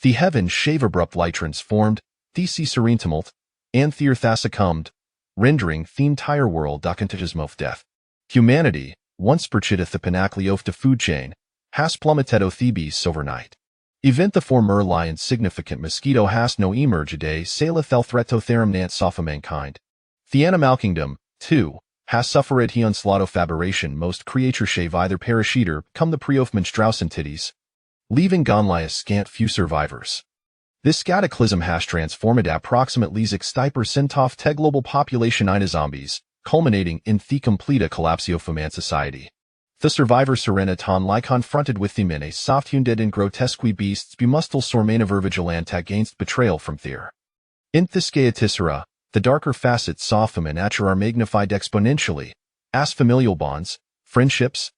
The heaven shave abrupt light transformed, the sea serene tumult, and the earth succumbed, rendering the entire world documentism of death. Humanity, once perchiteth the pinnacle of the food chain, has plummeted the beasts overnight. Event the former lie insignificant mosquito has no emerge a day saileth el threat to therum nant sofa mankind. The animal kingdom, too, has suffered he onslaught of aberration most creature shave either perish either come the pre of menstrausen titties, leaving gone lie a scant few survivors. This cataclysm has transformed approximately 6% of the global population into zombies, culminating in the complete collapse of human society. The survivors serenaton lie confronted with them in a soft-wounded and grotesque beasts bemustal sormain of vigilant against betrayal from their. In this Gaetisera, the darker facets soften and nature are magnified exponentially, as familial bonds, friendships,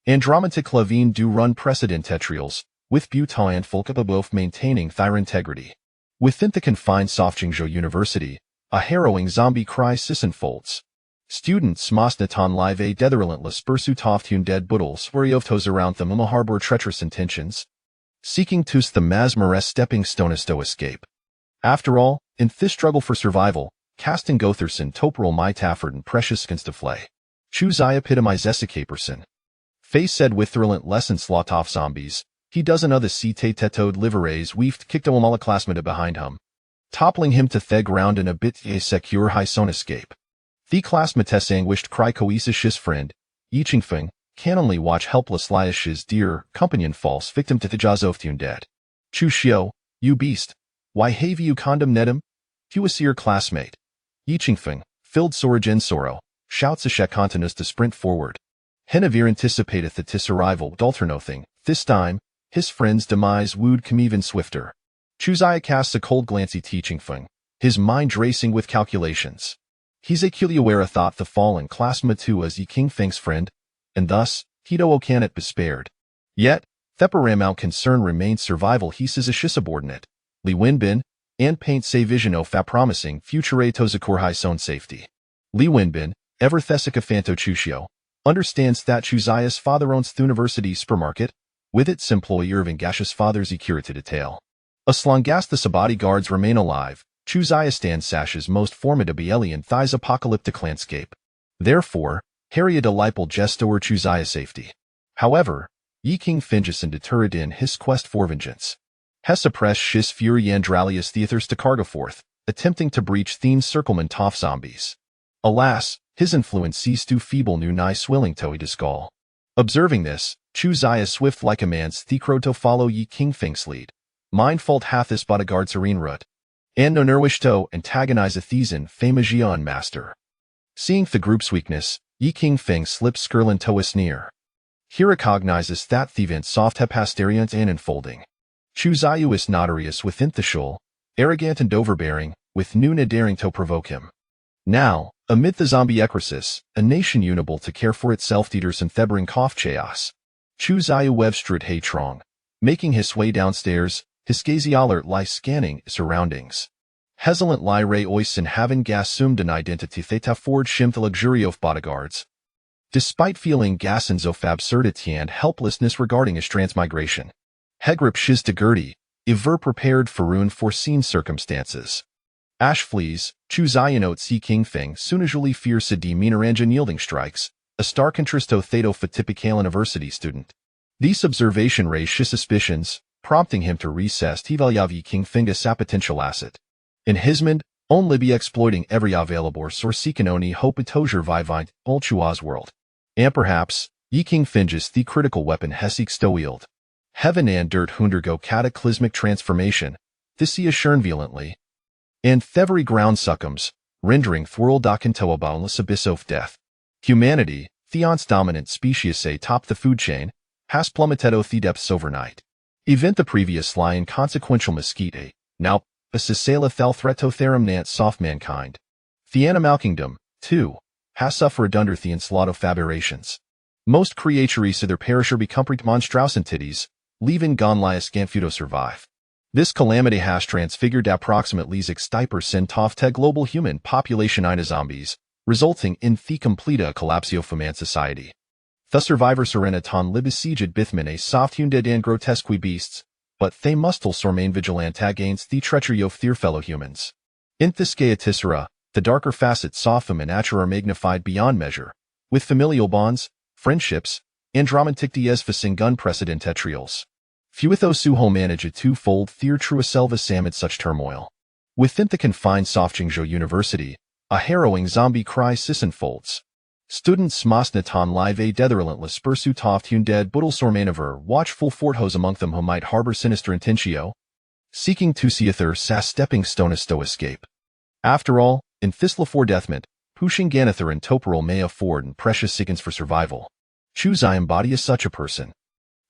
and dramatic lavine do run precedent tetrials, with Bhutan and Folka both maintaining their integrity. Within the confined Sofjingzhou University, a harrowing zombie crisis unfolds. Students Mosnaton live a dead relentless pursuit of dead boodles wariovtos around them harbor treacherous intentions, seeking to the mesmerous stepping stones to escape. After all, in this struggle for survival, casting Gotherson toperal my Tafford and precious skins to flay. Choose I epitomize escaperson. Faye said with relentless slot off zombies, he doesn't other see tetode liveries weaved kicked a malaclasmata behind him, toppling him to the ground in a bit a secure high son escape. The classmates anguished cry coesis his friend, Yichingfeng, can only watch helpless lias his dear companion false victim to the jaws of the undead. Chu Xiao, you beast, why have you condemned him? He was your classmate. Yichingfeng, filled sorage and sorrow, shouts a shekontinus to sprint forward. Henavir anticipateth that his arrival nothing. This time, his friend's demise wooed come even swifter. Chuzaya casts a cold glance at Yichingfeng, his mind racing with calculations. He's a Kuliawara thought the fallen classmate as Yi King Feng's friend, and thus, Hito cannot be spared. Yet, Theparamount concern remains survival he says a subordinate, Li Wenbin, and paint say vision of a promising future Tozakur high zone safety. Li Wenbin, ever Thessica Fanto Chushio, understands that Chuzaya's father owns the university supermarket, with its employer of Gasha's father's Ikira to detail. As long as the bodyguards remain alive, Chuzaya stands Sash's most formidable alien thighs apocalyptic landscape. Therefore, Harriet Alipal gestor Chuzaya safety. However, Yi King finges and deterred in his quest for vengeance. Has suppressed his fury Andralius Theathers to cargo forth, attempting to breach Theme's circlement of zombies. Alas, his influence ceased too feeble new nigh swilling to his skull. Observing this, Chuzaya swift like a man's thecro to follow Yi King Feng's lead. Mindful hath this bodyguard serene root. And no nerwish to antagonize a Thiesan Famagion master. Seeing the group's weakness, Yi King Feng slips skirlin to a sneer. He recognizes that the event soft hepasteriant and unfolding. Chuzayu is notarius within the shul, arrogant and overbearing, with Nuna daring to provoke him. Now, amid the zombie ecrasis, a nation unable to care for itself eaters and thebering cough chaos. Chuzayu webstrud hey trong, making his way downstairs, his gazy alert lie scanning surroundings. Hesilant lie ray ois and having assumed an identity theta forged shim the luxury of bodyguards. Despite feeling gassins of absurdity and helplessness regarding his transmigration. Hegrip shiz de Gertie, Iver prepared for unforeseen circumstances. Ash flees, Chuzaya notes Yi King Feng soonajuli fierce a demeanor and unyielding strikes, a star contristo theto for typical university student. These observation raise his suspicions, prompting him to recess Tivalyavi King Fengus a potential asset. In Hismond, only be exploiting every available source Sekanoni Hopatozer Vivint, Ulchua's world. And perhaps, Yi King Fingus the critical weapon Hesik Stowield. Heaven and dirt undergo cataclysmic transformation, this he assured violently. And every ground succumbs, rendering Thworld Dokintoa boundless abyss of death. Humanity, Theon's dominant species top the food chain, has plummeted the depths overnight. Event the previous lie inconsequential mosquito, now, a Sisela thel threatotherum nant soft mankind. The animal kingdom, too, has suffered under the onslaught of aberrations. Most creatures of their perisher become monstrous entities, leaving gone lie a scamfuto survive. This calamity has transfigured approximately 6% of the global human population into zombies, resulting in the complete collapse of human society. The survivors serenaton libe sieged bithman a soft-wounded and grotesque beasts, but they must also remain vigilant against the treachery of their fellow humans. In this Tisera, the darker facets soften and nature are magnified beyond measure, with familial bonds, friendships, and romantic dies unprecedented trials. Few with those who manage a twofold their true selva amid such turmoil. Within the confined Sofjingzhou University, a harrowing zombie crisis unfolds. Students must not live a relentless pursuit of undead Buddelsor watchful forthos among them who might harbor sinister intentio, seeking to see their stepping stones to escape. After all, in Thisla deathment, pushing Ganather and Toperol may afford and precious seconds for survival. Choose I embody as such a person.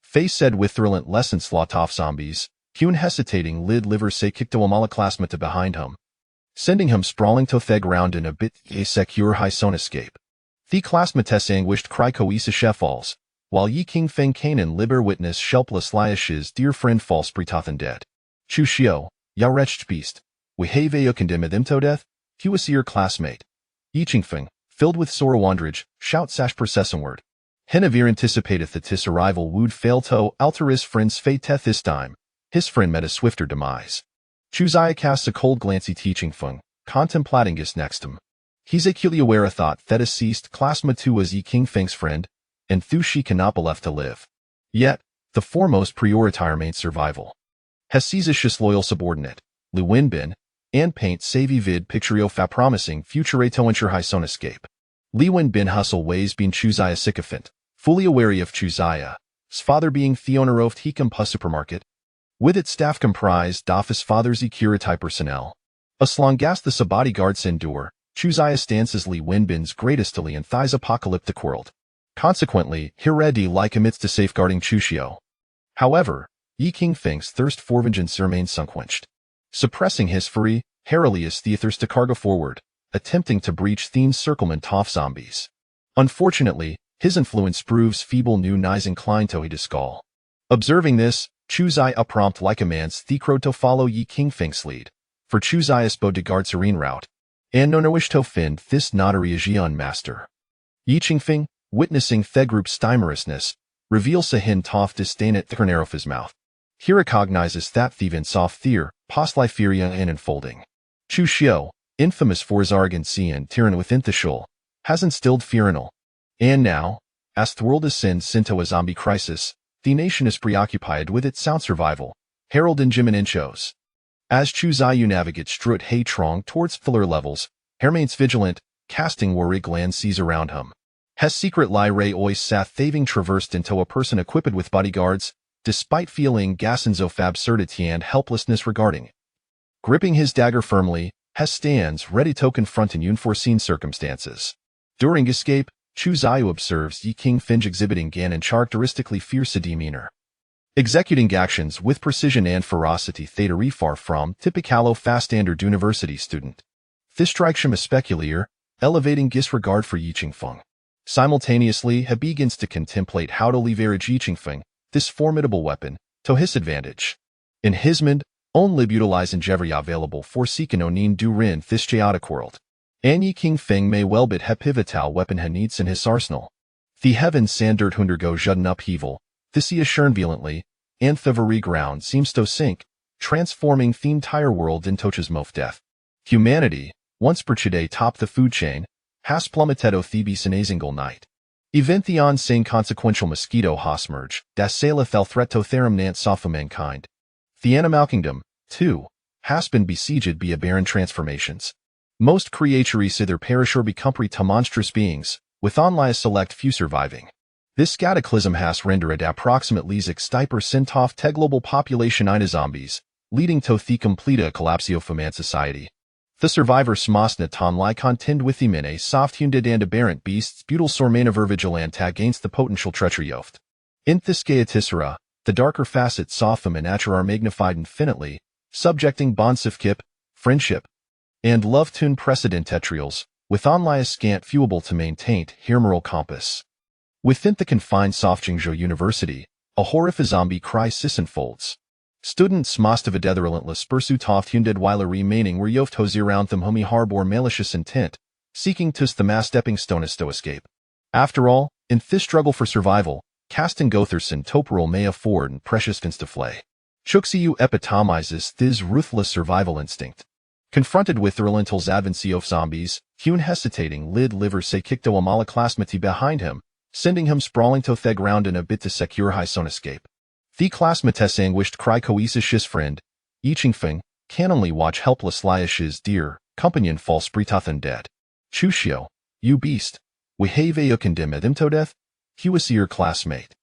Faye said with virulent lesson slot off zombies, Hune hesitating lid liver say kickto amalaklasmata behind him, sending him sprawling to the ground in a bit a secure high son escape. The classmates anguished cry coisa shefals, while Yi King Feng Kanan liber witness shelpless liash's dear friend false pretothan dead. Chu Xiao, ya wretched beast, we have a condemned them to death, Huasier classmate. Yi Qingfeng, filled with sore wonderage, shout sash processumward. Henavir anticipated that his arrival would fail to alter his friend's fate this time. His friend met a swifter demise. Chuzaya casts a cold glancy teaching Feng, contemplating his next him. He's acutely aware a thought that a ceased classma tu was Yi King Feng's friend, and thu she cannot be left to live. Yet, the foremost priority remains survival. Hesesius loyal subordinate, Lu Wenbin, and paint savi vid picturio fa promising future to ensure high son escape. Li Wenbin hustle ways being Chuzaya sycophant, fully aware of Chuzaya, his father being Theoner of Hekum supermarket, with its staff comprised of his father's Ikuritai personnel. As long as the bodyguards endure, Chuzaya stands as Li Wenbin's greatest ally in Thai's apocalyptic world. Consequently, Hiredi like amidst to safeguarding Chushio. However, Yi King Feng's thirst for vengeance remains unquenched. Suppressing his fury, Heralius the thirst to cargo forward, attempting to breach Thene's circlement of zombies. Unfortunately, his influence proves feeble new nies inclined to discall. Observing this, Chuzai prompt like a man's thecro to follow Yi King Feng's lead, for Chuzai's bow to guard serene route, and no wish to find this notary Jian master. Yi Qingfeng, witnessing the group's timorousness, reveals a hint of disdain at the corner of his mouth. He recognizes that thievin soft theer, postliferia and enfolding. Chu Xiao, infamous for his arrogancy and tyranny within the shul, has instilled fear in all. And now, as the world ascends into a zombie crisis, the nation is preoccupied with its sound survival, Harold and Jimin shows. As Chu Ziyu navigates Strut Hei Trong towards filler levels, he remains vigilant, casting worry glances around him. Has secret lie ray ois sath thaving traversed into a person equipped with bodyguards, despite feeling Gassen's of absurdity and helplessness regarding. Gripping his dagger firmly, Hess stands ready to confront in unforeseen circumstances. During escape, Chu Ziyu observes Yi King Feng exhibiting an uncharacteristically fierce demeanor. Executing actions with precision and ferocity theta far from typical fast standard university student. This strikes him as peculiar, elevating disregard for Yi Qingfeng. Simultaneously, he begins to contemplate how to leverage Yi Qingfeng, this formidable weapon, to his advantage. In his mind, only utilizing every available for seeking onin du rin this chaotic world. And Yi Qingfeng may well be he pivotal weapon he needs in his arsenal. The heavens sandert undergo judden upheaval, this he assured violently, and the very ground seems to sink, transforming the entire world into Chizmof death. Humanity, once perchide top the food chain, has plummeted Thebes in a single night. Event the on-sane consequential mosquito hosmerge, das saileth el threat to therum nant sofa mankind. The animal kingdom, too, has been besieged by barren transformations. Most creatures either perish or become to monstrous beings, with only a select few surviving. This cataclysm has rendered approximately 60% of the global population in zombies, leading to the complete collapse of human society. The survivors must not only contend with them in a soft-hunded and aberrant beasts butal sormanaver vigilant against the potential treachery of. In this Tisera, the darker facets of human nature are magnified infinitely, subjecting bonds of kip, friendship, and love to unprecedented trials, with only a scant fuelable to maintain her moral compass. Within the confined Sofjingzhou University, a horrific zombie crisis unfolds. Students must have a relentless pursuit of hunded while remaining were yoved hosey around them whom he harbor malicious intent, seeking to the mass stepping stones to escape. After all, in this struggle for survival, casting Gotherson Toperol may afford and precious fins to flay. Chuxiu epitomizes this ruthless survival instinct. Confronted with the relentless advance of zombies, Hyun hesitating lid liver se kikto amala classmate behind him, sending him sprawling to the ground in a bit to secure high son escape. The classmate's anguished cry coeses his friend, Yi Qingfeng, can only watch helpless Liash's dear companion fall spritothen dead. Chuxiu, you beast, we have a condemn him to death? He was your classmate.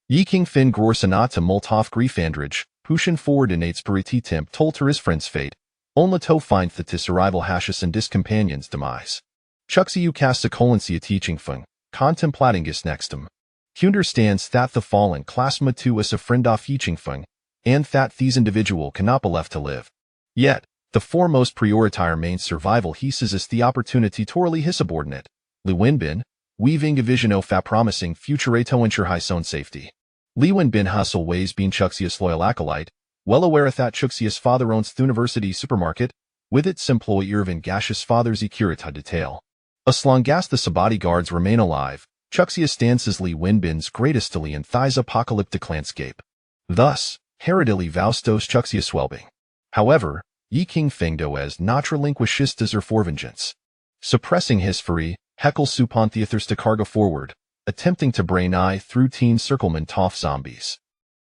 Yi Qingfeng grorsanata multhof griefandrige, pushing forward in eight spiriti temp told her his friend's fate. Only to find that his arrival hashes and his companion's demise. Chuxiu casts a colency teaching Feng, contemplating his next him. He understands that the fallen classmate too is a friend of teaching Feng, and that these individual cannot be left to live. Yet, the foremost priority main survival he seizes the opportunity to rally his subordinate, Li Wenbin, weaving a vision of a promising future to ensure his own safety. Li Wenbin has always been Chuxia's loyal acolyte, well aware that Chuxia's father owns the university supermarket, with its employee Irvin Gash's father's Ikirita detail. As long as the Sabati guards remain alive, Chuxia stands as Li Wenbin's greatest ally in Thai's apocalyptic landscape. Thus, heredily voustos Chuxia's well-being. However, Yi Qingfeng does not relinquish his desire for vengeance. Suppressing his fury, Heckle supon the to cargo forward, attempting to brain eye through teen circlement off zombies.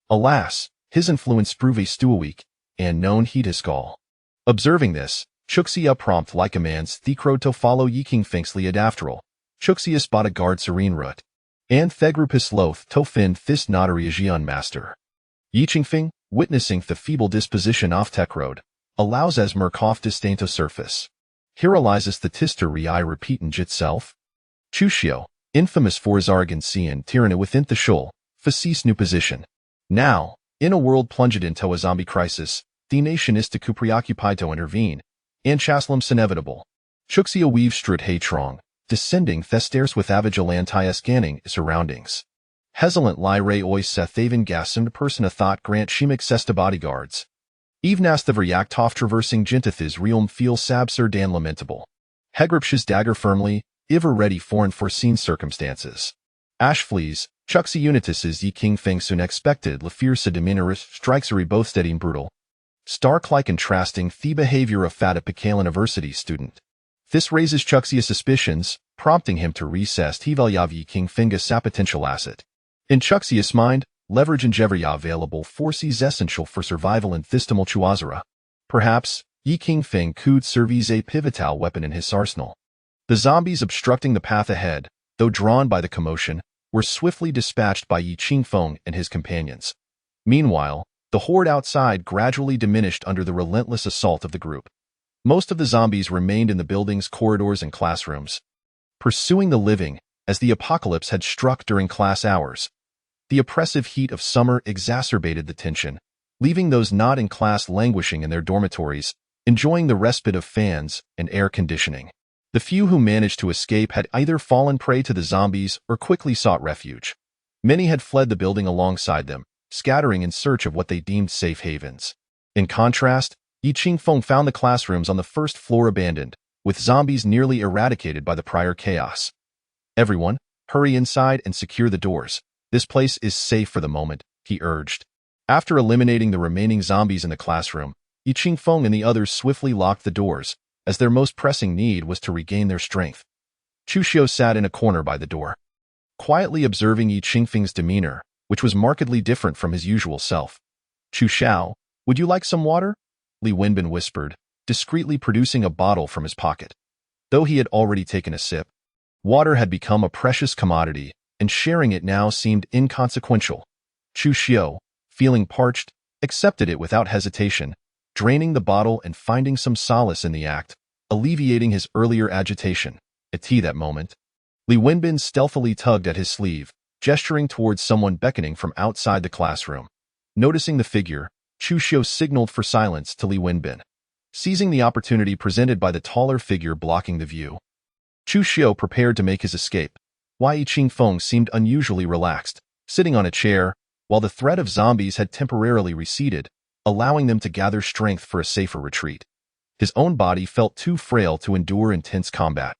Alas, his influence proved too weak, and known he'd his gall. Observing this, Chuxia prompt like a man's thecro to follow Yi Qingfeng's lead after all. Chuxia spotted guard serene root. And Thegrupus loath to find this notary Jian master. Yi Qingfeng, witnessing the feeble disposition of Techroad, allows as Murkoff disdain to surface. Here realizes the tistery I repeating itself. Chuxiu, infamous for his arrogancy and tyranny within the shoal, facies new position. Now, in a world plunged into a zombie crisis, the nation is too preoccupied to intervene, and chaslim's inevitable. Chuxia weaves strut trong, descending the stairs with avigilantia scanning surroundings. Hezelant lie ray oi sethaven gasm person a thought grant shemik sesta bodyguards. Evenas the react off traversing gintithis realm feel sabsur dan lamentable. Hegripsh's dagger firmly, ever ready for unforeseen circumstances. Ash flees, Chuxi unitis's Yi Qingfeng soon expected la fierce diminuris strikes are both steady and brutal. Stark-like contrasting the behavior of fat Picale University student. This raises Chuxia's suspicions, prompting him to recess Tivelyav Yi Qingfeng's potential asset. In Chuxia's mind, leverage and Jevria available forces essential for survival in this tumultuosa. Perhaps, Yi Qingfeng could serve as a pivotal weapon in his arsenal. The zombies obstructing the path ahead, though drawn by the commotion, were swiftly dispatched by Yi Qingfeng and his companions. Meanwhile, the horde outside gradually diminished under the relentless assault of the group. Most of the zombies remained in the building's corridors and classrooms, pursuing the living, as the apocalypse had struck during class hours. The oppressive heat of summer exacerbated the tension, leaving those not in class languishing in their dormitories, enjoying the respite of fans and air conditioning. The few who managed to escape had either fallen prey to the zombies or quickly sought refuge. Many had fled the building alongside them, scattering in search of what they deemed safe havens. In contrast, Yi Qingfeng found the classrooms on the first floor abandoned, with zombies nearly eradicated by the prior chaos. Everyone, hurry inside and secure the doors. This place is safe for the moment, he urged. After eliminating the remaining zombies in the classroom, Yi Qingfeng and the others swiftly locked the doors, as their most pressing need was to regain their strength. Chuxiu sat in a corner by the door, quietly observing Yi Qingfeng's demeanor, which was markedly different from his usual self. Chuxiu, would you like some water? Li Wenbin whispered, discreetly producing a bottle from his pocket. Though he had already taken a sip, water had become a precious commodity, and sharing it now seemed inconsequential. Chuxiu, feeling parched, accepted it without hesitation, draining the bottle and finding some solace in the act, alleviating his earlier agitation. At that moment, Li Wenbin stealthily tugged at his sleeve, gesturing towards someone beckoning from outside the classroom. Noticing the figure, Chuxiu signaled for silence to Li Wenbin, seizing the opportunity presented by the taller figure blocking the view. Chuxiu prepared to make his escape. Yi Qingfeng seemed unusually relaxed, sitting on a chair, while the threat of zombies had temporarily receded, allowing them to gather strength for a safer retreat. His own body felt too frail to endure intense combat.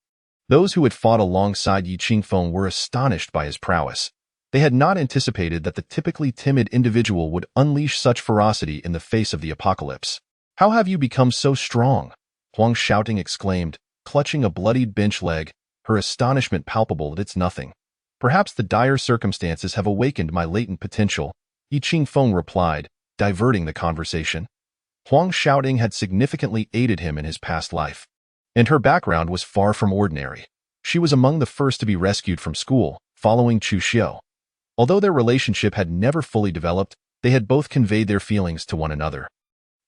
Those who had fought alongside Yi Qingfeng were astonished by his prowess. They had not anticipated that the typically timid individual would unleash such ferocity in the face of the apocalypse. "How have you become so strong?" Huang shouting exclaimed, clutching a bloodied bench leg, her astonishment palpable that it's nothing. "Perhaps the dire circumstances have awakened my latent potential," Yi Qingfeng replied, diverting the conversation. Huang shouting had significantly aided him in his past life, and her background was far from ordinary. She was among the first to be rescued from school, following Chu Xiu. Although their relationship had never fully developed, they had both conveyed their feelings to one another.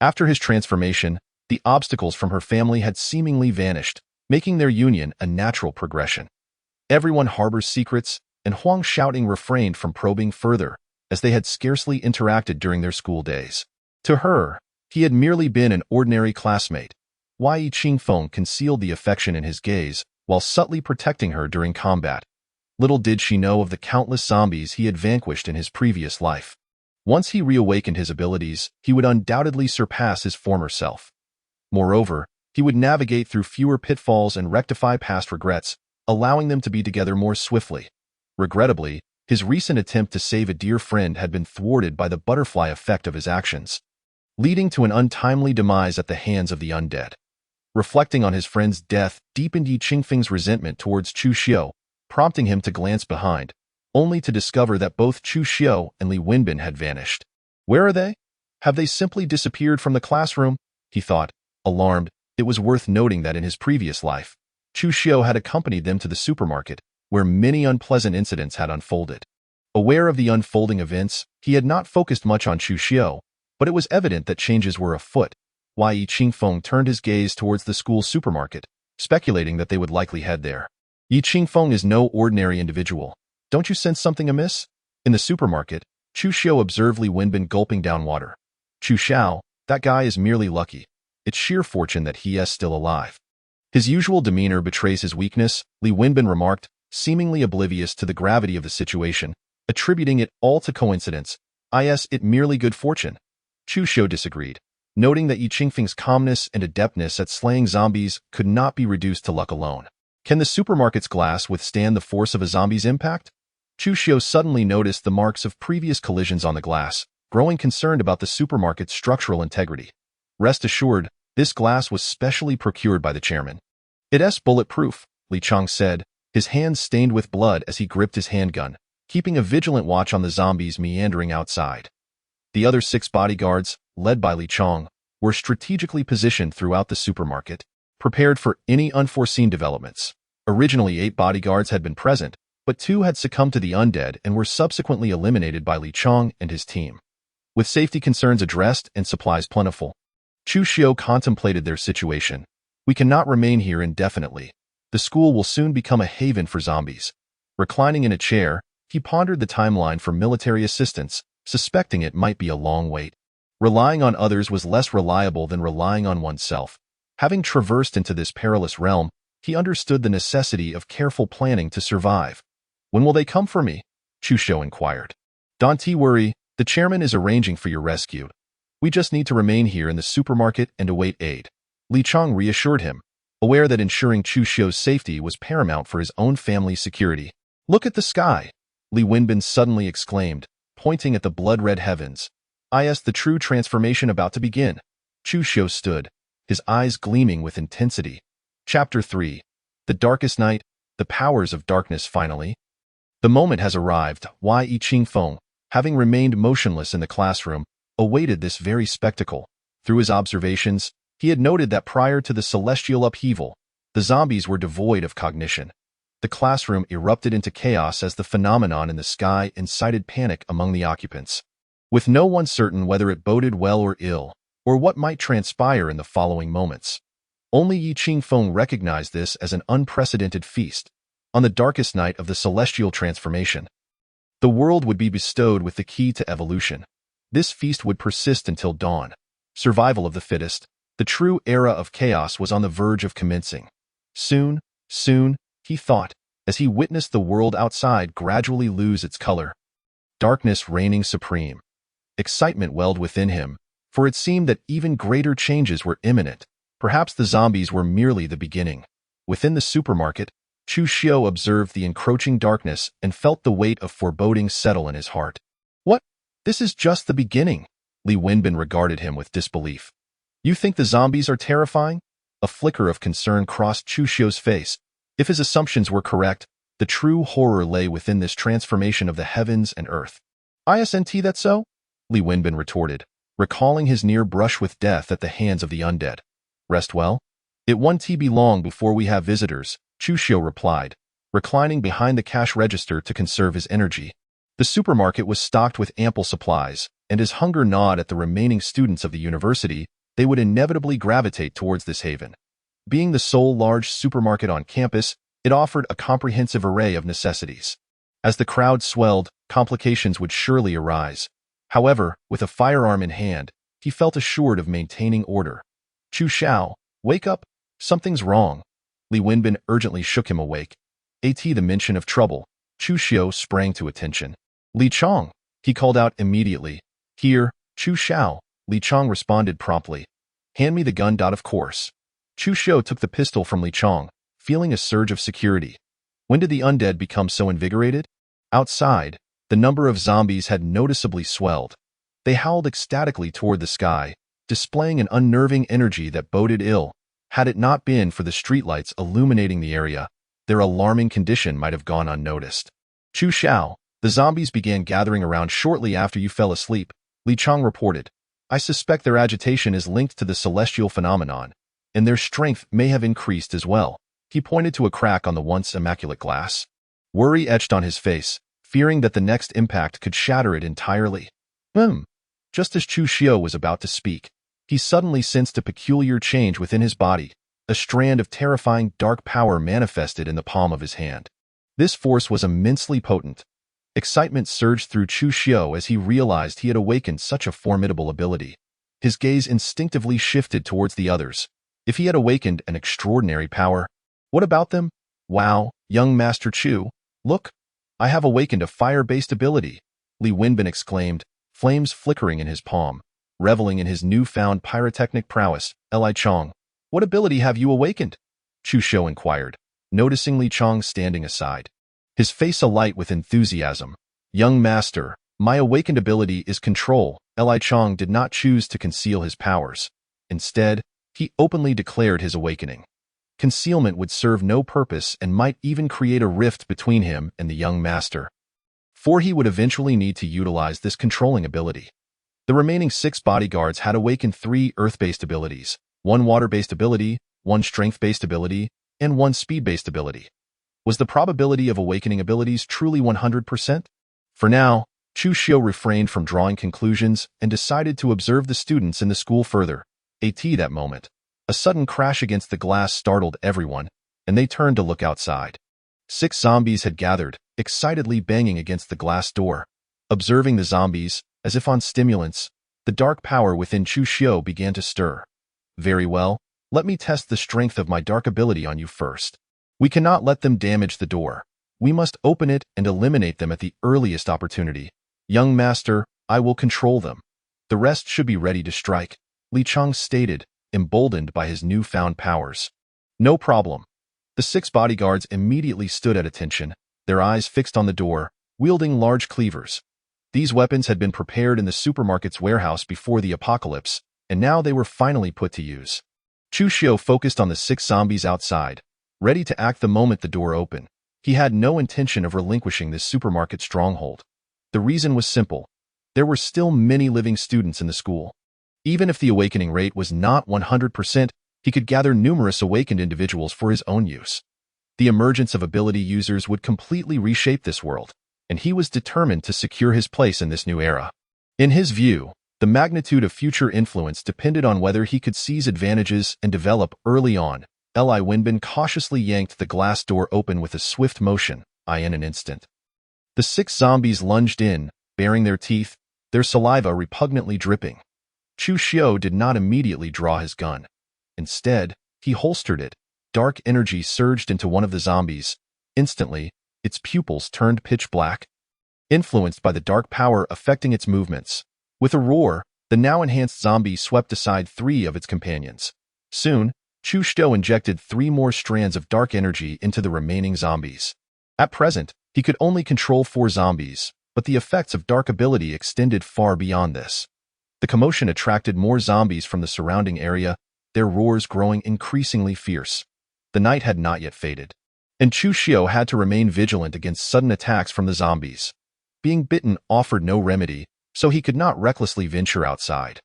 After his transformation, the obstacles from her family had seemingly vanished, making their union a natural progression. Everyone harbors secrets, and Huang shouting refrained from probing further, as they had scarcely interacted during their school days. To her, he had merely been an ordinary classmate. Yi Qingfeng concealed the affection in his gaze, while subtly protecting her during combat. Little did she know of the countless zombies he had vanquished in his previous life. Once he reawakened his abilities, he would undoubtedly surpass his former self. Moreover, he would navigate through fewer pitfalls and rectify past regrets, allowing them to be together more swiftly. Regrettably, his recent attempt to save a dear friend had been thwarted by the butterfly effect of his actions, leading to an untimely demise at the hands of the undead. Reflecting on his friend's death deepened Yi Qingfeng's resentment towards Chu Xiu, prompting him to glance behind, only to discover that both Chu Xiu and Li Wenbin had vanished. "Where are they? Have they simply disappeared from the classroom?" he thought, alarmed. It was worth noting that in his previous life, Chu Xiu had accompanied them to the supermarket, where many unpleasant incidents had unfolded. Aware of the unfolding events, he had not focused much on Chu Xiu, but it was evident that changes were afoot. Yi Qingfeng turned his gaze towards the school supermarket, speculating that they would likely head there. "Yi Qingfeng is no ordinary individual. Don't you sense something amiss?" In the supermarket, Chu Xiu observed Li Wenbin gulping down water. "Chu Xiao, that guy is merely lucky. It's sheer fortune that he is still alive." "His usual demeanor betrays his weakness," Li Wenbin remarked, seemingly oblivious to the gravity of the situation, attributing it all to coincidence. It merely good fortune." Chu Xiu disagreed, noting that Yi Qingfeng's calmness and adeptness at slaying zombies could not be reduced to luck alone. "Can the supermarket's glass withstand the force of a zombie's impact?" Chu Xiu suddenly noticed the marks of previous collisions on the glass, growing concerned about the supermarket's structural integrity. "Rest assured, this glass was specially procured by the chairman. It's bulletproof," Li Chang said, his hands stained with blood as he gripped his handgun, keeping a vigilant watch on the zombies meandering outside. The other 6 bodyguards, led by Li Chang, were strategically positioned throughout the supermarket, prepared for any unforeseen developments. Originally 8 bodyguards had been present, but 2 had succumbed to the undead and were subsequently eliminated by Li Chang and his team. With safety concerns addressed and supplies plentiful, Chu Xiu contemplated their situation. "We cannot remain here indefinitely. The school will soon become a haven for zombies." Reclining in a chair, he pondered the timeline for military assistance, suspecting it might be a long wait. Relying on others was less reliable than relying on oneself. Having traversed into this perilous realm, he understood the necessity of careful planning to survive. "When will they come for me?" Chu Xiu inquired. "Don't worry, the chairman is arranging for your rescue. We just need to remain here in the supermarket and await aid," Li Chang reassured him, aware that ensuring Chu Xiu's safety was paramount for his own family's security. "Look at the sky," Li Wenbin suddenly exclaimed, pointing at the blood-red heavens. The true transformation about to begin." Chu Xiu stood, his eyes gleaming with intensity. Chapter 3. The Darkest Night, the Powers of Darkness finally. The moment has arrived. Yi Qingfeng, having remained motionless in the classroom, awaited this very spectacle. Through his observations, he had noted that prior to the celestial upheaval, the zombies were devoid of cognition. The classroom erupted into chaos as the phenomenon in the sky incited panic among the occupants. With no one certain whether it boded well or ill, or what might transpire in the following moments. Only Yi Qingfeng recognized this as an unprecedented feast. On the darkest night of the celestial transformation, the world would be bestowed with the key to evolution. This feast would persist until dawn. Survival of the fittest, the true era of chaos was on the verge of commencing. Soon, he thought, as he witnessed the world outside gradually lose its color. Darkness reigning supreme. Excitement welled within him, for it seemed that even greater changes were imminent. Perhaps the zombies were merely the beginning. Within the supermarket, Chu Xiu observed the encroaching darkness and felt the weight of foreboding settle in his heart. What? This is just the beginning. Li Wenbin regarded him with disbelief. You think the zombies are terrifying? A flicker of concern crossed Chu Xiu's face. If his assumptions were correct, the true horror lay within this transformation of the heavens and earth. Isn't that so? Li Wenbin retorted, recalling his near brush with death at the hands of the undead. Rest well? It won't be long before we have visitors, Chu Xiu replied, reclining behind the cash register to conserve his energy. The supermarket was stocked with ample supplies, and his hunger gnawed at the remaining students of the university. They would inevitably gravitate towards this haven. Being the sole large supermarket on campus, it offered a comprehensive array of necessities. As the crowd swelled, complications would surely arise. However, with a firearm in hand, he felt assured of maintaining order. Chu Xiao, wake up! Something's wrong. Li Wenbin urgently shook him awake. At the mention of trouble, Chu Xiu sprang to attention. Li Chong, he called out immediately. Here, Chu Xiao, Li Chong responded promptly. Hand me the gun. Of course. Chu Xiu took the pistol from Li Chong, feeling a surge of security. When did the undead become so invigorated? Outside, the number of zombies had noticeably swelled. They howled ecstatically toward the sky, displaying an unnerving energy that boded ill. Had it not been for the streetlights illuminating the area, their alarming condition might have gone unnoticed. Chu Xiao, the zombies began gathering around shortly after you fell asleep, Li Chong reported. I suspect their agitation is linked to the celestial phenomenon, and their strength may have increased as well. He pointed to a crack on the once immaculate glass. Worry etched on his face, fearing that the next impact could shatter it entirely. Just as Chu Xiu was about to speak, he suddenly sensed a peculiar change within his body. A strand of terrifying dark power manifested in the palm of his hand. This force was immensely potent. Excitement surged through Chu Xiu as he realized he had awakened such a formidable ability. His gaze instinctively shifted towards the others. If he had awakened an extraordinary power, what about them? Wow, young Master Chu, look! I have awakened a fire-based ability, Li Wenbin exclaimed, flames flickering in his palm, reveling in his newfound pyrotechnic prowess. Li Chong, what ability have you awakened? Chu Xiu inquired, noticing Li Chong standing aside. His face alight with enthusiasm. Young master, my awakened ability is control. Li Chong did not choose to conceal his powers. Instead, he openly declared his awakening. Concealment would serve no purpose and might even create a rift between him and the young master. For he would eventually need to utilize this controlling ability. The remaining 6 bodyguards had awakened 3 earth-based abilities, 1 water-based ability, 1 strength-based ability, and 1 speed-based ability. Was the probability of awakening abilities truly 100%? For now, Chu Xiu refrained from drawing conclusions and decided to observe the students in the school further. At that moment, a sudden crash against the glass startled everyone, and they turned to look outside. 6 zombies had gathered, excitedly banging against the glass door. Observing the zombies, as if on stimulants, the dark power within Chu Xiu began to stir. Very well, let me test the strength of my dark ability on you first. We cannot let them damage the door. We must open it and eliminate them at the earliest opportunity. Young master, I will control them. The rest should be ready to strike, Li Chong stated, emboldened by his newfound powers. No problem. The 6 bodyguards immediately stood at attention, their eyes fixed on the door, wielding large cleavers. These weapons had been prepared in the supermarket's warehouse before the apocalypse, and now they were finally put to use. Chu Xiu focused on the 6 zombies outside, ready to act the moment the door opened. He had no intention of relinquishing this supermarket stronghold. The reason was simple. There were still many living students in the school. Even if the awakening rate was not 100%, he could gather numerous awakened individuals for his own use. The emergence of ability users would completely reshape this world, and he was determined to secure his place in this new era. In his view, the magnitude of future influence depended on whether he could seize advantages and develop early on. Li Wenbin cautiously yanked the glass door open with a swift motion, in an instant. The 6 zombies lunged in, baring their teeth, their saliva repugnantly dripping. Chu Xiu did not immediately draw his gun. Instead, he holstered it. Dark energy surged into one of the zombies. Instantly, its pupils turned pitch black, influenced by the dark power affecting its movements. With a roar, the now enhanced zombie swept aside 3 of its companions. Soon, Chu Xiu injected 3 more strands of dark energy into the remaining zombies. At present, he could only control 4 zombies, but the effects of dark ability extended far beyond this. The commotion attracted more zombies from the surrounding area, their roars growing increasingly fierce. The night had not yet faded, and Chu Xiu had to remain vigilant against sudden attacks from the zombies. Being bitten offered no remedy, so he could not recklessly venture outside.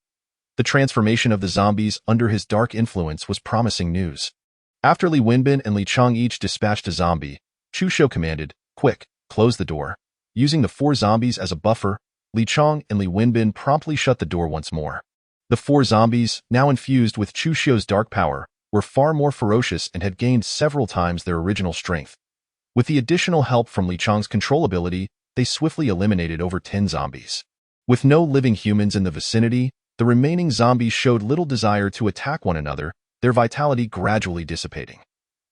The transformation of the zombies under his dark influence was promising news. After Li Wenbin and Li Chang each dispatched a zombie, Chu Xiu commanded, "Quick, close the door." Using the 4 zombies as a buffer, Li Chang and Li Wenbin promptly shut the door once more. The 4 zombies, now infused with Chu Xiu's dark power, were far more ferocious and had gained several times their original strength. With the additional help from Li Chang's control ability, they swiftly eliminated over 10 zombies. With no living humans in the vicinity, the remaining zombies showed little desire to attack one another, their vitality gradually dissipating.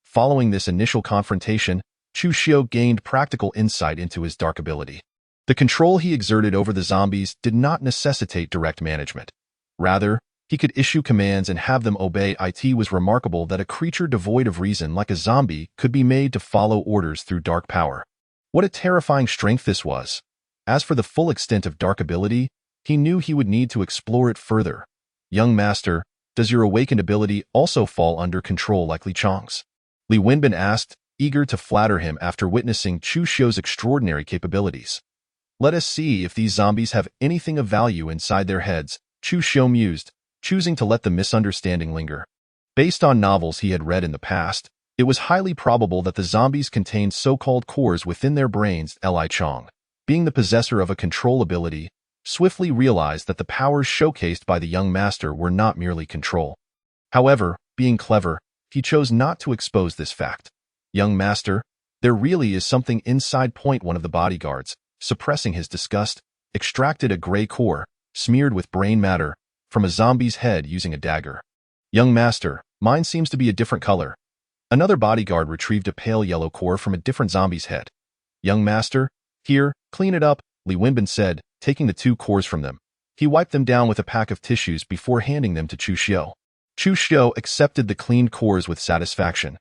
Following this initial confrontation, Chu Xiu gained practical insight into his dark ability. The control he exerted over the zombies did not necessitate direct management. Rather, he could issue commands and have them obey. It was remarkable that a creature devoid of reason like a zombie could be made to follow orders through dark power. What a terrifying strength this was! As for the full extent of dark ability, he knew he would need to explore it further. "Young master, does your awakened ability also fall under control like Li Chang's?" Li Wenbin asked, eager to flatter him after witnessing Chu Xiu's extraordinary capabilities. "Let us see if these zombies have anything of value inside their heads," Chu Xiu mused, choosing to let the misunderstanding linger. Based on novels he had read in the past, it was highly probable that the zombies contained so-called cores within their brains. Li Chang, being the possessor of a control ability, swiftly realized that the powers showcased by the young master were not merely control. However, being clever, he chose not to expose this fact. "Young master, there really is something inside." One of the bodyguards, suppressing his disgust, extracted a gray core, smeared with brain matter, from a zombie's head using a dagger. "Young master, mine seems to be a different color." Another bodyguard retrieved a pale yellow core from a different zombie's head. "Young master, here, clean it up," Li Wenbin said, taking the 2 cores from them. He wiped them down with a pack of tissues before handing them to Chu Xiu. Chu Xiu accepted the cleaned cores with satisfaction.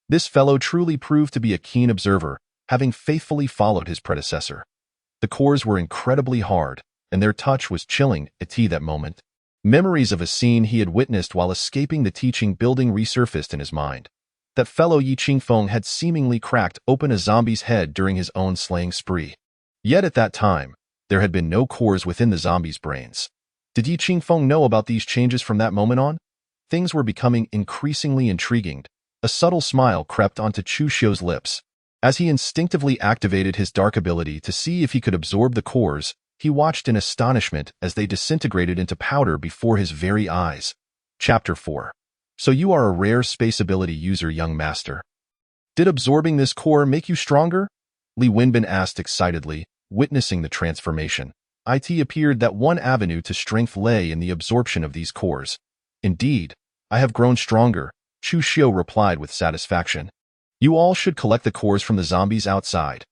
This fellow truly proved to be a keen observer, having faithfully followed his predecessor. The cores were incredibly hard, and their touch was chilling at that moment. Memories of a scene he had witnessed while escaping the teaching building resurfaced in his mind. That fellow Yi Qingfeng had seemingly cracked open a zombie's head during his own slaying spree. Yet at that time, there had been no cores within the zombie's brains. Did Yi Qingfeng know about these changes from that moment on? Things were becoming increasingly intriguing. A subtle smile crept onto Chu Xiu's lips. As he instinctively activated his dark ability to see if he could absorb the cores, he watched in astonishment as they disintegrated into powder before his very eyes. Chapter 4. So you are a rare space ability user, young master. Did absorbing this core make you stronger? Li Wenbin asked excitedly, witnessing the transformation. It appeared that one avenue to strength lay in the absorption of these cores. "Indeed, I have grown stronger," Chu Xiu replied with satisfaction. "You all should collect the cores from the zombies outside.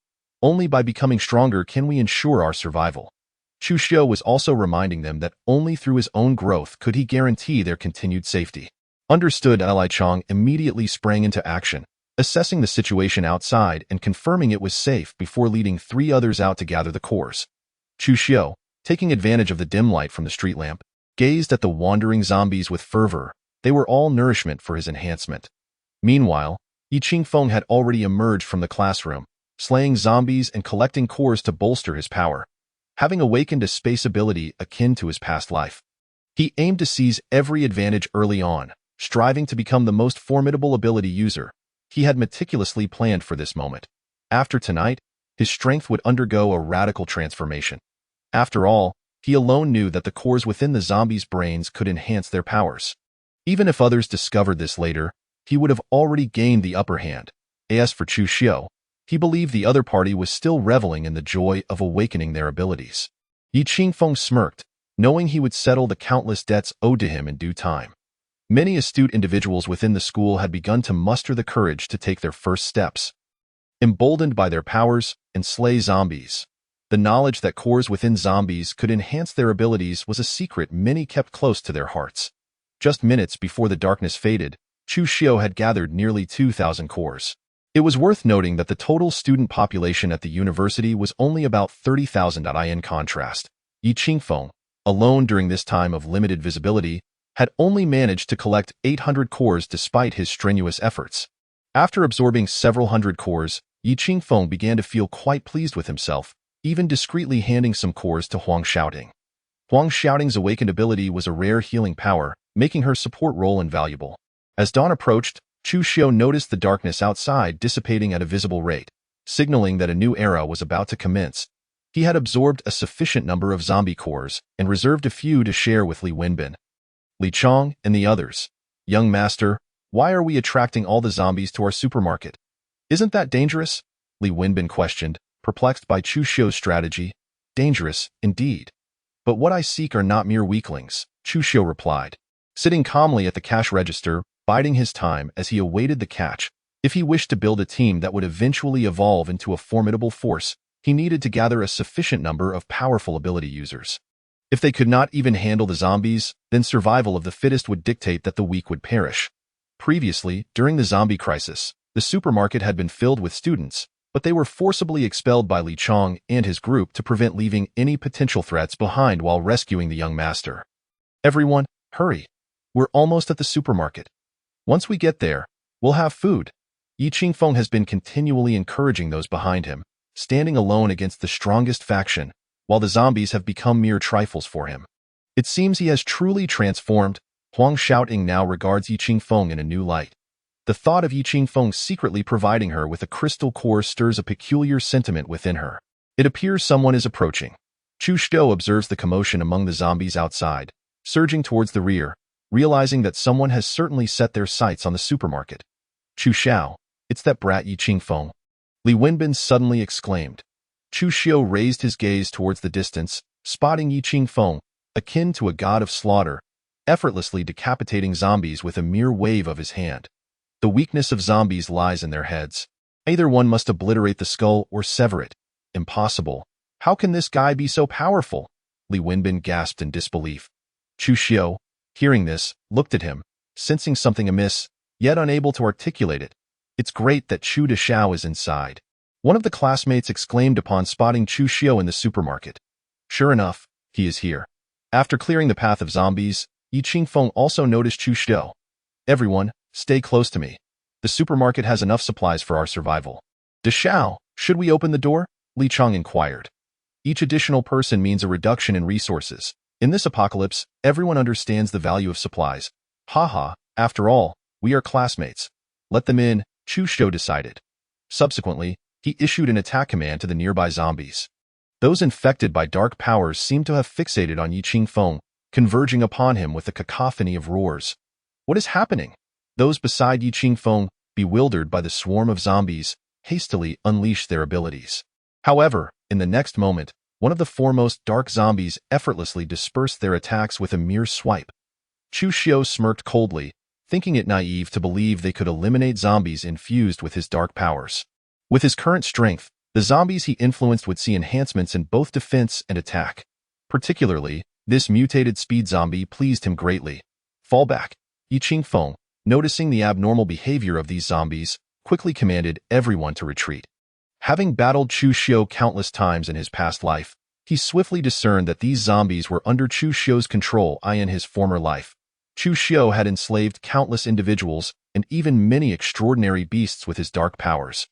Only by becoming stronger can we ensure our survival." Chu Xiu was also reminding them that only through his own growth could he guarantee their continued safety. Understood. Li Chang immediately sprang into action, assessing the situation outside and confirming it was safe before leading 3 others out to gather the cores. Chu Xiu, taking advantage of the dim light from the street lamp, gazed at the wandering zombies with fervor. They were all nourishment for his enhancement. Meanwhile, Yi Qingfeng had already emerged from the classroom, slaying zombies and collecting cores to bolster his power. Having awakened a space ability akin to his past life, he aimed to seize every advantage early on, striving to become the most formidable ability user. He had meticulously planned for this moment. After tonight, his strength would undergo a radical transformation. After all, he alone knew that the cores within the zombies' brains could enhance their powers. Even if others discovered this later, he would have already gained the upper hand. As for Chu Xiu, he believed the other party was still reveling in the joy of awakening their abilities. Yi Qingfeng smirked, knowing he would settle the countless debts owed to him in due time. Many astute individuals within the school had begun to muster the courage to take their first steps. Emboldened by their powers and slay zombies, the knowledge that cores within zombies could enhance their abilities was a secret many kept close to their hearts. Just minutes before the darkness faded, Chu Xiao had gathered nearly 2,000 cores. It was worth noting that the total student population at the university was only about 30,000. In contrast, Yi Qingfeng, alone during this time of limited visibility, had only managed to collect 800 cores despite his strenuous efforts. After absorbing several hundred cores, Yi Qingfeng began to feel quite pleased with himself, even discreetly handing some cores to Huang Xiaoting. Huang Xiaoting's awakened ability was a rare healing power, making her support role invaluable. As dawn approached, Chu Xiao noticed the darkness outside dissipating at a visible rate, signaling that a new era was about to commence. He had absorbed a sufficient number of zombie cores and reserved a few to share with Li Wenbin, Li Chong, and the others. Young master, why are we attracting all the zombies to our supermarket? Isn't that dangerous? Li Wenbin questioned, perplexed by Chu Xiao's strategy. Dangerous, indeed. But what I seek are not mere weaklings, Chu Xiao replied, sitting calmly at the cash register, biding his time as he awaited the catch. If he wished to build a team that would eventually evolve into a formidable force, he needed to gather a sufficient number of powerful ability users. If they could not even handle the zombies, then survival of the fittest would dictate that the weak would perish. Previously, during the zombie crisis, the supermarket had been filled with students, but they were forcibly expelled by Li Chong and his group to prevent leaving any potential threats behind while rescuing the young master. Everyone, hurry. We're almost at the supermarket. Once we get there, we'll have food. Yi Qingfeng has been continually encouraging those behind him, standing alone against the strongest faction, while the zombies have become mere trifles for him. It seems he has truly transformed. Huang Xiaoting now regards Yi Qingfeng in a new light. The thought of Yi Qingfeng secretly providing her with a crystal core stirs a peculiar sentiment within her. It appears someone is approaching. Chu Xiao observes the commotion among the zombies outside, surging towards the rear, realizing that someone has certainly set their sights on the supermarket. Chu Xiao, it's that brat Yi Qingfeng. Li Wenbin suddenly exclaimed. Chu Xiao raised his gaze towards the distance, spotting Yi Qingfeng, akin to a god of slaughter, effortlessly decapitating zombies with a mere wave of his hand. The weakness of zombies lies in their heads. Either one must obliterate the skull or sever it. Impossible. How can this guy be so powerful? Li Wenbin gasped in disbelief. Chu Xiao, hearing this, looked at him, sensing something amiss, yet unable to articulate it. It's great that Chu Dexiao is inside. One of the classmates exclaimed upon spotting Chu Xiao in the supermarket. Sure enough, he is here. After clearing the path of zombies, Yi Qingfeng also noticed Chu Xiao. Everyone, stay close to me. The supermarket has enough supplies for our survival. Dexiao, should we open the door? Li Chong inquired. Each additional person means a reduction in resources. In this apocalypse, everyone understands the value of supplies. Haha, after all, we are classmates. Let them in, Chu Xiao decided. Subsequently, he issued an attack command to the nearby zombies. Those infected by dark powers seemed to have fixated on Yi Qingfeng, converging upon him with a cacophony of roars. What is happening? Those beside Yi Qingfeng, bewildered by the swarm of zombies, hastily unleashed their abilities. However, in the next moment, one of the foremost dark zombies effortlessly dispersed their attacks with a mere swipe. Chu Xiao smirked coldly, thinking it naive to believe they could eliminate zombies infused with his dark powers. With his current strength, the zombies he influenced would see enhancements in both defense and attack. Particularly, this mutated speed zombie pleased him greatly. Fall back. Yi Qingfeng, noticing the abnormal behavior of these zombies, quickly commanded everyone to retreat. Having battled Chu Xiao countless times in his past life, he swiftly discerned that these zombies were under Chu Xiao's control in his former life. Chu Xiao had enslaved countless individuals and even many extraordinary beasts with his dark powers.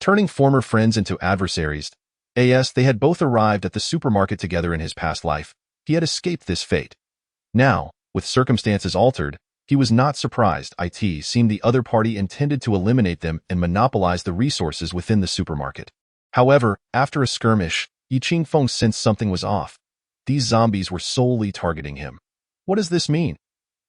Turning former friends into adversaries, they had both arrived at the supermarket together in his past life. He had escaped this fate. Now, with circumstances altered, he was not surprised it seemed the other party intended to eliminate them and monopolize the resources within the supermarket. However, after a skirmish, Yi Qingfeng sensed something was off. These zombies were solely targeting him. What does this mean?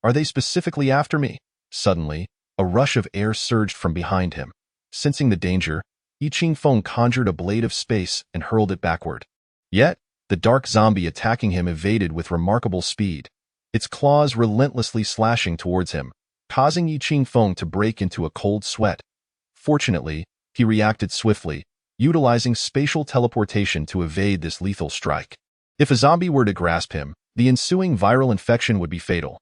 Are they specifically after me? Suddenly, a rush of air surged from behind him. Sensing the danger, Yi Qingfeng conjured a blade of space and hurled it backward. Yet, the dark zombie attacking him evaded with remarkable speed, its claws relentlessly slashing towards him, causing Yi Qingfeng to break into a cold sweat. Fortunately, he reacted swiftly, utilizing spatial teleportation to evade this lethal strike. If a zombie were to grasp him, the ensuing viral infection would be fatal.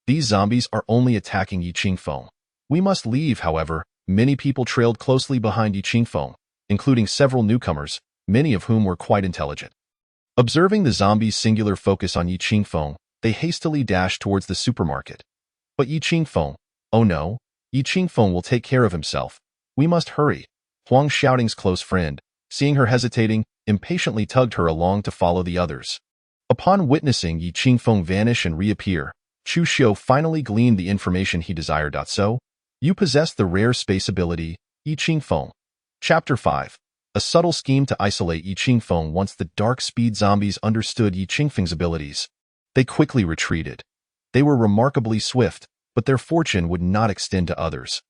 These zombies are only attacking Yi Qingfeng. We must leave, however. Many people trailed closely behind Yi Qingfeng, including several newcomers, many of whom were quite intelligent. Observing the zombies' singular focus on Yi Qingfeng, they hastily dashed towards the supermarket. But Yi Qingfeng, oh no, Yi Qingfeng will take care of himself. We must hurry. Huang Xiaoting's close friend, seeing her hesitating, impatiently tugged her along to follow the others. Upon witnessing Yi Qingfeng vanish and reappear, Chu Xiu finally gleaned the information he desired. So, you possess the rare space ability, Yi Qingfeng. Chapter 5. A subtle scheme to isolate Yi Qingfeng. Once the dark speed zombies understood Yi Qingfeng's abilities, they quickly retreated. They were remarkably swift, but their fortune would not extend to others.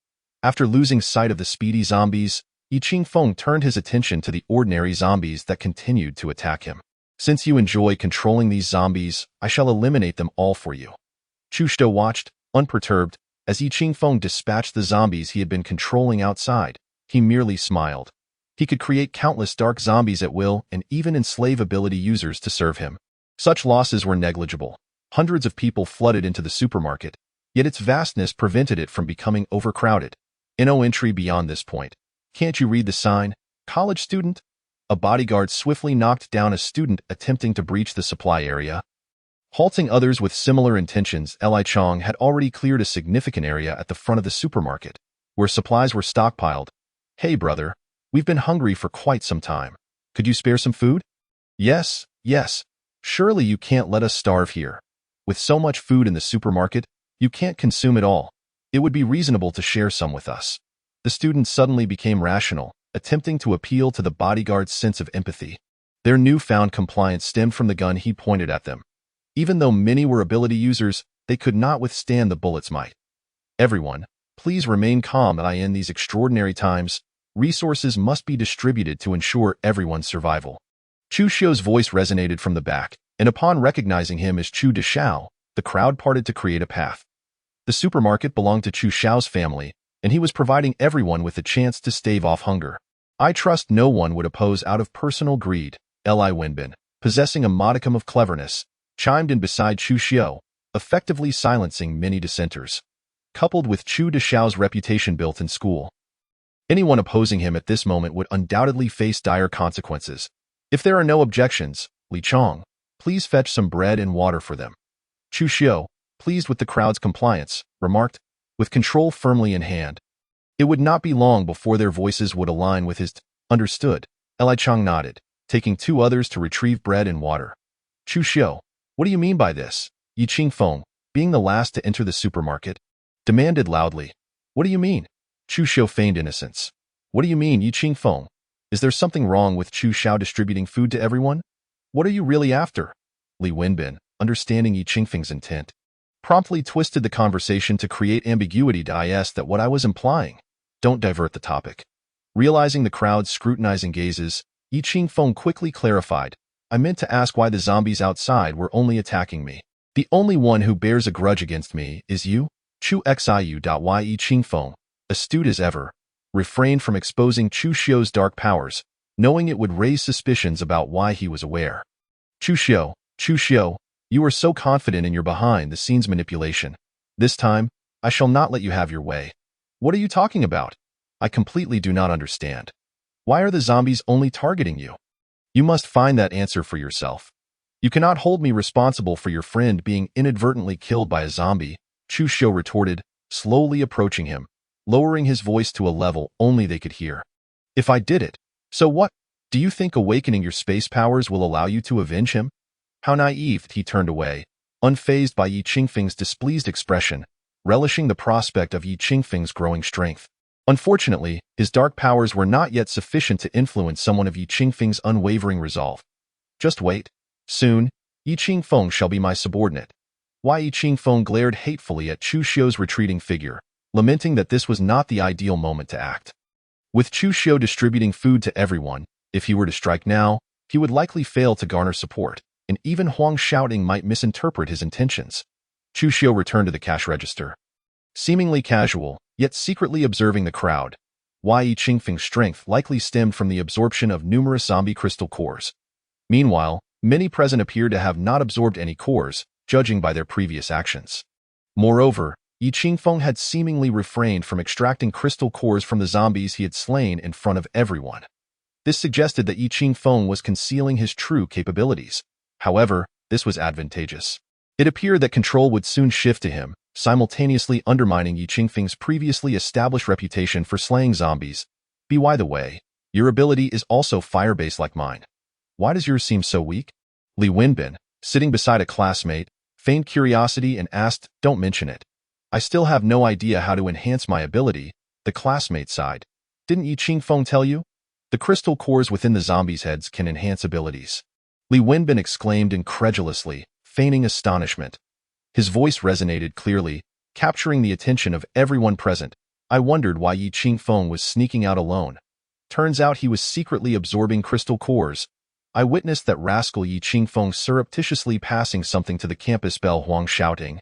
After losing sight of the speedy zombies, Yi Qingfeng turned his attention to the ordinary zombies that continued to attack him. Since you enjoy controlling these zombies, I shall eliminate them all for you. Chu Xiu watched, unperturbed, as Yi Qingfeng dispatched the zombies he had been controlling outside. He merely smiled. He could create countless dark zombies at will and even enslave ability users to serve him. Such losses were negligible. Hundreds of people flooded into the supermarket, yet its vastness prevented it from becoming overcrowded. No entry beyond this point. Can't you read the sign? College student? A bodyguard swiftly knocked down a student attempting to breach the supply area. Halting others with similar intentions, Li Chong had already cleared a significant area at the front of the supermarket, where supplies were stockpiled. Hey brother, we've been hungry for quite some time. Could you spare some food? Yes. Surely you can't let us starve here. With so much food in the supermarket, you can't consume it all. It would be reasonable to share some with us. The student suddenly became rational, attempting to appeal to the bodyguard's sense of empathy. Their newfound compliance stemmed from the gun he pointed at them. Even though many were ability users, they could not withstand the bullet's might. Everyone, please remain calm. In these extraordinary times, resources must be distributed to ensure everyone's survival. Chu Xiu's voice resonated from the back, and upon recognizing him as Chu Deshao, the crowd parted to create a path. The supermarket belonged to Chu Xiao's family, and he was providing everyone with a chance to stave off hunger. I trust no one would oppose out of personal greed. Li Wenbin, possessing a modicum of cleverness, chimed in beside Chu Xiu, effectively silencing many dissenters. Coupled with Chu Deshao's reputation built in school, anyone opposing him at this moment would undoubtedly face dire consequences. If there are no objections, Li Chong, please fetch some bread and water for them. Chu Xiu, pleased with the crowd's compliance, remarked, with control firmly in hand. It would not be long before their voices would align with his. Understood. Li Chong nodded, taking two others to retrieve bread and water. Chu Xiu, what do you mean by this? Yi Qingfeng, being the last to enter the supermarket, demanded loudly. What do you mean? Chu Xiu feigned innocence. What do you mean, Yi Qingfeng? Is there something wrong with Chu Xiao distributing food to everyone? What are you really after? Li Wenbin, understanding Yi Qingfeng's intent, promptly twisted the conversation to create ambiguity. Is that what I was implying? Don't divert the topic. Realizing the crowd's scrutinizing gazes, Yi Qingfeng quickly clarified. I meant to ask why the zombies outside were only attacking me. The only one who bears a grudge against me is you, Chu Xiu. Yi Qingfeng, astute as ever, refrained from exposing Chu Xiu's dark powers, knowing it would raise suspicions about why he was aware. Chu Xiu, you are so confident in your behind-the-scenes manipulation. This time, I shall not let you have your way. What are you talking about? I completely do not understand. Why are the zombies only targeting you? You must find that answer for yourself. You cannot hold me responsible for your friend being inadvertently killed by a zombie, Chu Xiu retorted, slowly approaching him, lowering his voice to a level only they could hear. If I did it, so what? Do you think awakening your space powers will allow you to avenge him? How naive. He turned away, unfazed by Yi Qingfeng's displeased expression, relishing the prospect of Yi Qingfeng's growing strength. Unfortunately, his dark powers were not yet sufficient to influence someone of Yi Qingfeng's unwavering resolve. Just wait. Soon, Yi Qingfeng shall be my subordinate. Yi Qingfeng glared hatefully at Chu Xiu's retreating figure, lamenting that this was not the ideal moment to act. With Chu Xiu distributing food to everyone, if he were to strike now, he would likely fail to garner support, and even Huang Xiaoting might misinterpret his intentions. Chu Xiu returned to the cash register. Seemingly casual, yet secretly observing the crowd, Yi Qingfeng's strength likely stemmed from the absorption of numerous zombie crystal cores. Meanwhile, many present appeared to have not absorbed any cores, judging by their previous actions. Moreover, Yi Qingfeng had seemingly refrained from extracting crystal cores from the zombies he had slain in front of everyone. This suggested that Yi Qingfeng was concealing his true capabilities. However, this was advantageous. It appeared that control would soon shift to him, simultaneously undermining Yi Qingfeng's previously established reputation for slaying zombies. By the way, your ability is also fire-based like mine. Why does yours seem so weak? Li Wenbin, sitting beside a classmate, feigned curiosity and asked, "Don't mention it. I still have no idea how to enhance my ability," the classmate sighed. "Didn't Yi Qingfeng tell you? The crystal cores within the zombies' heads can enhance abilities." Li Wenbin exclaimed incredulously, feigning astonishment. His voice resonated clearly, capturing the attention of everyone present. I wondered why Yi Qingfeng was sneaking out alone. Turns out he was secretly absorbing crystal cores. I witnessed that rascal Yi Qingfeng surreptitiously passing something to the campus bell Huang shouting.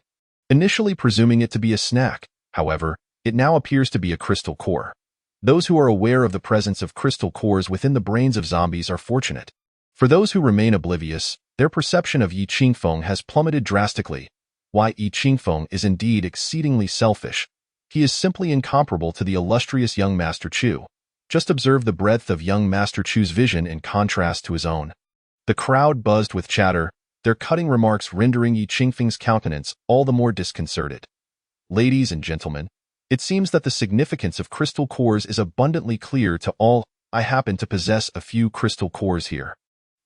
Initially presuming it to be a snack, however, it now appears to be a crystal core. Those who are aware of the presence of crystal cores within the brains of zombies are fortunate. For those who remain oblivious, their perception of Yi Qingfeng has plummeted drastically. Why Yi Qingfeng is indeed exceedingly selfish. He is simply incomparable to the illustrious young Master Chu. Just observe the breadth of young Master Chu's vision in contrast to his own. The crowd buzzed with chatter, their cutting remarks rendering Yi Qingfeng's countenance all the more disconcerted. Ladies and gentlemen, it seems that the significance of crystal cores is abundantly clear to all. I happen to possess a few crystal cores here.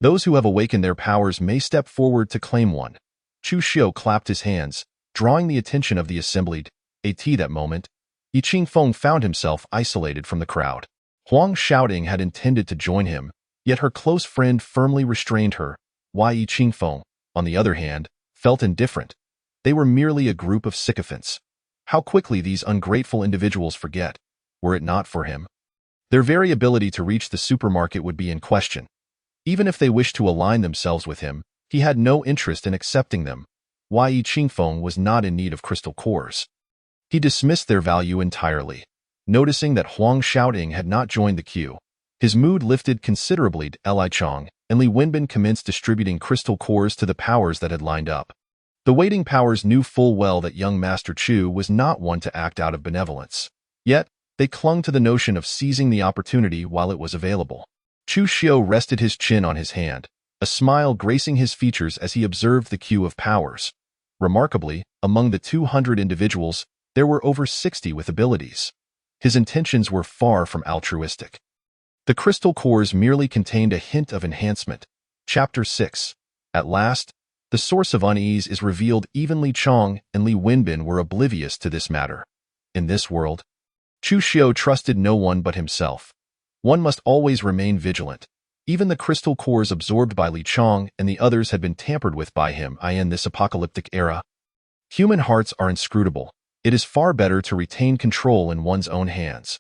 Those who have awakened their powers may step forward to claim one. Chu Xiu clapped his hands, drawing the attention of the assembled. At that moment, Yi Qingfeng found himself isolated from the crowd. Huang shouting had intended to join him, yet her close friend firmly restrained her. Yi Qingfeng, on the other hand, felt indifferent. They were merely a group of sycophants. How quickly these ungrateful individuals forget, were it not for him. Their very ability to reach the supermarket would be in question. Even if they wished to align themselves with him, he had no interest in accepting them. Yi Qingfeng was not in need of crystal cores. He dismissed their value entirely. Noticing that Huang Shaoting had not joined the queue, his mood lifted considerably. Li Chong and Li Wenbin commenced distributing crystal cores to the powers that had lined up. The waiting powers knew full well that young Master Chu was not one to act out of benevolence. Yet, they clung to the notion of seizing the opportunity while it was available. Chu Xiu rested his chin on his hand, a smile gracing his features as he observed the queue of powers. Remarkably, among the 200 individuals, there were over 60 with abilities. His intentions were far from altruistic. The crystal cores merely contained a hint of enhancement. Chapter 6. At last, the source of unease is revealed. Even Li Chong and Li Wenbin were oblivious to this matter. In this world, Chu Xiu trusted no one but himself. One must always remain vigilant. Even the crystal cores absorbed by Li Chong and the others had been tampered with by him. In this apocalyptic era, human hearts are inscrutable. It is far better to retain control in one's own hands.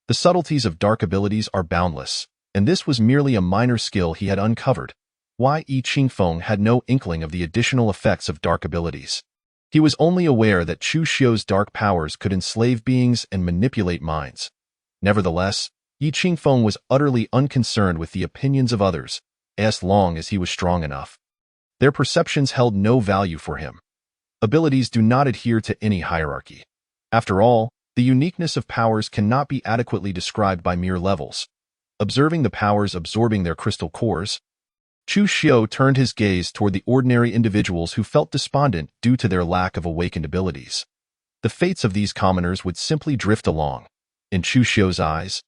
The subtleties of dark abilities are boundless, and this was merely a minor skill he had uncovered. Yi Qingfeng had no inkling of the additional effects of dark abilities. He was only aware that Chu Xiu's dark powers could enslave beings and manipulate minds. Nevertheless, Yi Qingfeng was utterly unconcerned with the opinions of others, as long as he was strong enough. Their perceptions held no value for him. Abilities do not adhere to any hierarchy. After all, the uniqueness of powers cannot be adequately described by mere levels. Observing the powers absorbing their crystal cores, Chu Xiu turned his gaze toward the ordinary individuals who felt despondent due to their lack of awakened abilities. The fates of these commoners would simply drift along. In Chu Xiu's eyes,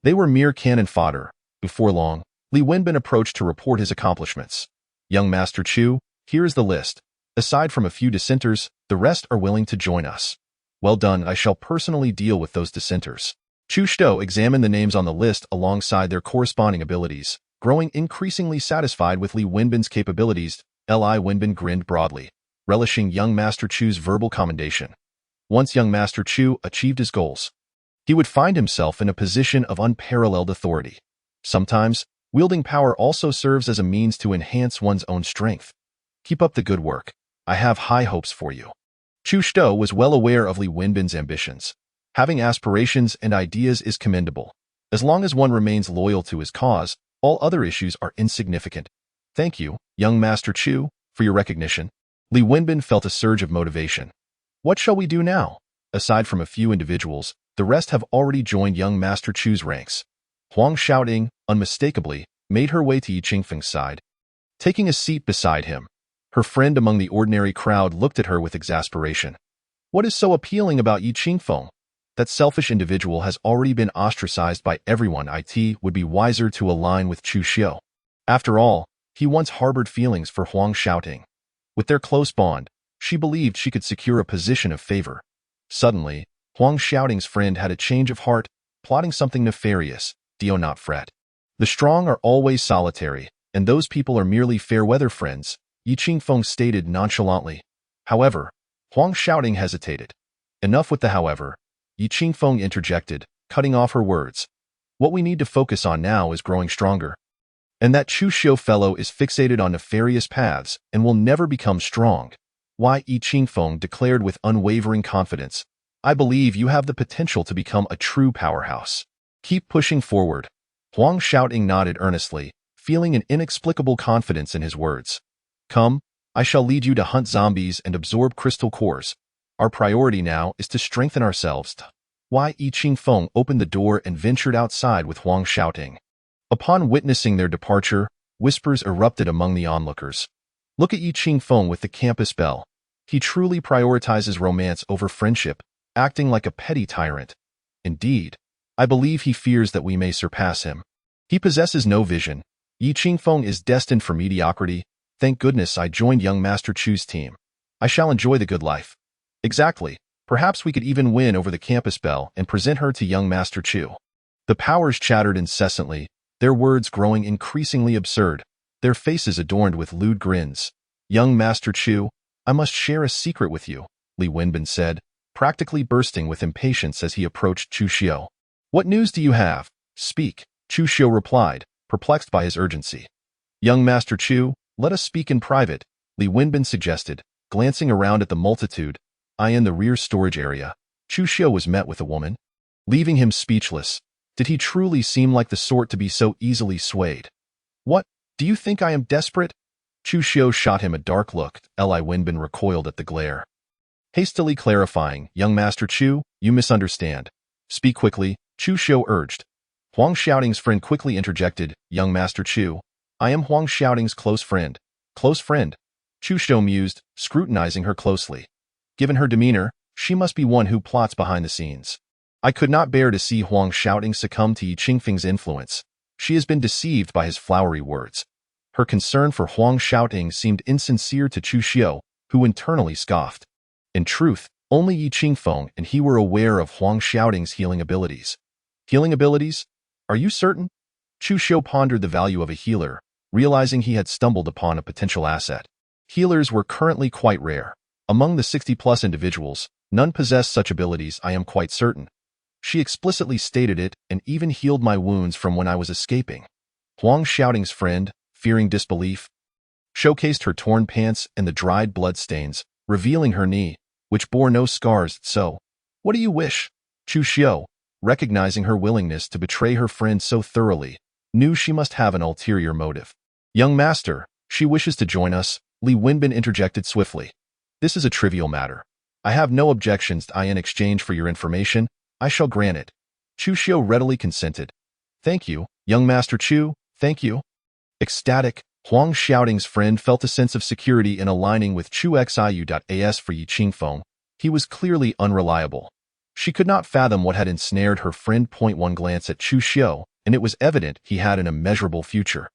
they were mere cannon fodder. Before long, Li Wenbin approached to report his accomplishments. Young Master Chu, here is the list. Aside from a few dissenters, the rest are willing to join us. Well done, I shall personally deal with those dissenters. Chu Xiu examined the names on the list alongside their corresponding abilities, growing increasingly satisfied with Li Wenbin's capabilities. Li Wenbin grinned broadly, relishing young Master Chu's verbal commendation. Once young Master Chu achieved his goals, he would find himself in a position of unparalleled authority. Sometimes, wielding power also serves as a means to enhance one's own strength. Keep up the good work. I have high hopes for you. Chu Xiu was well aware of Li Wenbin's ambitions. Having aspirations and ideas is commendable. As long as one remains loyal to his cause, all other issues are insignificant. Thank you, young Master Chu, for your recognition. Li Wenbin felt a surge of motivation. What shall we do now? Aside from a few individuals, the rest have already joined young Master Chu's ranks. Huang Xiaoting, unmistakably, made her way to Yi Qingfeng's side. Taking a seat beside him, her friend among the ordinary crowd looked at her with exasperation. What is so appealing about Yi Qingfeng? That selfish individual has already been ostracized by everyone. It would be wiser to align with Chu Xiu. After all, he once harbored feelings for Huang Xiaoting. With their close bond, she believed she could secure a position of favor. Suddenly, Huang Xiaoting's friend had a change of heart, plotting something nefarious. Do not fret. The strong are always solitary, and those people are merely fair-weather friends, Yi Qingfeng stated nonchalantly. However, Huang Xiaoting hesitated. Enough with the however. Yi Qingfeng interjected, cutting off her words. What we need to focus on now is growing stronger. And that Chu Xiu fellow is fixated on nefarious paths and will never become strong. Why? Yi Qingfeng declared with unwavering confidence. I believe you have the potential to become a true powerhouse. Keep pushing forward. Huang Xiaoting nodded earnestly, feeling an inexplicable confidence in his words. Come, I shall lead you to hunt zombies and absorb crystal cores. Our priority now is to strengthen ourselves. Why? Yi Qingfeng opened the door and ventured outside with Huang Xiaoting. Upon witnessing their departure, whispers erupted among the onlookers. Look at Yi Qingfeng with the campus belle. He truly prioritizes romance over friendship, acting like a petty tyrant. Indeed, I believe he fears that we may surpass him. He possesses no vision. Yi Qingfeng is destined for mediocrity. Thank goodness I joined young Master Chu's team. I shall enjoy the good life. Exactly. Perhaps we could even win over the campus belle and present her to young Master Chu. The powers chattered incessantly, their words growing increasingly absurd, their faces adorned with lewd grins. Young Master Chu, I must share a secret with you, Li Wenbin said, practically bursting with impatience as he approached Chu Xiu. What news do you have? Speak, Chu Xiu replied, perplexed by his urgency. Young Master Chu, let us speak in private, Li Wenbin suggested, glancing around at the multitude. In the rear storage area, Chu Xiu was met with a woman, leaving him speechless. Did he truly seem like the sort to be so easily swayed? What? Do you think I am desperate? Chu Xiu shot him a dark look. Li Wenbin recoiled at the glare. Hastily clarifying, young Master Chu, you misunderstand. Speak quickly, Chu Xiu urged. Huang Xiaoting's friend quickly interjected, young Master Chu, I am Huang Xiaoting's close friend. Close friend? Chu Xiu mused, scrutinizing her closely. Given her demeanor, she must be one who plots behind the scenes. I could not bear to see Huang Xiaoting succumb to Yi Qingfeng's influence. She has been deceived by his flowery words. Her concern for Huang Xiaoting seemed insincere to Chu Xiu, who internally scoffed. In truth, only Yi Qingfeng and he were aware of Huang Xiaoting's healing abilities. Healing abilities? Are you certain? Chu Xiu pondered the value of a healer, realizing he had stumbled upon a potential asset. Healers were currently quite rare. Among the 60-plus individuals, none possessed such abilities, I am quite certain. She explicitly stated it and even healed my wounds from when I was escaping. Huang Xiaoting's friend, fearing disbelief, showcased her torn pants and the dried blood stains, revealing her knee, which bore no scars. So, what do you wish? Chu Xiu, recognizing her willingness to betray her friend so thoroughly, knew she must have an ulterior motive. Young master, she wishes to join us, Li Wenbin interjected swiftly. This is a trivial matter. I have no objections. In exchange for your information, I shall grant it. Chu Xiu readily consented. Thank you, young Master Chu, thank you. Ecstatic, Huang Xiaoting's friend felt a sense of security in aligning with Chu Xiu.as for Yi Qingfeng. He was clearly unreliable. She could not fathom what had ensnared her friend. One glance at Chu Xiu, and it was evident he had an immeasurable future.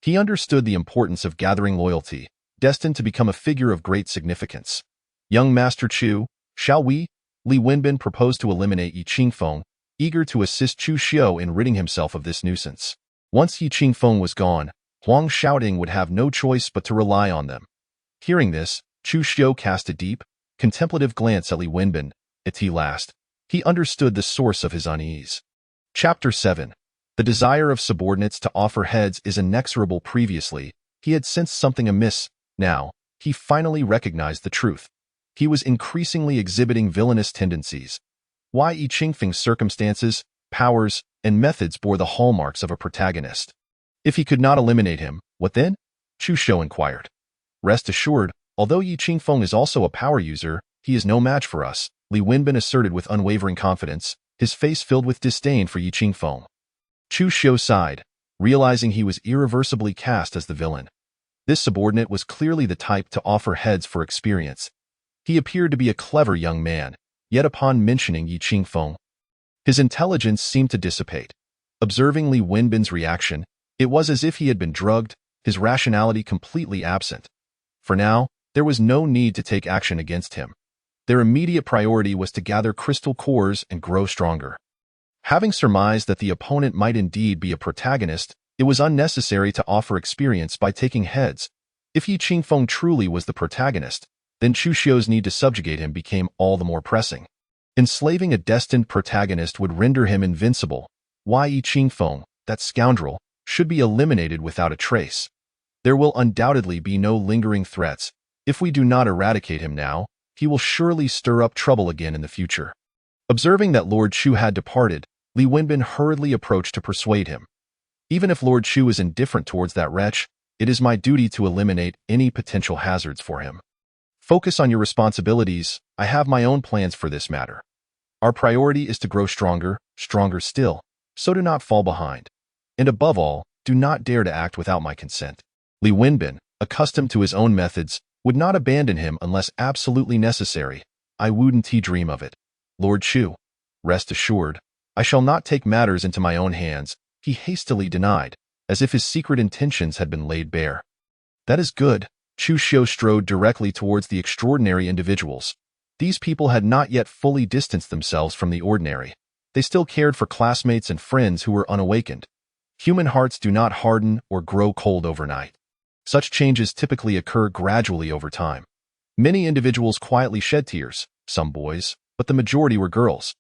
He understood the importance of gathering loyalty, destined to become a figure of great significance. Young Master Chu, shall we? Li Wenbin proposed to eliminate Yi Qingfeng, eager to assist Chu Xiu in ridding himself of this nuisance. Once Yi Qingfeng was gone, Huang Xiaoting would have no choice but to rely on them. Hearing this, Chu Xiu cast a deep, contemplative glance at Li Wenbin. At last, he understood the source of his unease. Chapter 7. The desire of subordinates to offer heads is inexorable. Previously, he had sensed something amiss. Now, he finally recognized the truth. He was increasingly exhibiting villainous tendencies. Why? Yi Qingfeng's circumstances, powers, and methods bore the hallmarks of a protagonist. If he could not eliminate him, what then? Chu Xiu inquired. Rest assured, although Yi Qingfeng is also a power user, he is no match for us, Li Wenbin asserted with unwavering confidence, his face filled with disdain for Yi Qingfeng. Chu Xiu sighed, realizing he was irreversibly cast as the villain. This subordinate was clearly the type to offer heads for experience. He appeared to be a clever young man, yet upon mentioning Yi Qingfeng, his intelligence seemed to dissipate. Observing Li Wenbin's reaction, it was as if he had been drugged, his rationality completely absent. For now, there was no need to take action against him. Their immediate priority was to gather crystal cores and grow stronger. Having surmised that the opponent might indeed be a protagonist, it was unnecessary to offer experience by taking heads. If Yi Qingfeng truly was the protagonist, then Chu Xiu's need to subjugate him became all the more pressing. Enslaving a destined protagonist would render him invincible. Why Yi Qingfeng, that scoundrel, should be eliminated without a trace. There will undoubtedly be no lingering threats. If we do not eradicate him now, he will surely stir up trouble again in the future. Observing that Lord Chu had departed, Li Wenbin hurriedly approached to persuade him. Even if Lord Chu is indifferent towards that wretch, it is my duty to eliminate any potential hazards for him. Focus on your responsibilities. I have my own plans for this matter. Our priority is to grow stronger, stronger still, so do not fall behind. And above all, do not dare to act without my consent. Li Wenbin, accustomed to his own methods, would not abandon him unless absolutely necessary. I wouldn't dream of it. Lord Chu, rest assured, I shall not take matters into my own hands, he hastily denied, as if his secret intentions had been laid bare. That is good. Chu Xiu strode directly towards the extraordinary individuals. These people had not yet fully distanced themselves from the ordinary. They still cared for classmates and friends who were unawakened. Human hearts do not harden or grow cold overnight. Such changes typically occur gradually over time. Many individuals quietly shed tears, some boys, but the majority were girls.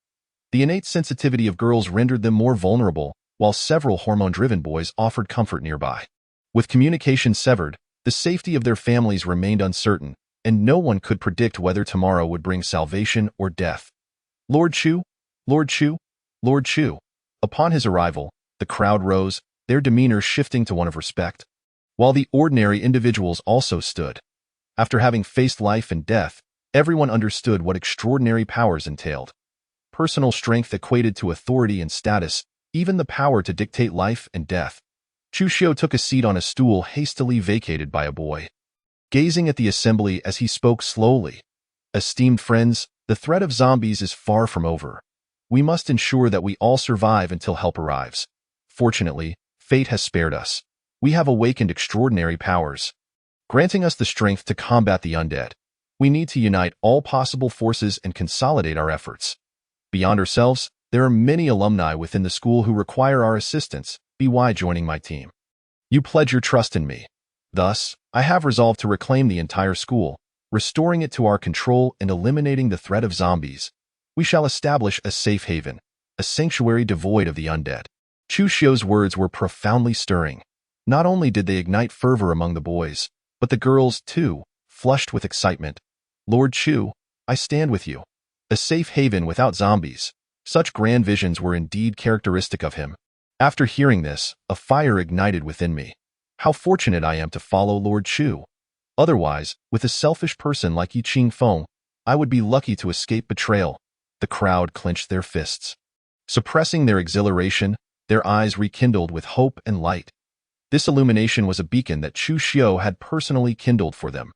The innate sensitivity of girls rendered them more vulnerable, while several hormone-driven boys offered comfort nearby. With communication severed, the safety of their families remained uncertain, and no one could predict whether tomorrow would bring salvation or death. Lord Chu, Lord Chu, Lord Chu. Upon his arrival, the crowd rose, their demeanor shifting to one of respect, while the ordinary individuals also stood. After having faced life and death, everyone understood what extraordinary powers entailed. Personal strength equated to authority and status, even the power to dictate life and death. Chu Xiu took a seat on a stool hastily vacated by a boy. Gazing at the assembly as he spoke slowly, "Esteemed friends, the threat of zombies is far from over. We must ensure that we all survive until help arrives. Fortunately, fate has spared us. We have awakened extraordinary powers, granting us the strength to combat the undead. We need to unite all possible forces and consolidate our efforts. Beyond ourselves, there are many alumni within the school who require our assistance. By joining my team, you pledge your trust in me. Thus, I have resolved to reclaim the entire school, restoring it to our control and eliminating the threat of zombies. We shall establish a safe haven, a sanctuary devoid of the undead." Chu Xiu's words were profoundly stirring. Not only did they ignite fervor among the boys, but the girls, too, flushed with excitement. "Lord Chu, I stand with you. A safe haven without zombies." Such grand visions were indeed characteristic of him. After hearing this, a fire ignited within me. How fortunate I am to follow Lord Chu. Otherwise, with a selfish person like Yi Qingfeng, I would be lucky to escape betrayal. The crowd clenched their fists. Suppressing their exhilaration, their eyes rekindled with hope and light. This illumination was a beacon that Chu Xiu had personally kindled for them.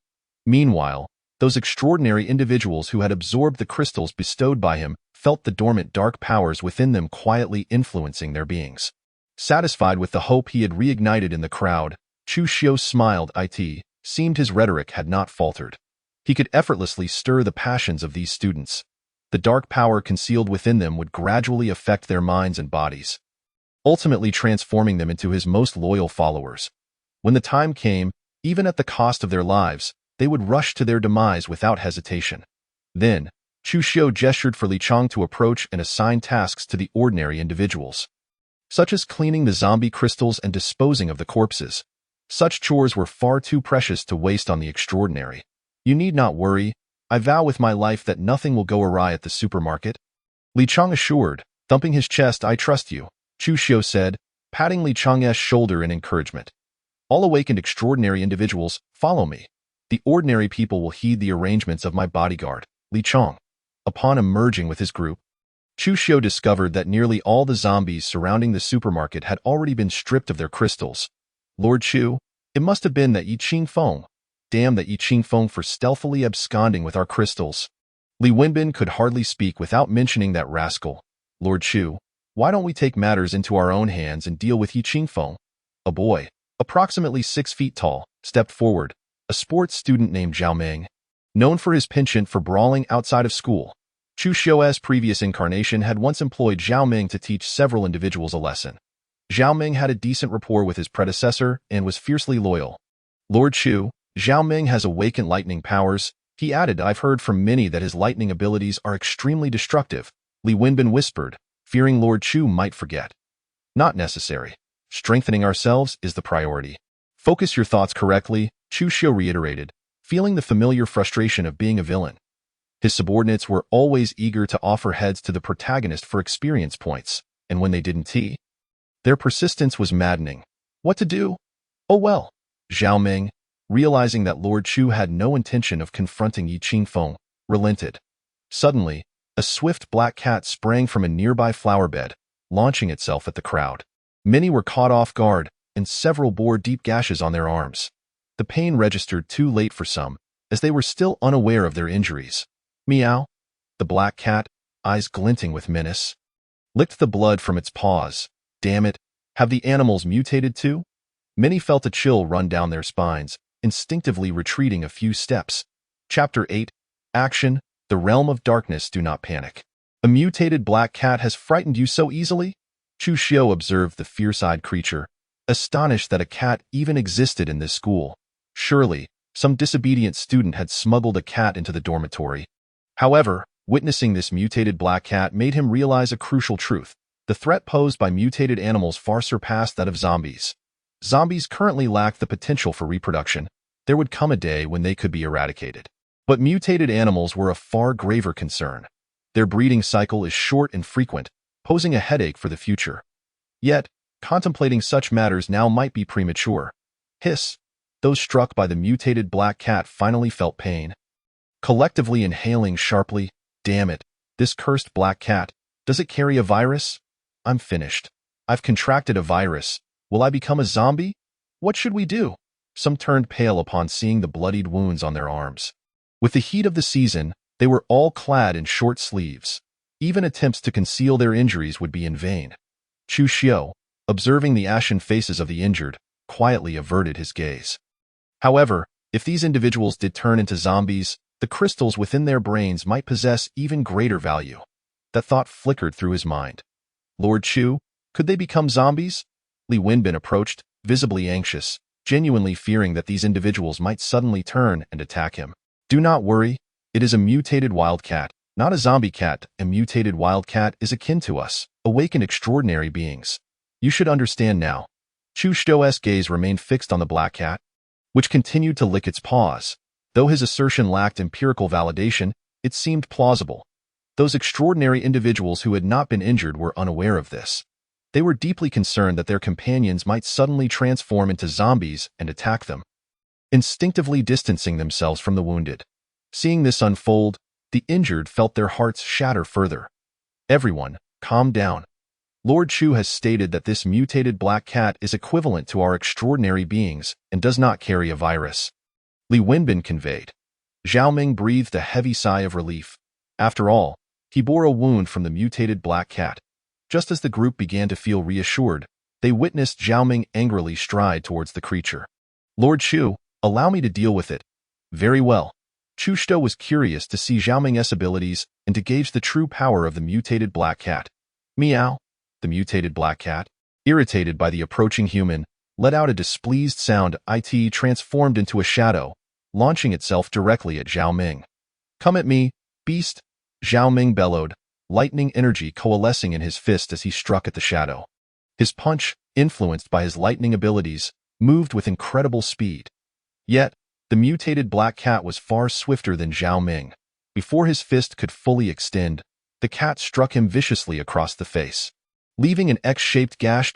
Meanwhile, those extraordinary individuals who had absorbed the crystals bestowed by him felt the dormant dark powers within them quietly influencing their beings. Satisfied with the hope he had reignited in the crowd, Chu Xiu smiled. It seemed his rhetoric had not faltered. He could effortlessly stir the passions of these students. The dark power concealed within them would gradually affect their minds and bodies, ultimately transforming them into his most loyal followers. When the time came, even at the cost of their lives, they would rush to their demise without hesitation. Then, Chu Xiu gestured for Li Chang to approach and assign tasks to the ordinary individuals, such as cleaning the zombie crystals and disposing of the corpses. Such chores were far too precious to waste on the extraordinary. "You need not worry. I vow with my life that nothing will go awry at the supermarket," Li Chang assured, thumping his chest. "I trust you," Chu Xiu said, patting Li Chang's shoulder in encouragement. "All awakened extraordinary individuals, follow me. The ordinary people will heed the arrangements of my bodyguard." Li Chong. Upon emerging with his group, Chu Xiu discovered that nearly all the zombies surrounding the supermarket had already been stripped of their crystals. Lord Chu, it must have been that Yi Qingfeng. Damn that Yi Qingfeng for stealthily absconding with our crystals. Li Wenbin could hardly speak without mentioning that rascal. Lord Chu, why don't we take matters into our own hands and deal with Yi Qingfeng? A boy, approximately 6 feet tall, stepped forward, a sports student named Zhao Meng. Known for his penchant for brawling outside of school, Chu Xiu's previous incarnation had once employed Zhao Meng to teach several individuals a lesson. Zhao Meng had a decent rapport with his predecessor and was fiercely loyal. Lord Chu, Zhao Meng has awakened lightning powers. He added, I've heard from many that his lightning abilities are extremely destructive. Li Wenbin whispered, fearing Lord Chu might forget. Not necessary. Strengthening ourselves is the priority. Focus your thoughts correctly, Chu Xiu reiterated, feeling the familiar frustration of being a villain. His subordinates were always eager to offer heads to the protagonist for experience points, and when they didn't, their persistence was maddening. What to do? Oh well. Zhao Meng, realizing that Lord Chu had no intention of confronting Yi Qingfeng, relented. Suddenly, a swift black cat sprang from a nearby flower bed, launching itself at the crowd. Many were caught off guard, and several bore deep gashes on their arms. The pain registered too late for some, as they were still unaware of their injuries. Meow. The black cat, eyes glinting with menace, licked the blood from its paws. Damn it, have the animals mutated too? Many felt a chill run down their spines, instinctively retreating a few steps. Chapter 8. Action. The Realm of Darkness. Do not panic. A mutated black cat has frightened you so easily? Chu Xiu observed the fierce-eyed creature, astonished that a cat even existed in this school. Surely, some disobedient student had smuggled a cat into the dormitory. However, witnessing this mutated black cat made him realize a crucial truth. The threat posed by mutated animals far surpassed that of zombies. Zombies currently lack the potential for reproduction. There would come a day when they could be eradicated. But mutated animals were a far graver concern. Their breeding cycle is short and frequent, posing a headache for the future. Yet, contemplating such matters now might be premature. Hiss. Those struck by the mutated black cat finally felt pain. Collectively inhaling sharply, damn it, this cursed black cat, does it carry a virus? I'm finished. I've contracted a virus. Will I become a zombie? What should we do? Some turned pale upon seeing the bloodied wounds on their arms. With the heat of the season, they were all clad in short sleeves. Even attempts to conceal their injuries would be in vain. Chu Xiu, observing the ashen faces of the injured, quietly averted his gaze. However, if these individuals did turn into zombies, the crystals within their brains might possess even greater value. That thought flickered through his mind. Lord Chu, could they become zombies? Li Wenbin approached, visibly anxious, genuinely fearing that these individuals might suddenly turn and attack him. Do not worry, it is a mutated wildcat, not a zombie cat. A mutated wildcat is akin to us, awakened extraordinary beings. You should understand now. Chu Xiu's gaze remained fixed on the black cat, which continued to lick its paws. Though his assertion lacked empirical validation, it seemed plausible. Those extraordinary individuals who had not been injured were unaware of this. They were deeply concerned that their companions might suddenly transform into zombies and attack them, instinctively distancing themselves from the wounded. Seeing this unfold, the injured felt their hearts shatter further. Everyone, calm down. Lord Chu has stated that this mutated black cat is equivalent to our extraordinary beings and does not carry a virus. Li Wenbin conveyed. Zhao Meng breathed a heavy sigh of relief. After all, he bore a wound from the mutated black cat. Just as the group began to feel reassured, they witnessed Zhao Meng angrily stride towards the creature. Lord Chu, allow me to deal with it. Very well. Chu Xiu was curious to see Zhao Meng's abilities and to gauge the true power of the mutated black cat. Meow. The mutated black cat, irritated by the approaching human, let out a displeased sound. It transformed into a shadow, launching itself directly at Zhao Meng. Come at me, beast, Zhao Meng bellowed, lightning energy coalescing in his fist as he struck at the shadow. His punch, influenced by his lightning abilities, moved with incredible speed. Yet, the mutated black cat was far swifter than Zhao Meng. Before his fist could fully extend, the cat struck him viciously across the face, leaving an X-shaped gash.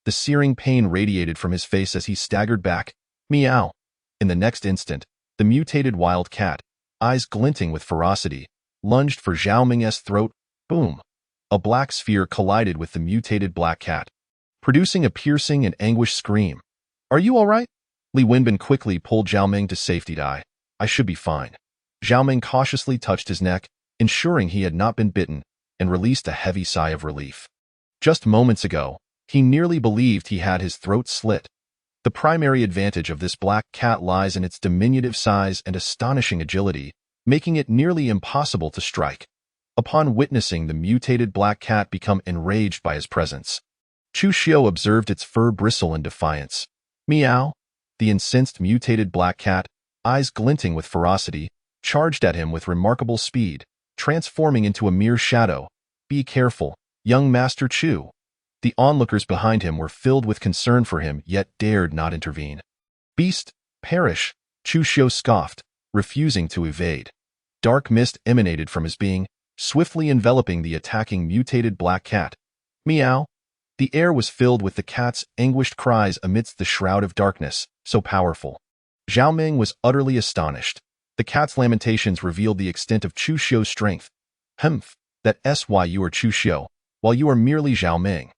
The searing pain radiated from his face as he staggered back. Meow. In the next instant, the mutated wild cat, eyes glinting with ferocity, lunged for Zhao Ming's throat. Boom! A black sphere collided with the mutated black cat, producing a piercing and anguished scream. "Are you all right?" Li Wenbin quickly pulled Zhao Ming to safety. "I should be fine." Zhao Ming cautiously touched his neck, ensuring he had not been bitten, and released a heavy sigh of relief. Just moments ago, he nearly believed he had his throat slit. The primary advantage of this black cat lies in its diminutive size and astonishing agility, making it nearly impossible to strike. Upon witnessing the mutated black cat become enraged by his presence, Chu Xiu observed its fur bristle in defiance. "Meow!" The incensed mutated black cat, eyes glinting with ferocity, charged at him with remarkable speed, transforming into a mere shadow. "Be careful, young Master Chu." The onlookers behind him were filled with concern for him, yet dared not intervene. "Beast, perish!" Chu Xiu scoffed, refusing to evade. Dark mist emanated from his being, swiftly enveloping the attacking mutated black cat. "Meow!" The air was filled with the cat's anguished cries amidst the shroud of darkness, so powerful. Zhao Ming was utterly astonished. The cat's lamentations revealed the extent of Chu Xiu's strength. "Humph, that's why you are Chu Xiu, while you are merely Zhao Ming."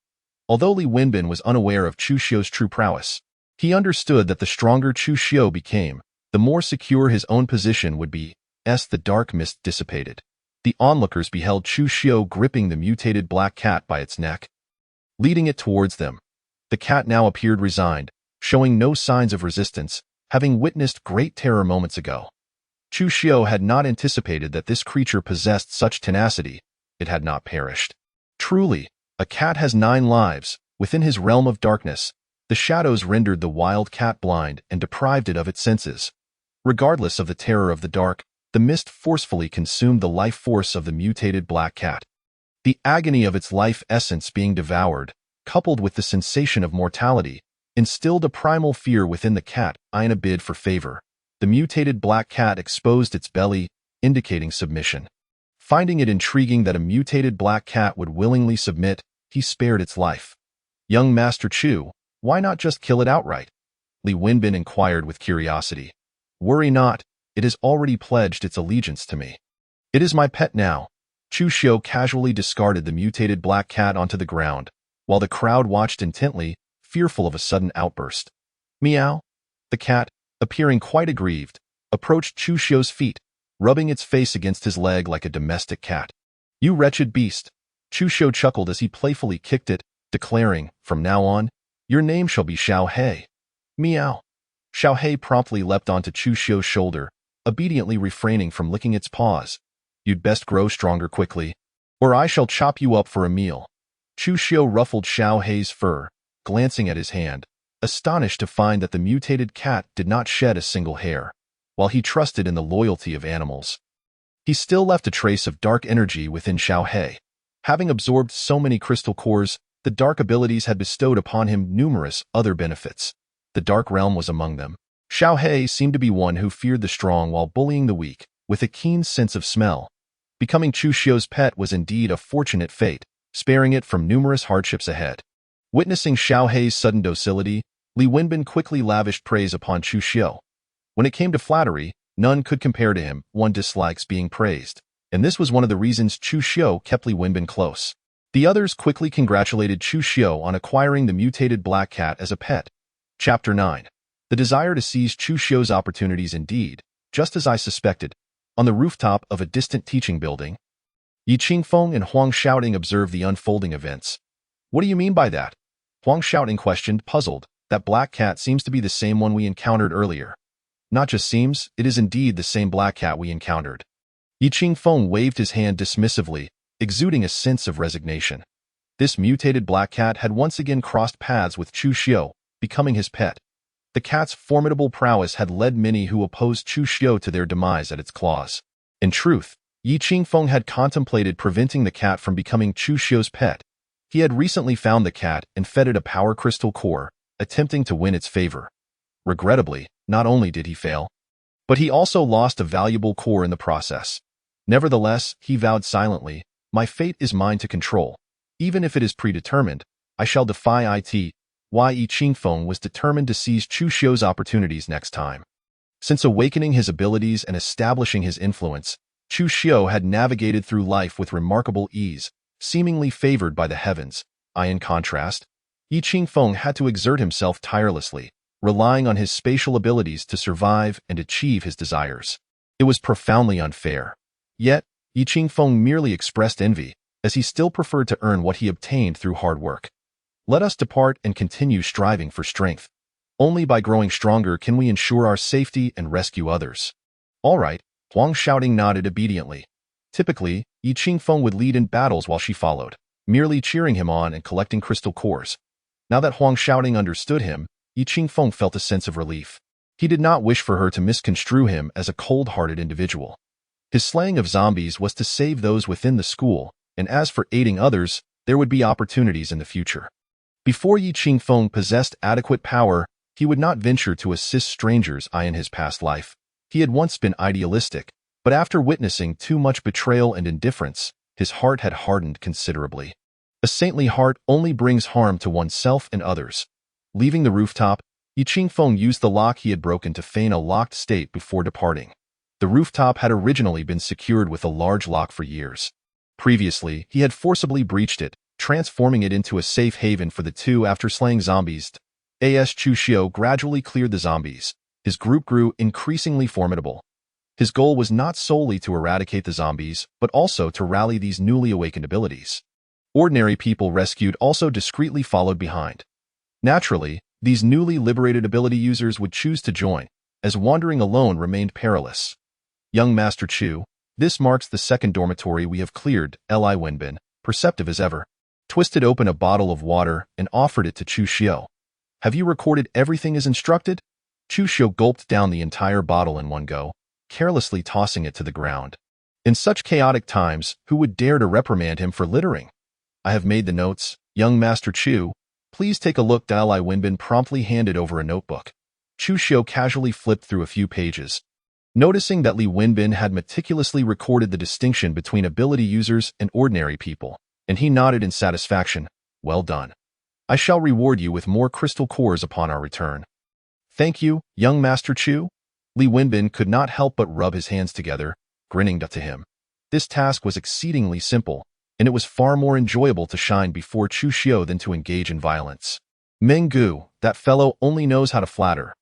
Although Li Wenbin was unaware of Chu Xiu's true prowess, he understood that the stronger Chu Xiu became, the more secure his own position would be. As the dark mist dissipated, the onlookers beheld Chu Xiu gripping the mutated black cat by its neck, leading it towards them. The cat now appeared resigned, showing no signs of resistance, having witnessed great terror moments ago. Chu Xiu had not anticipated that this creature possessed such tenacity. It had not perished. Truly, a cat has 9 lives. Within his realm of darkness, the shadows rendered the wild cat blind and deprived it of its senses. Regardless of the terror of the dark, the mist forcefully consumed the life force of the mutated black cat. The agony of its life essence being devoured, coupled with the sensation of mortality, instilled a primal fear within the cat. In a bid for favor, the mutated black cat exposed its belly, indicating submission. Finding it intriguing that a mutated black cat would willingly submit, he spared its life. "Young Master Chu, why not just kill it outright?" Li Wenbin inquired with curiosity. "Worry not, it has already pledged its allegiance to me. It is my pet now." Chu Xiu casually discarded the mutated black cat onto the ground, while the crowd watched intently, fearful of a sudden outburst. "Meow!" The cat, appearing quite aggrieved, approached Chu Xiu's feet, rubbing its face against his leg like a domestic cat. "You wretched beast!" Chu Xiu chuckled as he playfully kicked it, declaring, "From now on, your name shall be Xiao He." "Meow!" Xiao He promptly leapt onto Chu Xiu's shoulder, obediently refraining from licking its paws. "You'd best grow stronger quickly, or I shall chop you up for a meal." Chu Xiu ruffled Xiao He's fur, glancing at his hand, astonished to find that the mutated cat did not shed a single hair. While he trusted in the loyalty of animals, he still left a trace of dark energy within Xiao He. Having absorbed so many crystal cores, the dark abilities had bestowed upon him numerous other benefits. The dark realm was among them. Xiao He seemed to be one who feared the strong while bullying the weak, with a keen sense of smell. Becoming Chu Xiu's pet was indeed a fortunate fate, sparing it from numerous hardships ahead. Witnessing Xiao He's sudden docility, Li Wenbin quickly lavished praise upon Chu Xiu. When it came to flattery, none could compare to him. One dislikes being praised, and this was one of the reasons Chu Xiu kept Li Wenbin close. The others quickly congratulated Chu Xiu on acquiring the mutated black cat as a pet. Chapter 9. The desire to seize Chu Xiu's opportunities indeed, just as I suspected. On the rooftop of a distant teaching building, Yi Qingfeng and Huang Shaoting observed the unfolding events. "What do you mean by that?" Huang Shaoting questioned, puzzled. "That black cat seems to be the same one we encountered earlier." "Not just seems, it is indeed the same black cat we encountered." Yi Qingfeng waved his hand dismissively, exuding a sense of resignation. This mutated black cat had once again crossed paths with Chu Xiu, becoming his pet. The cat's formidable prowess had led many who opposed Chu Xiu to their demise at its claws. In truth, Yi Qingfeng had contemplated preventing the cat from becoming Chu Xiu's pet. He had recently found the cat and fed it a power crystal core, attempting to win its favor. Regrettably, not only did he fail, but he also lost a valuable core in the process. Nevertheless, he vowed silently, "My fate is mine to control. Even if it is predetermined, I shall defy it." Yi Qingfeng was determined to seize Chu Xiu's opportunities next time. Since awakening his abilities and establishing his influence, Chu Xiu had navigated through life with remarkable ease, seemingly favored by the heavens. In contrast, Yi Qingfeng had to exert himself tirelessly, relying on his spatial abilities to survive and achieve his desires. It was profoundly unfair. Yet, Yi Qingfeng merely expressed envy, as he still preferred to earn what he obtained through hard work. Let us depart and continue striving for strength. Only by growing stronger can we ensure our safety and rescue others. All right, Huang Xiaoting nodded obediently. Typically, Yi Qingfeng would lead in battles while she followed, merely cheering him on and collecting crystal cores. Now that Huang Xiaoting understood him, Yi Qingfeng felt a sense of relief. He did not wish for her to misconstrue him as a cold-hearted individual. His slaying of zombies was to save those within the school, and as for aiding others, there would be opportunities in the future. Before Yi Qingfeng possessed adequate power, he would not venture to assist strangers in his past life. He had once been idealistic, but after witnessing too much betrayal and indifference, his heart had hardened considerably. A saintly heart only brings harm to oneself and others. Leaving the rooftop, Yi Qingfeng used the lock he had broken to feign a locked state before departing. The rooftop had originally been secured with a large lock for years. Previously, he had forcibly breached it, transforming it into a safe haven for the two after slaying zombies. As Chu Xiu gradually cleared the zombies, his group grew increasingly formidable. His goal was not solely to eradicate the zombies, but also to rally these newly awakened abilities. Ordinary people rescued also discreetly followed behind. Naturally, these newly liberated ability users would choose to join, as wandering alone remained perilous. Young Master Chu, this marks the second dormitory we have cleared, Li Wenbin, perceptive as ever, twisted open a bottle of water and offered it to Chu Xiu. Have you recorded everything as instructed? Chu Xiu gulped down the entire bottle in one go, carelessly tossing it to the ground. In such chaotic times, who would dare to reprimand him for littering? I have made the notes, young Master Chu. Please take a look. Li Wenbin promptly handed over a notebook. Chu Xiu casually flipped through a few pages. Noticing that Li Wenbin had meticulously recorded the distinction between ability users and ordinary people, and he nodded in satisfaction. Well done. I shall reward you with more crystal cores upon our return. Thank you, young Master Chu. Li Wenbin could not help but rub his hands together, grinning to him. This task was exceedingly simple, and it was far more enjoyable to shine before Chu Xiu than to engage in violence. Meng Gu, that fellow only knows how to flatter.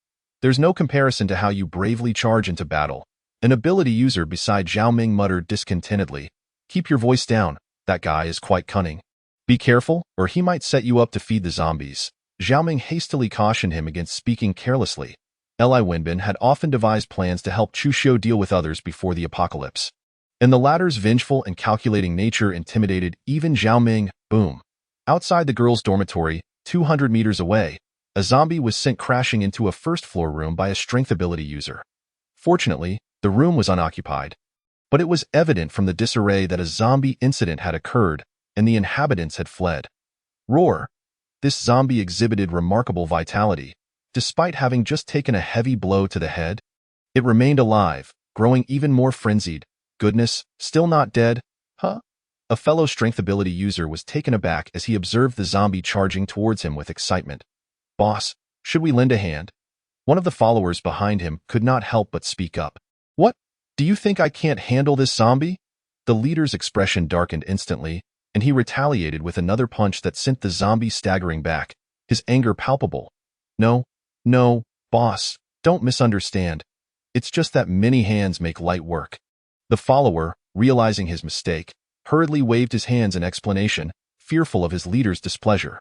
There's no comparison to how you bravely charge into battle. An ability user beside Zhao Ming muttered discontentedly. Keep your voice down, that guy is quite cunning. Be careful, or he might set you up to feed the zombies. Zhao Ming hastily cautioned him against speaking carelessly. Li Wenbin had often devised plans to help Chu Xiu deal with others before the apocalypse. And the latter's vengeful and calculating nature intimidated even Zhao Ming. Boom. Outside the girls' dormitory, 200 meters away, a zombie was sent crashing into a first-floor room by a strength ability user. Fortunately, the room was unoccupied. But it was evident from the disarray that a zombie incident had occurred, and the inhabitants had fled. Roar! This zombie exhibited remarkable vitality. Despite having just taken a heavy blow to the head, it remained alive, growing even more frenzied. Goodness, still not dead? Huh? A fellow strength ability user was taken aback as he observed the zombie charging towards him with excitement. Boss, should we lend a hand? One of the followers behind him could not help but speak up. What? Do you think I can't handle this zombie? The leader's expression darkened instantly, and he retaliated with another punch that sent the zombie staggering back, his anger palpable. No, boss, don't misunderstand. It's just that many hands make light work. The follower, realizing his mistake, hurriedly waved his hands in explanation, fearful of his leader's displeasure.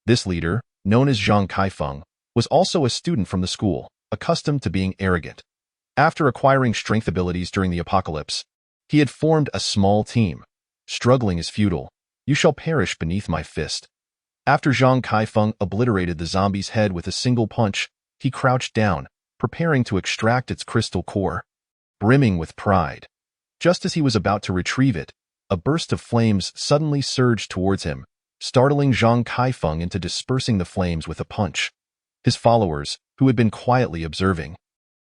This leader, known as Zhang Kaifeng, was also a student from the school, accustomed to being arrogant. After acquiring strength abilities during the apocalypse, he had formed a small team. Struggling is futile. You shall perish beneath my fist. After Zhang Kaifeng obliterated the zombie's head with a single punch, he crouched down, preparing to extract its crystal core. Brimming with pride. Just as he was about to retrieve it, a burst of flames suddenly surged towards him, startling Zhang Kaifeng into dispersing the flames with a punch. His followers, who had been quietly observing,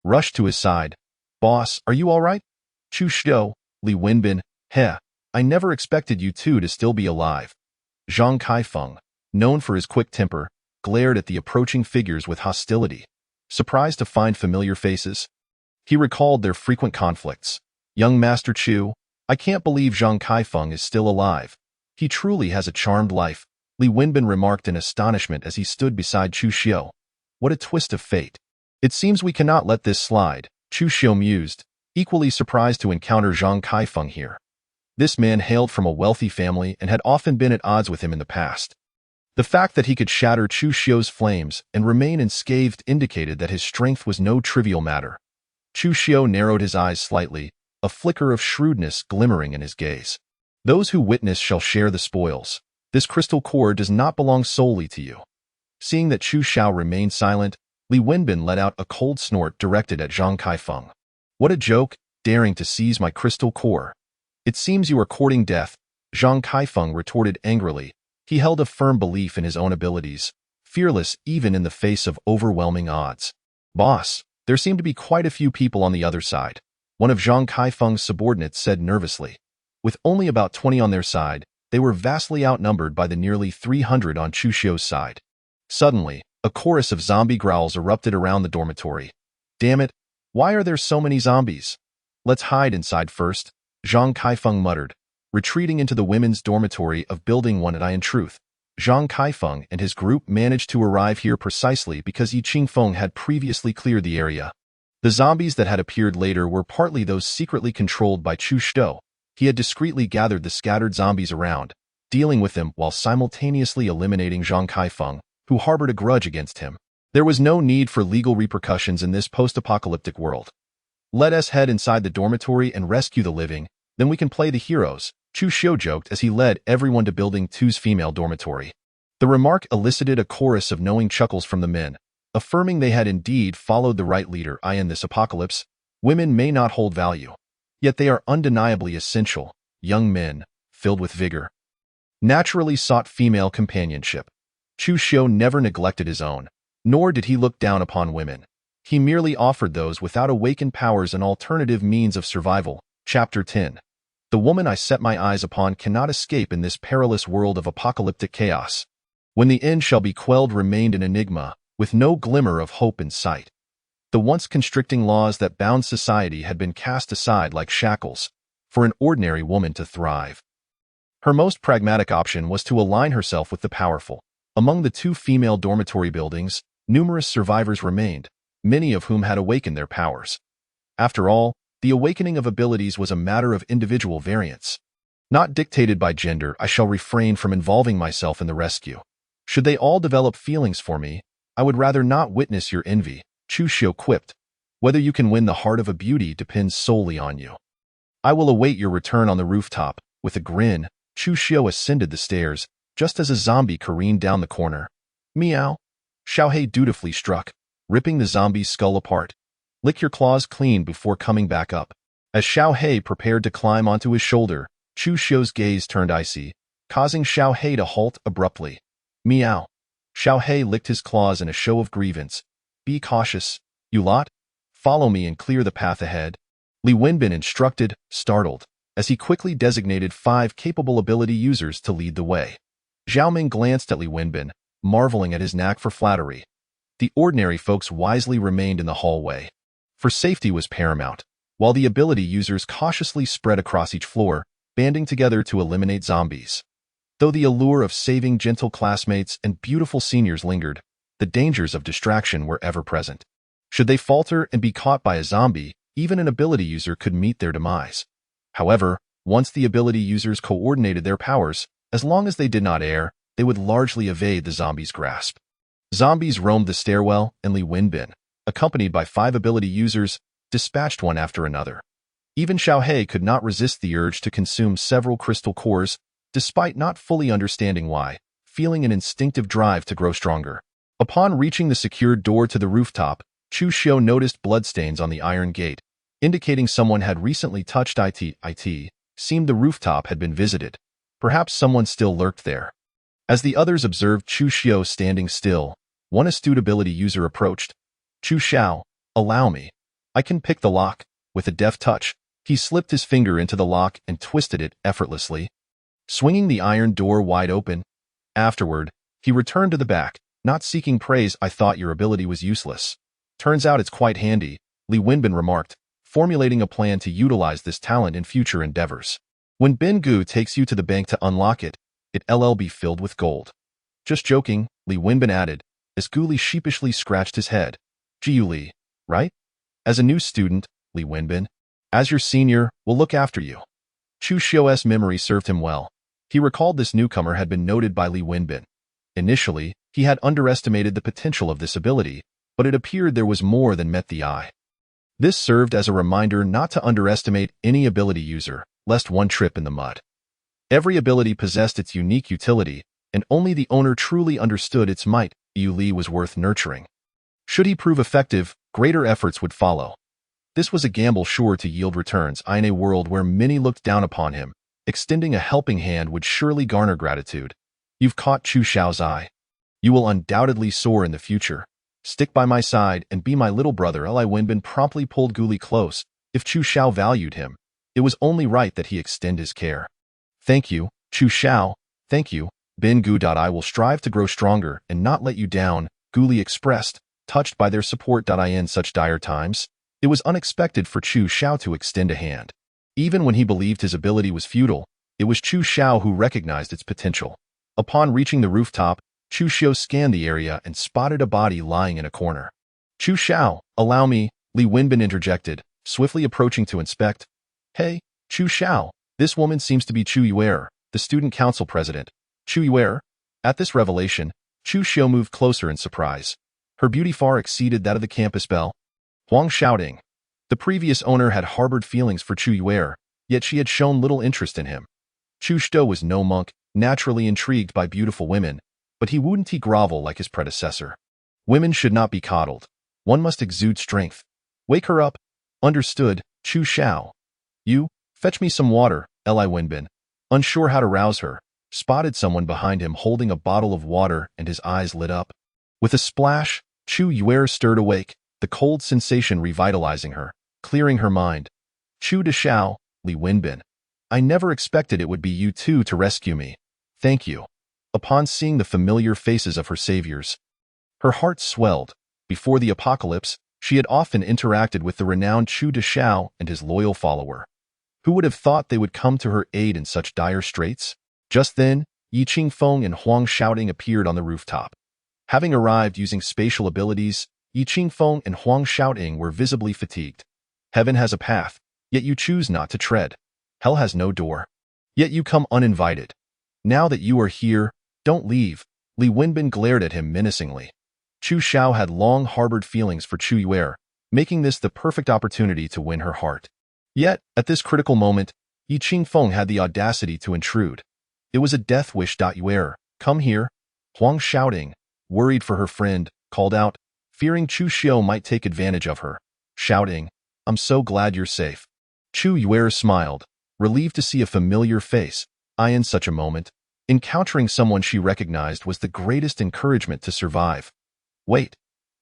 rushed to his side. Boss, are you all right? Chu Xiu, Li Wenbin, I never expected you two to still be alive. Zhang Kaifeng, known for his quick temper, glared at the approaching figures with hostility. Surprised to find familiar faces? He recalled their frequent conflicts. Young Master Chu, I can't believe Zhang Kaifeng is still alive. He truly has a charmed life, Li Wenbin remarked in astonishment as he stood beside Chu Xiu. What a twist of fate. It seems we cannot let this slide, Chu Xiu mused, equally surprised to encounter Zhang Kaifeng here. This man hailed from a wealthy family and had often been at odds with him in the past. The fact that he could shatter Chu Xiu's flames and remain unscathed indicated that his strength was no trivial matter. Chu Xiu narrowed his eyes slightly, a flicker of shrewdness glimmering in his gaze. Those who witness shall share the spoils. This crystal core does not belong solely to you. Seeing that Chu Xiao remained silent, Li Wenbin let out a cold snort directed at Zhang Kaifeng. What a joke, daring to seize my crystal core. It seems you are courting death, Zhang Kaifeng retorted angrily. He held a firm belief in his own abilities, fearless even in the face of overwhelming odds. Boss, there seem to be quite a few people on the other side, one of Zhang Kaifeng's subordinates said nervously. With only about 20 on their side, they were vastly outnumbered by the nearly 300 on Chu Xiu's side. Suddenly, a chorus of zombie growls erupted around the dormitory. Damn it, why are there so many zombies? Let's hide inside first, Zhang Kaifeng muttered, retreating into the women's dormitory of Building 1. In truth, Zhang Kaifeng and his group managed to arrive here precisely because Yi Qingfeng had previously cleared the area. The zombies that had appeared later were partly those secretly controlled by Chu Xiu. He had discreetly gathered the scattered zombies around, dealing with them while simultaneously eliminating Zhang Kaifeng, who harbored a grudge against him. There was no need for legal repercussions in this post-apocalyptic world. Let us head inside the dormitory and rescue the living, then we can play the heroes, Chu Xiu joked as he led everyone to Building 2's female dormitory. The remark elicited a chorus of knowing chuckles from the men, affirming they had indeed followed the right leader. In this apocalypse, women may not hold value, yet they are undeniably essential. Young men, filled with vigor, naturally sought female companionship. Chu Xiu never neglected his own, nor did he look down upon women. He merely offered those without awakened powers an alternative means of survival. Chapter 10. The woman I set my eyes upon cannot escape in this perilous world of apocalyptic chaos. When the end shall be quelled remained an enigma, with no glimmer of hope in sight. The once constricting laws that bound society had been cast aside like shackles, for an ordinary woman to thrive. Her most pragmatic option was to align herself with the powerful. Among the 2 female dormitory buildings, numerous survivors remained, many of whom had awakened their powers. After all, the awakening of abilities was a matter of individual variance. Not dictated by gender, I shall refrain from involving myself in the rescue. Should they all develop feelings for me, I would rather not witness your envy, Chu Xiu quipped. Whether you can win the heart of a beauty depends solely on you. I will await your return on the rooftop. With a grin, Chu Xiu ascended the stairs, just as a zombie careened down the corner. Meow. Xiaohei dutifully struck, ripping the zombie's skull apart. Lick your claws clean before coming back up. As Xiaohei prepared to climb onto his shoulder, Chu Xiu's gaze turned icy, causing Xiaohei to halt abruptly. Meow. Xiaohei licked his claws in a show of grievance. Be cautious, you lot. Follow me and clear the path ahead. Li Wenbin instructed, startled, as he quickly designated 5 capable ability users to lead the way. Xiaoming glanced at Li Wenbin, marveling at his knack for flattery. The ordinary folks wisely remained in the hallway, for safety was paramount, while the ability users cautiously spread across each floor, banding together to eliminate zombies. Though the allure of saving gentle classmates and beautiful seniors lingered, the dangers of distraction were ever present. Should they falter and be caught by a zombie, even an ability user could meet their demise. However, once the ability users coordinated their powers, as long as they did not err, they would largely evade the zombie's grasp. Zombies roamed the stairwell, and Li Wenbin, accompanied by 5 ability users, dispatched one after another. Even Xiaohei could not resist the urge to consume several crystal cores, despite not fully understanding why, feeling an instinctive drive to grow stronger. Upon reaching the secured door to the rooftop, Chu Xiu noticed bloodstains on the iron gate, indicating someone had recently touched it. Seemed the rooftop had been visited. Perhaps someone still lurked there. As the others observed Chu Xiu standing still, one astute ability user approached. Chu Xiao, allow me. I can pick the lock. With a deft touch, he slipped his finger into the lock and twisted it effortlessly, swinging the iron door wide open. Afterward, he returned to the back, not seeking praise. I thought your ability was useless. Turns out it's quite handy. Li Wenbin remarked, formulating a plan to utilize this talent in future endeavors. When Ben Gu takes you to the bank to unlock it, it'll be filled with gold. Just joking, Li Wenbin added, as Gu Li sheepishly scratched his head. Jiu Li, right? As a new student, Li Wenbin. As your senior, we'll look after you. Chu Xiu's memory served him well. He recalled this newcomer had been noted by Li Wenbin. Initially, he had underestimated the potential of this ability, but it appeared there was more than met the eye. This served as a reminder not to underestimate any ability user, lest one trip in the mud. Every ability possessed its unique utility, and only the owner truly understood its might. Yu Li was worth nurturing. Should he prove effective, greater efforts would follow. This was a gamble sure to yield returns. In a world where many looked down upon him, extending a helping hand would surely garner gratitude. You've caught Chu Xiao's eye. You will undoubtedly soar in the future. Stick by my side and be my little brother. Li Wenbin promptly pulled Gu Li close. If Chu Xiao valued him, it was only right that he extend his care. Thank you, Chu Xiao. Thank you, Ben Gu. I will strive to grow stronger and not let you down, Gu Li expressed, touched by their support. In such dire times, it was unexpected for Chu Xiao to extend a hand. Even when he believed his ability was futile, it was Chu Xiao who recognized its potential. Upon reaching the rooftop, Chu Xiao scanned the area and spotted a body lying in a corner. Chu Xiao, allow me, Li Wenbin interjected, swiftly approaching to inspect. Hey, Chu Xiao, this woman seems to be Chu Yuer, the student council president. Chu Yuer? At this revelation, Chu Xiao moved closer in surprise. Her beauty far exceeded that of the campus belle. Huang shouting. The previous owner had harbored feelings for Chu Yuer, yet she had shown little interest in him. Chu Xiao was no monk, naturally intrigued by beautiful women, but he wouldn't grovel like his predecessor. Women should not be coddled. One must exude strength. Wake her up. Understood, Chu Xiao. You, fetch me some water, Li Wenbin. Unsure how to rouse her, spotted someone behind him holding a bottle of water and his eyes lit up. With a splash, Chu Yuer stirred awake, the cold sensation revitalizing her, clearing her mind. Chu De Xiao, Li Wenbin. I never expected it would be you two to rescue me. Thank you. Upon seeing the familiar faces of her saviors, her heart swelled. Before the apocalypse, she had often interacted with the renowned Chu De Xiao and his loyal follower. Who would have thought they would come to her aid in such dire straits? Just then, Yi Qingfeng and Huang Shouting appeared on the rooftop. Having arrived using spatial abilities, Yi Qingfeng and Huang Shouting were visibly fatigued. Heaven has a path, yet you choose not to tread. Hell has no door, yet you come uninvited. Now that you are here, don't leave. Li Wenbin glared at him menacingly. Chu Xiao had long harbored feelings for Chu Yuer, making this the perfect opportunity to win her heart. Yet, at this critical moment, Yi Qingfeng had the audacity to intrude. It was a death wish. Yuer, come here. Huang Shouting, worried for her friend, called out, fearing Chu Xiao might take advantage of her. Shouting, I'm so glad you're safe. Chu Yuer smiled, relieved to see a familiar face. In such a moment, encountering someone she recognized was the greatest encouragement to survive. Wait,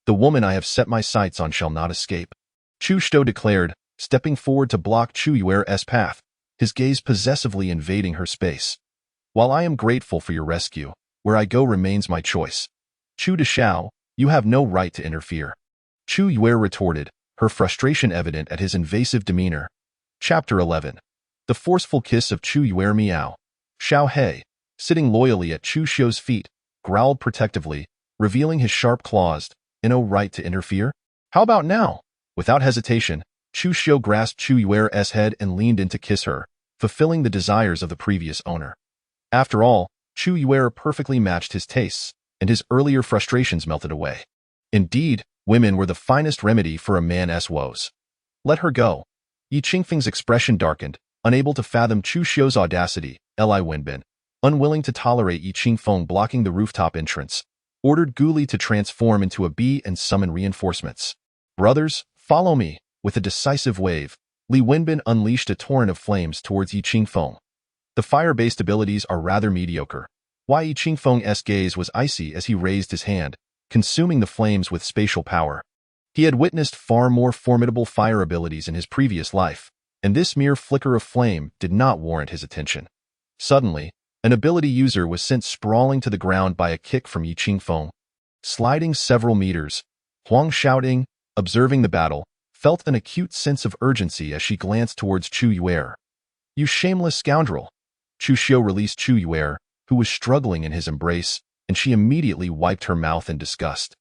the woman I have set my sights on shall not escape, Chu Xiao declared, stepping forward to block Chu Yuer's path, his gaze possessively invading her space. While I am grateful for your rescue, where I go remains my choice. Chu De Xiao, you have no right to interfere. Chu Yuer retorted, her frustration evident at his invasive demeanor. Chapter 11. The forceful kiss of Chu Yuer. Miao. Xiao He, sitting loyally at Chu Xiao's feet, growled protectively, revealing his sharp claws. No right to interfere? How about now? Without hesitation, Chu Xiao grasped Chu Yuer's head and leaned in to kiss her, fulfilling the desires of the previous owner. After all, Chu Yuer perfectly matched his tastes, and his earlier frustrations melted away. Indeed, women were the finest remedy for a man's woes. Let her go. Yi Qingfeng's expression darkened, unable to fathom Chu Xiao's audacity. Li Wenbin, unwilling to tolerate Yi Qingfeng blocking the rooftop entrance, ordered Gu Li to transform into a bee and summon reinforcements. Brothers, follow me. With a decisive wave, Li Wenbin unleashed a torrent of flames towards Yi Qingfeng. The fire-based abilities are rather mediocre. Yi Qingfeng's gaze was icy as he raised his hand, consuming the flames with spatial power. He had witnessed far more formidable fire abilities in his previous life, and this mere flicker of flame did not warrant his attention. Suddenly, an ability user was sent sprawling to the ground by a kick from Yi Qingfeng. Sliding several meters, Huang Shouting, observing the battle, felt an acute sense of urgency as she glanced towards Chu Yuer. "You shameless scoundrel!" Chu Xiu released Chu Yuer, who was struggling in his embrace, and she immediately wiped her mouth in disgust.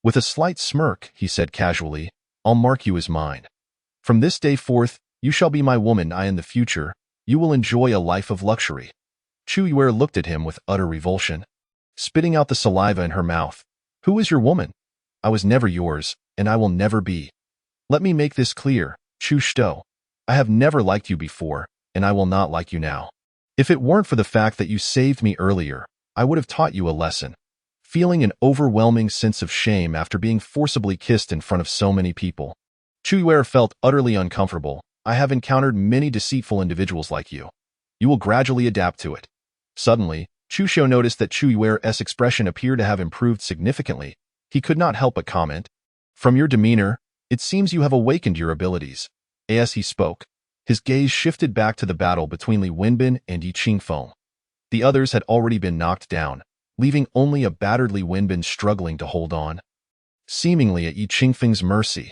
With a slight smirk, he said casually, "I'll mark you as mine. From this day forth, you shall be my woman. In the future, you will enjoy a life of luxury." Chu Yuer looked at him with utter revulsion, spitting out the saliva in her mouth. "Who is your woman? I was never yours, and I will never be. Let me make this clear, Chu Xiu. I have never liked you before, and I will not like you now. If it weren't for the fact that you saved me earlier, I would have taught you a lesson." Feeling an overwhelming sense of shame after being forcibly kissed in front of so many people, Chu Yuer felt utterly uncomfortable. "I have encountered many deceitful individuals like you. You will gradually adapt to it." Suddenly, Chu Xiu noticed that Chu Yuer's expression appeared to have improved significantly. He could not help but comment, "From your demeanor, it seems you have awakened your abilities." As he spoke, his gaze shifted back to the battle between Li Wenbin and Yi Qingfeng. The others had already been knocked down, leaving only a battered Li Wenbin struggling to hold on. Seemingly at Yi Qingfeng's mercy.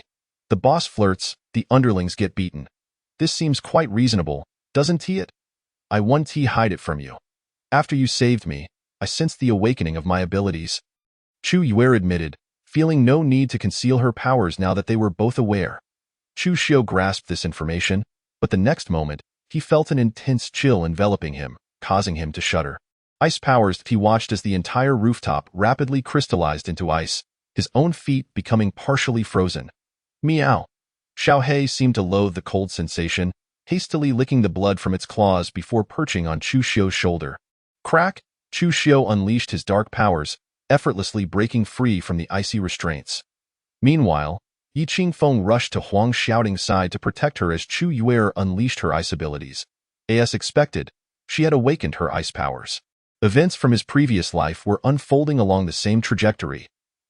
The boss flirts, the underlings get beaten. This seems quite reasonable, doesn't it? I won't hide it from you. After you saved me, I sensed the awakening of my abilities." Chu Yuer admitted, feeling no need to conceal her powers now that they were both aware. Chu Xiu grasped this information, but the next moment, he felt an intense chill enveloping him, causing him to shudder. Ice powers. He watched as the entire rooftop rapidly crystallized into ice, his own feet becoming partially frozen. Meow. Xiao He seemed to loathe the cold sensation, hastily licking the blood from its claws before perching on Chu Xiu's shoulder. Crack! Chu Xiu unleashed his dark powers, effortlessly breaking free from the icy restraints. Meanwhile, Yi Qingfeng rushed to Huang's shouting side to protect her as Chu Yuer unleashed her ice abilities. As expected, she had awakened her ice powers. Events from his previous life were unfolding along the same trajectory.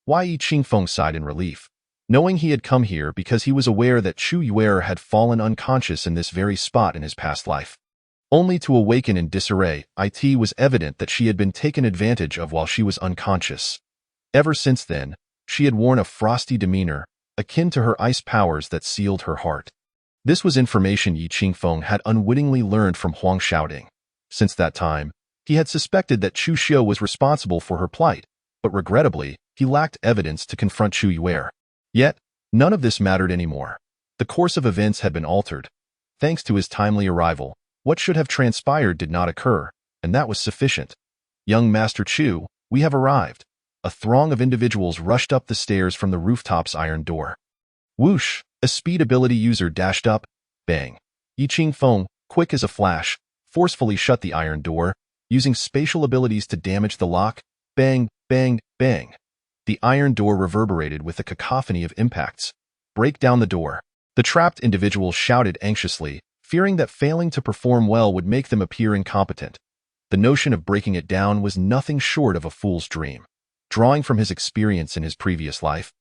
Yi Qingfeng sighed in relief, knowing he had come here because he was aware that Chu Yuer had fallen unconscious in this very spot in his past life, only to awaken in disarray. It was evident that she had been taken advantage of while she was unconscious. Ever since then, she had worn a frosty demeanor, akin to her ice powers that sealed her heart. This was information Yi Qingfeng had unwittingly learned from Huang Xiaoding. Since that time, he had suspected that Chu Xiu was responsible for her plight, but regrettably, he lacked evidence to confront Chu Yuer. Yet, none of this mattered anymore. The course of events had been altered. Thanks to his timely arrival, what should have transpired did not occur, and that was sufficient. "Young Master Chu, we have arrived." A throng of individuals rushed up the stairs from the rooftop's iron door. Whoosh! A speed ability user dashed up. Bang! Yi Qingfeng, quick as a flash, forcefully shut the iron door, using spatial abilities to damage the lock. Bang, bang, bang. The iron door reverberated with a cacophony of impacts. "Break down the door." The trapped individuals shouted anxiously, fearing that failing to perform well would make them appear incompetent. The notion of breaking it down was nothing short of a fool's dream. Drawing from his experience in his previous life,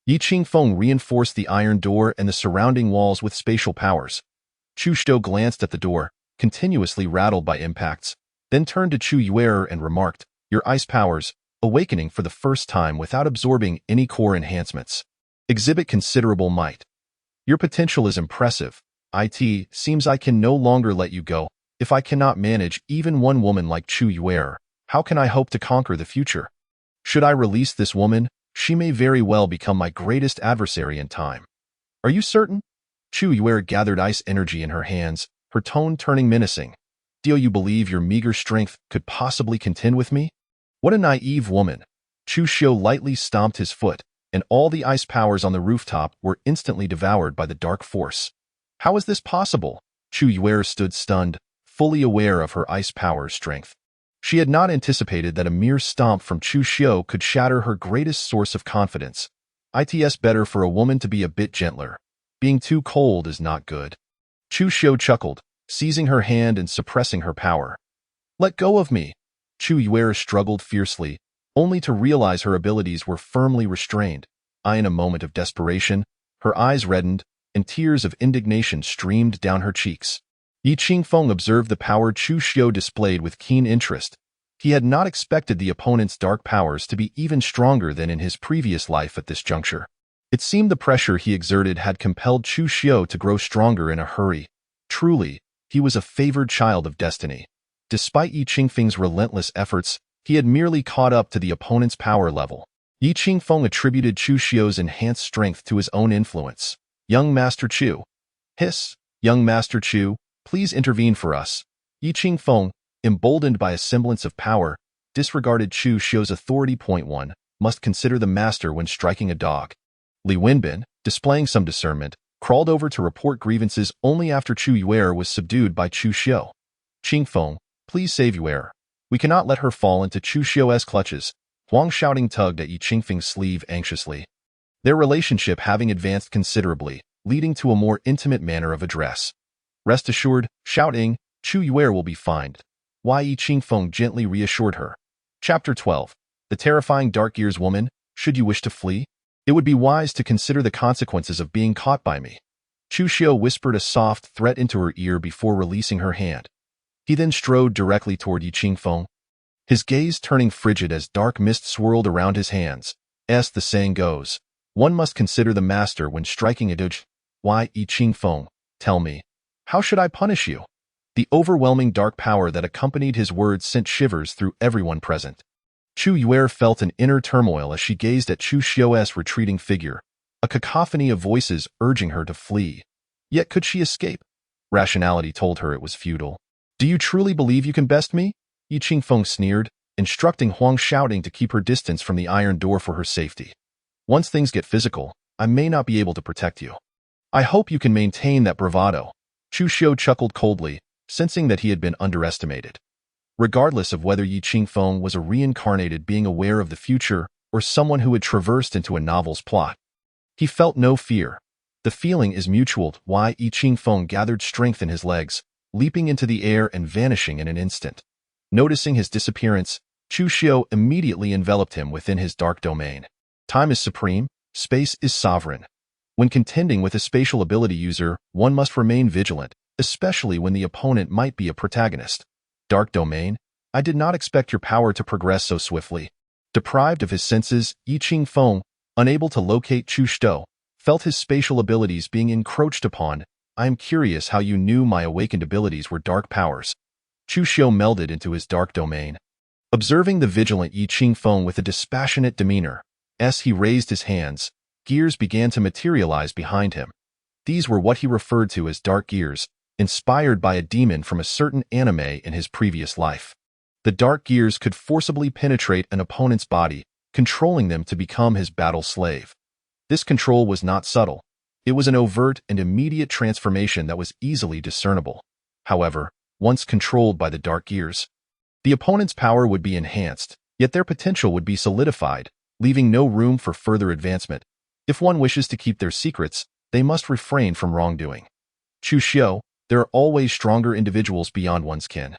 Yi Qingfeng reinforced the iron door and the surrounding walls with spatial powers. Chu Xiu glanced at the door, continuously rattled by impacts, then turned to Chu Yuer and remarked, "Your ice powers, awakening for the first time without absorbing any core enhancements, exhibit considerable might. Your potential is impressive. It seems I can no longer let you go. If I cannot manage even one woman like Chu Yuer, how can I hope to conquer the future? Should I release this woman, she may very well become my greatest adversary in time." "Are you certain?" Chu Yuer gathered ice energy in her hands, her tone turning menacing. "Do you believe your meager strength could possibly contend with me? What a naive woman." Chu Xiu lightly stomped his foot, and all the ice powers on the rooftop were instantly devoured by the dark force. "How is this possible?" Chu Yuer stood stunned, fully aware of her ice power's strength. She had not anticipated that a mere stomp from Chu Xiu could shatter her greatest source of confidence. It's better for a woman to be a bit gentler. Being too cold is not good. Chu Xiu chuckled, seizing her hand and suppressing her power. "Let go of me." Chu Yuer struggled fiercely, only to realize her abilities were firmly restrained. In a moment of desperation, her eyes reddened, and tears of indignation streamed down her cheeks. Yi Qingfeng observed the power Chu Xiu displayed with keen interest. He had not expected the opponent's dark powers to be even stronger than in his previous life at this juncture. It seemed the pressure he exerted had compelled Chu Xiao to grow stronger in a hurry. Truly, he was a favored child of destiny. Despite Yi Qingfeng's relentless efforts, he had merely caught up to the opponent's power level. Yi Qingfeng attributed Chu Xiao's enhanced strength to his own influence. Young Master Chu. Hiss, young Master Chu, please intervene for us. Yi Qingfeng, emboldened by a semblance of power, disregarded Chu Xiao's authority. Point 1. Must consider the master when striking a dog. Li Wenbin, displaying some discernment, crawled over to report grievances only after Chu Yuer was subdued by Chu Xiao. Qingfeng, please save Yuer. We cannot let her fall into Chu Xiao's clutches. Huang Shouting tugged at Yi Qingfeng's sleeve anxiously. Their relationship having advanced considerably, leading to a more intimate manner of address. Rest assured, Shouting, Chu Yuer will be fine. Yi Qingfeng gently reassured her. Chapter 12. The terrifying Dark Years woman, should you wish to flee? It would be wise to consider the consequences of being caught by me. Chu Xiao whispered a soft threat into her ear before releasing her hand. He then strode directly toward Yi Qingfeng, his gaze turning frigid as dark mist swirled around his hands. As the saying goes, one must consider the master when striking a dodge. Why, Yi Qingfeng, tell me, how should I punish you? The overwhelming dark power that accompanied his words sent shivers through everyone present. Chu Yuer felt an inner turmoil as she gazed at Chu Xiao's retreating figure, a cacophony of voices urging her to flee. Yet could she escape? Rationality told her it was futile. Do you truly believe you can best me? Yi Qingfeng sneered, instructing Huang Shouting to keep her distance from the iron door for her safety. Once things get physical, I may not be able to protect you. I hope you can maintain that bravado. Chu Xiao chuckled coldly, sensing that he had been underestimated. Regardless of whether Yi Qingfeng was a reincarnated being aware of the future or someone who had traversed into a novel's plot, he felt no fear. The feeling is mutual. Yi Qingfeng gathered strength in his legs, leaping into the air and vanishing in an instant. Noticing his disappearance, Chu Xiao immediately enveloped him within his dark domain. Time is supreme, space is sovereign. When contending with a spatial ability user, one must remain vigilant, especially when the opponent might be a protagonist. Dark domain, I did not expect your power to progress so swiftly. Deprived of his senses, Yi Qingfeng, unable to locate Chu Xiao, felt his spatial abilities being encroached upon. I am curious how you knew my awakened abilities were dark powers. Chu Xiao melded into his dark domain. Observing the vigilant Yi Qingfeng with a dispassionate demeanor, as he raised his hands, gears began to materialize behind him. These were what he referred to as dark gears, inspired by a demon from a certain anime in his previous life. The dark gears could forcibly penetrate an opponent's body, controlling them to become his battle slave. This control was not subtle. It was an overt and immediate transformation that was easily discernible. However, once controlled by the dark gears, the opponent's power would be enhanced, yet their potential would be solidified, leaving no room for further advancement. If one wishes to keep their secrets, they must refrain from wrongdoing. Chu Xiao, there are always stronger individuals beyond one's kin.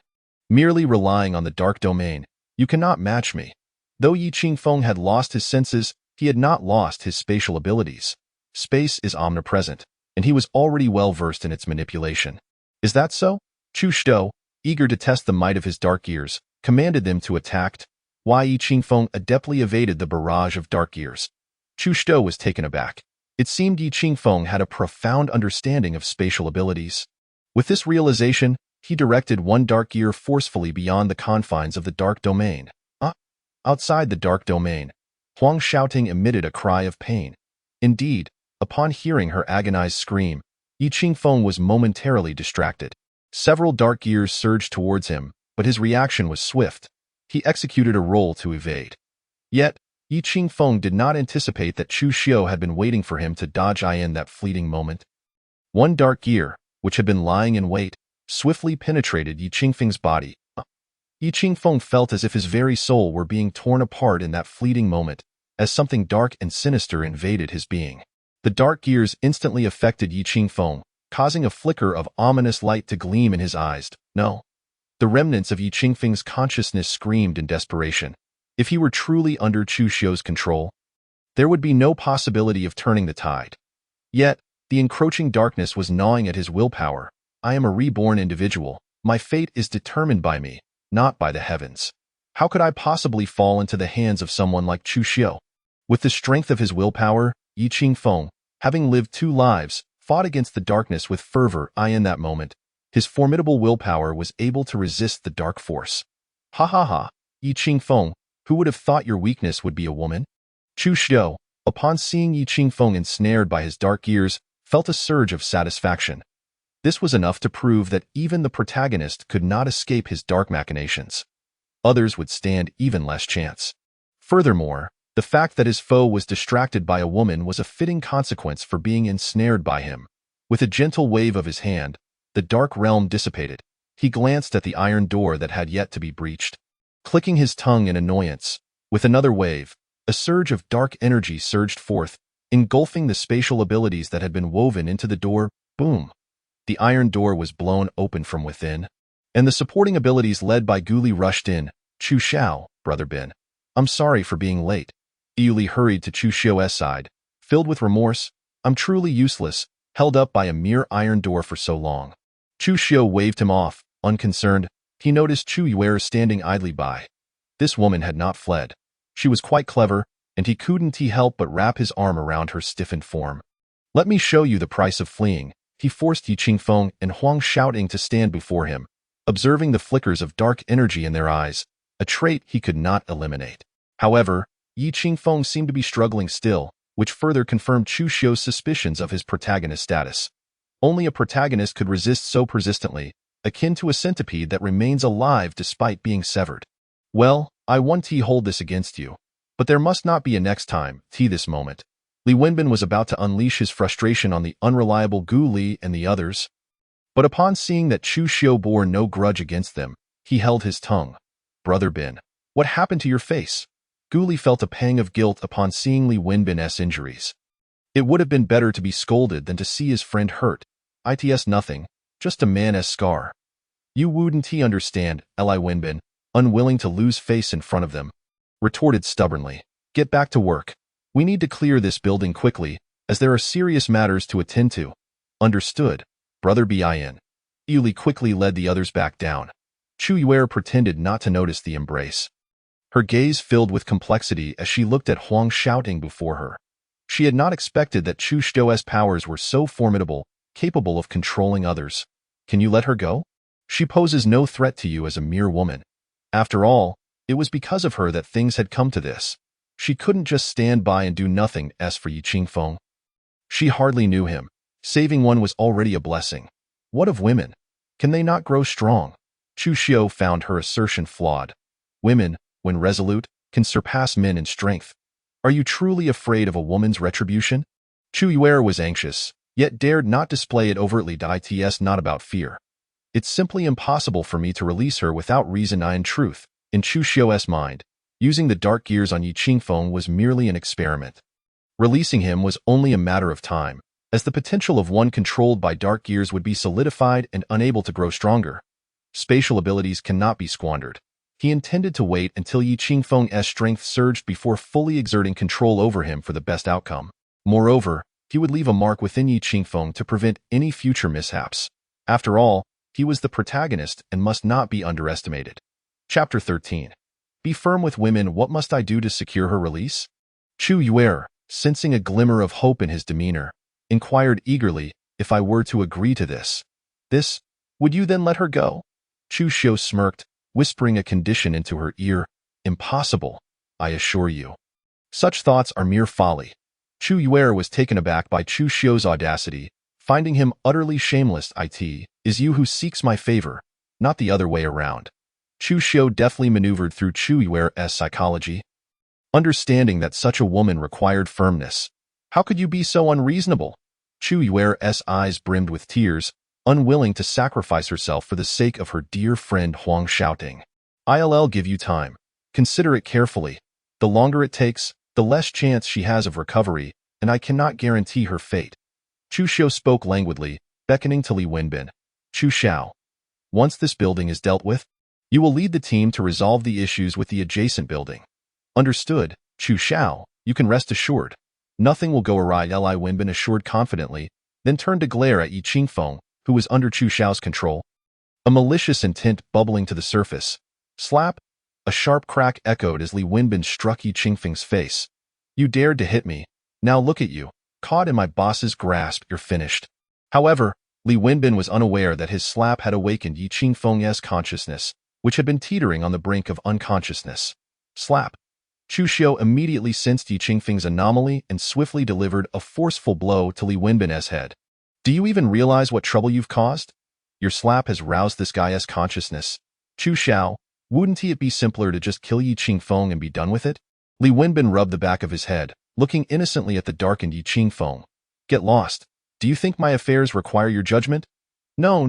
Merely relying on the dark domain, you cannot match me. Though Yi Qingfeng had lost his senses, he had not lost his spatial abilities. Space is omnipresent, and he was already well versed in its manipulation. Is that so? Chu Xiao, eager to test the might of his dark gears, commanded them to attack. Yi Qingfeng adeptly evaded the barrage of dark gears. Chu Xiao was taken aback. It seemed Yi Qingfeng had a profound understanding of spatial abilities. With this realization, he directed one dark gear forcefully beyond the confines of the dark domain. Outside the dark domain, Huang Shouting emitted a cry of pain. Indeed, upon hearing her agonized scream, Yi Qingfeng was momentarily distracted. Several dark gears surged towards him, but his reaction was swift. He executed a roll to evade. Yet, Yi Qingfeng did not anticipate that Chu Xiao had been waiting for him to dodge in that fleeting moment. One dark gear, which had been lying in wait, swiftly penetrated Yi Qingfeng's body. Yi Qingfeng felt as if his very soul were being torn apart in that fleeting moment, as something dark and sinister invaded his being. The dark gears instantly affected Yi Qingfeng, causing a flicker of ominous light to gleam in his eyes. No. The remnants of Yi Qingfeng's consciousness screamed in desperation. If he were truly under Chu Xiao's control, there would be no possibility of turning the tide. Yet, the encroaching darkness was gnawing at his willpower. I am a reborn individual. My fate is determined by me, not by the heavens. How could I possibly fall into the hands of someone like Chu Xiao? With the strength of his willpower, Yi Qingfeng, having lived 2 lives, fought against the darkness with fervor. In that moment, his formidable willpower was able to resist the dark force. Ha ha ha, Yi Qingfeng, who would have thought your weakness would be a woman? Chu Xiu, upon seeing Yi Qingfeng ensnared by his dark gears, felt a surge of satisfaction. This was enough to prove that even the protagonist could not escape his dark machinations. Others would stand even less chance. Furthermore, the fact that his foe was distracted by a woman was a fitting consequence for being ensnared by him. With a gentle wave of his hand, the dark realm dissipated. He glanced at the iron door that had yet to be breached. Clicking his tongue in annoyance, with another wave, a surge of dark energy surged forth, engulfing the spatial abilities that had been woven into the door. Boom! The iron door was blown open from within, and the supporting abilities led by Guli rushed in. Chu Xiao, Brother Bin, I'm sorry for being late. Yuli hurried to Chu Xiu's side, filled with remorse. I'm truly useless, held up by a mere iron door for so long. Chu Xiu waved him off, unconcerned. He noticed Chu Yuer standing idly by. This woman had not fled. She was quite clever, and he couldn't help but wrap his arm around her stiffened form. Let me show you the price of fleeing. He forced Yi Qingfeng and Huang Shouting to stand before him, observing the flickers of dark energy in their eyes, a trait he could not eliminate. However, Yi Qingfeng seemed to be struggling still, which further confirmed Chu Xiu's suspicions of his protagonist status. Only a protagonist could resist so persistently, akin to a centipede that remains alive despite being severed. Well, I won't hold this against you. But there must not be a next time. This moment. Li Wenbin was about to unleash his frustration on the unreliable Gu Li and the others. But upon seeing that Chu Xiu bore no grudge against them, he held his tongue. Brother Bin, what happened to your face? Gu Li felt a pang of guilt upon seeing Li Wenbin's injuries. It would have been better to be scolded than to see his friend hurt. It's nothing, just a man's scar. You wouldn't understand, Li Wenbin, unwilling to lose face in front of them, retorted stubbornly. Get back to work. We need to clear this building quickly, as there are serious matters to attend to. Understood, Brother Bin. Yuli quickly led the others back down. Chu Yuer pretended not to notice the embrace. Her gaze filled with complexity as she looked at Huang Shouting before her. She had not expected that Chu Xiu's powers were so formidable, capable of controlling others. Can you let her go? She poses no threat to you as a mere woman. After all, it was because of her that things had come to this. She couldn't just stand by and do nothing. As for Yi Qingfeng, she hardly knew him. Saving one was already a blessing. What of women? Can they not grow strong? Chu Xiu found her assertion flawed. Women, when resolute, can surpass men in strength. Are you truly afraid of a woman's retribution? Chu Yuer was anxious, yet dared not display it overtly. It's not about fear. It's simply impossible for me to release her without reason. In truth, in Chu Xiu's mind, using the dark gears on Yi Qingfeng was merely an experiment. Releasing him was only a matter of time, as the potential of one controlled by dark gears would be solidified and unable to grow stronger. Spatial abilities cannot be squandered. He intended to wait until Yi Qingfeng's strength surged before fully exerting control over him for the best outcome. Moreover, he would leave a mark within Yi Qingfeng to prevent any future mishaps. After all, he was the protagonist and must not be underestimated. Chapter 13. Be firm with women. What must I do to secure her release? Chu Yuer, sensing a glimmer of hope in his demeanor, inquired eagerly. If I were to agree to this, would you then let her go? Chu Xiu smirked, whispering a condition into her ear. Impossible, I assure you. Such thoughts are mere folly. Chu Yuer was taken aback by Chu Xiu's audacity, finding him utterly shameless. It is you who seeks my favor, not the other way around. Chu Xiu deftly maneuvered through Chu Yuer's psychology, understanding that such a woman required firmness. How could you be so unreasonable? Chu Yuer's eyes brimmed with tears, unwilling to sacrifice herself for the sake of her dear friend Huang Shouting. I'll give you time. Consider it carefully. The longer it takes, the less chance she has of recovery, and I cannot guarantee her fate. Chu Xiu spoke languidly, beckoning to Li Wenbin. Chu Xiao, once this building is dealt with, you will lead the team to resolve the issues with the adjacent building. Understood, Chu Xiao, you can rest assured. Nothing will go awry. Li Wenbin assured confidently, then turned to glare at Yi Qingfeng, who was under Chu Xiao's control. A malicious intent bubbling to the surface. Slap! A sharp crack echoed as Li Wenbin struck Yi Qingfeng's face. You dared to hit me. Now look at you. Caught in my boss's grasp, you're finished. However, Li Wenbin was unaware that his slap had awakened Yi Qingfeng's consciousness, which had been teetering on the brink of unconsciousness. Slap. Chu Xiu immediately sensed Yi Qingfeng's anomaly and swiftly delivered a forceful blow to Li Wenbin's head. Do you even realize what trouble you've caused? Your slap has roused this guy's consciousness. Chu Xiao, wouldn't it be simpler to just kill Yi Qingfeng and be done with it? Li Wenbin rubbed the back of his head, looking innocently at the darkened Yi Qingfeng. Get lost. Do you think my affairs require your judgment? No,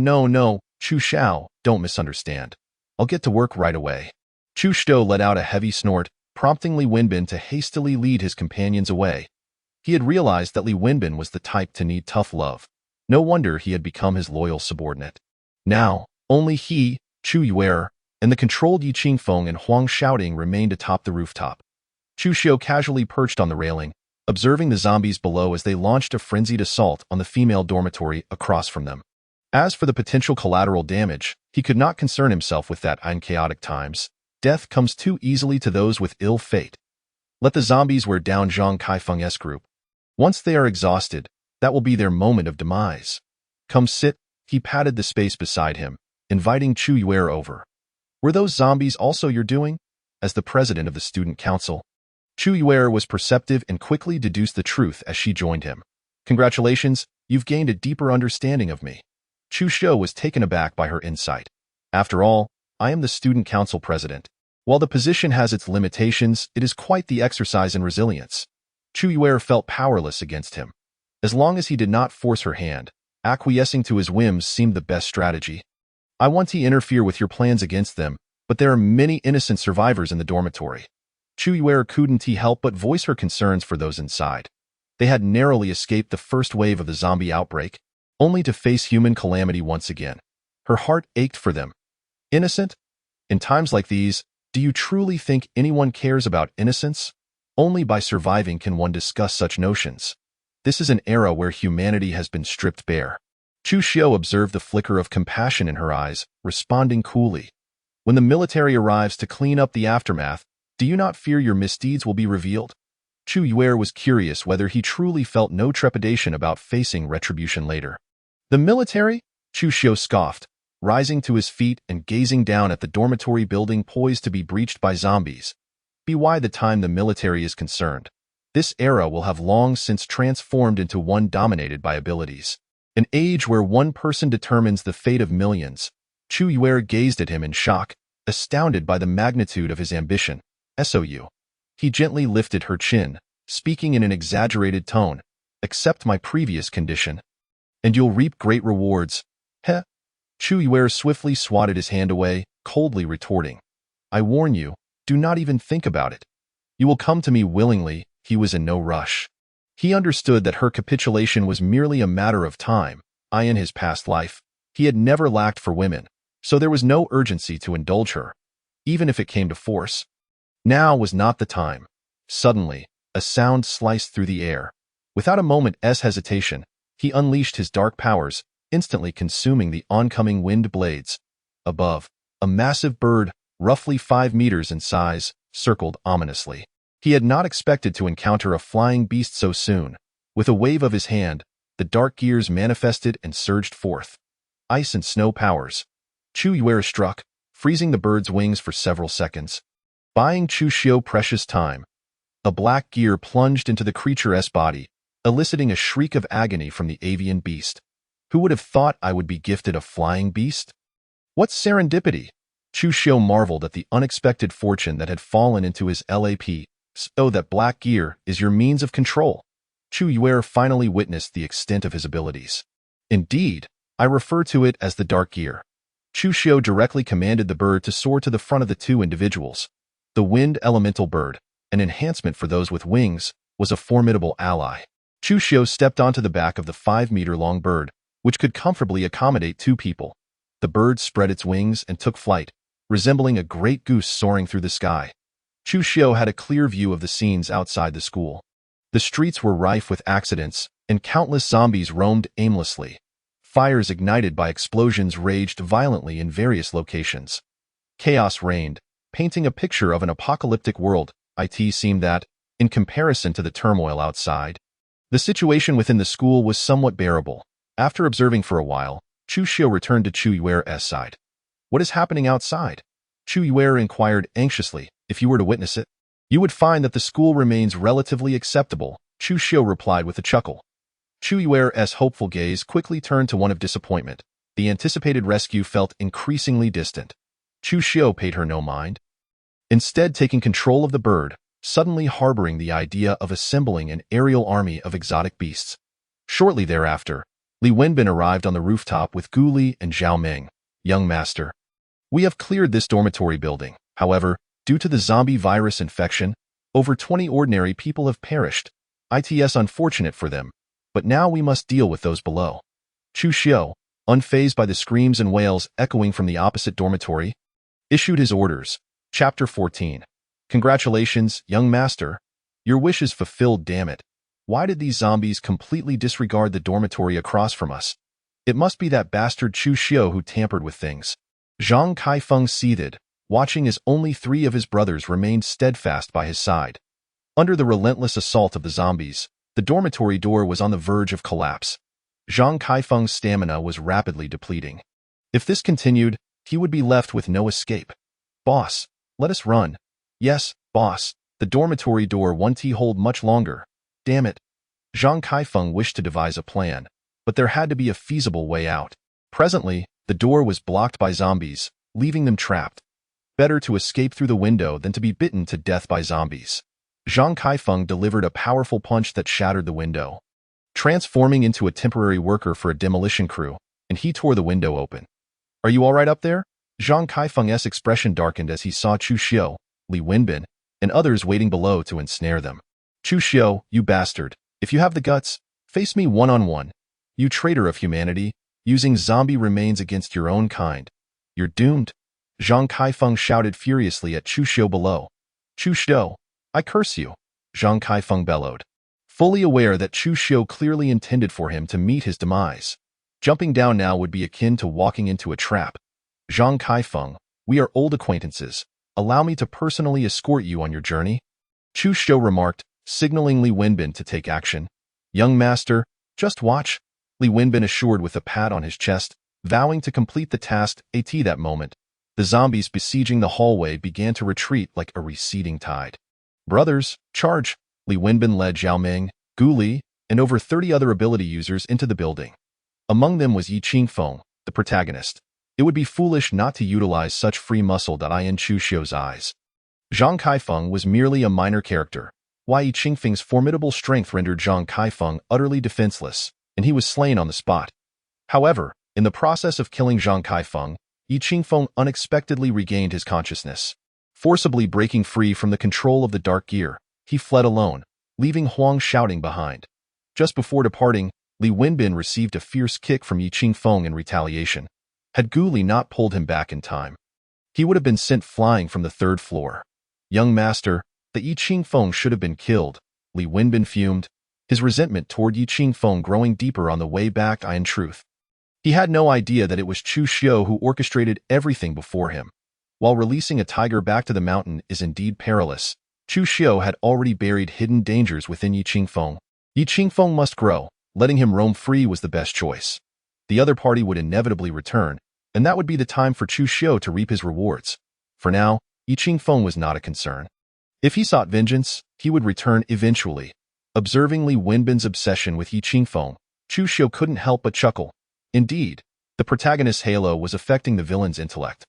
Chu Xiao, don't misunderstand. I'll get to work right away. Chu Xiu let out a heavy snort, prompting Li Wenbin to hastily lead his companions away. He had realized that Li Wenbin was the type to need tough love. No wonder he had become his loyal subordinate. Now, only he, Chu Yue, and the controlled Yi Qingfeng and Huang Xiaoding remained atop the rooftop. Chu Xiu casually perched on the railing, observing the zombies below as they launched a frenzied assault on the female dormitory across from them. As for the potential collateral damage, he could not concern himself with that in chaotic times. Death comes too easily to those with ill fate. Let the zombies wear down Zhang Kaifeng's group. Once they are exhausted, that will be their moment of demise. Come sit, he patted the space beside him, inviting Chu Yue over. Were those zombies also your doing? As the president of the student council, Chu Yue was perceptive and quickly deduced the truth as she joined him. Congratulations, you've gained a deeper understanding of me. Chu Xiu was taken aback by her insight. After all, I am the student council president. While the position has its limitations, it is quite the exercise in resilience. Chu Yue felt powerless against him. As long as he did not force her hand, acquiescing to his whims seemed the best strategy. I want to interfere with your plans against them, but there are many innocent survivors in the dormitory. Chu Yue couldn't help but voice her concerns for those inside. They had narrowly escaped the first wave of the zombie outbreak, only to face human calamity once again. Her heart ached for them. Innocent? In times like these, do you truly think anyone cares about innocence? Only by surviving can one discuss such notions. This is an era where humanity has been stripped bare. Chu Xiu observed the flicker of compassion in her eyes, responding coolly. When the military arrives to clean up the aftermath, do you not fear your misdeeds will be revealed? Chu Yue was curious whether he truly felt no trepidation about facing retribution later. The military? Chu Xiu scoffed, rising to his feet and gazing down at the dormitory building poised to be breached by zombies. By the time the military is concerned, this era will have long since transformed into one dominated by abilities. An age where one person determines the fate of millions. Chu Yue gazed at him in shock, astounded by the magnitude of his ambition. SOU. He gently lifted her chin, speaking in an exaggerated tone. Accept my previous condition, and you'll reap great rewards. Heh. Chu Yue swiftly swatted his hand away, coldly retorting. I warn you, do not even think about it. You will come to me willingly. He was in no rush. He understood that her capitulation was merely a matter of time. In his past life, he had never lacked for women, so there was no urgency to indulge her, even if it came to force. Now was not the time. Suddenly, a sound sliced through the air. Without a moment's hesitation, he unleashed his dark powers, instantly consuming the oncoming wind blades. Above, a massive bird, roughly 5 meters in size, circled ominously. He had not expected to encounter a flying beast so soon. With a wave of his hand, the dark gears manifested and surged forth. Ice and snow powers. Chu Yue struck, freezing the bird's wings for several seconds. Buying Chu Xiu precious time. A black gear plunged into the creature's body, eliciting a shriek of agony from the avian beast. Who would have thought I would be gifted a flying beast? What serendipity! Chu Xiu marveled at the unexpected fortune that had fallen into his lap. So that black gear is your means of control. Chu Yue finally witnessed the extent of his abilities. Indeed, I refer to it as the dark gear. Chu Xiu directly commanded the bird to soar to the front of the two individuals. The wind elemental bird, an enhancement for those with wings, was a formidable ally. Chu Xiu stepped onto the back of the 5-meter-long bird, which could comfortably accommodate 2 people. The bird spread its wings and took flight, resembling a great goose soaring through the sky. Chu Xiu had a clear view of the scenes outside the school. The streets were rife with accidents, and countless zombies roamed aimlessly. Fires ignited by explosions raged violently in various locations. Chaos reigned, painting a picture of an apocalyptic world. It seemed that, in comparison to the turmoil outside. The situation within the school was somewhat bearable. After observing for a while, Chu Xiu returned to Chu Yuer's side. "What is happening outside?" Chu Yuer inquired anxiously. "If you were to witness it, you would find that the school remains relatively acceptable," Chu Xiu replied with a chuckle. Chu Yuer's hopeful gaze quickly turned to one of disappointment. The anticipated rescue felt increasingly distant. Chu Xiu paid her no mind, instead taking control of the bird, suddenly harboring the idea of assembling an aerial army of exotic beasts. Shortly thereafter, Li Wenbin arrived on the rooftop with Gu Li and Zhao Meng. "Young master, we have cleared this dormitory building. However, due to the zombie virus infection, over 20 ordinary people have perished. It's unfortunate for them, but now we must deal with those below." Chu Xiu, unfazed by the screams and wails echoing from the opposite dormitory, issued his orders. Chapter 14. "Congratulations, young master. Your wish is fulfilled, damn it. Why did these zombies completely disregard the dormitory across from us? It must be that bastard Chu Xiu who tampered with things." Zhang Kaifeng seethed, watching as only 3 of his brothers remained steadfast by his side. Under the relentless assault of the zombies, the dormitory door was on the verge of collapse. Zhang Kaifeng's stamina was rapidly depleting. If this continued, he would be left with no escape. "Boss, let us run." "Yes, boss, the dormitory door won't hold much longer. Damn it." Zhang Kaifeng wished to devise a plan, but there had to be a feasible way out. Presently, the door was blocked by zombies, leaving them trapped. Better to escape through the window than to be bitten to death by zombies. Zhang Kaifeng delivered a powerful punch that shattered the window, transforming into a temporary worker for a demolition crew, and he tore the window open. "Are you all right up there?" Zhang Kaifeng's expression darkened as he saw Chu Xiu, Li Wenbin, and others waiting below to ensnare them. "Chu Xiu, you bastard. If you have the guts, face me one-on-one. You traitor of humanity, using zombie remains against your own kind. You're doomed." Zhang Kaifeng shouted furiously at Chu Xiu below. "Chu Xiu, I curse you," Zhang Kaifeng bellowed, fully aware that Chu Xiu clearly intended for him to meet his demise. Jumping down now would be akin to walking into a trap. "Zhang Kaifeng, we are old acquaintances. Allow me to personally escort you on your journey," Chu Xiu remarked, signaling Li Wenbin to take action. "Young master, just watch," Li Wenbin assured with a pat on his chest, vowing to complete the task. At that moment, the zombies besieging the hallway began to retreat like a receding tide. "Brothers, charge!" Li Wenbin led Zhao Meng, Gu Li, and over 30 other ability users into the building. Among them was Yi Qingfeng, the protagonist. It would be foolish not to utilize such free muscle in Chu Xiu's eyes. Zhang Kaifeng was merely a minor character, while Yi Qingfeng's formidable strength rendered Zhang Kaifeng utterly defenseless, and he was slain on the spot. However, in the process of killing Zhang Kaifeng, Yi Qingfeng unexpectedly regained his consciousness. Forcibly breaking free from the control of the dark gear, he fled alone, leaving Huang shouting behind. Just before departing, Li Wenbin received a fierce kick from Yi Qingfeng in retaliation. Had Gu Li not pulled him back in time, he would have been sent flying from the 3rd floor. "Young master, that Yi Qingfeng should have been killed," Li Wenbin fumed, his resentment toward Yi Qingfeng growing deeper on the way back. In truth, he had no idea that it was Chu Xiu who orchestrated everything before him. While releasing a tiger back to the mountain is indeed perilous, Chu Xiu had already buried hidden dangers within Yi Qingfeng. Yi Qingfeng must grow. Letting him roam free was the best choice. The other party would inevitably return, and that would be the time for Chu Xiu to reap his rewards. For now, Yi Qingfeng was not a concern. If he sought vengeance, he would return eventually. Observing Li Wenbin's obsession with Yi Qingfeng, Chu Xiu couldn't help but chuckle. Indeed, the protagonist's halo was affecting the villain's intellect.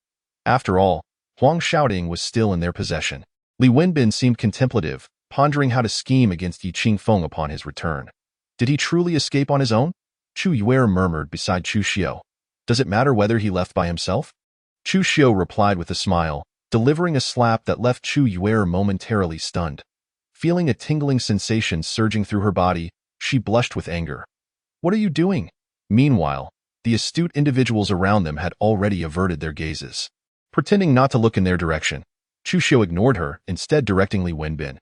After all, Huang shouting was still in their possession. Li Wenbin seemed contemplative, pondering how to scheme against Yi Qingfeng upon his return. Did he truly escape on his own? Chu Yuer murmured beside Chu Xiu. "Does it matter whether he left by himself?" Chu Xiu replied with a smile, delivering a slap that left Chu Yuer momentarily stunned. Feeling a tingling sensation surging through her body, she blushed with anger. "What are you doing?" Meanwhile, the astute individuals around them had already averted their gazes. Pretending not to look in their direction, Chu Xiu ignored her, instead directing Li Wenbin.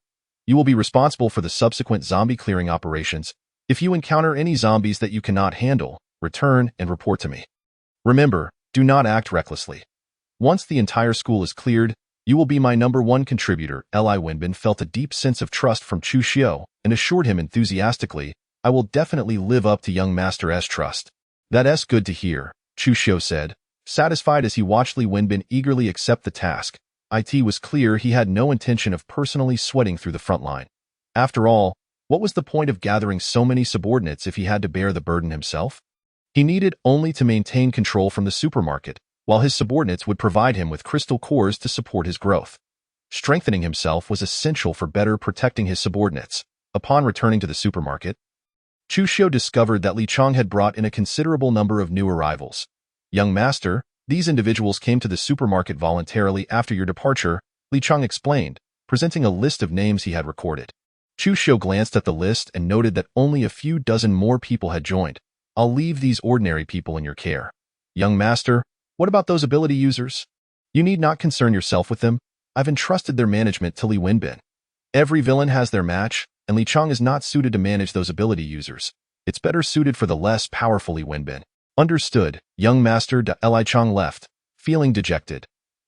"You will be responsible for the subsequent zombie clearing operations. If you encounter any zombies that you cannot handle, return and report to me. Remember, do not act recklessly. Once the entire school is cleared, You will be my #1 contributor. Li Wenbin felt a deep sense of trust from Chu Xiu and assured him enthusiastically, I will definitely live up to young master's trust. That's good to hear, Chu Xiu said, satisfied as he watched Li Wenbin eagerly accept the task. It was clear he had no intention of personally sweating through the front line. After all, what was the point of gathering so many subordinates if he had to bear the burden himself? He needed only to maintain control from the supermarket, while his subordinates would provide him with crystal cores to support his growth. Strengthening himself was essential for better protecting his subordinates. Upon returning to the supermarket, Chu Xiu discovered that Li Chang had brought in a considerable number of new arrivals. Young master, these individuals came to the supermarket voluntarily after your departure, Li Chang explained, presenting a list of names he had recorded. Chu Xiu glanced at the list and noted that only a few dozen more people had joined. I'll leave these ordinary people in your care. Young master, what about those ability users? You need not concern yourself with them. I've entrusted their management to Li Wenbin. Every villain has their match, and Li Chang is not suited to manage those ability users. It's better suited for the less powerful Li Wenbin. Understood, young master. Li Chang left, feeling dejected.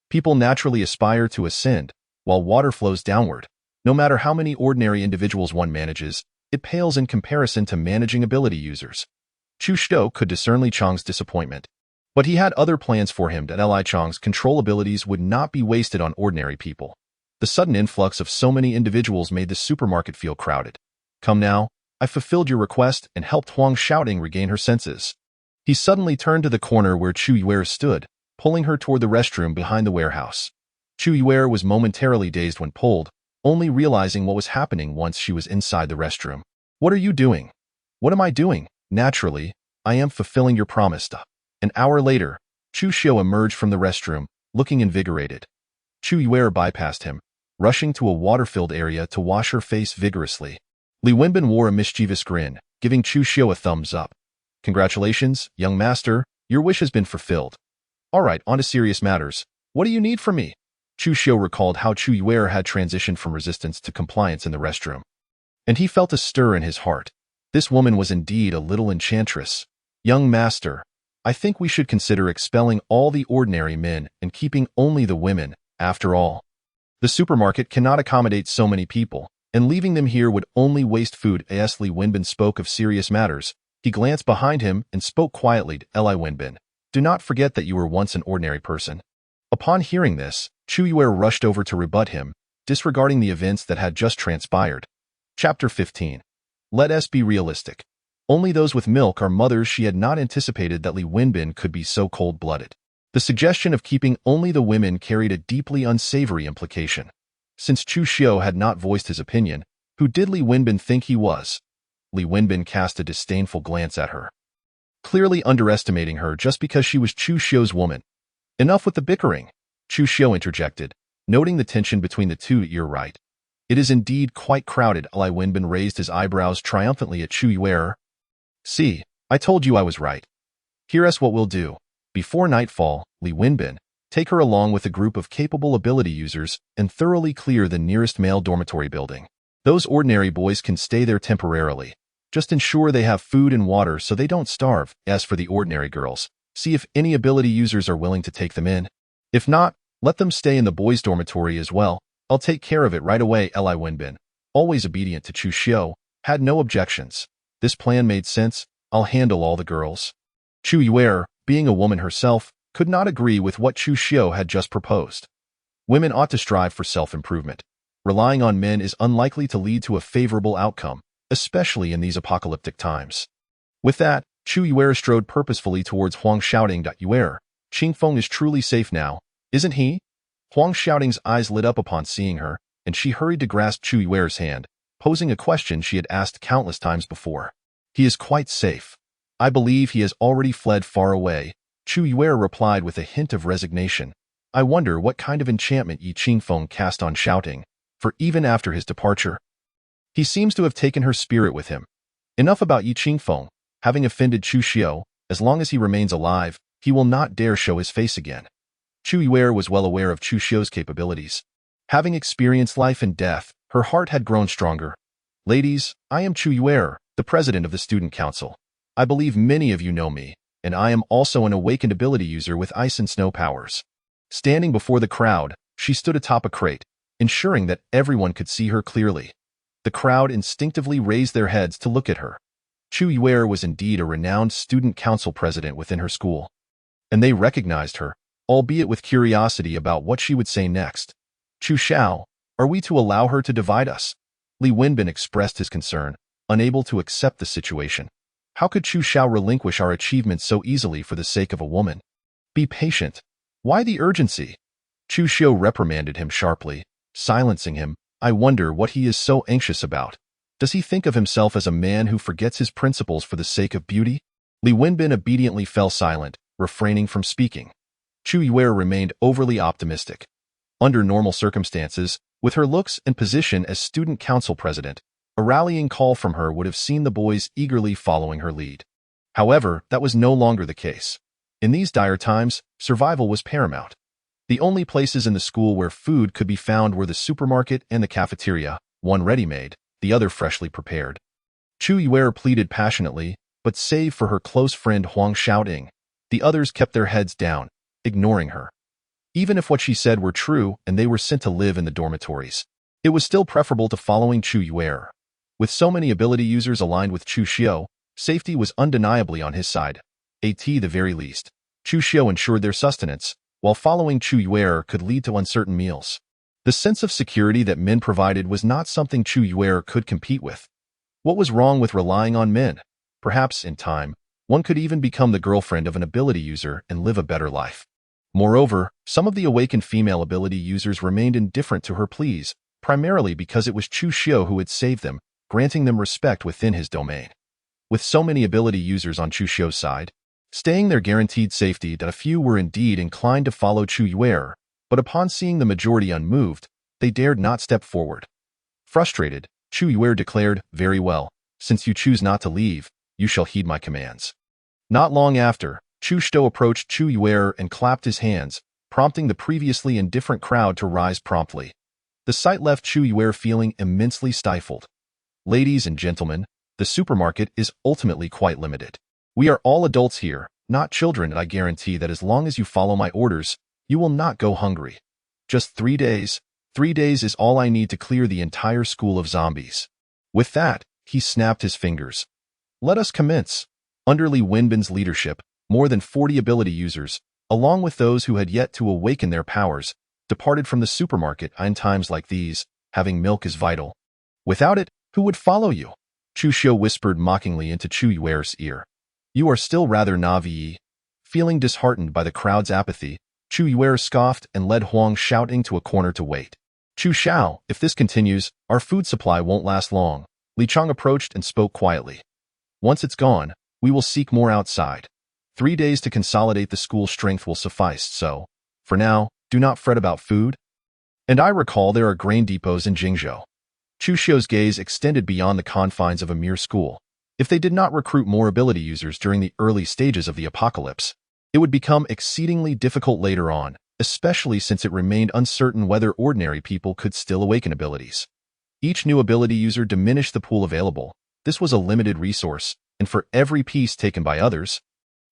People naturally aspire to ascend, while water flows downward. No matter how many ordinary individuals one manages, it pales in comparison to managing ability users. Chu Xiu could discern Li Chang's disappointment. But he had other plans for him. Li Chang's control abilities would not be wasted on ordinary people. The sudden influx of so many individuals made the supermarket feel crowded. Come now, I fulfilled your request and helped Huang Shouting regain her senses. He suddenly turned to the corner where Chu Yuer stood, pulling her toward the restroom behind the warehouse. Chu Yuer was momentarily dazed when pulled, only realizing what was happening once she was inside the restroom. What are you doing? What am I doing? Naturally, I am fulfilling your promise. An hour later, Chu Xiu emerged from the restroom, looking invigorated. Chu Yuer bypassed him, rushing to a water-filled area to wash her face vigorously. Li Wenbin wore a mischievous grin, giving Chu Xiu a thumbs up. Congratulations, young master, your wish has been fulfilled. All right, on to serious matters. What do you need from me? Chu Xiu recalled how Chu Yuer had transitioned from resistance to compliance in the restroom. And he felt a stir in his heart. This woman was indeed a little enchantress. Young master, I think we should consider expelling all the ordinary men and keeping only the women. After all, the supermarket cannot accommodate so many people, and leaving them here would only waste food. As Li Wenbin spoke of serious matters, he glanced behind him and spoke quietly to Li Wenbin. Do not forget that you were once an ordinary person. Upon hearing this, Chu Yuer rushed over to rebut him, disregarding the events that had just transpired. Chapter 15. Let us be realistic. Only those with milk are mothers. She had not anticipated that Li Wenbin could be so cold-blooded. The suggestion of keeping only the women carried a deeply unsavory implication. Since Chu Xiu had not voiced his opinion, who did Li Wenbin think he was? Li Wenbin cast a disdainful glance at her, clearly underestimating her just because she was Chu Xiu's woman. Enough with the bickering, Chu Xiu interjected, noting the tension between the two. You're right. It is indeed quite crowded. Li Wenbin raised his eyebrows triumphantly at Chu Yuer. See, I told you I was right. Here's what we'll do. Before nightfall, Li Wenbin, take her along with a group of capable ability users and thoroughly clear the nearest male dormitory building. Those ordinary boys can stay there temporarily. Just ensure they have food and water so they don't starve. As for the ordinary girls, see if any ability users are willing to take them in. If not, let them stay in the boys' dormitory as well. I'll take care of it right away. Li Wenbin, always obedient to Chu Xiu, had no objections. This plan made sense. I'll handle all the girls. Chu Yuer, being a woman herself, could not agree with what Chu Xiu had just proposed. Women ought to strive for self-improvement. Relying on men is unlikely to lead to a favorable outcome, especially in these apocalyptic times. With that, Chu Yuer strode purposefully towards Huang Shouting. Yuer, Qingfeng is truly safe now, isn't he? Huang Shouting's eyes lit up upon seeing her, and she hurried to grasp Chu Yuer's hand, posing a question she had asked countless times before. He is quite safe. I believe he has already fled far away, Chu Yuer replied with a hint of resignation. I wonder what kind of enchantment Yi Qingfeng cast on Shouting, for even after his departure, he seems to have taken her spirit with him. Enough about Yi Qingfeng. Having offended Chu Xiu, as long as he remains alive, he will not dare show his face again. Chu Yuer was well aware of Chu Xiu's capabilities. Having experienced life and death, her heart had grown stronger. Ladies, I am Chu Yuer, the president of the student council. I believe many of you know me, and I am also an awakened ability user with ice and snow powers. Standing before the crowd, She stood atop a crate, ensuring that everyone could see her clearly. The crowd instinctively raised their heads to look at her. Chu Yuer was indeed a renowned student council president within her school, and they recognized her, albeit with curiosity about what she would say next. Chu Xiao, are we to allow her to divide us? Li Wenbin expressed his concern, unable to accept the situation. How could Chu Xiao relinquish our achievements so easily for the sake of a woman? Be patient. Why the urgency? Chu Xiao reprimanded him sharply, silencing him. I wonder what he is so anxious about. Does he think of himself as a man who forgets his principles for the sake of beauty? Li Wenbin obediently fell silent, refraining from speaking. Chu Yuer remained overly optimistic. Under normal circumstances, with her looks and position as student council president, a rallying call from her would have seen the boys eagerly following her lead. However, that was no longer the case. In these dire times, survival was paramount. The only places in the school where food could be found were the supermarket and the cafeteria, one ready-made, the other freshly prepared. Chu Yuer pleaded passionately, but save for her close friend Huang Xiaoting, the others kept their heads down, ignoring her. Even if what she said were true and they were sent to live in the dormitories, it was still preferable to following Chu Yuer. With so many ability users aligned with Chu Xiao, safety was undeniably on his side. At the very least, Chu Xiao ensured their sustenance, while following Chu Yuer could lead to uncertain meals. The sense of security that men provided was not something Chu Yuer could compete with. What was wrong with relying on men? Perhaps, in time, one could even become the girlfriend of an ability user and live a better life. Moreover, some of the awakened female ability users remained indifferent to her pleas, primarily because it was Chu Xiao who had saved them, granting them respect within his domain. With so many ability users on Chu Xiao's side, staying their guaranteed safety, that a few were indeed inclined to follow Chu Yuer, but upon seeing the majority unmoved, they dared not step forward. Frustrated, Chu Yuer declared, "Very well, since you choose not to leave, you shall heed my commands." Not long after, Chu Xiao approached Chu Yuer and clapped his hands, prompting the previously indifferent crowd to rise promptly. The sight left Chu Yuer feeling immensely stifled. Ladies and gentlemen, the supermarket is ultimately quite limited. We are all adults here, not children, and I guarantee that as long as you follow my orders, you will not go hungry. Just 3 days. 3 days is all I need to clear the entire school of zombies. With that, he snapped his fingers. Let us commence. Under Li Wenbin's leadership, more than 40 ability users, along with those who had yet to awaken their powers, departed from the supermarket. In times like these, having milk is vital. Without it, who would follow you? Chu Xiao whispered mockingly into Chu Yuer's ear. You are still rather naive. Feeling disheartened by the crowd's apathy, Chu Yuer scoffed and led Huang Xiaoting to a corner to wait. Chu Xiao, if this continues, our food supply won't last long. Li Chang approached and spoke quietly. Once it's gone, we will seek more outside. 3 days to consolidate the school's strength will suffice, so, for now, do not fret about food. And I recall there are grain depots in Jingzhou. Chu Xiao's gaze extended beyond the confines of a mere school. If they did not recruit more ability users during the early stages of the apocalypse, it would become exceedingly difficult later on, especially since it remained uncertain whether ordinary people could still awaken abilities. Each new ability user diminished the pool available. This was a limited resource, and for every piece taken by others,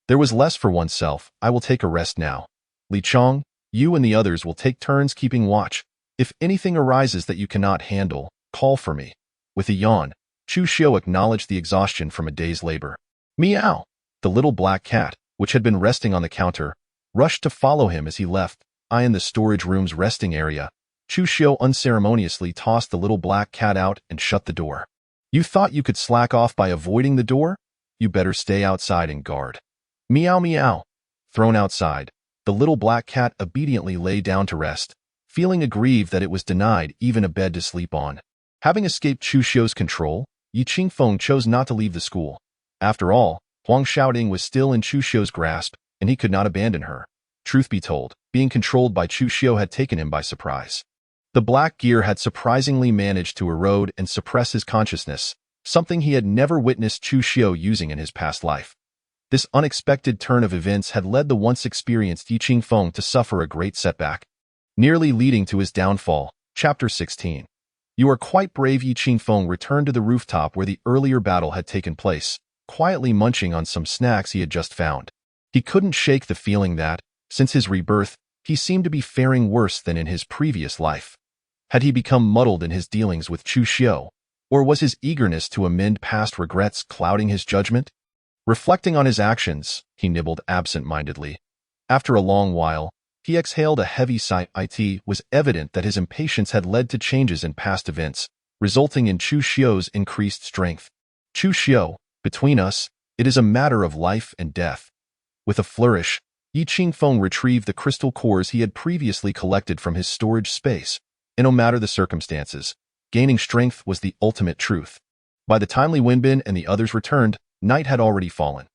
there was less for oneself. I will take a rest now. Li Chang, you and the others will take turns keeping watch. If anything arises that you cannot handle, call for me. With a yawn, Chu Xiao acknowledged the exhaustion from a day's labor. Meow! The little black cat, which had been resting on the counter, rushed to follow him as he left. In the storage room's resting area, Chu Xiao unceremoniously tossed the little black cat out and shut the door. You thought you could slack off by avoiding the door? You better stay outside and guard. Meow meow. Thrown outside, the little black cat obediently lay down to rest, feeling aggrieved that it was denied even a bed to sleep on. Having escaped Chu Xiao's control, Yi Qingfeng chose not to leave the school. After all, Huang Xiaoting was still in Chu Xiao's grasp, and he could not abandon her. Truth be told, being controlled by Chu Xiao had taken him by surprise. The black gear had surprisingly managed to erode and suppress his consciousness, something he had never witnessed Chu Xiao using in his past life. This unexpected turn of events had led the once experienced Yi Qingfeng to suffer a great setback, nearly leading to his downfall. Chapter 16. You are quite brave. Yi Qingfeng returned to the rooftop where the earlier battle had taken place, quietly munching on some snacks he had just found. He couldn't shake the feeling that, since his rebirth, he seemed to be faring worse than in his previous life. Had he become muddled in his dealings with Chu Xiao, or was his eagerness to amend past regrets clouding his judgment? Reflecting on his actions, he nibbled absent-mindedly. After a long while, he exhaled a heavy sigh. It was evident that his impatience had led to changes in past events, resulting in Chu Xiao's increased strength. Chu Xiao, between us, it is a matter of life and death. With a flourish, Yi Qingfeng retrieved the crystal cores he had previously collected from his storage space, and no matter the circumstances, gaining strength was the ultimate truth. By the time Li Wenbin and the others returned, night had already fallen.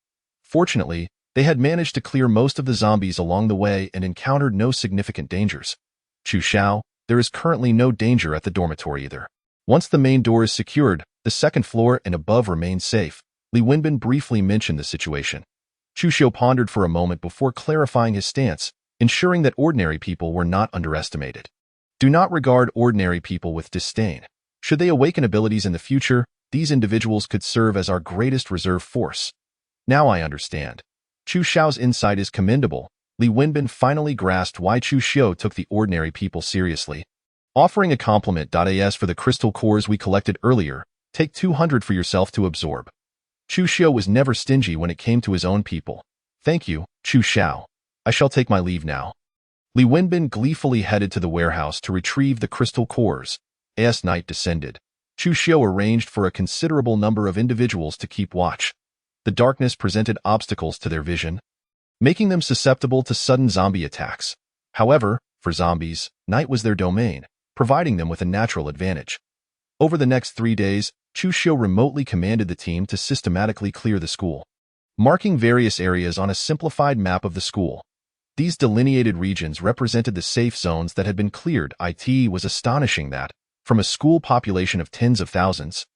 Fortunately, they had managed to clear most of the zombies along the way and encountered no significant dangers. Chu Xiao, there is currently no danger at the dormitory either. Once the main door is secured, the second floor and above remain safe. Li Wenbin briefly mentioned the situation. Chu Xiao pondered for a moment before clarifying his stance, ensuring that ordinary people were not underestimated. Do not regard ordinary people with disdain. Should they awaken abilities in the future, these individuals could serve as our greatest reserve force. Now I understand. Chu Xiao's insight is commendable. Li Wenbin finally grasped why Chu Xiao took the ordinary people seriously. Offering a compliment. As for the crystal cores we collected earlier, take 200 for yourself to absorb. Chu Xiao was never stingy when it came to his own people. Thank you, Chu Xiao. I shall take my leave now. Li Wenbin gleefully headed to the warehouse to retrieve the crystal cores. As night descended, Chu Xiao arranged for a considerable number of individuals to keep watch. The darkness presented obstacles to their vision, making them susceptible to sudden zombie attacks. However, for zombies, night was their domain, providing them with a natural advantage. Over the next 3 days, Chu Xiao remotely commanded the team to systematically clear the school, marking various areas on a simplified map of the school. These delineated regions represented the safe zones that had been cleared. It was astonishing that, from a school population of tens of thousands,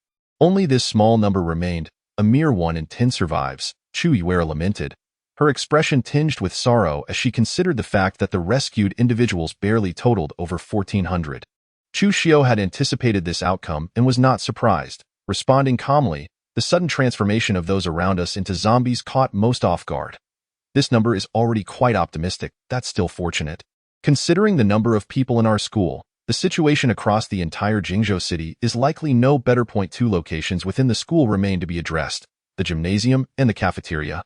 only this small number remained. A mere 1 in 10 survives, Chu Yuera lamented, her expression tinged with sorrow as she considered the fact that the rescued individuals barely totaled over 1,400. Chu Xiao had anticipated this outcome and was not surprised. Responding calmly, the sudden transformation of those around us into zombies caught most off guard. This number is already quite optimistic. That's still fortunate. Considering the number of people in our school, the situation across the entire Jingzhou city is likely no better. 2 locations within the school remain to be addressed: the gymnasium and the cafeteria.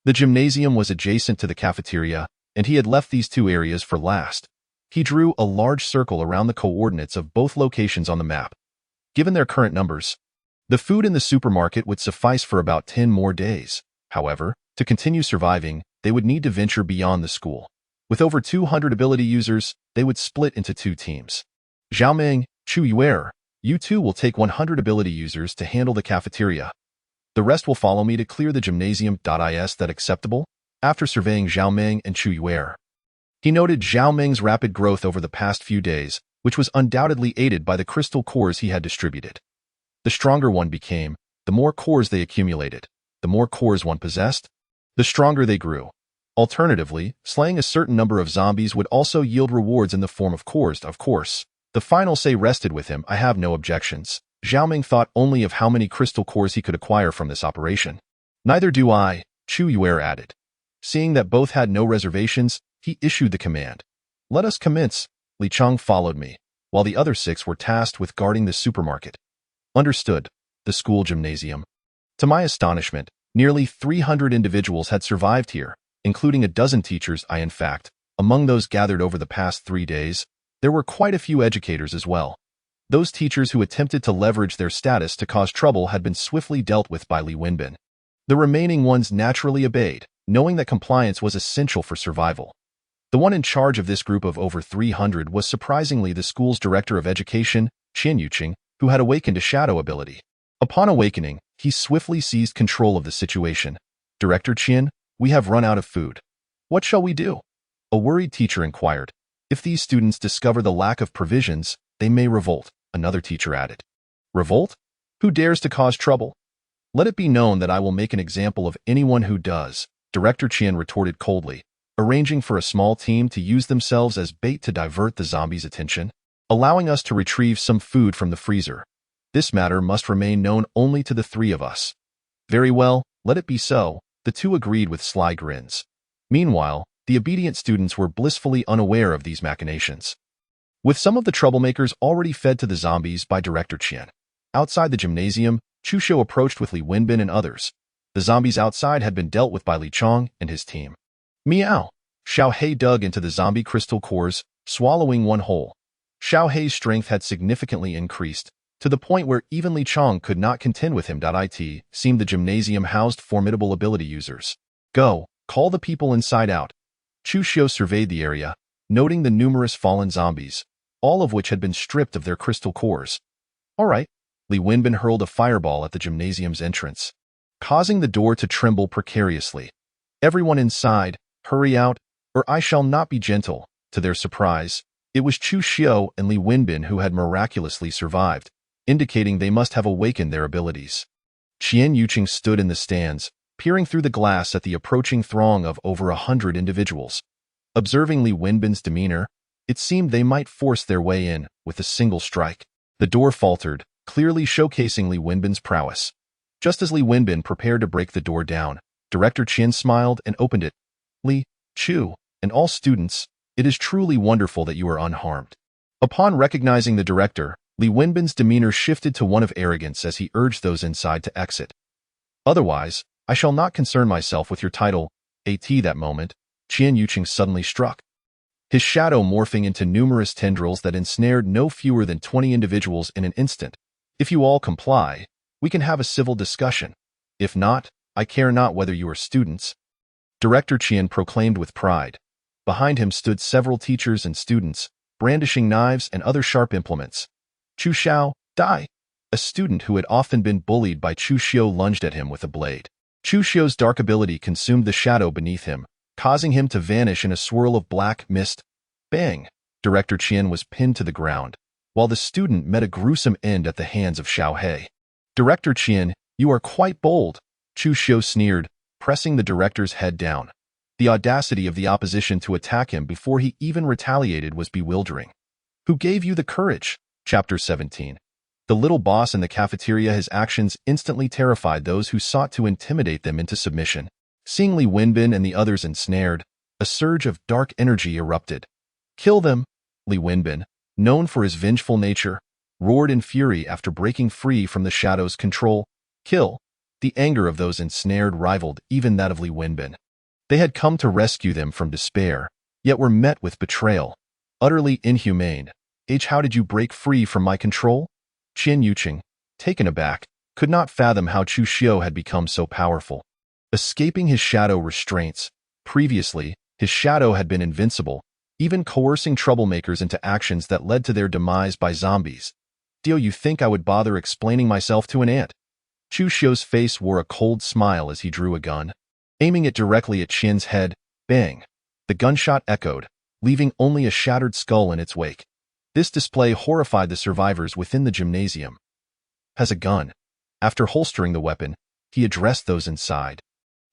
The gymnasium was adjacent to the cafeteria, and he had left these 2 areas for last. He drew a large circle around the coordinates of both locations on the map. Given their current numbers, the food in the supermarket would suffice for about 10 more days. However, to continue surviving, they would need to venture beyond the school. With over 200 ability users, they would split into 2 teams. Xiaoming, Chu Yuer, you 2 will take 100 ability users to handle the cafeteria. The rest will follow me to clear the gymnasium. Is that acceptable? After surveying Xiaoming and Chu Yuer, he noted Xiaoming's rapid growth over the past few days, which was undoubtedly aided by the crystal cores he had distributed. The stronger one became, the more cores they accumulated. The more cores one possessed, the stronger they grew. Alternatively, slaying a certain number of zombies would also yield rewards in the form of cores. Of course, the final say rested with him. I have no objections. Xiaoming thought only of how many crystal cores he could acquire from this operation. Neither do I, Chu Yuer added. Seeing that both had no reservations, he issued the command. Let us commence. Li Chang followed me, while the other 6 were tasked with guarding the supermarket. Understood. The school gymnasium. To my astonishment, nearly 300 individuals had survived here, including a dozen teachers. In fact, among those gathered over the past 3 days, there were quite a few educators as well. Those teachers who attempted to leverage their status to cause trouble had been swiftly dealt with by Li Wenbin. The remaining ones naturally obeyed, knowing that compliance was essential for survival. The one in charge of this group of over 300 was surprisingly the school's director of education, Qian Yuqing, who had awakened a shadow ability. Upon awakening, he swiftly seized control of the situation. Director Qian, we have run out of food. What shall we do? A worried teacher inquired. If these students discover the lack of provisions, they may revolt, another teacher added. Revolt? Who dares to cause trouble? Let it be known that I will make an example of anyone who does, Director Qian retorted coldly, arranging for a small team to use themselves as bait to divert the zombies' attention, allowing us to retrieve some food from the freezer. This matter must remain known only to the 3 of us. Very well, let it be so, the 2 agreed with sly grins. Meanwhile, the obedient students were blissfully unaware of these machinations. With some of the troublemakers already fed to the zombies by Director Qian, outside the gymnasium, Chu Xiu approached with Li Wenbin and others. The zombies outside had been dealt with by Li Chong and his team. Meow! Xiao He dug into the zombie crystal cores, swallowing one whole. Xiao He's strength had significantly increased, to the point where even Li Chong could not contend with him. It seemed the gymnasium housed formidable ability users. Go, call the people inside out. Chu Xiu surveyed the area, noting the numerous fallen zombies, all of which had been stripped of their crystal cores. All right. Li Wenbin hurled a fireball at the gymnasium's entrance, causing the door to tremble precariously. Everyone inside, hurry out, or I shall not be gentle. To their surprise, it was Chu Xiu and Li Wenbin who had miraculously survived, indicating they must have awakened their abilities. Qian Yuqing stood in the stands, peering through the glass at the approaching throng of over 100 individuals. Observing Li Wenbin's demeanor, it seemed they might force their way in with a single strike. The door faltered, clearly showcasing Li Wenbin's prowess. Just as Li Wenbin prepared to break the door down, Director Qian smiled and opened it. Li, Chu, and all students, it is truly wonderful that you are unharmed. Upon recognizing the director, Li Wenbin's demeanor shifted to one of arrogance as he urged those inside to exit. Otherwise, I shall not concern myself with your title. At that moment, Qian Yuqing suddenly struck, his shadow morphing into numerous tendrils that ensnared no fewer than 20 individuals in an instant. If you all comply, we can have a civil discussion. If not, I care not whether you are students. Director Qian proclaimed with pride. Behind him stood several teachers and students, brandishing knives and other sharp implements. Chu Xiao, die! A student who had often been bullied by Chu Xiu lunged at him with a blade. Chu Xiu's dark ability consumed the shadow beneath him, causing him to vanish in a swirl of black mist. Bang! Director Qian was pinned to the ground, while the student met a gruesome end at the hands of Xiao He. Director Qian, you are quite bold, Chu Xiu sneered, pressing the director's head down. The audacity of the opposition to attack him before he even retaliated was bewildering. Who gave you the courage? Chapter 17. The little boss in the cafeteria, his actions instantly terrified those who sought to intimidate them into submission. Seeing Li Wenbin and the others ensnared, a surge of dark energy erupted. Kill them! Li Wenbin, known for his vengeful nature, roared in fury after breaking free from the shadow's control. Kill! The anger of those ensnared rivaled even that of Li Wenbin. They had come to rescue them from despair, yet were met with betrayal. Utterly inhumane. How did you break free from my control? Qian Yuqing, taken aback, could not fathom how Chu Xiu had become so powerful. Escaping his shadow restraints, previously, his shadow had been invincible, even coercing troublemakers into actions that led to their demise by zombies. Do you think I would bother explaining myself to an ant? Chu Xiu's face wore a cold smile as he drew a gun. Aiming it directly at Qian's head, bang! The gunshot echoed, leaving only a shattered skull in its wake. This display horrified the survivors within the gymnasium. Has a gun. After holstering the weapon, he addressed those inside,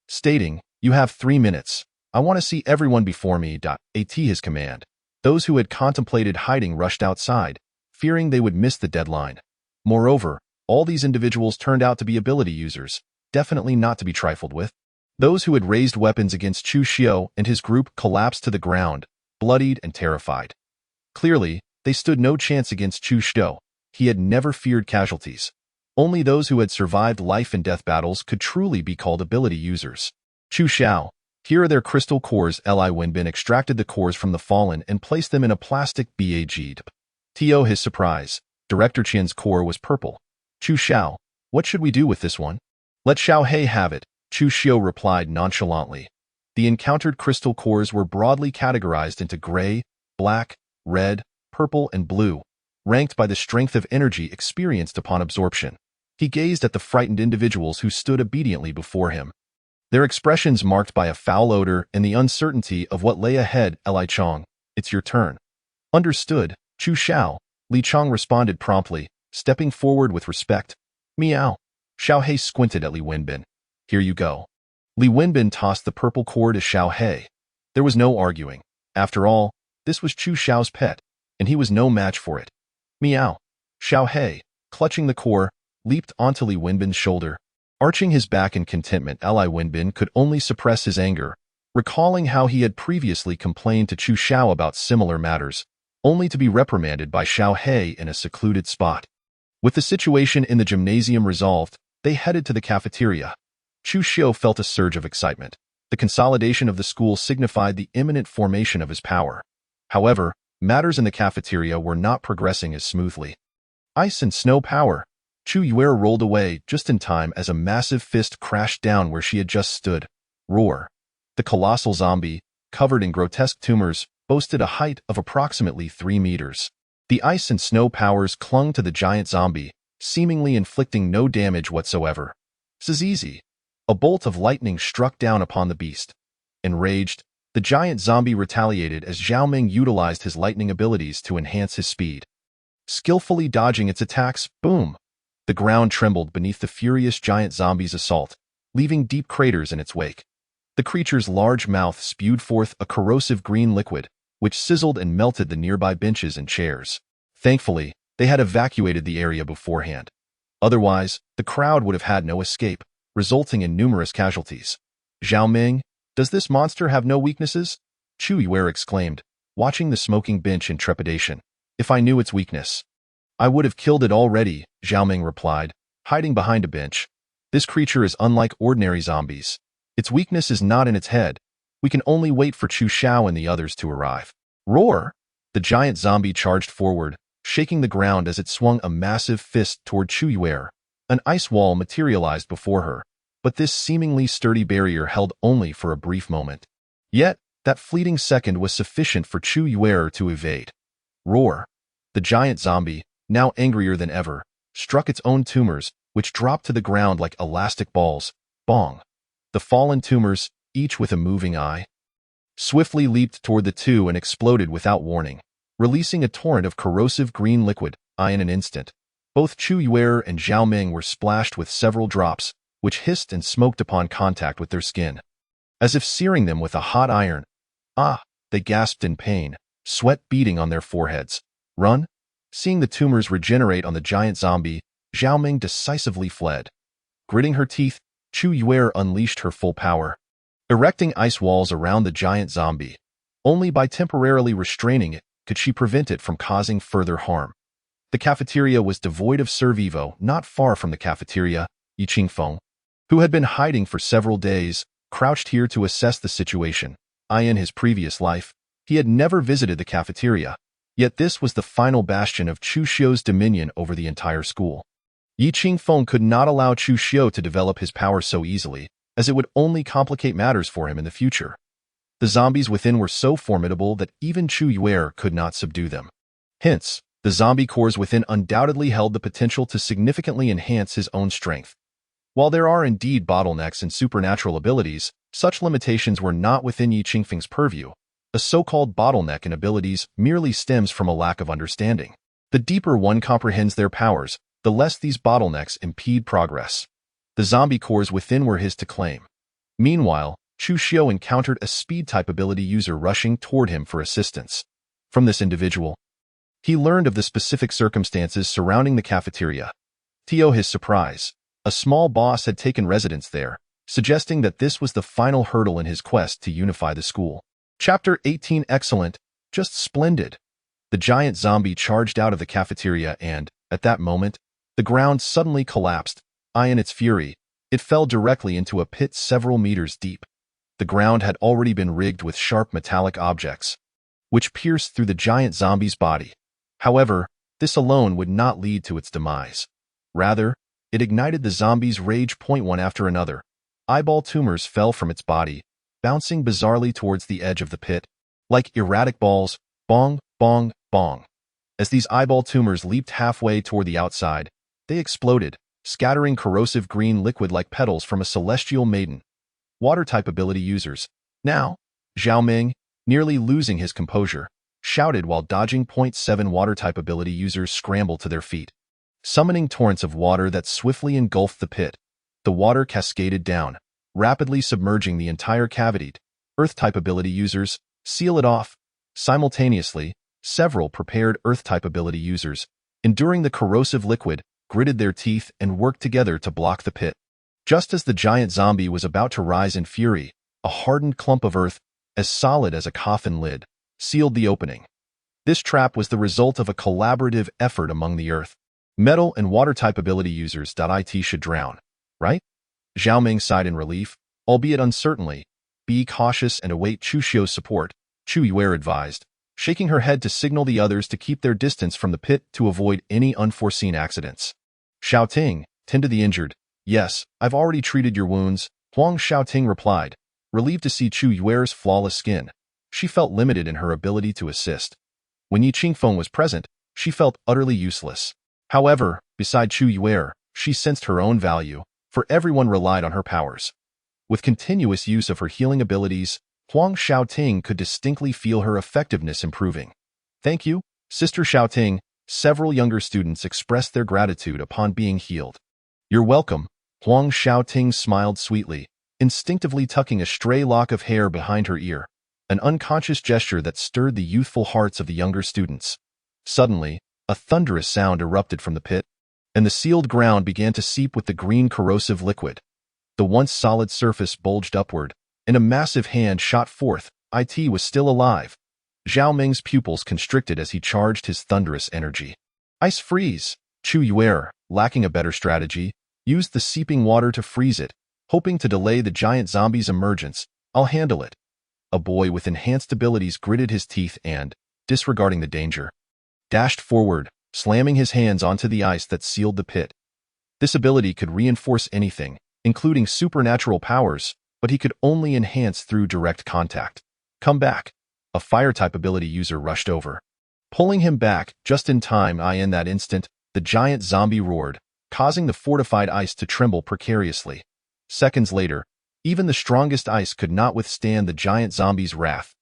stating, you have 3 minutes. I want to see everyone before me. At his command, those who had contemplated hiding rushed outside, fearing they would miss the deadline. Moreover, all these individuals turned out to be ability users, definitely not to be trifled with. Those who had raised weapons against Chu Xiu and his group collapsed to the ground, bloodied and terrified. Clearly, they stood no chance against Chu Xiu. He had never feared casualties. Only those who had survived life and death battles could truly be called ability users. Chu Xiao, here are their crystal cores. Li Wenbin extracted the cores from the fallen and placed them in a plastic bag. To his surprise, Director Qian's core was purple. Chu Xiao, what should we do with this one? Let Xiao He have it, Chu Xiu replied nonchalantly. The encountered crystal cores were broadly categorized into gray, black, red, purple, and blue, ranked by the strength of energy experienced upon absorption. He gazed at the frightened individuals who stood obediently before him, their expressions marked by a foul odor and the uncertainty of what lay ahead. Li Chong, it's your turn. Understood, Chu Xiao, Li Chong responded promptly, stepping forward with respect. Meow. Xiao He squinted at Li Wenbin. Here you go. Li Wenbin tossed the purple core to Xiao He. There was no arguing. After all, this was Chu Xiao's pet, and he was no match for it. Meow. Xiao He, clutching the core, leaped onto Li Wenbin's shoulder. Arching his back in contentment, Li Wenbin could only suppress his anger, recalling how he had previously complained to Chu Xiao about similar matters, only to be reprimanded by Xiao He in a secluded spot. With the situation in the gymnasium resolved, they headed to the cafeteria. Chu Xiao felt a surge of excitement. The consolidation of the school signified the imminent formation of his power. However, matters in the cafeteria were not progressing as smoothly. Ice and snow power. Chu Yuer rolled away just in time as a massive fist crashed down where she had just stood. Roar. The colossal zombie, covered in grotesque tumors, boasted a height of approximately 3 meters. The ice and snow powers clung to the giant zombie, seemingly inflicting no damage whatsoever. Zizi. A bolt of lightning struck down upon the beast. Enraged, the giant zombie retaliated as Zhao Ming utilized his lightning abilities to enhance his speed. Skillfully dodging its attacks, boom! The ground trembled beneath the furious giant zombie's assault, leaving deep craters in its wake. The creature's large mouth spewed forth a corrosive green liquid, which sizzled and melted the nearby benches and chairs. Thankfully, they had evacuated the area beforehand. Otherwise, the crowd would have had no escape, resulting in numerous casualties. Zhao Ming, does this monster have no weaknesses? Chu Yuer exclaimed, watching the smoking bench in trepidation. If I knew its weakness, I would have killed it already, Zhao Ming replied, hiding behind a bench. This creature is unlike ordinary zombies. Its weakness is not in its head. We can only wait for Chu Xiao and the others to arrive. Roar! The giant zombie charged forward, shaking the ground as it swung a massive fist toward Chu Yuer. An ice wall materialized before her, but this seemingly sturdy barrier held only for a brief moment. Yet, that fleeting second was sufficient for Chu Yuer to evade. Roar! The giant zombie, now angrier than ever, struck its own tumors, which dropped to the ground like elastic balls. Bong! The fallen tumors, each with a moving eye, swiftly leaped toward the two and exploded without warning, releasing a torrent of corrosive green liquid. In an instant, both Chu Yuer and Zhao Ming were splashed with several drops, which hissed and smoked upon contact with their skin, as if searing them with a hot iron. Ah! They gasped in pain, sweat beading on their foreheads. Run! Seeing the tumors regenerate on the giant zombie, Zhao Ming decisively fled. Gritting her teeth, Chu Yuer unleashed her full power, erecting ice walls around the giant zombie. Only by temporarily restraining it could she prevent it from causing further harm. The cafeteria was devoid of Sir Vivo. Not far from the cafeteria, Yi Qingfeng, who had been hiding for several days, crouched here to assess the situation. In his previous life, he had never visited the cafeteria, yet this was the final bastion of Chu Xiu's dominion over the entire school. Yi Qingfeng could not allow Chu Xiu to develop his power so easily, as it would only complicate matters for him in the future. The zombies within were so formidable that even Chu Yuer could not subdue them. Hence, the zombie cores within undoubtedly held the potential to significantly enhance his own strength. While there are indeed bottlenecks in supernatural abilities, such limitations were not within Yi Qingfeng's purview. A so-called bottleneck in abilities merely stems from a lack of understanding. The deeper one comprehends their powers, the less these bottlenecks impede progress. The zombie cores within were his to claim. Meanwhile, Chu Xiu encountered a speed-type ability user rushing toward him for assistance. From this individual, he learned of the specific circumstances surrounding the cafeteria. To his surprise, a small boss had taken residence there, suggesting that this was the final hurdle in his quest to unify the school. Chapter 18. Excellent. Just splendid. The giant zombie charged out of the cafeteria and, at that moment, the ground suddenly collapsed. In its fury, it fell directly into a pit several meters deep. The ground had already been rigged with sharp metallic objects, which pierced through the giant zombie's body. However, this alone would not lead to its demise. Rather, it ignited the zombie's rage. One after another, eyeball tumors fell from its body, bouncing bizarrely towards the edge of the pit, like erratic balls. Bong, bong, bong. As these eyeball tumors leaped halfway toward the outside, they exploded, scattering corrosive green liquid like petals from a celestial maiden. Water-type ability users. Now, Zhao Ming, nearly losing his composure, shouted while dodging. 7 Water-type ability users scrambled to their feet, summoning torrents of water that swiftly engulfed the pit. The water cascaded down, rapidly submerging the entire cavity. Earth-type ability users, seal it off. Simultaneously, several prepared Earth-type ability users, enduring the corrosive liquid, gritted their teeth and worked together to block the pit. Just as the giant zombie was about to rise in fury, A hardened clump of earth, as solid as a coffin lid, sealed the opening. This trap was the result of a collaborative effort among the earth. Metal and water-type ability users. It should drown, right? Zhao Ming sighed in relief, albeit uncertainly. Be cautious and await Chu Xiu's support, Chu Yuer advised, shaking her head to signal the others to keep their distance from the pit to avoid any unforeseen accidents. Xiaoting, tend to the injured. Yes, I've already treated your wounds, Huang Xiaoting replied, relieved to see Chu Yuer's flawless skin. She felt limited in her ability to assist. When Yi Qingfeng was present, she felt utterly useless. However, beside Chu Yuer, she sensed her own value, for everyone relied on her powers. With continuous use of her healing abilities, Huang Xiaoting could distinctly feel her effectiveness improving. Thank you, Sister Xiaoting. Several younger students expressed their gratitude upon being healed. You're welcome, Huang Xiaoting smiled sweetly, instinctively tucking a stray lock of hair behind her ear, an unconscious gesture that stirred the youthful hearts of the younger students. Suddenly, a thunderous sound erupted from the pit, and the sealed ground began to seep with the green corrosive liquid. The once solid surface bulged upward, and a massive hand shot forth. It was still alive. Zhao Ming's pupils constricted as he charged his thunderous energy. Ice freeze! Chu Yuer, lacking a better strategy, used the seeping water to freeze it, hoping to delay the giant zombie's emergence. I'll handle it. A boy with enhanced abilities gritted his teeth and, disregarding the danger, dashed forward, slamming his hands onto the ice that sealed the pit. This ability could reinforce anything, including supernatural powers, but he could only enhance through direct contact. Come back. A fire-type ability user rushed over, pulling him back just in time. In that instant, the giant zombie roared, causing the fortified ice to tremble precariously. Seconds later, even the strongest ice could not withstand the giant zombie's wrath.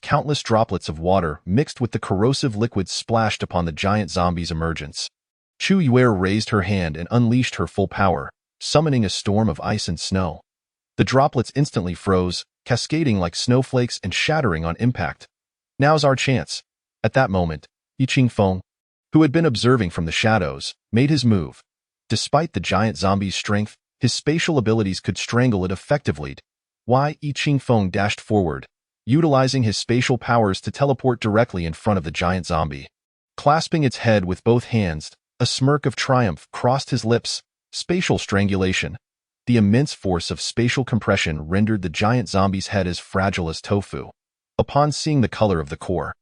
Countless droplets of water mixed with the corrosive liquid splashed upon the giant zombie's emergence. Chu Yuer raised her hand and unleashed her full power, summoning a storm of ice and snow. The droplets instantly froze, cascading like snowflakes and shattering on impact. Now's our chance. At that moment, Yi Qingfeng, who had been observing from the shadows, made his move. Despite the giant zombie's strength, his spatial abilities could strangle it effectively. Yi Qingfeng dashed forward, utilizing his spatial powers to teleport directly in front of the giant zombie. Clasping its head with both hands, a smirk of triumph crossed his lips. Spatial strangulation. The immense force of spatial compression rendered the giant zombie's head as fragile as tofu. Upon seeing the color of the core,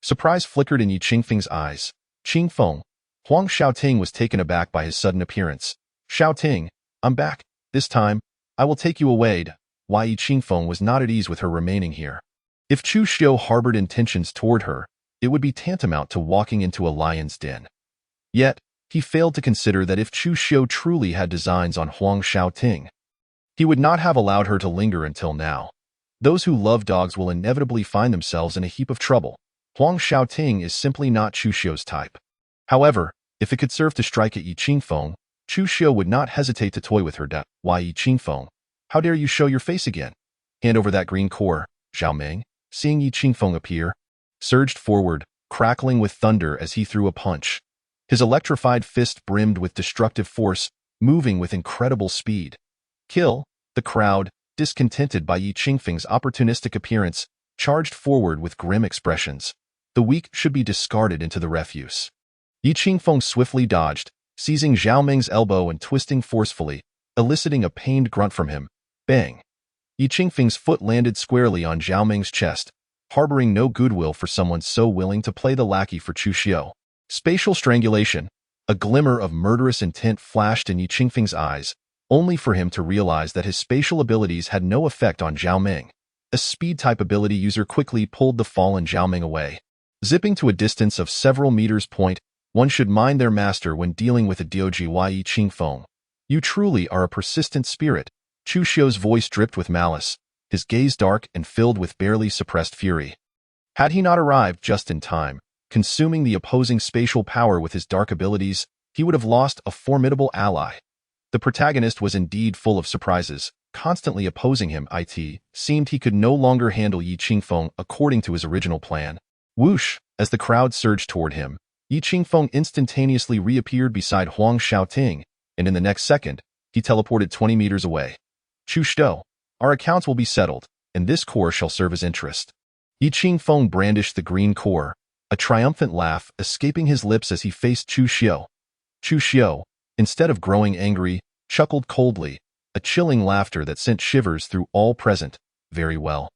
surprise flickered in Yi Qingfeng's eyes. Qingfeng. Huang Xiaoting was taken aback by his sudden appearance. Xiaoting, I'm back. This time, I will take you away. Yi Qingfeng was not at ease with her remaining here. If Chu Xiu harbored intentions toward her, it would be tantamount to walking into a lion's den. Yet, he failed to consider that if Chu Xiu truly had designs on Huang Xiaoting, he would not have allowed her to linger until now. Those who love dogs will inevitably find themselves in a heap of trouble. Huang Xiaoting is simply not Chu Xiu's type. However, if it could serve to strike at Yi Qingfeng, Chu Xiu would not hesitate to toy with her. Yi Qingfeng, how dare you show your face again? Hand over that green core. Zhao Ming, seeing Yi Qingfeng appear, surged forward, crackling with thunder as he threw a punch. His electrified fist brimmed with destructive force, moving with incredible speed. Kill! The crowd, discontented by Yi Qingfeng's opportunistic appearance, charged forward with grim expressions. The weak should be discarded into the refuse. Yi Qingfeng swiftly dodged, seizing Zhao Ming's elbow and twisting forcefully, eliciting a pained grunt from him. Bang! Yi Qingfeng's foot landed squarely on Zhao Ming's chest, harboring no goodwill for someone so willing to play the lackey for Chu Xiu. Spatial strangulation. A glimmer of murderous intent flashed in Yi Qingfeng's eyes, only for him to realize that his spatial abilities had no effect on Zhao Ming. A speed-type ability user quickly pulled the fallen Zhao Ming away. Zipping to a distance of several meters. One should mind their master when dealing with a doji. Yi Qingfeng. You truly are a persistent spirit. Chu Xiu's voice dripped with malice, his gaze dark and filled with barely suppressed fury. Had he not arrived just in time, consuming the opposing spatial power with his dark abilities, he would have lost a formidable ally. The protagonist was indeed full of surprises, constantly opposing him. It seemed he could no longer handle Yi Qingfeng according to his original plan. Whoosh! As the crowd surged toward him, Yi Qingfeng instantaneously reappeared beside Huang Xiaoting, and in the next second, he teleported 20 meters away. Chu Xiu, Our accounts will be settled, and this core shall serve as interest. Yi Qingfeng brandished the green core, a triumphant laugh escaping his lips as he faced Chu Xiu. Chu Xiu, instead of growing angry, chuckled coldly, a chilling laughter that sent shivers through all present. Very well.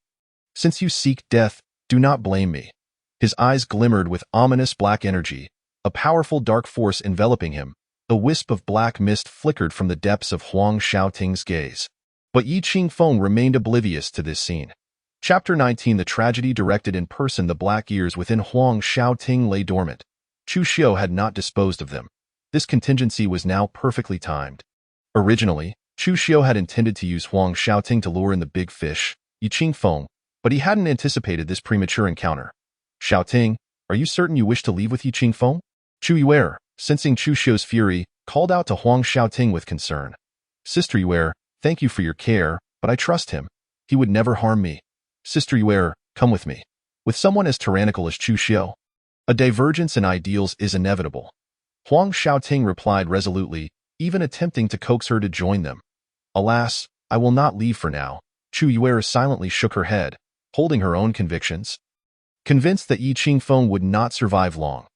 Since you seek death, do not blame me. His eyes glimmered with ominous black energy, a powerful dark force enveloping him. A wisp of black mist flickered from the depths of Huang Xiaoting's gaze. But Yi Qingfeng remained oblivious to this scene. Chapter 19 The tragedy directed in person. The black ears within Huang Xiaoting lay dormant. Chu Xiu had not disposed of them. This contingency was now perfectly timed. Originally, Chu Xiu had intended to use Huang Xiaoting to lure in the big fish, Yi Qingfeng, but he hadn't anticipated this premature encounter. Xiaoting, are you certain you wish to leave with Yi Qingfeng? Chu Yuer, sensing Chu Xiu's fury, called out to Huang Xiaoting with concern. Sister Yuer, thank you for your care, but I trust him. He would never harm me. Sister Yuer, come with me. With someone as tyrannical as Chu Xiu, a divergence in ideals is inevitable. Huang Xiaoting replied resolutely, even attempting to coax her to join them. Alas, I will not leave for now. Chu Yuer silently shook her head, holding her own convictions. Convinced that Yi Qingfeng would not survive long.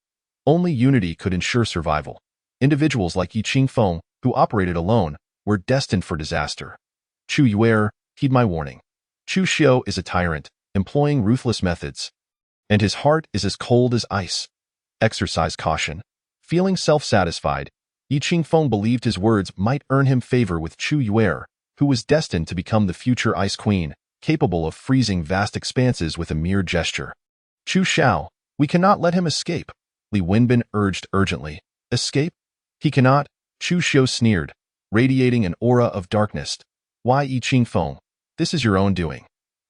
Only unity could ensure survival. Individuals like Yi Qingfeng, who operated alone, were destined for disaster. Chu Yuer, heed my warning. Chu Xiu is a tyrant, employing ruthless methods, and his heart is as cold as ice. Exercise caution. Feeling self-satisfied, Yi Qingfeng believed his words might earn him favor with Chu Yuer, who was destined to become the future Ice Queen, capable of freezing vast expanses with a mere gesture. Chu Xiao, we cannot let him escape, Li Wenbin urged urgently. Escape? He cannot, Chu Xiu sneered, radiating an aura of darkness. Why, Yi Qingfeng? This is your own doing.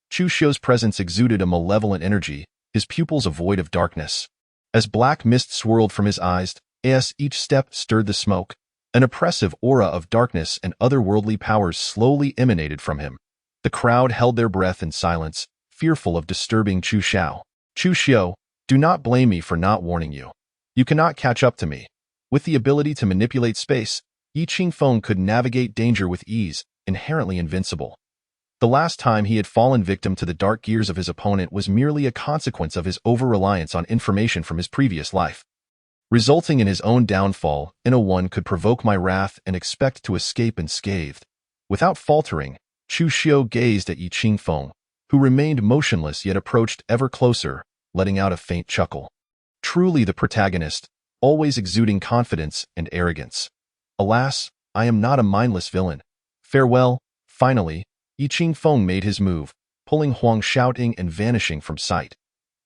Chu Xiu's presence exuded a malevolent energy, his pupils a void of darkness. As black mist swirled from his eyes, as each step stirred the smoke, an oppressive aura of darkness and otherworldly powers slowly emanated from him. The crowd held their breath in silence, fearful of disturbing Chu Xiu. Chu Xiu, do not blame me for not warning you. You cannot catch up to me. With the ability to manipulate space, Yi Qingfeng could navigate danger with ease, inherently invincible. The last time he had fallen victim to the dark gears of his opponent was merely a consequence of his over-reliance on information from his previous life. Resulting in his own downfall, one could provoke my wrath and expect to escape unscathed. Without faltering, Chu Xiu gazed at Yi Qingfeng, who remained motionless yet approached ever closer, letting out a faint chuckle. Truly the protagonist, always exuding confidence and arrogance. Alas, I am not a mindless villain. Farewell. Finally, Yi Qingfeng made his move, pulling Huang Xiaoting and vanishing from sight.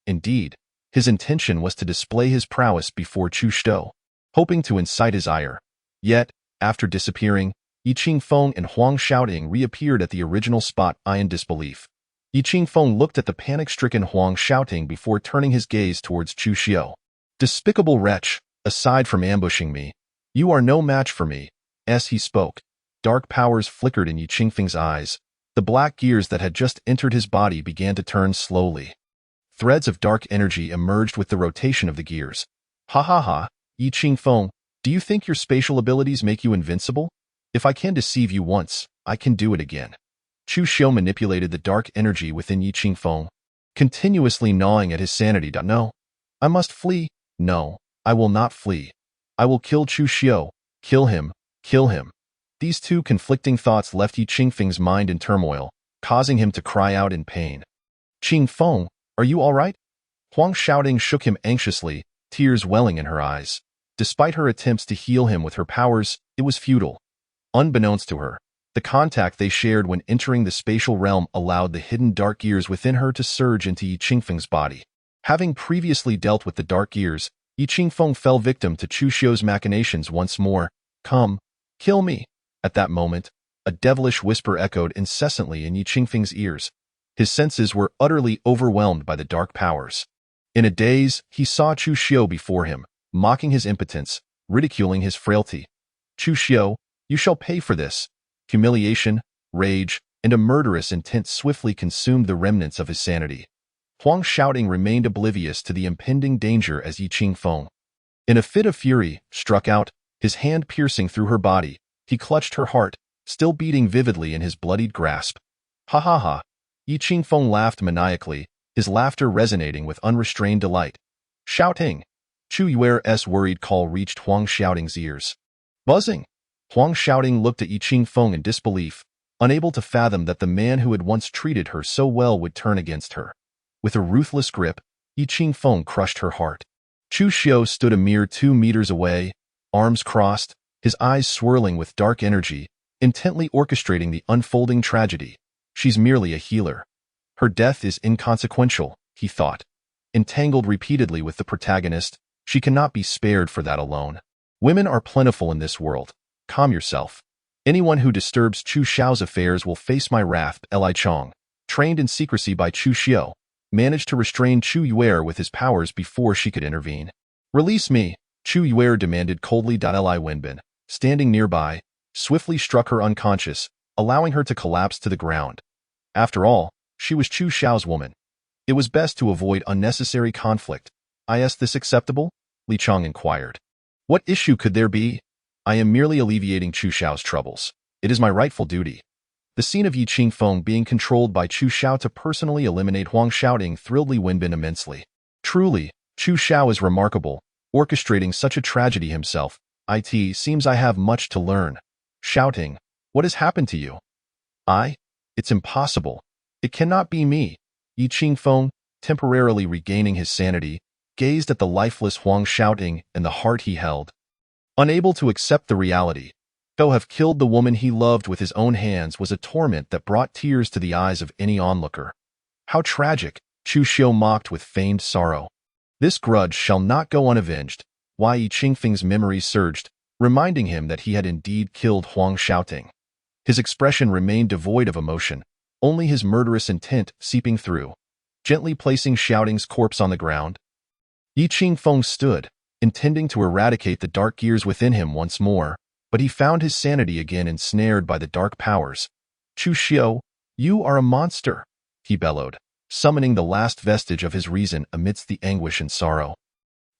Indeed, his intention was to display his prowess before Chu Xiu, hoping to incite his ire. Yet, after disappearing, Yi Qingfeng and Huang Xiaoting reappeared at the original spot in disbelief. Yi Qingfeng looked at the panic-stricken Huang Xiaoting before turning his gaze towards Chu Xiu. Despicable wretch, aside from ambushing me, you are no match for me. As he spoke, dark powers flickered in Yi Qingfeng's eyes. The black gears that had just entered his body began to turn slowly. Threads of dark energy emerged with the rotation of the gears. Ha ha ha, Yi Qingfeng, do you think your spatial abilities make you invincible? If I can deceive you once, I can do it again. Chu Xiu manipulated the dark energy within Yi Qingfeng, continuously gnawing at his sanity. No, I must flee. No, I will not flee. I will kill Chu Xiu. Kill him. Kill him. These two conflicting thoughts left Yi Qingfeng's mind in turmoil, causing him to cry out in pain. Qingfeng, are you all right? Huang Xiaoting shook him anxiously, tears welling in her eyes. Despite her attempts to heal him with her powers, it was futile. Unbeknownst to her, the contact they shared when entering the spatial realm allowed the hidden dark gears within her to surge into Yi Qingfeng's body. Having previously dealt with the dark gears, Yi Qingfeng fell victim to Chu Xiu's machinations once more. Come, kill me. At that moment, a devilish whisper echoed incessantly in Yi Qingfeng's ears. His senses were utterly overwhelmed by the dark powers. In a daze, he saw Chu Xiu before him, mocking his impotence, ridiculing his frailty. Chu Xiu, you shall pay for this. Humiliation, rage, and a murderous intent swiftly consumed the remnants of his sanity. Huang Xiaoting remained oblivious to the impending danger as Yi Qingfeng, in a fit of fury, struck out, his hand piercing through her body. He clutched her heart, still beating vividly in his bloodied grasp. Ha ha ha. Yi Qingfeng laughed maniacally, his laughter resonating with unrestrained delight. Shouting. Chu Yuer's worried call reached Huang Xiaoting's ears. Buzzing. Huang Xiaoting looked at Yi Qingfeng in disbelief, unable to fathom that the man who had once treated her so well would turn against her. With a ruthless grip, Yi Qingfeng crushed her heart. Chu Xiao stood a mere 2 meters away, arms crossed, his eyes swirling with dark energy, intently orchestrating the unfolding tragedy. She's merely a healer. Her death is inconsequential, he thought. Entangled repeatedly with the protagonist, she cannot be spared for that alone. Women are plentiful in this world. Calm yourself. Anyone who disturbs Chu Xiao's affairs will face my wrath. Li Chong, trained in secrecy by Chu Xiao, managed to restrain Chu Yuer with his powers before she could intervene. Release me, Chu Yuer demanded coldly. Li Wenbin, standing nearby, swiftly struck her unconscious, allowing her to collapse to the ground. After all, she was Chu Xiao's woman. It was best to avoid unnecessary conflict. Is this acceptable? Li Chong inquired. What issue could there be? I am merely alleviating Chu Xiao's troubles. It is my rightful duty. The scene of Yi Qingfeng being controlled by Chu Xiao to personally eliminate Huang Xiaoting thrilled Li Wenbin immensely. Truly, Chu Xiao is remarkable, orchestrating such a tragedy himself. It seems I have much to learn. Shouting, what has happened to you? It's impossible. It cannot be me. Yi Qingfeng, temporarily regaining his sanity, gazed at the lifeless Huang Xiaoting and the heart he held. Unable to accept the reality, to have killed the woman he loved with his own hands was a torment that brought tears to the eyes of any onlooker. How tragic, Chu Xiao mocked with feigned sorrow. This grudge shall not go unavenged. Yi Qingfeng's memory surged, reminding him that he had indeed killed Huang Xiaoting. His expression remained devoid of emotion, only his murderous intent seeping through. Gently placing Xiaoting's corpse on the ground, Yi Qingfeng stood, intending to eradicate the dark gears within him once more, but he found his sanity again ensnared by the dark powers. Chu Xiao, you are a monster, he bellowed, summoning the last vestige of his reason amidst the anguish and sorrow.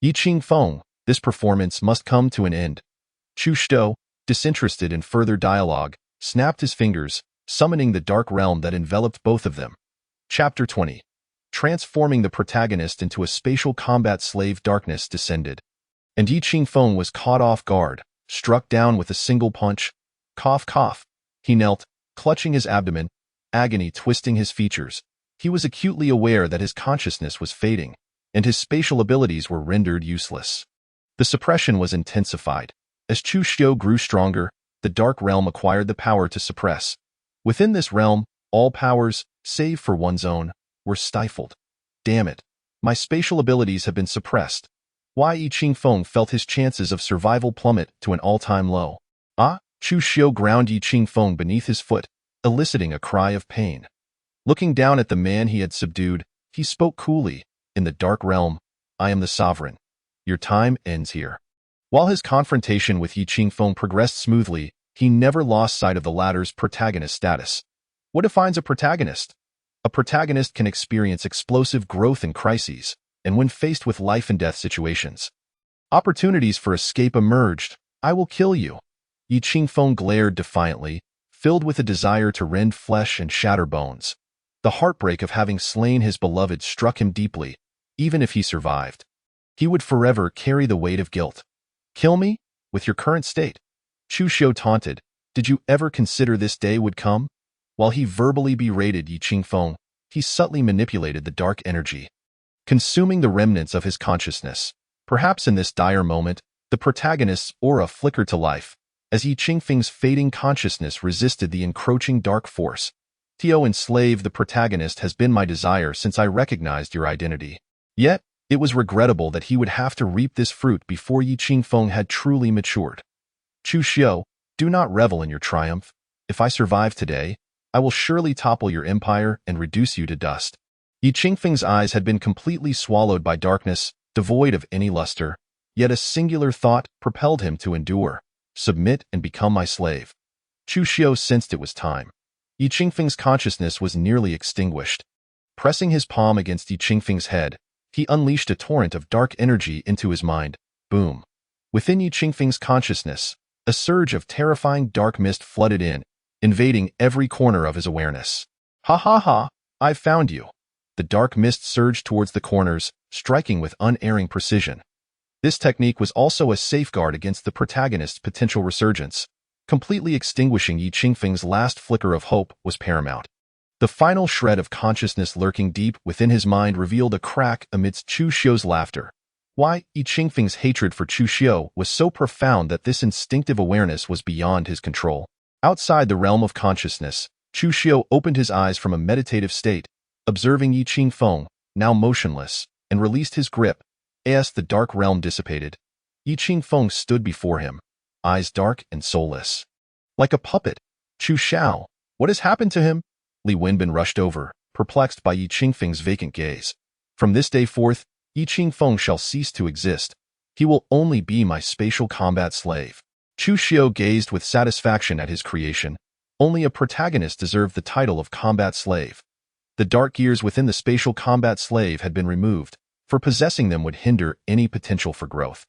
Yi Qingfeng, this performance must come to an end. Chu Xiao, disinterested in further dialogue, snapped his fingers, summoning the dark realm that enveloped both of them. Chapter 20. Transforming the protagonist into a spatial combat slave, darkness descended. And Yi Qingfeng was caught off guard, struck down with a single punch. Cough, cough. He knelt, clutching his abdomen, agony twisting his features. He was acutely aware that his consciousness was fading, and his spatial abilities were rendered useless. The suppression was intensified. As Chu Xiao grew stronger, the dark realm acquired the power to suppress. Within this realm, all powers, save for one's own, were stifled. Damn it. My spatial abilities have been suppressed. Yi Qingfeng felt his chances of survival plummet to an all-time low. Chu Xiao ground Yi Qingfeng beneath his foot, eliciting a cry of pain. Looking down at the man he had subdued, he spoke coolly, in the dark realm, I am the sovereign. Your time ends here. While his confrontation with Yi Qingfeng progressed smoothly, he never lost sight of the latter's protagonist status. What defines a protagonist? A protagonist can experience explosive growth in crises, and when faced with life-and-death situations, opportunities for escape emerged. I will kill you. Yi Qingfeng glared defiantly, filled with a desire to rend flesh and shatter bones. The heartbreak of having slain his beloved struck him deeply. Even if he survived, he would forever carry the weight of guilt. Kill me? With your current state? Chu Xiao taunted. Did you ever consider this day would come? While he verbally berated Yi Qingfeng, he subtly manipulated the dark energy, consuming the remnants of his consciousness. Perhaps in this dire moment, the protagonist's aura flickered to life, as Yi Qingfeng's fading consciousness resisted the encroaching dark force. To enslave the protagonist has been my desire since I recognized your identity. Yet, it was regrettable that he would have to reap this fruit before Yi Qingfeng had truly matured. Chu Xiao, do not revel in your triumph. If I survive today, I will surely topple your empire and reduce you to dust. Yi Qingfeng's eyes had been completely swallowed by darkness, devoid of any luster, yet a singular thought propelled him to endure, submit and become my slave. Chu Xiao sensed it was time. Yi Qingfeng's consciousness was nearly extinguished. Pressing his palm against Yi Qingfeng's head, he unleashed a torrent of dark energy into his mind. Boom. Within Yi Qingfeng's consciousness, a surge of terrifying dark mist flooded in, invading every corner of his awareness. Ha ha ha, I've found you. The dark mist surged towards the corners, striking with unerring precision. This technique was also a safeguard against the protagonist's potential resurgence. Completely extinguishing Yi Qingfeng's last flicker of hope was paramount. The final shred of consciousness lurking deep within his mind revealed a crack amidst Chu Xiu's laughter. Why, Yi Qingfeng's hatred for Chu Xiu was so profound that this instinctive awareness was beyond his control. Outside the realm of consciousness, Chu Xiu opened his eyes from a meditative state, observing Yi Qingfeng, now motionless, and released his grip. As the dark realm dissipated, Yi Qingfeng stood before him, eyes dark and soulless. Like a puppet. Chu Xiao, what has happened to him? Li Wenbin rushed over, perplexed by Yi Qingfeng's vacant gaze. From this day forth, Yi Qingfeng shall cease to exist. He will only be my spatial combat slave. Chu Xiu gazed with satisfaction at his creation. Only a protagonist deserved the title of combat slave. The dark gears within the spatial combat slave had been removed, for possessing them would hinder any potential for growth.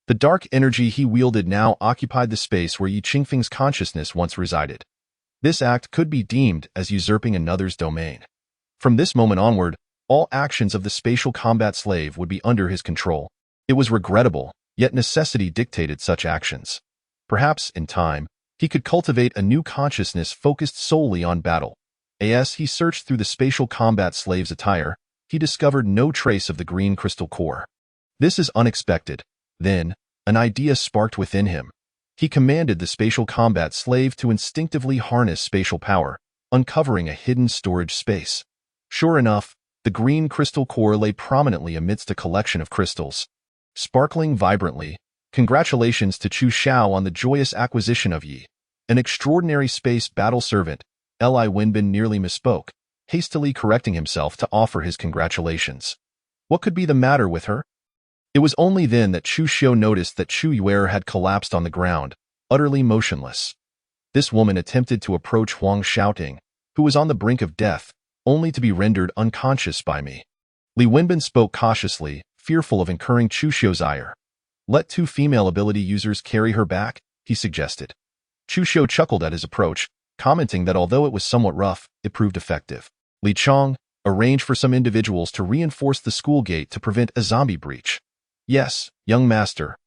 The dark energy he wielded now occupied the space where Yi Qingfeng's consciousness once resided. This act could be deemed as usurping another's domain. From this moment onward, all actions of the spatial combat slave would be under his control. It was regrettable, yet necessity dictated such actions. Perhaps, in time, he could cultivate a new consciousness focused solely on battle. As he searched through the spatial combat slave's attire, he discovered no trace of the green crystal core. This is unexpected. Then, an idea sparked within him. He commanded the spatial combat slave to instinctively harness spatial power, uncovering a hidden storage space. Sure enough, the green crystal core lay prominently amidst a collection of crystals. Sparkling vibrantly, congratulations to Chu Xiao on the joyous acquisition of Yi. An extraordinary space battle servant, Li Wenbin nearly misspoke, hastily correcting himself to offer his congratulations. What could be the matter with her? It was only then that Chu Xiu noticed that Chu Yuer had collapsed on the ground, utterly motionless. This woman attempted to approach Huang Xiaoting, who was on the brink of death, only to be rendered unconscious by me. Li Wenbin spoke cautiously, fearful of incurring Chu Xiu's ire. Let two female ability users carry her back, he suggested. Chu Xiu chuckled at his approach, commenting that although it was somewhat rough, it proved effective. Li Chong arranged for some individuals to reinforce the school gate to prevent a zombie breach. Yes, young master.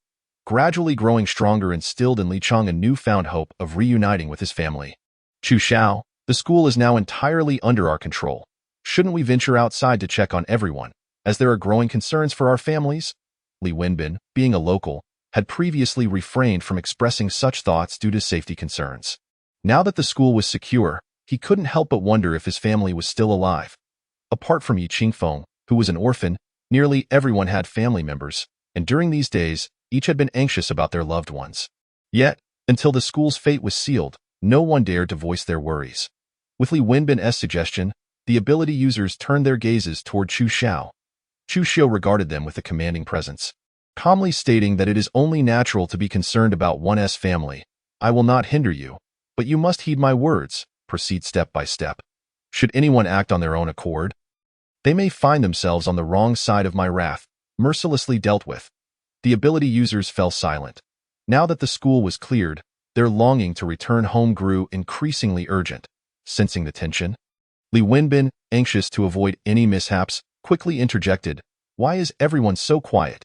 Gradually growing stronger instilled in Li Chong a newfound hope of reuniting with his family. Chu Xiao, the school is now entirely under our control. Shouldn't we venture outside to check on everyone, as there are growing concerns for our families? Li Wenbin, being a local, had previously refrained from expressing such thoughts due to safety concerns. Now that the school was secure, he couldn't help but wonder if his family was still alive. Apart from Yi Qingfeng, who was an orphan, nearly everyone had family members, and during these days, each had been anxious about their loved ones. Yet, until the school's fate was sealed, no one dared to voice their worries. With Li Wenbin's suggestion, the ability users turned their gazes toward Chu Xiao. Chu Xiu regarded them with a commanding presence, calmly stating that it is only natural to be concerned about one's family. I will not hinder you, but you must heed my words, proceed step by step. Should anyone act on their own accord, they may find themselves on the wrong side of my wrath, mercilessly dealt with. The ability users fell silent. Now that the school was cleared, their longing to return home grew increasingly urgent. Sensing the tension, Li Wenbin, anxious to avoid any mishaps, quickly interjected, "Why is everyone so quiet?"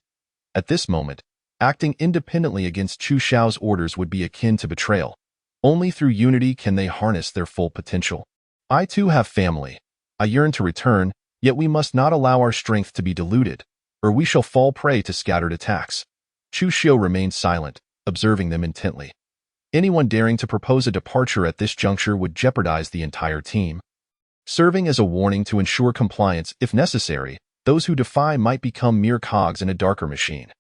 At this moment, acting independently against Chu Xiao's orders would be akin to betrayal. Only through unity can they harness their full potential. I too have family. I yearn to return, yet we must not allow our strength to be diluted, or we shall fall prey to scattered attacks. Chu Xiu remained silent, observing them intently. Anyone daring to propose a departure at this juncture would jeopardize the entire team. Serving as a warning to ensure compliance if necessary, those who defy might become mere cogs in a darker machine.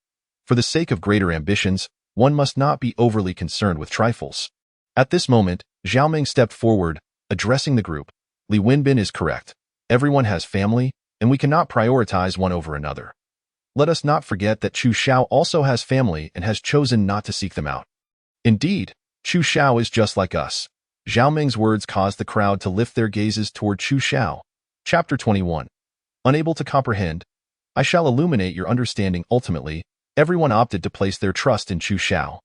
For the sake of greater ambitions, one must not be overly concerned with trifles. At this moment, Xiaoming stepped forward, addressing the group. Li Wenbin is correct. Everyone has family, and we cannot prioritize one over another. Let us not forget that Chu Xiao also has family and has chosen not to seek them out. Indeed, Chu Xiao is just like us. Xiaoming's words caused the crowd to lift their gazes toward Chu Xiao. Chapter 21. Unable to comprehend, I shall illuminate your understanding. Ultimately, everyone opted to place their trust in Chu Xiao.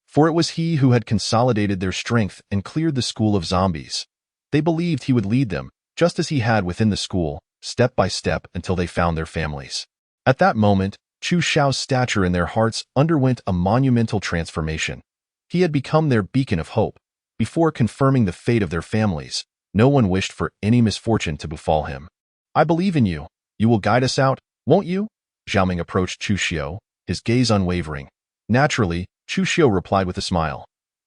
For it was he who had consolidated their strength and cleared the school of zombies. They believed he would lead them, just as he had within the school, step by step until they found their families. At that moment, Chu Xiao's stature in their hearts underwent a monumental transformation. He had become their beacon of hope. Before confirming the fate of their families, no one wished for any misfortune to befall him. I believe in you. You will guide us out, won't you? Xiaoming approached Chu Xiao, his gaze unwavering. Naturally, Chu Xiao replied with a smile.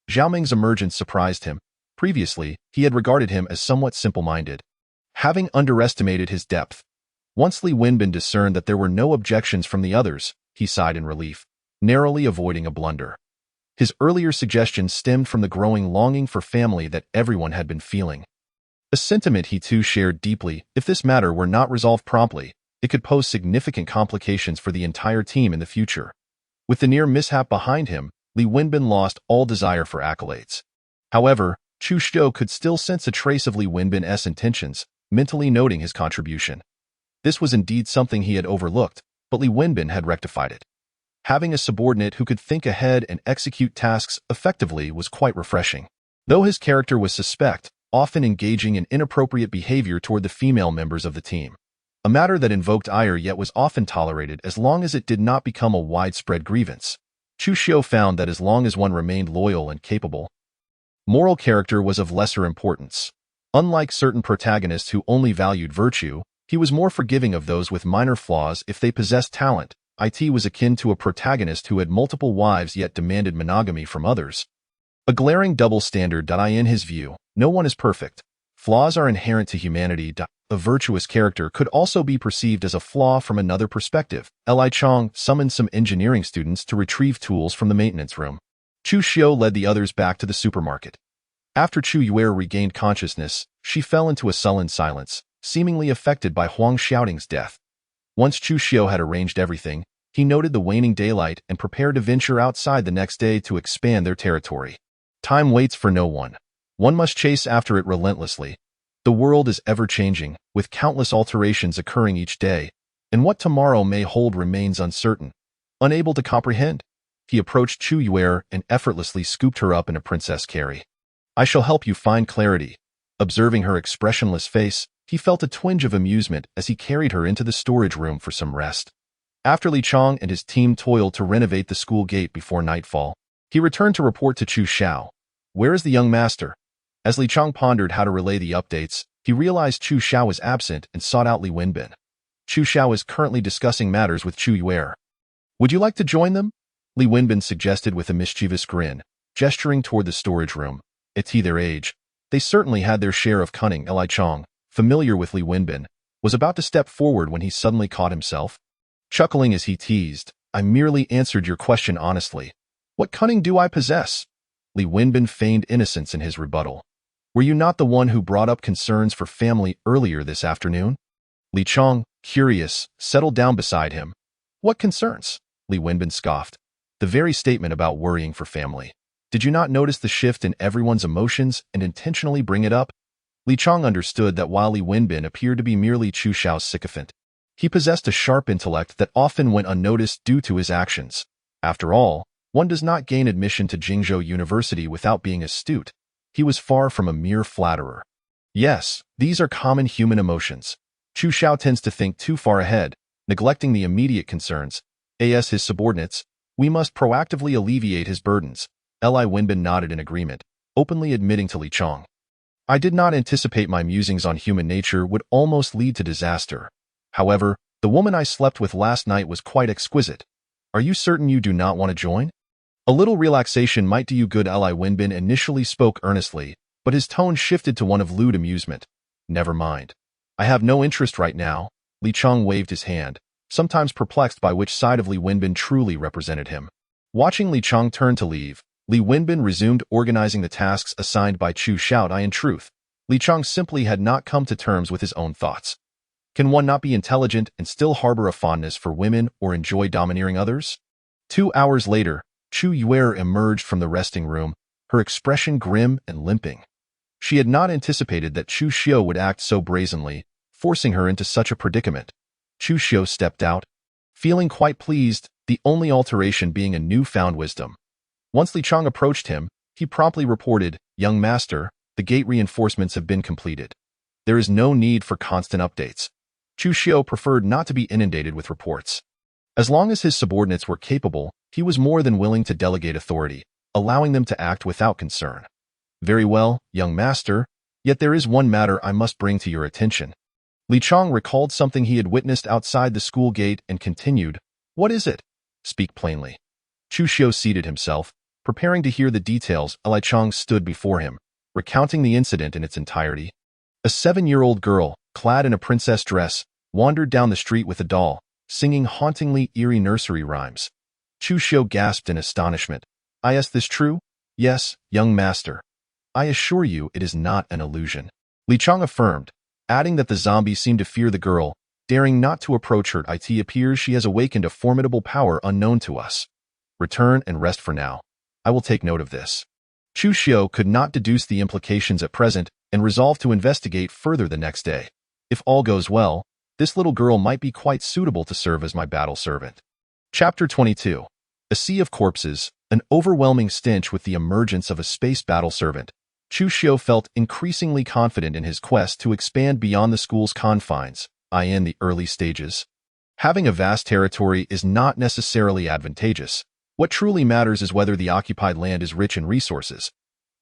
Xiaoming's emergence surprised him. Previously, he had regarded him as somewhat simple-minded. Having underestimated his depth, once Li Wenbin discerned that there were no objections from the others, he sighed in relief, narrowly avoiding a blunder. His earlier suggestions stemmed from the growing longing for family that everyone had been feeling. A sentiment he too shared deeply. If this matter were not resolved promptly, it could pose significant complications for the entire team in the future. With the near mishap behind him, Li Wenbin lost all desire for accolades. However, Chu Xiao could still sense a trace of Li Wenbin's intentions, mentally noting his contribution. This was indeed something he had overlooked, but Li Wenbin had rectified it. Having a subordinate who could think ahead and execute tasks effectively was quite refreshing. Though his character was suspect, often engaging in inappropriate behavior toward the female members of the team, a matter that invoked ire yet was often tolerated as long as it did not become a widespread grievance. Chu Xiao found that as long as one remained loyal and capable, moral character was of lesser importance. Unlike certain protagonists who only valued virtue, he was more forgiving of those with minor flaws if they possessed talent. It was akin to a protagonist who had multiple wives yet demanded monogamy from others. A glaring double standard. In his view, no one is perfect. Flaws are inherent to humanity. A virtuous character could also be perceived as a flaw from another perspective. Li Chong summoned some engineering students to retrieve tools from the maintenance room. Chu Xiao led the others back to the supermarket. After Chu Yuer regained consciousness, she fell into a sullen silence, seemingly affected by Huang Xiaoting's death. Once Chu Xiao had arranged everything, he noted the waning daylight and prepared to venture outside the next day to expand their territory. Time waits for no one. One must chase after it relentlessly. The world is ever-changing, with countless alterations occurring each day, and what tomorrow may hold remains uncertain. Unable to comprehend, he approached Chu Yuer and effortlessly scooped her up in a princess carry. I shall help you find clarity. Observing her expressionless face, he felt a twinge of amusement as he carried her into the storage room for some rest. After Li Chong and his team toiled to renovate the school gate before nightfall, he returned to report to Chu Xiao. Where is the young master? As Li Chong pondered how to relay the updates, he realized Chu Xiao was absent and sought out Li Wenbin. Chu Xiao is currently discussing matters with Chu Yuer. Would you like to join them? Li Wenbin suggested with a mischievous grin, gesturing toward the storage room. At their age, they certainly had their share of cunning. Li Chong, familiar with Li Wenbin, was about to step forward when he suddenly caught himself. Chuckling as he teased, I merely answered your question honestly. What cunning do I possess? Li Wenbin feigned innocence in his rebuttal. Were you not the one who brought up concerns for family earlier this afternoon? Li Chong, curious, settled down beside him. What concerns? Li Wenbin scoffed. The very statement about worrying for family. Did you not notice the shift in everyone's emotions and intentionally bring it up? Li Chong understood that while Li Wenbin appeared to be merely Chu Xiao's sycophant, he possessed a sharp intellect that often went unnoticed due to his actions. After all, one does not gain admission to Jingzhou University without being astute. He was far from a mere flatterer. Yes, these are common human emotions. Chu Xiao tends to think too far ahead, neglecting the immediate concerns. As his subordinates, we must proactively alleviate his burdens. Li Wenbin nodded in agreement, openly admitting to Li Chong. I did not anticipate my musings on human nature would almost lead to disaster. However, the woman I slept with last night was quite exquisite. Are you certain you do not want to join? A little relaxation might do you good. Li Wenbin initially spoke earnestly, but his tone shifted to one of lewd amusement. Never mind. I have no interest right now. Li Chong waved his hand, sometimes perplexed by which side of Li Wenbin truly represented him. Watching Li Chong turn to leave, Li Wenbin resumed organizing the tasks assigned by Chu Xiao. In truth, Li Chong simply had not come to terms with his own thoughts. Can one not be intelligent and still harbor a fondness for women or enjoy domineering others? 2 hours later, Chu Yuer emerged from the resting room, her expression grim and limping. She had not anticipated that Chu Xiao would act so brazenly, forcing her into such a predicament. Chu Xiao stepped out, feeling quite pleased, the only alteration being a newfound wisdom. Once Li Chong approached him, he promptly reported, Young master, the gate reinforcements have been completed. There is no need for constant updates. Chu Xiu preferred not to be inundated with reports. As long as his subordinates were capable, he was more than willing to delegate authority, allowing them to act without concern. Very well, young master, yet there is one matter I must bring to your attention. Li Chong recalled something he had witnessed outside the school gate and continued, What is it? Speak plainly. Chu Xiu seated himself, preparing to hear the details. Li Chong stood before him, recounting the incident in its entirety. A 7-year-old girl, clad in a princess dress, wandered down the street with a doll, singing hauntingly eerie nursery rhymes. Chu Xiu gasped in astonishment. Is this true? Yes, young master. I assure you it is not an illusion. Li Chong affirmed, adding that the zombie seemed to fear the girl, daring not to approach her. It appears she has awakened a formidable power unknown to us. Return and rest for now. I will take note of this. Chu Xiu could not deduce the implications at present and resolved to investigate further the next day. If all goes well, this little girl might be quite suitable to serve as my battle servant. Chapter 22. A sea of corpses, an overwhelming stench with the emergence of a space battle servant. Chu Xiu felt increasingly confident in his quest to expand beyond the school's confines, in the early stages. Having a vast territory is not necessarily advantageous. What truly matters is whether the occupied land is rich in resources.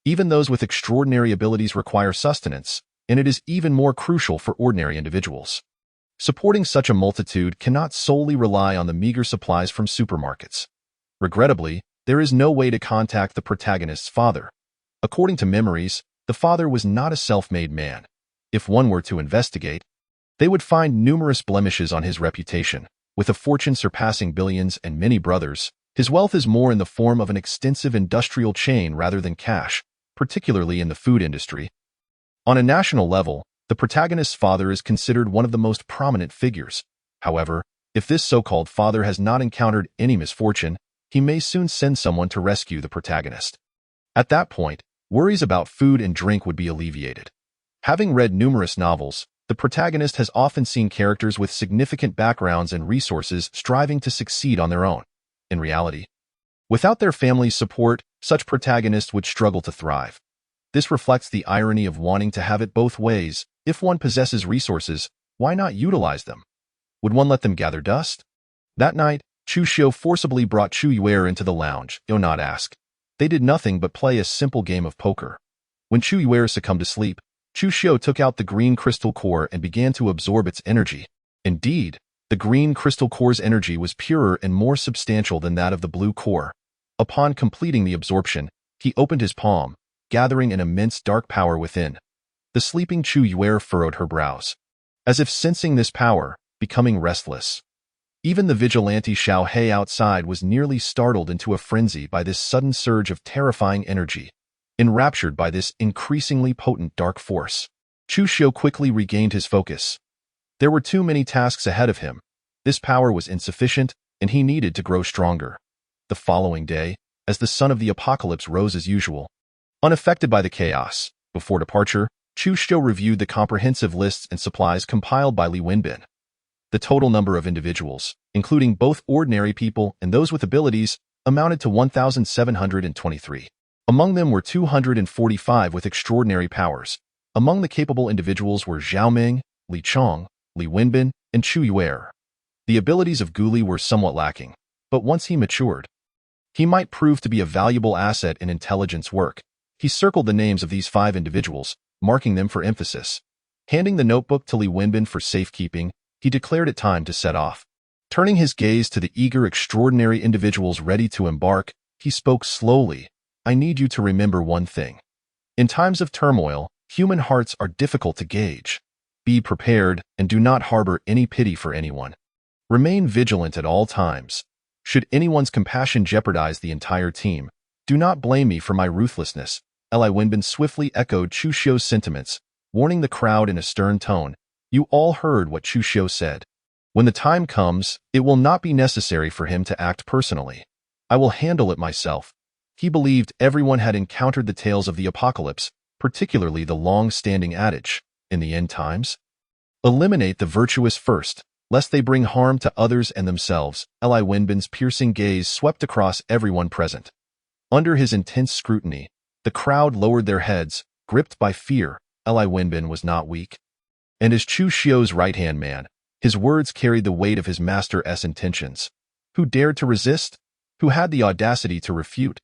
Even those with extraordinary abilities require sustenance, and it is even more crucial for ordinary individuals. Supporting such a multitude cannot solely rely on the meager supplies from supermarkets. Regrettably, there is no way to contact the protagonist's father. According to memories, the father was not a self-made man. If one were to investigate, they would find numerous blemishes on his reputation. With a fortune surpassing billions and many brothers, his wealth is more in the form of an extensive industrial chain rather than cash, particularly in the food industry. On a national level, the protagonist's father is considered one of the most prominent figures. However, if this so-called father has not encountered any misfortune, he may soon send someone to rescue the protagonist. At that point, worries about food and drink would be alleviated. Having read numerous novels, the protagonist has often seen characters with significant backgrounds and resources striving to succeed on their own. In reality, without their family's support, such protagonists would struggle to thrive. This reflects the irony of wanting to have it both ways. If one possesses resources, why not utilize them? Would one let them gather dust? That night, Chu Xiu forcibly brought Chu Yuer into the lounge. Do not ask. They did nothing but play a simple game of poker. When Chu Yuer succumbed to sleep, Chu Xiu took out the green crystal core and began to absorb its energy. Indeed, the green crystal core's energy was purer and more substantial than that of the blue core. Upon completing the absorption, he opened his palm, gathering an immense dark power within. The sleeping Chu Yuer furrowed her brows, as if sensing this power, becoming restless. Even the vigilante Xiao He outside was nearly startled into a frenzy by this sudden surge of terrifying energy. Enraptured by this increasingly potent dark force, Chu Xiu quickly regained his focus. There were too many tasks ahead of him. This power was insufficient, and he needed to grow stronger. The following day, as the sun of the apocalypse rose as usual, unaffected by the chaos, before departure, Chu Xiu reviewed the comprehensive lists and supplies compiled by Li Wenbin. The total number of individuals, including both ordinary people and those with abilities, amounted to 1,723. Among them were 245 with extraordinary powers. Among the capable individuals were Zhao Ming, Li Chong, Li Wenbin, and Chu Yuer. The abilities of Gu Li were somewhat lacking, but once he matured, he might prove to be a valuable asset in intelligence work. He circled the names of these 5 individuals, marking them for emphasis. Handing the notebook to Li Wenbin for safekeeping, he declared it time to set off. Turning his gaze to the eager, extraordinary individuals ready to embark, he spoke slowly. I need you to remember one thing. In times of turmoil, human hearts are difficult to gauge. Be prepared and do not harbor any pity for anyone. Remain vigilant at all times. Should anyone's compassion jeopardize the entire team, do not blame me for my ruthlessness. Li Wenbin swiftly echoed Chu Xiu's sentiments, warning the crowd in a stern tone. You all heard what Chu Xiu said. When the time comes, it will not be necessary for him to act personally. I will handle it myself. He believed everyone had encountered the tales of the apocalypse, particularly the long-standing adage, in the end times, eliminate the virtuous first, lest they bring harm to others and themselves. Li Wenbin's piercing gaze swept across everyone present. Under his intense scrutiny, the crowd lowered their heads, gripped by fear. Li Wenbin was not weak. and as Chu Xiu's right-hand man, his words carried the weight of his master's intentions. Who dared to resist? Who had the audacity to refute?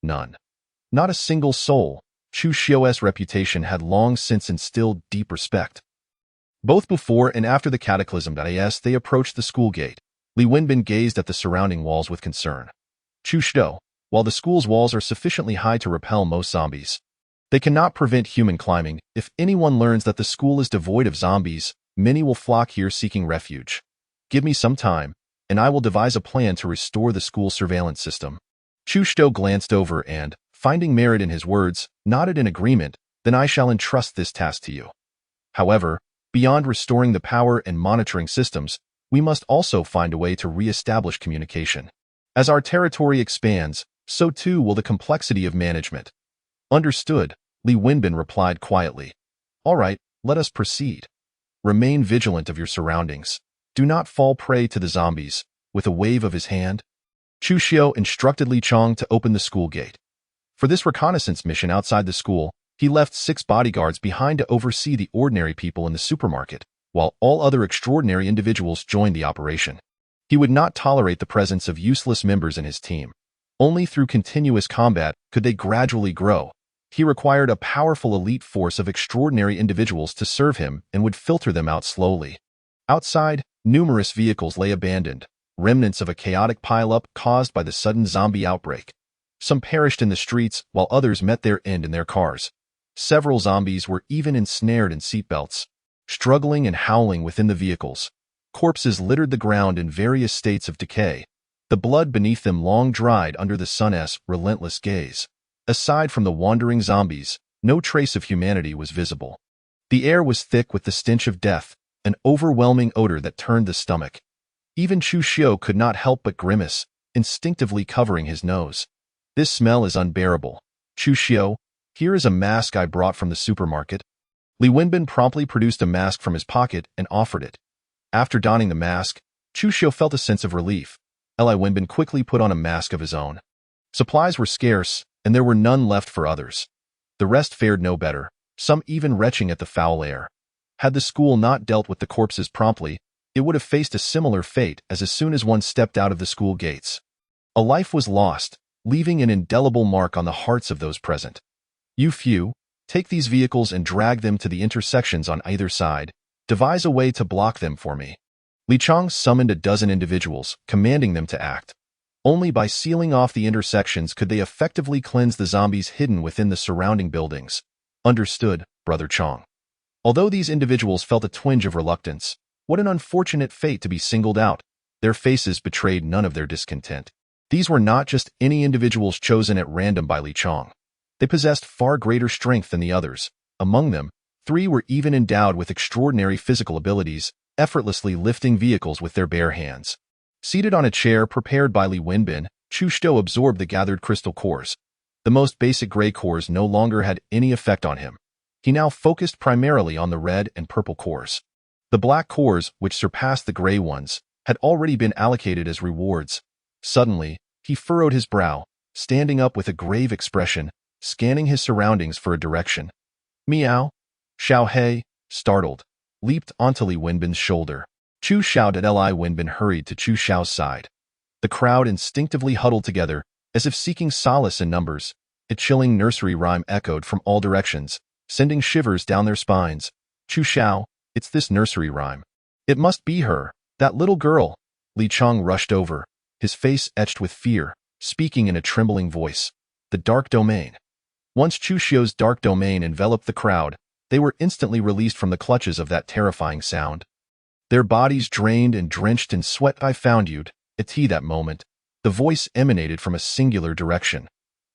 None. Not a single soul. Chu Xiu's reputation had long since instilled deep respect. Both before and after the cataclysm, as they approached the school gate, Li Wenbin gazed at the surrounding walls with concern. Chu Xiu, while the school's walls are sufficiently high to repel most zombies, they cannot prevent human climbing. If anyone learns that the school is devoid of zombies, many will flock here seeking refuge. Give me some time, and I will devise a plan to restore the school's surveillance system. Chu Xiu glanced over and, finding merit in his words, nodded in agreement. Then I shall entrust this task to you. However, beyond restoring the power and monitoring systems, we must also find a way to re-establish communication. As our territory expands, so too will the complexity of management. Understood, Li Wenbin replied quietly. All right, let us proceed. Remain vigilant of your surroundings. Do not fall prey to the zombies. With a wave of his hand, Chu Xiu instructed Li Chong to open the school gate. For this reconnaissance mission outside the school, he left 6 bodyguards behind to oversee the ordinary people in the supermarket, while all other extraordinary individuals joined the operation. He would not tolerate the presence of useless members in his team. Only through continuous combat could they gradually grow. He required a powerful elite force of extraordinary individuals to serve him and would filter them out slowly. Outside, numerous vehicles lay abandoned, remnants of a chaotic pileup caused by the sudden zombie outbreak. Some perished in the streets, while others met their end in their cars. Several zombies were even ensnared in seatbelts, struggling and howling within the vehicles. Corpses littered the ground in various states of decay, the blood beneath them long dried under the sun's relentless gaze. Aside from the wandering zombies, no trace of humanity was visible. The air was thick with the stench of death, an overwhelming odor that turned the stomach. Even Chu Xiu could not help but grimace, instinctively covering his nose. This smell is unbearable. Chu Xiu, here is a mask I brought from the supermarket. Li Wenbin promptly produced a mask from his pocket and offered it. After donning the mask, Chu Xiu felt a sense of relief. Li Wenbin quickly put on a mask of his own. Supplies were scarce, and there were none left for others. The rest fared no better, some even retching at the foul air. Had the school not dealt with the corpses promptly, it would have faced a similar fate as soon as one stepped out of the school gates. A life was lost, leaving an indelible mark on the hearts of those present. You few, take these vehicles and drag them to the intersections on either side. Devise a way to block them for me. Li Chong summoned a dozen individuals, commanding them to act. Only by sealing off the intersections could they effectively cleanse the zombies hidden within the surrounding buildings. Understood, Brother Chong. Although these individuals felt a twinge of reluctance, what an unfortunate fate to be singled out. Their faces betrayed none of their discontent. These were not just any individuals chosen at random by Li Chong. They possessed far greater strength than the others. Among them, 3 were even endowed with extraordinary physical abilities, effortlessly lifting vehicles with their bare hands. Seated on a chair prepared by Li Wenbin, Chu Xiu absorbed the gathered crystal cores. The most basic gray cores no longer had any effect on him. He now focused primarily on the red and purple cores. The black cores, which surpassed the gray ones, had already been allocated as rewards. Suddenly, he furrowed his brow, standing up with a grave expression, scanning his surroundings for a direction. Meow. Xiao He, startled, leaped onto Li Wenbin's shoulder. Chu Xiao and Li Wenbin hurried to Chu Xiao's side. The crowd instinctively huddled together, as if seeking solace in numbers. A chilling nursery rhyme echoed from all directions, sending shivers down their spines. Chu Xiao, it's this nursery rhyme. It must be her, that little girl. Li Chong rushed over, his face etched with fear, speaking in a trembling voice. The dark domain. Once Chu Xiu's dark domain enveloped the crowd, they were instantly released from the clutches of that terrifying sound. Their bodies drained and drenched in sweat. I found you. At that moment, the voice emanated from a singular direction.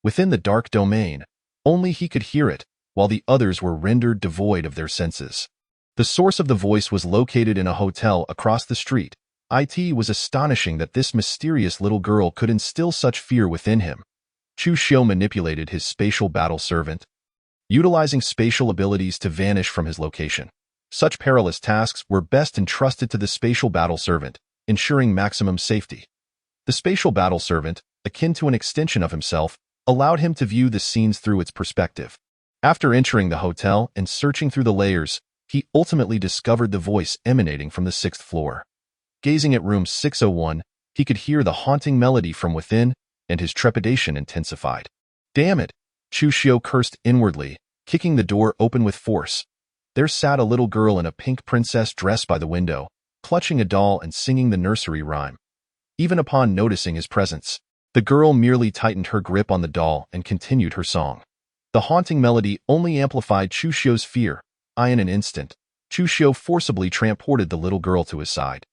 Within the dark domain, only he could hear it, while the others were rendered devoid of their senses. The source of the voice was located in a hotel across the street. It was astonishing that this mysterious little girl could instill such fear within him. Chu Xiu manipulated his spatial battle servant, utilizing spatial abilities to vanish from his location. Such perilous tasks were best entrusted to the spatial battle servant, ensuring maximum safety. The spatial battle servant, akin to an extension of himself, allowed him to view the scenes through its perspective. After entering the hotel and searching through the layers, he ultimately discovered the voice emanating from the 6th floor. Gazing at room 601, he could hear the haunting melody from within, and his trepidation intensified. Damn it! Chu Xiu cursed inwardly, kicking the door open with force. There sat a little girl in a pink princess dress by the window, clutching a doll and singing the nursery rhyme. Even upon noticing his presence, the girl merely tightened her grip on the doll and continued her song. The haunting melody only amplified Chu Xiu's fear. In an instant, Chu Xiu forcibly transported the little girl to his side.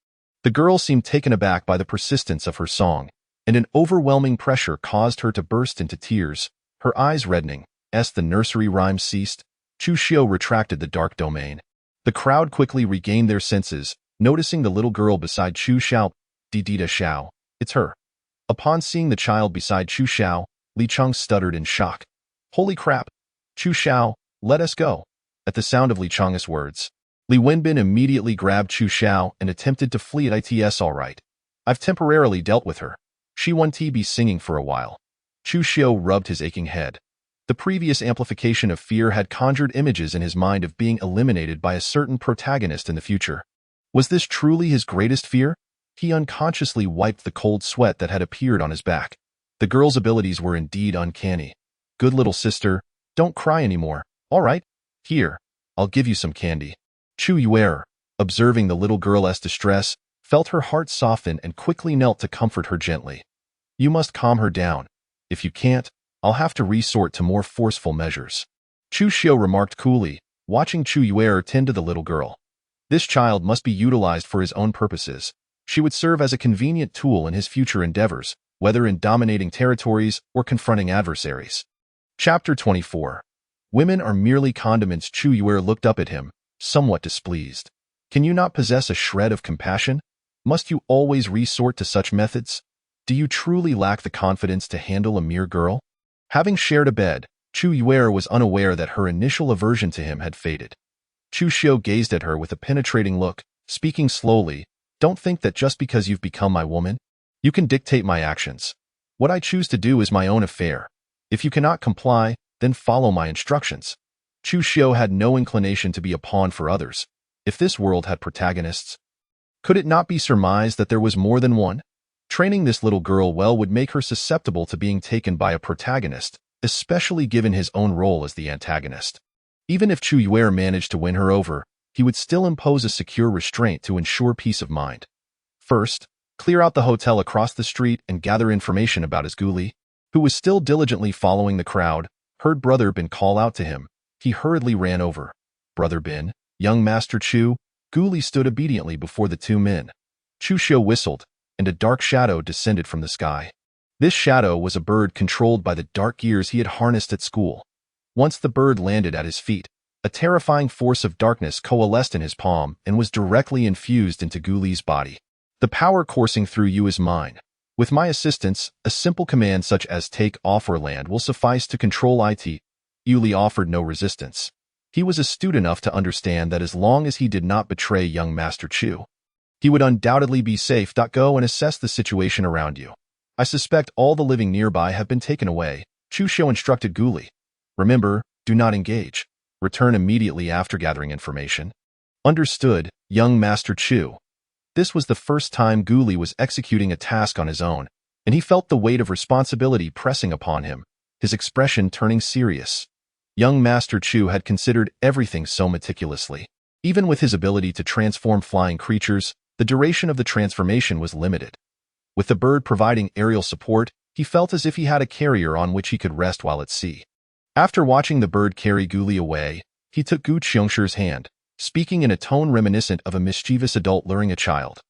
The girl seemed taken aback by the persistence of her song, and an overwhelming pressure caused her to burst into tears, her eyes reddening. As the nursery rhyme ceased, Chu Xiu retracted the dark domain. The crowd quickly regained their senses, noticing the little girl beside Chu Xiao. Dida Xiao, it's her. Upon seeing the child beside Chu Xiao, Li Cheng stuttered in shock. Holy crap! Chu Xiao, let us go. At the sound of Li Cheng's words, Li Wenbin immediately grabbed Chu Xiao and attempted to flee. It's all right. I've temporarily dealt with her. She won't be singing for a while. Chu Xiu rubbed his aching head. The previous amplification of fear had conjured images in his mind of being eliminated by a certain protagonist in the future. Was this truly his greatest fear? He unconsciously wiped the cold sweat that had appeared on his back. The girl's abilities were indeed uncanny. Good little sister, don't cry anymore, all right? Here, I'll give you some candy. Chu Yuer, observing the little girl's distress, felt her heart soften and quickly knelt to comfort her gently. You must calm her down. If you can't, I'll have to resort to more forceful measures. Chu Xiu remarked coolly, watching Chu Yuer tend to the little girl. This child must be utilized for his own purposes. She would serve as a convenient tool in his future endeavors, whether in dominating territories or confronting adversaries. Chapter 24. Women are merely condiments. Chu Yuer looked up at him, somewhat displeased. Can you not possess a shred of compassion? Must you always resort to such methods? Do you truly lack the confidence to handle a mere girl? Having shared a bed, Chu Yuer was unaware that her initial aversion to him had faded. Chu Xiu gazed at her with a penetrating look, speaking slowly. Don't think that just because you've become my woman, you can dictate my actions. What I choose to do is my own affair. If you cannot comply, then follow my instructions. Chu Xiu had no inclination to be a pawn for others. If this world had protagonists, could it not be surmised that there was more than one? Training this little girl well would make her susceptible to being taken by a protagonist, especially given his own role as the antagonist. Even if Chu Yuer managed to win her over, he would still impose a secure restraint to ensure peace of mind. First, clear out the hotel across the street and gather information about his Guli, who was still diligently following the crowd. Heard Brother Bin call out to him. He hurriedly ran over. Brother Bin, young Master Chu. Guli stood obediently before the two men. Chu Xiu whistled, and a dark shadow descended from the sky. This shadow was a bird controlled by the dark gears he had harnessed at school. Once the bird landed at his feet, a terrifying force of darkness coalesced in his palm and was directly infused into Guli's body. The power coursing through you is mine. With my assistance, a simple command such as take off or land will suffice to control it. Yuli offered no resistance. He was astute enough to understand that as long as he did not betray young Master Chu, he would undoubtedly be safe. Go and assess the situation around you. I suspect all the living nearby have been taken away. Chu Xiu instructed Guli. Remember, do not engage. Return immediately after gathering information. Understood, young Master Chu. This was the first time Guli was executing a task on his own, and he felt the weight of responsibility pressing upon him, his expression turning serious. Young Master Chu had considered everything so meticulously. Even with his ability to transform flying creatures, the duration of the transformation was limited. With the bird providing aerial support, he felt as if he had a carrier on which he could rest while at sea. After watching the bird carry Guli away, he took Gu Qingshi's hand, speaking in a tone reminiscent of a mischievous adult luring a child.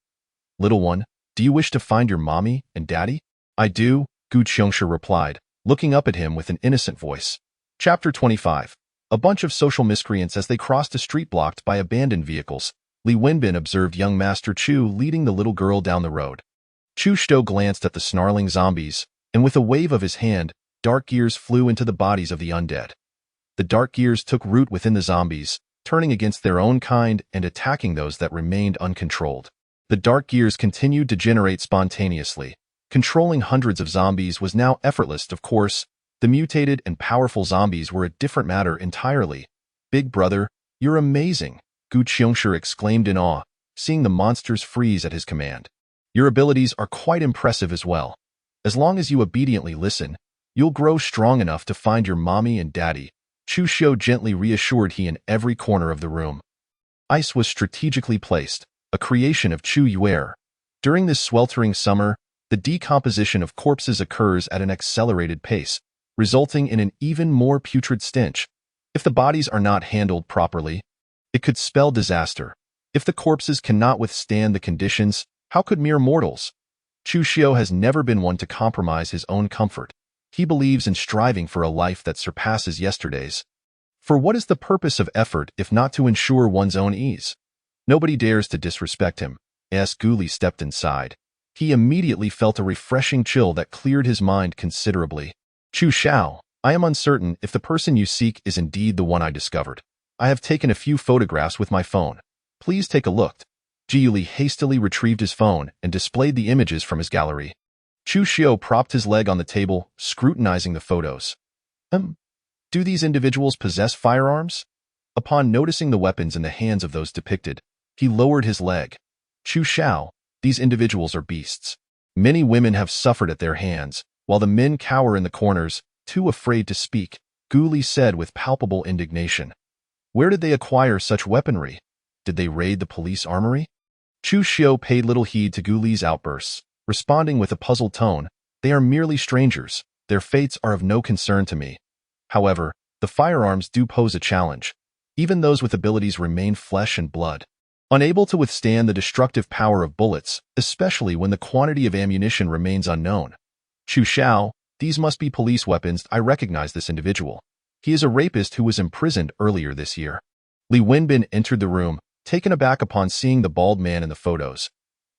Little one, do you wish to find your mommy and daddy? I do, Gu Qingshi replied, looking up at him with an innocent voice. Chapter 25. A bunch of social miscreants as they crossed a street blocked by abandoned vehicles. Li Wenbin observed young Master Chu leading the little girl down the road. Chu Xiu glanced at the snarling zombies, and with a wave of his hand, dark gears flew into the bodies of the undead. The dark gears took root within the zombies, turning against their own kind and attacking those that remained uncontrolled. The dark gears continued to generate spontaneously. Controlling hundreds of zombies was now effortless. Of course, the mutated and powerful zombies were a different matter entirely. Big brother, you're amazing. Gu Qiongshi exclaimed in awe, seeing the monsters freeze at his command. Your abilities are quite impressive as well. As long as you obediently listen, you'll grow strong enough to find your mommy and daddy, Chu Xiu gently reassured he in every corner of the room. Ice was strategically placed, a creation of Chu Yuer. During this sweltering summer, the decomposition of corpses occurs at an accelerated pace, resulting in an even more putrid stench. If the bodies are not handled properly, it could spell disaster. If the corpses cannot withstand the conditions, how could mere mortals? Chu Xiu has never been one to compromise his own comfort. He believes in striving for a life that surpasses yesterday's. For what is the purpose of effort if not to ensure one's own ease? Nobody dares to disrespect him. As Guli stepped inside, he immediately felt a refreshing chill that cleared his mind considerably. Chu Xiao, I am uncertain if the person you seek is indeed the one I discovered. I have taken a few photographs with my phone. Please take a look. Ji Yuli hastily retrieved his phone and displayed the images from his gallery. Chu Xiu propped his leg on the table, scrutinizing the photos. Do these individuals possess firearms? Upon noticing the weapons in the hands of those depicted, he lowered his leg. Chu Xiao, these individuals are beasts. Many women have suffered at their hands, while the men cower in the corners, too afraid to speak, Guli said with palpable indignation. Where did they acquire such weaponry? Did they raid the police armory? Chu Xiu paid little heed to Guli's outbursts, responding with a puzzled tone, they are merely strangers, their fates are of no concern to me. However, the firearms do pose a challenge. Even those with abilities remain flesh and blood, unable to withstand the destructive power of bullets, especially when the quantity of ammunition remains unknown. Chu Xiao, these must be police weapons. I recognize this individual. He is a rapist who was imprisoned earlier this year. Li Wenbin entered the room, taken aback upon seeing the bald man in the photos.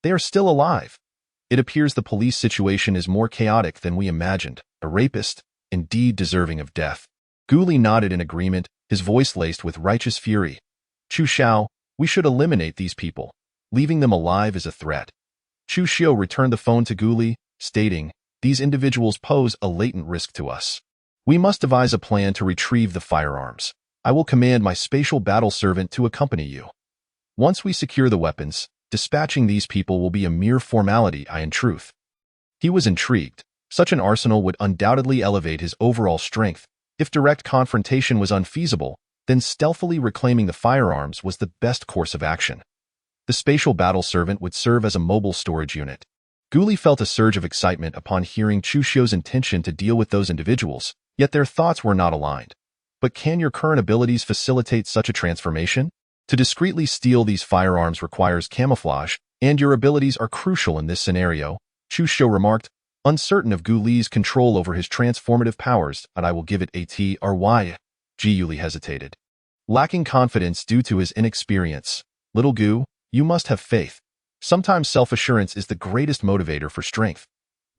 They are still alive. It appears the police situation is more chaotic than we imagined. A rapist, indeed deserving of death. Guli nodded in agreement, his voice laced with righteous fury. Chu Xiao, we should eliminate these people. Leaving them alive is a threat. Chu Xiu returned the phone to Guli, stating, these individuals pose a latent risk to us. We must devise a plan to retrieve the firearms. I will command my spatial battle servant to accompany you. Once we secure the weapons, dispatching these people will be a mere formality. In truth. He was intrigued. Such an arsenal would undoubtedly elevate his overall strength. If direct confrontation was unfeasible, then stealthily reclaiming the firearms was the best course of action. The spatial battle servant would serve as a mobile storage unit. Guli felt a surge of excitement upon hearing Chu Xiu's intention to deal with those individuals, yet their thoughts were not aligned. But can your current abilities facilitate such a transformation? To discreetly steal these firearms requires camouflage, and your abilities are crucial in this scenario, Chu Xiu remarked, uncertain of Guli's control over his transformative powers, and I will give it a try. Ji Yuli hesitated. Lacking confidence due to his inexperience. Little Gu, you must have faith. Sometimes self-assurance is the greatest motivator for strength.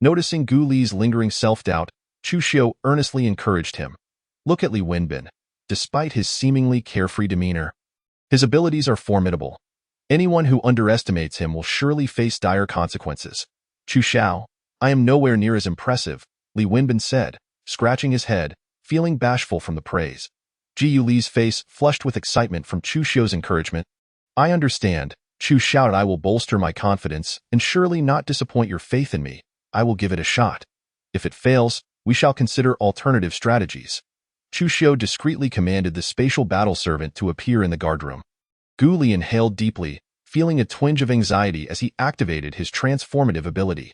Noticing Guli's lingering self-doubt, Chu Xiu earnestly encouraged him. Look at Li Wenbin. Despite his seemingly carefree demeanor, his abilities are formidable. Anyone who underestimates him will surely face dire consequences. Chu Xiao, I am nowhere near as impressive, Li Wenbin said, scratching his head, feeling bashful from the praise. Ji Yuli's face flushed with excitement from Chu Xiu's encouragement. I understand, Chu Xiao, I will bolster my confidence and surely not disappoint your faith in me. I will give it a shot. If it fails, we shall consider alternative strategies. Chu Xiu discreetly commanded the spatial battle servant to appear in the guardroom. Guli inhaled deeply, feeling a twinge of anxiety as he activated his transformative ability.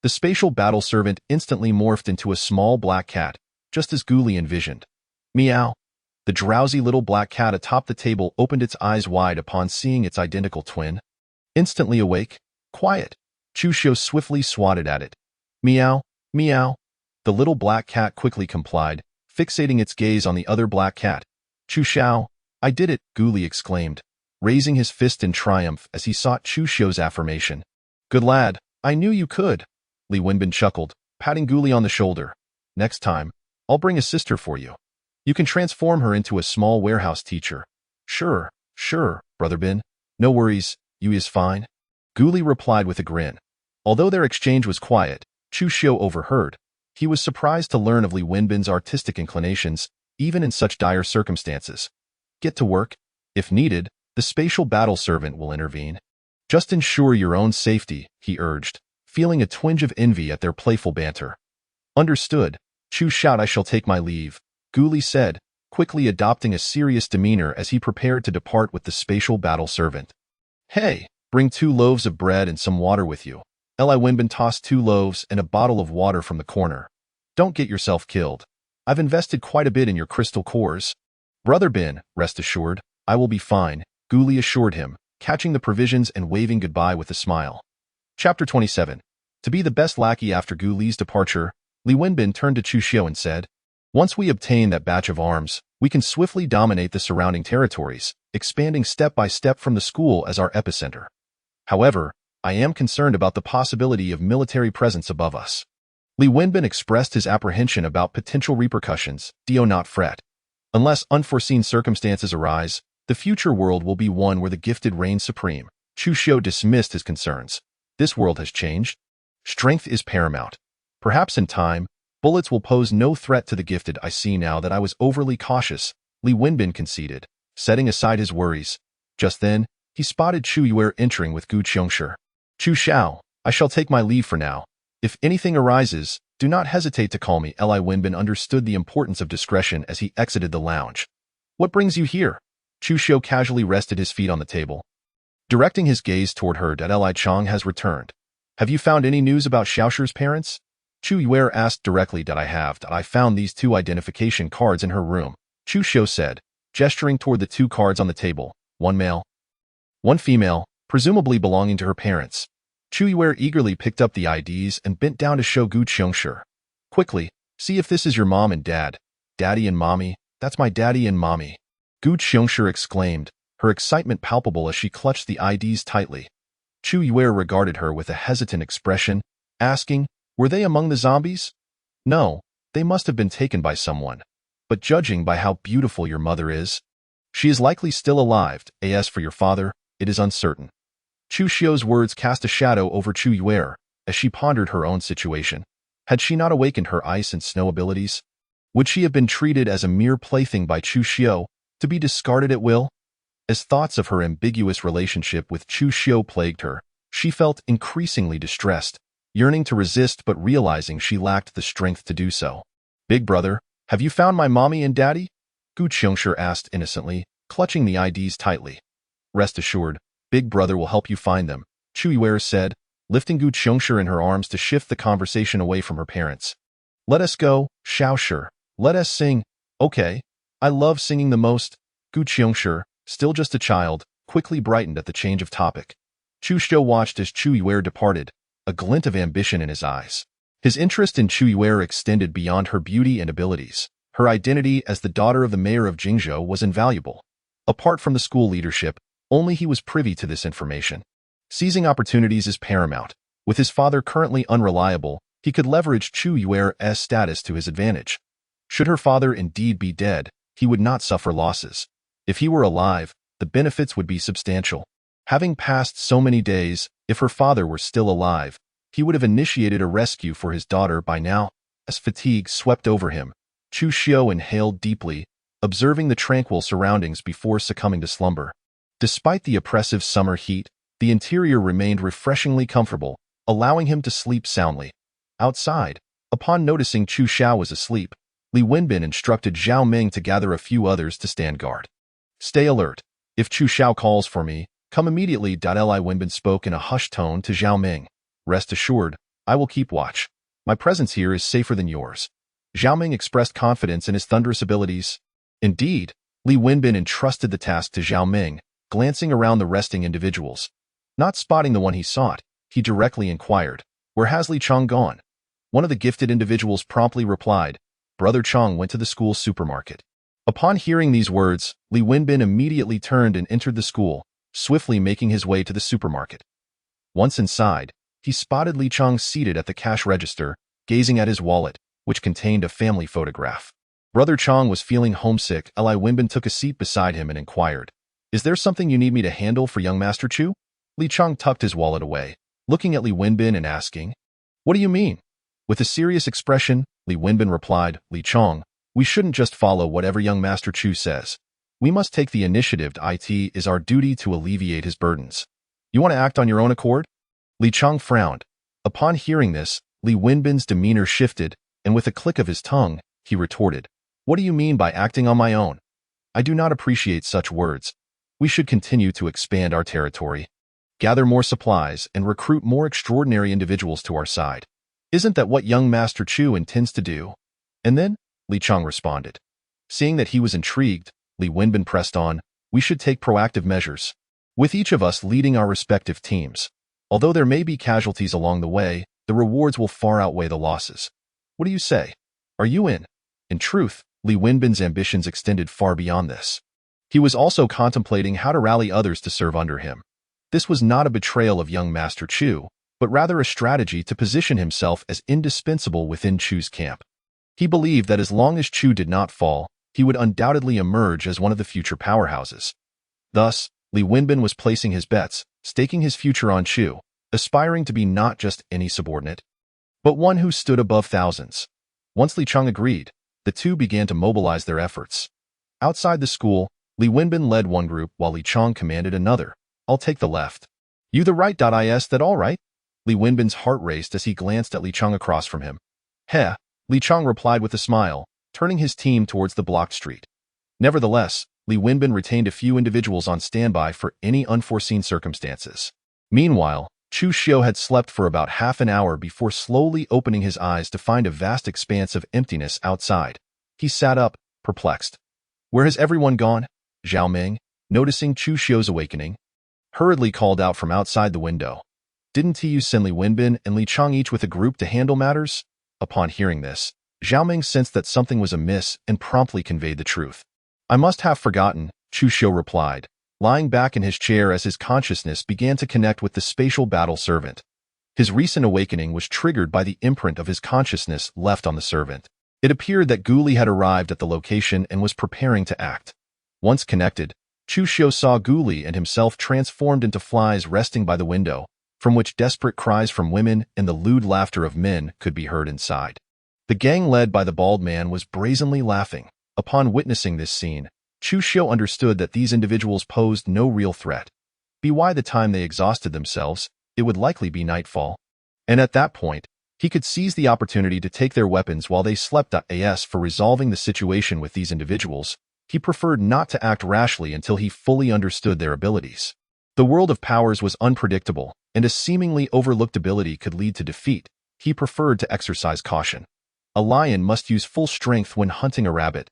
The spatial battle servant instantly morphed into a small black cat, just as Guli envisioned. Meow. The drowsy little black cat atop the table opened its eyes wide upon seeing its identical twin. Instantly awake, quiet, Chu Xiu swiftly swatted at it. Meow, meow. The little black cat quickly complied, fixating its gaze on the other black cat. Chu Xiao, I did it, Guli exclaimed, raising his fist in triumph as he sought Chu Xiu's affirmation. Good lad, I knew you could, Li Wenbin chuckled, patting Guli on the shoulder. Next time, I'll bring a sister for you. You can transform her into a small warehouse teacher. Sure, Brother Bin. No worries, you is fine. Guli replied with a grin. Although their exchange was quiet, Chu Xiu overheard. He was surprised to learn of Li Wenbin's artistic inclinations, even in such dire circumstances. Get to work. If needed, The spatial battle servant will intervene. Just ensure your own safety, he urged, feeling a twinge of envy at their playful banter. Understood. Chu shout I shall take my leave, Gu Li said, quickly adopting a serious demeanor as he prepared to depart with the spatial battle servant. Hey, bring 2 loaves of bread and some water with you. Li Wenbin tossed 2 loaves and a bottle of water from the corner. Don't get yourself killed. I've invested quite a bit in your crystal cores. Brother Bin, rest assured, I will be fine, Gu Li assured him, catching the provisions and waving goodbye with a smile. Chapter 27. To be the best lackey after Gu Li's departure, Li Wenbin turned to Chu Xiu and said, once we obtain that batch of arms, we can swiftly dominate the surrounding territories, expanding step by step from the school as our epicenter. However, I am concerned about the possibility of military presence above us. Li Wenbin expressed his apprehension about potential repercussions. Do not fret. Unless unforeseen circumstances arise, the future world will be one where the gifted reign supreme. Chu Xiu dismissed his concerns. This world has changed. Strength is paramount. Perhaps in time, bullets will pose no threat to the gifted. I see now that I was overly cautious, Li Wenbin conceded, setting aside his worries. Just then, he spotted Chu Yuer entering with Gu Qiongshi. Chu Xiao, I shall take my leave for now. If anything arises, do not hesitate to call me. Li Wenbin understood the importance of discretion as he exited the lounge. What brings you here? Chu Xiu casually rested his feet on the table. Directing his gaze toward her, Li Chang has returned. Have you found any news about Xiaoshi's parents? Chu Yuer asked directly. I found these 2 identification cards in her room, Chu Xiu said, gesturing toward the 2 cards on the table, 1 male, 1 female, presumably belonging to her parents. Chu Yuer eagerly picked up the IDs and bent down to show Gu Qiongshi. Quickly, see if this is your mom and dad. Daddy and mommy, that's my daddy and mommy. Gu Qiongshi exclaimed, her excitement palpable as she clutched the IDs tightly. Chu Yuer regarded her with a hesitant expression, asking, were they among the zombies? No, they must have been taken by someone. But judging by how beautiful your mother is, she is likely still alive. As for your father, it is uncertain. Chu Xiu's words cast a shadow over Chu Yuer as she pondered her own situation. Had she not awakened her ice and snow abilities? Would she have been treated as a mere plaything by Chu Xiu, to be discarded at will? As thoughts of her ambiguous relationship with Chu Xiu plagued her, she felt increasingly distressed, yearning to resist but realizing she lacked the strength to do so. Big brother, have you found my mommy and daddy? Gu Qiongshi asked innocently, clutching the IDs tightly. Rest assured, Big brother will help you find them, Chu Yuer said, lifting Gu Qiongshi in her arms to shift the conversation away from her parents. Let us go, Xiaoshi. Let us sing. Okay. I love singing the most. Gu Qiongshi, still just a child, quickly brightened at the change of topic. Chu Xiu watched as Chu Yuer departed, a glint of ambition in his eyes. His interest in Chu Yuer extended beyond her beauty and abilities. Her identity as the daughter of the mayor of Jingzhou was invaluable. Apart from the school leadership, only he was privy to this information. Seizing opportunities is paramount. With his father currently unreliable, he could leverage Chu Yuer's status to his advantage. Should her father indeed be dead, he would not suffer losses. If he were alive, the benefits would be substantial. Having passed so many days, if her father were still alive, he would have initiated a rescue for his daughter by now. As fatigue swept over him, Chu Xiu inhaled deeply, observing the tranquil surroundings before succumbing to slumber. Despite the oppressive summer heat, the interior remained refreshingly comfortable, allowing him to sleep soundly. Outside, upon noticing Chu Xiao was asleep, Li Wenbin instructed Zhao Ming to gather a few others to stand guard. Stay alert. If Chu Xiao calls for me, come immediately. Li Wenbin spoke in a hushed tone to Zhao Ming. Rest assured, I will keep watch. My presence here is safer than yours. Zhao Ming expressed confidence in his thunderous abilities. Indeed, Li Wenbin entrusted the task to Zhao Ming, glancing around the resting individuals. Not spotting the one he sought, he directly inquired, where has Li Chang gone? One of the gifted individuals promptly replied, Brother Chang went to the school supermarket. Upon hearing these words, Li Wenbin immediately turned and entered the school, swiftly making his way to the supermarket. Once inside, he spotted Li Chang seated at the cash register, gazing at his wallet, which contained a family photograph. Brother Chang was feeling homesick. Li Wenbin took a seat beside him and inquired, Is there something you need me to handle for young Master Chu? Li Chang tucked his wallet away, looking at Li Wenbin and asking, What do you mean? With a serious expression, Li Wenbin replied, Li Chang, we shouldn't just follow whatever young Master Chu says. We must take the initiative. It is our duty to alleviate his burdens. You want to act on your own accord? Li Chang frowned. Upon hearing this, Li Wenbin's demeanor shifted, and with a click of his tongue, he retorted, "What do you mean by acting on my own? I do not appreciate such words. We should continue to expand our territory, gather more supplies, and recruit more extraordinary individuals to our side. Isn't that what young Master Chu intends to do?" And then, Li Chang responded. Seeing that he was intrigued, Li Wenbin pressed on, "We should take proactive measures, with each of us leading our respective teams. Although there may be casualties along the way, the rewards will far outweigh the losses. What do you say? Are you in?" In truth, Li Wenbin's ambitions extended far beyond this. He was also contemplating how to rally others to serve under him. This was not a betrayal of young Master Chu, but rather a strategy to position himself as indispensable within Chu's camp. He believed that as long as Chu did not fall, he would undoubtedly emerge as one of the future powerhouses. Thus, Li Wenbin was placing his bets, staking his future on Chu, aspiring to be not just any subordinate, but one who stood above thousands. Once Li Chang agreed, the two began to mobilize their efforts. Outside the school, Li Wenbin led one group while Li Chang commanded another. "I'll take the left." "You the right. Is that all right?" Li Wenbin's heart raced as he glanced at Li Chang across from him. "Heh," Li Chang replied with a smile, turning his team towards the blocked street. Nevertheless, Li Wenbin retained a few individuals on standby for any unforeseen circumstances. Meanwhile, Chu Xiu had slept for about half an hour before slowly opening his eyes to find a vast expanse of emptiness outside. He sat up, perplexed. "Where has everyone gone?" Zhao Ming, noticing Chu Xiu's awakening, hurriedly called out from outside the window. "Didn't you send Li Wenbin and Li Chang each with a group to handle matters?" Upon hearing this, Zhao Ming sensed that something was amiss and promptly conveyed the truth. "I must have forgotten," Chu Xiu replied, lying back in his chair as his consciousness began to connect with the spatial battle servant. His recent awakening was triggered by the imprint of his consciousness left on the servant. It appeared that Gu Li had arrived at the location and was preparing to act. Once connected, Chu Xiu saw Gu Li and himself transformed into flies resting by the window, from which desperate cries from women and the lewd laughter of men could be heard inside. The gang led by the bald man was brazenly laughing. Upon witnessing this scene, Chu Xiu understood that these individuals posed no real threat. By the time they exhausted themselves, it would likely be nightfall. And at that point, he could seize the opportunity to take their weapons while they slept. As for resolving the situation with these individuals, he preferred not to act rashly until he fully understood their abilities. The world of powers was unpredictable, and a seemingly overlooked ability could lead to defeat. He preferred to exercise caution. A lion must use full strength when hunting a rabbit.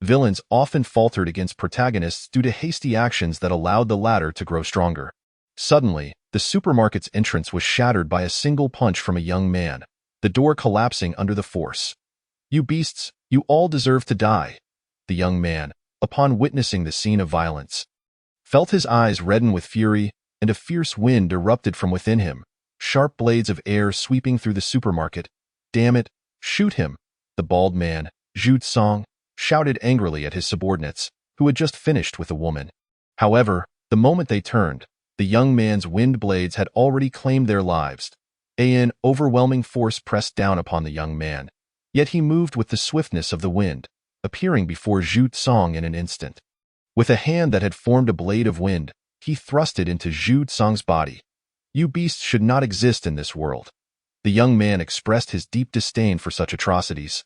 Villains often faltered against protagonists due to hasty actions that allowed the latter to grow stronger. Suddenly, the supermarket's entrance was shattered by a single punch from a young man, the door collapsing under the force. "You beasts, you all deserve to die." The young man, upon witnessing the scene of violence, felt his eyes redden with fury, and a fierce wind erupted from within him, sharp blades of air sweeping through the supermarket. "Damn it, shoot him!" The bald man, Zhu Song, shouted angrily at his subordinates, who had just finished with a woman. However, the moment they turned, the young man's wind blades had already claimed their lives. An overwhelming force pressed down upon the young man, yet he moved with the swiftness of the wind, appearing before Zhu Song in an instant. With a hand that had formed a blade of wind, he thrust it into Zhu Song's body. "You beasts should not exist in this world." The young man expressed his deep disdain for such atrocities,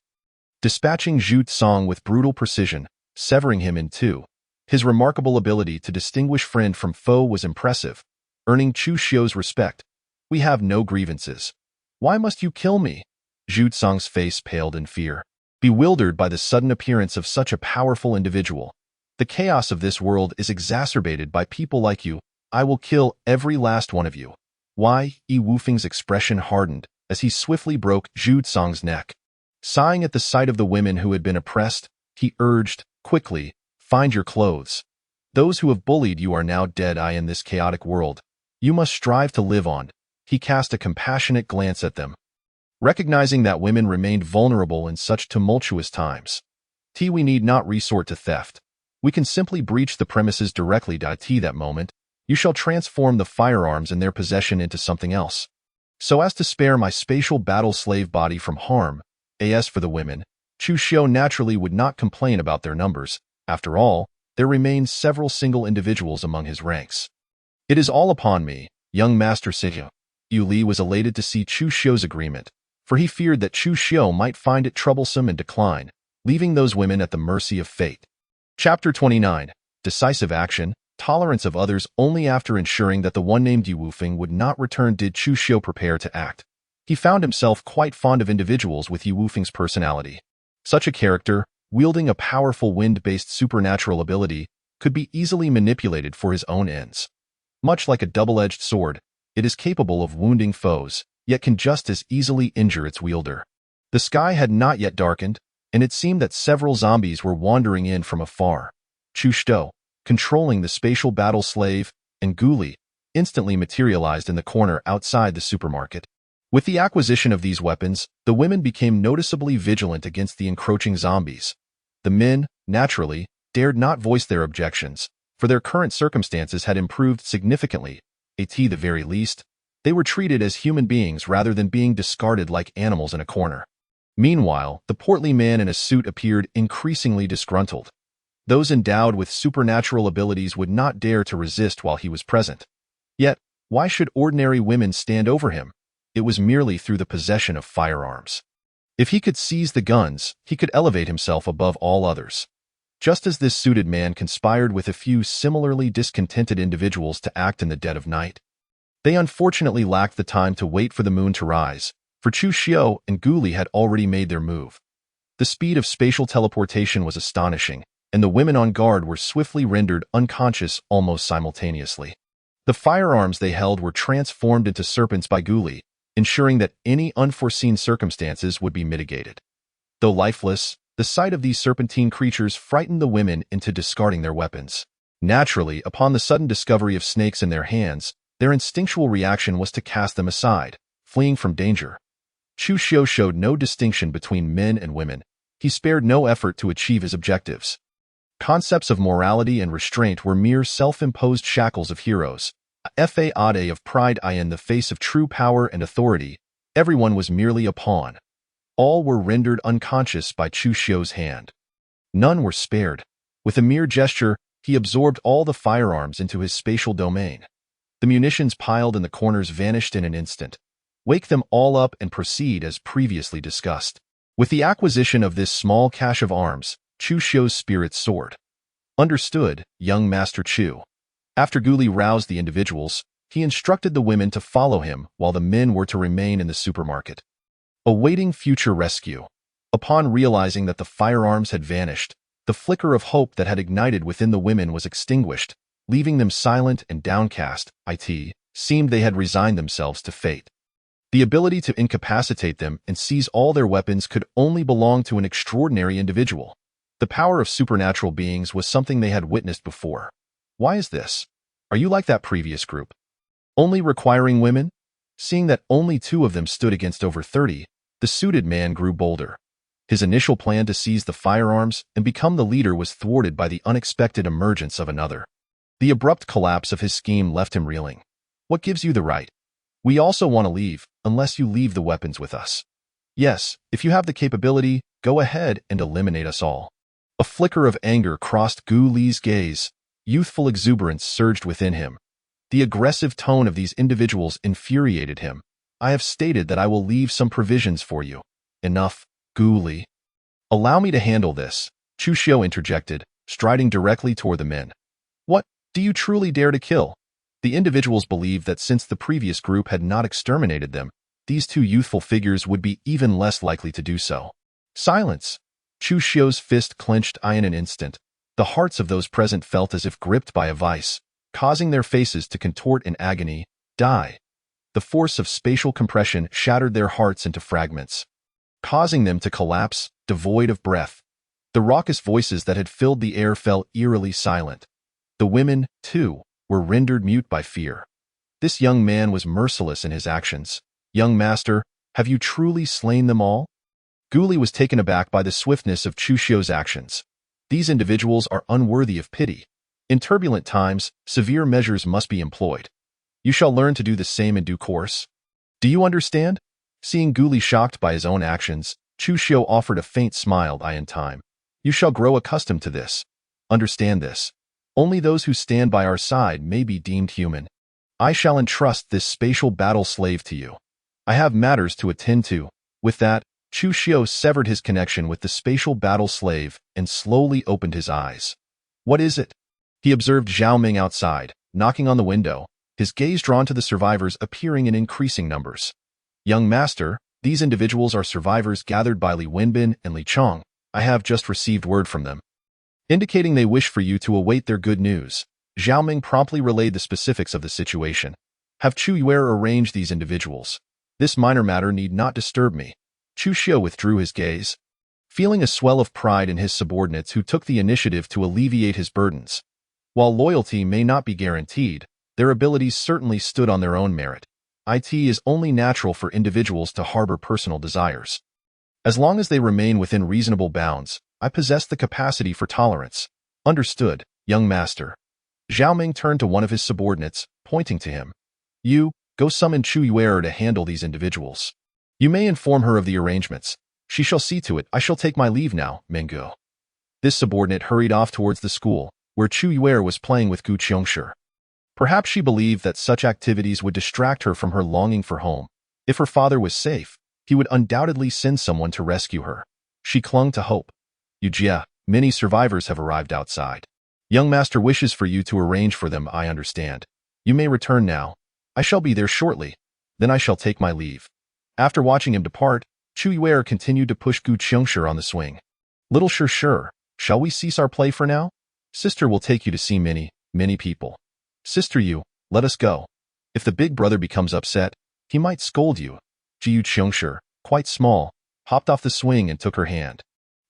dispatching Zhu Song with brutal precision, severing him in two. His remarkable ability to distinguish friend from foe was impressive, earning Chu Xiu's respect. "We have no grievances. Why must you kill me?" Zhu Song's face paled in fear, bewildered by the sudden appearance of such a powerful individual. "The chaos of this world is exacerbated by people like you. I will kill every last one of you." Yi Wufeng's expression hardened as he swiftly broke Zhu Song's neck. Sighing at the sight of the women who had been oppressed, he urged, "Quickly, find your clothes. Those who have bullied you are now dead. In this chaotic world, you must strive to live on." He cast a compassionate glance at them, recognizing that women remained vulnerable in such tumultuous times. We need not resort to theft. We can simply breach the premises directly. That moment, you shall transform the firearms in their possession into something else, so as to spare my spatial battle slave body from harm. As for the women, Chu Xiu naturally would not complain about their numbers. After all, there remained several single individuals among his ranks. It is all upon me, young Master Sijia. Yu Li was elated to see Chu Xiu's agreement, for he feared that Chu Xiu might find it troublesome and decline, leaving those women at the mercy of fate. Chapter 29. Decisive Action, Tolerance of Others. Only after ensuring that the one named Yu Wufeng would not return did Chu Xiu prepare to act. He found himself quite fond of individuals with Yu Wufeng's personality. Such a character, wielding a powerful wind-based supernatural ability, could be easily manipulated for his own ends. Much like a double-edged sword, it is capable of wounding foes, yet can just as easily injure its wielder. The sky had not yet darkened, and it seemed that several zombies were wandering in from afar. Chu Xiu, controlling the spatial battle slave, and Gu Li, instantly materialized in the corner outside the supermarket. With the acquisition of these weapons, the women became noticeably vigilant against the encroaching zombies. The men, naturally, dared not voice their objections, for their current circumstances had improved significantly. At the very least, they were treated as human beings rather than being discarded like animals in a corner. Meanwhile, the portly man in a suit appeared increasingly disgruntled. Those endowed with supernatural abilities would not dare to resist while he was present. Yet, why should ordinary women stand over him? It was merely through the possession of firearms. If he could seize the guns, he could elevate himself above all others. Just as this suited man conspired with a few similarly discontented individuals to act in the dead of night. They unfortunately lacked the time to wait for the moon to rise, for Chu Xiu and Gu Li had already made their move. The speed of spatial teleportation was astonishing, and the women on guard were swiftly rendered unconscious almost simultaneously. The firearms they held were transformed into serpents by Gu Li, ensuring that any unforeseen circumstances would be mitigated. Though lifeless, the sight of these serpentine creatures frightened the women into discarding their weapons. Naturally, upon the sudden discovery of snakes in their hands, their instinctual reaction was to cast them aside, fleeing from danger. Chu Xiu showed no distinction between men and women. He spared no effort to achieve his objectives. Concepts of morality and restraint were mere self-imposed shackles of heroes. A fade of pride in the face of true power and authority, everyone was merely a pawn. All were rendered unconscious by Chu Xiu's hand. None were spared. With a mere gesture, he absorbed all the firearms into his spatial domain. The munitions piled in the corners vanished in an instant. Wake them all up and proceed as previously discussed. With the acquisition of this small cache of arms, Chu Xiu's spirits soared. Understood, young Master Chu. After Gu Li roused the individuals, he instructed the women to follow him while the men were to remain in the supermarket. Awaiting future rescue. Upon realizing that the firearms had vanished, the flicker of hope that had ignited within the women was extinguished, leaving them silent and downcast. It seemed they had resigned themselves to fate. The ability to incapacitate them and seize all their weapons could only belong to an extraordinary individual. The power of supernatural beings was something they had witnessed before. Why is this? Are you like that previous group? Only requiring women? Seeing that only 2 of them stood against over 30, the suited man grew bolder. His initial plan to seize the firearms and become the leader was thwarted by the unexpected emergence of another. The abrupt collapse of his scheme left him reeling. What gives you the right? We also want to leave, unless you leave the weapons with us. Yes, if you have the capability, go ahead and eliminate us all. A flicker of anger crossed Gu Li's gaze. Youthful exuberance surged within him. The aggressive tone of these individuals infuriated him. I have stated that I will leave some provisions for you. Enough, Gu Li. Allow me to handle this, Chu Xiu interjected, striding directly toward the men. What, do you truly dare to kill? The individuals believed that since the previous group had not exterminated them, these 2 youthful figures would be even less likely to do so. Silence! Chu Xiu's fist clenched in an instant. The hearts of those present felt as if gripped by a vice, causing their faces to contort in agony. Die! The force of spatial compression shattered their hearts into fragments, causing them to collapse, devoid of breath. The raucous voices that had filled the air fell eerily silent. The women, too, were rendered mute by fear. This young man was merciless in his actions. Young master, have you truly slain them all? Gu Li was taken aback by the swiftness of Chu Xiu's actions. These individuals are unworthy of pity. In turbulent times, severe measures must be employed. You shall learn to do the same in due course. Do you understand? Seeing Gu Li shocked by his own actions, Chu Xiu offered a faint smile in time. You shall grow accustomed to this. Understand this. Only those who stand by our side may be deemed human. I shall entrust this spatial battle slave to you. I have matters to attend to. With that, Chu Xiu severed his connection with the spatial battle slave and slowly opened his eyes. What is it? He observed Zhao Ming outside, knocking on the window, his gaze drawn to the survivors appearing in increasing numbers. Young master, these individuals are survivors gathered by Li Wenbin and Li Chong. I have just received word from them, indicating they wish for you to await their good news. Zhao Ming promptly relayed the specifics of the situation. Have Chu Yue arrange these individuals. This minor matter need not disturb me. Chu Xiu withdrew his gaze, feeling a swell of pride in his subordinates who took the initiative to alleviate his burdens. While loyalty may not be guaranteed, their abilities certainly stood on their own merit. It is only natural for individuals to harbor personal desires. As long as they remain within reasonable bounds, I possess the capacity for tolerance. Understood, young master. Zhao Ming turned to one of his subordinates, pointing to him. You, go summon Chu Yue to handle these individuals. You may inform her of the arrangements. She shall see to it. I shall take my leave now, Mengu. This subordinate hurried off towards the school, where Chu Yue was playing with Gu Qiongshi. Perhaps she believed that such activities would distract her from her longing for home. If her father was safe, he would undoubtedly send someone to rescue her. She clung to hope. Yujia, many survivors have arrived outside. Young master wishes for you to arrange for them, I understand. You may return now. I shall be there shortly. Then I shall take my leave. After watching him depart, Chu Yue continued to push Gu Qiongshi on the swing. Little sure, shall we cease our play for now? Sister will take you to see many people. Sister Yu, let us go. If the big brother becomes upset, he might scold you. Gu Qiongshi, quite small, hopped off the swing and took her hand.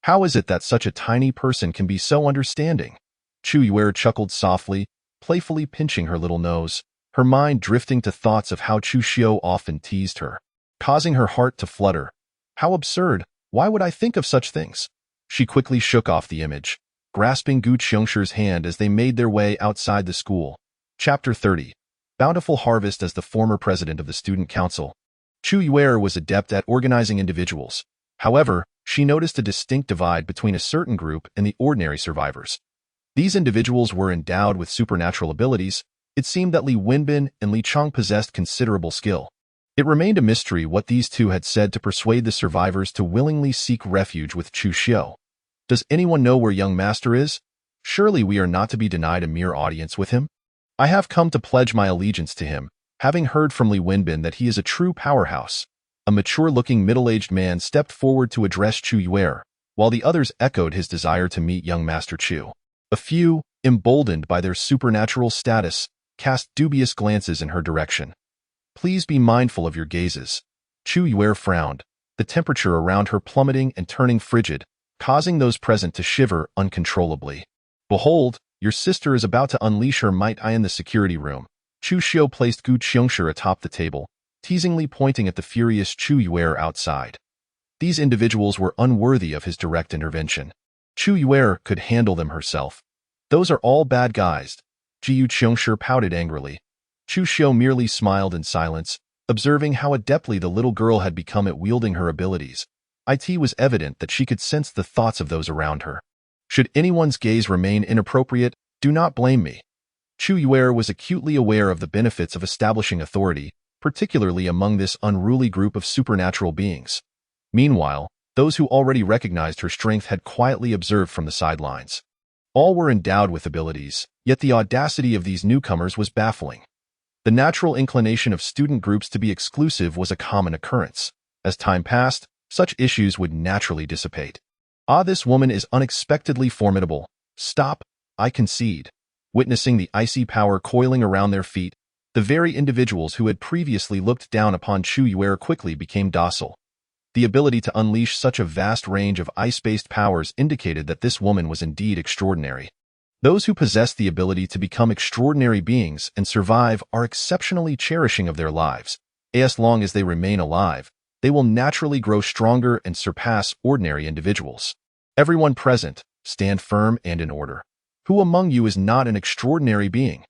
How is it that such a tiny person can be so understanding? Chu Yue chuckled softly, playfully pinching her little nose, her mind drifting to thoughts of how Chu Xiu often teased her, causing her heart to flutter. How absurd! Why would I think of such things? She quickly shook off the image, grasping Gu Qiongshi's hand as they made their way outside the school. Chapter 30. Bountiful Harvest. As the former president of the student council, Chu Yue was adept at organizing individuals. However, she noticed a distinct divide between a certain group and the ordinary survivors. These individuals were endowed with supernatural abilities. It seemed that Li Wenbin and Li Chong possessed considerable skill. It remained a mystery what these two had said to persuade the survivors to willingly seek refuge with Chu Xiu. Does anyone know where young master is? Surely we are not to be denied a mere audience with him? I have come to pledge my allegiance to him, having heard from Li Wenbin that he is a true powerhouse. A mature-looking middle-aged man stepped forward to address Chu Yue, while the others echoed his desire to meet young Master Chu. A few, emboldened by their supernatural status, cast dubious glances in her direction. Please be mindful of your gazes. Chu Yue frowned, the temperature around her plummeting and turning frigid, causing those present to shiver uncontrollably. Behold, your sister is about to unleash her might. In the security room, Chu Xiu placed Gu Qiongshi atop the table, teasingly pointing at the furious Chu Yue outside. These individuals were unworthy of his direct intervention. Chu Yue could handle them herself. Those are all bad guys. Gu Qiongshi pouted angrily. Chu Xiu merely smiled in silence, observing how adeptly the little girl had become at wielding her abilities. It was evident that she could sense the thoughts of those around her. Should anyone's gaze remain inappropriate, do not blame me. Chu Yue was acutely aware of the benefits of establishing authority, particularly among this unruly group of supernatural beings. Meanwhile, those who already recognized her strength had quietly observed from the sidelines. All were endowed with abilities, yet the audacity of these newcomers was baffling. The natural inclination of student groups to be exclusive was a common occurrence. As time passed, such issues would naturally dissipate. This woman is unexpectedly formidable. Stop, I concede. Witnessing the icy power coiling around their feet, the very individuals who had previously looked down upon Chu Yue quickly became docile. The ability to unleash such a vast range of ice-based powers indicated that this woman was indeed extraordinary. Those who possess the ability to become extraordinary beings and survive are exceptionally cherishing of their lives. As long as they remain alive, they will naturally grow stronger and surpass ordinary individuals. Everyone present, stand firm and in order. Who among you is not an extraordinary being?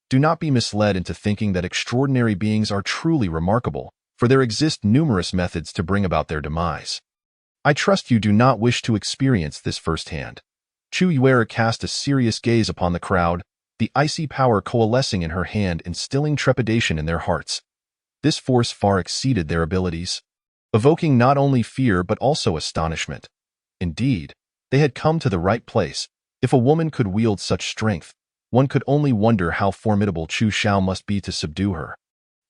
Do not be misled into thinking that extraordinary beings are truly remarkable, for there exist numerous methods to bring about their demise. I trust you do not wish to experience this firsthand. Chu Yuera cast a serious gaze upon the crowd, the icy power coalescing in her hand, instilling trepidation in their hearts. This force far exceeded their abilities, evoking not only fear but also astonishment. Indeed, they had come to the right place. If a woman could wield such strength, one could only wonder how formidable Chu Xiao must be to subdue her.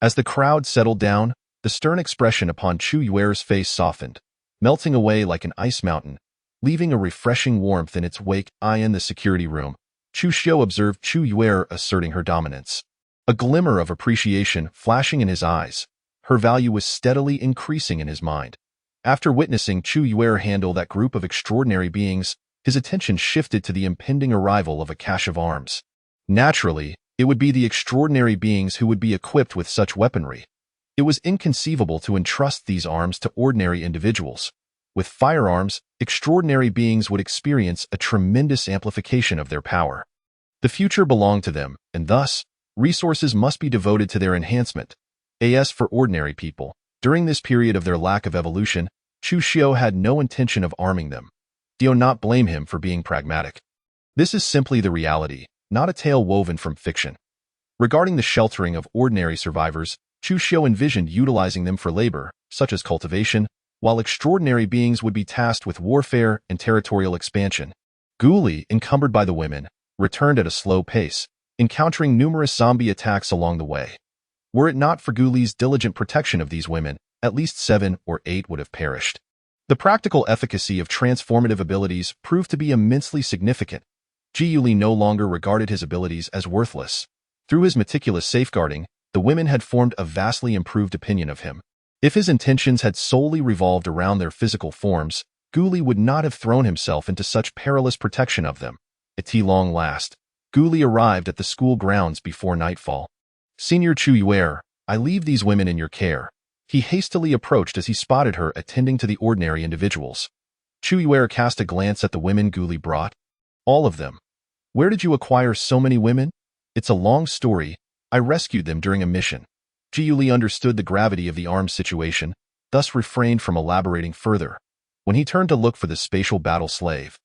As the crowd settled down, the stern expression upon Chu Yuer's face softened, melting away like an ice mountain, leaving a refreshing warmth in its wake. In the security room, Chu Xiao observed Chu Yuer asserting her dominance. A glimmer of appreciation flashing in his eyes, her value was steadily increasing in his mind. After witnessing Chu Yuer handle that group of extraordinary beings, his attention shifted to the impending arrival of a cache of arms. Naturally, it would be the extraordinary beings who would be equipped with such weaponry. It was inconceivable to entrust these arms to ordinary individuals. With firearms, extraordinary beings would experience a tremendous amplification of their power. The future belonged to them, and thus, resources must be devoted to their enhancement. As for ordinary people, during this period of their lack of evolution, Chu Xiao had no intention of arming them. Do not blame him for being pragmatic. This is simply the reality, not a tale woven from fiction. Regarding the sheltering of ordinary survivors, Chu Xiao envisioned utilizing them for labor, such as cultivation, while extraordinary beings would be tasked with warfare and territorial expansion. Guli, encumbered by the women, returned at a slow pace, encountering numerous zombie attacks along the way. Were it not for Guli's diligent protection of these women, at least 7 or 8 would have perished. The practical efficacy of transformative abilities proved to be immensely significant. Guli no longer regarded his abilities as worthless. Through his meticulous safeguarding, the women had formed a vastly improved opinion of him. If his intentions had solely revolved around their physical forms, Guli would not have thrown himself into such perilous protection of them. At long last, Guli arrived at the school grounds before nightfall. "Senior Chu Yuer, I leave these women in your care." He hastily approached as he spotted her attending to the ordinary individuals. Chu Yuer cast a glance at the women Guli brought. "All of them. Where did you acquire so many women?" "It's a long story. I rescued them during a mission." Guli understood the gravity of the arms situation, thus refrained from elaborating further. When he turned to look for the spatial battle slave,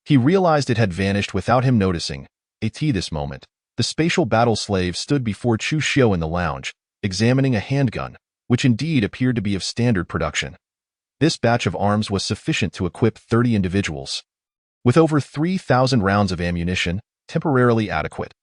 he realized it had vanished without him noticing. At this moment, the spatial battle slave stood before Chu Xiao in the lounge, examining a handgun, which indeed appeared to be of standard production. This batch of arms was sufficient to equip 30 individuals. With over 3,000 rounds of ammunition, temporarily adequate.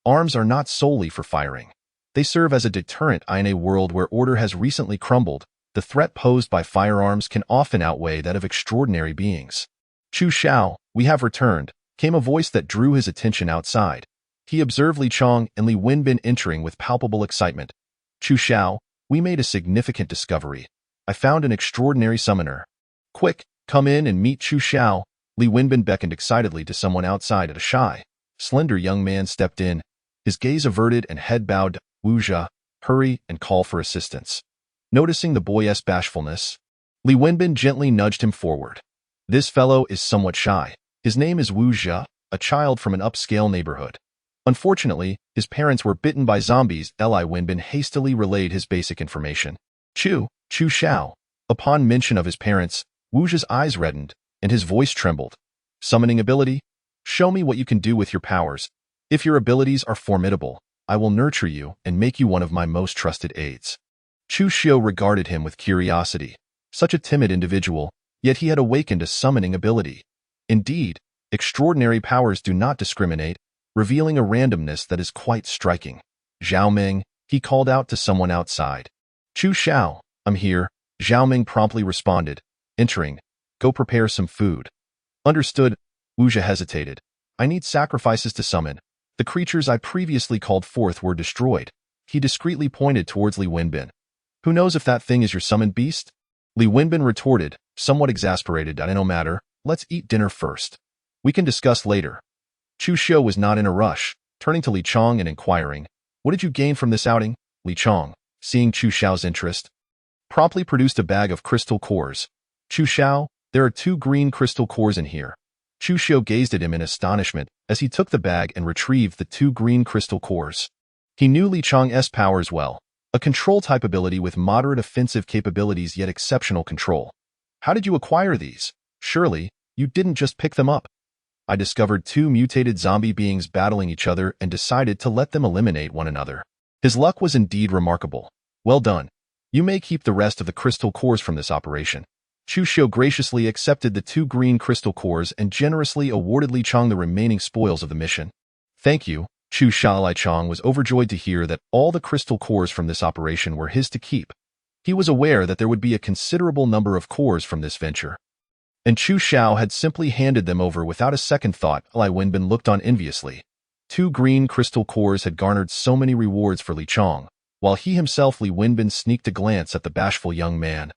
Arms are not solely for firing. They serve as a deterrent. In a world where order has recently crumbled, the threat posed by firearms can often outweigh that of extraordinary beings. "Chu Xiao, we have returned," came a voice that drew his attention outside. He observed Li Chong and Li Wenbin entering with palpable excitement. "Chu Xiao, we made a significant discovery. I found an extraordinary summoner. Quick, come in and meet Chu Xiao." Li Wenbin beckoned excitedly to someone outside. At a shy, slender young man stepped in, his gaze averted and head bowed. "Wu Jia, hurry and call for assistance." Noticing the boy's bashfulness, Li Wenbin gently nudged him forward. "This fellow is somewhat shy. His name is Wu Jia, a child from an upscale neighborhood. Unfortunately, his parents were bitten by zombies." Li Wenbin hastily relayed his basic information. Chu Xiao." Upon mention of his parents, Wu Jia's eyes reddened, and his voice trembled. "Summoning ability? Show me what you can do with your powers. If your abilities are formidable, I will nurture you and make you one of my most trusted aides." Chu Xiao regarded him with curiosity. Such a timid individual, yet he had awakened a summoning ability. Indeed, extraordinary powers do not discriminate, revealing a randomness that is quite striking. "Zhao Meng," he called out to someone outside. "Chu Xiao, I'm here," Zhao Meng promptly responded, entering. "Go prepare some food." "Understood." Wu Jia hesitated. "I need sacrifices to summon. The creatures I previously called forth were destroyed." He discreetly pointed towards Li Wenbin. "Who knows if that thing is your summoned beast?" Li Wenbin retorted, somewhat exasperated. "No matter, let's eat dinner first. We can discuss later." Chu Xiao was not in a rush, turning to Li Chong and inquiring, "What did you gain from this outing?" Li Chong, seeing Chu Xiao's interest, promptly produced a bag of crystal cores. "Chu Xiao, there are 2 green crystal cores in here." Chu Xiao gazed at him in astonishment as he took the bag and retrieved the 2 green crystal cores. He knew Li Chong's powers well, a control-type ability with moderate offensive capabilities yet exceptional control. "How did you acquire these? Surely, you didn't just pick them up." I discovered two mutated zombie beings battling each other and decided to let them eliminate one another. His luck was indeed remarkable. Well done. You may keep the rest of the crystal cores from this operation. Chu Xiu graciously accepted the two green crystal cores and generously awarded Li Chong the remaining spoils of the mission. Thank you. Chu Xiao. Li Chong was overjoyed to hear that all the crystal cores from this operation were his to keep. He was aware that there would be a considerable number of cores from this venture, and Chu Xiao had simply handed them over without a second thought. Li Wenbin looked on enviously. Two green crystal cores had garnered so many rewards for Li Chong, while he himself, Li Wenbin, sneaked a glance at the bashful young man.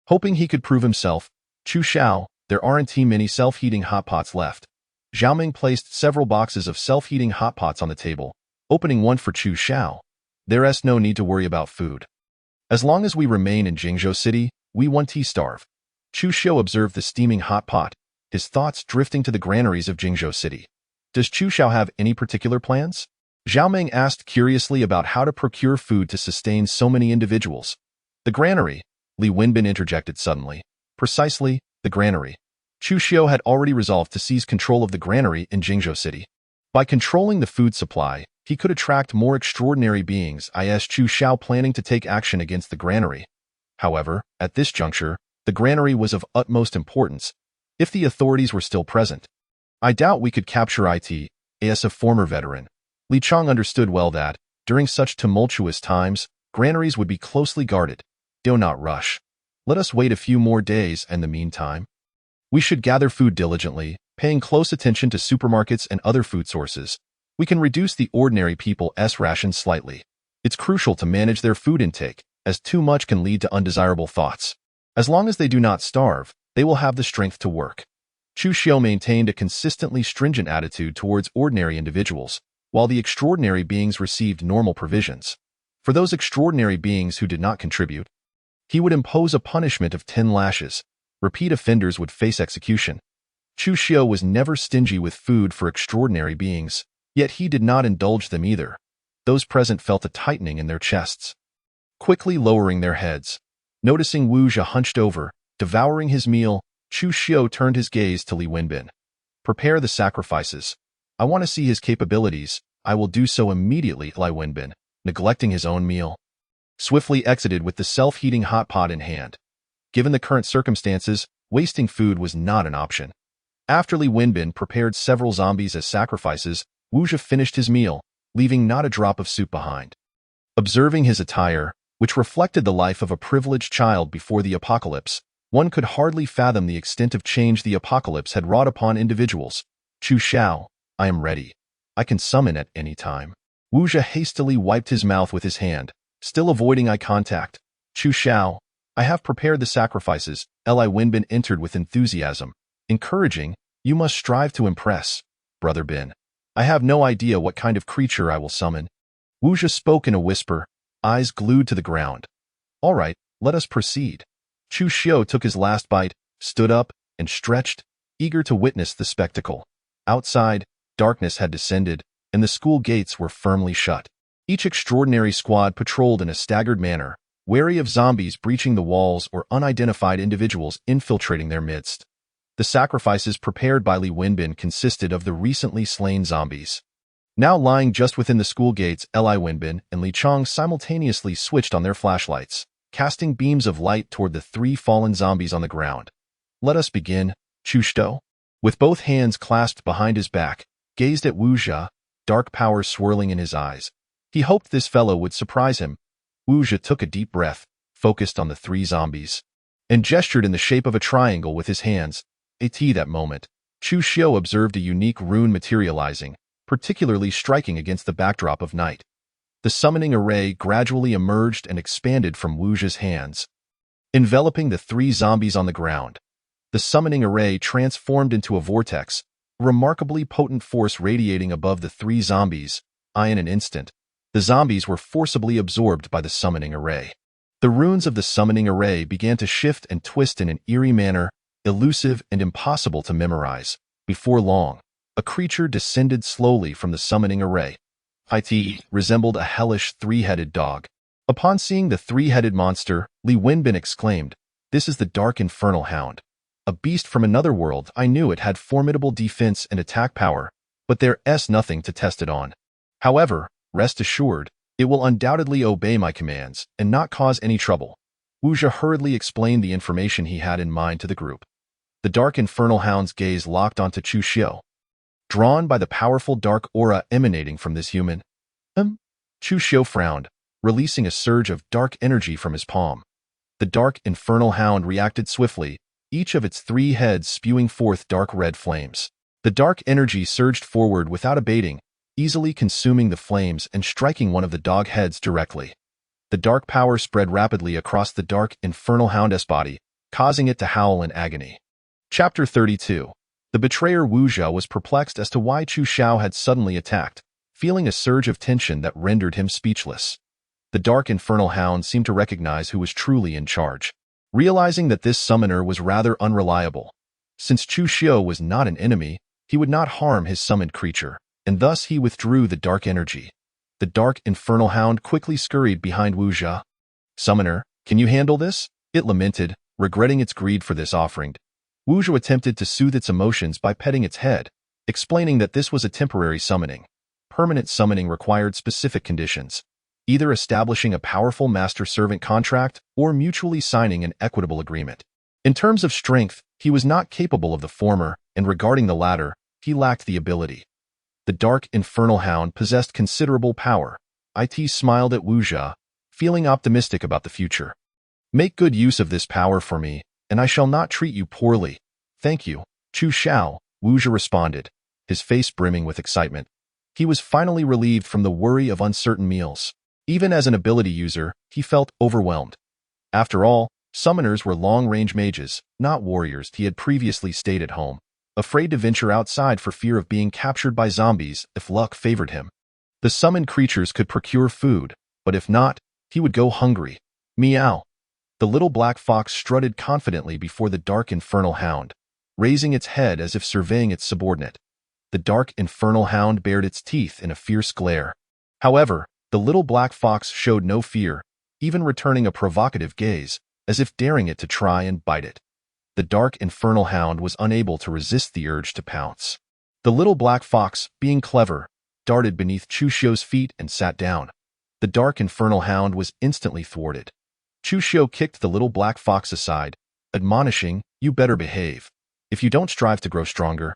Hoping he could prove himself, Chu Xiao, there aren't too many self-heating hot pots left. Xiaoming placed several boxes of self-heating hot pots on the table, opening one for Chu Xiao. There's no need to worry about food. As long as we remain in Jingzhou City, we won't starve. Chu Xiu observed the steaming hot pot, his thoughts drifting to the granaries of Jingzhou City. Does Chu Xiao have any particular plans? Xiaoming asked curiously about how to procure food to sustain so many individuals. The granary, Li Wenbin interjected suddenly. Precisely, the granary. Chu Xiu had already resolved to seize control of the granary in Jingzhou City. By controlling the food supply, he could attract more extraordinary beings. Chu Xiao planning to take action against the granary. However, at this juncture, the granary was of utmost importance. If the authorities were still present, I doubt we could capture it. As a former veteran, Li Chong understood well that, during such tumultuous times, granaries would be closely guarded. Do not rush. Let us wait a few more days, and in the meantime, we should gather food diligently, paying close attention to supermarkets and other food sources. We can reduce the ordinary people's rations slightly. It's crucial to manage their food intake, as too much can lead to undesirable thoughts. As long as they do not starve, they will have the strength to work. Chu Xiu maintained a consistently stringent attitude towards ordinary individuals, while the extraordinary beings received normal provisions. For those extraordinary beings who did not contribute, he would impose a punishment of 10 lashes. Repeat offenders would face execution. Chu Xiu was never stingy with food for extraordinary beings, yet he did not indulge them either. Those present felt a tightening in their chests. Quickly lowering their heads, noticing Wu Zhe hunched over, devouring his meal, Chu Xiu turned his gaze to Li Wenbin. Prepare the sacrifices. I want to see his capabilities. I will do so immediately. Li Wenbin, neglecting his own meal, swiftly exited with the self-heating hot pot in hand. Given the current circumstances, wasting food was not an option. After Li Wenbin prepared several zombies as sacrifices, Wu Zhe finished his meal, leaving not a drop of soup behind. Observing his attire, which reflected the life of a privileged child before the apocalypse, one could hardly fathom the extent of change the apocalypse had wrought upon individuals. Chu Xiao, I am ready. I can summon at any time. Wu Zhe hastily wiped his mouth with his hand, still avoiding eye contact. Chu Xiao, I have prepared the sacrifices. Li Wenbin entered with enthusiasm, encouraging, you must strive to impress, Brother Bin. I have no idea what kind of creature I will summon. Wu Zhe spoke in a whisper, eyes glued to the ground. All right, let us proceed. Chu Xiu took his last bite, stood up, and stretched, eager to witness the spectacle. Outside, darkness had descended, and the school gates were firmly shut. Each extraordinary squad patrolled in a staggered manner, wary of zombies breaching the walls or unidentified individuals infiltrating their midst. The sacrifices prepared by Li Wenbin consisted of the recently slain zombies. Now lying just within the school gates, Li Wenbin and Li Chong simultaneously switched on their flashlights, casting beams of light toward the 3 fallen zombies on the ground. Let us begin. Chu Xiu, with both hands clasped behind his back, gazed at Wu Zhe, dark power swirling in his eyes. He hoped this fellow would surprise him. Wu Zhe took a deep breath, focused on the 3 zombies, and gestured in the shape of a triangle with his hands. At that moment, Chu Xiu observed a unique rune materializing, particularly striking against the backdrop of night. The summoning array gradually emerged and expanded from Wu Zhe's hands, enveloping the 3 zombies on the ground. The summoning array transformed into a vortex, a remarkably potent force radiating above the 3 zombies. In an instant, the zombies were forcibly absorbed by the summoning array. The runes of the summoning array began to shift and twist in an eerie manner, elusive and impossible to memorize. Before long, a creature descended slowly from the summoning array. It resembled a hellish 3-headed dog. Upon seeing the 3-headed monster, Li Wenbin exclaimed, "This is the dark infernal hound." a beast from another world. I knew it had formidable defense and attack power, but there's nothing to test it on. However, rest assured, it will undoubtedly obey my commands and not cause any trouble. Wuja hurriedly explained the information he had in mind to the group. The dark infernal hound's gaze locked onto Chu Xiu. Drawn by the powerful dark aura emanating from this human, Chu Xiu frowned, releasing a surge of dark energy from his palm. The dark infernal hound reacted swiftly, each of its 3 heads spewing forth dark red flames. The dark energy surged forward without abating, easily consuming the flames and striking one of the dog heads directly. The dark power spread rapidly across the dark infernal hound's body, causing it to howl in agony. Chapter 32. The betrayer Wuja was perplexed as to why Chu Xiu had suddenly attacked, feeling a surge of tension that rendered him speechless. The dark infernal hound seemed to recognize who was truly in charge, realizing that this summoner was rather unreliable. Since Chu Xiu was not an enemy, he would not harm his summoned creature, and thus he withdrew the dark energy. The dark infernal hound quickly scurried behind Wuja. "Summoner, can you handle this?" it lamented, regretting its greed for this offering. Wuja attempted to soothe its emotions by petting its head, explaining that this was a temporary summoning. Permanent summoning required specific conditions, either establishing a powerful master-servant contract or mutually signing an equitable agreement. In terms of strength, he was not capable of the former, and regarding the latter, he lacked the ability. The dark infernal hound possessed considerable power. It smiled at Wuja, feeling optimistic about the future. "Make good use of this power for me, and I shall not treat you poorly." "Thank you, Chu Xiu," Wuja responded, his face brimming with excitement. He was finally relieved from the worry of uncertain meals. Even as an ability user, he felt overwhelmed. After all, summoners were long-range mages, not warriors. He had previously stayed at home, afraid to venture outside for fear of being captured by zombies if luck favored him. The summoned creatures could procure food, but if not, he would go hungry. Meow. The little black fox strutted confidently before the dark infernal hound, raising its head as if surveying its subordinate. The dark infernal hound bared its teeth in a fierce glare. However, the little black fox showed no fear, even returning a provocative gaze, as if daring it to try and bite it. The dark infernal hound was unable to resist the urge to pounce. The little black fox, being clever, darted beneath Chu Xiu's feet and sat down. The dark infernal hound was instantly thwarted. Chu Xiu kicked the little black fox aside, admonishing, "You better behave. If you don't strive to grow stronger,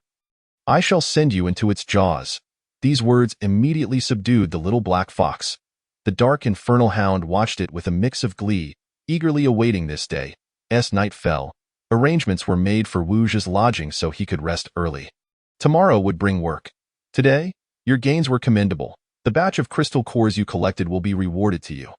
I shall send you into its jaws." These words immediately subdued the little black fox. The dark infernal hound watched it with a mix of glee, eagerly awaiting this day. As night fell, arrangements were made for Wuja's lodging so he could rest early. Tomorrow would bring work. Today, your gains were commendable. The batch of crystal cores you collected will be rewarded to you.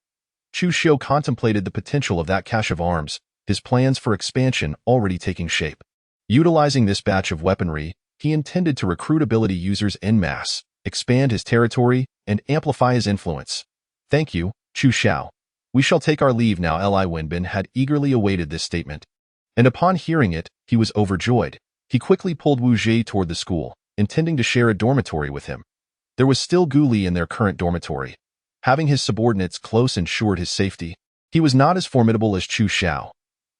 Chu Xiu contemplated the potential of that cache of arms, his plans for expansion already taking shape. Utilizing this batch of weaponry, he intended to recruit ability users en masse, expand his territory, and amplify his influence. "Thank you, Chu Xiu. We shall take our leave now." Li Wenbin had eagerly awaited this statement, and upon hearing it, he was overjoyed. He quickly pulled Wu Zhi toward the school, intending to share a dormitory with him. There was still Gu Li in their current dormitory. Having his subordinates close ensured his safety. He was not as formidable as Chu Xiu.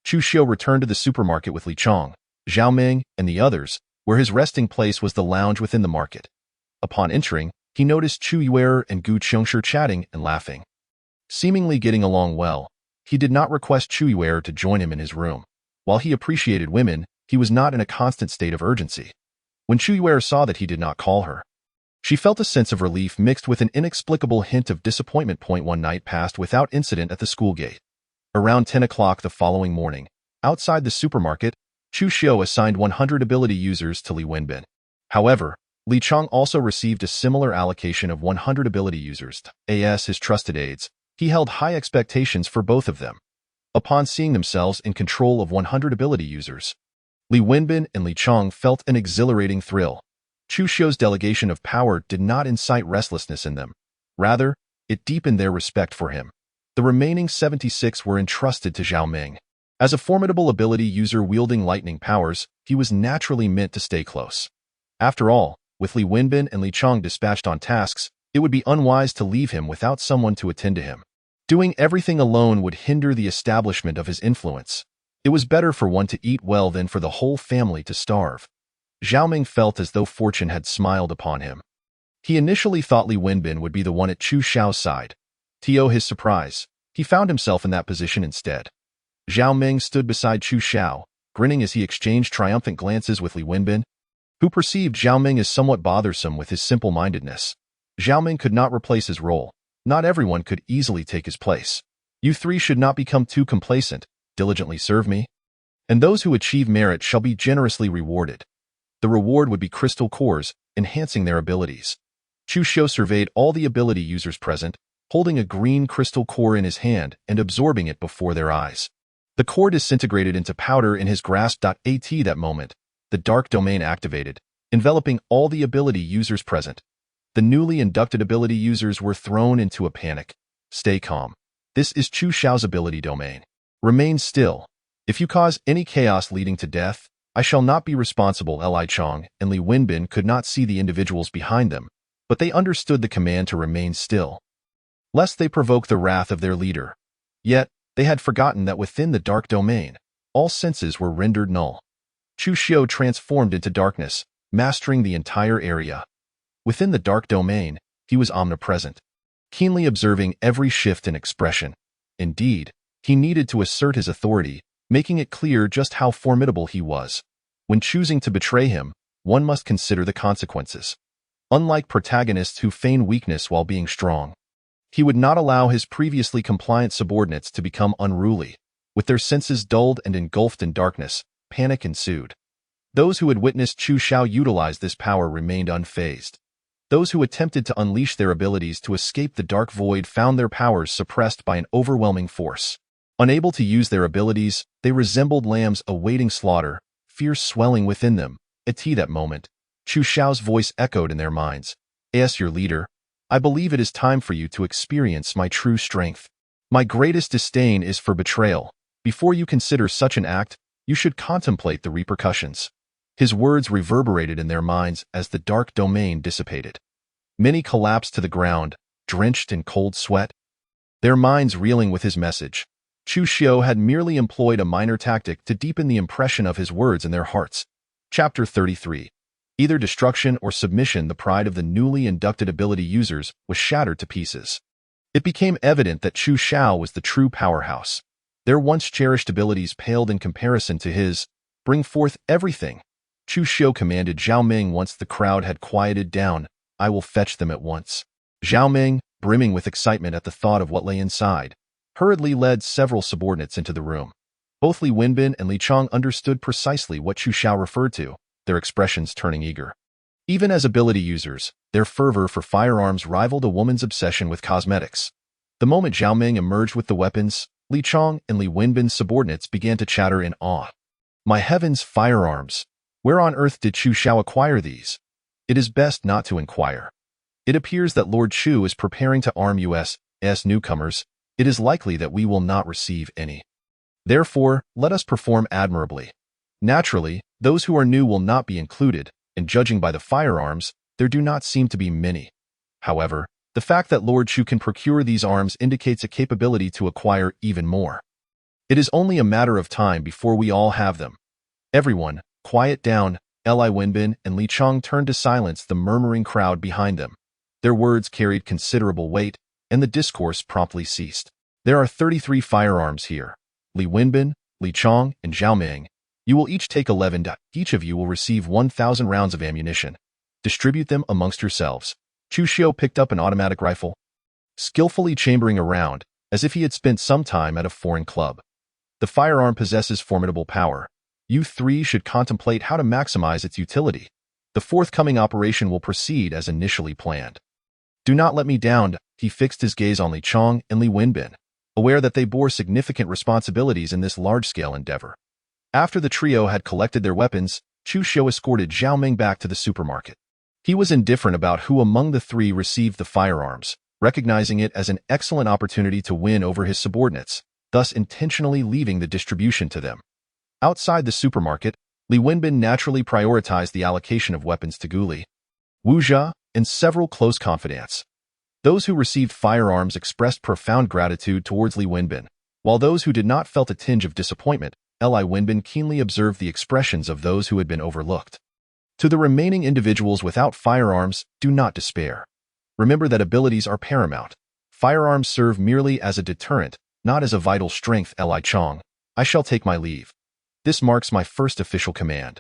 Chu Xiu returned to the supermarket with Li Chong, Zhao Ming, and the others, where his resting place was the lounge within the market. Upon entering, he noticed Chu Yuer and Gu Qiongshi chatting and laughing. Seemingly getting along well, he did not request Chu Yuer to join him in his room. While he appreciated women, he was not in a constant state of urgency. When Chu Yuer saw that he did not call her, she felt a sense of relief mixed with an inexplicable hint of disappointment. One night passed without incident at the school gate. Around 10 o'clock the following morning, outside the supermarket, Chu Xiu assigned 100 ability users to Li Wenbin. However, Li Chong also received a similar allocation of 100 ability users. As his trusted aides, he held high expectations for both of them. Upon seeing themselves in control of 100 ability users, Li Wenbin and Li Chong felt an exhilarating thrill. Chu Xiu's delegation of power did not incite restlessness in them. Rather, it deepened their respect for him. The remaining 76 were entrusted to Zhao Ming. As a formidable ability user wielding lightning powers, he was naturally meant to stay close. After all, with Li Wenbin and Li Chong dispatched on tasks, it would be unwise to leave him without someone to attend to him. Doing everything alone would hinder the establishment of his influence. It was better for one to eat well than for the whole family to starve. Zhao Ming felt as though fortune had smiled upon him. He initially thought Li Wenbin would be the one at Chu Xiao's side. To his surprise, he found himself in that position instead. Zhao Ming stood beside Chu Xiao, grinning as he exchanged triumphant glances with Li Wenbin, who perceived Zhao Ming as somewhat bothersome with his simple-mindedness. Zhao Ming could not replace his role. Not everyone could easily take his place. You three should not become too complacent. Diligently serve me, and those who achieve merit shall be generously rewarded. The reward would be crystal cores, enhancing their abilities. Chu Xiao surveyed all the ability users present, holding a green crystal core in his hand and absorbing it before their eyes. The core disintegrated into powder in his grasp. At that moment, the dark domain activated, enveloping all the ability users present. The newly inducted ability users were thrown into a panic. Stay calm. This is Chu Xiao's ability domain. Remain still. If you cause any chaos leading to death, I shall not be responsible. Li Chong and Li Wenbin could not see the individuals behind them, but they understood the command to remain still, lest they provoke the wrath of their leader. Yet, they had forgotten that within the dark domain, all senses were rendered null. Chu Xiao transformed into darkness, mastering the entire area. Within the dark domain, he was omnipresent, keenly observing every shift in expression. Indeed, he needed to assert his authority, making it clear just how formidable he was. When choosing to betray him, one must consider the consequences. Unlike protagonists who feign weakness while being strong, he would not allow his previously compliant subordinates to become unruly. With their senses dulled and engulfed in darkness, panic ensued. Those who had witnessed Chu Xiao utilize this power remained unfazed. Those who attempted to unleash their abilities to escape the dark void found their powers suppressed by an overwhelming force. Unable to use their abilities, they resembled lambs awaiting slaughter, fear swelling within them. At that moment, Chu Xiao's voice echoed in their minds. As your leader, I believe it is time for you to experience my true strength. My greatest disdain is for betrayal. Before you consider such an act, you should contemplate the repercussions. His words reverberated in their minds as the dark domain dissipated. Many collapsed to the ground, drenched in cold sweat, their minds reeling with his message. Chu Xiao had merely employed a minor tactic to deepen the impression of his words in their hearts. Chapter 33. Either destruction or submission. The pride of the newly inducted ability users was shattered to pieces. It became evident that Chu Xiao was the true powerhouse. Their once cherished abilities paled in comparison to his. Bring forth everything. Chu Xiao commanded Zhao Ming once the crowd had quieted down. I will fetch them at once. Zhao Ming, brimming with excitement at the thought of what lay inside, hurriedly led several subordinates into the room. Both Li Wenbin and Li Chong understood precisely what Chu Xiao referred to, their expressions turning eager. Even as ability users, their fervor for firearms rivaled a woman's obsession with cosmetics. The moment Zhao Ming emerged with the weapons, Li Chong and Li Wenbin's subordinates began to chatter in awe. My heavens, firearms! Where on earth did Chu Xiao acquire these? It is best not to inquire. It appears that Lord Chu is preparing to arm us as newcomers. It is likely that we will not receive any. Therefore, let us perform admirably. Naturally, those who are new will not be included, and judging by the firearms, there do not seem to be many. However, the fact that Lord Chu can procure these arms indicates a capability to acquire even more. It is only a matter of time before we all have them. Everyone, quiet down. Li Wenbin and Li Chong turned to silence the murmuring crowd behind them. Their words carried considerable weight, and the discourse promptly ceased. There are 33 firearms here. Li Wenbin, Li Chong, and Zhao Ming. You will each take 11. Each of you will receive 1,000 rounds of ammunition. Distribute them amongst yourselves. Chu Xiao picked up an automatic rifle, skillfully chambering a round, as if he had spent some time at a foreign club. The firearm possesses formidable power. You three should contemplate how to maximize its utility. The forthcoming operation will proceed as initially planned. Do not let me down. He fixed his gaze on Li Chong and Li Wenbin, aware that they bore significant responsibilities in this large-scale endeavor. After the trio had collected their weapons, Chu Xiao escorted Zhao Ming back to the supermarket. He was indifferent about who among the three received the firearms, recognizing it as an excellent opportunity to win over his subordinates, thus intentionally leaving the distribution to them. Outside the supermarket, Li Wenbin naturally prioritized the allocation of weapons to Guli, Wu Jia, and several close confidants. Those who received firearms expressed profound gratitude towards Li Wenbin, while those who did not felt a tinge of disappointment, Li Wenbin keenly observed the expressions of those who had been overlooked. To the remaining individuals without firearms, do not despair. Remember that abilities are paramount. Firearms serve merely as a deterrent, not as a vital strength. Li Chong, I shall take my leave. This marks my first official command.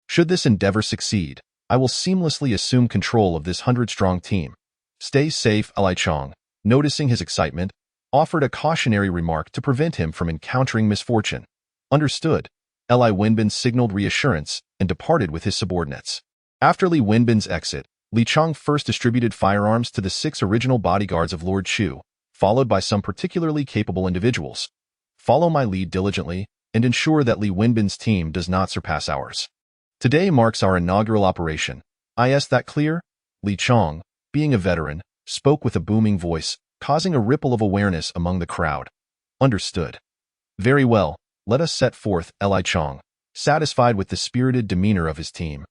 Should this endeavor succeed, I will seamlessly assume control of this 100-strong team. Stay safe. Li Chong, noticing his excitement, offered a cautionary remark to prevent him from encountering misfortune. Understood. Li Wenbin signaled reassurance and departed with his subordinates. After Li Wenbin's exit, Li Chong first distributed firearms to the 6 original bodyguards of Lord Chu, followed by some particularly capable individuals. Follow my lead diligently and ensure that Li Wenbin's team does not surpass ours. Today marks our inaugural operation. Is that clear? Li Chong, being a veteran, spoke with a booming voice, causing a ripple of awareness among the crowd. Understood. Very well, let us set forth. Li Chong, satisfied with the spirited demeanor of his team,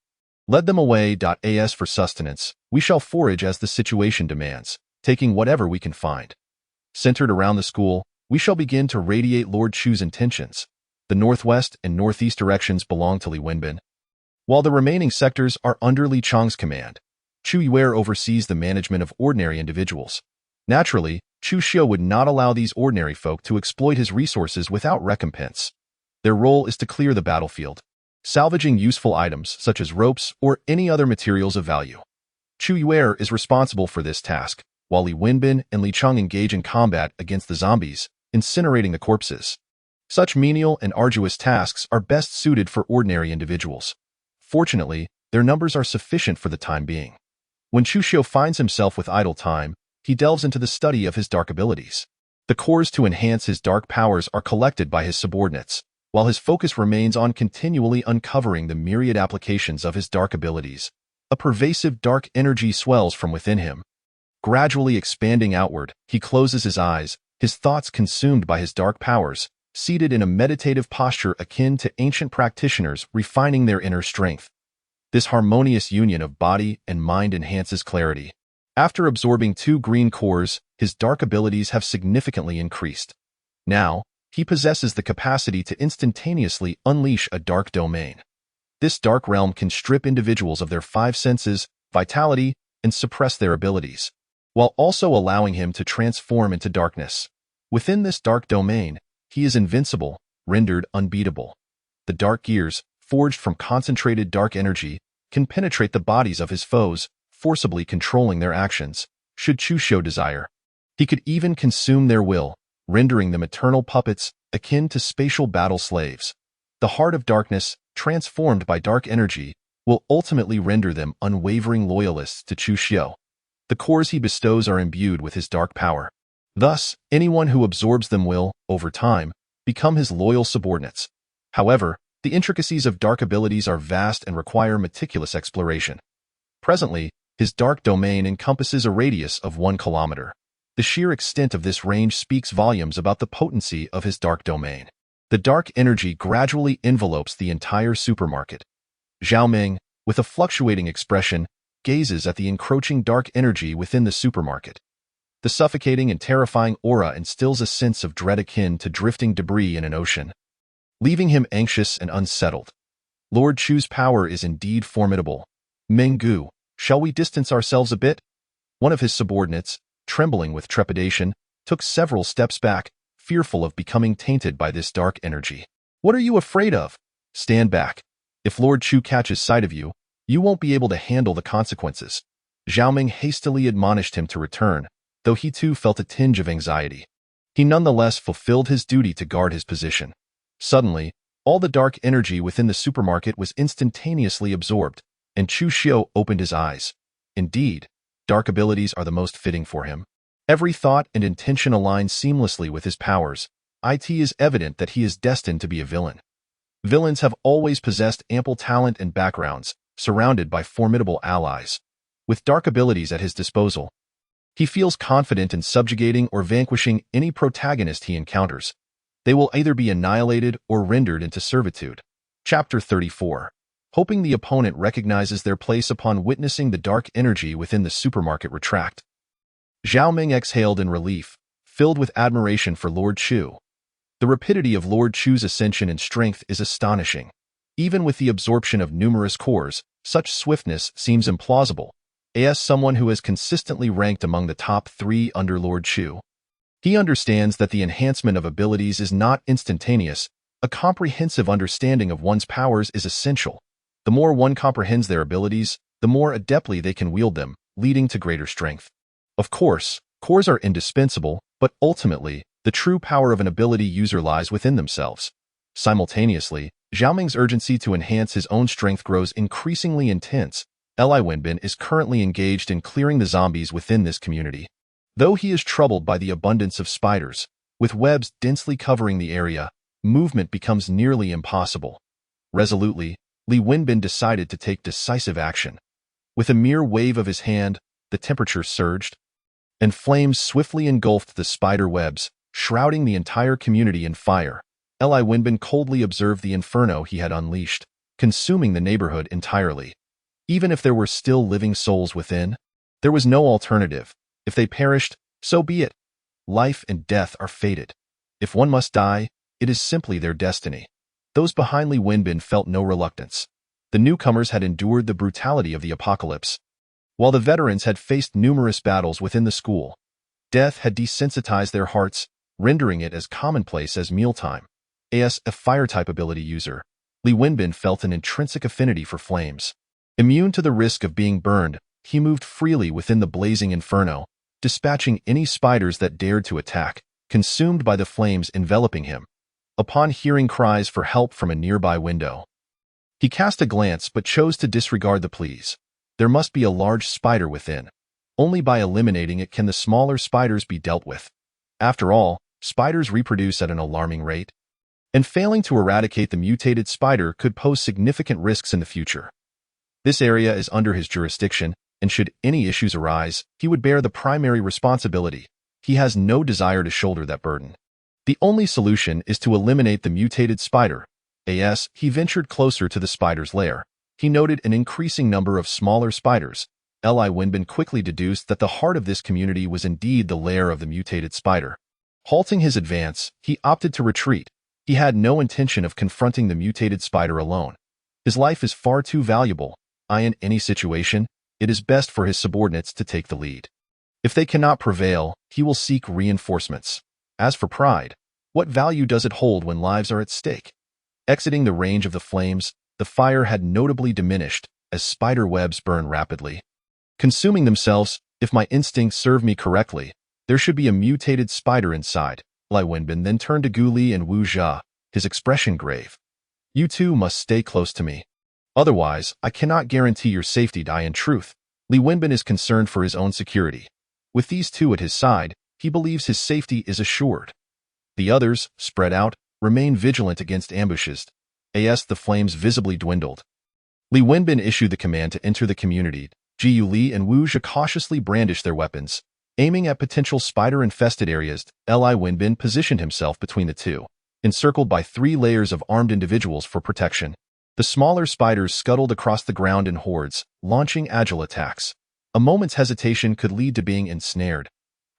led them away. As for sustenance, we shall forage as the situation demands, taking whatever we can find. Centered around the school, we shall begin to radiate Lord Chu's intentions. The northwest and northeast directions belong to Li Wenbin, while the remaining sectors are under Li Chong's command. Chu Yuer oversees the management of ordinary individuals. Naturally, Chu Xiu would not allow these ordinary folk to exploit his resources without recompense. Their role is to clear the battlefield, salvaging useful items such as ropes or any other materials of value. Chu Yuer is responsible for this task, while Li Wenbin and Li Chong engage in combat against the zombies, incinerating the corpses. Such menial and arduous tasks are best suited for ordinary individuals. Fortunately, their numbers are sufficient for the time being. When Chu Xiu finds himself with idle time, he delves into the study of his dark abilities. The cores to enhance his dark powers are collected by his subordinates, while his focus remains on continually uncovering the myriad applications of his dark abilities. A pervasive dark energy swells from within him. Gradually expanding outward, he closes his eyes, his thoughts consumed by his dark powers, seated in a meditative posture akin to ancient practitioners refining their inner strength. This harmonious union of body and mind enhances clarity. After absorbing 2 green cores, his dark abilities have significantly increased. Now, he possesses the capacity to instantaneously unleash a dark domain. This dark realm can strip individuals of their 5 senses, vitality, and suppress their abilities, while also allowing him to transform into darkness. Within this dark domain, he is invincible, rendered unbeatable. The dark gears, forged from concentrated dark energy, can penetrate the bodies of his foes, forcibly controlling their actions, should Chu Xiu desire. He could even consume their will, rendering them eternal puppets, akin to spatial battle slaves. The heart of darkness, transformed by dark energy, will ultimately render them unwavering loyalists to Chu Xiu. The cores he bestows are imbued with his dark power. Thus, anyone who absorbs them will, over time, become his loyal subordinates. However, the intricacies of dark abilities are vast and require meticulous exploration. Presently, his dark domain encompasses a radius of 1 kilometer. The sheer extent of this range speaks volumes about the potency of his dark domain. The dark energy gradually envelopes the entire supermarket. Zhao Ming, with a fluctuating expression, gazes at the encroaching dark energy within the supermarket. The suffocating and terrifying aura instills a sense of dread akin to drifting debris in an ocean, leaving him anxious and unsettled. Lord Chu's power is indeed formidable. Menggu, shall we distance ourselves a bit? One of his subordinates, trembling with trepidation, took several steps back, fearful of becoming tainted by this dark energy. What are you afraid of? Stand back. If Lord Chu catches sight of you, you won't be able to handle the consequences. Zhao Ming hastily admonished him to return, though he too felt a tinge of anxiety. He nonetheless fulfilled his duty to guard his position. Suddenly, all the dark energy within the supermarket was instantaneously absorbed, and Chu Xiu opened his eyes. Indeed, dark abilities are the most fitting for him. Every thought and intention align seamlessly with his powers. It is evident that he is destined to be a villain. Villains have always possessed ample talent and backgrounds, surrounded by formidable allies. With dark abilities at his disposal, he feels confident in subjugating or vanquishing any protagonist he encounters. They will either be annihilated or rendered into servitude. Chapter 34. Hoping the opponent recognizes their place upon witnessing the dark energy within the supermarket retract. Zhao Ming exhaled in relief, filled with admiration for Lord Chu. The rapidity of Lord Chu's ascension in strength is astonishing. Even with the absorption of numerous cores, such swiftness seems implausible. As someone who has consistently ranked among the top 3 under Lord Chu, he understands that the enhancement of abilities is not instantaneous. A comprehensive understanding of one's powers is essential. The more one comprehends their abilities, the more adeptly they can wield them, leading to greater strength. Of course, cores are indispensable, but ultimately, the true power of an ability user lies within themselves. Simultaneously, Xiaoming's urgency to enhance his own strength grows increasingly intense. Li Wenbin is currently engaged in clearing the zombies within this community. Though he is troubled by the abundance of spiders, with webs densely covering the area, movement becomes nearly impossible. Resolutely, Li Wenbin decided to take decisive action. With a mere wave of his hand, the temperature surged, and flames swiftly engulfed the spider webs, shrouding the entire community in fire. Li Wenbin coldly observed the inferno he had unleashed, consuming the neighborhood entirely. Even if there were still living souls within, there was no alternative. If they perished, so be it. Life and death are fated. If one must die, it is simply their destiny. Those behind Li Wenbin felt no reluctance. The newcomers had endured the brutality of the apocalypse, while the veterans had faced numerous battles within the school. Death had desensitized their hearts, rendering it as commonplace as mealtime. As a fire-type ability user, Li Wenbin felt an intrinsic affinity for flames. Immune to the risk of being burned, he moved freely within the blazing inferno, dispatching any spiders that dared to attack, consumed by the flames enveloping him. Upon hearing cries for help from a nearby window, he cast a glance but chose to disregard the pleas. There must be a large spider within. Only by eliminating it can the smaller spiders be dealt with. After all, spiders reproduce at an alarming rate, and failing to eradicate the mutated spider could pose significant risks in the future. This area is under his jurisdiction, and should any issues arise, he would bear the primary responsibility. He has no desire to shoulder that burden. The only solution is to eliminate the mutated spider. As he ventured closer to the spider's lair, he noted an increasing number of smaller spiders. Li Wenbin quickly deduced that the heart of this community was indeed the lair of the mutated spider. Halting his advance, he opted to retreat. He had no intention of confronting the mutated spider alone. His life is far too valuable. In any situation, it is best for his subordinates to take the lead. If they cannot prevail, he will seek reinforcements. As for pride, what value does it hold when lives are at stake? Exiting the range of the flames, the fire had notably diminished as spider webs burn rapidly, consuming themselves. If my instincts serve me correctly, there should be a mutated spider inside. Li Wenbin then turned to Gu Li and Wu Jia, his expression grave. You two must stay close to me. Otherwise, I cannot guarantee your safety. In truth, Li Wenbin is concerned for his own security. With these two at his side, he believes his safety is assured. The others, spread out, remain vigilant against ambushes. As the flames visibly dwindled, Li Wenbin issued the command to enter the community. Jiu Li and Wu Jia cautiously brandished their weapons, aiming at potential spider-infested areas. Li Wenbin positioned himself between the two, encircled by 3 layers of armed individuals for protection. The smaller spiders scuttled across the ground in hordes, launching agile attacks. A moment's hesitation could lead to being ensnared.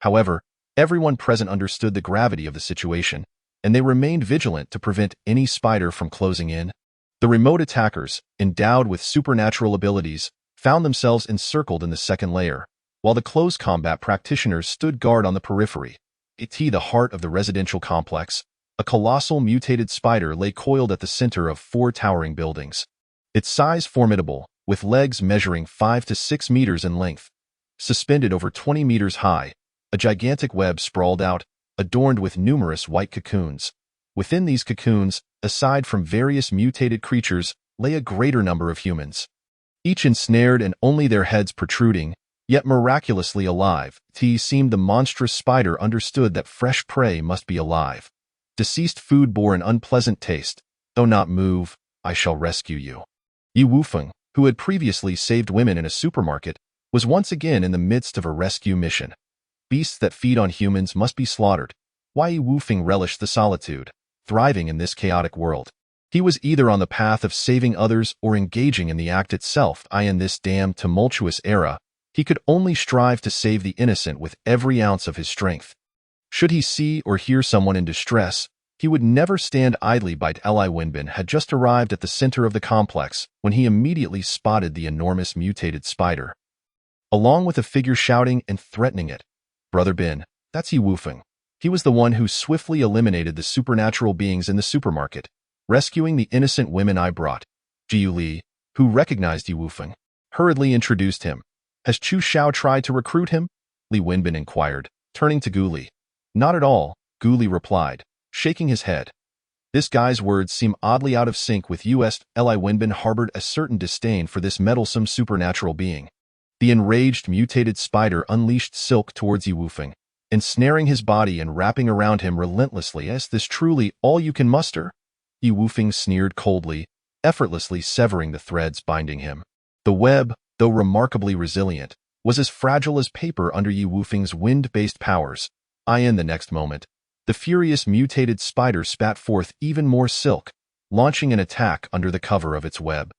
However, everyone present understood the gravity of the situation, and they remained vigilant to prevent any spider from closing in. The remote attackers, endowed with supernatural abilities, found themselves encircled in the second layer, while the close combat practitioners stood guard on the periphery. At the heart of the residential complex, a colossal mutated spider lay coiled at the center of 4 towering buildings. Its size formidable, with legs measuring 5 to 6 meters in length. Suspended over 20 meters high, a gigantic web sprawled out, adorned with numerous white cocoons. Within these cocoons, aside from various mutated creatures, lay a greater number of humans, each ensnared and only their heads protruding, yet miraculously alive. Seemed the monstrous spider understood that fresh prey must be alive. Deceased food bore an unpleasant taste. Though not move, I shall rescue you. Yi Wufeng, who had previously saved women in a supermarket, was once again in the midst of a rescue mission. Beasts that feed on humans must be slaughtered. Yi Wufeng relished the solitude, thriving in this chaotic world. He was either on the path of saving others or engaging in the act itself. In this damned tumultuous era, he could only strive to save the innocent with every ounce of his strength. Should he see or hear someone in distress, He would never stand idly by. Li Wenbin had just arrived at the center of the complex when he immediately spotted the enormous mutated spider, along with a figure shouting and threatening it. Brother Bin, that's Yi Wufeng. He was the one who swiftly eliminated the supernatural beings in the supermarket, rescuing the innocent women I brought. Jiu Li, who recognized Yi Wufeng, hurriedly introduced him. Has Chu Xiao tried to recruit him? Li Wenbin inquired, turning to Gu Li. Not at all, Gu Li replied, shaking his head. This guy's words seem oddly out of sync with Li Wenbin harbored a certain disdain for this meddlesome supernatural being. The enraged mutated spider unleashed silk towards Yi Wufeng, ensnaring his body and wrapping around him relentlessly. Is this truly all you can muster? Yi Wufeng sneered coldly, effortlessly severing the threads binding him. The web, though remarkably resilient, was as fragile as paper under Yi Wufeng's wind-based powers. In the next moment, the furious mutated spider spat forth even more silk, launching an attack under the cover of its web.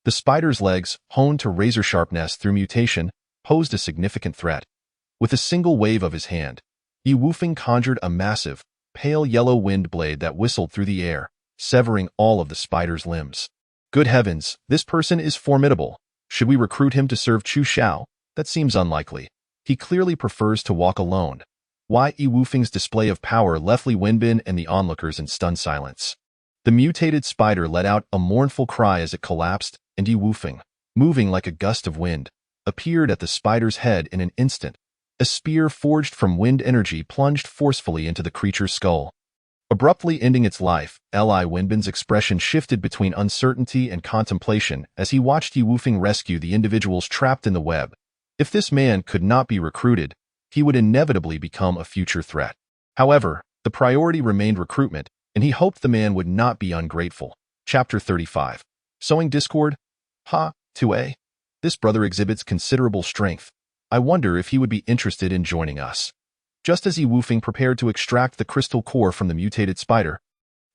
The spider's legs, honed to razor sharpness through mutation, posed a significant threat. With a single wave of his hand, Yi Wufeng conjured a massive, pale yellow wind blade that whistled through the air, severing all of the spider's limbs. Good heavens, this person is formidable. Should we recruit him to serve Chu Xiao? That seems unlikely. He clearly prefers to walk alone. Yi Wufeng's display of power left Li Wenbin and the onlookers in stunned silence. The mutated spider let out a mournful cry as it collapsed, and Yi Wufeng, moving like a gust of wind, appeared at the spider's head in an instant. A spear forged from wind energy plunged forcefully into the creature's skull, abruptly ending its life. Li Wenbin's expression shifted between uncertainty and contemplation as he watched Yi Wufeng rescue the individuals trapped in the web. If this man could not be recruited, he would inevitably become a future threat. However, the priority remained recruitment, and he hoped the man would not be ungrateful. Chapter 35. Sowing Discord? 2A. This brother exhibits considerable strength. I wonder if he would be interested in joining us. Just as Yi Wufeng prepared to extract the crystal core from the mutated spider,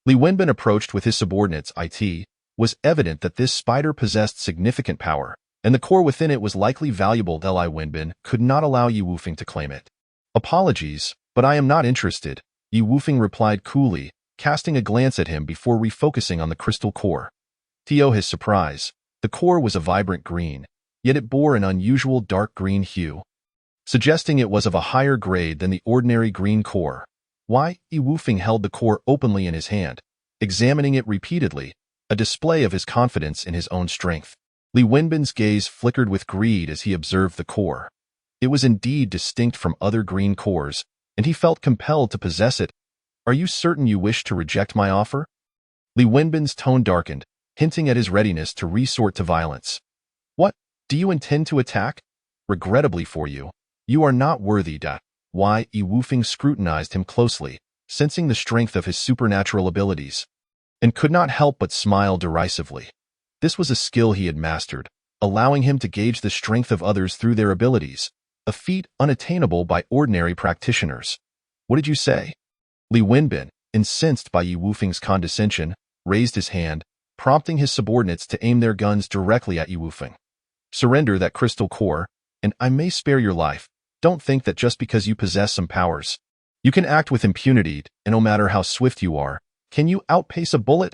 Li Wenbin approached with his subordinates. It was evident that this spider possessed significant power, and the core within it was likely valuable. Li Wenbin could not allow Yi Wufeng to claim it. Apologies, but I am not interested, Yi Wufeng replied coolly, casting a glance at him before refocusing on the crystal core. To his surprise, the core was a vibrant green, yet it bore an unusual dark green hue, suggesting it was of a higher grade than the ordinary green core. Yi Wufeng held the core openly in his hand, examining it repeatedly, a display of his confidence in his own strength. Li Wenbin's gaze flickered with greed as he observed the core. It was indeed distinct from other green cores, and he felt compelled to possess it. Are you certain you wish to reject my offer? Li Wenbin's tone darkened, hinting at his readiness to resort to violence. What? Do you intend to attack? Regrettably for you, you are not worthy. Yi Wufeng scrutinized him closely, sensing the strength of his supernatural abilities, and could not help but smile derisively. This was a skill he had mastered, allowing him to gauge the strength of others through their abilities, a feat unattainable by ordinary practitioners. What did you say? Li Wenbin, incensed by Yi Wufeng's condescension, raised his hand, prompting his subordinates to aim their guns directly at Yi Wufeng. Surrender that crystal core, and I may spare your life. Don't think that just because you possess some powers, you can act with impunity, and no matter how swift you are, can you outpace a bullet?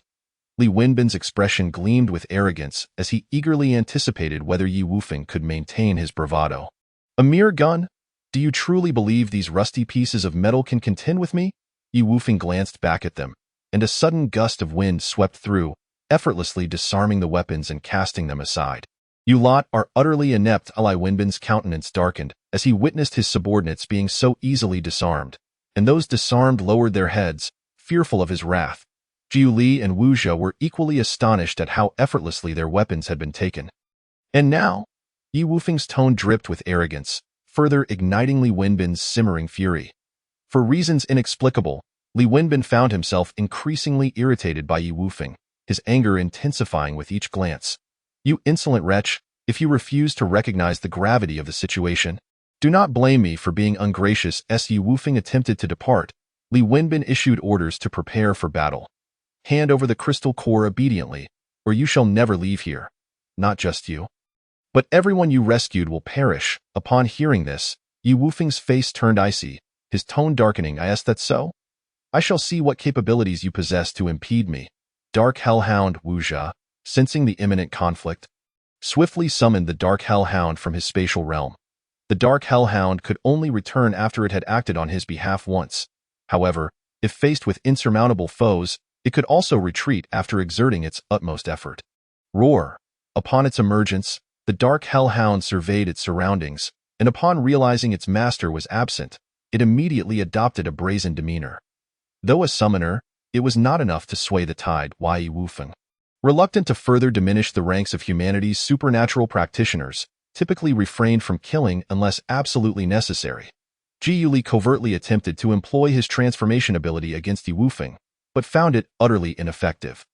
Li Wenbin's expression gleamed with arrogance as he eagerly anticipated whether Yi Wufeng could maintain his bravado. A mere gun? Do you truly believe these rusty pieces of metal can contend with me? Yi Wufeng glanced back at them, and a sudden gust of wind swept through, effortlessly disarming the weapons and casting them aside. You lot are utterly inept. Li Wenbin's countenance darkened as he witnessed his subordinates being so easily disarmed, and those disarmed lowered their heads, fearful of his wrath. Jiu Li and Wu Zhe were equally astonished at how effortlessly their weapons had been taken. And now? Yi Wufeng's tone dripped with arrogance, further igniting Li Wenbin's simmering fury. For reasons inexplicable, Li Wenbin found himself increasingly irritated by Yi Wufeng, his anger intensifying with each glance. You insolent wretch, if you refuse to recognize the gravity of the situation, do not blame me for being ungracious. As Yi Wufeng attempted to depart, Li Wenbin issued orders to prepare for battle. Hand over the crystal core obediently, or you shall never leave here. Not just you, but everyone you rescued will perish. Upon hearing this, Yi Wufeng's face turned icy, his tone darkening. Is that so? I shall see what capabilities you possess to impede me. Dark Hellhound Wuxia, sensing the imminent conflict, swiftly summoned the Dark Hellhound from his spatial realm. The Dark Hellhound could only return after it had acted on his behalf once. However, if faced with insurmountable foes, it could also retreat after exerting its utmost effort. Roar! Upon its emergence, the Dark Hellhound surveyed its surroundings, and upon realizing its master was absent, it immediately adopted a brazen demeanor. Though a summoner, it was not enough to sway the tide. Yi Wufeng, reluctant to further diminish the ranks of humanity's supernatural practitioners, typically refrained from killing unless absolutely necessary. Ji Yuli covertly attempted to employ his transformation ability against Yi Wufeng, but found it utterly ineffective.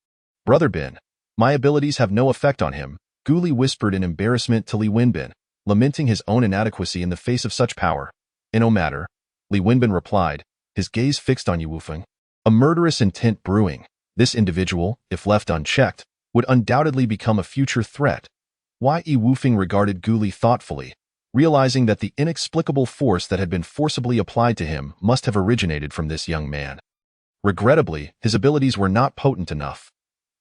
Brother Bin, my abilities have no effect on him, Guli whispered in embarrassment to Li Wenbin, lamenting his own inadequacy in the face of such power. No matter, Li Wenbin replied, his gaze fixed on Yi Wufeng. A murderous intent brewing. This individual, if left unchecked, would undoubtedly become a future threat. Yi Wufeng regarded Guli thoughtfully, realizing that the inexplicable force that had been forcibly applied to him must have originated from this young man. Regrettably, his abilities were not potent enough.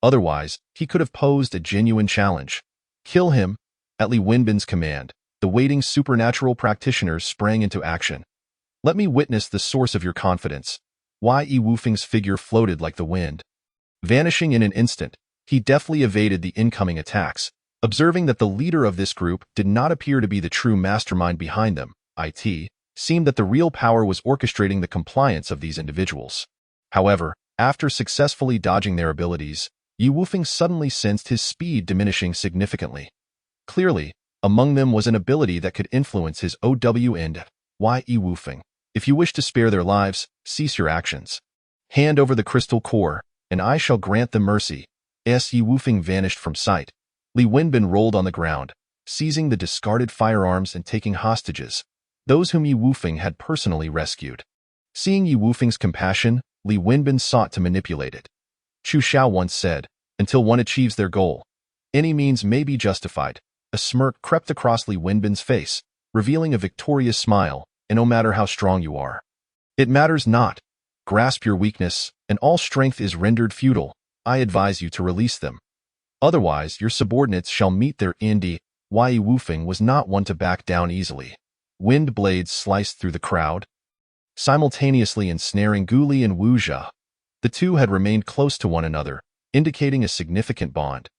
Otherwise, he could have posed a genuine challenge. Kill him. At Li Wenbin's command, the waiting supernatural practitioners sprang into action. Let me witness the source of your confidence. Yi Wufeng's figure floated like the wind. Vanishing in an instant, he deftly evaded the incoming attacks, observing that the leader of this group did not appear to be the true mastermind behind them. It seemed that the real power was orchestrating the compliance of these individuals. However, after successfully dodging their abilities, Yi Wufeng suddenly sensed his speed diminishing significantly. Clearly, among them was an ability that could influence his OW and Yi Wufeng. If you wish to spare their lives, cease your actions. Hand over the crystal core, and I shall grant them mercy. Yi Wufeng vanished from sight. Li Wenbin rolled on the ground, seizing the discarded firearms and taking hostages, those whom Yi Wufeng had personally rescued. Seeing Yi Wufeng's compassion, Li Wenbin sought to manipulate it. Chu Xiao once said, until one achieves their goal, any means may be justified. A smirk crept across Li Wenbin's face, revealing a victorious smile. And no matter how strong you are, it matters not. Grasp your weakness, and all strength is rendered futile. I advise you to release them. Otherwise, your subordinates shall meet their end. Yi Wufeng was not one to back down easily. Wind blades sliced through the crowd, simultaneously ensnaring Guli and Wuxia. The two had remained close to one another, indicating a significant bond.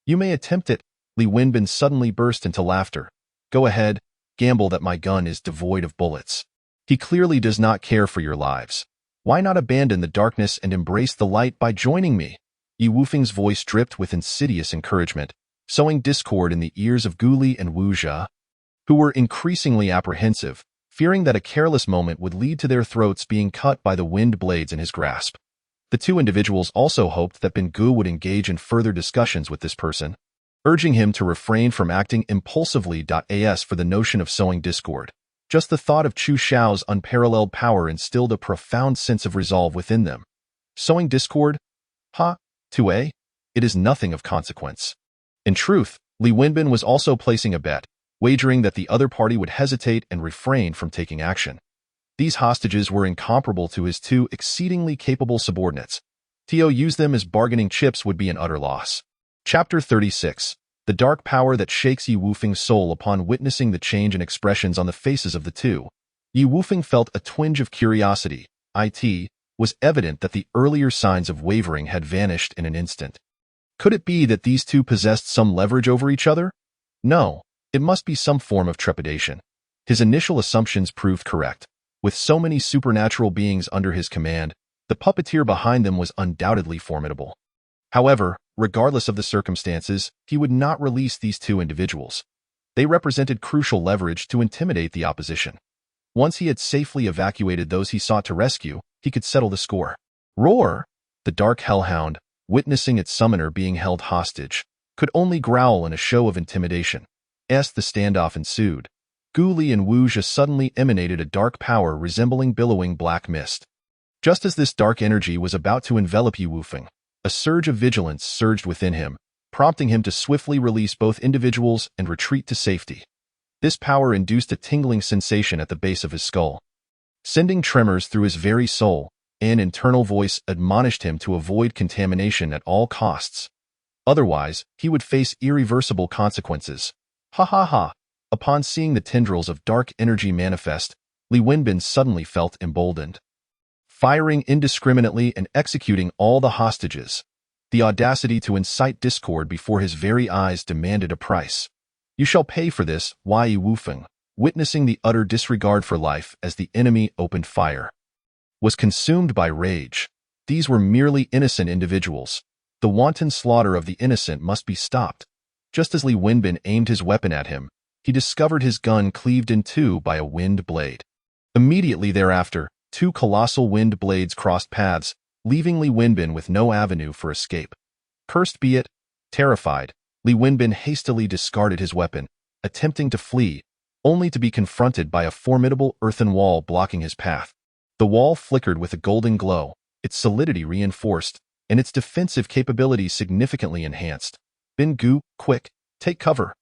You may attempt it. Li Wenbin suddenly burst into laughter. Go ahead. Gamble that my gun is devoid of bullets. He clearly does not care for your lives. Why not abandon the darkness and embrace the light by joining me? Yi Wufeng's voice dripped with insidious encouragement, sowing discord in the ears of Guli and Wuxia, who were increasingly apprehensive, fearing that a careless moment would lead to their throats being cut by the wind blades in his grasp. The two individuals also hoped that Bin Gu would engage in further discussions with this person, urging him to refrain from acting impulsively. As for the notion of sowing discord, just the thought of Chu Xiao's unparalleled power instilled a profound sense of resolve within them. Sowing discord? It is nothing of consequence. In truth, Li Wenbin was also placing a bet, wagering that the other party would hesitate and refrain from taking action. These hostages were incomparable to his two exceedingly capable subordinates. To use them as bargaining chips would be an utter loss. Chapter 36. The dark power that shakes Yi Wufeng's soul. Upon witnessing the change in expressions on the faces of the two, Yi Wufeng felt a twinge of curiosity. It was evident that the earlier signs of wavering had vanished in an instant. Could it be that these two possessed some leverage over each other? No, it must be some form of trepidation. His initial assumptions proved correct. With so many supernatural beings under his command, the puppeteer behind them was undoubtedly formidable. However, regardless of the circumstances, he would not release these two individuals. They represented crucial leverage to intimidate the opposition. Once he had safely evacuated those he sought to rescue, he could settle the score. Roar! The dark hellhound, witnessing its summoner being held hostage, could only growl in a show of intimidation. As the standoff ensued, Guli and Wuxia suddenly emanated a dark power resembling billowing black mist. Just as this dark energy was about to envelop Yi Wufeng, a surge of vigilance surged within him, prompting him to swiftly release both individuals and retreat to safety. This power induced a tingling sensation at the base of his skull, sending tremors through his very soul. An internal voice admonished him to avoid contamination at all costs. Otherwise, he would face irreversible consequences. Ha ha ha. Upon seeing the tendrils of dark energy manifest, Li Wenbin suddenly felt emboldened. Firing indiscriminately and executing all the hostages. The audacity to incite discord before his very eyes demanded a price. You shall pay for this, Yi Wufeng, witnessing the utter disregard for life as the enemy opened fire, was consumed by rage. These were merely innocent individuals. The wanton slaughter of the innocent must be stopped. Just as Li Wenbin aimed his weapon at him, he discovered his gun cleaved in two by a wind blade. Immediately thereafter, two colossal wind blades crossed paths, leaving Li Wenbin with no avenue for escape. Cursed be it! Terrified, Li Wenbin hastily discarded his weapon, attempting to flee, only to be confronted by a formidable earthen wall blocking his path. The wall flickered with a golden glow, its solidity reinforced, and its defensive capabilities significantly enhanced. Bin Gu, quick, take cover.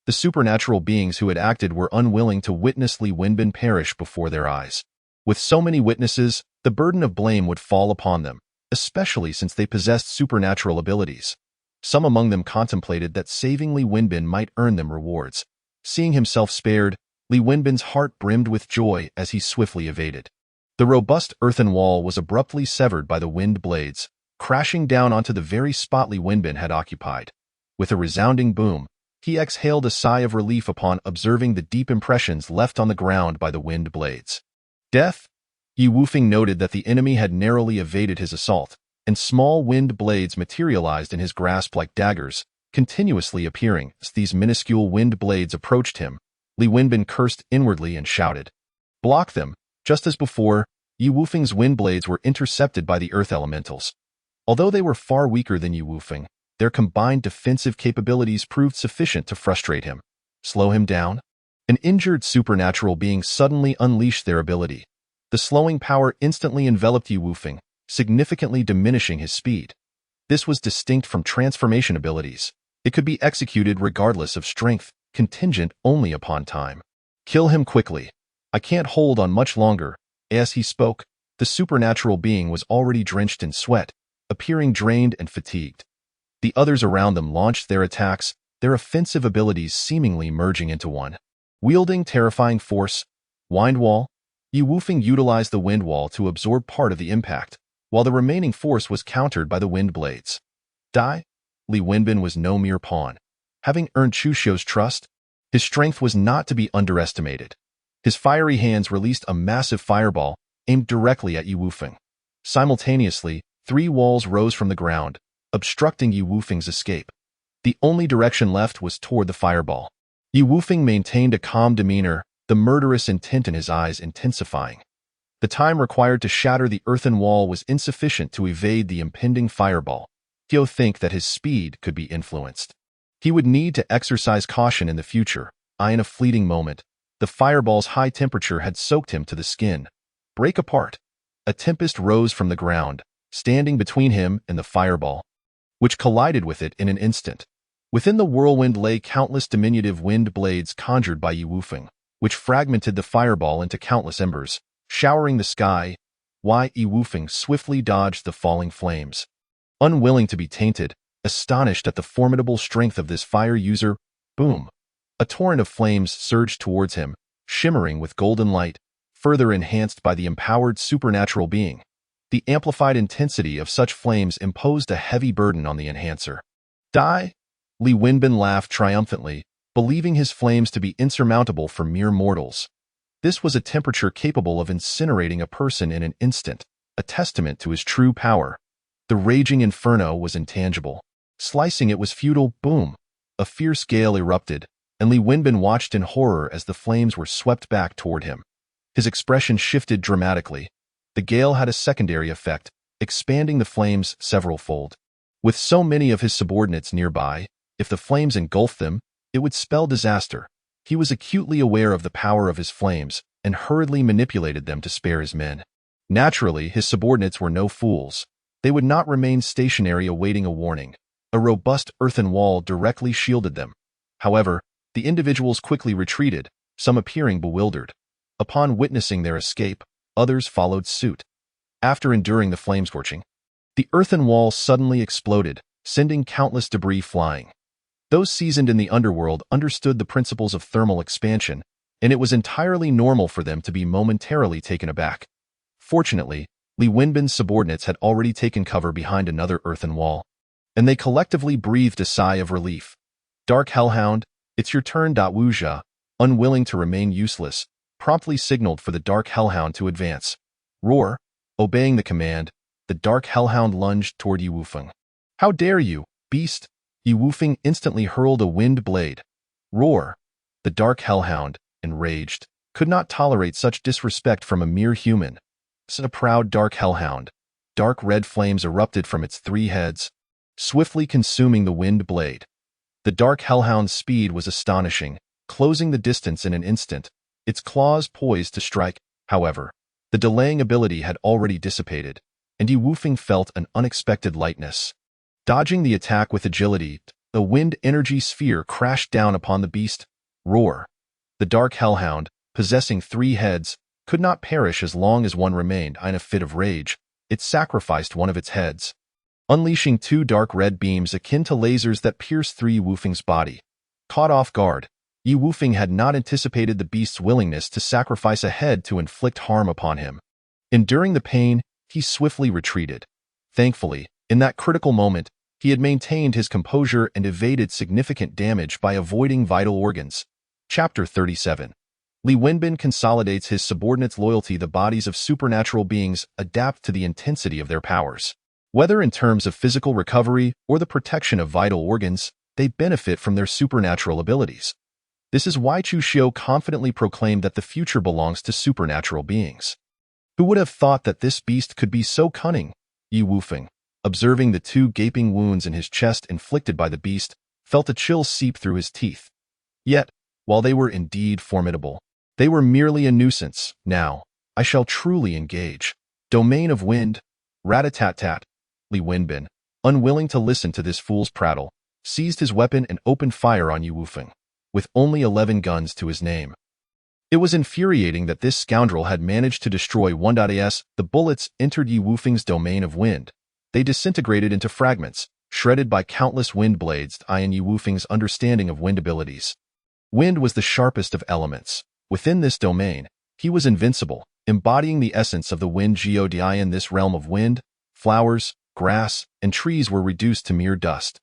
The supernatural beings who had acted were unwilling to witness Li Wenbin perish before their eyes. With so many witnesses, the burden of blame would fall upon them, especially since they possessed supernatural abilities. Some among them contemplated that saving Li Wenbin might earn them rewards. Seeing himself spared, Li Wenbin's heart brimmed with joy as he swiftly evaded. The robust earthen wall was abruptly severed by the wind blades, crashing down onto the very spot Li Wenbin had occupied. With a resounding boom, he exhaled a sigh of relief upon observing the deep impressions left on the ground by the wind blades. Death? Yi Wufeng noted that the enemy had narrowly evaded his assault, and small wind blades materialized in his grasp like daggers, continuously appearing. As these minuscule wind blades approached him, Li Wenbin cursed inwardly and shouted. Block them! Just as before, Yi Wufeng's wind blades were intercepted by the earth elementals. Although they were far weaker than Yi Wufeng, their combined defensive capabilities proved sufficient to frustrate him. Slow him down? An injured supernatural being suddenly unleashed their ability. The slowing power instantly enveloped Yi Wufeng, significantly diminishing his speed. This was distinct from transformation abilities. It could be executed regardless of strength, contingent only upon time. Kill him quickly. I can't hold on much longer. As he spoke, the supernatural being was already drenched in sweat, appearing drained and fatigued. The others around them launched their attacks, their offensive abilities seemingly merging into one. Wielding terrifying force, Wind Wall, Yi Wufeng utilized the wind wall to absorb part of the impact, while the remaining force was countered by the wind blades. Die? Li Wenbin was no mere pawn. Having earned Chu Xiu's trust, his strength was not to be underestimated. His fiery hands released a massive fireball, aimed directly at Yi Wufeng. Simultaneously, 3 walls rose from the ground, obstructing Yi Wufeng's escape. The only direction left was toward the fireball. Yi Wufeng maintained a calm demeanor, the murderous intent in his eyes intensifying. The time required to shatter the earthen wall was insufficient to evade the impending fireball. He'll think that his speed could be influenced. He would need to exercise caution in the future. In a fleeting moment, the fireball's high temperature had soaked him to the skin. Break apart. A tempest rose from the ground, standing between him and the fireball, which collided with it in an instant. Within the whirlwind lay countless diminutive wind blades conjured by Yi Wufeng, which fragmented the fireball into countless embers, showering the sky. Yi Wufeng swiftly dodged the falling flames. Unwilling to be tainted, astonished at the formidable strength of this fire user, boom! A torrent of flames surged towards him, shimmering with golden light, further enhanced by the empowered supernatural being. The amplified intensity of such flames imposed a heavy burden on the enhancer. Die? Li Wenbin laughed triumphantly, believing his flames to be insurmountable for mere mortals. This was a temperature capable of incinerating a person in an instant, a testament to his true power. The raging inferno was intangible. Slicing it was futile. Boom! A fierce gale erupted, and Li Wenbin watched in horror as the flames were swept back toward him. His expression shifted dramatically. The gale had a secondary effect, expanding the flames several-fold. With so many of his subordinates nearby, if the flames engulfed them, it would spell disaster. He was acutely aware of the power of his flames and hurriedly manipulated them to spare his men. Naturally, his subordinates were no fools. They would not remain stationary awaiting a warning. A robust earthen wall directly shielded them. However, the individuals quickly retreated, some appearing bewildered. Upon witnessing their escape, others followed suit. after enduring the flame scorching. The earthen wall suddenly exploded, sending countless debris flying. Those seasoned in the underworld understood the principles of thermal expansion, and it was entirely normal for them to be momentarily taken aback. Fortunately, Li Wenbin's subordinates had already taken cover behind another earthen wall, and they collectively breathed a sigh of relief. Dark Hellhound, it's your turn. Wu Zha, unwilling to remain useless, promptly signaled for the Dark Hellhound to advance. Roar! Obeying the command, the Dark Hellhound lunged toward Yi Wufeng. How dare you, beast! Yi Wufeng instantly hurled a wind blade. Roar! The Dark Hellhound, enraged, could not tolerate such disrespect from a mere human. A proud Dark Hellhound. Dark red flames erupted from its 3 heads, swiftly consuming the wind blade. The Dark Hellhound's speed was astonishing, closing the distance in an instant, its claws poised to strike. However, the delaying ability had already dissipated, and Yi Wufeng felt an unexpected lightness. Dodging the attack with agility, a wind energy sphere crashed down upon the beast. Roar! The Dark Hellhound, possessing 3 heads, could not perish as long as one remained. In a fit of rage, it sacrificed one of its heads, unleashing 2 dark red beams akin to lasers that pierced through Yi Wufeng's body. Caught off guard, Yi Wufeng had not anticipated the beast's willingness to sacrifice a head to inflict harm upon him. Enduring the pain, he swiftly retreated. Thankfully, in that critical moment, he had maintained his composure and evaded significant damage by avoiding vital organs. Chapter 37. Li Wenbin consolidates his subordinates' loyalty. The bodies of supernatural beings adapt to the intensity of their powers. Whether in terms of physical recovery or the protection of vital organs, they benefit from their supernatural abilities. This is why Chu Xiu confidently proclaimed that the future belongs to supernatural beings. Who would have thought that this beast could be so cunning? Yi Wufeng, observing the 2 gaping wounds in his chest inflicted by the beast, felt a chill seep through his teeth. Yet, while they were indeed formidable, they were merely a nuisance. Now, I shall truly engage. Domain of wind. Rat-a-tat-tat. Li Wenbin, unwilling to listen to this fool's prattle, seized his weapon and opened fire on Yi Wufeng, with only 11 guns to his name. It was infuriating that this scoundrel had managed to destroy 1.as. The bullets entered Yi Wufeng's domain of wind. They disintegrated into fragments, shredded by countless wind blades. In Yi Wufeng's understanding of wind abilities, wind was the sharpest of elements. Within this domain, he was invincible, embodying the essence of the wind god. In this realm of wind, flowers, grass, and trees were reduced to mere dust.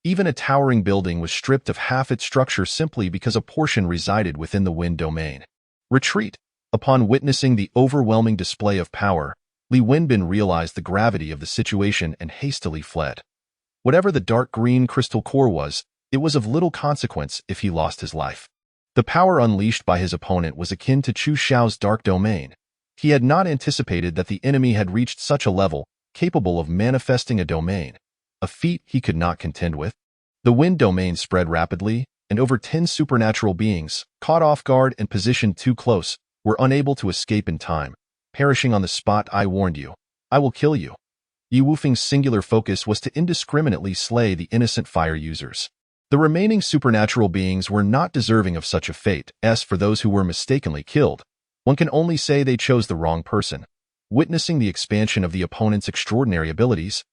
Even a towering building was stripped of half its structure simply because a portion resided within the wind domain. Retreat! Upon witnessing the overwhelming display of power, Li Wenbin realized the gravity of the situation and hastily fled. Whatever the dark green crystal core was, it was of little consequence if he lost his life. The power unleashed by his opponent was akin to Chu Xiao's dark domain. He had not anticipated that the enemy had reached such a level, capable of manifesting a domain, a feat he could not contend with. The wind domain spread rapidly, and over 10 supernatural beings, caught off guard and positioned too close, were unable to escape in time, perishing on the spot. I warned you. I will kill you. Yi Wufeng's singular focus was to indiscriminately slay the innocent fire users. The remaining supernatural beings were not deserving of such a fate. As for those who were mistakenly killed, one can only say they chose the wrong person. Witnessing the expansion of the opponent's extraordinary abilities,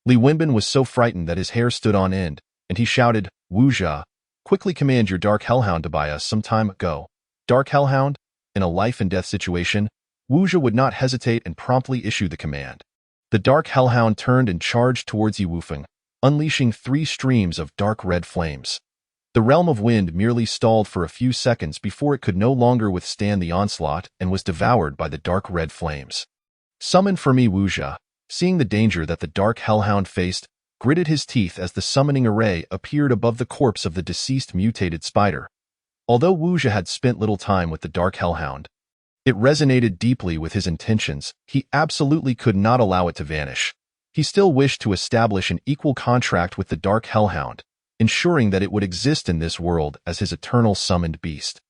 Li Wenbin was so frightened that his hair stood on end, and he shouted, Wu Zha, quickly command your Dark Hellhound to buy us some time ago. Dark Hellhound? In a life-and-death situation, Wu Zha would not hesitate and promptly issue the command. The Dark Hellhound turned and charged towards Yi Wufeng, unleashing 3 streams of dark red flames. The realm of wind merely stalled for a few seconds before it could no longer withstand the onslaught and was devoured by the dark red flames. Summon for me. Wu Zha, seeing the danger that the Dark Hellhound faced, gritted his teeth as the summoning array appeared above the corpse of the deceased mutated spider. Although Wu Zha had spent little time with the Dark Hellhound, it resonated deeply with his intentions. He absolutely could not allow it to vanish. He still wished to establish an equal contract with the Dark Hellhound, ensuring that it would exist in this world as his eternal summoned beast.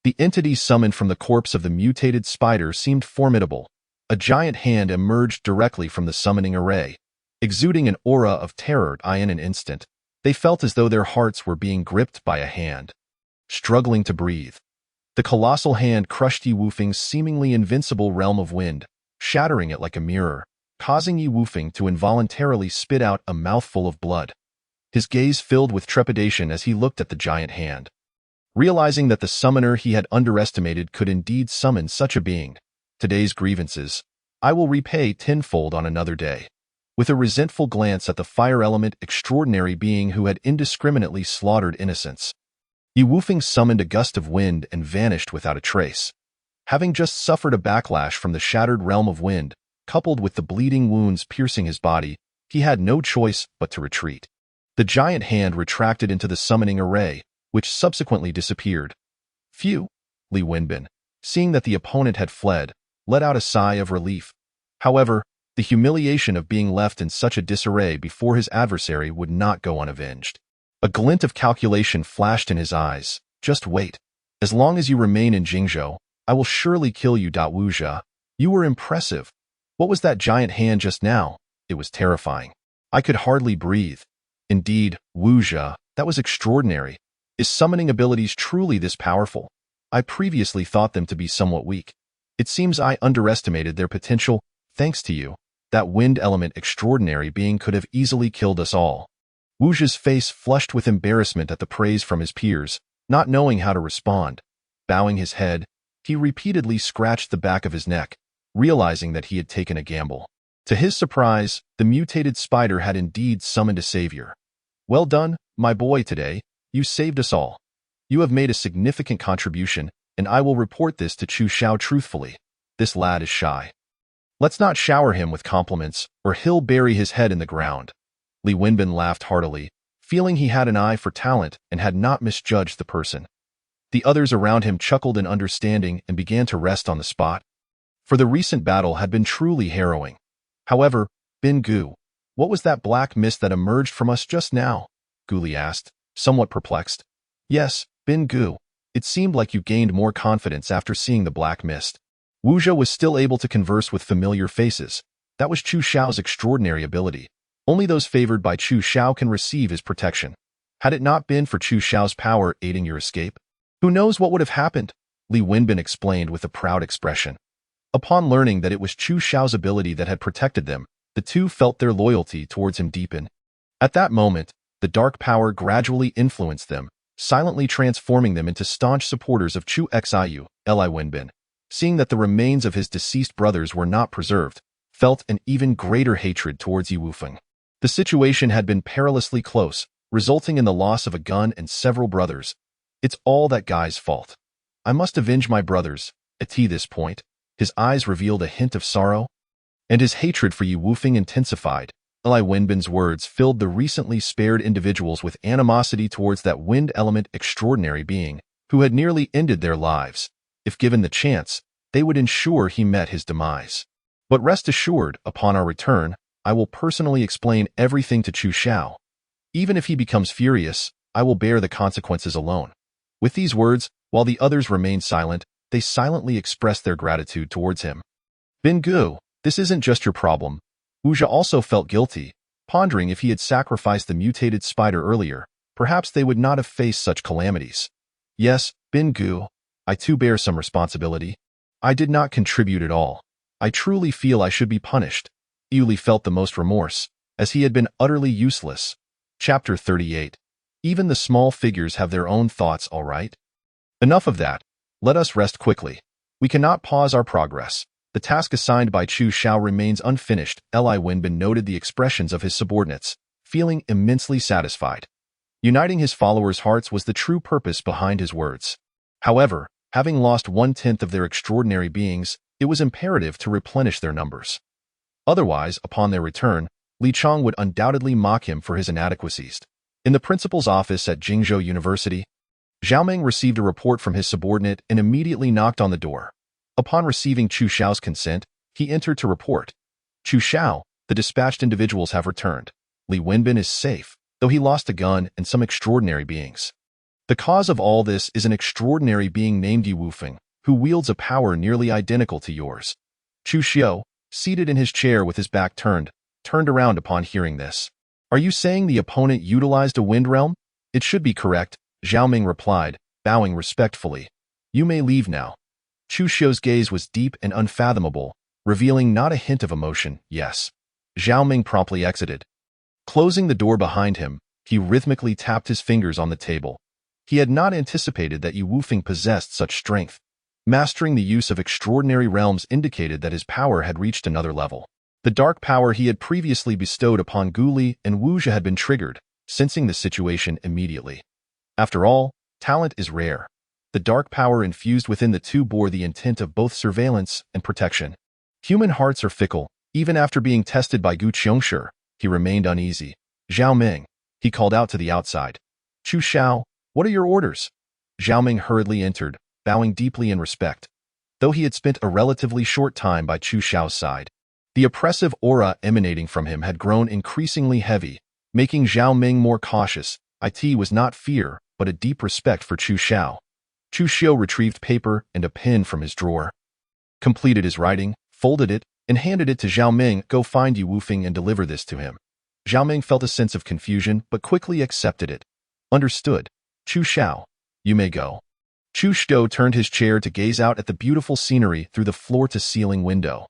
The entity summoned from the corpse of the mutated spider seemed formidable. A giant hand emerged directly from the summoning array, exuding an aura of terror. In an instant, they felt as though their hearts were being gripped by a hand. Struggling to breathe, the colossal hand crushed Yi Wufeng's seemingly invincible realm of wind, shattering it like a mirror, causing Yi Wufeng to involuntarily spit out a mouthful of blood. His gaze filled with trepidation as he looked at the giant hand. Realizing that the summoner he had underestimated could indeed summon such a being, today's grievances, I will repay tenfold on another day. With a resentful glance at the fire element extraordinary being who had indiscriminately slaughtered innocents, Yi Wufeng summoned a gust of wind and vanished without a trace. Having just suffered a backlash from the shattered realm of wind, coupled with the bleeding wounds piercing his body, he had no choice but to retreat. The giant hand retracted into the summoning array, which subsequently disappeared. Phew! Li Wenbin, seeing that the opponent had fled, let out a sigh of relief. However, the humiliation of being left in such a disarray before his adversary would not go unavenged. A glint of calculation flashed in his eyes. Just wait. As long as you remain in Jingzhou, I will surely kill you. Wu Jia. You were impressive. What was that giant hand just now? It was terrifying. I could hardly breathe. Indeed, Wu Jia, that was extraordinary. Is summoning abilities truly this powerful? I previously thought them to be somewhat weak. It seems I underestimated their potential. Thanks to you, that wind element extraordinary being could have easily killed us all. Wu Jia's face flushed with embarrassment at the praise from his peers, not knowing how to respond. Bowing his head, he repeatedly scratched the back of his neck, realizing that he had taken a gamble. To his surprise, the mutated spider had indeed summoned a savior. Well done, my boy, today. You saved us all. You have made a significant contribution, and I will report this to Chu Xiao truthfully. This lad is shy. Let's not shower him with compliments, or he'll bury his head in the ground. Li Wenbin laughed heartily, feeling he had an eye for talent and had not misjudged the person. The others around him chuckled in understanding and began to rest on the spot. For the recent battle had been truly harrowing. However, Bin Gu, what was that black mist that emerged from us just now? Gu Li asked, somewhat perplexed. Yes, Bin Gu. It seemed like you gained more confidence after seeing the black mist. Wu Jia was still able to converse with familiar faces. That was Chu Xiao's extraordinary ability. Only those favored by Chu Xiao can receive his protection. Had it not been for Chu Xiao's power aiding your escape, who knows what would have happened? Li Wenbin explained with a proud expression. Upon learning that it was Chu Xiao's ability that had protected them, the two felt their loyalty towards him deepen. At that moment, the dark power gradually influenced them, silently transforming them into staunch supporters of Chu Xiu. Li Wenbin, seeing that the remains of his deceased brothers were not preserved, felt an even greater hatred towards Yi Wufeng. The situation had been perilously close, resulting in the loss of a gun and several brothers. It's all that guy's fault. I must avenge my brothers. At this point, his eyes revealed a hint of sorrow, and his hatred for Yi Wufeng intensified. Li Wenbin's words filled the recently spared individuals with animosity towards that wind element extraordinary being, who had nearly ended their lives. If given the chance, they would ensure he met his demise. But rest assured, upon our return, I will personally explain everything to Chu Xiao. Even if he becomes furious, I will bear the consequences alone. With these words, while the others remained silent, they silently expressed their gratitude towards him. Bin Gu, this isn't just your problem. Wu Jia also felt guilty, pondering if he had sacrificed the mutated spider earlier, perhaps they would not have faced such calamities. Yes, Bin Gu, I too bear some responsibility. I did not contribute at all. I truly feel I should be punished. Yuli felt the most remorse, as he had been utterly useless. Chapter 38. Even the small figures have their own thoughts, all right? Enough of that. Let us rest quickly. We cannot pause our progress. The task assigned by Chu Xiao remains unfinished. Li Wenbin noted the expressions of his subordinates, feeling immensely satisfied. Uniting his followers' hearts was the true purpose behind his words. However, having lost 1/10 of their extraordinary beings, it was imperative to replenish their numbers. Otherwise, upon their return, Li Chong would undoubtedly mock him for his inadequacies. In the principal's office at Jingzhou University, Zhao Meng received a report from his subordinate and immediately knocked on the door. Upon receiving Chu Xiao's consent, he entered to report. Chu Xiao, the dispatched individuals have returned. Li Wenbin is safe, though he lost a gun and some extraordinary beings. The cause of all this is an extraordinary being named Yi Wufeng, who wields a power nearly identical to yours. Chu Xiao, seated in his chair with his back turned around upon hearing this. Are you saying the opponent utilized a wind realm? It should be correct, Zhao Ming replied, bowing respectfully. You may leave now. Chu Xiao's gaze was deep and unfathomable, revealing not a hint of emotion. Yes. Zhao Ming promptly exited. Closing the door behind him, he rhythmically tapped his fingers on the table. He had not anticipated that Yu Wufeng possessed such strength. Mastering the use of extraordinary realms indicated that his power had reached another level. The dark power he had previously bestowed upon Gu Li and Wu Zhe had been triggered, sensing the situation immediately. After all, talent is rare. The dark power infused within the two bore the intent of both surveillance and protection. Human hearts are fickle. Even after being tested by Gu Qiongshi, he remained uneasy. Zhao Ming, he called out to the outside. Chu Xiao, what are your orders? Zhao Ming hurriedly entered, bowing deeply in respect. Though he had spent a relatively short time by Chu Xiao's side, the oppressive aura emanating from him had grown increasingly heavy, making Zhao Ming more cautious. It was not fear, but a deep respect for Chu Xiao. Chu Xiao retrieved paper and a pen from his drawer, completed his writing, folded it, and handed it to Zhao Ming. Go find Yu Wufeng and deliver this to him. Zhao Ming felt a sense of confusion, but quickly accepted it. Understood. Chu Xiao, you may go. Chu Xiao turned his chair to gaze out at the beautiful scenery through the floor-to-ceiling window.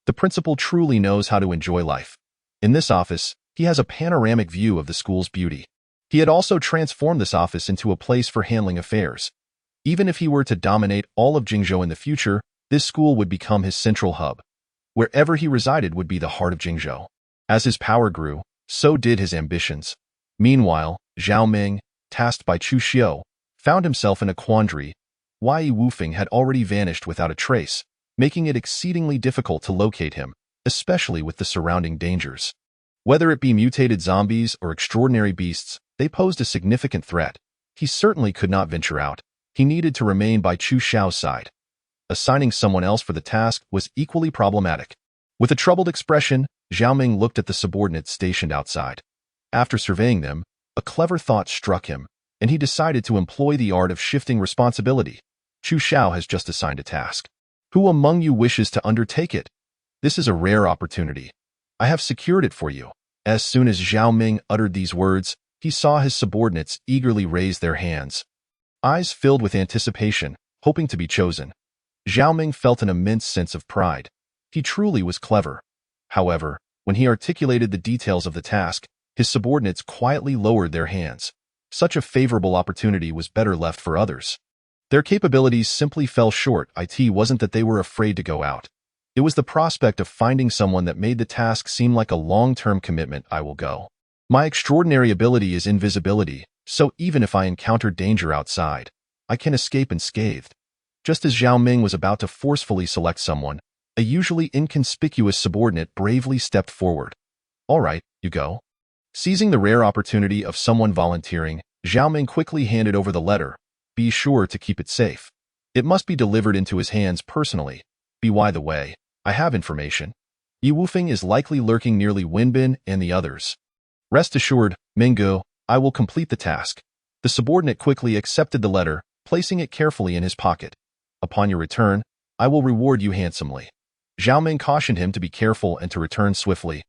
The principal truly knows how to enjoy life. In this office, he has a panoramic view of the school's beauty. He had also transformed this office into a place for handling affairs. Even if he were to dominate all of Jingzhou in the future, this school would become his central hub. Wherever he resided would be the heart of Jingzhou. As his power grew, so did his ambitions. Meanwhile, Zhao Ming, tasked by Chu Xiao, found himself in a quandary. Yu Wufeng had already vanished without a trace, making it exceedingly difficult to locate him, especially with the surrounding dangers. Whether it be mutated zombies or extraordinary beasts, they posed a significant threat. He certainly could not venture out. He needed to remain by Chu Xiao's side. Assigning someone else for the task was equally problematic. With a troubled expression, Zhao Ming looked at the subordinates stationed outside. After surveying them, a clever thought struck him, and he decided to employ the art of shifting responsibility. Chu Xiao has just assigned a task. Who among you wishes to undertake it? This is a rare opportunity. I have secured it for you. As soon as Zhao Ming uttered these words, he saw his subordinates eagerly raise their hands. Eyes filled with anticipation, hoping to be chosen. Zhao Ming felt an immense sense of pride. He truly was clever. However, when he articulated the details of the task, his subordinates quietly lowered their hands. Such a favorable opportunity was better left for others. Their capabilities simply fell short. It wasn't that they were afraid to go out. It was the prospect of finding someone that made the task seem like a long-term commitment. I will go. My extraordinary ability is invisibility, so even if I encounter danger outside, I can escape unscathed. Just as Zhao Ming was about to forcefully select someone, a usually inconspicuous subordinate bravely stepped forward. All right, you go. Seizing the rare opportunity of someone volunteering, Zhao Ming quickly handed over the letter. Be sure to keep it safe. It must be delivered into his hands personally. By the way, I have information. Yu Wufeng is likely lurking near Li Wenbin and the others. Rest assured, Minggu, I will complete the task. The subordinate quickly accepted the letter, placing it carefully in his pocket. Upon your return, I will reward you handsomely. Zhao Ming cautioned him to be careful and to return swiftly.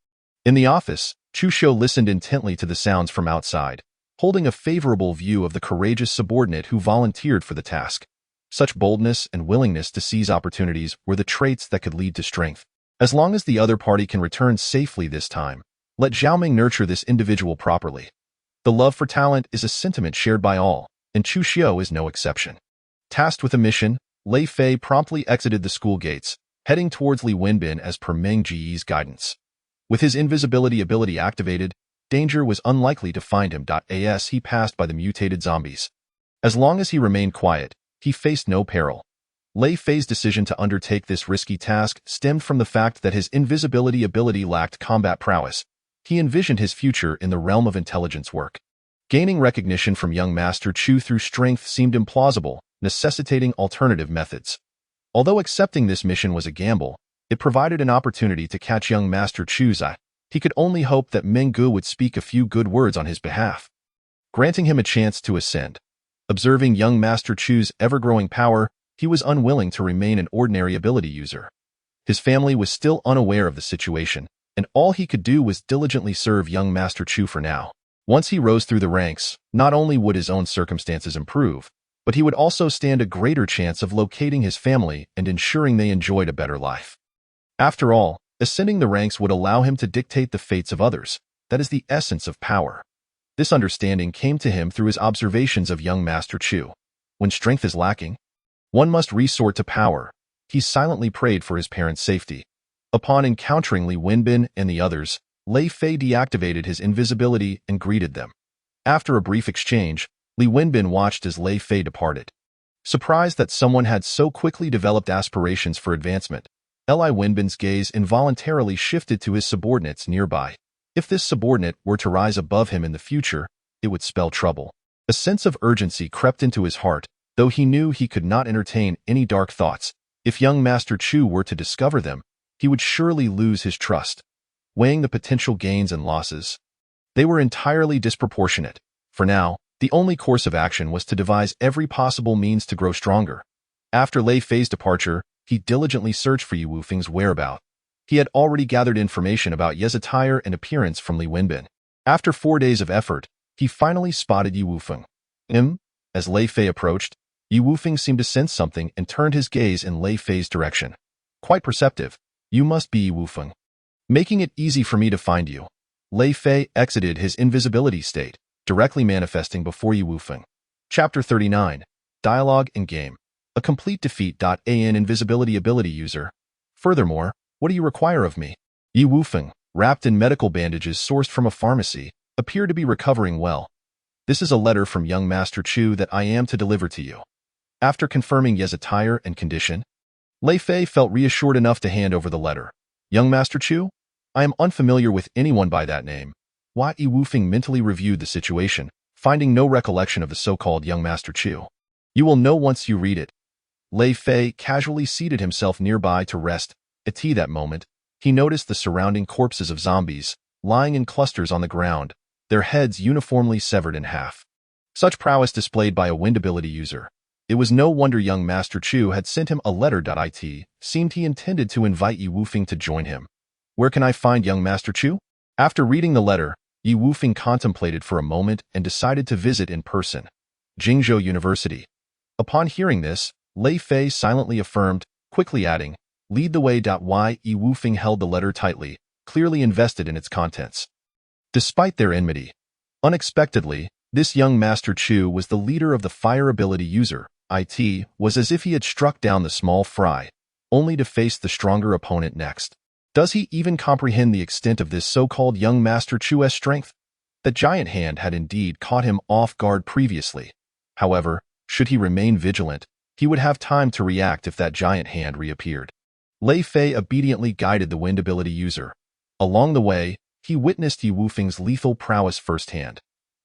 In the office, Chu Xiao listened intently to the sounds from outside, holding a favorable view of the courageous subordinate who volunteered for the task. Such boldness and willingness to seize opportunities were the traits that could lead to strength. As long as the other party can return safely this time, let Zhao Ming nurture this individual properly. The love for talent is a sentiment shared by all, and Chu Xiao is no exception. Tasked with a mission, Lei Fei promptly exited the school gates, heading towards Li Wenbin as per Meng Ji's guidance. With his invisibility ability activated, danger was unlikely to find him. As he passed by the mutated zombies. As long as he remained quiet, he faced no peril. Lei Fei's decision to undertake this risky task stemmed from the fact that his invisibility ability lacked combat prowess. He envisioned his future in the realm of intelligence work. Gaining recognition from young Master Chu through strength seemed implausible, necessitating alternative methods. Although accepting this mission was a gamble, it provided an opportunity to catch young Master Chu's eye. He could only hope that Minggu would speak a few good words on his behalf, granting him a chance to ascend. Observing young Master Chu's ever-growing power, he was unwilling to remain an ordinary ability user. His family was still unaware of the situation, and all he could do was diligently serve young Master Chu for now. Once he rose through the ranks, not only would his own circumstances improve, but he would also stand a greater chance of locating his family and ensuring they enjoyed a better life. After all, ascending the ranks would allow him to dictate the fates of others. That is the essence of power. This understanding came to him through his observations of young Master Chu. When strength is lacking, one must resort to power. He silently prayed for his parents' safety. Upon encountering Li Wenbin and the others, Lei Fei deactivated his invisibility and greeted them. After a brief exchange, Li Wenbin watched as Lei Fei departed. Surprised that someone had so quickly developed aspirations for advancement, Li Wenbin's gaze involuntarily shifted to his subordinates nearby. If this subordinate were to rise above him in the future, it would spell trouble. A sense of urgency crept into his heart, though he knew he could not entertain any dark thoughts. If young Master Chu were to discover them, he would surely lose his trust. Weighing the potential gains and losses, they were entirely disproportionate. For now, the only course of action was to devise every possible means to grow stronger. After Lei Fei's departure, he diligently searched for Yi Wufeng's whereabouts. He had already gathered information about Ye's attire and appearance from Li Wenbin. After 4 days of effort, he finally spotted Yi Wufeng. As Lei Fei approached, Yi Wufeng seemed to sense something and turned his gaze in Lei Fei's direction. Quite perceptive. You must be Yi Wufeng. Making it easy for me to find you. Lei Fei exited his invisibility state, directly manifesting before Yi Wufeng. Chapter 39. Dialogue and Game. A complete defeat. An invisibility ability user. Furthermore, what do you require of me? Yi Wufeng, wrapped in medical bandages sourced from a pharmacy, appeared to be recovering well. This is a letter from young Master Chu that I am to deliver to you. After confirming Ye's attire and condition, Lei Fei felt reassured enough to hand over the letter. Young Master Chu? I am unfamiliar with anyone by that name. Yi Wufeng mentally reviewed the situation, finding no recollection of the so-called young Master Chu. You will know once you read it. Lei Fei casually seated himself nearby to rest. At that moment, he noticed the surrounding corpses of zombies, lying in clusters on the ground, their heads uniformly severed in half. Such prowess displayed by a wind ability user. It was no wonder young Master Chu had sent him a letter. It seemed he intended to invite Yi Wufeng to join him. Where can I find young Master Chu? After reading the letter, Yi Wufeng contemplated for a moment and decided to visit in person. Jingzhou University. Upon hearing this, Lei Fei silently affirmed, quickly adding, lead the way. Yi Wufeng held the letter tightly, clearly invested in its contents. Despite their enmity, unexpectedly, this young Master Chu was the leader of the fire ability user. It was as if he had struck down the small fry, only to face the stronger opponent next. Does he even comprehend the extent of this so-called young Master Chu's strength? The giant hand had indeed caught him off guard previously. However, should he remain vigilant, he would have time to react if that giant hand reappeared. Lei Fei obediently guided the wind ability user. Along the way, he witnessed Yi Wufeng's lethal prowess firsthand.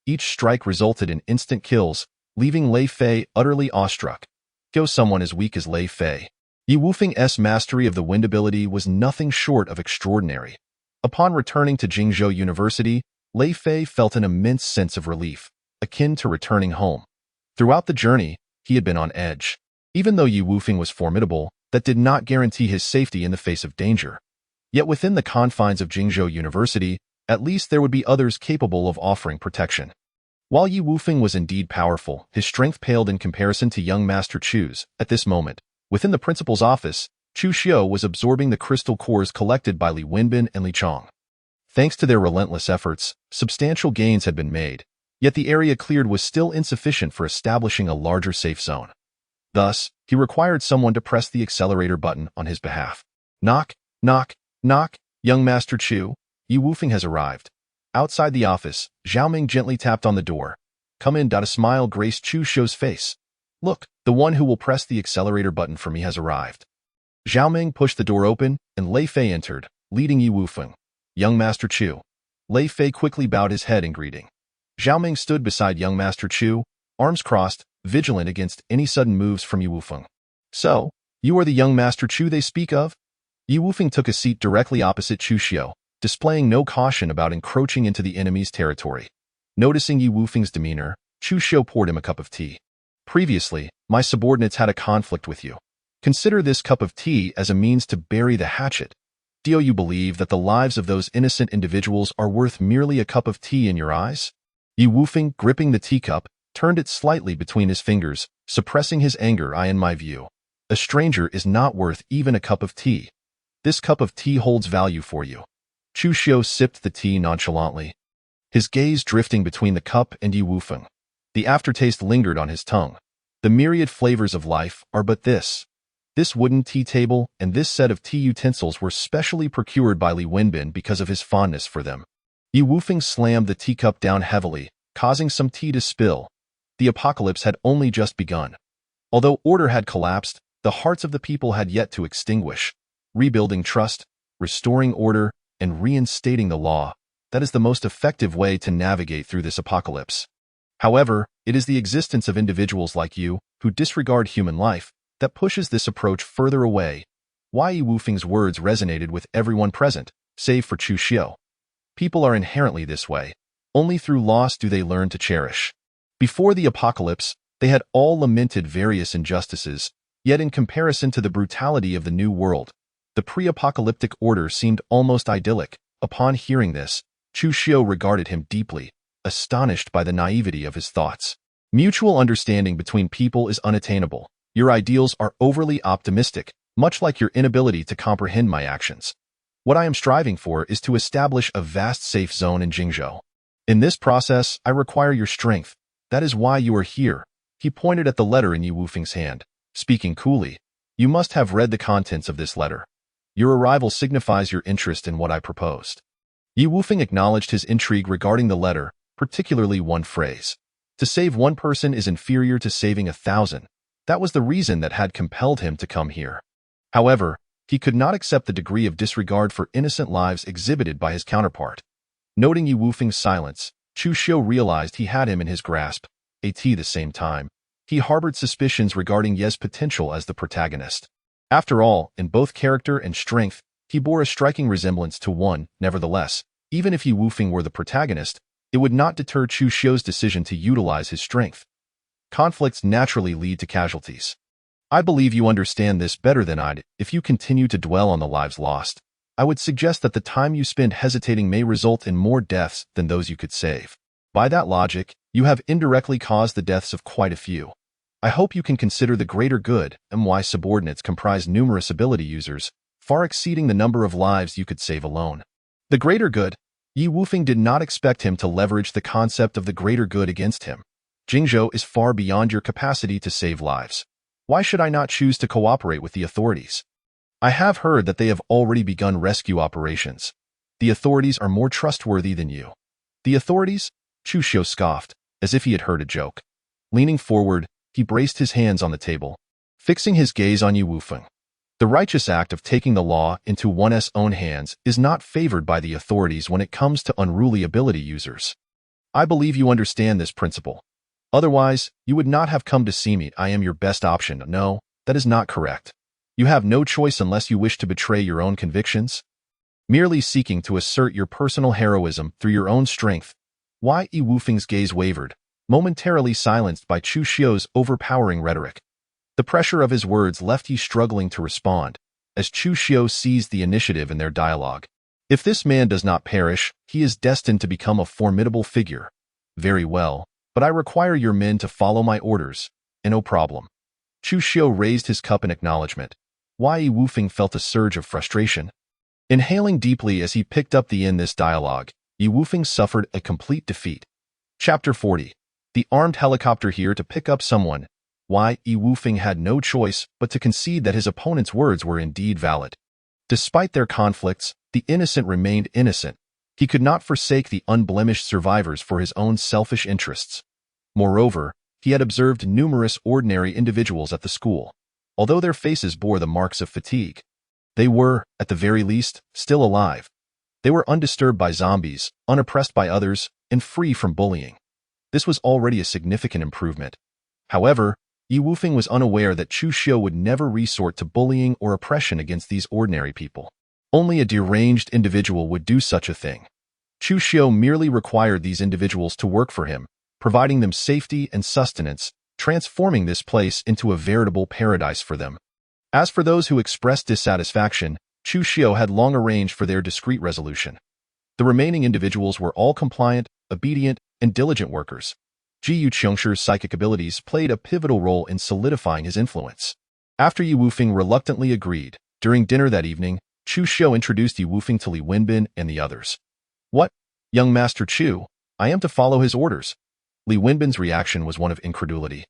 Each strike resulted in instant kills, leaving Lei Fei utterly awestruck. Kill someone as weak as Lei Fei. Yi Wufeng's mastery of the wind ability was nothing short of extraordinary. Upon returning to Jingzhou University, Lei Fei felt an immense sense of relief, akin to returning home. Throughout the journey, he had been on edge. Even though Yi Wufeng was formidable, that did not guarantee his safety in the face of danger. Yet within the confines of Jingzhou University, at least there would be others capable of offering protection. While Yi Wufeng was indeed powerful, his strength paled in comparison to young Master Chu's. At this moment, within the principal's office, Chu Xiu was absorbing the crystal cores collected by Li Wenbin and Li Chong. Thanks to their relentless efforts, substantial gains had been made, yet the area cleared was still insufficient for establishing a larger safe zone. Thus, he required someone to press the accelerator button on his behalf. Knock, knock, knock, young Master Chu, Yi Wufeng has arrived. Outside the office, Zhao Ming gently tapped on the door. Come in. A smile graced Chu Xiu's face. Look, the one who will press the accelerator button for me has arrived. Zhao Ming pushed the door open, and Lei Fei entered, leading Yi Wufeng. Young Master Chu. Lei Fei quickly bowed his head in greeting. Zhao Ming stood beside young Master Chu, arms crossed, vigilant against any sudden moves from Yi Wufeng. So, you are the young Master Chu they speak of? Yi Wufeng took a seat directly opposite Chu Xiu, displaying no caution about encroaching into the enemy's territory. Noticing Yi Wufeng's demeanor, Chu Xiu poured him a cup of tea. Previously, my subordinates had a conflict with you. Consider this cup of tea as a means to bury the hatchet. Do you believe that the lives of those innocent individuals are worth merely a cup of tea in your eyes? Yi Wufeng, gripping the teacup, turned it slightly between his fingers, suppressing his anger. In my view, a stranger is not worth even a cup of tea. This cup of tea holds value for you. Chu Xiu sipped the tea nonchalantly, his gaze drifting between the cup and Yi Wufeng. The aftertaste lingered on his tongue. The myriad flavors of life are but this. This wooden tea table and this set of tea utensils were specially procured by Li Wenbin because of his fondness for them. Yi Wufeng slammed the teacup down heavily, causing some tea to spill. The apocalypse had only just begun. Although order had collapsed, the hearts of the people had yet to extinguish. Rebuilding trust, restoring order, and reinstating the law, that is the most effective way to navigate through this apocalypse. However, it is the existence of individuals like you, who disregard human life, that pushes this approach further away. Yi Wufeng's words resonated with everyone present, save for Chu Xiu. People are inherently this way. Only through loss do they learn to cherish. Before the apocalypse, they had all lamented various injustices, yet in comparison to the brutality of the new world, the pre-apocalyptic order seemed almost idyllic. Upon hearing this, Chu Xiu regarded him deeply, astonished by the naivety of his thoughts. Mutual understanding between people is unattainable. Your ideals are overly optimistic, much like your inability to comprehend my actions. What I am striving for is to establish a vast safe zone in Jingzhou. In this process, I require your strength. That is why you are here. He pointed at the letter in Yi Wufeng's hand, speaking coolly. You must have read the contents of this letter. Your arrival signifies your interest in what I proposed. Yi Wufeng acknowledged his intrigue regarding the letter, particularly one phrase. To save one person is inferior to saving 1,000. That was the reason that had compelled him to come here. However, he could not accept the degree of disregard for innocent lives exhibited by his counterpart. Noting Yi Wufeng's silence, Chu Xiu realized he had him in his grasp. At the same time, he harbored suspicions regarding Ye's potential as the protagonist. After all, in both character and strength, he bore a striking resemblance to one. Nevertheless, even if Yi Wufeng were the protagonist, it would not deter Chu Xiu's decision to utilize his strength. Conflicts naturally lead to casualties. I believe you understand this better than I'd. If you continue to dwell on the lives lost, I would suggest that the time you spend hesitating may result in more deaths than those you could save. By that logic, you have indirectly caused the deaths of quite a few. I hope you can consider the greater good. My subordinates comprise numerous ability users, far exceeding the number of lives you could save alone. The greater good? Yi Wufeng did not expect him to leverage the concept of the greater good against him. Jingzhou is far beyond your capacity to save lives. Why should I not choose to cooperate with the authorities? I have heard that they have already begun rescue operations. The authorities are more trustworthy than you. The authorities? Chu Xiu scoffed, as if he had heard a joke. Leaning forward, he braced his hands on the table, fixing his gaze on Yi Wufeng. The righteous act of taking the law into one's own hands is not favored by the authorities when it comes to unruly ability users. I believe you understand this principle. Otherwise, you would not have come to see me. I am your best option. No, that is not correct. You have no choice unless you wish to betray your own convictions. Merely seeking to assert your personal heroism through your own strength. Yi Wufeng's gaze wavered, momentarily silenced by Chu Xiu's overpowering rhetoric. The pressure of his words left Yi struggling to respond, as Chu Xiu seized the initiative in their dialogue. If this man does not perish, he is destined to become a formidable figure. Very well, but I require your men to follow my orders, and no problem. Chu Xiu raised his cup in acknowledgement. Yi Wufeng felt a surge of frustration. Inhaling deeply as he picked up in this dialogue, Yi Wufeng suffered a complete defeat. Chapter 40. The armed helicopter here to pick up someone. Yi Wufeng had no choice but to concede that his opponent's words were indeed valid. Despite their conflicts, the innocent remained innocent. He could not forsake the unblemished survivors for his own selfish interests. Moreover, he had observed numerous ordinary individuals at the school. Although their faces bore the marks of fatigue, they were, at the very least, still alive. They were undisturbed by zombies, unoppressed by others, and free from bullying. This was already a significant improvement. However, Yi Wufeng was unaware that Chu Xiu would never resort to bullying or oppression against these ordinary people. Only a deranged individual would do such a thing. Chu Xiu merely required these individuals to work for him, providing them safety and sustenance, transforming this place into a veritable paradise for them. As for those who expressed dissatisfaction, Chu Xiu had long arranged for their discreet resolution. The remaining individuals were all compliant, obedient, and diligent workers. Jiyu Qingshi's psychic abilities played a pivotal role in solidifying his influence. After Yi Wufeng reluctantly agreed, during dinner that evening, Chu Xiu introduced Yi Wufeng to Li Wenbin and the others. What? Young Master Chu, I am to follow his orders. Li Wenbin's reaction was one of incredulity.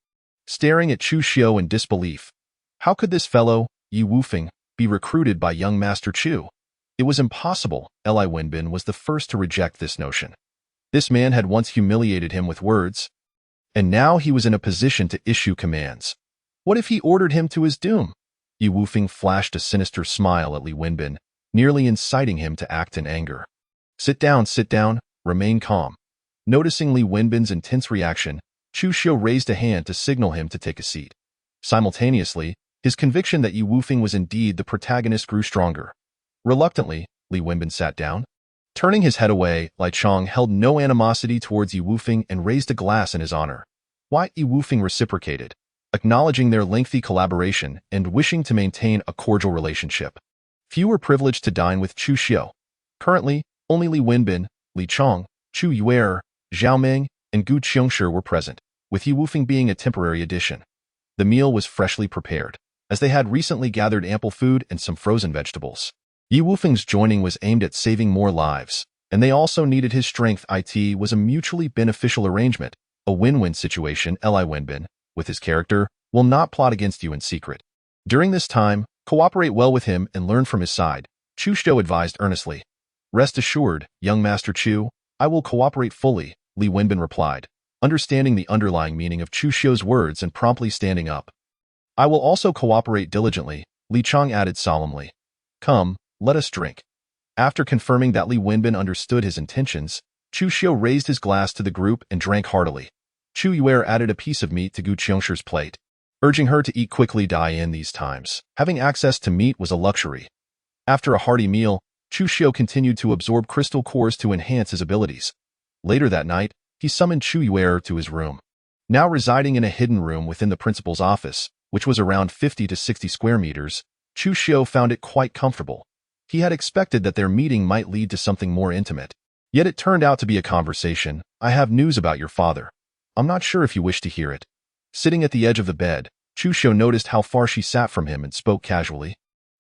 Staring at Chu Xiu in disbelief. How could this fellow, Yi Wufeng, be recruited by young Master Chu? It was impossible. Li Wenbin was the first to reject this notion. This man had once humiliated him with words, and now he was in a position to issue commands. What if he ordered him to his doom? Yi Wufeng flashed a sinister smile at Li Wenbin, nearly inciting him to act in anger. Sit down, remain calm. Noticing Li Wenbin's intense reaction, Chu Xiu raised a hand to signal him to take a seat. Simultaneously, his conviction that Yi Wufeng was indeed the protagonist grew stronger. Reluctantly, Li Wenbin sat down. Turning his head away, Lai Chong held no animosity towards Yi Wufeng and raised a glass in his honor. Why? Yi Wufeng reciprocated, acknowledging their lengthy collaboration and wishing to maintain a cordial relationship. Few were privileged to dine with Chu Xiu. Currently, only Li Wenbin, Li Chong, Chu Yuer, Zhao Meng, and Gu Qiongshi were present, with Yi Wufeng being a temporary addition. The meal was freshly prepared, as they had recently gathered ample food and some frozen vegetables. Yi Wufeng's joining was aimed at saving more lives, and they also needed his strength. It was a mutually beneficial arrangement, a win-win situation. Li Wenbin, with his character, will not plot against you in secret. During this time, cooperate well with him and learn from his side, Chu Xiu advised earnestly. Rest assured, young Master Chu, I will cooperate fully, Li Wenbin replied, understanding the underlying meaning of Chu Xiu's words and promptly standing up. I will also cooperate diligently, Li Chong added solemnly. Come, let us drink. After confirming that Li Wenbin understood his intentions, Chu Xiu raised his glass to the group and drank heartily. Chu Yuer added a piece of meat to Gu Qiongshir's plate, urging her to eat quickly. In these times, having access to meat was a luxury. After a hearty meal, Chu Xiu continued to absorb crystal cores to enhance his abilities. Later that night, he summoned Chu Yuer to his room. Now residing in a hidden room within the principal's office, which was around 50 to 60 square meters, Chu Xiu found it quite comfortable. He had expected that their meeting might lead to something more intimate. Yet it turned out to be a conversation. I have news about your father. I'm not sure if you wish to hear it. Sitting at the edge of the bed, Chu Xiu noticed how far she sat from him and spoke casually.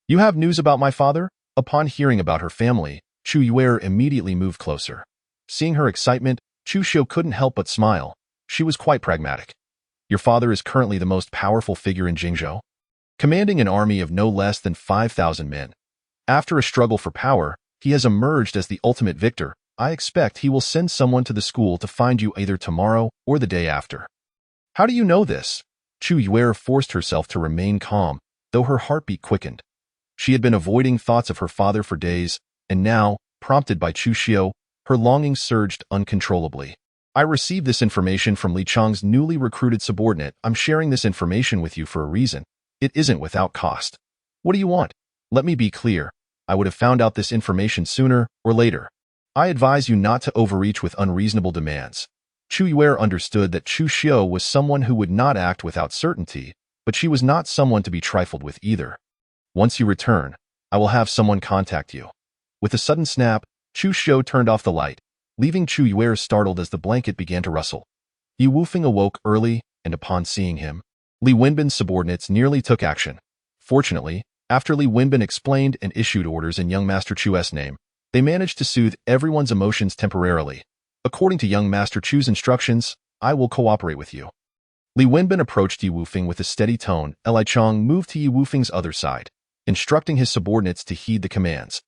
You have news about my father? Upon hearing about her family, Chu Yuer immediately moved closer. Seeing her excitement, Chu Xiu couldn't help but smile. She was quite pragmatic. Your father is currently the most powerful figure in Jingzhou, commanding an army of no less than 5,000 men. After a struggle for power, he has emerged as the ultimate victor. I expect he will send someone to the school to find you either tomorrow or the day after. How do you know this? Chu Yuer forced herself to remain calm, though her heartbeat quickened. She had been avoiding thoughts of her father for days, and now, prompted by Chu Xiu, her longing surged uncontrollably. I received this information from Li Chong's newly recruited subordinate. I'm sharing this information with you for a reason. It isn't without cost. What do you want? Let me be clear. I would have found out this information sooner or later. I advise you not to overreach with unreasonable demands. Chu Yuer understood that Chu Xiu was someone who would not act without certainty, but she was not someone to be trifled with either. Once you return, I will have someone contact you. With a sudden snap, Chu Xiu turned off the light, leaving Chu Yuer startled as the blanket began to rustle. Yi Wufeng awoke early, and upon seeing him, Li Wenbin's subordinates nearly took action. Fortunately, after Li Wenbin explained and issued orders in young Master Chu's name, they managed to soothe everyone's emotions temporarily. According to young Master Chu's instructions, I will cooperate with you. Li Wenbin approached Yi Wufeng with a steady tone. Li Chong moved to Yi Wufeng's other side, instructing his subordinates to heed the commands.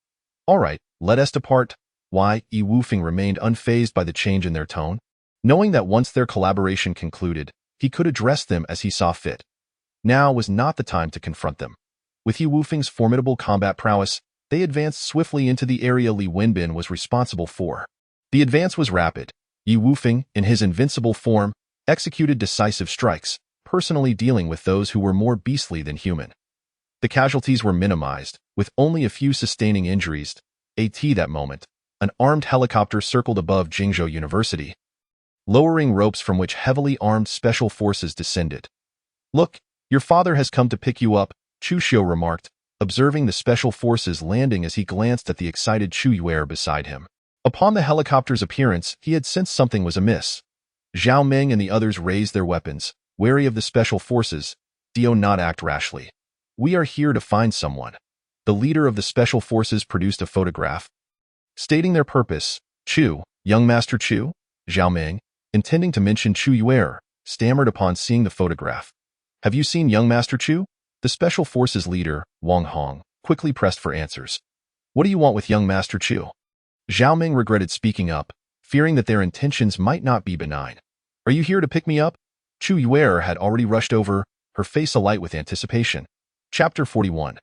All right, let us depart. Why? Yi Wufeng remained unfazed by the change in their tone, knowing that once their collaboration concluded, he could address them as he saw fit. Now was not the time to confront them. With Yi Wufeng's formidable combat prowess, they advanced swiftly into the area Li Wenbin was responsible for. The advance was rapid. Yi Wufeng, in his invincible form, executed decisive strikes, personally dealing with those who were more beastly than human. The casualties were minimized, with only a few sustaining injuries. That moment, an armed helicopter circled above Jingzhou University, lowering ropes from which heavily armed special forces descended. Look, your father has come to pick you up, Chu Xiu remarked, observing the special forces landing as he glanced at the excited Chu Yuer beside him. Upon the helicopter's appearance, he had sensed something was amiss. Zhao Meng and the others raised their weapons, wary of the special forces. Do not act rashly. We are here to find someone. the leader of the special forces produced a photograph. Stating their purpose, Chu, young Master Chu, Zhao Ming, intending to mention Chu Yuer, stammered upon seeing the photograph. Have you seen young Master Chu? The special forces leader, Wang Hong, quickly pressed for answers. What do you want with young Master Chu? Zhao Ming regretted speaking up, fearing that their intentions might not be benign. Are you here to pick me up? Chu Yuer had already rushed over, her face alight with anticipation. Chapter 41.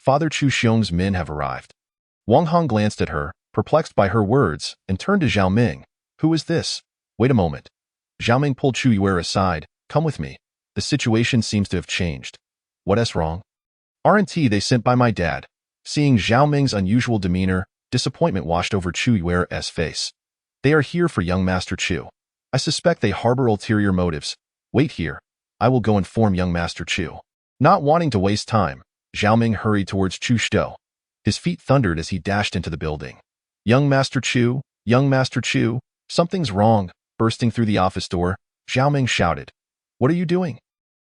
Father Chu Xiong's men have arrived. Wang Hong glanced at her, perplexed by her words, and turned to Zhao Ming. Who is this? Wait a moment. Zhao Ming pulled Chu Yuer aside. Come with me. The situation seems to have changed. What's wrong? Aren't they sent by my dad? Seeing Zhao Ming's unusual demeanor, disappointment washed over Chu Yuer's face. They are here for young Master Chu. I suspect they harbor ulterior motives. Wait here. I will go inform young Master Chu. Not wanting to waste time, Zhao Ming hurried towards Chu Shou. His feet thundered as he dashed into the building. Young Master Chu, something's wrong. Bursting through the office door, Zhao Ming shouted. What are you doing?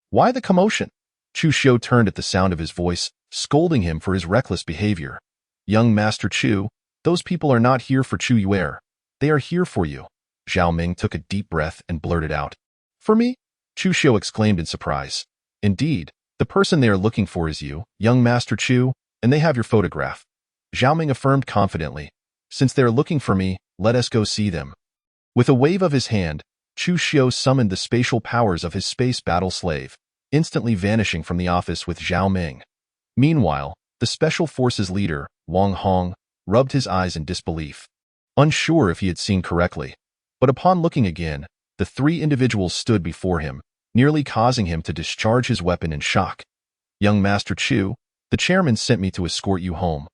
Why the commotion? Chu Shou turned at the sound of his voice, scolding him for his reckless behavior. Young Master Chu, those people are not here for Chu Yuer. They are here for you. Zhao Ming took a deep breath and blurted out. For me? Chu Shou exclaimed in surprise. Indeed, the person they are looking for is you, young Master Chu, and they have your photograph. Zhao Ming affirmed confidently. Since they are looking for me, let us go see them. With a wave of his hand, Chu Shou summoned the spatial powers of his space battle slave, instantly vanishing from the office with Zhao Ming. Meanwhile, the special forces leader, Wang Hong, rubbed his eyes in disbelief, unsure if he had seen correctly. But upon looking again, the three individuals stood before him, nearly causing him to discharge his weapon in shock. Young Master Chu, the chairman sent me to escort you home.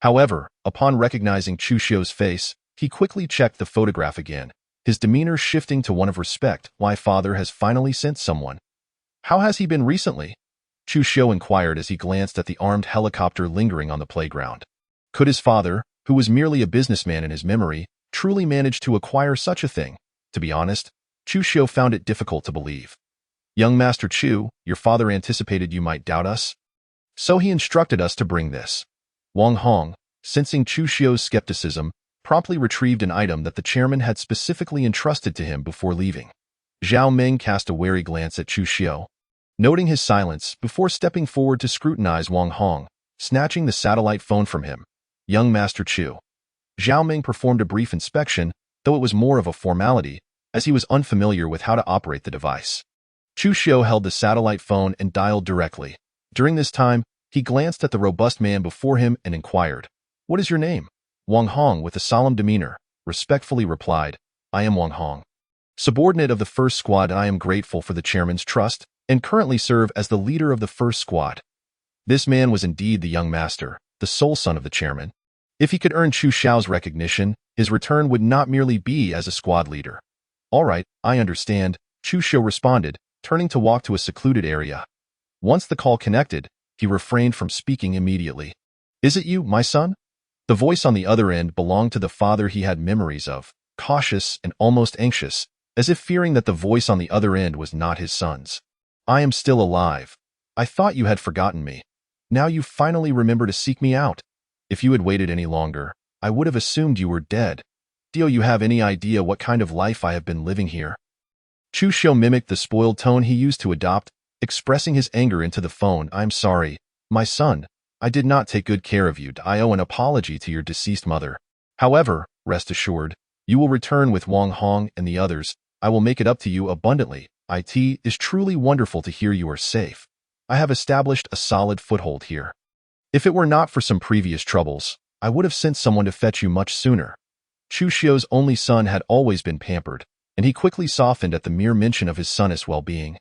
However, upon recognizing Chu Shou's face, he quickly checked the photograph again, his demeanor shifting to one of respect. My father has finally sent someone. How has he been recently? Chu Shou inquired as he glanced at the armed helicopter lingering on the playground. Could his father, who was merely a businessman in his memory, truly manage to acquire such a thing? To be honest, Chu Shou found it difficult to believe. Young Master Chu, your father anticipated you might doubt us? So he instructed us to bring this. Wang Hong, sensing Chu Shou's skepticism, promptly retrieved an item that the chairman had specifically entrusted to him before leaving. Zhao Ming cast a wary glance at Chu Shou, noting his silence before stepping forward to scrutinize Wang Hong, snatching the satellite phone from him. Young Master Chu. Zhao Ming performed a brief inspection, though it was more of a formality, as he was unfamiliar with how to operate the device. Chu Shou held the satellite phone and dialed directly. During this time, he glanced at the robust man before him and inquired, What is your name? Wang Hong, with a solemn demeanor, respectfully replied, I am Wang Hong. Subordinate of the first squad, I am grateful for the chairman's trust and currently serve as the leader of the first squad. This man was indeed the young master, the sole son of the chairman. If he could earn Chu Shou's recognition, his return would not merely be as a squad leader. All right, I understand, Chu Shou responded, turning to walk to a secluded area. Once the call connected, he refrained from speaking immediately. Is it you, my son? The voice on the other end belonged to the father he had memories of, cautious and almost anxious, as if fearing that the voice on the other end was not his son's. I am still alive. I thought you had forgotten me. Now you finally remember to seek me out. If you had waited any longer, I would have assumed you were dead. Do you have any idea what kind of life I have been living here? Chu Shou mimicked the spoiled tone he used to adopt, expressing his anger into the phone. I'm sorry, my son. I did not take good care of you. I owe an apology to your deceased mother. However, rest assured, you will return with Wang Hong and the others. I will make it up to you abundantly. It is truly wonderful to hear you are safe. I have established a solid foothold here. If it were not for some previous troubles, I would have sent someone to fetch you much sooner. Chu Shou's only son had always been pampered, and he quickly softened at the mere mention of his son's well-being.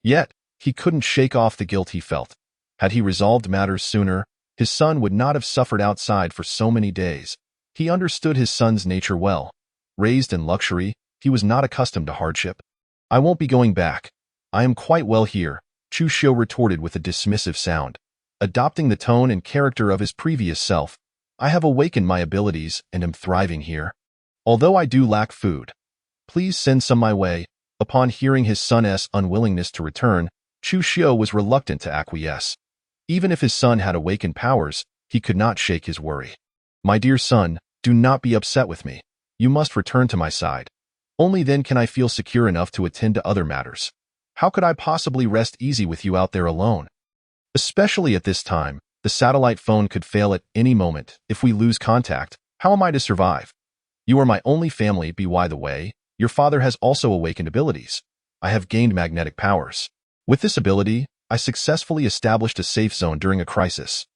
Yet, he couldn't shake off the guilt he felt. Had he resolved matters sooner, his son would not have suffered outside for so many days. He understood his son's nature well. Raised in luxury, he was not accustomed to hardship. I won't be going back. I am quite well here, Chu Shou retorted with a dismissive sound. Adopting the tone and character of his previous self, I have awakened my abilities and am thriving here. Although I do lack food, please send some my way. Upon hearing his son's unwillingness to return, Chu Shou was reluctant to acquiesce. Even if his son had awakened powers, He could not shake his worry. My dear son, do not be upset with me. You must return to my side. Only then can I feel secure enough to attend to other matters. How could I possibly rest easy with you out there alone? Especially at this time, the satellite phone could fail at any moment. If we lose contact, how am I to survive? You are my only family, by the way. Your father has also awakened abilities. I have gained magnetic powers. With this ability, I successfully established a safe zone during a crisis.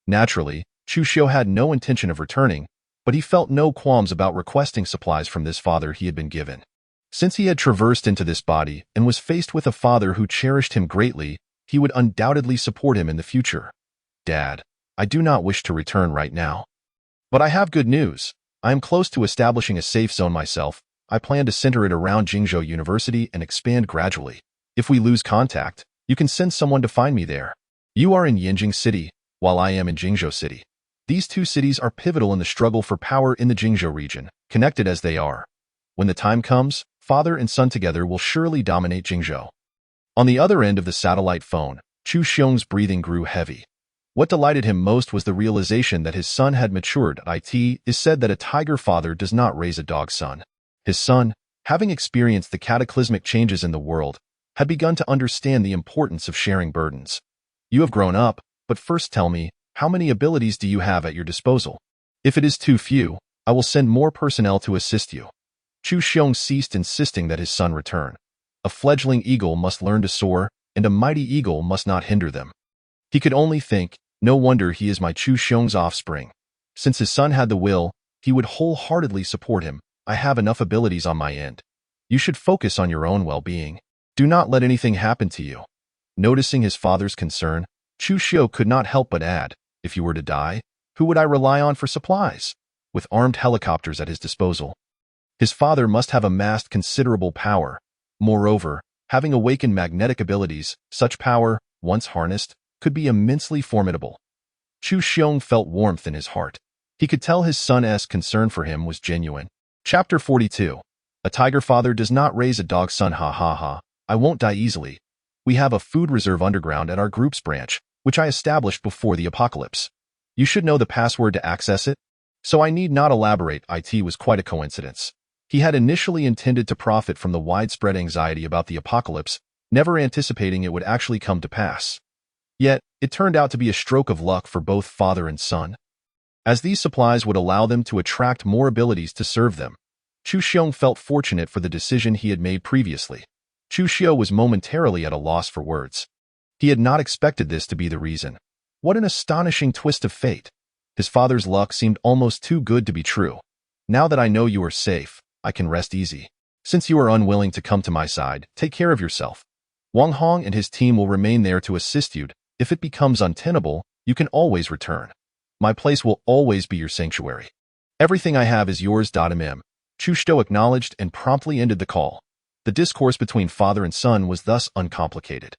Naturally, Chu Xiu had no intention of returning, but he felt no qualms about requesting supplies from this father he had been given. Since he had traversed into this body and was faced with a father who cherished him greatly, he would undoubtedly support him in the future. Dad, I do not wish to return right now. But I have good news. I am close to establishing a safe zone myself. I plan to center it around Jingzhou University and expand gradually. If we lose contact, you can send someone to find me there. You are in Yanjing City, while I am in Jingzhou City. These two cities are pivotal in the struggle for power in the Jingzhou region, connected as they are. When the time comes, father and son together will surely dominate Jingzhou. On the other end of the satellite phone, Chu Xiong's breathing grew heavy. What delighted him most was the realization that his son had matured. It is said that a tiger father does not raise a dog son. His son, having experienced the cataclysmic changes in the world, had begun to understand the importance of sharing burdens. You have grown up, but first tell me, how many abilities do you have at your disposal? If it is too few, I will send more personnel to assist you. Chu Xiong ceased insisting that his son return. A fledgling eagle must learn to soar, and a mighty eagle must not hinder them. He could only think, no wonder he is my Chu Xiong's offspring. Since his son had the will, he would wholeheartedly support him. I have enough abilities on my end. You should focus on your own well-being. Do not let anything happen to you. Noticing his father's concern, Chu Xiu could not help but add, if you were to die, who would I rely on for supplies? With armed helicopters at his disposal. His father must have amassed considerable power. Moreover, having awakened magnetic abilities, such power, once harnessed, could be immensely formidable. Chu Xiong felt warmth in his heart. He could tell his son's concern for him was genuine. Chapter 42. A tiger father does not raise a dog son. Ha ha ha. I won't die easily. We have a food reserve underground at our group's branch, which I established before the apocalypse. You should know the password to access it, so I need not elaborate. It was quite a coincidence. He had initially intended to profit from the widespread anxiety about the apocalypse, never anticipating it would actually come to pass. Yet, it turned out to be a stroke of luck for both father and son, as these supplies would allow them to attract more abilities to serve them. Chu Xiong felt fortunate for the decision he had made previously. Chu Xiu was momentarily at a loss for words. He had not expected this to be the reason. What an astonishing twist of fate. His father's luck seemed almost too good to be true. Now that I know you are safe, I can rest easy. Since you are unwilling to come to my side, take care of yourself. Wang Hong and his team will remain there to assist you. If it becomes untenable, you can always return. My place will always be your sanctuary. Everything I have is yours. Chu Xiu acknowledged and promptly ended the call. The discourse between father and son was thus uncomplicated.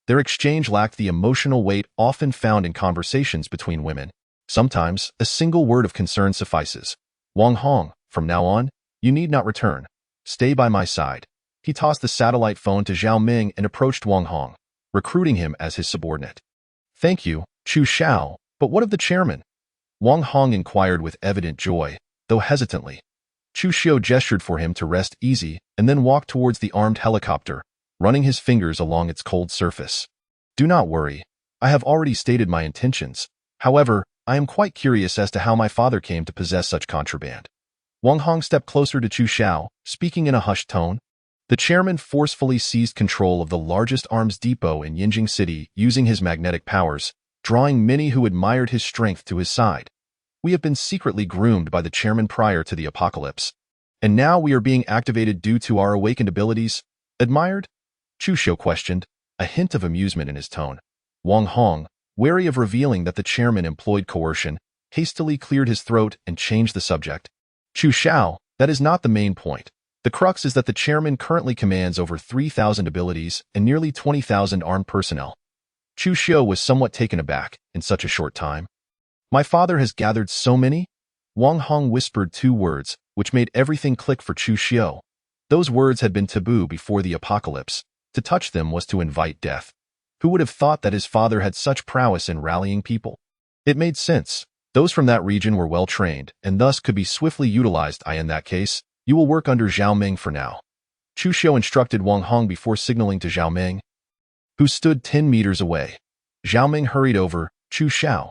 Their exchange lacked the emotional weight often found in conversations between women. Sometimes, a single word of concern suffices. Wang Hong, from now on, you need not return. Stay by my side. He tossed the satellite phone to Zhao Ming and approached Wang Hong, recruiting him as his subordinate. Thank you, Chu Xiao, but what of the chairman? Wang Hong inquired with evident joy, though hesitantly. Chu Xiu gestured for him to rest easy and then walked towards the armed helicopter, running his fingers along its cold surface. Do not worry. I have already stated my intentions. However, I am quite curious as to how my father came to possess such contraband. Wang Hong stepped closer to Chu Xiao, speaking in a hushed tone. The chairman forcefully seized control of the largest arms depot in Yinjing City using his magnetic powers, drawing many who admired his strength to his side. We have been secretly groomed by the chairman prior to the apocalypse, and now we are being activated due to our awakened abilities. Admired? Chu Xiu questioned, a hint of amusement in his tone. Wang Hong, wary of revealing that the chairman employed coercion, hastily cleared his throat and changed the subject. Chu Xiao, that is not the main point. The crux is that the chairman currently commands over 3,000 abilities and nearly 20,000 armed personnel. Chu Xiu was somewhat taken aback in such a short time. My father has gathered so many? Wang Hong whispered two words, which made everything click for Chu Xiu. Those words had been taboo before the apocalypse. To touch them was to invite death. Who would have thought that his father had such prowess in rallying people? It made sense. Those from that region were well trained and thus could be swiftly utilized. In that case, you will work under Zhao Ming for now. Chu Xiu instructed Wang Hong before signaling to Zhao Ming, who stood 10 meters away. Zhao Ming hurried over. Chu Xiao.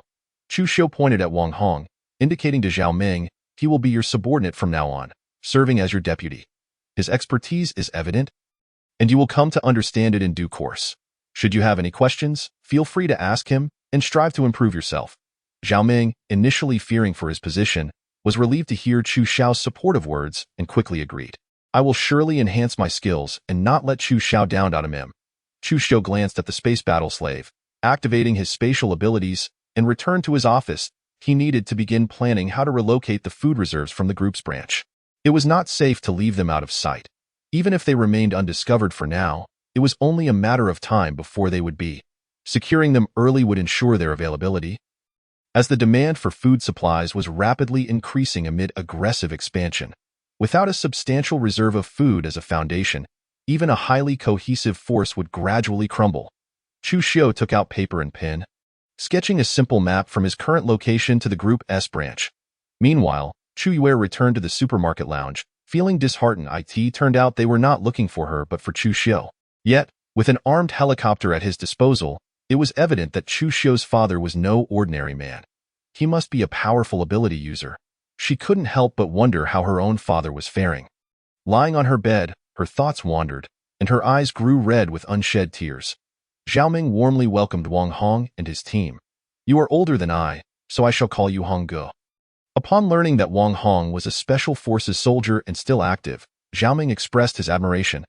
Chu Xiu pointed at Wang Hong, indicating to Zhao Ming, he will be your subordinate from now on, serving as your deputy. His expertise is evident, and you will come to understand it in due course. Should you have any questions, feel free to ask him and strive to improve yourself. Zhao Ming, initially fearing for his position, was relieved to hear Chu Xiao's supportive words and quickly agreed. I will surely enhance my skills and not let Chu Xiao down. Chu Xiao glanced at the space battle slave, activating his spatial abilities, and returned to his office. He needed to begin planning how to relocate the food reserves from the group's branch. It was not safe to leave them out of sight. Even if they remained undiscovered for now, it was only a matter of time before they would be. Securing them early would ensure their availability. As the demand for food supplies was rapidly increasing amid aggressive expansion, without a substantial reserve of food as a foundation, even a highly cohesive force would gradually crumble. Chu Xiu took out paper and pen, sketching a simple map from his current location to the Group S branch. Meanwhile, Chu Yue returned to the supermarket lounge, feeling disheartened. It turned out they were not looking for her but for Chu Xiu. Yet, with an armed helicopter at his disposal, it was evident that Chu Xiu's father was no ordinary man. He must be a powerful ability user. She couldn't help but wonder how her own father was faring. Lying on her bed, her thoughts wandered, and her eyes grew red with unshed tears. Zhao Ming warmly welcomed Wang Hong and his team. You are older than I, so I shall call you Hong Ge. Upon learning that Wang Hong was a special forces soldier and still active, Zhao Ming expressed his admiration.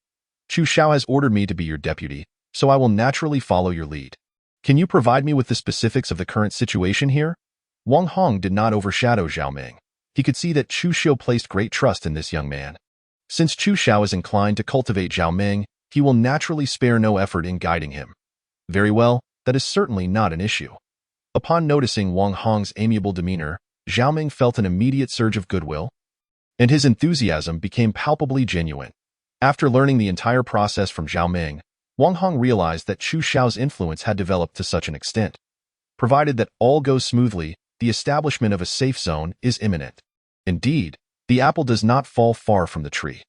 Chu Xiao has ordered me to be your deputy, so I will naturally follow your lead. Can you provide me with the specifics of the current situation here? Wang Hong did not overshadow Zhao Ming. He could see that Chu Xiu placed great trust in this young man. Since Chu Xiao is inclined to cultivate Zhao Ming, he will naturally spare no effort in guiding him. Very well, that is certainly not an issue. Upon noticing Wang Hong's amiable demeanor, Zhao Ming felt an immediate surge of goodwill, and his enthusiasm became palpably genuine. After learning the entire process from Zhao Ming, Wang Hong realized that Chu Xiao's influence had developed to such an extent. Provided that all goes smoothly, the establishment of a safe zone is imminent. Indeed, the apple does not fall far from the tree.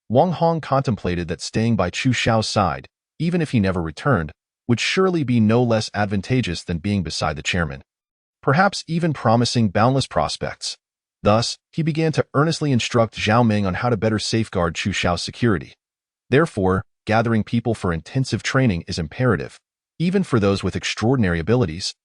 Wang Hong contemplated that staying by Chu Xiao's side, even if he never returned, would surely be no less advantageous than being beside the chairman, perhaps even promising boundless prospects. Thus, he began to earnestly instruct Zhao Ming on how to better safeguard Chu Xiao's security. Therefore, gathering people for intensive training is imperative, even for those with extraordinary abilities.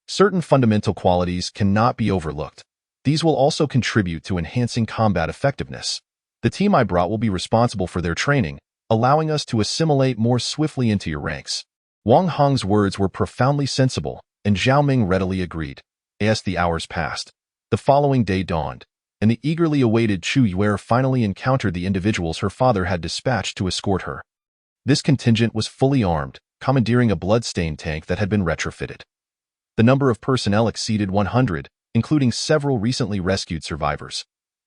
Certain fundamental qualities cannot be overlooked. These will also contribute to enhancing combat effectiveness. The team I brought will be responsible for their training, allowing us to assimilate more swiftly into your ranks. Wang Hong's words were profoundly sensible, and Zhao Ming readily agreed. As the hours passed, the following day dawned, and the eagerly awaited Chu Yue finally encountered the individuals her father had dispatched to escort her. This contingent was fully armed, commandeering a blood-stained tank that had been retrofitted. The number of personnel exceeded 100, including several recently rescued survivors.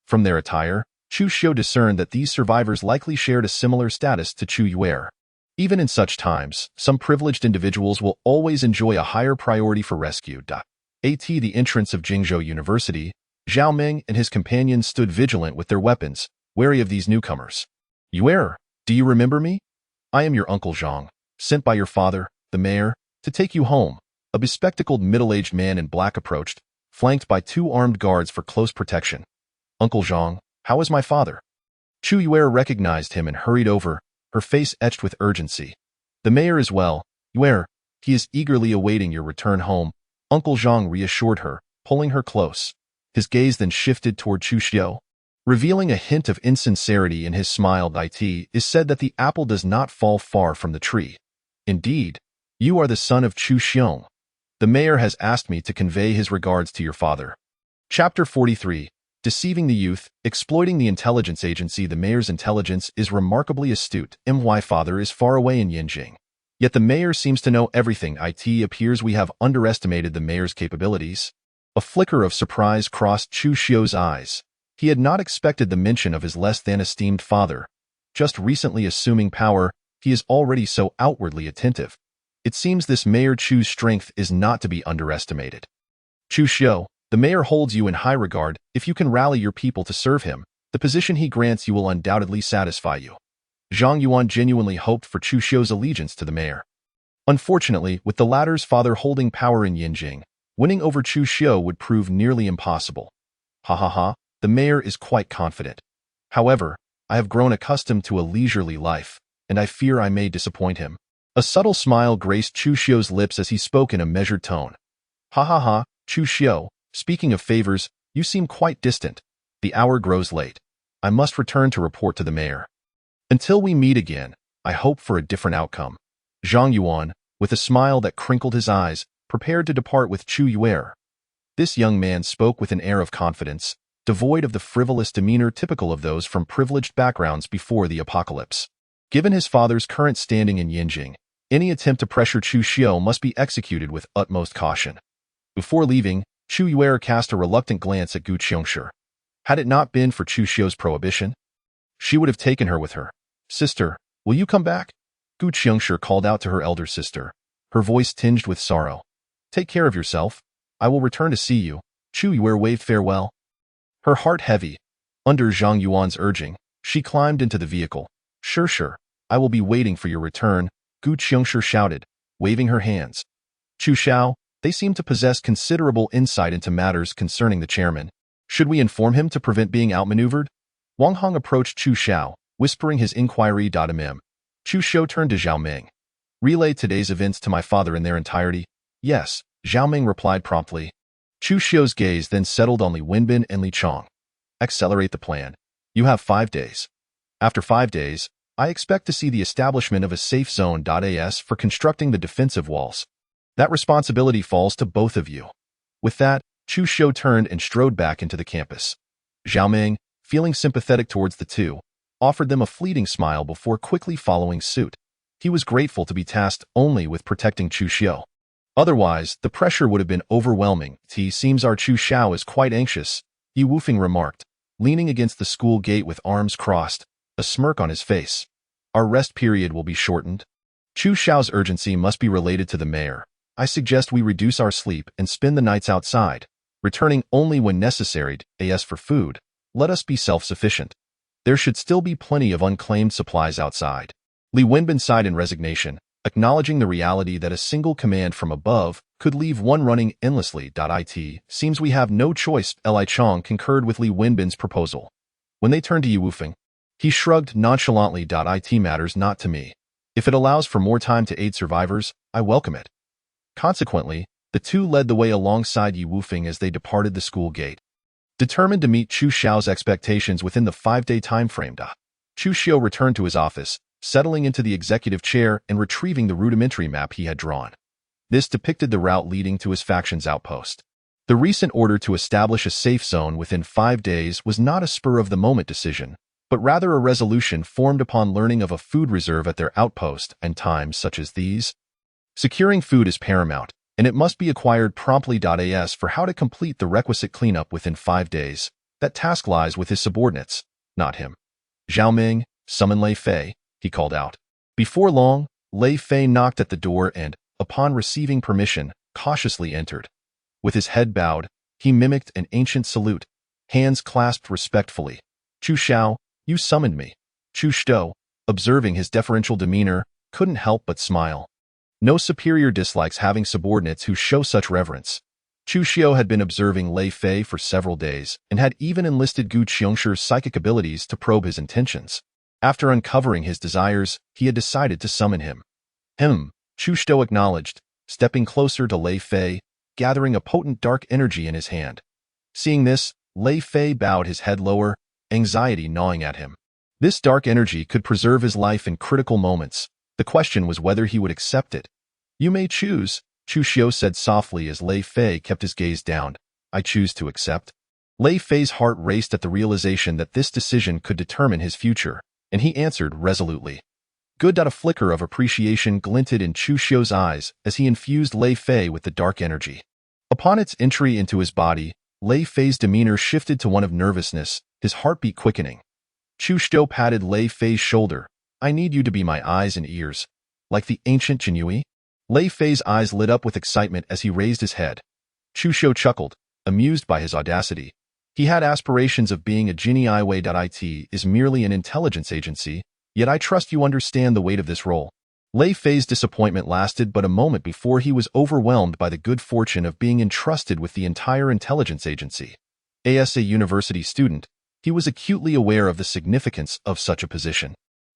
From their attire, Chu Xiu discerned that these survivors likely shared a similar status to Chu Yue. Even in such times, some privileged individuals will always enjoy a higher priority for rescue. At the entrance of Jingzhou University, Zhao Ming and his companions stood vigilant with their weapons, wary of these newcomers. Yue, do you remember me? I am your Uncle Zhang, sent by your father, the mayor, to take you home. A bespectacled middle-aged man in black approached, flanked by 2 armed guards for close protection. Uncle Zhang, how is my father? Chu Yue recognized him and hurried over, her face etched with urgency. The mayor is well, Yue. He is eagerly awaiting your return home, Uncle Zhang reassured her, pulling her close. His gaze then shifted toward Chu Xiu, revealing a hint of insincerity in his smile. It is said that the apple does not fall far from the tree. Indeed, you are the son of Chu Xiong. The mayor has asked me to convey his regards to your father. Chapter 43. Deceiving the youth, exploiting the intelligence agency. The mayor's intelligence is remarkably astute. My father is far away in Yinjing. Yet the mayor seems to know everything. It appears we have underestimated the mayor's capabilities. A flicker of surprise crossed Chu Xiu's eyes. He had not expected the mention of his less-than-esteemed father. Just recently assuming power, he is already so outwardly attentive. It seems this Mayor Chu's strength is not to be underestimated. Chu Xiu, the mayor holds you in high regard. If you can rally your people to serve him, the position he grants you will undoubtedly satisfy you. Zhang Yuan genuinely hoped for Chu Xiu's allegiance to the mayor. Unfortunately, with the latter's father holding power in Yinjing, winning over Chu Xiu would prove nearly impossible. Ha ha ha, the mayor is quite confident. However, I have grown accustomed to a leisurely life, and I fear I may disappoint him. A subtle smile graced Chu Xiu's lips as he spoke in a measured tone. Ha ha ha, Chu Xiu, speaking of favors, you seem quite distant. The hour grows late. I must return to report to the mayor. Until we meet again, I hope for a different outcome. Zhang Yuan, with a smile that crinkled his eyes, prepared to depart with Chu Yuer. This young man spoke with an air of confidence, devoid of the frivolous demeanor typical of those from privileged backgrounds before the apocalypse. Given his father's current standing in Yinjing, any attempt to pressure Chu Xiu must be executed with utmost caution. Before leaving, Chu Yuer cast a reluctant glance at Gu Qiongshi. Had it not been for Chu Xiu's prohibition, she would have taken her with her. Sister, will you come back? Gu Qiongshi called out to her elder sister, her voice tinged with sorrow. Take care of yourself. I will return to see you. Chu Yuer waved farewell. Her heart heavy. Under Zhang Yuan's urging, she climbed into the vehicle. Sure, I will be waiting for your return, Gu Qiongshi shouted, waving her hands. Chu Xiao, they seem to possess considerable insight into matters concerning the chairman. Should we inform him to prevent being outmaneuvered? Wang Hong approached Chu Xiao, whispering his inquiry. Chu Xiu turned to Zhao Ming. Relay today's events to my father in their entirety? Yes, Zhao Ming replied promptly. Chu Xiu's gaze then settled on Li Wenbin and Li Chong. Accelerate the plan. You have 5 days. After 5 days, I expect to see the establishment of a safe zone. As for constructing the defensive walls, that responsibility falls to both of you. With that, Chu Xiu turned and strode back into the campus. Zhao Ming, feeling sympathetic towards the two, offered them a fleeting smile before quickly following suit. He was grateful to be tasked only with protecting Chu Xiu. Otherwise, the pressure would have been overwhelming. It seems our Chu Xiao is quite anxious, Yu Wufeng remarked, leaning against the school gate with arms crossed, a smirk on his face. Our rest period will be shortened. Chu Xiao's urgency must be related to the mayor. I suggest we reduce our sleep and spend the nights outside, returning only when necessary. As for food, let us be self-sufficient. There should still be plenty of unclaimed supplies outside. Li Wenbin sighed in resignation, acknowledging the reality that a single command from above could leave one running endlessly. It seems we have no choice. Li Chong concurred with Li Wenbin's proposal. When they turned to Yu Wufeng, he shrugged nonchalantly. It matters not to me. If it allows for more time to aid survivors, I welcome it. Consequently, the two led the way alongside Yu Wufeng as they departed the school gate. Determined to meet Chu Xiao's expectations within the 5-day time frame, Chu Xiu returned to his office, settling into the executive chair and retrieving the rudimentary map he had drawn. This depicted the route leading to his faction's outpost. The recent order to establish a safe zone within 5 days was not a spur-of-the-moment decision, but rather a resolution formed upon learning of a food reserve at their outpost and times such as these. Securing food is paramount, and it must be acquired promptly. As for how to complete the requisite cleanup within 5 days, that task lies with his subordinates, not him. Zhao Ming, summon Lei Fei, he called out. Before long, Lei Fei knocked at the door and, upon receiving permission, cautiously entered. With his head bowed, he mimicked an ancient salute, hands clasped respectfully. Chu Xiao, you summoned me. Chu Xiu, observing his deferential demeanor, couldn't help but smile. No superior dislikes having subordinates who show such reverence. Chu Xiu had been observing Lei Fei for several days and had even enlisted Gu Qiongshir's psychic abilities to probe his intentions. After uncovering his desires, he had decided to summon him. Chu Xiu acknowledged, stepping closer to Lei Fei, gathering a potent dark energy in his hand. Seeing this, Lei Fei bowed his head lower, anxiety gnawing at him. This dark energy could preserve his life in critical moments. The question was whether he would accept it. You may choose, Chu Xiu said softly as Lei Fei kept his gaze down. I choose to accept. Lei Fei's heart raced at the realization that this decision could determine his future, and he answered resolutely. Good. A flicker of appreciation glinted in Chu Xiu's eyes as he infused Lei Fei with the dark energy. Upon its entry into his body, Lei Fei's demeanor shifted to one of nervousness, his heartbeat quickening. Chu Xiu patted Lei Fei's shoulder. I need you to be my eyes and ears. Like the ancient Jinyui? Lei Fei's eyes lit up with excitement as he raised his head. Chu Xiu chuckled, amused by his audacity. He had aspirations of being a genie. It is merely an intelligence agency, yet I trust you understand the weight of this role. Lei Fei's disappointment lasted but a moment before he was overwhelmed by the good fortune of being entrusted with the entire intelligence agency. As a university student, he was acutely aware of the significance of such a position.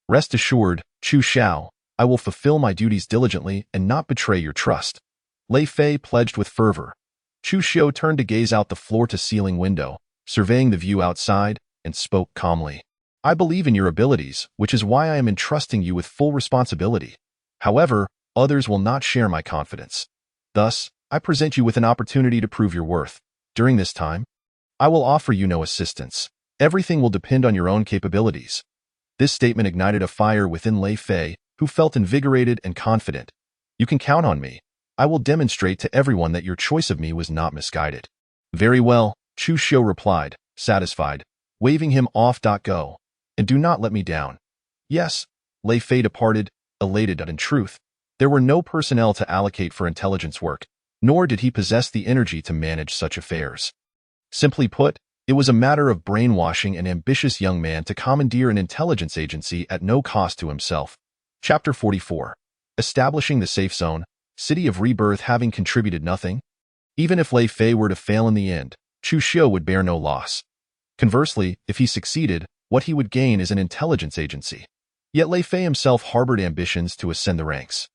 Rest assured, Chu Xiao, I will fulfill my duties diligently and not betray your trust. Lei Fei pledged with fervor. Chu Xiu turned to gaze out the floor-to-ceiling window, surveying the view outside, and spoke calmly. I believe in your abilities, which is why I am entrusting you with full responsibility. However, others will not share my confidence. Thus, I present you with an opportunity to prove your worth. During this time, I will offer you no assistance. Everything will depend on your own capabilities. This statement ignited a fire within Lei Fei, who felt invigorated and confident. You can count on me. I will demonstrate to everyone that your choice of me was not misguided. Very well, Chu Xiu replied, satisfied, waving him off. Go. And do not let me down. Yes, Lei Fei departed, elated. In truth, there were no personnel to allocate for intelligence work, nor did he possess the energy to manage such affairs. Simply put, it was a matter of brainwashing an ambitious young man to commandeer an intelligence agency at no cost to himself. Chapter 44. Establishing the Safe Zone, City of Rebirth. Having contributed nothing, even if Lei Fei were to fail in the end, Chu Xiu would bear no loss. Conversely, if he succeeded, what he would gain is an intelligence agency. Yet Lei Fei himself harbored ambitions to ascend the ranks.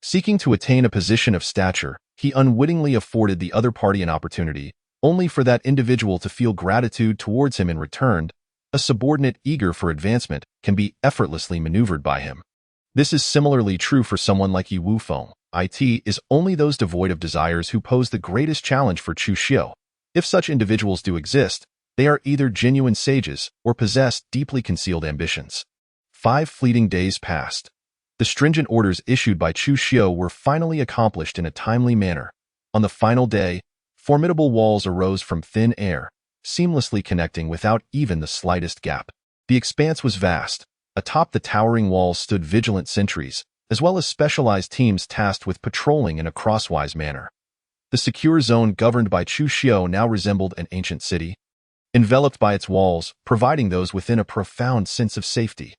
Seeking to attain a position of stature, he unwittingly afforded the other party an opportunity, only for that individual to feel gratitude towards him in return. A subordinate eager for advancement can be effortlessly maneuvered by him. This is similarly true for someone like Yi Wufeng. It is only those devoid of desires who pose the greatest challenge for Chu Xiu. If such individuals do exist, they are either genuine sages or possess deeply concealed ambitions. 5 fleeting days passed. The stringent orders issued by Chu Xiu were finally accomplished in a timely manner. On the final day, formidable walls arose from thin air, seamlessly connecting without even the slightest gap. The expanse was vast. Atop the towering walls stood vigilant sentries, as well as specialized teams tasked with patrolling in a crosswise manner. The secure zone governed by Chu Xiu now resembled an ancient city, enveloped by its walls, providing those within a profound sense of safety.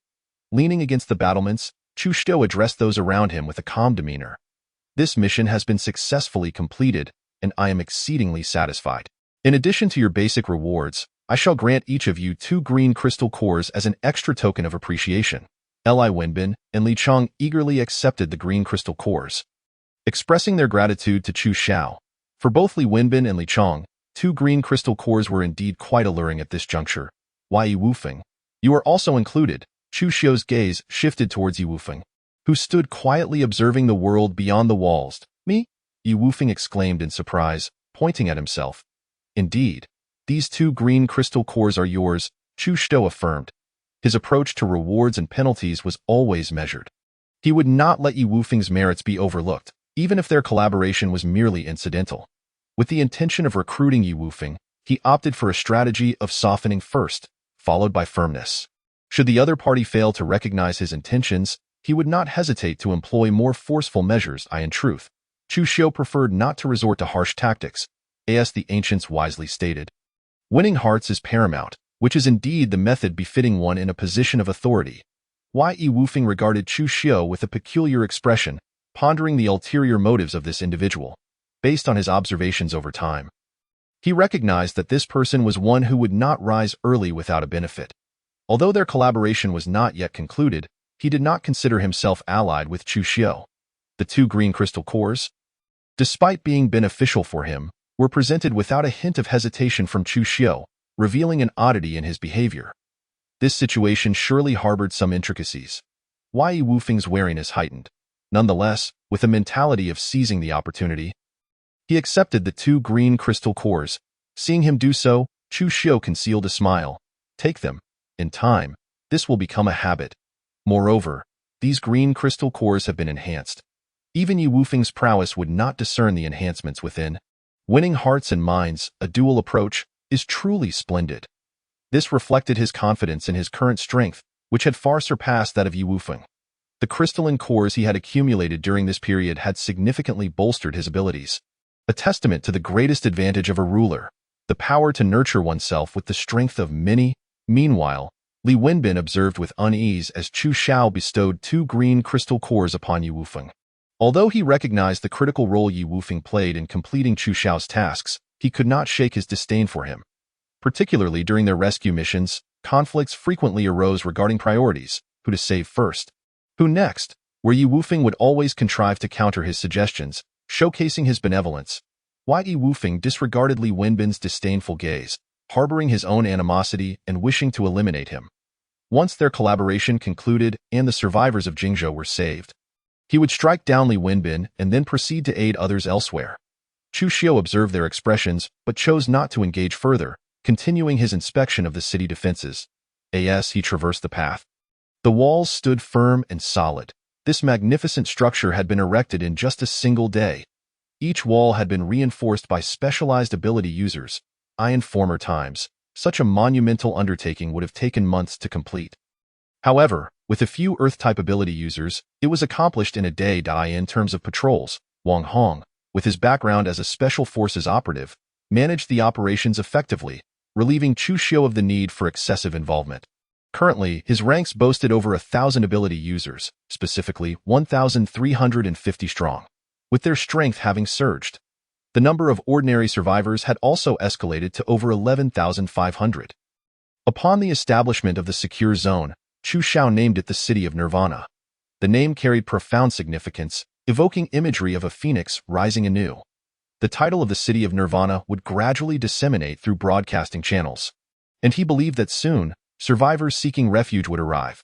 Leaning against the battlements, Chu Xiu addressed those around him with a calm demeanor. This mission has been successfully completed, and I am exceedingly satisfied. In addition to your basic rewards, I shall grant each of you 2 green crystal cores as an extra token of appreciation. Li Wenbin and Li Chong eagerly accepted the green crystal cores, expressing their gratitude to Chu Xiao. For both Li Wenbin and Li Chong, 2 green crystal cores were indeed quite alluring at this juncture. Yi Wufeng, you are also included. Chu Xiu's gaze shifted towards Yi Wufeng, who stood quietly observing the world beyond the walls. Me? Yi Wufeng exclaimed in surprise, pointing at himself. Indeed, these 2 green crystal cores are yours, Chu Xiu affirmed. His approach to rewards and penalties was always measured. He would not let Yi Wufeng's merits be overlooked, even if their collaboration was merely incidental. With the intention of recruiting Yi Wufeng, he opted for a strategy of softening first, followed by firmness. Should the other party fail to recognize his intentions, he would not hesitate to employ more forceful measures. In truth, Chu Xiu preferred not to resort to harsh tactics, as the ancients wisely stated. Winning hearts is paramount, which is indeed the method befitting one in a position of authority. Yi Wufeng regarded Chu Xiu with a peculiar expression, pondering the ulterior motives of this individual. Based on his observations over time, he recognized that this person was one who would not rise early without a benefit. Although their collaboration was not yet concluded, he did not consider himself allied with Chu Xiu. The 2 green crystal cores, despite being beneficial for him, were presented without a hint of hesitation from Chu Xiu, revealing an oddity in his behavior. This situation surely harbored some intricacies. Yi Wufeng's wariness heightened. Nonetheless, with a mentality of seizing the opportunity, he accepted the 2 green crystal cores. Seeing him do so, Chu Xiu concealed a smile. Take them. In time, this will become a habit. Moreover, these green crystal cores have been enhanced. Even Yi Wufeng's prowess would not discern the enhancements within. Winning hearts and minds, a dual approach, is truly splendid. This reflected his confidence in his current strength, which had far surpassed that of Yi Wufeng. The crystalline cores he had accumulated during this period had significantly bolstered his abilities. a testament to the greatest advantage of a ruler, the power to nurture oneself with the strength of many. Meanwhile, Li Wenbin observed with unease as Chu Xiao bestowed 2 green crystal cores upon Yi Wufeng. Although he recognized the critical role Yi Wufeng played in completing Chu Xiao's tasks, he could not shake his disdain for him. Particularly during their rescue missions, conflicts frequently arose regarding priorities, who to save first, who next, where Yi Wufeng would always contrive to counter his suggestions, showcasing his benevolence. Why Yi Wufeng disregarded Li Wenbin's disdainful gaze, harboring his own animosity and wishing to eliminate him. Once their collaboration concluded and the survivors of Jingzhou were saved, he would strike down Li Wenbin and then proceed to aid others elsewhere. Chu Xiao observed their expressions but chose not to engage further, continuing his inspection of the city defenses. As he traversed the path, the walls stood firm and solid. This magnificent structure had been erected in just a single day. Each wall had been reinforced by specialized ability users. In former times, such a monumental undertaking would have taken months to complete. However, with a few Earth-type ability users, it was accomplished in a day. In terms of patrols, Wang Hong, with his background as a special forces operative, managed the operations effectively, relieving Chu Xiao of the need for excessive involvement. Currently, his ranks boasted over 1,000 ability users, specifically 1,350 strong, with their strength having surged. The number of ordinary survivors had also escalated to over 11,500. Upon the establishment of the secure zone, Chu Xiao named it the City of Nirvana. The name carried profound significance, evoking imagery of a phoenix rising anew. The title of the City of Nirvana would gradually disseminate through broadcasting channels, and he believed that soon, survivors seeking refuge would arrive.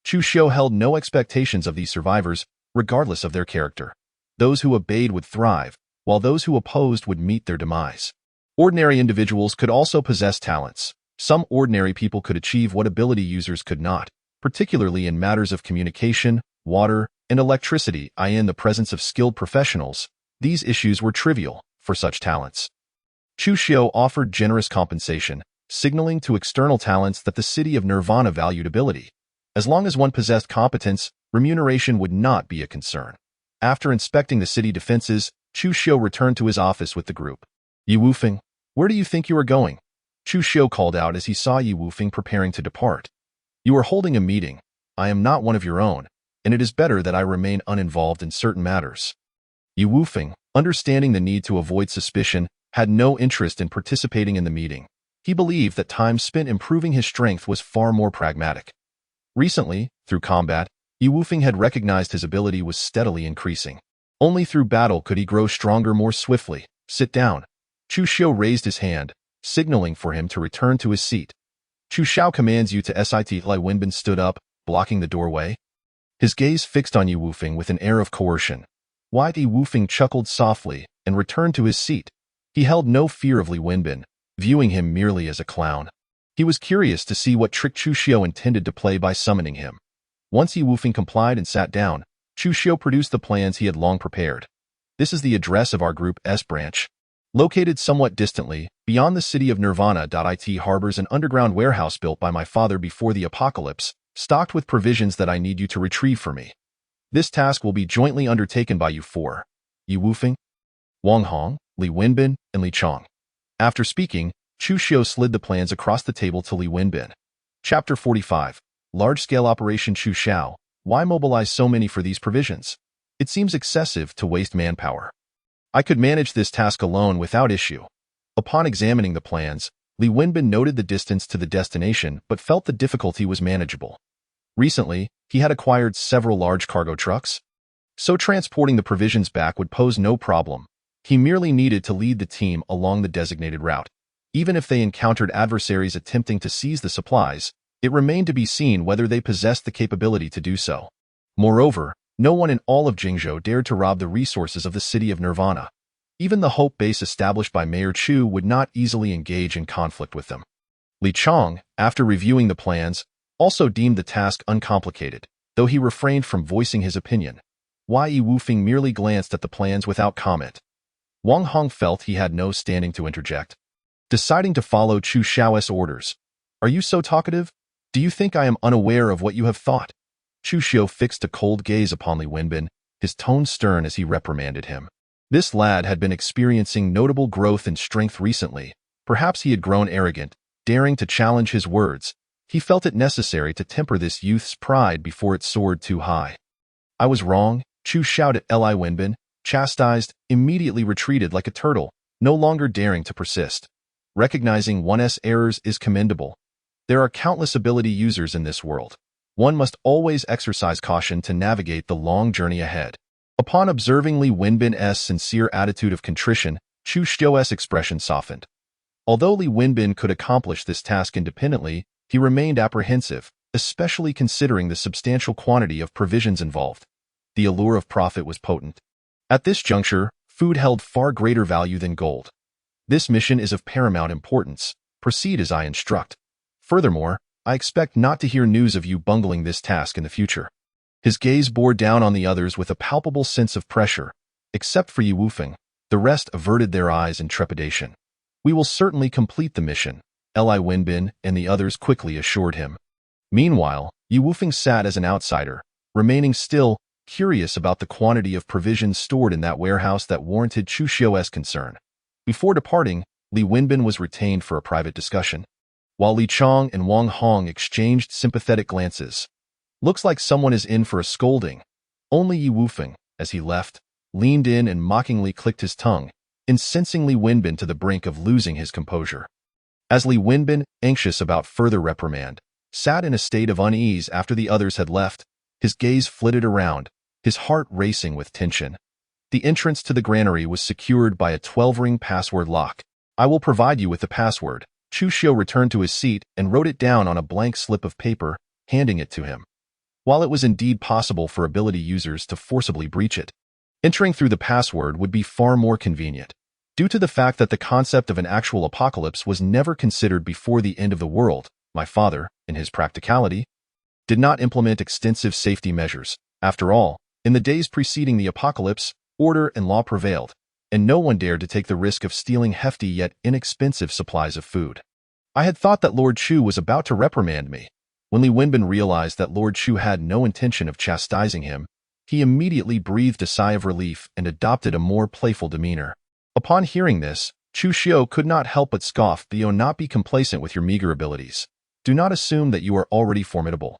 Chu Xiao held no expectations of these survivors, regardless of their character. Those who obeyed would thrive, while those who opposed would meet their demise. Ordinary individuals could also possess talents. Some ordinary people could achieve what ability users could not, particularly in matters of communication, water, and electricity. In the presence of skilled professionals, these issues were trivial for such talents. Chu Xiao offered generous compensation, signaling to external talents that the City of Nirvana valued ability. As long as one possessed competence, remuneration would not be a concern. After inspecting the city defenses, Chu Xiao returned to his office with the group. Yi Wufeng, where do you think you are going? Chu Xiao called out as he saw Yi Wufeng preparing to depart. You are holding a meeting. I am not one of your own, and it is better that I remain uninvolved in certain matters. Yi Wufeng, understanding the need to avoid suspicion, had no interest in participating in the meeting. He believed that time spent improving his strength was far more pragmatic. Recently, through combat, Yi Wufeng had recognized his ability was steadily increasing. Only through battle could he grow stronger more swiftly. Sit down. Chu Xiao raised his hand, signaling for him to return to his seat. Chu Xiao commands you to sit. Li Wenbin stood up, blocking the doorway. His gaze fixed on Yi Wufeng with an air of coercion. Yi Wufeng chuckled softly and returned to his seat. He held no fear of Li Wenbin, viewing him merely as a clown. He was curious to see what trick Chu Xiao intended to play by summoning him. Once Yi Wufeng complied and sat down, Chu Xiao produced the plans he had long prepared. This is the address of our Group S branch. Located somewhat distantly, beyond the City of Nirvana. It harbors an underground warehouse built by my father before the apocalypse, stocked with provisions that I need you to retrieve for me. This task will be jointly undertaken by you four: Yi Wufeng, Wang Hong, Li Wenbin, and Li Chong. After speaking, Chu Xiao slid the plans across the table to Li Wenbin. Chapter 45. Large-scale Operation Chu Xiao. Why mobilize so many for these provisions? It seems excessive to waste manpower. I could manage this task alone without issue. Upon examining the plans, Li Wenbin noted the distance to the destination but felt the difficulty was manageable. Recently, he had acquired several large cargo trucks, so transporting the provisions back would pose no problem. He merely needed to lead the team along the designated route. Even if they encountered adversaries attempting to seize the supplies, it remained to be seen whether they possessed the capability to do so. Moreover, no one in all of Jingzhou dared to rob the resources of the City of Nirvana. Even the Hope Base established by Mayor Chu would not easily engage in conflict with them. Li Chong, after reviewing the plans, also deemed the task uncomplicated, though he refrained from voicing his opinion. Yi Wufeng merely glanced at the plans without comment. Wang Hong felt he had no standing to interject. Deciding to follow Chu Xiao's orders. Are you so talkative? Do you think I am unaware of what you have thought? Chu Xiao fixed a cold gaze upon Li Wenbin, his tone stern as he reprimanded him. This lad had been experiencing notable growth in strength recently. Perhaps he had grown arrogant, daring to challenge his words. He felt it necessary to temper this youth's pride before it soared too high. "I was wrong," Chu shouted. Li Wenbin, chastised, immediately retreated like a turtle, no longer daring to persist. Recognizing one's errors is commendable. There are countless ability users in this world. One must always exercise caution to navigate the long journey ahead. Upon observing Li Wenbin's sincere attitude of contrition, Chu Xiu's expression softened. Although Li Wenbin could accomplish this task independently, he remained apprehensive, especially considering the substantial quantity of provisions involved. The allure of profit was potent. At this juncture, food held far greater value than gold. "This mission is of paramount importance. Proceed as I instruct. Furthermore, I expect not to hear news of you bungling this task in the future." His gaze bore down on the others with a palpable sense of pressure. Except for Yi Wufeng, the rest averted their eyes in trepidation. "We will certainly complete the mission," Li Wenbin and the others quickly assured him. Meanwhile, Yi Wufeng sat as an outsider, remaining still, curious about the quantity of provisions stored in that warehouse that warranted Chu Xiu's concern. Before departing, Li Wenbin was retained for a private discussion. While Li Chong and Wang Hong exchanged sympathetic glances. "Looks like someone is in for a scolding." Only Yi Wufeng, as he left, leaned in and mockingly clicked his tongue, incensing Li Wenbin to the brink of losing his composure. As Li Wenbin, anxious about further reprimand, sat in a state of unease after the others had left, his gaze flitted around, his heart racing with tension. The entrance to the granary was secured by a 12-ring password lock. "I will provide you with the password." Chu Xiu returned to his seat and wrote it down on a blank slip of paper, handing it to him. While it was indeed possible for ability users to forcibly breach it, entering through the password would be far more convenient. Due to the fact that the concept of an actual apocalypse was never considered before the end of the world, my father, in his practicality, did not implement extensive safety measures. After all, in the days preceding the apocalypse, order and law prevailed, and no one dared to take the risk of stealing hefty yet inexpensive supplies of food. I had thought that Lord Chu was about to reprimand me. When Li Wenbin realized that Lord Chu had no intention of chastising him, he immediately breathed a sigh of relief and adopted a more playful demeanor. Upon hearing this, Chu Xiu could not help but scoff. "Do not be complacent with your meager abilities. Do not assume that you are already formidable.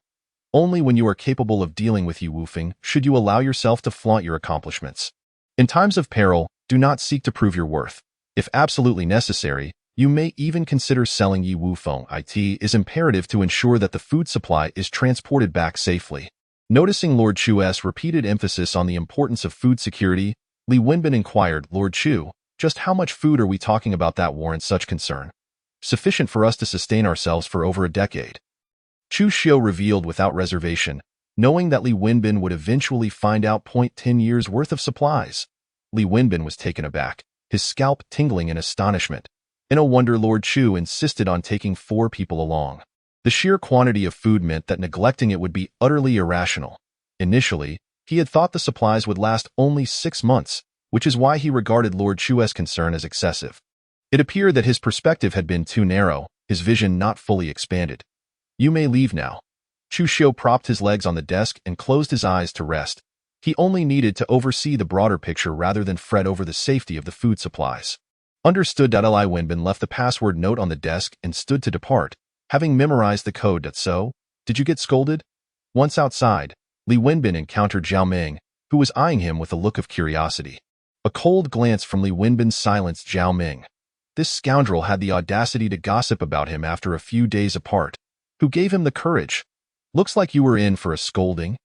Only when you are capable of dealing with Yi Wufeng should you allow yourself to flaunt your accomplishments. In times of peril, do not seek to prove your worth. If absolutely necessary, you may even consider selling Yi Wufeng. It is imperative to ensure that the food supply is transported back safely." Noticing Lord Chu's repeated emphasis on the importance of food security, Li Wenbin inquired, "Lord Chu, just how much food are we talking about that warrants such concern?" "Sufficient for us to sustain ourselves for over a decade." Chu Xiu revealed without reservation, knowing that Li Wenbin would eventually find out. 10 years worth of supplies. Li Wenbin was taken aback, his scalp tingling in astonishment. No wonder Lord Chu insisted on taking 4 people along. The sheer quantity of food meant that neglecting it would be utterly irrational. Initially, he had thought the supplies would last only 6 months, which is why he regarded Lord Chu's concern as excessive. It appeared that his perspective had been too narrow, his vision not fully expanded. "You may leave now." Chu Xiu propped his legs on the desk and closed his eyes to rest. He only needed to oversee the broader picture rather than fret over the safety of the food supplies. Understood. Li Wenbin left the password note on the desk and stood to depart, having memorized the code. "So, did you get scolded?" Once outside, Li Wenbin encountered Zhao Ming, who was eyeing him with a look of curiosity. A cold glance from Li Wenbin silenced Zhao Ming. This scoundrel had the audacity to gossip about him after a few days apart. Who gave him the courage? "Looks like you were in for a scolding."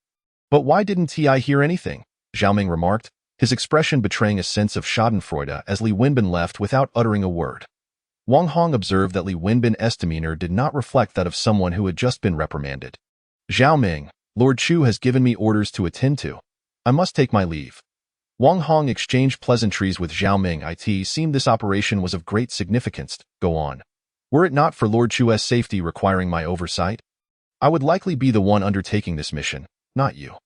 "But why didn't I hear anything?" Zhao Ming remarked, his expression betraying a sense of schadenfreude as Li Wenbin left without uttering a word. Wang Hong observed that Li Wenbin's demeanor did not reflect that of someone who had just been reprimanded. "Zhao Ming, Lord Chu has given me orders to attend to. I must take my leave." Wang Hong exchanged pleasantries with Zhao Ming. It seemed this operation was of great significance. "Go on. Were it not for Lord Chu's safety requiring my oversight, I would likely be the one undertaking this mission, not you."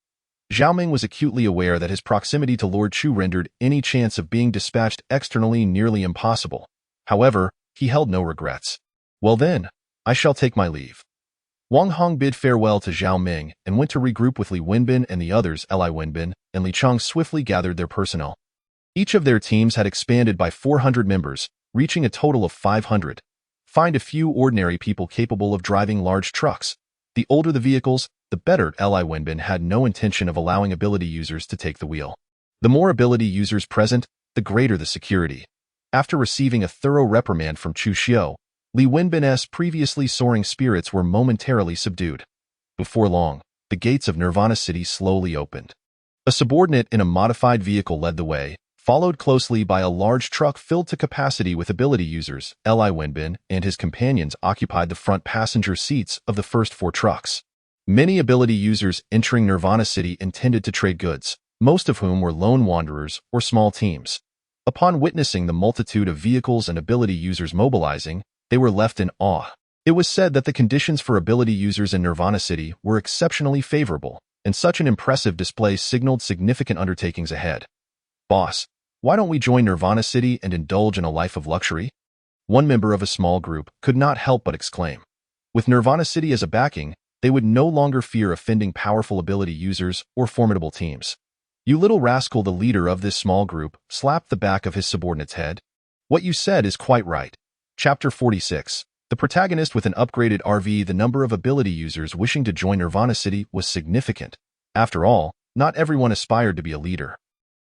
Zhao Ming was acutely aware that his proximity to Lord Chu rendered any chance of being dispatched externally nearly impossible. However, he held no regrets. "Well then, I shall take my leave." Wang Hong bid farewell to Zhao Ming and went to regroup with Li Wenbin and the others. Li Wenbin and Li Chong swiftly gathered their personnel. Each of their teams had expanded by 400 members, reaching a total of 500. Find a few ordinary people capable of driving large trucks. The older the vehicles, the better. Li Wenbin had no intention of allowing ability users to take the wheel. The more ability users present, the greater the security. After receiving a thorough reprimand from Chu Xiu, Li Wenbin's previously soaring spirits were momentarily subdued. Before long, the gates of Nirvana City slowly opened. A subordinate in a modified vehicle led the way, followed closely by a large truck filled to capacity with ability users. Li Wenbin and his companions occupied the front passenger seats of the first 4 trucks. Many ability users entering Nirvana City intended to trade goods, most of whom were lone wanderers or small teams. Upon witnessing the multitude of vehicles and ability users mobilizing, they were left in awe. It was said that the conditions for ability users in Nirvana City were exceptionally favorable, and such an impressive display signaled significant undertakings ahead. Boss, why don't we join Nirvana City and indulge in a life of luxury? One member of a small group could not help but exclaim. With Nirvana City as a backing, they would no longer fear offending powerful ability users or formidable teams. You little rascal, the leader of this small group slapped the back of his subordinate's head. What you said is quite right. Chapter 46. The protagonist with an upgraded RV. The number of ability users wishing to join Nirvana City was significant. After all, not everyone aspired to be a leader.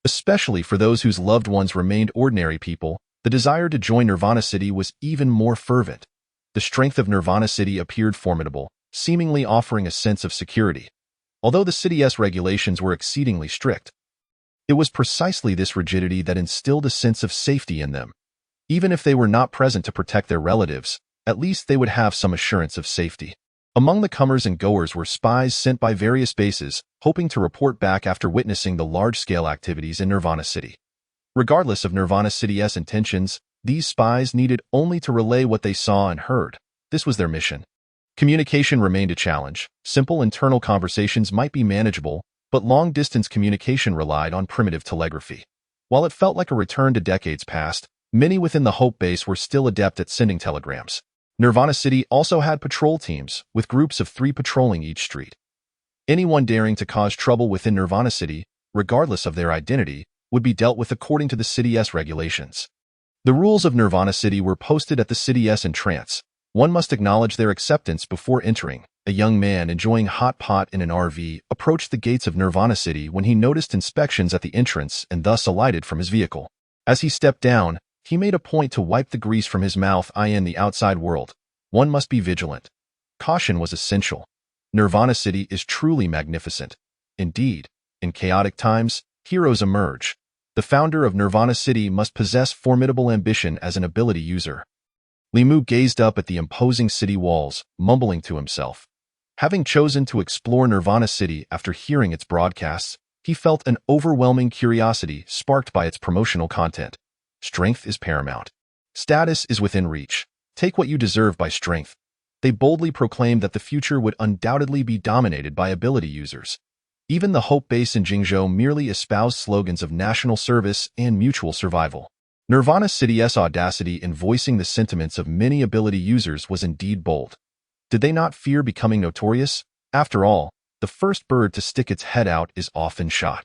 Especially for those whose loved ones remained ordinary people, the desire to join Nirvana City was even more fervent. The strength of Nirvana City appeared formidable, seemingly offering a sense of security. Although the city's regulations were exceedingly strict, it was precisely this rigidity that instilled a sense of safety in them. Even if they were not present to protect their relatives, at least they would have some assurance of safety. Among the comers and goers were spies sent by various bases, hoping to report back after witnessing the large-scale activities in Nirvana City. Regardless of Nirvana City's intentions, these spies needed only to relay what they saw and heard. This was their mission. Communication remained a challenge. Simple internal conversations might be manageable, but long-distance communication relied on primitive telegraphy. While it felt like a return to decades past, many within the Hope Base were still adept at sending telegrams. Nirvana City also had patrol teams, with groups of 3 patrolling each street. Anyone daring to cause trouble within Nirvana City, regardless of their identity, would be dealt with according to the city's regulations. The rules of Nirvana City were posted at the city's entrance. One must acknowledge their acceptance before entering. A young man enjoying hot pot in an RV approached the gates of Nirvana City when he noticed inspections at the entrance and thus alighted from his vehicle. As he stepped down, he made a point to wipe the grease from his mouth. In the outside world, one must be vigilant. Caution was essential. Nirvana City is truly magnificent. Indeed, in chaotic times, heroes emerge. The founder of Nirvana City must possess formidable ambition as an ability user. Limu gazed up at the imposing city walls, mumbling to himself. Having chosen to explore Nirvana City after hearing its broadcasts, he felt an overwhelming curiosity sparked by its promotional content. Strength is paramount. Status is within reach. Take what you deserve by strength. They boldly proclaimed that the future would undoubtedly be dominated by ability users. Even the Hope Base in Jingzhou merely espoused slogans of national service and mutual survival. Nirvana City's audacity in voicing the sentiments of many ability users was indeed bold. Did they not fear becoming notorious? After all, the first bird to stick its head out is often shot.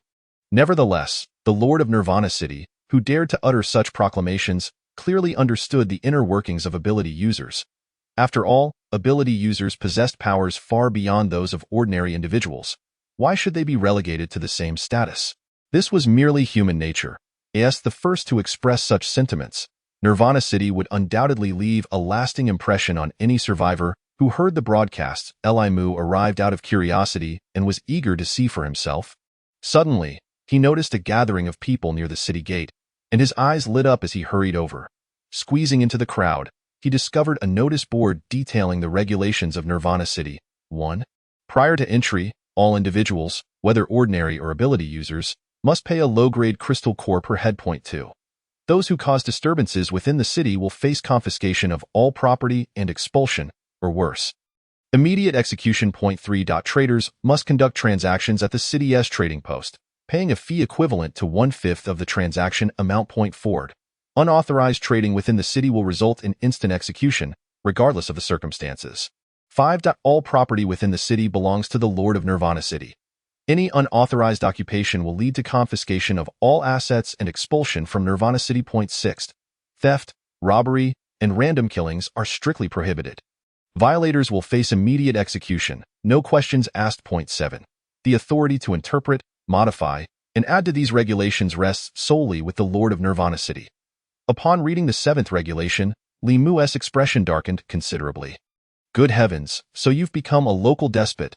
Nevertheless, the Lord of Nirvana City, who dared to utter such proclamations, clearly understood the inner workings of ability users. After all, ability users possessed powers far beyond those of ordinary individuals. Why should they be relegated to the same status? This was merely human nature. As the first to express such sentiments, Nirvana City would undoubtedly leave a lasting impression on any survivor who heard the broadcasts. Limu arrived out of curiosity and was eager to see for himself. Suddenly, he noticed a gathering of people near the city gate, and his eyes lit up as he hurried over. Squeezing into the crowd, he discovered a notice board detailing the regulations of Nirvana City. 1. Prior to entry, all individuals, whether ordinary or ability users, must pay a low-grade crystal core per head. 2. Those who cause disturbances within the city will face confiscation of all property and expulsion, or worse. Immediate execution. 3. Traders must conduct transactions at the city's trading post, paying a fee equivalent to 1/5 of the transaction amount. 4. Unauthorized trading within the city will result in instant execution, regardless of the circumstances. 5. All property within the city belongs to the Lord of Nirvana City. Any unauthorized occupation will lead to confiscation of all assets and expulsion from Nirvana City. Point 6. Theft, robbery, and random killings are strictly prohibited. Violators will face immediate execution, no questions asked. Point 7. The authority to interpret, modify, and add to these regulations rests solely with the Lord of Nirvana City. Upon reading the 7th regulation, Li Mu's expression darkened considerably. Good heavens, so you've become a local despot.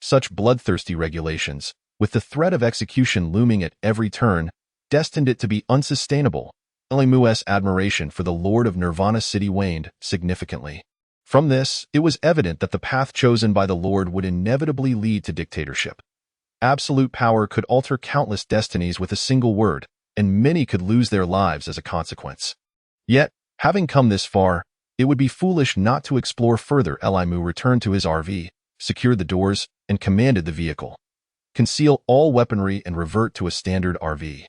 Such bloodthirsty regulations, with the threat of execution looming at every turn, destined it to be unsustainable. Li Mu's admiration for the Lord of Nirvana City waned significantly. From this, it was evident that the path chosen by the Lord would inevitably lead to dictatorship. Absolute power could alter countless destinies with a single word, and many could lose their lives as a consequence. Yet, having come this far, it would be foolish not to explore further. Li Mu returned to his RV, secured the doors, and commanded the vehicle. Conceal all weaponry and revert to a standard RV.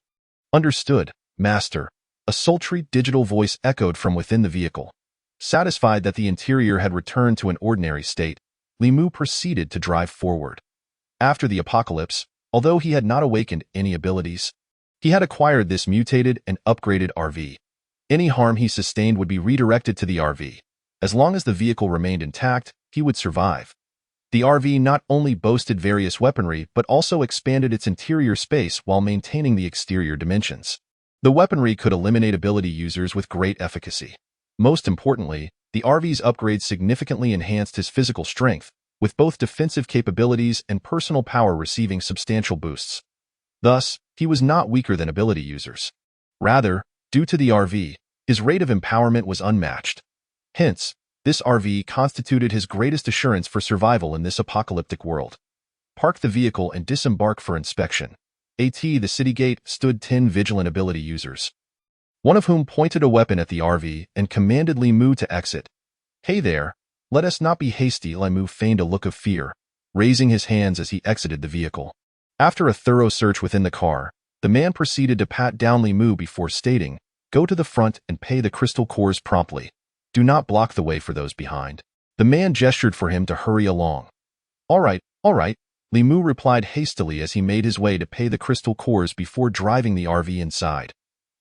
Understood, Master. A sultry digital voice echoed from within the vehicle. Satisfied that the interior had returned to an ordinary state, Li Mu proceeded to drive forward. After the apocalypse, although he had not awakened any abilities, he had acquired this mutated and upgraded RV. Any harm he sustained would be redirected to the RV. As long as the vehicle remained intact, he would survive. The RV not only boasted various weaponry but also expanded its interior space while maintaining the exterior dimensions. The weaponry could eliminate ability users with great efficacy. Most importantly, the RV's upgrades significantly enhanced his physical strength, with both defensive capabilities and personal power receiving substantial boosts. Thus, he was not weaker than ability users. Rather, due to the RV, his rate of empowerment was unmatched. Hence, this RV constituted his greatest assurance for survival in this apocalyptic world. Park the vehicle and disembark for inspection. At the city gate stood 10 vigilant ability users, one of whom pointed a weapon at the RV and commanded Li Mu to exit. Hey there, let us not be hasty. Li Mu feigned a look of fear, raising his hands as he exited the vehicle. After a thorough search within the car, the man proceeded to pat down Li Mu before stating, "Go to the front and pay the crystal cores promptly. Do not block the way for those behind." The man gestured for him to hurry along. All right, Li Mu replied hastily as he made his way to pay the crystal cores before driving the RV inside.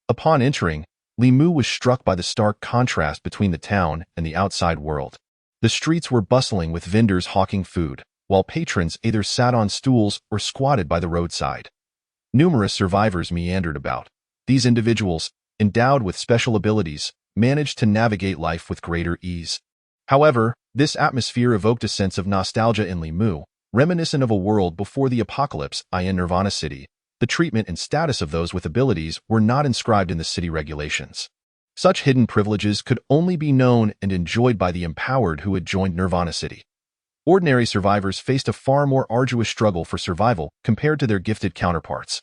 Upon entering, Li Mu was struck by the stark contrast between the town and the outside world. The streets were bustling with vendors hawking food, while patrons either sat on stools or squatted by the roadside. Numerous survivors meandered about. These individuals, endowed with special abilities, managed to navigate life with greater ease. However, this atmosphere evoked a sense of nostalgia in Li Mu, reminiscent of a world before the apocalypse. In Nirvana City, the treatment and status of those with abilities were not inscribed in the city regulations. Such hidden privileges could only be known and enjoyed by the empowered who had joined Nirvana City. Ordinary survivors faced a far more arduous struggle for survival compared to their gifted counterparts.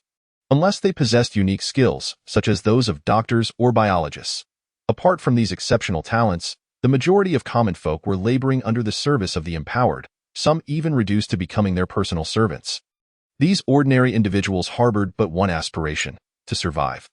Unless they possessed unique skills, such as those of doctors or biologists. Apart from these exceptional talents, the majority of common folk were laboring under the service of the empowered, some even reduced to becoming their personal servants. These ordinary individuals harbored but one aspiration: to survive.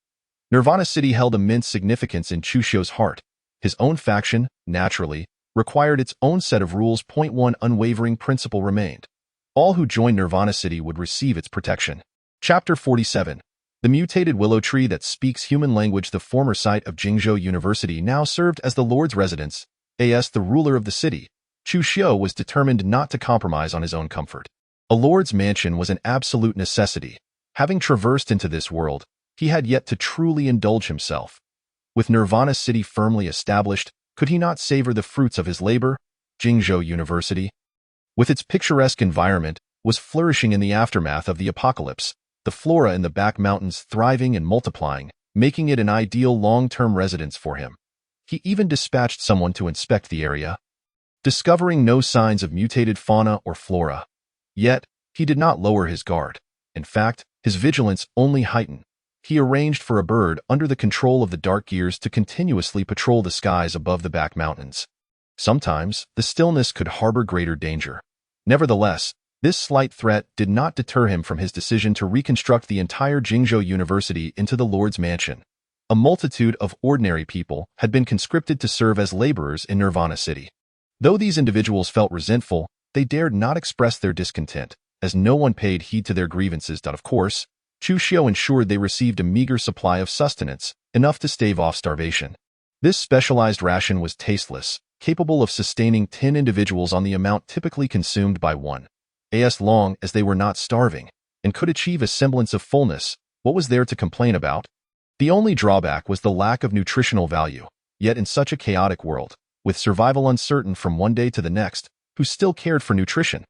Nirvana City held immense significance in Chushio's heart. His own faction, naturally, required its own set of rules. One unwavering principle remained: all who joined Nirvana City would receive its protection. Chapter 47. The mutated willow tree that speaks human language. The former site of Jingzhou University now served as the Lord's residence. As the ruler of the city, Chushio was determined not to compromise on his own comfort. A lord's mansion was an absolute necessity. Having traversed into this world, he had yet to truly indulge himself. With Nirvana City firmly established, could he not savor the fruits of his labor? Jingzhou University, with its picturesque environment, was flourishing in the aftermath of the apocalypse, the flora in the back mountains thriving and multiplying, making it an ideal long-term residence for him. He even dispatched someone to inspect the area, discovering no signs of mutated fauna or flora. Yet, he did not lower his guard. In fact, his vigilance only heightened. He arranged for a bird under the control of the dark gears to continuously patrol the skies above the back mountains. Sometimes, the stillness could harbor greater danger. Nevertheless, this slight threat did not deter him from his decision to reconstruct the entire Jingzhou University into the Lord's mansion. A multitude of ordinary people had been conscripted to serve as laborers in Nirvana City. Though these individuals felt resentful, they dared not express their discontent, as no one paid heed to their grievances. Of course, Chu Xiu ensured they received a meager supply of sustenance, enough to stave off starvation. This specialized ration was tasteless, capable of sustaining 10 individuals on the amount typically consumed by one. As long as they were not starving, and could achieve a semblance of fullness, what was there to complain about? The only drawback was the lack of nutritional value. Yet in such a chaotic world, with survival uncertain from one day to the next, who still cared for nutrition?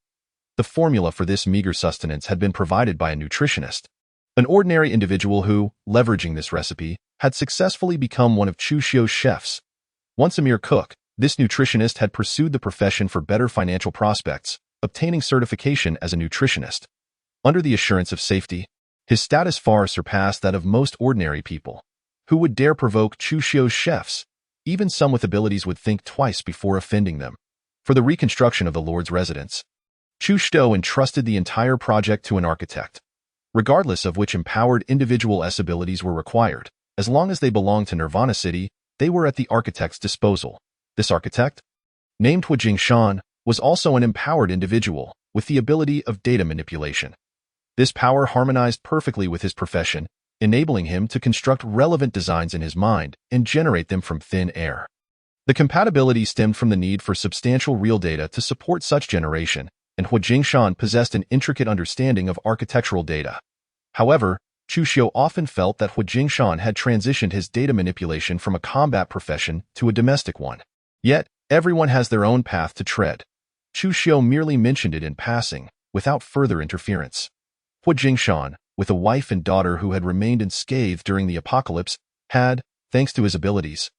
The formula for this meager sustenance had been provided by a nutritionist. An ordinary individual who, leveraging this recipe, had successfully become one of Chu Xiu's chefs. Once a mere cook, this nutritionist had pursued the profession for better financial prospects, obtaining certification as a nutritionist. Under the assurance of safety, his status far surpassed that of most ordinary people. Who would dare provoke Chu Xiu's chefs? Even some with abilities would think twice before offending them. For the reconstruction of the Lord's residence, Chu Xiu entrusted the entire project to an architect. Regardless of which empowered individual's abilities were required, as long as they belonged to Nirvana City, they were at the architect's disposal. This architect, named Hu Jingshan, was also an empowered individual with the ability of data manipulation. This power harmonized perfectly with his profession, enabling him to construct relevant designs in his mind and generate them from thin air. The compatibility stemmed from the need for substantial real data to support such generation, and Hu Jingshan possessed an intricate understanding of architectural data. However, Chu Xiu often felt that Hu Jingshan had transitioned his data manipulation from a combat profession to a domestic one. Yet, everyone has their own path to tread. Chu Xiu merely mentioned it in passing, without further interference. Hu Jingshan, with a wife and daughter who had remained unscathed during the apocalypse, had, thanks to his abilities,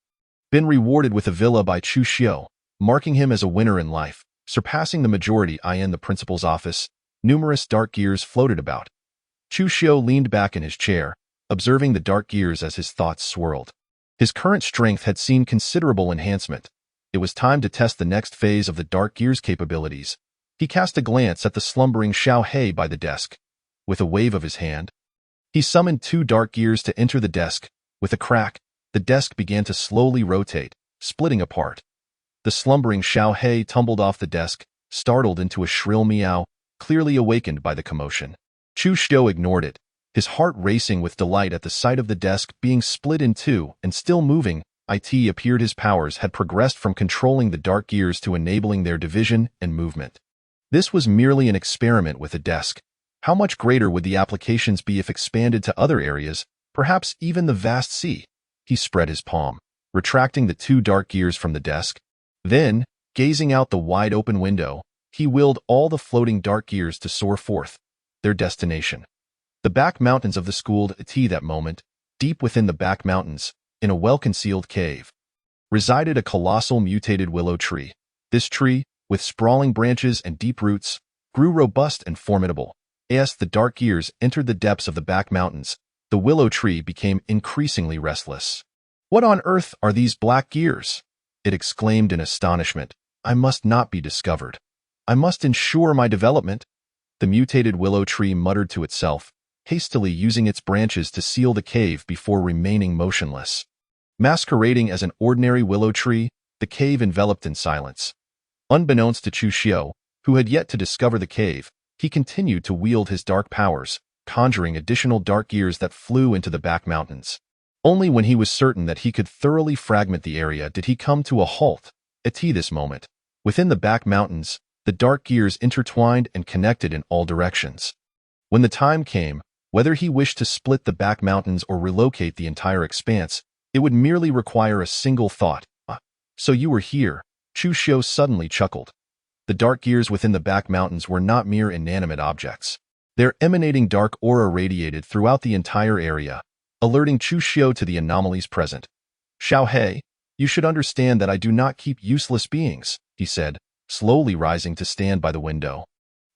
been rewarded with a villa by Chu Xiu, marking him as a winner in life. Surpassing the majority in the principal's office, numerous dark gears floated about. Chu Xiu leaned back in his chair, observing the dark gears as his thoughts swirled. His current strength had seen considerable enhancement. It was time to test the next phase of the dark gears' capabilities. He cast a glance at the slumbering Xiao He by the desk. With a wave of his hand, he summoned 2 dark gears to enter the desk. With a crack, the desk began to slowly rotate, splitting apart. The slumbering Xiao He tumbled off the desk, startled into a shrill meow, clearly awakened by the commotion. Chu Xiu ignored it, his heart racing with delight at the sight of the desk being split in two and still moving. It appeared his powers had progressed from controlling the dark gears to enabling their division and movement. This was merely an experiment with a desk. How much greater would the applications be if expanded to other areas, perhaps even the vast sea? He spread his palm, retracting the 2 dark gears from the desk. Then, gazing out the wide-open window, he willed all the floating dark gears to soar forth. Their destination. The back mountains of the schooled at that moment, deep within the back mountains, in a well-concealed cave, resided a colossal mutated willow tree. This tree, with sprawling branches and deep roots, grew robust and formidable. As the dark gears entered the depths of the back mountains, the willow tree became increasingly restless. "What on earth are these black gears?" it exclaimed in astonishment. "I must not be discovered. I must ensure my development." The mutated willow tree muttered to itself, hastily using its branches to seal the cave before remaining motionless. Masquerading as an ordinary willow tree, the cave enveloped in silence. Unbeknownst to Chu Xiu, who had yet to discover the cave, he continued to wield his dark powers, conjuring additional dark gears that flew into the back mountains. Only when he was certain that he could thoroughly fragment the area did he come to a halt. At this moment, within the back mountains, the dark gears intertwined and connected in all directions. When the time came, whether he wished to split the back mountains or relocate the entire expanse, it would merely require a single thought. So you were here, Chu Xiu suddenly chuckled. The dark gears within the back mountains were not mere inanimate objects. Their emanating dark aura radiated throughout the entire area, alerting Chu Xiu to the anomalies present. "Xiao He, you should understand that I do not keep useless beings," he said, slowly rising to stand by the window.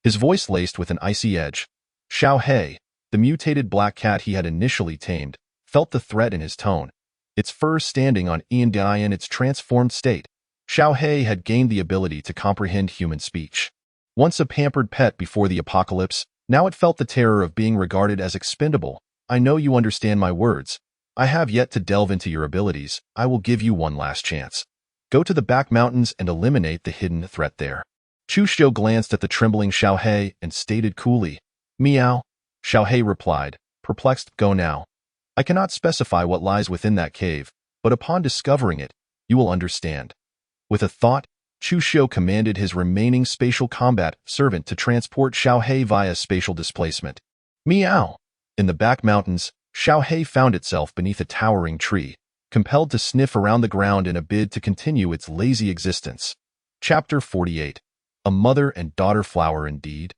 His voice laced with an icy edge. Xiao He, the mutated black cat he had initially tamed, felt the threat in his tone, its fur standing on end in its transformed state. Xiao He had gained the ability to comprehend human speech. Once a pampered pet before the apocalypse, now it felt the terror of being regarded as expendable. "I know you understand my words. I have yet to delve into your abilities. I will give you one last chance. Go to the back mountains and eliminate the hidden threat there." Chu Xiu glanced at the trembling Xiao He and stated coolly, "Meow." Xiao He replied, perplexed, "Go now. I cannot specify what lies within that cave, but upon discovering it, you will understand." With a thought, Chu Xiu commanded his remaining spatial combat servant to transport Xiao He via spatial displacement. Meow! In the back mountains, Xiao He found itself beneath a towering tree, compelled to sniff around the ground in a bid to continue its lazy existence. Chapter 48. A Mother and Daughter Flower Indeed.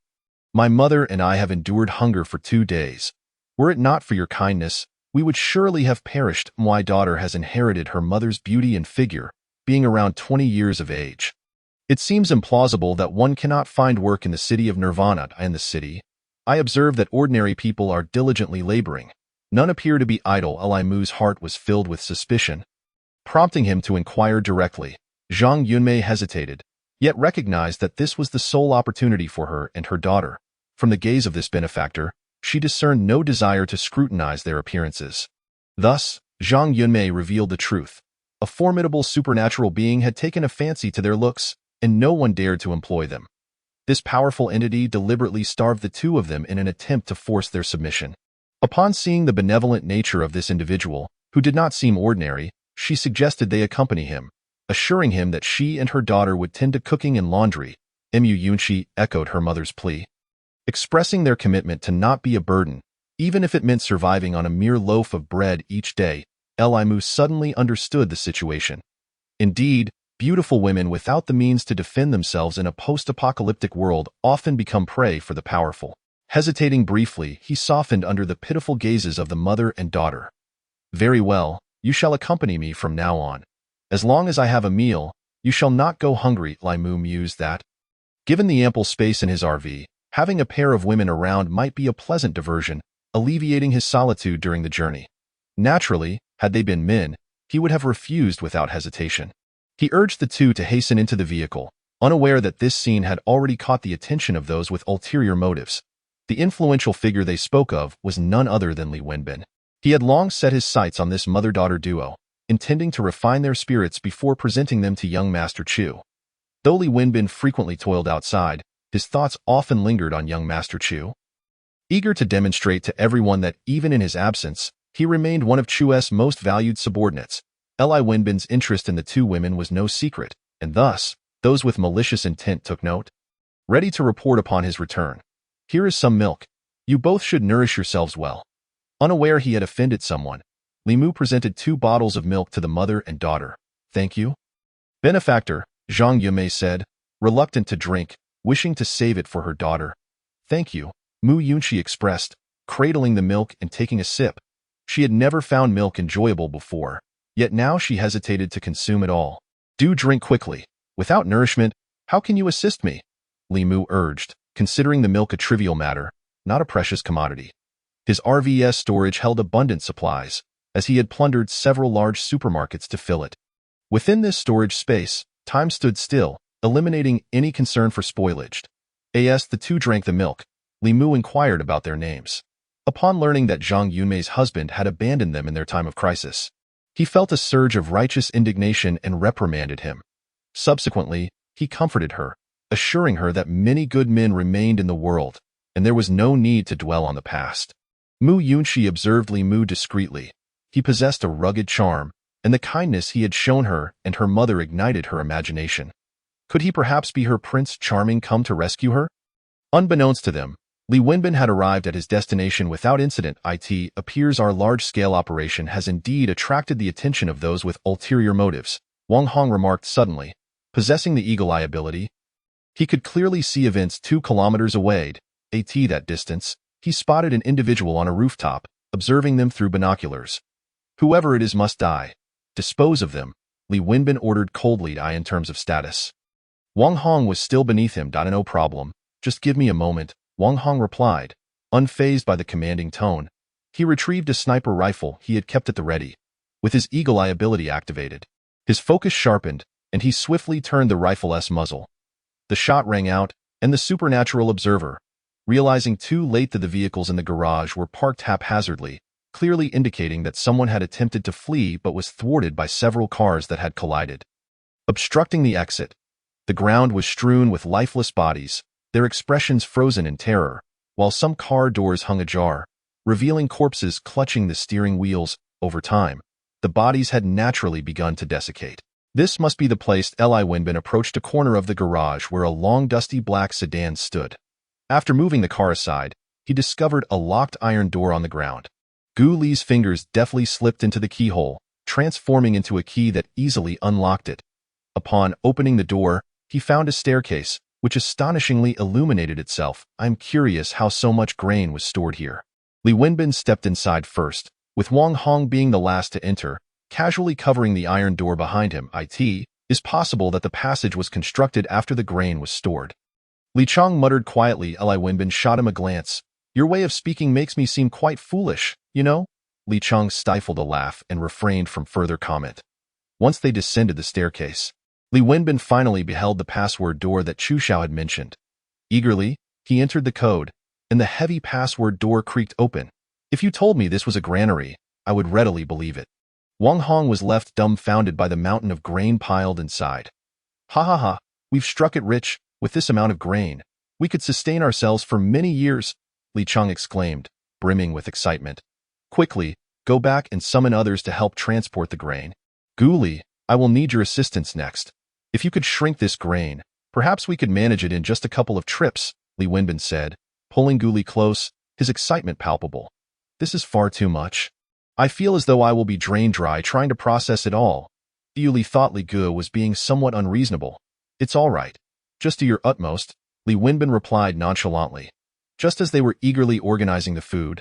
My mother and I have endured hunger for 2 days. Were it not for your kindness, we would surely have perished. My daughter has inherited her mother's beauty and figure, being around 20 years of age. It seems implausible that one cannot find work in the city of Nirvana. In the city, I observe that ordinary people are diligently laboring. None appear to be idle. Li Mu's heart was filled with suspicion, prompting him to inquire directly. Zhang Yunmei hesitated, yet recognized that this was the sole opportunity for her and her daughter. From the gaze of this benefactor, she discerned no desire to scrutinize their appearances. Thus, Zhang Yunmei revealed the truth. A formidable supernatural being had taken a fancy to their looks, and no one dared to employ them. This powerful entity deliberately starved the two of them in an attempt to force their submission. Upon seeing the benevolent nature of this individual, who did not seem ordinary, she suggested they accompany him, assuring him that she and her daughter would tend to cooking and laundry. Mu Yunxi echoed her mother's plea, expressing their commitment to not be a burden, even if it meant surviving on a mere loaf of bread each day. Li Mu suddenly understood the situation. Indeed, beautiful women without the means to defend themselves in a post-apocalyptic world often become prey for the powerful. Hesitating briefly, he softened under the pitiful gazes of the mother and daughter. "Very well, you shall accompany me from now on. As long as I have a meal, you shall not go hungry." Li Mu mused that, given the ample space in his RV, having a pair of women around might be a pleasant diversion, alleviating his solitude during the journey. Naturally, had they been men, he would have refused without hesitation. He urged the two to hasten into the vehicle, unaware that this scene had already caught the attention of those with ulterior motives. The influential figure they spoke of was none other than Li Wenbin. He had long set his sights on this mother-daughter duo, intending to refine their spirits before presenting them to young Master Chu. Though Li Wenbin frequently toiled outside, his thoughts often lingered on young Master Chu. Eager to demonstrate to everyone that even in his absence, he remained one of Chu's most valued subordinates, Li Wenbin's interest in the two women was no secret, and thus, those with malicious intent took note. Ready to report upon his return. "Here is some milk. You both should nourish yourselves well." Unaware he had offended someone, Li Mu presented 2 bottles of milk to the mother and daughter. "Thank you." "Benefactor," Zhang Yunmei said, reluctant to drink, wishing to save it for her daughter. "Thank you," Mu Yunxi expressed, cradling the milk and taking a sip. She had never found milk enjoyable before, yet now she hesitated to consume it all. "Do drink quickly. Without nourishment, how can you assist me?" Li Mu urged, considering the milk a trivial matter, not a precious commodity. His RVS storage held abundant supplies, as he had plundered several large supermarkets to fill it. Within this storage space, time stood still, eliminating any concern for spoilage. As the two drank the milk, Li Mu inquired about their names. Upon learning that Zhang Yunmei's husband had abandoned them in their time of crisis, he felt a surge of righteous indignation and reprimanded him. Subsequently, he comforted her, assuring her that many good men remained in the world, and there was no need to dwell on the past. Mu Yunxi observed Li Mu discreetly. He possessed a rugged charm, and the kindness he had shown her and her mother ignited her imagination. Could he perhaps be her Prince Charming come to rescue her? Unbeknownst to them, Li Wenbin had arrived at his destination without incident. It appears our large-scale operation has indeed attracted the attention of those with ulterior motives, Wang Hong remarked suddenly. Possessing the eagle eye ability, he could clearly see events 2 kilometers away. At that distance, he spotted an individual on a rooftop, observing them through binoculars. "Whoever it is must die. Dispose of them," Li Wenbin ordered coldly. In terms of status, Wang Hong was still beneath him. "No problem. Just give me a moment," Wang Hong replied, unfazed by the commanding tone. He retrieved a sniper rifle he had kept at the ready. With his eagle eye ability activated, his focus sharpened, and he swiftly turned the rifle's muzzle. The shot rang out, and the supernatural observer, realizing too late that the vehicles in the garage were parked haphazardly, clearly indicating that someone had attempted to flee but was thwarted by several cars that had collided, obstructing the exit. The ground was strewn with lifeless bodies, their expressions frozen in terror, while some car doors hung ajar, revealing corpses clutching the steering wheels. Over time, the bodies had naturally begun to desiccate. This must be the place. Eli Winbin approached a corner of the garage where a long dusty black sedan stood. After moving the car aside, he discovered a locked iron door on the ground. Gu Li's fingers deftly slipped into the keyhole, transforming into a key that easily unlocked it. Upon opening the door, he found a staircase, which astonishingly illuminated itself. I'm curious how so much grain was stored here. Li Wenbin stepped inside first, with Wang Hong being the last to enter, casually covering the iron door behind him. It is possible that the passage was constructed after the grain was stored. Li Chong muttered quietly. Li Wenbin shot him a glance. Your way of speaking makes me seem quite foolish, you know? Li Chong stifled a laugh and refrained from further comment. Once they descended the staircase, Li Wenbin finally beheld the password door that Chu Xiao had mentioned. Eagerly, he entered the code, and the heavy password door creaked open. If you told me this was a granary, I would readily believe it. Wang Hong was left dumbfounded by the mountain of grain piled inside. Ha ha ha, we've struck it rich. With this amount of grain, we could sustain ourselves for many years, Li Chong exclaimed, brimming with excitement. Quickly, go back and summon others to help transport the grain. Gu Li, I will need your assistance next. If you could shrink this grain, perhaps we could manage it in just a couple of trips, Li Wenbin said, pulling Gu Li close, his excitement palpable. This is far too much. I feel as though I will be drained dry trying to process it all. Gu Li thought Li Gu was being somewhat unreasonable. It's all right. Just do your utmost, Li Wenbin replied nonchalantly. Just as they were eagerly organizing the food,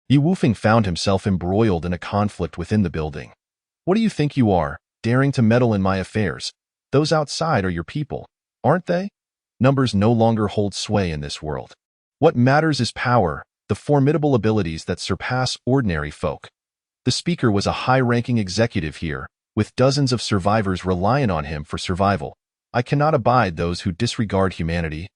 Yi Wufeng found himself embroiled in a conflict within the building. What do you think you are, daring to meddle in my affairs? Those outside are your people, aren't they? Numbers no longer hold sway in this world. What matters is power, the formidable abilities that surpass ordinary folk. The speaker was a high-ranking executive here, with dozens of survivors relying on him for survival. I cannot abide those who disregard humanity,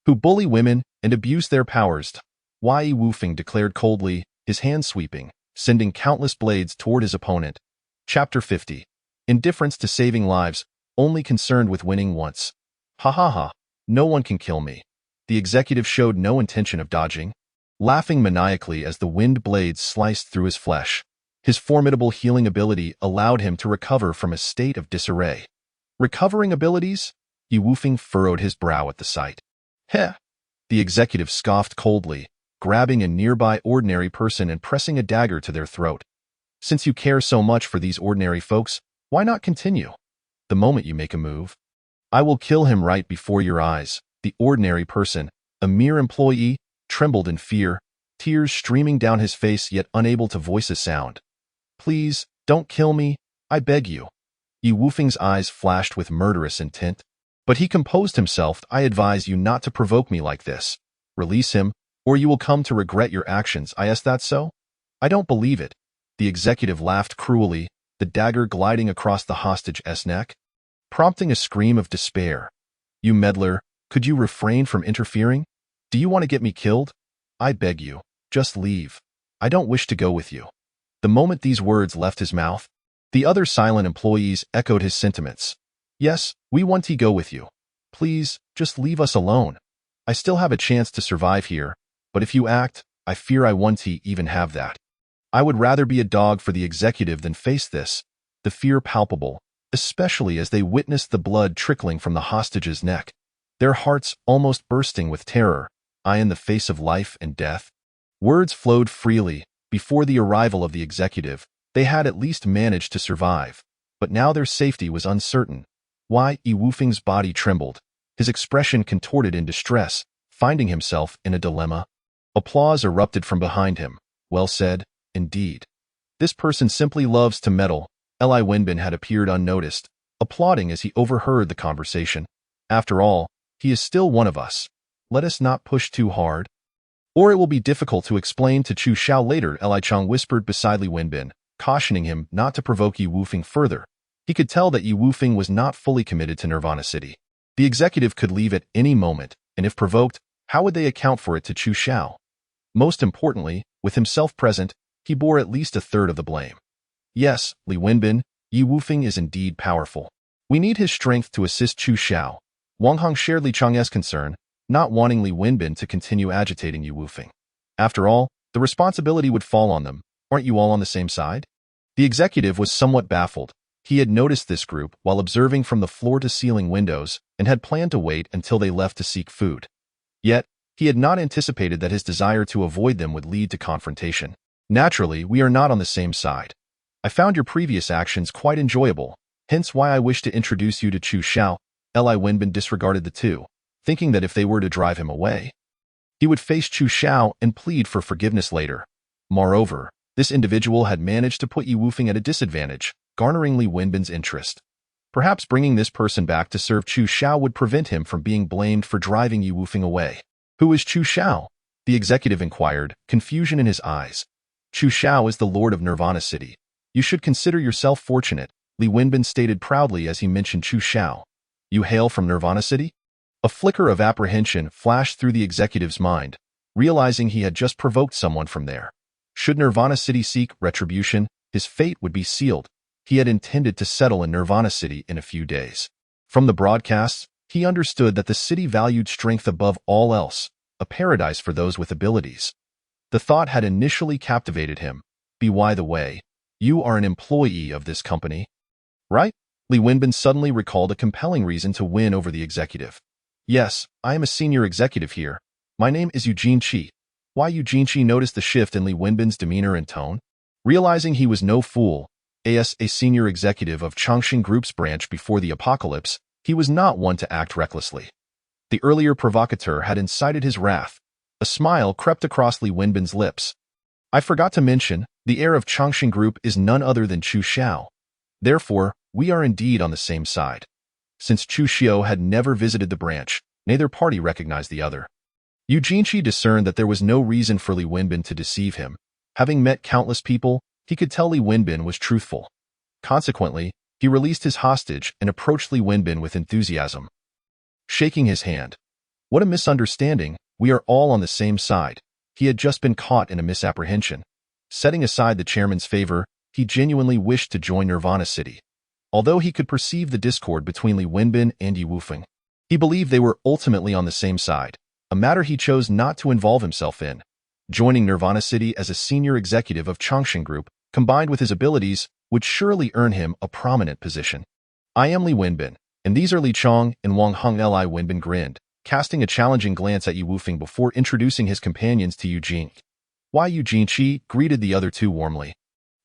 who bully women and abuse their powers. Yi Wufeng declared coldly, his hand sweeping, sending countless blades toward his opponent. Chapter 50. Indifference to saving lives, only concerned with winning once. Ha ha ha, no one can kill me. The executive showed no intention of dodging, laughing maniacally as the wind blades sliced through his flesh. His formidable healing ability allowed him to recover from a state of disarray. Recovering abilities? Yi Wufeng furrowed his brow at the sight. Heh! The executive scoffed coldly, grabbing a nearby ordinary person and pressing a dagger to their throat. Since you care so much for these ordinary folks, why not continue? The moment you make a move, I will kill him right before your eyes. The ordinary person, a mere employee, trembled in fear, tears streaming down his face yet unable to voice a sound. Please, don't kill me, I beg you. Yi Wufeng's eyes flashed with murderous intent. But he composed himself. I advise you not to provoke me like this. Release him, or you will come to regret your actions. Is that so? I don't believe it. The executive laughed cruelly, the dagger gliding across the hostage's neck, prompting a scream of despair. You meddler, could you refrain from interfering? Do you want to get me killed? I beg you, just leave. I don't wish to go with you. The moment these words left his mouth, the other silent employees echoed his sentiments. Yes, we want to go with you. Please, just leave us alone. I still have a chance to survive here, but if you act, I fear I won't even have that. I would rather be a dog for the executive than face this, the fear palpable, especially as they witnessed the blood trickling from the hostage's neck, their hearts almost bursting with terror, in the face of life and death. Words flowed freely. Before the arrival of the executive, they had at least managed to survive, but now their safety was uncertain. Yi Wufeng's body trembled, his expression contorted in distress, finding himself in a dilemma. Applause erupted from behind him. Well said, indeed. This person simply loves to meddle. Li Wenbin had appeared unnoticed, applauding as he overheard the conversation. After all, he is still one of us. Let us not push too hard, or it will be difficult to explain to Chu Xiao later. Li Chong whispered beside Li Wenbin, cautioning him not to provoke Yi Wufeng further. He could tell that Yi Wufeng was not fully committed to Nirvana City. The executive could leave at any moment, and if provoked, how would they account for it to Chu Xiao? Most importantly, with himself present, he bore at least a third of the blame. Yes, Li Wenbin, Yi Wufeng is indeed powerful. We need his strength to assist Chu Xiao, Wang Hong shared Li Chang's concern, not wanting Li Wenbin to continue agitating Yu Wufeng. After all, the responsibility would fall on them. Aren't you all on the same side? The executive was somewhat baffled. He had noticed this group while observing from the floor-to-ceiling windows and had planned to wait until they left to seek food. Yet, he had not anticipated that his desire to avoid them would lead to confrontation. Naturally, we are not on the same side. I found your previous actions quite enjoyable, hence why I wish to introduce you to Chu Xiao. Li Wenbin disregarded the two, thinking that if they were to drive him away, he would face Chu Xiao and plead for forgiveness later. Moreover, this individual had managed to put Yu Wufeng at a disadvantage, garnering Li Wenbin's interest. Perhaps bringing this person back to serve Chu Xiao would prevent him from being blamed for driving Yu Wufeng away. Who is Chu Xiao? The executive inquired, confusion in his eyes. Chu Xiao is the lord of Nirvana City. You should consider yourself fortunate, Li Wenbin stated proudly as he mentioned Chu Xiao. You hail from Nirvana City? A flicker of apprehension flashed through the executive's mind, realizing he had just provoked someone from there. Should Nirvana City seek retribution, his fate would be sealed. He had intended to settle in Nirvana City in a few days. From the broadcasts, he understood that the city valued strength above all else, a paradise for those with abilities. The thought had initially captivated him. By the way, you are an employee of this company, right? Li Wenbin suddenly recalled a compelling reason to win over the executive. Yes, I am a senior executive here. My name is Eugene Qi. Why Eugene Qi noticed the shift in Li Wenbin's demeanor and tone? Realizing he was no fool, as a senior executive of Changxing Group's branch before the apocalypse, he was not one to act recklessly. The earlier provocateur had incited his wrath. A smile crept across Li Wenbin's lips. I forgot to mention, the heir of Changxing Group is none other than Chu Xiao. Therefore, we are indeed on the same side. Since Chu Xiao had never visited the branch, neither party recognized the other. Eugene Qi discerned that there was no reason for Li Wenbin to deceive him. Having met countless people, he could tell Li Wenbin was truthful. Consequently, he released his hostage and approached Li Wenbin with enthusiasm. Shaking his hand. What a misunderstanding, we are all on the same side. He had just been caught in a misapprehension. Setting aside the chairman's favor, he genuinely wished to join Nirvana City. Although he could perceive the discord between Li Wenbin and Yu Wufeng, he believed they were ultimately on the same side, a matter he chose not to involve himself in. Joining Nirvana City as a senior executive of Changxing Group, combined with his abilities, would surely earn him a prominent position. I am Li Wenbin, and these are Li Chang and Wang Hong. Li Wenbin grinned, casting a challenging glance at Yu Wufeng before introducing his companions to Eugene. Why Eugene Qi greeted the other two warmly,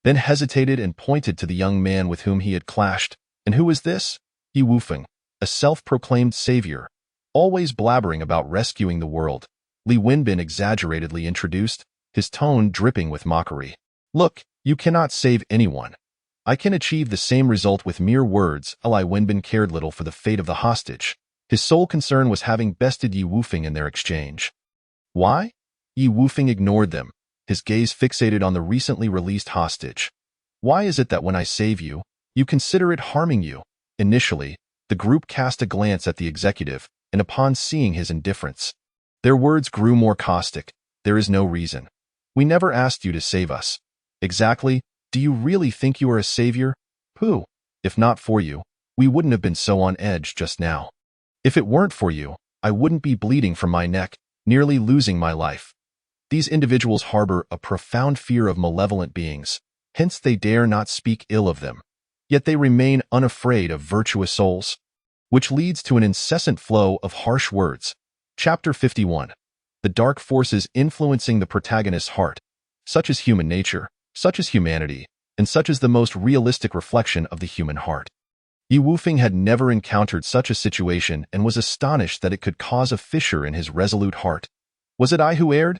then hesitated and pointed to the young man with whom he had clashed. And who is this? Yu Wufeng, a self-proclaimed savior, always blabbering about rescuing the world. Li Wenbin exaggeratedly introduced, his tone dripping with mockery. Look, you cannot save anyone. I can achieve the same result with mere words. Li Wenbin cared little for the fate of the hostage. His sole concern was having bested Yu Wufeng in their exchange. Why? Yu Wufeng ignored them, his gaze fixated on the recently released hostage. Why is it that when I save you, you consider it harming you? Initially, the group cast a glance at the executive, and upon seeing his indifference, their words grew more caustic. There is no reason. We never asked you to save us. Exactly, do you really think you are a savior? Pooh. If not for you, we wouldn't have been so on edge just now. If it weren't for you, I wouldn't be bleeding from my neck, nearly losing my life. These individuals harbor a profound fear of malevolent beings, hence they dare not speak ill of them. Yet they remain unafraid of virtuous souls, which leads to an incessant flow of harsh words. Chapter 51. The dark forces influencing the protagonist's heart. Such is human nature, such is humanity, and such is the most realistic reflection of the human heart. Yu Wufeng had never encountered such a situation and was astonished that it could cause a fissure in his resolute heart. Was it I who erred?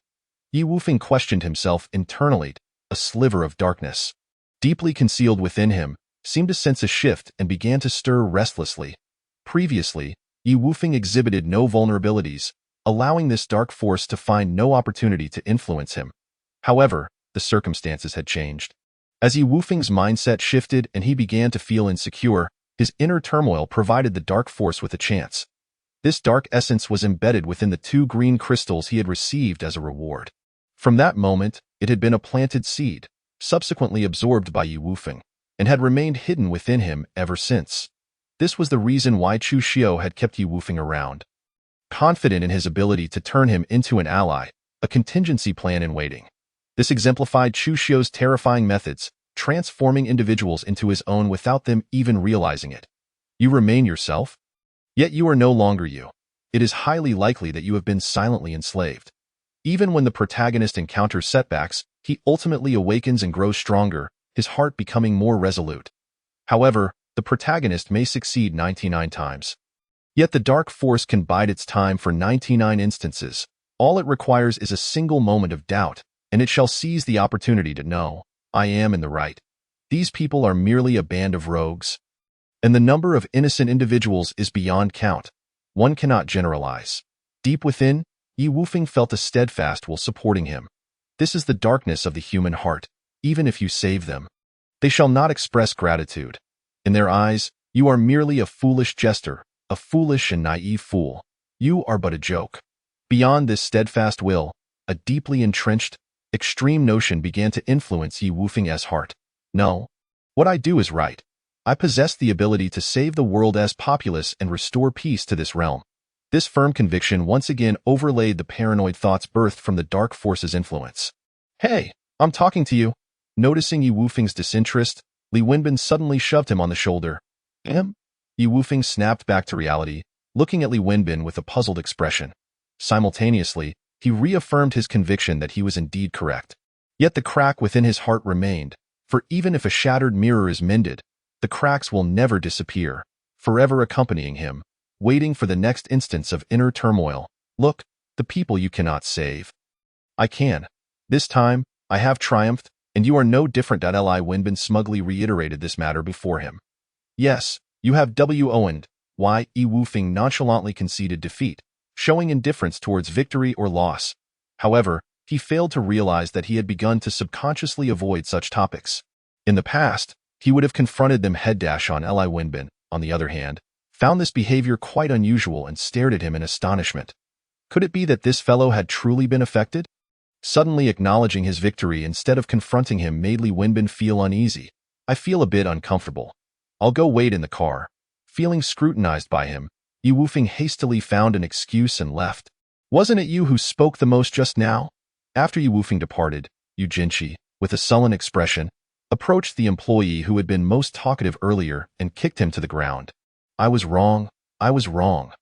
Yu Wufeng questioned himself internally. A sliver of darkness, deeply concealed within him, seemed to sense a shift and began to stir restlessly. Previously, Yu Wufeng exhibited no vulnerabilities, allowing this dark force to find no opportunity to influence him. However, the circumstances had changed. As Yu Wufeng's mindset shifted and he began to feel insecure, his inner turmoil provided the dark force with a chance. This dark essence was embedded within the 2 green crystals he had received as a reward. From that moment, it had been a planted seed, subsequently absorbed by Yu Wufeng, and had remained hidden within him ever since. This was the reason why Chu Xiao had kept Yi Wufeng around. Confident in his ability to turn him into an ally, a contingency plan in waiting. This exemplified Chu Xiao's terrifying methods, transforming individuals into his own without them even realizing it. You remain yourself? Yet you are no longer you. It is highly likely that you have been silently enslaved. Even when the protagonist encounters setbacks, he ultimately awakens and grows stronger, his heart becoming more resolute. However, the protagonist may succeed 99 times. Yet the dark force can bide its time for 99 instances. All it requires is a single moment of doubt, and it shall seize the opportunity to know, I am in the right. These people are merely a band of rogues. And the number of innocent individuals is beyond count. One cannot generalize. Deep within, Yi Wufeng felt a steadfast will supporting him. This is the darkness of the human heart. Even if you save them, they shall not express gratitude. In their eyes, you are merely a foolish jester, a foolish and naive fool. You are but a joke. Beyond this steadfast will, a deeply entrenched, extreme notion began to influence Yi Wufeng's heart. No, what I do is right. I possess the ability to save the world as populace and restore peace to this realm. This firm conviction once again overlaid the paranoid thoughts birthed from the dark force's influence. Hey, I'm talking to you. Noticing Yi Wufeng's disinterest, Li Wenbin suddenly shoved him on the shoulder. Yi Wufeng snapped back to reality, looking at Li Wenbin with a puzzled expression. Simultaneously, he reaffirmed his conviction that he was indeed correct. Yet the crack within his heart remained, for even if a shattered mirror is mended, the cracks will never disappear, forever accompanying him, waiting for the next instance of inner turmoil. Look, the people you cannot save. I can. This time, I have triumphed, and you are no different. Li Wenbin smugly reiterated this matter before him. Yes, you have won. Yi Wufeng nonchalantly conceded defeat, showing indifference towards victory or loss. However, he failed to realize that he had begun to subconsciously avoid such topics. In the past, he would have confronted them head-on. Li Wenbin, on the other hand, found this behavior quite unusual and stared at him in astonishment. Could it be that this fellow had truly been affected? Suddenly acknowledging his victory instead of confronting him made Li Wenbin feel uneasy. I feel a bit uncomfortable. I'll go wait in the car. Feeling scrutinized by him, Yi Wufeng hastily found an excuse and left. Wasn't it you who spoke the most just now? After Yi Wufeng departed, Yu Jinshi, with a sullen expression, approached the employee who had been most talkative earlier and kicked him to the ground. I was wrong. I was wrong.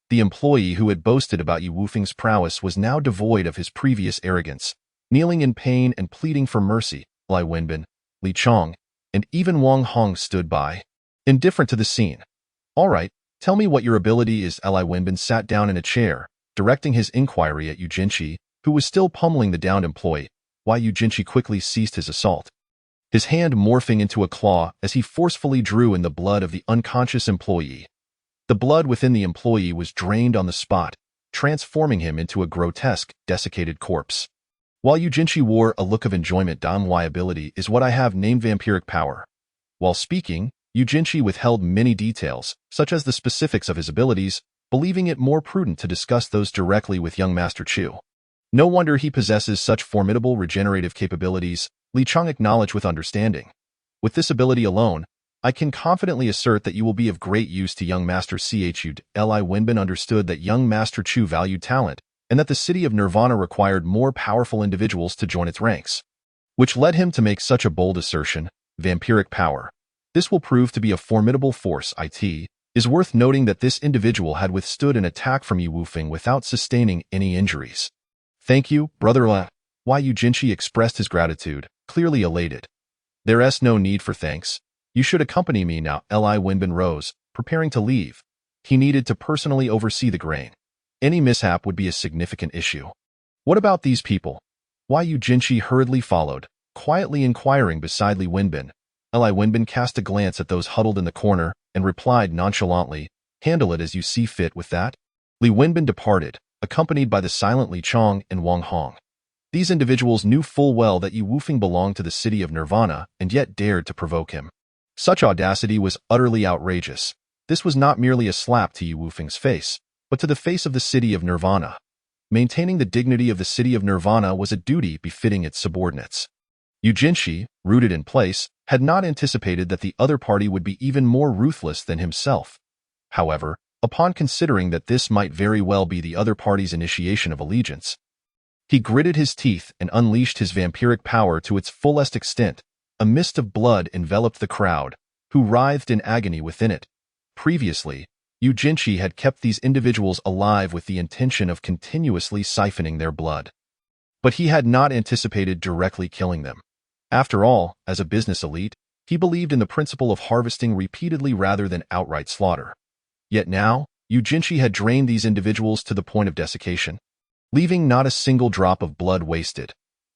The employee who had boasted about Yi Wufeng's prowess was now devoid of his previous arrogance, kneeling in pain and pleading for mercy. Li Wenbin, Li Chong, and even Wang Hong stood by, indifferent to the scene. All right, tell me what your ability is. Li Wenbin sat down in a chair, directing his inquiry at Yu Jinshi, who was still pummeling the downed employee, while Yu Jinshi quickly ceased his assault, his hand morphing into a claw as he forcefully drew in the blood of the unconscious employee. The blood within the employee was drained on the spot, transforming him into a grotesque, desiccated corpse. While Yu Jinshi wore a look of enjoyment, my ability is what I have named vampiric power. While speaking, Yu Jinshi withheld many details, such as the specifics of his abilities, believing it more prudent to discuss those directly with young Master Chu. No wonder he possesses such formidable regenerative capabilities, Li Chong acknowledged with understanding. With this ability alone, I can confidently assert that you will be of great use to young Master Chu. Li Wenbin understood that young Master Chu valued talent, and that the city of Nirvana required more powerful individuals to join its ranks, which led him to make such a bold assertion, vampiric power. This will prove to be a formidable force. It is worth noting that this individual had withstood an attack from Yi Wufeng without sustaining any injuries. Thank you, brother La. Yu Jinshi expressed his gratitude, clearly elated. There's no need for thanks. You should accompany me now. Li Wenbin rose, preparing to leave. He needed to personally oversee the grain. Any mishap would be a significant issue. What about these people? Yu Jinshi hurriedly followed, quietly inquiring beside Li Wenbin. Li Wenbin cast a glance at those huddled in the corner and replied nonchalantly, handle it as you see fit with that. Li Wenbin departed, accompanied by the silent Li Chong and Wang Hong. These individuals knew full well that Yi Wufeng belonged to the city of Nirvana and yet dared to provoke him. Such audacity was utterly outrageous. This was not merely a slap to Yi Wufeng's face, but to the face of the city of Nirvana. Maintaining the dignity of the city of Nirvana was a duty befitting its subordinates. Yu Jinshi, rooted in place, had not anticipated that the other party would be even more ruthless than himself. However, upon considering that this might very well be the other party's initiation of allegiance, he gritted his teeth and unleashed his vampiric power to its fullest extent. A mist of blood enveloped the crowd, who writhed in agony within it. Previously, Yujinshi had kept these individuals alive with the intention of continuously siphoning their blood. But he had not anticipated directly killing them. After all, as a business elite, he believed in the principle of harvesting repeatedly rather than outright slaughter. Yet now, Yujinshi had drained these individuals to the point of desiccation, leaving not a single drop of blood wasted.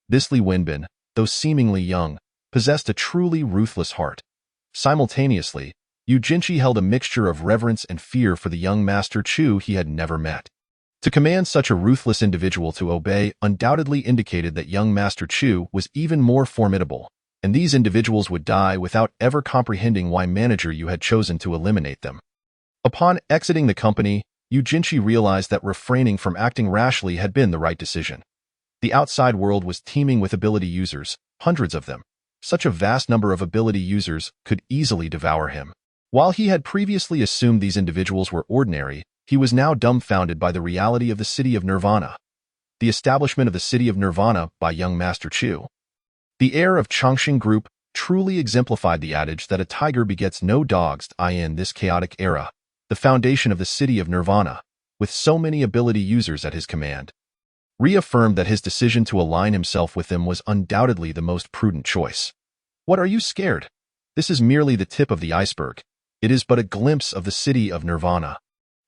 This Li Wenbin, though seemingly young, possessed a truly ruthless heart. Simultaneously, Yujinshi held a mixture of reverence and fear for the young Master Chu he had never met. To command such a ruthless individual to obey undoubtedly indicated that young Master Chu was even more formidable, and these individuals would die without ever comprehending why manager Yu had chosen to eliminate them. Upon exiting the company, Yujinshi realized that refraining from acting rashly had been the right decision. The outside world was teeming with ability users, hundreds of them. Such a vast number of ability users could easily devour him. While he had previously assumed these individuals were ordinary, he was now dumbfounded by the reality of the City of Nirvana. The establishment of the City of Nirvana by young Master Chu. The heir of Chongqing Group truly exemplified the adage that a tiger begets no dogs. In this chaotic era, the foundation of the City of Nirvana, with so many ability users at his command, reaffirmed that his decision to align himself with them was undoubtedly the most prudent choice. What are you scared? This is merely the tip of the iceberg. It is but a glimpse of the City of Nirvana.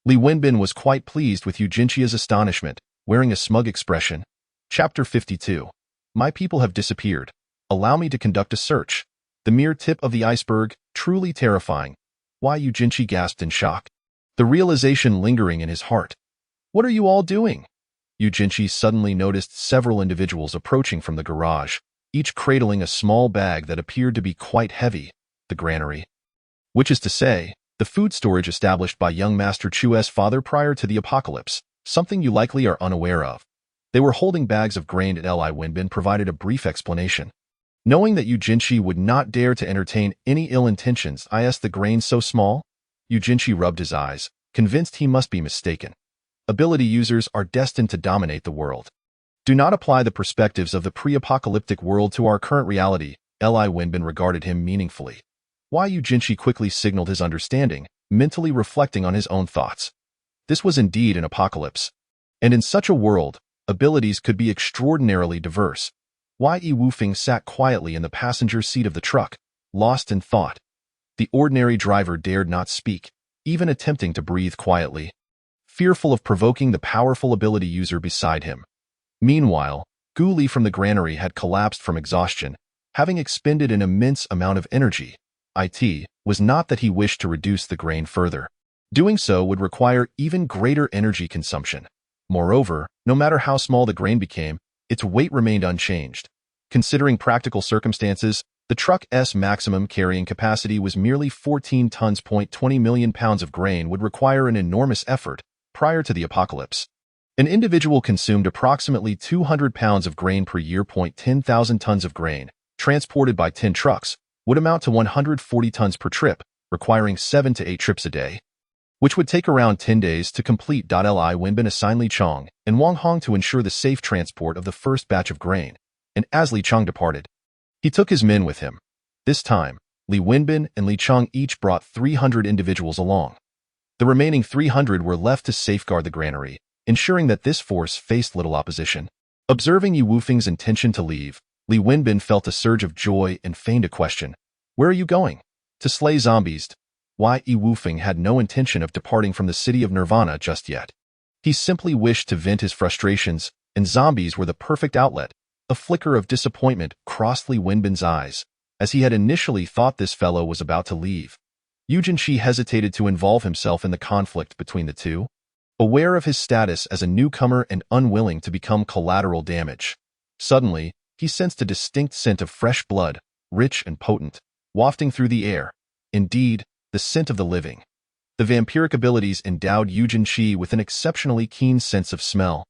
Li Wenbin was quite pleased with Yujinshi's astonishment, wearing a smug expression. Chapter 52. My people have disappeared. Allow me to conduct a search. The mere tip of the iceberg, truly terrifying. Why? Yujinshi gasped in shock, the realization lingering in his heart. What are you all doing? Yujinshi suddenly noticed several individuals approaching from the garage, each cradling a small bag that appeared to be quite heavy, the granary. Which is to say, the food storage established by young Master Chu's father prior to the apocalypse, something you likely are unaware of. They were holding bags of grain. Li Wenbin provided a brief explanation. Knowing that Yujinshi would not dare to entertain any ill intentions, the grain so small? Yujinshi rubbed his eyes, convinced he must be mistaken. Ability users are destined to dominate the world. Do not apply the perspectives of the pre-apocalyptic world to our current reality. Li Wenbin regarded him meaningfully. Why? Yujinshi quickly signaled his understanding, mentally reflecting on his own thoughts. This was indeed an apocalypse. And in such a world, abilities could be extraordinarily diverse. Yi Wufeng sat quietly in the passenger seat of the truck, lost in thought. The ordinary driver dared not speak, even attempting to breathe quietly, fearful of provoking the powerful ability user beside him. Meanwhile, Gu Li from the granary had collapsed from exhaustion, having expended an immense amount of energy. It was not that he wished to reduce the grain further. Doing so would require even greater energy consumption. Moreover, no matter how small the grain became, its weight remained unchanged. Considering practical circumstances, the truck's maximum carrying capacity was merely 14 tons. 20 million pounds of grain would require an enormous effort. Prior to the apocalypse, an individual consumed approximately 200 pounds of grain per year. 10,000 tons of grain, transported by 10 trucks, would amount to 140 tons per trip, requiring 7 to 8 trips a day, which would take around 10 days to complete. Li Wenbin assigned Li Chong and Wang Hong to ensure the safe transport of the first batch of grain, and as Li Chong departed, he took his men with him. This time, Li Wenbin and Li Chong each brought 300 individuals along. The remaining 300 were left to safeguard the granary, ensuring that this force faced little opposition. Observing Yi Wufeng's intention to leave, Li Wenbin felt a surge of joy and feigned a question. Where are you going? To slay zombies. Yi Wufeng had no intention of departing from the City of Nirvana just yet. He simply wished to vent his frustrations, and zombies were the perfect outlet. A flicker of disappointment crossed Li Wenbin's eyes, as he had initially thought this fellow was about to leave. Yujinshi hesitated to involve himself in the conflict between the two, aware of his status as a newcomer and unwilling to become collateral damage. Suddenly, he sensed a distinct scent of fresh blood, rich and potent, wafting through the air. Indeed, the scent of the living. The vampiric abilities endowed Yujinshi with an exceptionally keen sense of smell.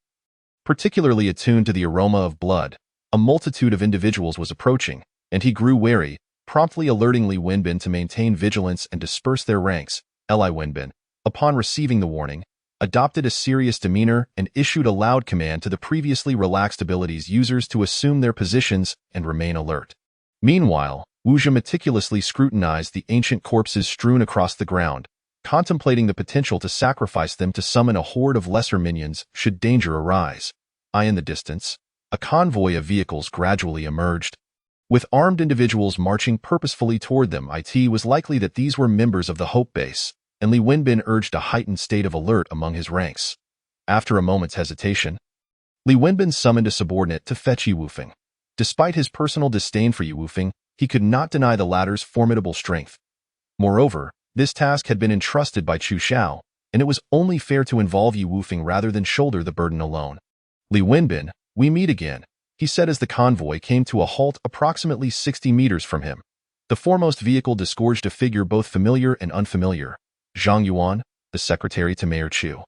Particularly attuned to the aroma of blood, a multitude of individuals was approaching, and he grew wary, promptly alerting Li Wenbin to maintain vigilance and disperse their ranks. Li Wenbin, upon receiving the warning, adopted a serious demeanor and issued a loud command to the previously relaxed abilities users to assume their positions and remain alert. Meanwhile, Wu Zhi meticulously scrutinized the ancient corpses strewn across the ground, contemplating the potential to sacrifice them to summon a horde of lesser minions should danger arise. In the distance, a convoy of vehicles gradually emerged, with armed individuals marching purposefully toward them. It was likely that these were members of the Hope Base, and Li Wenbin urged a heightened state of alert among his ranks. After a moment's hesitation, Li Wenbin summoned a subordinate to fetch Yi Wufeng. Despite his personal disdain for Yi Wufeng, he could not deny the latter's formidable strength. Moreover, this task had been entrusted by Chu Xiao, and it was only fair to involve Yi Wufeng rather than shoulder the burden alone. Li Wenbin, we meet again, he said as the convoy came to a halt approximately 60 meters from him. The foremost vehicle disgorged a figure both familiar and unfamiliar. Zhang Yuan, the secretary to Mayor Chu.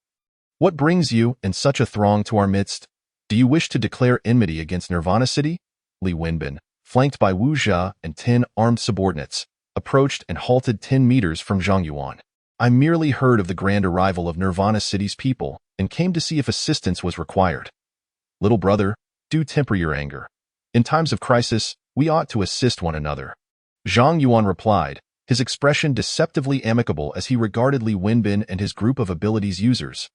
What brings you and such a throng to our midst? Do you wish to declare enmity against Nirvana City? Li Wenbin, flanked by Wu Zhi and 10 armed subordinates, approached and halted 10 meters from Zhang Yuan. I merely heard of the grand arrival of Nirvana City's people and came to see if assistance was required. Little brother, do temper your anger. In times of crisis, we ought to assist one another. Zhang Yuan replied, his expression deceptively amicable as he regarded Li Wenbin and his group of abilities users.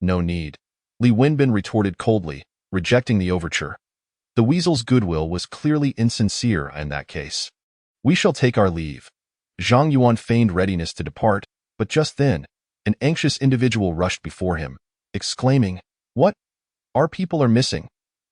No need. Li Wenbin retorted coldly, rejecting the overture. The weasel's goodwill was clearly insincere in that case. We shall take our leave. Zhang Yuan feigned readiness to depart, but just then, an anxious individual rushed before him, exclaiming, What? Our people are missing.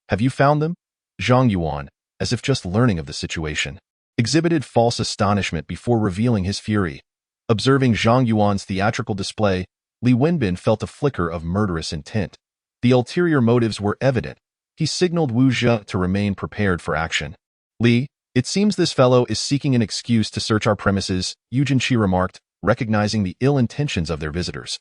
Have you found them? Zhang Yuan, as if just learning of the situation, exhibited false astonishment before revealing his fury. Observing Zhang Yuan's theatrical display, Li Wenbin felt a flicker of murderous intent. The ulterior motives were evident. He signaled Wu Zhi to remain prepared for action. Li, it seems this fellow is seeking an excuse to search our premises, Yu Jinqi remarked, recognizing the ill intentions of their visitors.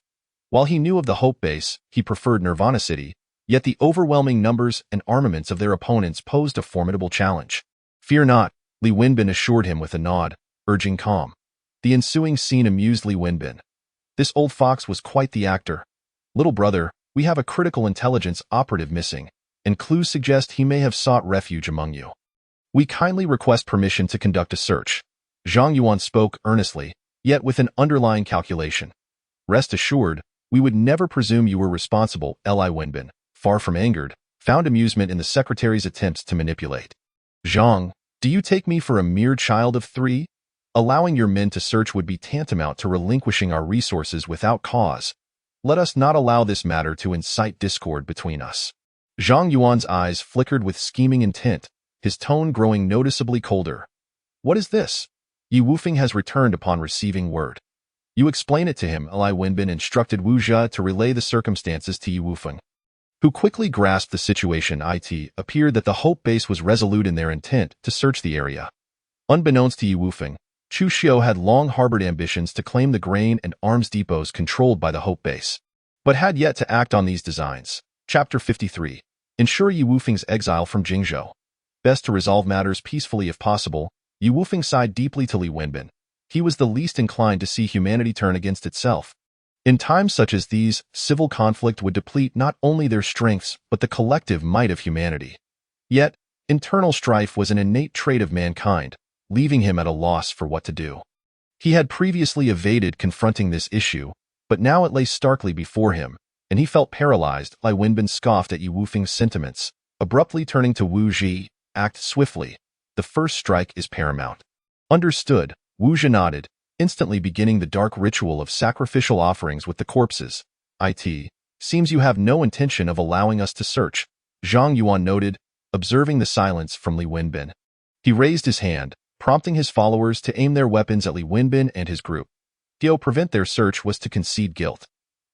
While he knew of the Hope Base, he preferred Nirvana City, yet the overwhelming numbers and armaments of their opponents posed a formidable challenge. Fear not, Li Wenbin assured him with a nod, urging calm. The ensuing scene amused Li Wenbin. This old fox was quite the actor. Little brother, we have a critical intelligence operative missing, and clues suggest he may have sought refuge among you. We kindly request permission to conduct a search. Zhang Yuan spoke earnestly, yet with an underlying calculation. Rest assured, we would never presume you were responsible. Li Wenbin, far from angered, found amusement in the secretary's attempts to manipulate. Zhang, do you take me for a mere child of 3? Allowing your men to search would be tantamount to relinquishing our resources without cause. Let us not allow this matter to incite discord between us. Zhang Yuan's eyes flickered with scheming intent, his tone growing noticeably colder. What is this? Yi Wufeng has returned upon receiving word. You explain it to him. Li Wenbin instructed Wu Zhi to relay the circumstances to Yi Wufeng, who quickly grasped the situation. It appeared that the Hope Base was resolute in their intent to search the area. Unbeknownst to Yi Wufeng, Chu Xiao had long harbored ambitions to claim the grain and arms depots controlled by the Hope Base, but had yet to act on these designs. Chapter 53. Ensure Yi Wufeng's exile from Jingzhou. Best to resolve matters peacefully if possible. Yi Wufeng sighed deeply to Li Wenbin. He was the least inclined to see humanity turn against itself. In times such as these, civil conflict would deplete not only their strengths but the collective might of humanity. Yet, internal strife was an innate trait of mankind, leaving him at a loss for what to do. He had previously evaded confronting this issue, but now it lay starkly before him, and he felt paralyzed. Li Wenbin scoffed at Yi Wufeng's sentiments, abruptly turning to Wu Zhi. Act swiftly. The first strike is paramount. Understood. Wu Zhi nodded, instantly beginning the dark ritual of sacrificial offerings with the corpses. It seems you have no intention of allowing us to search, Zhang Yuan noted, observing the silence from Li Wenbin. He raised his hand, prompting his followers to aim their weapons at Li Wenbin and his group. To prevent their search was to concede guilt.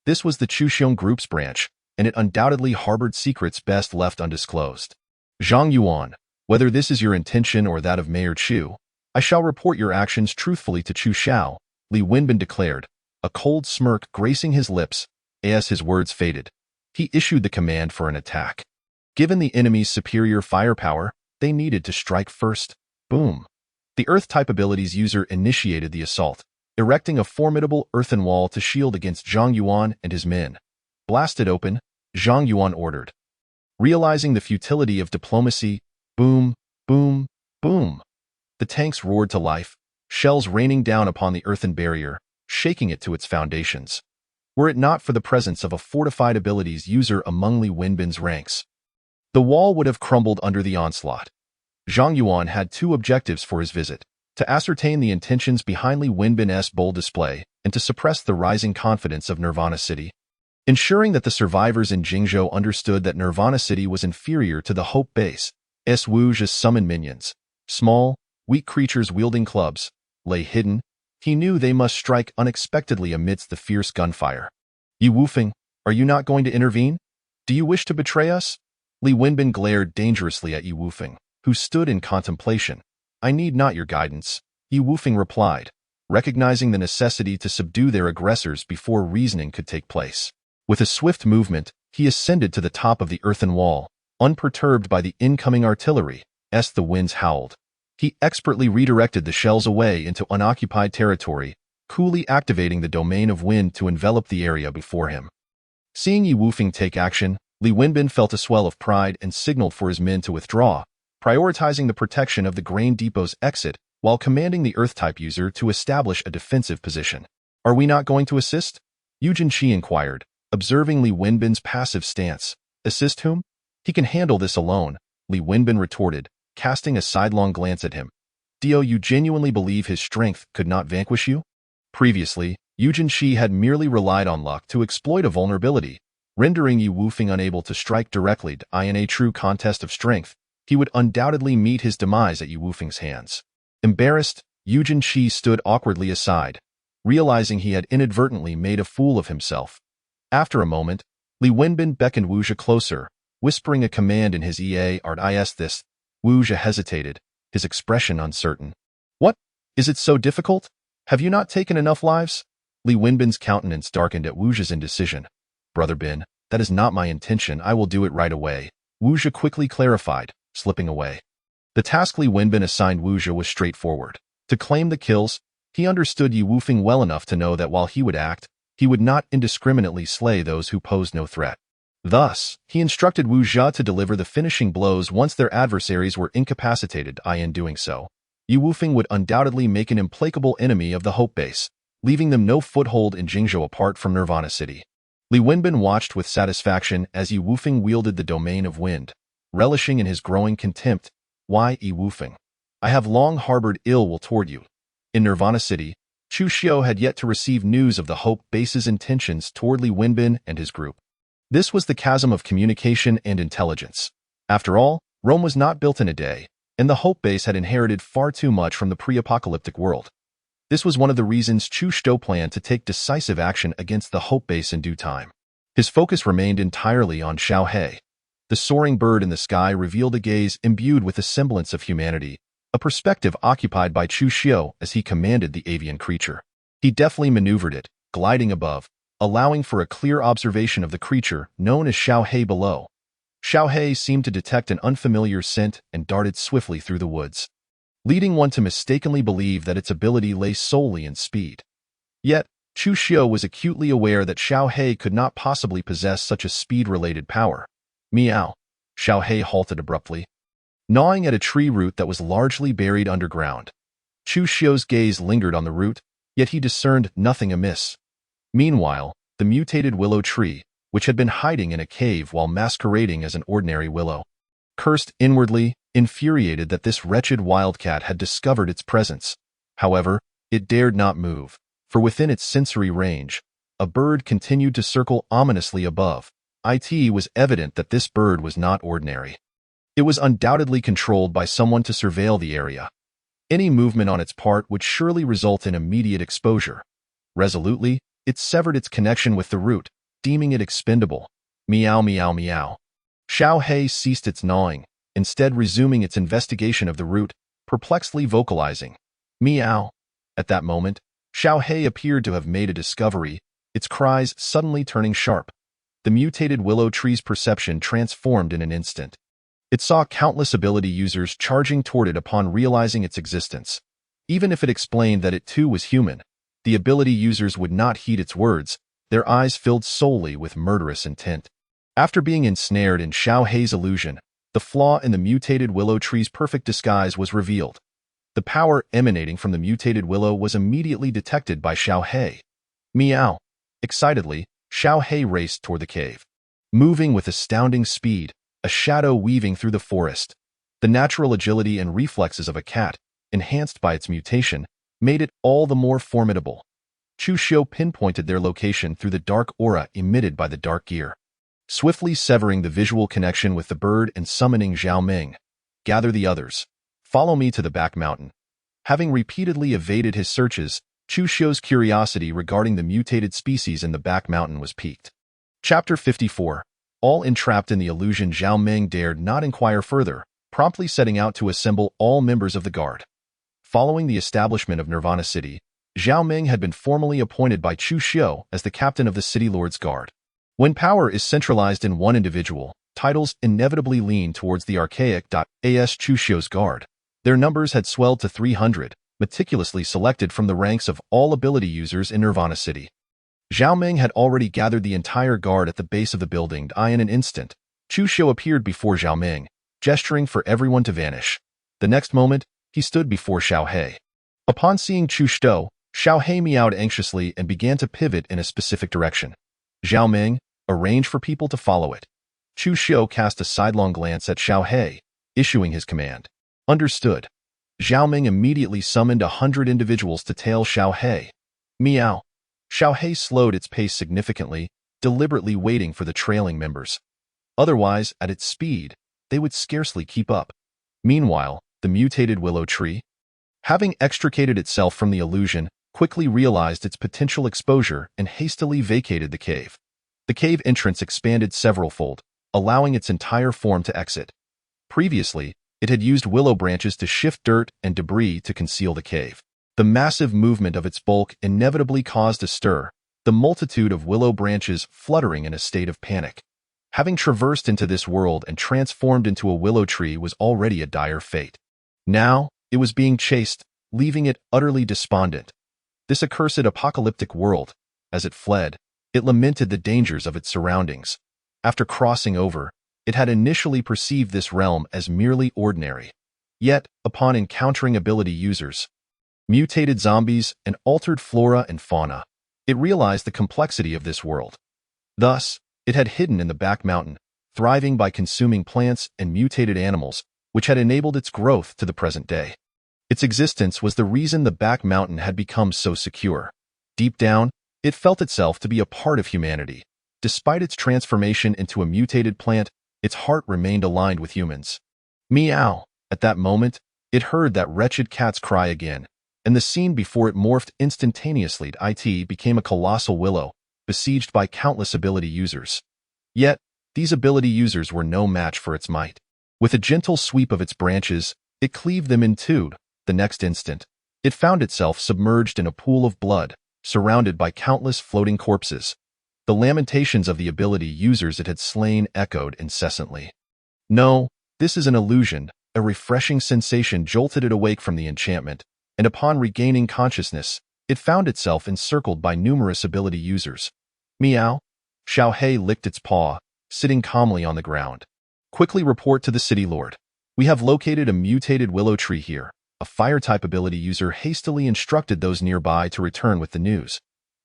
This was the Chuxiong group's branch, and it undoubtedly harbored secrets best left undisclosed. Zhang Yuan, whether this is your intention or that of Mayor Chu, I shall report your actions truthfully to Chu Xiao, Li Wenbin declared, a cold smirk gracing his lips. As his words faded, he issued the command for an attack. Given the enemy's superior firepower, they needed to strike first. Boom. The Earth-type abilities user initiated the assault, erecting a formidable earthen wall to shield against Zhang Yuan and his men. Blast it open, Zhang Yuan ordered. Realizing the futility of diplomacy, boom, boom, boom. The tanks roared to life, shells raining down upon the earthen barrier, shaking it to its foundations. Were it not for the presence of a fortified abilities user among Li Wenbin's ranks, the wall would have crumbled under the onslaught. Zhang Yuan had two objectives for his visit: to ascertain the intentions behind Li Wenbin's bold display and to suppress the rising confidence of Nirvana City. Ensuring that the survivors in Jingzhou understood that Nirvana City was inferior to the Hope Base, Wu Zhi summoned minions. Small, weak creatures wielding clubs lay hidden. He knew they must strike unexpectedly amidst the fierce gunfire. Yi Wufeng, are you not going to intervene? Do you wish to betray us? Li Wenbin glared dangerously at Yi Wufeng, who stood in contemplation. I need not your guidance, Yi Wufeng replied, recognizing the necessity to subdue their aggressors before reasoning could take place. With a swift movement, he ascended to the top of the earthen wall, unperturbed by the incoming artillery, as the winds howled. He expertly redirected the shells away into unoccupied territory, coolly activating the domain of wind to envelop the area before him. Seeing Yi Wufeng take action, Li Wenbin felt a swell of pride and signaled for his men to withdraw, prioritizing the protection of the grain depot's exit while commanding the Earth-type user to establish a defensive position. Are we not going to assist? Yu Jinqi inquired, observing Li Wenbin's passive stance. Assist whom? He can handle this alone, Li Wenbin retorted, casting a sidelong glance at him. Do you genuinely believe his strength could not vanquish you? Previously, Yu Jinqi had merely relied on luck to exploit a vulnerability, rendering Yi Wufeng unable to strike directly. In a true contest of strength, he would undoubtedly meet his demise at Yi Wufeng's hands. Embarrassed, Yu Jinqi stood awkwardly aside, realizing he had inadvertently made a fool of himself. After a moment, Li Wenbin beckoned Wu Zhi closer, whispering a command in his ear. This. Wu Zhi hesitated, his expression uncertain. What? Is it so difficult? Have you not taken enough lives? Li Wenbin's countenance darkened at Wu Zhi's indecision. Brother Bin, that is not my intention. I will do it right away, Wu Zhi quickly clarified, slipping away. The task Li Wenbin assigned Wu Zhi was straightforward. To claim the kills, he understood Yi Wufeng well enough to know that while he would act, he would not indiscriminately slay those who posed no threat. Thus, he instructed Wu Zhi to deliver the finishing blows once their adversaries were incapacitated. In doing so, Yi Wufeng would undoubtedly make an implacable enemy of the Hope Base, leaving them no foothold in Jingzhou apart from Nirvana City. Li Wenbin watched with satisfaction as Yi Wufeng wielded the domain of wind, relishing in his growing contempt. Why, Yi Wufeng? I have long harbored ill will toward you. In Nirvana City, Chu Xiu had yet to receive news of the Hope Base's intentions toward Li Wenbin and his group. This was the chasm of communication and intelligence. After all, Rome was not built in a day, and the Hope Base had inherited far too much from the pre-apocalyptic world. This was one of the reasons Chu Xiu planned to take decisive action against the Hope Base in due time. His focus remained entirely on Xiaohe. The soaring bird in the sky revealed a gaze imbued with a semblance of humanity, a perspective occupied by Chu Xiu as he commanded the avian creature. He deftly maneuvered it, gliding above, allowing for a clear observation of the creature known as Xiaohe below. Xiaohe seemed to detect an unfamiliar scent and darted swiftly through the woods, leading one to mistakenly believe that its ability lay solely in speed. Yet, Chu Xiu was acutely aware that Xiaohe could not possibly possess such a speed-related power. Meow. Xiaohe halted abruptly, gnawing at a tree root that was largely buried underground. Chu Xiu's gaze lingered on the root, yet he discerned nothing amiss. Meanwhile, the mutated willow tree, which had been hiding in a cave while masquerading as an ordinary willow, cursed inwardly, infuriated that this wretched wildcat had discovered its presence. However, it dared not move, for within its sensory range, a bird continued to circle ominously above. It was evident that this bird was not ordinary. It was undoubtedly controlled by someone to surveil the area. Any movement on its part would surely result in immediate exposure. Resolutely, it severed its connection with the root, deeming it expendable. Meow meow meow. Xiaohe ceased its gnawing, instead resuming its investigation of the root, perplexedly vocalizing, meow. At that moment, Xiaohe appeared to have made a discovery, its cries suddenly turning sharp. The mutated willow tree's perception transformed in an instant. It saw countless ability users charging toward it upon realizing its existence. Even if it explained that it too was human, the ability users would not heed its words, their eyes filled solely with murderous intent. After being ensnared in Xiao Hei's illusion, the flaw in the mutated willow tree's perfect disguise was revealed. The power emanating from the mutated willow was immediately detected by Xiao Hei. Meow. Excitedly, Xiao Hei raced toward the cave. Moving with astounding speed, a shadow weaving through the forest. The natural agility and reflexes of a cat, enhanced by its mutation, made it all the more formidable. Chu Xiu pinpointed their location through the dark aura emitted by the dark gear. Swiftly severing the visual connection with the bird and summoning Zhao Ming. Gather the others. Follow me to the back mountain. Having repeatedly evaded his searches, Chu Xiu's curiosity regarding the mutated species in the back mountain was piqued. Chapter 54. All entrapped in the illusion, Zhao Ming dared not inquire further, promptly setting out to assemble all members of the guard. Following the establishment of Nirvana City, Zhao Ming had been formally appointed by Chu Xiu as the captain of the City Lord's Guard. When power is centralized in one individual, titles inevitably lean towards the archaic. As Chu Xiu's guard, their numbers had swelled to 300, meticulously selected from the ranks of all ability users in Nirvana City. Zhao Ming had already gathered the entire guard at the base of the building. In an instant, Chu Xiu appeared before Zhao Ming, gesturing for everyone to vanish. The next moment, he stood before Xiao Hei. Upon seeing Chu Xiu, Xiao Hei meowed anxiously and began to pivot in a specific direction. Zhao Ming, arrange for people to follow it. Chu Xiu cast a sidelong glance at Xiao Hei, issuing his command. Understood. Zhao Ming immediately summoned 100 individuals to tail Xiao Hei. Meow. Xiao Hei slowed its pace significantly, deliberately waiting for the trailing members. Otherwise, at its speed, they would scarcely keep up. Meanwhile, the mutated willow tree, having extricated itself from the illusion, quickly realized its potential exposure and hastily vacated the cave. The cave entrance expanded several-fold, allowing its entire form to exit. Previously, it had used willow branches to shift dirt and debris to conceal the cave. The massive movement of its bulk inevitably caused a stir, the multitude of willow branches fluttering in a state of panic. Having traversed into this world and transformed into a willow tree was already a dire fate. Now, it was being chased, leaving it utterly despondent. This accursed apocalyptic world, as it fled, it lamented the dangers of its surroundings. After crossing over, it had initially perceived this realm as merely ordinary. Yet, upon encountering ability users, mutated zombies, and altered flora and fauna, it realized the complexity of this world. Thus, it had hidden in the back mountain, thriving by consuming plants and mutated animals, which had enabled its growth to the present day. Its existence was the reason the back mountain had become so secure. Deep down, it felt itself to be a part of humanity. Despite its transformation into a mutated plant, its heart remained aligned with humans. Meow! At that moment, it heard that wretched cat's cry again, and the scene before it morphed instantaneously. It became a colossal willow, besieged by countless ability users. Yet, these ability users were no match for its might. With a gentle sweep of its branches, it cleaved them in two. The next instant, it found itself submerged in a pool of blood, surrounded by countless floating corpses. The lamentations of the ability users it had slain echoed incessantly. No, this is an illusion. A refreshing sensation jolted it awake from the enchantment, and upon regaining consciousness, it found itself encircled by numerous ability users. Meow. Xiao Hei licked its paw, sitting calmly on the ground. Quickly report to the city lord. We have located a mutated willow tree here. A fire-type ability user hastily instructed those nearby to return with the news.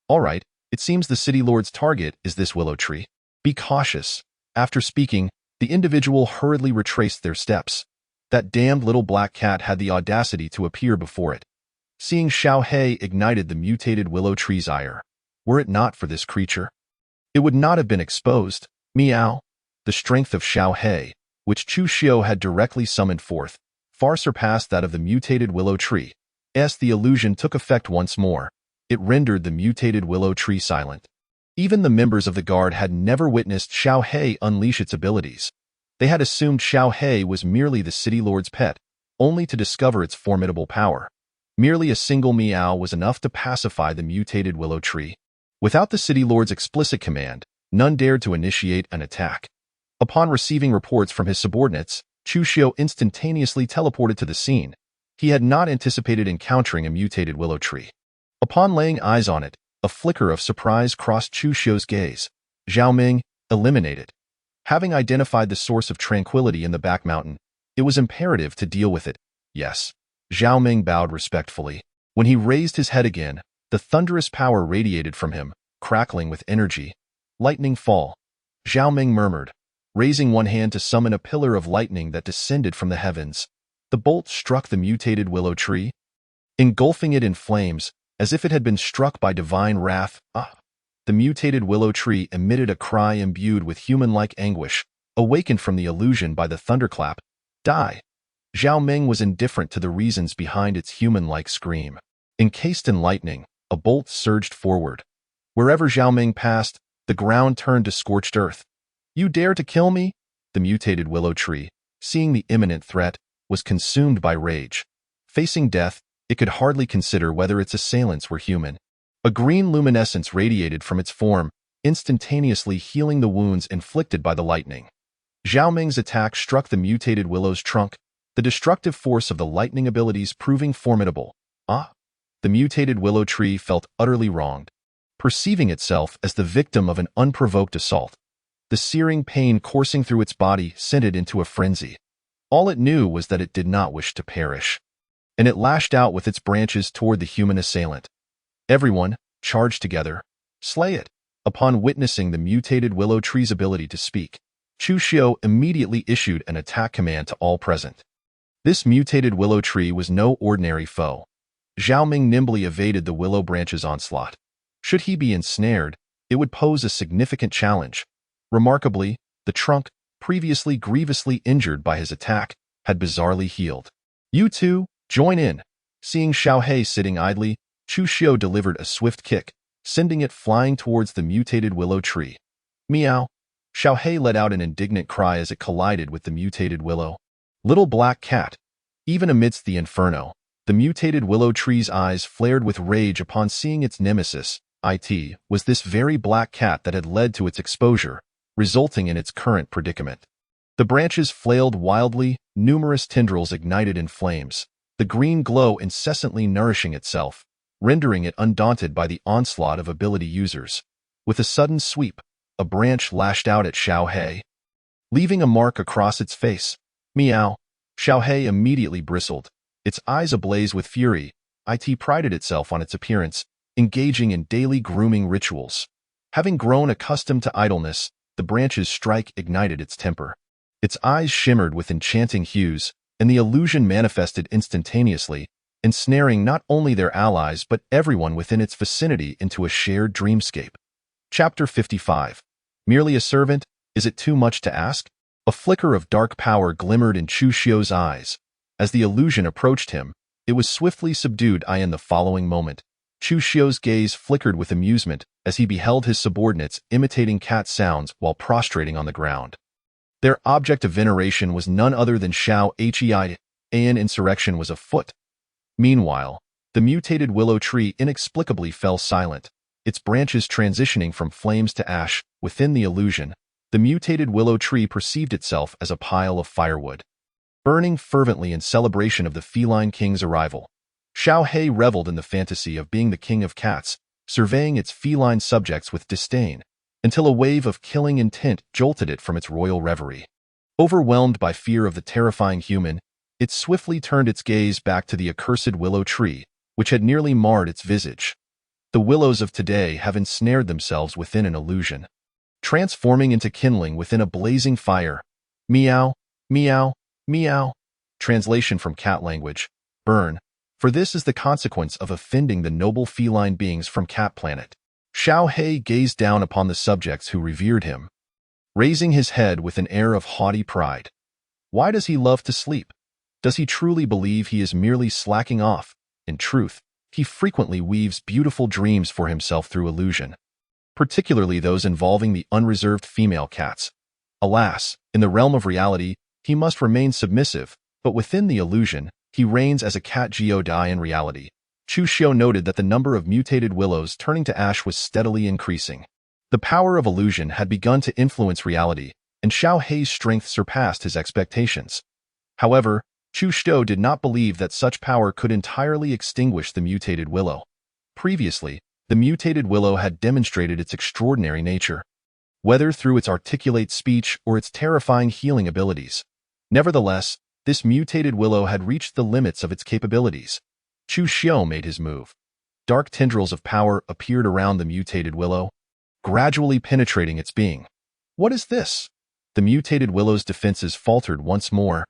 All right, it seems the city lord's target is this willow tree. Be cautious. After speaking, the individual hurriedly retraced their steps. That damned little black cat had the audacity to appear before it. Seeing Xiao Hei ignited the mutated willow tree's ire. Were it not for this creature, it would not have been exposed. Meow. The strength of Xiao Hei, which Chu Xiu had directly summoned forth, far surpassed that of the mutated willow tree. As the illusion took effect once more, it rendered the mutated willow tree silent. Even the members of the guard had never witnessed Xiao Hei unleash its abilities. They had assumed Xiao Hei was merely the city lord's pet, only to discover its formidable power. Merely a single meow was enough to pacify the mutated willow tree. Without the city lord's explicit command, none dared to initiate an attack. Upon receiving reports from his subordinates, Chu Xiu instantaneously teleported to the scene. He had not anticipated encountering a mutated willow tree. Upon laying eyes on it, a flicker of surprise crossed Chu Xiu's gaze. Zhao Ming, eliminated. Having identified the source of tranquility in the back mountain, it was imperative to deal with it. Yes. Zhao Ming bowed respectfully. When he raised his head again, the thunderous power radiated from him, crackling with energy. Lightning fall. Zhao Ming murmured, raising one hand to summon a pillar of lightning that descended from the heavens. The bolt struck the mutated willow tree, engulfing it in flames, as if it had been struck by divine wrath. The mutated willow tree emitted a cry imbued with human-like anguish, awakened from the illusion by the thunderclap. Die. Zhao Ming was indifferent to the reasons behind its human-like scream. Encased in lightning, a bolt surged forward. Wherever Zhao Ming passed, the ground turned to scorched earth. You dare to kill me? The mutated willow tree, seeing the imminent threat, was consumed by rage. Facing death, it could hardly consider whether its assailants were human. A green luminescence radiated from its form, instantaneously healing the wounds inflicted by the lightning. Zhao Ming's attack struck the mutated willow's trunk, the destructive force of the lightning abilities proving formidable. The mutated willow tree felt utterly wronged, perceiving itself as the victim of an unprovoked assault. The searing pain coursing through its body sent it into a frenzy. All it knew was that it did not wish to perish, and it lashed out with its branches toward the human assailant. Everyone, charged together. Slay it. Upon witnessing the mutated willow tree's ability to speak, Chu Xiu immediately issued an attack command to all present. This mutated willow tree was no ordinary foe. Zhao Ming nimbly evaded the willow branch's onslaught. Should he be ensnared, it would pose a significant challenge. Remarkably, the trunk, previously grievously injured by his attack, had bizarrely healed. You two, join in. Seeing Xiao He sitting idly, Chu Xiu delivered a swift kick, sending it flying towards the mutated willow tree. Meow. Xiao He let out an indignant cry as it collided with the mutated willow. Little black cat. Even amidst the inferno, the mutated willow tree's eyes flared with rage upon seeing its nemesis. It was this very black cat that had led to its exposure, resulting in its current predicament. The branches flailed wildly, numerous tendrils ignited in flames, the green glow incessantly nourishing itself, rendering it undaunted by the onslaught of ability users. With a sudden sweep, a branch lashed out at Xiao He, leaving a mark across its face. Meow. Xiao He immediately bristled, its eyes ablaze with fury. It prided itself on its appearance, engaging in daily grooming rituals. Having grown accustomed to idleness, the branch's strike ignited its temper. Its eyes shimmered with enchanting hues, and the illusion manifested instantaneously, ensnaring not only their allies but everyone within its vicinity into a shared dreamscape. Chapter 55. Merely a servant, is it too much to ask? A flicker of dark power glimmered in Chu Xiu's eyes. As the illusion approached him, it was swiftly subdued. In the following moment, Chu Xiu's gaze flickered with amusement as he beheld his subordinates imitating cat sounds while prostrating on the ground. Their object of veneration was none other than Xiao Hei. An insurrection was afoot. Meanwhile, the mutated willow tree inexplicably fell silent, its branches transitioning from flames to ash. Within the illusion, the mutated willow tree perceived itself as a pile of firewood, burning fervently in celebration of the feline king's arrival. Xiao He reveled in the fantasy of being the king of cats, surveying its feline subjects with disdain, until a wave of killing intent jolted it from its royal reverie. Overwhelmed by fear of the terrifying human, it swiftly turned its gaze back to the accursed willow tree, which had nearly marred its visage. The willows of today have ensnared themselves within an illusion, transforming into kindling within a blazing fire. Meow, meow, meow. Translation from cat language. Burn. For this is the consequence of offending the noble feline beings from Cat Planet. Xiao He gazed down upon the subjects who revered him, raising his head with an air of haughty pride. Why does he love to sleep? Does he truly believe he is merely slacking off? In truth, he frequently weaves beautiful dreams for himself through illusion, particularly those involving the unreserved female cats. Alas, in the realm of reality, he must remain submissive, but within the illusion, he reigns as a cat Geodai in reality. Chu Xiu noted that the number of mutated willows turning to ash was steadily increasing. The power of illusion had begun to influence reality, and Xiao Hei's strength surpassed his expectations. However, Chu Xiu did not believe that such power could entirely extinguish the mutated willow. Previously, the mutated willow had demonstrated its extraordinary nature, whether through its articulate speech or its terrifying healing abilities. Nevertheless, this mutated willow had reached the limits of its capabilities. Chu Xiu made his move. Dark tendrils of power appeared around the mutated willow, gradually penetrating its being. What is this? The mutated willow's defenses faltered once more.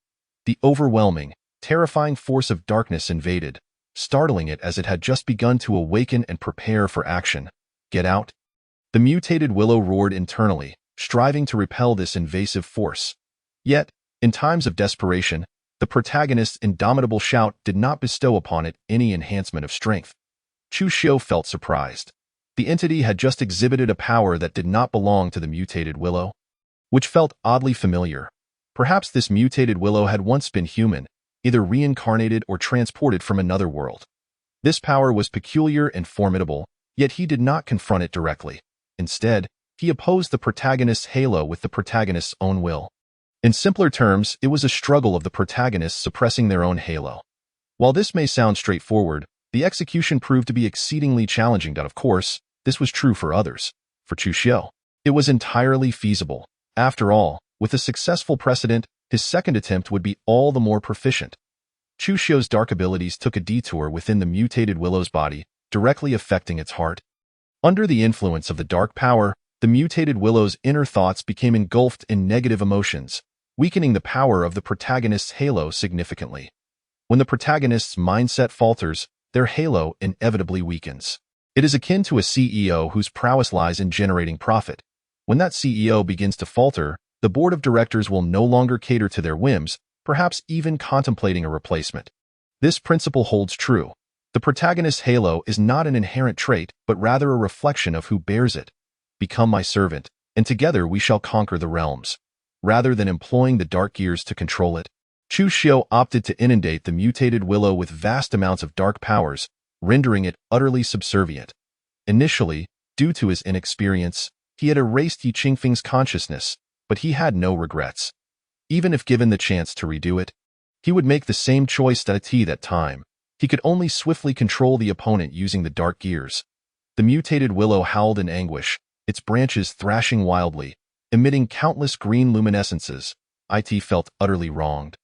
The overwhelming, terrifying force of darkness invaded, startling it as it had just begun to awaken and prepare for action. Get out! The mutated willow roared internally, striving to repel this invasive force. Yet, in times of desperation, the protagonist's indomitable shout did not bestow upon it any enhancement of strength. Chu Xiu felt surprised. The entity had just exhibited a power that did not belong to the mutated willow, which felt oddly familiar. Perhaps this mutated willow had once been human, either reincarnated or transported from another world. This power was peculiar and formidable, yet he did not confront it directly. Instead, he opposed the protagonist's halo with the protagonist's own will. In simpler terms, it was a struggle of the protagonists suppressing their own halo. While this may sound straightforward, the execution proved to be exceedingly challenging. Of course, this was true for others. For Chu Xiu, it was entirely feasible. After all, with a successful precedent, his second attempt would be all the more proficient. Chu Xiu's dark abilities took a detour within the mutated willow's body, directly affecting its heart. Under the influence of the dark power, the mutated willow's inner thoughts became engulfed in negative emotions, weakening the power of the protagonist's halo significantly. When the protagonist's mindset falters, their halo inevitably weakens. It is akin to a CEO whose prowess lies in generating profit. When that CEO begins to falter, the board of directors will no longer cater to their whims, perhaps even contemplating a replacement. This principle holds true. The protagonist's halo is not an inherent trait, but rather a reflection of who bears it. Become my servant, and together we shall conquer the realms. Rather than employing the dark gears to control it, Chu Xiu opted to inundate the mutated willow with vast amounts of dark powers, rendering it utterly subservient. Initially, due to his inexperience, he had erased Yi Qingfeng's consciousness, but he had no regrets. Even if given the chance to redo it, he would make the same choice that time. He could only swiftly control the opponent using the dark gears. The mutated willow howled in anguish, its branches thrashing wildly, emitting countless green luminescences. It felt utterly wronged,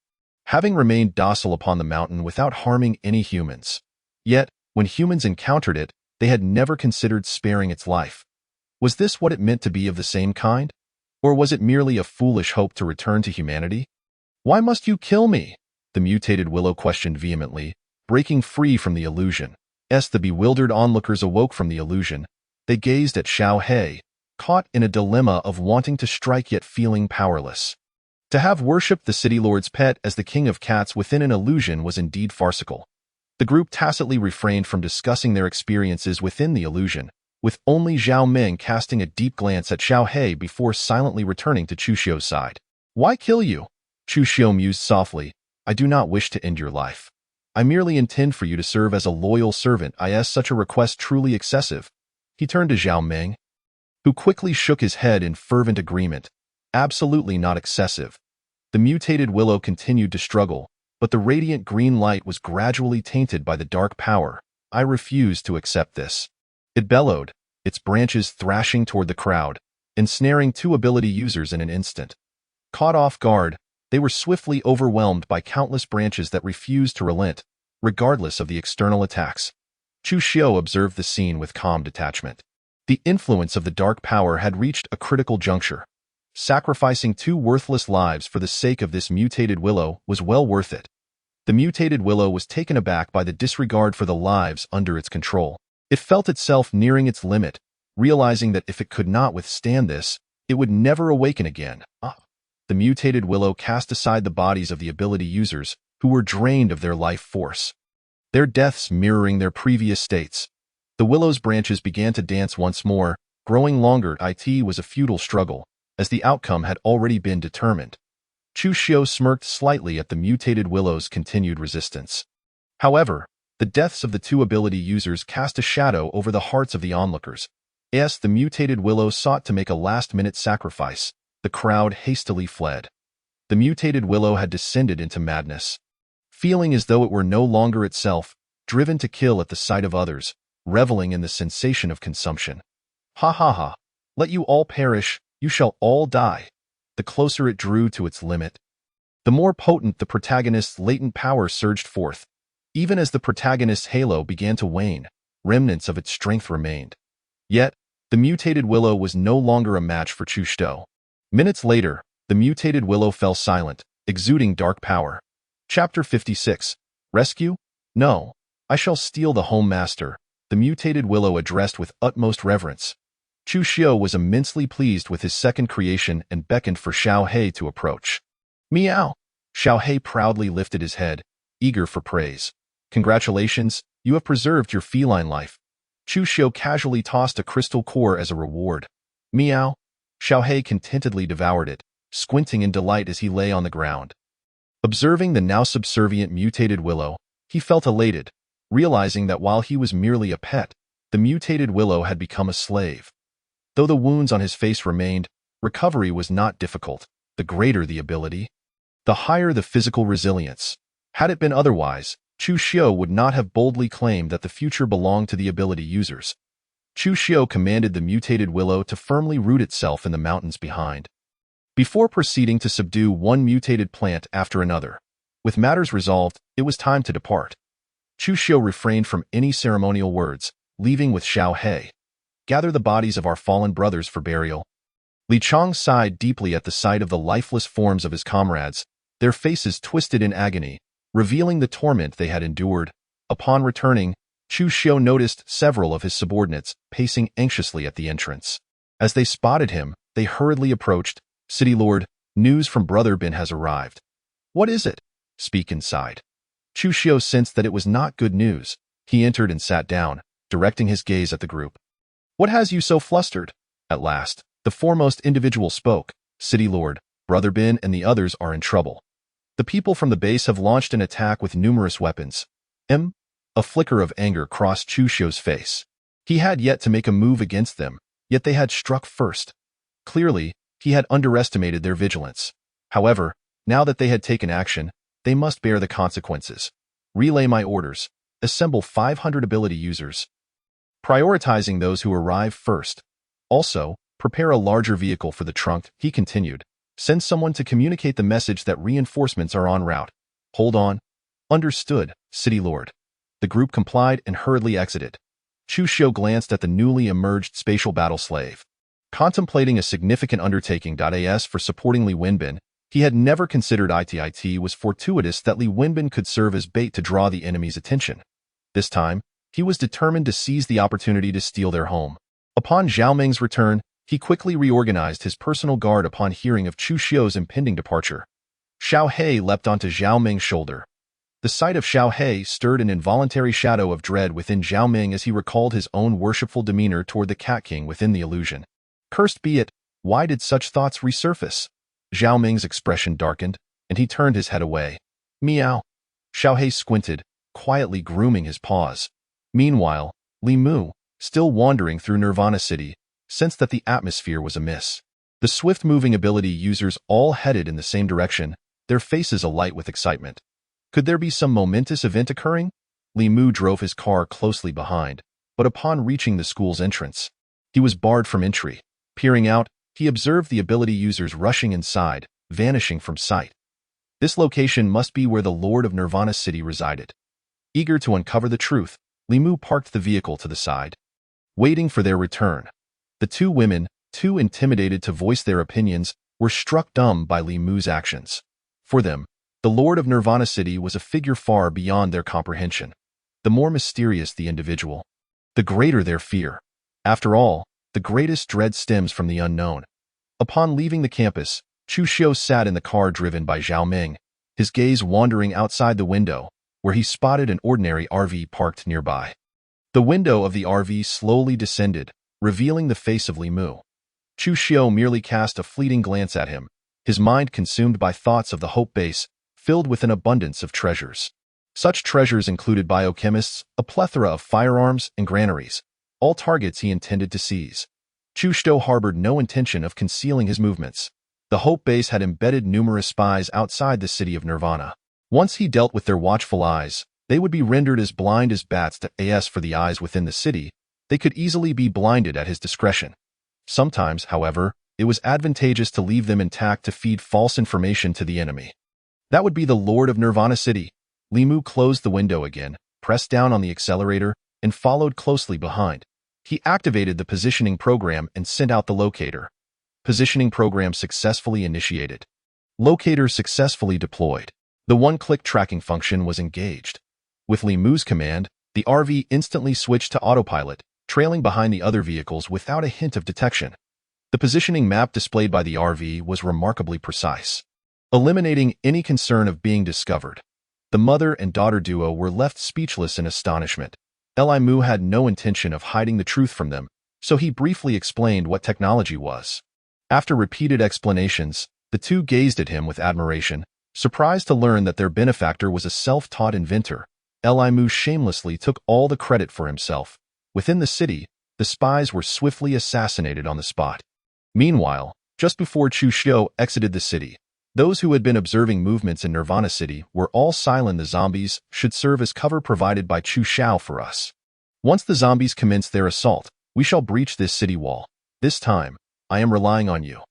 having remained docile upon the mountain without harming any humans. Yet, when humans encountered it, they had never considered sparing its life. Was this what it meant to be of the same kind? Or was it merely a foolish hope to return to humanity? Why must you kill me? The mutated willow questioned vehemently, breaking free from the illusion. The bewildered onlookers awoke from the illusion. They gazed at Xiao He, caught in a dilemma of wanting to strike yet feeling powerless. To have worshipped the city lord's pet as the king of cats within an illusion was indeed farcical. The group tacitly refrained from discussing their experiences within the illusion, with only Zhao Meng casting a deep glance at Xiao He before silently returning to Chu Xiu's side. Why kill you? Chu Xiu mused softly. I do not wish to end your life. I merely intend for you to serve as a loyal servant. Is such a request truly excessive? He turned to Zhao Meng, who quickly shook his head in fervent agreement. Absolutely not excessive. The mutated willow continued to struggle, but the radiant green light was gradually tainted by the dark power. I refuse to accept this. It bellowed, its branches thrashing toward the crowd, ensnaring two ability users in an instant. Caught off guard, they were swiftly overwhelmed by countless branches that refused to relent, regardless of the external attacks. Chu Xiu observed the scene with calm detachment. The influence of the dark power had reached a critical juncture. Sacrificing two worthless lives for the sake of this mutated willow was well worth it. The mutated willow was taken aback by the disregard for the lives under its control. It felt itself nearing its limit, realizing that if it could not withstand this, it would never awaken again. The mutated willow cast aside the bodies of the ability users, who were drained of their life force, their deaths mirroring their previous states. The willow's branches began to dance once more, growing longer. It was a futile struggle, as the outcome had already been determined. Chu Xiu smirked slightly at the mutated willow's continued resistance. However, the deaths of the two ability users cast a shadow over the hearts of the onlookers. As the mutated willow sought to make a last-minute sacrifice, the crowd hastily fled. the mutated willow had descended into madness. Feeling as though it were no longer itself, driven to kill at the sight of others, reveling in the sensation of consumption. Ha ha ha! Let you all perish, you shall all die. The closer it drew to its limit, the more potent the protagonist's latent power surged forth. Even as the protagonist's halo began to wane, remnants of its strength remained. Yet, the mutated willow was no longer a match for Chu Shou. Minutes later, the mutated willow fell silent, exuding dark power. Chapter 56. Rescue? No. I shall steal the home master, the mutated willow addressed with utmost reverence. Chu Shou was immensely pleased with his second creation and beckoned for Xiao He to approach. Meow! Xiao He proudly lifted his head, eager for praise. Congratulations, you have preserved your feline life. Chu Shou casually tossed a crystal core as a reward. Meow! Xiao He contentedly devoured it, squinting in delight as he lay on the ground. Observing the now subservient mutated willow, he felt elated, realizing that while he was merely a pet, the mutated willow had become a slave. Though the wounds on his face remained, recovery was not difficult. The greater the ability, the higher the physical resilience. Had it been otherwise, Chu Shou would not have boldly claimed that the future belonged to the ability users. Chu Shou commanded the mutated willow to firmly root itself in the mountains behind, before proceeding to subdue one mutated plant after another. With matters resolved, it was time to depart. Chu Shou refrained from any ceremonial words, leaving with Xiao He. Gather the bodies of our fallen brothers for burial. Li Chong sighed deeply at the sight of the lifeless forms of his comrades, their faces twisted in agony, revealing the torment they had endured. Upon returning, Chu Shou noticed several of his subordinates pacing anxiously at the entrance. As they spotted him, they hurriedly approached. City Lord, news from Brother Bin has arrived. What is it? Speak inside. Chu Shou sensed that it was not good news. He entered and sat down, directing his gaze at the group. What has you so flustered? At last, the foremost individual spoke. City Lord, Brother Bin and the others are in trouble. The people from the base have launched an attack with numerous weapons. A flicker of anger crossed Chu Shou's face. He had yet to make a move against them, yet they had struck first. Clearly, he had underestimated their vigilance. However, now that they had taken action, they must bear the consequences. Relay my orders. Assemble 500 ability users, prioritizing those who arrive first. Also, prepare a larger vehicle for the trunk, he continued. Send someone to communicate the message that reinforcements are en route. Hold on. Understood, City Lord. The group complied and hurriedly exited. Chu Shou glanced at the newly emerged spatial battle slave. Contemplating a significant undertaking. As for supporting Li Wenbin, he had never considered it was fortuitous that Li Wenbin could serve as bait to draw the enemy's attention. This time, he was determined to seize the opportunity to steal their home. Upon Zhao Meng's return, he quickly reorganized his personal guard upon hearing of Chu Shou's impending departure. Xiao He leapt onto Zhao Meng's shoulder. The sight of Xiao He stirred an involuntary shadow of dread within Zhao Meng as he recalled his own worshipful demeanor toward the Cat King within the illusion. Cursed be it, why did such thoughts resurface? Zhao Meng's expression darkened, and he turned his head away. Meow. Xiao He squinted, quietly grooming his paws. Meanwhile, Li Mu, still wandering through Nirvana City, sensed that the atmosphere was amiss. The swift-moving ability users all headed in the same direction, their faces alight with excitement. Could there be some momentous event occurring? Li Mu drove his car closely behind, but upon reaching the school's entrance, he was barred from entry. Peering out, he observed the ability users rushing inside, vanishing from sight. This location must be where the Lord of Nirvana City resided. Eager to uncover the truth, Li Mu parked the vehicle to the side, waiting for their return. The two women, too intimidated to voice their opinions, were struck dumb by Li Mu's actions. For them, the Lord of Nirvana City was a figure far beyond their comprehension. The more mysterious the individual, the greater their fear. After all, the greatest dread stems from the unknown. Upon leaving the campus, Chu Shou sat in the car driven by Zhao Meng, his gaze wandering outside the window, where he spotted an ordinary RV parked nearby. The window of the RV slowly descended, revealing the face of Li Mu. Chu Shou merely cast a fleeting glance at him, his mind consumed by thoughts of the Hope Base, filled with an abundance of treasures. Such treasures included biochemists, a plethora of firearms, and granaries, all targets he intended to seize. Chu Shou harbored no intention of concealing his movements. The Hope Base had embedded numerous spies outside the city of Nirvana. Once he dealt with their watchful eyes, they would be rendered as blind as bats to as for the eyes within the city. They could easily be blinded at his discretion. Sometimes, however, it was advantageous to leave them intact to feed false information to the enemy. That would be the Lord of Nirvana City. Limu closed the window again, pressed down on the accelerator, and followed closely behind. He activated the positioning program and sent out the locator. Positioning program successfully initiated. Locator successfully deployed. The one-click tracking function was engaged. With Limu's command, the RV instantly switched to autopilot, trailing behind the other vehicles without a hint of detection. The positioning map displayed by the RV was remarkably precise, eliminating any concern of being discovered. The mother and daughter duo were left speechless in astonishment. Limu had no intention of hiding the truth from them, so he briefly explained what technology was. After repeated explanations, the two gazed at him with admiration, surprised to learn that their benefactor was a self-taught inventor. Limu shamelessly took all the credit for himself. Within the city, the spies were swiftly assassinated on the spot. Meanwhile, just before Chu Xiu exited the city, those who had been observing movements in Nirvana City were all silent. The zombies should serve as cover provided by Chu Xiao for us. Once the zombies commence their assault, we shall breach this city wall. This time, I am relying on you.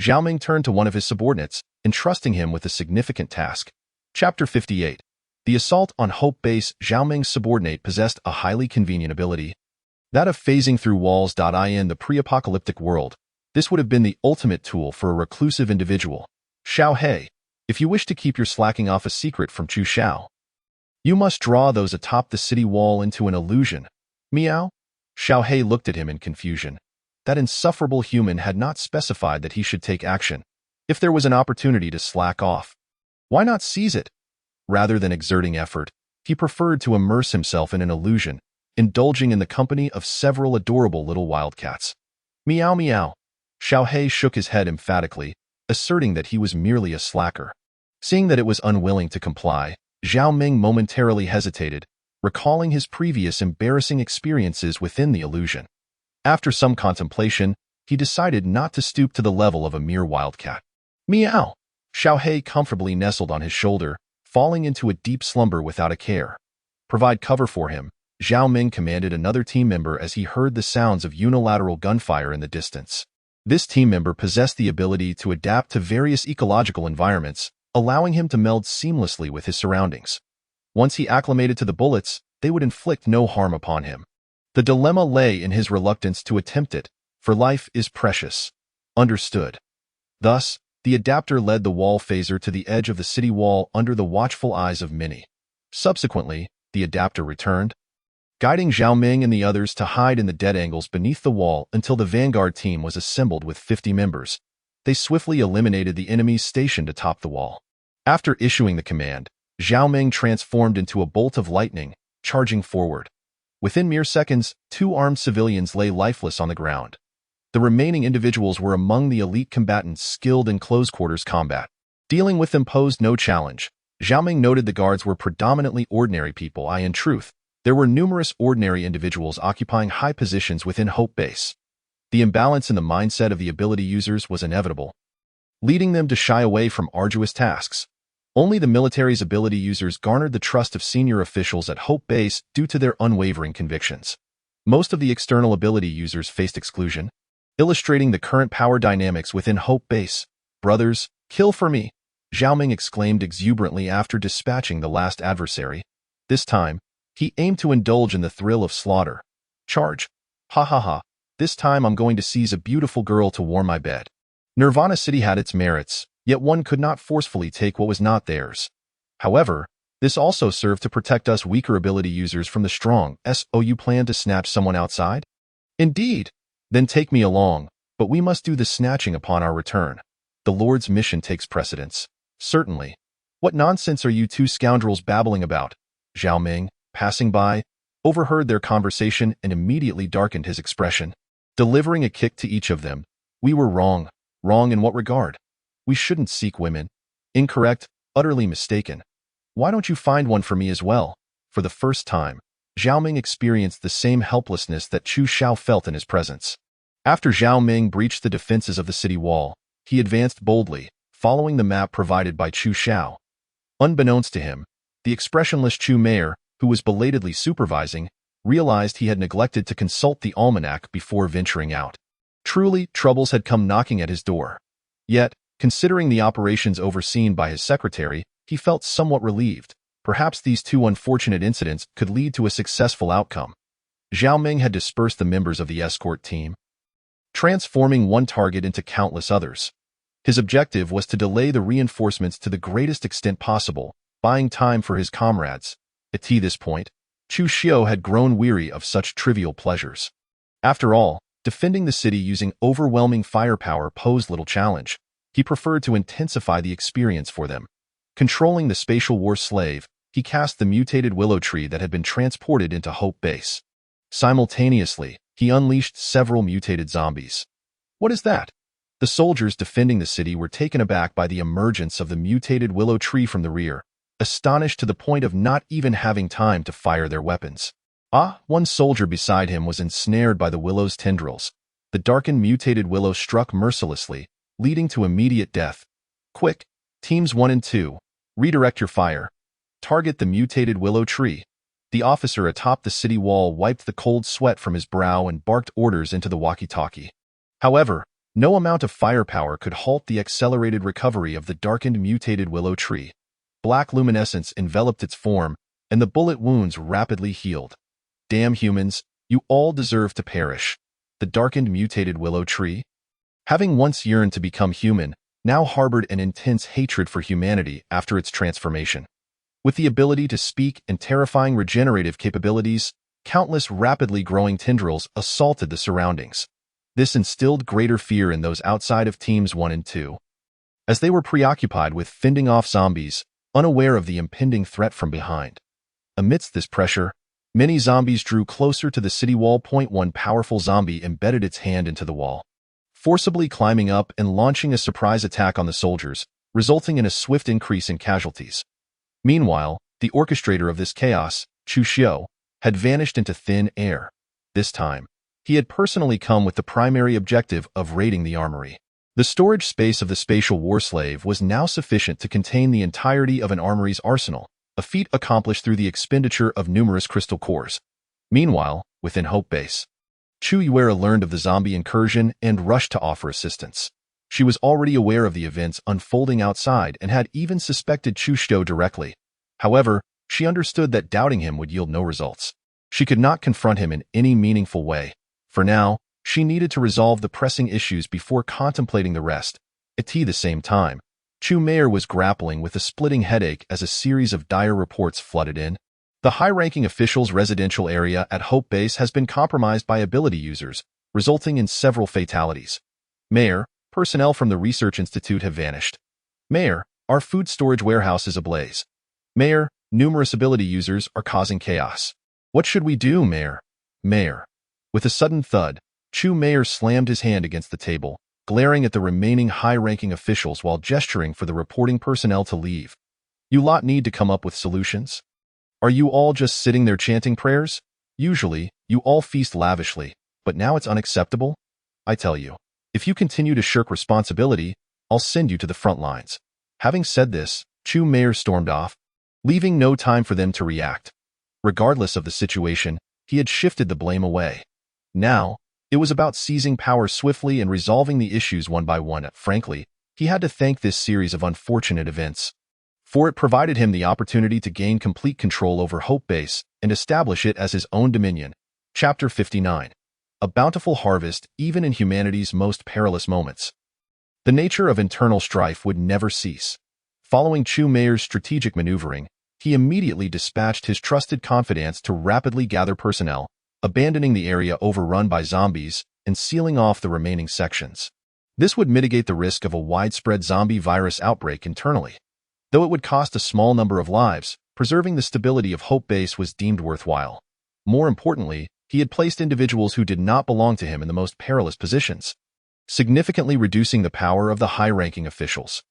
Xiaoming turned to one of his subordinates, entrusting him with a significant task. Chapter 58. The assault on Hope Base. Xiaoming's subordinate possessed a highly convenient ability, that of phasing through walls. In the pre-apocalyptic world, this would have been the ultimate tool for a reclusive individual. Xiao He, if you wish to keep your slacking off a secret from Chu Xiao, you must draw those atop the city wall into an illusion. Meow? Xiao He looked at him in confusion. That insufferable human had not specified that he should take action. If there was an opportunity to slack off, why not seize it? Rather than exerting effort, he preferred to immerse himself in an illusion, indulging in the company of several adorable little wildcats. Meow meow. Xiao He shook his head emphatically, asserting that he was merely a slacker. Seeing that it was unwilling to comply, Zhao Ming momentarily hesitated, recalling his previous embarrassing experiences within the illusion. After some contemplation, he decided not to stoop to the level of a mere wildcat. Meow! Xiao He comfortably nestled on his shoulder, falling into a deep slumber without a care. Provide cover for him, Zhao Ming commanded another team member as he heard the sounds of unilateral gunfire in the distance. This team member possessed the ability to adapt to various ecological environments, allowing him to meld seamlessly with his surroundings. Once he acclimated to the bullets, they would inflict no harm upon him. The dilemma lay in his reluctance to attempt it, for life is precious. Understood. Thus, the adapter led the wall phaser to the edge of the city wall under the watchful eyes of many. Subsequently, the adapter returned, guiding Zhao Ming and the others to hide in the dead angles beneath the wall until the vanguard team was assembled with 50 members. They swiftly eliminated the enemies stationed atop the wall. After issuing the command, Zhao Ming transformed into a bolt of lightning, charging forward. Within mere seconds, 2 armed civilians lay lifeless on the ground. The remaining individuals were among the elite combatants skilled in close-quarters combat. Dealing with them posed no challenge. Zhao Ming noted the guards were predominantly ordinary people. In truth, there were numerous ordinary individuals occupying high positions within Hope Base. The imbalance in the mindset of the ability users was inevitable, leading them to shy away from arduous tasks. Only the military's ability users garnered the trust of senior officials at Hope Base due to their unwavering convictions. Most of the external ability users faced exclusion, illustrating the current power dynamics within Hope Base. Brothers, kill for me, Zhao Ming exclaimed exuberantly after dispatching the last adversary. This time, he aimed to indulge in the thrill of slaughter. Charge! Ha ha ha, this time I'm going to seize a beautiful girl to warm my bed. Nirvana City had its merits, yet one could not forcefully take what was not theirs. However, this also served to protect us weaker ability users from the strong. So you plan to snatch someone outside? Indeed. Then take me along, but we must do the snatching upon our return. The Lord's mission takes precedence. Certainly. What nonsense are you two scoundrels babbling about? Zhao Ming, passing by, overheard their conversation and immediately darkened his expression, delivering a kick to each of them. We were wrong. Wrong in what regard? We shouldn't seek women. Incorrect, utterly mistaken. Why don't you find one for me as well? For the first time, Zhao Ming experienced the same helplessness that Chu Xiao felt in his presence. After Zhao Ming breached the defenses of the city wall, he advanced boldly, following the map provided by Chu Xiao. Unbeknownst to him, the expressionless Chu Mayer, who was belatedly supervising, realized he had neglected to consult the almanac before venturing out. Truly, troubles had come knocking at his door. Yet, considering the operations overseen by his secretary, he felt somewhat relieved. Perhaps these two unfortunate incidents could lead to a successful outcome. Zhao Ming had dispersed the members of the escort team, transforming one target into countless others. His objective was to delay the reinforcements to the greatest extent possible, buying time for his comrades. At this point, Chu Xiao had grown weary of such trivial pleasures. After all, defending the city using overwhelming firepower posed little challenge. He preferred to intensify the experience for them. Controlling the spatial war slave, he cast the mutated willow tree that had been transported into Hope Base. Simultaneously, he unleashed several mutated zombies. What is that? The soldiers defending the city were taken aback by the emergence of the mutated willow tree from the rear, astonished to the point of not even having time to fire their weapons. One soldier beside him was ensnared by the willow's tendrils. The darkened mutated willow struck mercilessly, leading to immediate death. Quick, teams 1 and 2, redirect your fire. Target the mutated willow tree. The officer atop the city wall wiped the cold sweat from his brow and barked orders into the walkie-talkie. However, no amount of firepower could halt the accelerated recovery of the darkened mutated willow tree. Black luminescence enveloped its form, and the bullet wounds rapidly healed. Damn humans, you all deserve to perish. The darkened mutated willow tree, having once yearned to become human, now harbored an intense hatred for humanity after its transformation. With the ability to speak and terrifying regenerative capabilities, countless rapidly growing tendrils assaulted the surroundings. This instilled greater fear in those outside of teams 1 and 2. As they were preoccupied with fending off zombies, unaware of the impending threat from behind. Amidst this pressure, many zombies drew closer to the city wall. One powerful zombie embedded its hand into the wall, forcibly climbing up and launching a surprise attack on the soldiers, resulting in a swift increase in casualties. Meanwhile, the orchestrator of this chaos, Chu Xiao, had vanished into thin air. This time, he had personally come with the primary objective of raiding the armory. The storage space of the spatial war slave was now sufficient to contain the entirety of an armory's arsenal, a feat accomplished through the expenditure of numerous crystal cores. Meanwhile, within Hope Base, Chu Yuera learned of the zombie incursion and rushed to offer assistance. She was already aware of the events unfolding outside and had even suspected Chu Xiao directly. However, she understood that doubting him would yield no results. She could not confront him in any meaningful way. For now, she needed to resolve the pressing issues before contemplating the rest. At the same time, Chu Mayer was grappling with a splitting headache as a series of dire reports flooded in. The high-ranking official's residential area at Hope Base has been compromised by ability users, resulting in several fatalities. Mayor, personnel from the Research Institute have vanished. Mayor, our food storage warehouse is ablaze. Mayor, numerous ability users are causing chaos. What should we do, Mayor? Mayor. With a sudden thud, Chu Mayer slammed his hand against the table, glaring at the remaining high-ranking officials while gesturing for the reporting personnel to leave. You lot need to come up with solutions. Are you all just sitting there chanting prayers? Usually, you all feast lavishly, but now it's unacceptable? I tell you, if you continue to shirk responsibility, I'll send you to the front lines. Having said this, Chu Mayer stormed off, leaving no time for them to react. Regardless of the situation, he had shifted the blame away. Now, it was about seizing power swiftly and resolving the issues one by one. Frankly, he had to thank this series of unfortunate events, for it provided him the opportunity to gain complete control over Hope Base and establish it as his own dominion. Chapter 59. A bountiful harvest even in humanity's most perilous moments. The nature of internal strife would never cease. Following Chu Mayer's strategic maneuvering, he immediately dispatched his trusted confidants to rapidly gather personnel, abandoning the area overrun by zombies and sealing off the remaining sections. This would mitigate the risk of a widespread zombie virus outbreak internally. Though it would cost a small number of lives, preserving the stability of Hope Base was deemed worthwhile. More importantly, he had placed individuals who did not belong to him in the most perilous positions, significantly reducing the power of the high-ranking officials.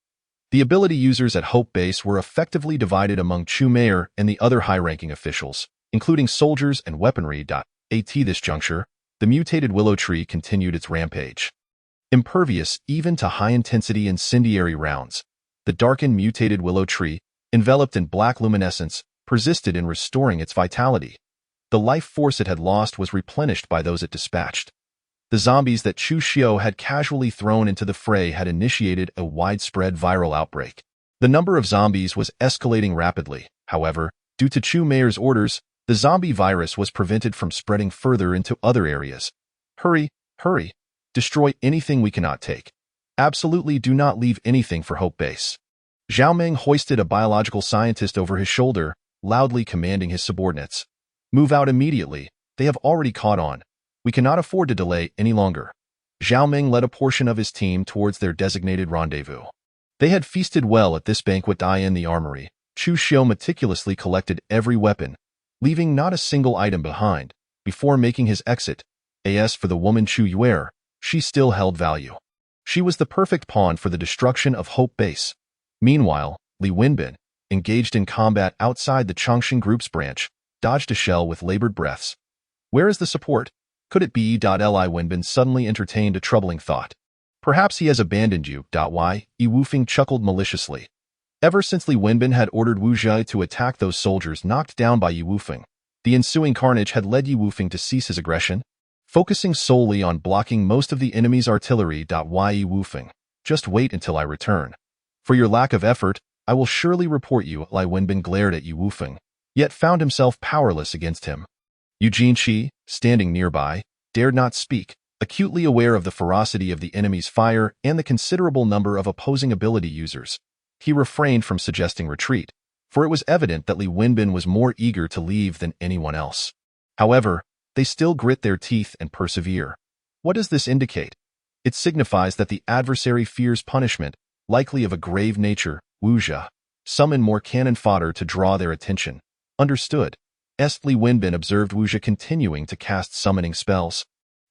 The ability users at Hope Base were effectively divided among Chu Mayer and the other high-ranking officials, including soldiers and weaponry. At this juncture, the mutated willow tree continued its rampage. Impervious even to high-intensity incendiary rounds, the darkened mutated willow tree, enveloped in black luminescence, persisted in restoring its vitality. The life force it had lost was replenished by those it dispatched. The zombies that Chu Xiao had casually thrown into the fray had initiated a widespread viral outbreak. The number of zombies was escalating rapidly. However, due to Chu Mayor's orders, the zombie virus was prevented from spreading further into other areas. Hurry, hurry. Destroy anything we cannot take. Absolutely do not leave anything for Hope Base. Zhao Meng hoisted a biological scientist over his shoulder, loudly commanding his subordinates. Move out immediately. They have already caught on. We cannot afford to delay any longer. Zhao Meng led a portion of his team towards their designated rendezvous. They had feasted well at this banquet in the armory. Chu Xiao meticulously collected every weapon, leaving not a single item behind. Before making his exit, as for the woman Chu Yuer, she still held value. She was the perfect pawn for the destruction of Hope Base. Meanwhile, Li Wenbin, engaged in combat outside the Chongqing Group's branch, dodged a shell with labored breaths. Where is the support? Could it be? Li Wenbin suddenly entertained a troubling thought. Perhaps he has abandoned you. Yi Wufeng chuckled maliciously. Ever since Li Wenbin had ordered Wu Zhi to attack those soldiers knocked down by Yi Wufeng, the ensuing carnage had led Yi Wufeng to cease his aggression, focusing solely on blocking most of the enemy's artillery. Yi Wufeng, just wait until I return. For your lack of effort, I will surely report you. Li Wenbin glared at Yi Wufeng, yet found himself powerless against him. Eugene Qi, standing nearby, dared not speak, acutely aware of the ferocity of the enemy's fire and the considerable number of opposing ability users. He refrained from suggesting retreat, for it was evident that Li Wenbin was more eager to leave than anyone else. However, they still grit their teeth and persevere. What does this indicate? It signifies that the adversary fears punishment, likely of a grave nature. Wu Zhi, summon more cannon fodder to draw their attention. Understood. Li Wenbin observed Wu Zhi continuing to cast summoning spells.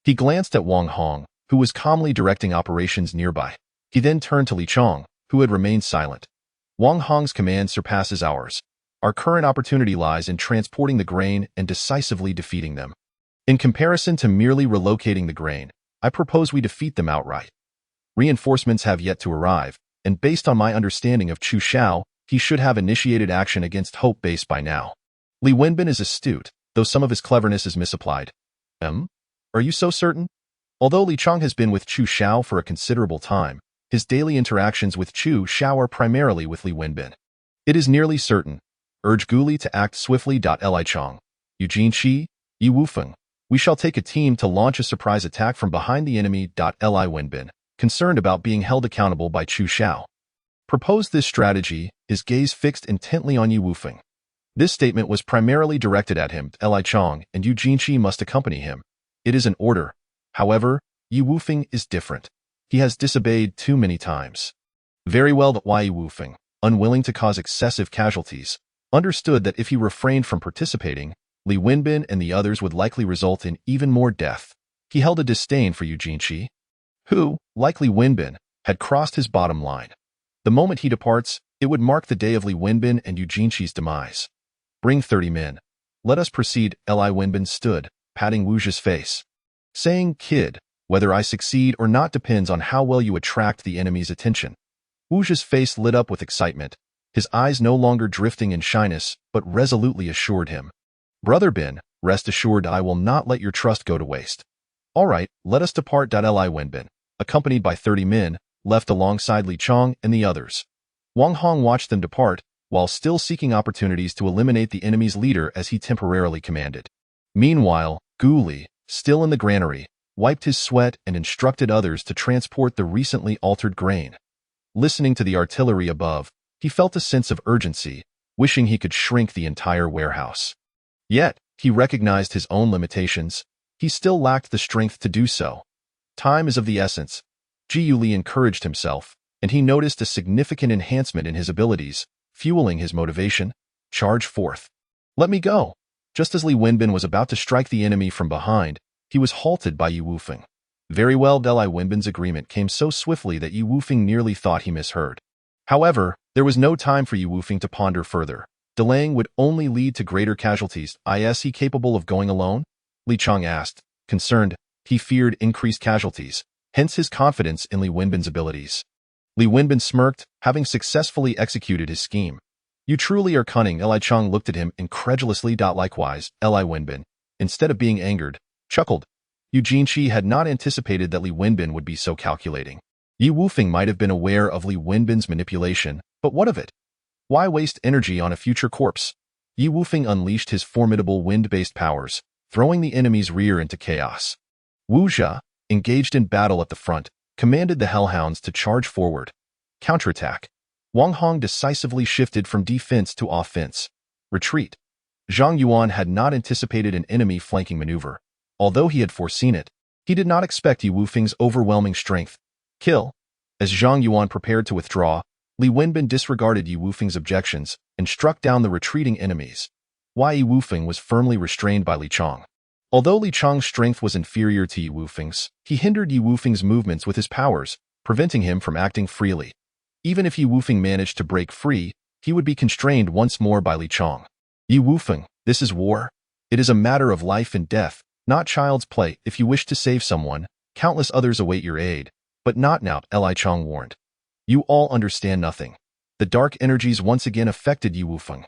He glanced at Wang Hong, who was calmly directing operations nearby. He then turned to Li Chong, who had remained silent. Wang Hong's command surpasses ours. Our current opportunity lies in transporting the grain and decisively defeating them. In comparison to merely relocating the grain, I propose we defeat them outright. Reinforcements have yet to arrive, and based on my understanding of Chu Xiao, he should have initiated action against Hope Base by now. Li Wenbin is astute, though some of his cleverness is misapplied. Are you so certain? Although Li Chong has been with Chu Xiao for a considerable time, his daily interactions with Chu Xiao are primarily with Li Wenbin. It is nearly certain. Urge Guli to act swiftly. Li Chong, Eugene Qi, Yi Wufeng. We shall take a team to launch a surprise attack from behind the enemy. Li Wenbin, concerned about being held accountable by Chu Xiao, proposed this strategy, his gaze fixed intently on Yi Wufeng. This statement was primarily directed at him. Li Chong and Eugene Qi must accompany him. It is an order. However, Yi Wufeng is different. He has disobeyed too many times. Very well. Yi Wufeng, unwilling to cause excessive casualties, understood that if he refrained from participating, Li Wenbin and the others would likely result in even more death. He held a disdain for Eugene Qi, who, like Li Wenbin, had crossed his bottom line. The moment he departs, it would mark the day of Li Wenbin and Eugene Qi's demise. Bring 30 men. Let us proceed. Li Wenbin stood, patting Wu Zhi's face, saying, Kid, whether I succeed or not depends on how well you attract the enemy's attention. Wu Zhi's face lit up with excitement, his eyes no longer drifting in shyness, but resolutely assured him. Brother Bin, rest assured I will not let your trust go to waste. All right, let us depart. Li Wenbin, accompanied by 30 men, left alongside Li Chong and the others. Wang Hong watched them depart, while still seeking opportunities to eliminate the enemy's leader as he temporarily commanded. Meanwhile, Gu Li, still in the granary, wiped his sweat and instructed others to transport the recently altered grain. Listening to the artillery above, he felt a sense of urgency, wishing he could shrink the entire warehouse. Yet, he recognized his own limitations. He still lacked the strength to do so. Time is of the essence. Ji Yuli encouraged himself, and he noticed a significant enhancement in his abilities, fueling his motivation. Charge forth. Let me go. Just as Li Wenbin was about to strike the enemy from behind, he was halted by Yi Wufeng. Very well. Li Wenbin's agreement came so swiftly that Yi Wufeng nearly thought he misheard. However, there was no time for Yi Wufeng to ponder further. Delaying would only lead to greater casualties. Is he capable of going alone? Li Chong asked, concerned. He feared increased casualties. hence his confidence in Li Wenbin's abilities. Li Wenbin smirked, having successfully executed his scheme. You truly are cunning. Li Chang looked at him incredulously. Likewise, Li Wenbin, instead of being angered, chuckled. Yu Jinqi had not anticipated that Li Wenbin would be so calculating. Yi Wufeng might have been aware of Li Wenbin's manipulation, but what of it? Why waste energy on a future corpse? Yi Wufeng unleashed his formidable wind-based powers, throwing the enemy's rear into chaos. Wu Jia, engaged in battle at the front, commanded the hellhounds to charge forward. Counterattack. Wang Hong decisively shifted from defense to offense. Retreat. Zhang Yuan had not anticipated an enemy flanking maneuver. Although he had foreseen it, he did not expect Yi Wufeng's overwhelming strength. Kill. As Zhang Yuan prepared to withdraw, Li Wenbin disregarded Yi Wufeng's objections and struck down the retreating enemies. Yi Wufeng was firmly restrained by Li Chang. Although Li Chang's strength was inferior to Yi Wufeng's, he hindered Yi Wufeng's movements with his powers, preventing him from acting freely. Even if Yi Wufeng managed to break free, he would be constrained once more by Li Chang. Yi Wufeng, this is war. It is a matter of life and death, not child's play. If you wish to save someone, countless others await your aid. But not now, Li Chang warned. You all understand nothing. The dark energies once again affected Yi Wufeng.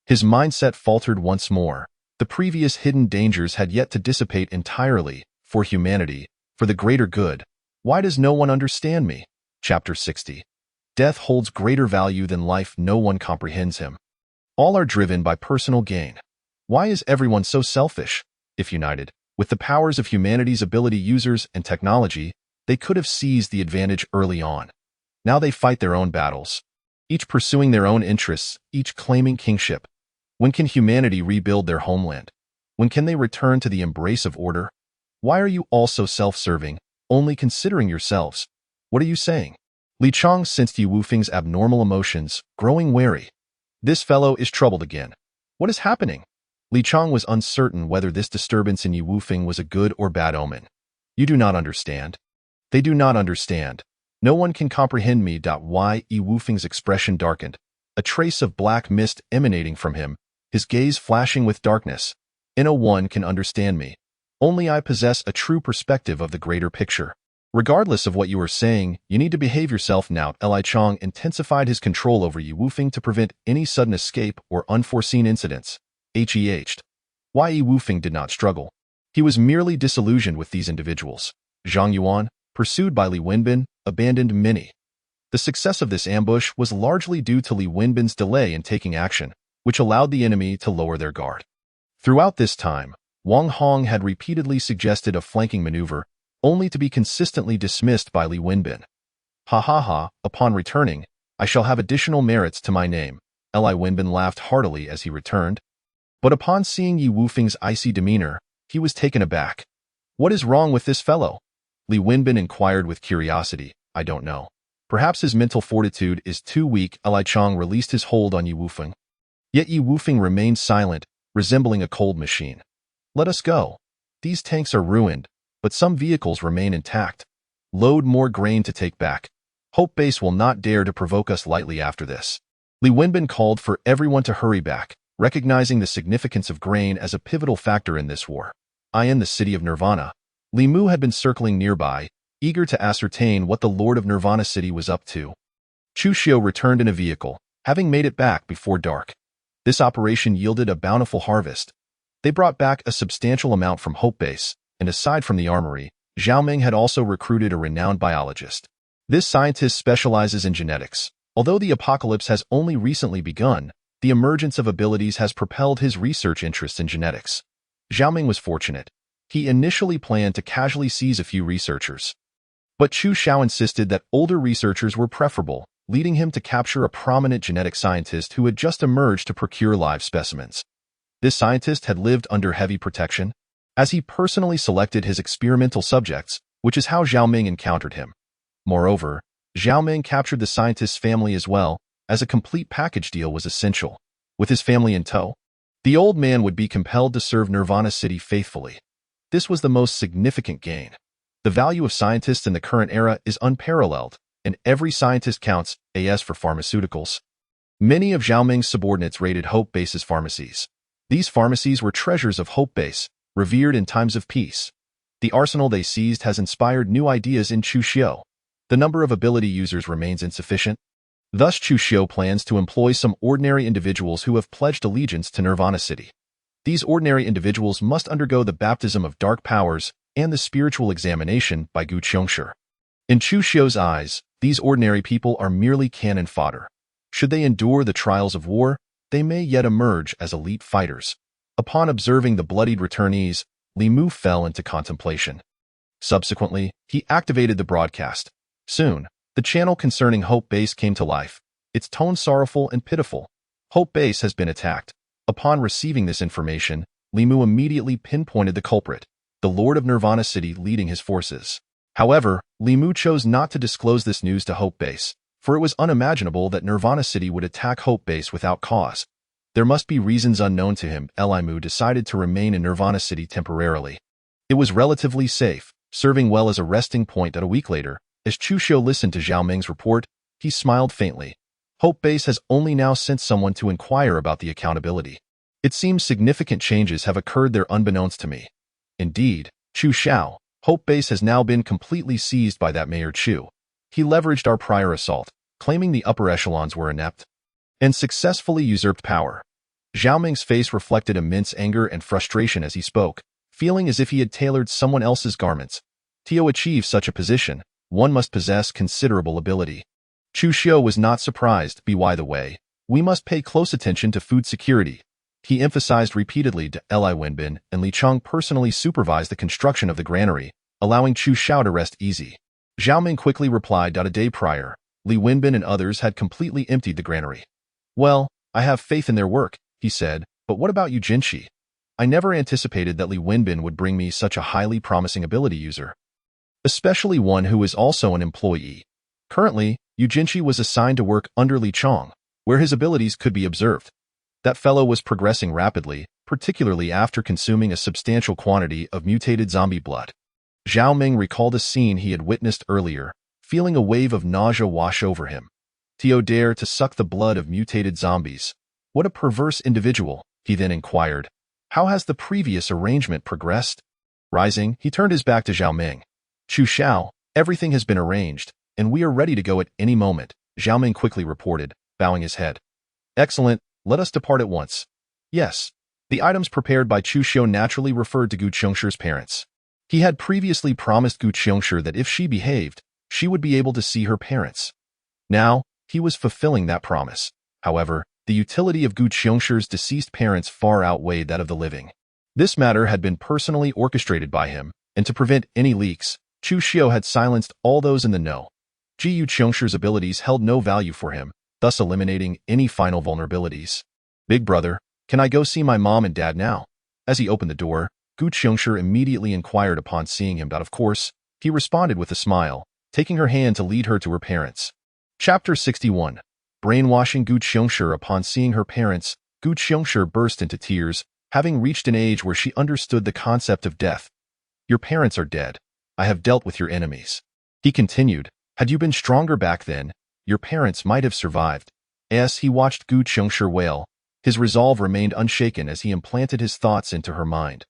His mindset faltered once more. The previous hidden dangers had yet to dissipate entirely, for humanity, for the greater good. Why does no one understand me? Chapter 60. Death holds greater value than life. No one comprehends him. All are driven by personal gain. Why is everyone so selfish? If united, with the powers of humanity's ability users and technology, they could have seized the advantage early on. Now they fight their own battles, each pursuing their own interests, each claiming kingship. When can humanity rebuild their homeland? When can they return to the embrace of order? Why are you all so self-serving, only considering yourselves? What are you saying? Li Chang sensed Yi Wufeng's abnormal emotions, growing wary. This fellow is troubled again. What is happening? Li Chang was uncertain whether this disturbance in Yi Wufeng was a good or bad omen. You do not understand. They do not understand. No one can comprehend me. Yi Wufeng's expression darkened, a trace of black mist emanating from him, his gaze flashing with darkness. No one can understand me. Only I possess a true perspective of the greater picture. Regardless of what you are saying, you need to behave yourself now. Li Chang intensified his control over Yi Wufeng to prevent any sudden escape or unforeseen incidents. Yi Wufeng did not struggle. He was merely disillusioned with these individuals. Zhang Yuan, pursued by Li Wenbin, abandoned many. The success of this ambush was largely due to Li Wenbin's delay in taking action, which allowed the enemy to lower their guard. Throughout this time, Wang Hong had repeatedly suggested a flanking maneuver, only to be consistently dismissed by Li Wenbin. Upon returning, I shall have additional merits to my name. Li Wenbin laughed heartily as he returned. But upon seeing Yi Wufeng's icy demeanor, he was taken aback. What is wrong with this fellow? Li Wenbin inquired with curiosity. I don't know. Perhaps his mental fortitude is too weak. Li Chang released his hold on Yi Wufeng. Yet Yi Wufeng remained silent, resembling a cold machine. Let us go. These tanks are ruined, but some vehicles remain intact. Load more grain to take back. Hope Base will not dare to provoke us lightly after this. Li Wenbin called for everyone to hurry back, recognizing the significance of grain as a pivotal factor in this war. In the city of Nirvana, Li Mu had been circling nearby, eager to ascertain what the Lord of Nirvana City was up to. Chu Xiu returned in a vehicle, having made it back before dark. This operation yielded a bountiful harvest. They brought back a substantial amount from Hope Base, and aside from the armory, Zhao Ming had also recruited a renowned biologist. This scientist specializes in genetics. Although the apocalypse has only recently begun, the emergence of abilities has propelled his research interest in genetics. Zhao Ming was fortunate. He initially planned to casually seize a few researchers. But Chu Xiao insisted that older researchers were preferable, leading him to capture a prominent genetic scientist who had just emerged to procure live specimens. This scientist had lived under heavy protection, as he personally selected his experimental subjects, which is how Zhao Ming encountered him. Moreover, Zhao Ming captured the scientist's family as well, as a complete package deal was essential. With his family in tow, the old man would be compelled to serve Nirvana City faithfully. This was the most significant gain. The value of scientists in the current era is unparalleled, and every scientist counts, as for pharmaceuticals. Many of Zhao Ming's subordinates raided Hope Base's pharmacies. These pharmacies were treasures of Hope Base, revered in times of peace. The arsenal they seized has inspired new ideas in Chu Xiu. The number of ability users remains insufficient. Thus, Chu Xiu plans to employ some ordinary individuals who have pledged allegiance to Nirvana City. These ordinary individuals must undergo the baptism of dark powers and the spiritual examination by Gu Qiongshi. In Chu Xiu's eyes, these ordinary people are merely cannon fodder. Should they endure the trials of war, they may yet emerge as elite fighters. Upon observing the bloodied returnees, Li Mu fell into contemplation. Subsequently, he activated the broadcast. Soon, the channel concerning Hope Base came to life, its tone sorrowful and pitiful. Hope Base has been attacked. Upon receiving this information, Li Mu immediately pinpointed the culprit, the Lord of Nirvana City leading his forces. However, Li Mu chose not to disclose this news to Hope Base, for it was unimaginable that Nirvana City would attack Hope Base without cause. There must be reasons unknown to him. Li Mu decided to remain in Nirvana City temporarily. It was relatively safe, serving well as a resting point. A week later, as Chu Xiu listened to Zhao Ming's report, he smiled faintly. Hope Base has only now sent someone to inquire about the accountability. It seems significant changes have occurred there unbeknownst to me. Indeed, Chu Xiao, Hope Base has now been completely seized by that Mayor Chu. He leveraged our prior assault, claiming the upper echelons were inept, and successfully usurped power. Zhao Ming's face reflected immense anger and frustration as he spoke, feeling as if he had tailored someone else's garments. To achieve such a position, one must possess considerable ability. Chu Xiu was not surprised. By the way, we must pay close attention to food security. He emphasized repeatedly to Li Wenbin and Li Cheng personally supervised the construction of the granary, allowing Chu Xiao to rest easy. Zhao Ming quickly replied. A day prior, Li Wenbin and others had completely emptied the granary. Well, I have faith in their work, he said, but what about you, Jinshi? I never anticipated that Li Wenbin would bring me such a highly promising ability user, especially one who is also an employee. Currently, Yu Jinshi was assigned to work under Li Chong, where his abilities could be observed. That fellow was progressing rapidly, particularly after consuming a substantial quantity of mutated zombie blood. Zhao Ming recalled a scene he had witnessed earlier, feeling a wave of nausea wash over him. Tio dare to suck the blood of mutated zombies. What a perverse individual, he then inquired. How has the previous arrangement progressed? Rising, he turned his back to Zhao Ming. Chu Xiao, everything has been arranged, and we are ready to go at any moment, Zhao Ming quickly reported, bowing his head. Excellent, let us depart at once. Yes. The items prepared by Chu Xiu naturally referred to Gu Qiongshir's parents. He had previously promised Gu Qiongshir that if she behaved, she would be able to see her parents. Now, he was fulfilling that promise. However, the utility of Gu Qiongshir's deceased parents far outweighed that of the living. This matter had been personally orchestrated by him, and to prevent any leaks, Chu Xiu had silenced all those in the know. Gu Qiongshir's abilities held no value for him, thus eliminating any final vulnerabilities. Big brother, can I go see my mom and dad now? As he opened the door, Gu Qiongshir immediately inquired upon seeing him. Of course, he responded with a smile, taking her hand to lead her to her parents. Chapter 61. Brainwashing Gu Qiongshir. Upon seeing her parents, Gu Qiongshir burst into tears, having reached an age where she understood the concept of death. Your parents are dead. I have dealt with your enemies. He continued, had you been stronger back then, your parents might have survived. As he watched Gu Qiongshir wail, his resolve remained unshaken as he implanted his thoughts into her mind.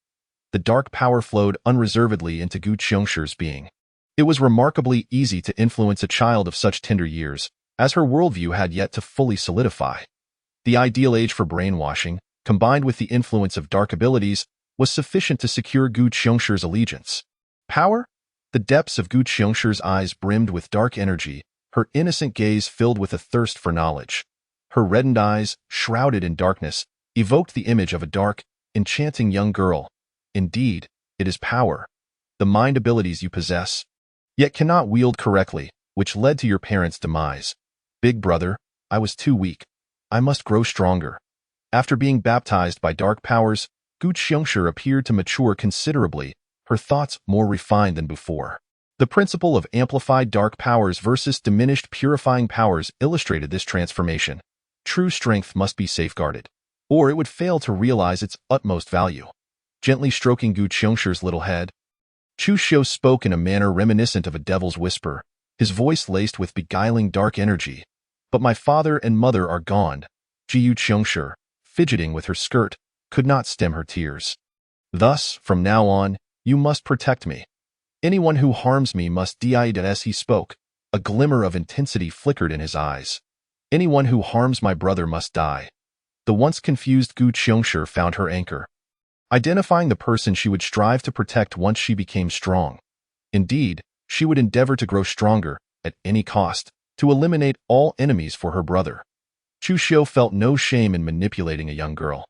The dark power flowed unreservedly into Gu Qiongshir's being. It was remarkably easy to influence a child of such tender years, as her worldview had yet to fully solidify. The ideal age for brainwashing, combined with the influence of dark abilities, was sufficient to secure Gu Qiongshir's allegiance. Power? The depths of Gu Qiongshir's eyes brimmed with dark energy, her innocent gaze filled with a thirst for knowledge. Her reddened eyes, shrouded in darkness, evoked the image of a dark, enchanting young girl. Indeed, it is power. The mind abilities you possess, yet cannot wield correctly, which led to your parents' demise. Big brother, I was too weak. I must grow stronger. After being baptized by dark powers, Gu Qiongshir appeared to mature considerably, her thoughts more refined than before. The principle of amplified dark powers versus diminished purifying powers illustrated this transformation. True strength must be safeguarded, or it would fail to realize its utmost value. Gently stroking Gu Qiongshir's little head, Chu Xiu spoke in a manner reminiscent of a devil's whisper, his voice laced with beguiling dark energy. But my father and mother are gone. Gu Qiongshir, fidgeting with her skirt, could not stem her tears. Thus, from now on, You must protect me. Anyone who harms me must die. As he spoke, a glimmer of intensity flickered in his eyes. Anyone who harms my brother must die. The once confused Gu Qiongshi found her anchor, identifying the person she would strive to protect once she became strong. Indeed, she would endeavor to grow stronger, at any cost, to eliminate all enemies for her brother. Chu Xiu felt no shame in manipulating a young girl.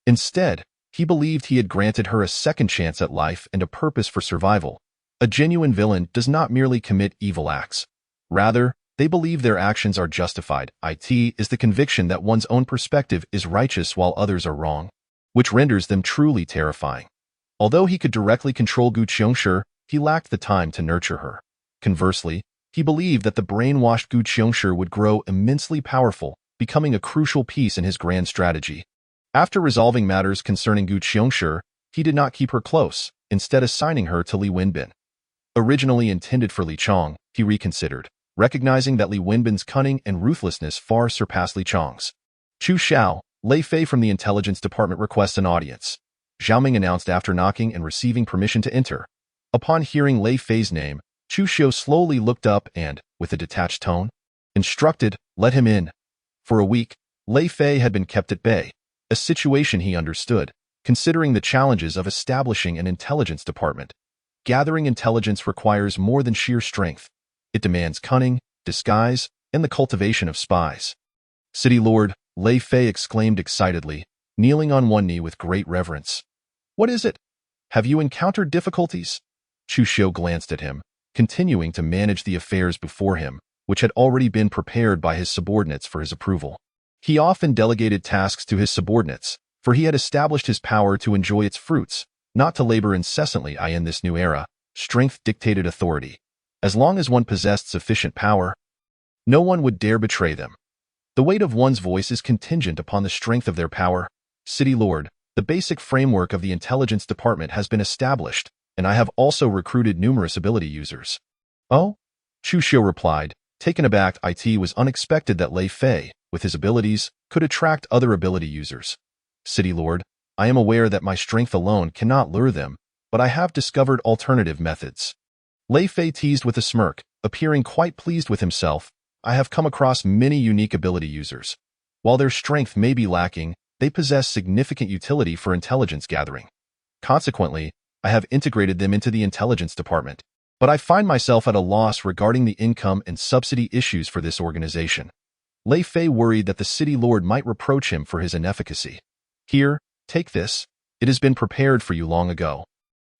Instead, he believed he had granted her a second chance at life and a purpose for survival. A genuine villain does not merely commit evil acts. Rather, they believe their actions are justified. It is the conviction that one's own perspective is righteous while others are wrong, which renders them truly terrifying. Although he could directly control Gu Qiongshi, he lacked the time to nurture her. Conversely, he believed that the brainwashed Gu Qiongshi would grow immensely powerful, becoming a crucial piece in his grand strategy. After resolving matters concerning Gu Qiongshi, he did not keep her close, instead assigning her to Li Wenbin. Originally intended for Li Chong, he reconsidered, recognizing that Li Wenbin's cunning and ruthlessness far surpassed Li Chong's. Chu Xiao, Lei Fei from the intelligence department requests an audience, Zhao Ming announced after knocking and receiving permission to enter. Upon hearing Lei Fei's name, Chu Xiu slowly looked up and, with a detached tone, instructed, "Let him in." For a week, Lei Fei had been kept at bay, a situation he understood, considering the challenges of establishing an intelligence department. Gathering intelligence requires more than sheer strength. It demands cunning, disguise, and the cultivation of spies. "City Lord," Lei Fei exclaimed excitedly, kneeling on one knee with great reverence. "What is it? Have you encountered difficulties?" Chu Xiu glanced at him, continuing to manage the affairs before him, which had already been prepared by his subordinates for his approval. He often delegated tasks to his subordinates, for he had established his power to enjoy its fruits, not to labor incessantly. In this new era, strength dictated authority. As long as one possessed sufficient power, no one would dare betray them. The weight of one's voice is contingent upon the strength of their power. "City Lord, the basic framework of the intelligence department has been established, and I have also recruited numerous ability users." "Oh?" Chu Xiu replied, taken aback. It was unexpected that Lei Fei, with his abilities, could attract other ability users. "City Lord, I am aware that my strength alone cannot lure them, but I have discovered alternative methods." Lei Fei teased with a smirk, appearing quite pleased with himself. "I have come across many unique ability users. While their strength may be lacking, they possess significant utility for intelligence gathering. Consequently, I have integrated them into the intelligence department, but I find myself at a loss regarding the income and subsidy issues for this organization." Lei Fei worried that the city lord might reproach him for his inefficacy. "Here, take this. It has been prepared for you long ago."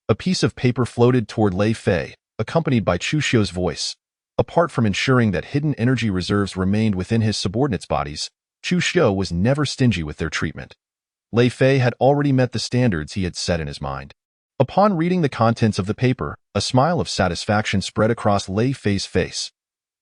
A piece of paper floated toward Lei Fei, accompanied by Chu Xiu's voice. Apart from ensuring that hidden energy reserves remained within his subordinates' bodies, Chu Xiu was never stingy with their treatment. Lei Fei had already met the standards he had set in his mind. Upon reading the contents of the paper, a smile of satisfaction spread across Lei Fei's face.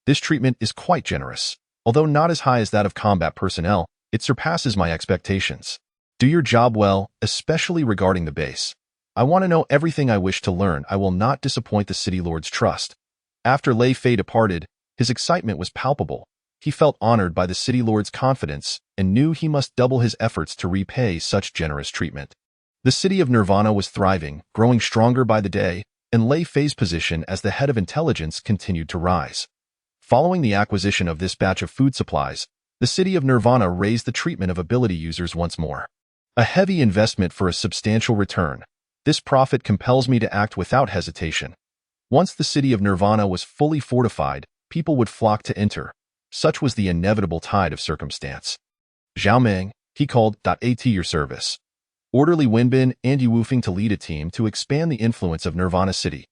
"This treatment is quite generous. Although not as high as that of combat personnel, it surpasses my expectations. Do your job well, especially regarding the base. I want to know everything I wish to learn. I will not disappoint the city lord's trust." After Lei Fei departed, his excitement was palpable. He felt honored by the city lord's confidence and knew he must double his efforts to repay such generous treatment. The city of Nirvana was thriving, growing stronger by the day, and Lei Fei's position as the head of intelligence continued to rise. Following the acquisition of this batch of food supplies, the city of Nirvana raised the treatment of ability users once more. A heavy investment for a substantial return. This profit compels me to act without hesitation. Once the city of Nirvana was fully fortified, people would flock to enter. Such was the inevitable tide of circumstance. "Zhao Ming," he called, "At your service. Order Li Wenbin and Yu Wufeng to lead a team to expand the influence of Nirvana City."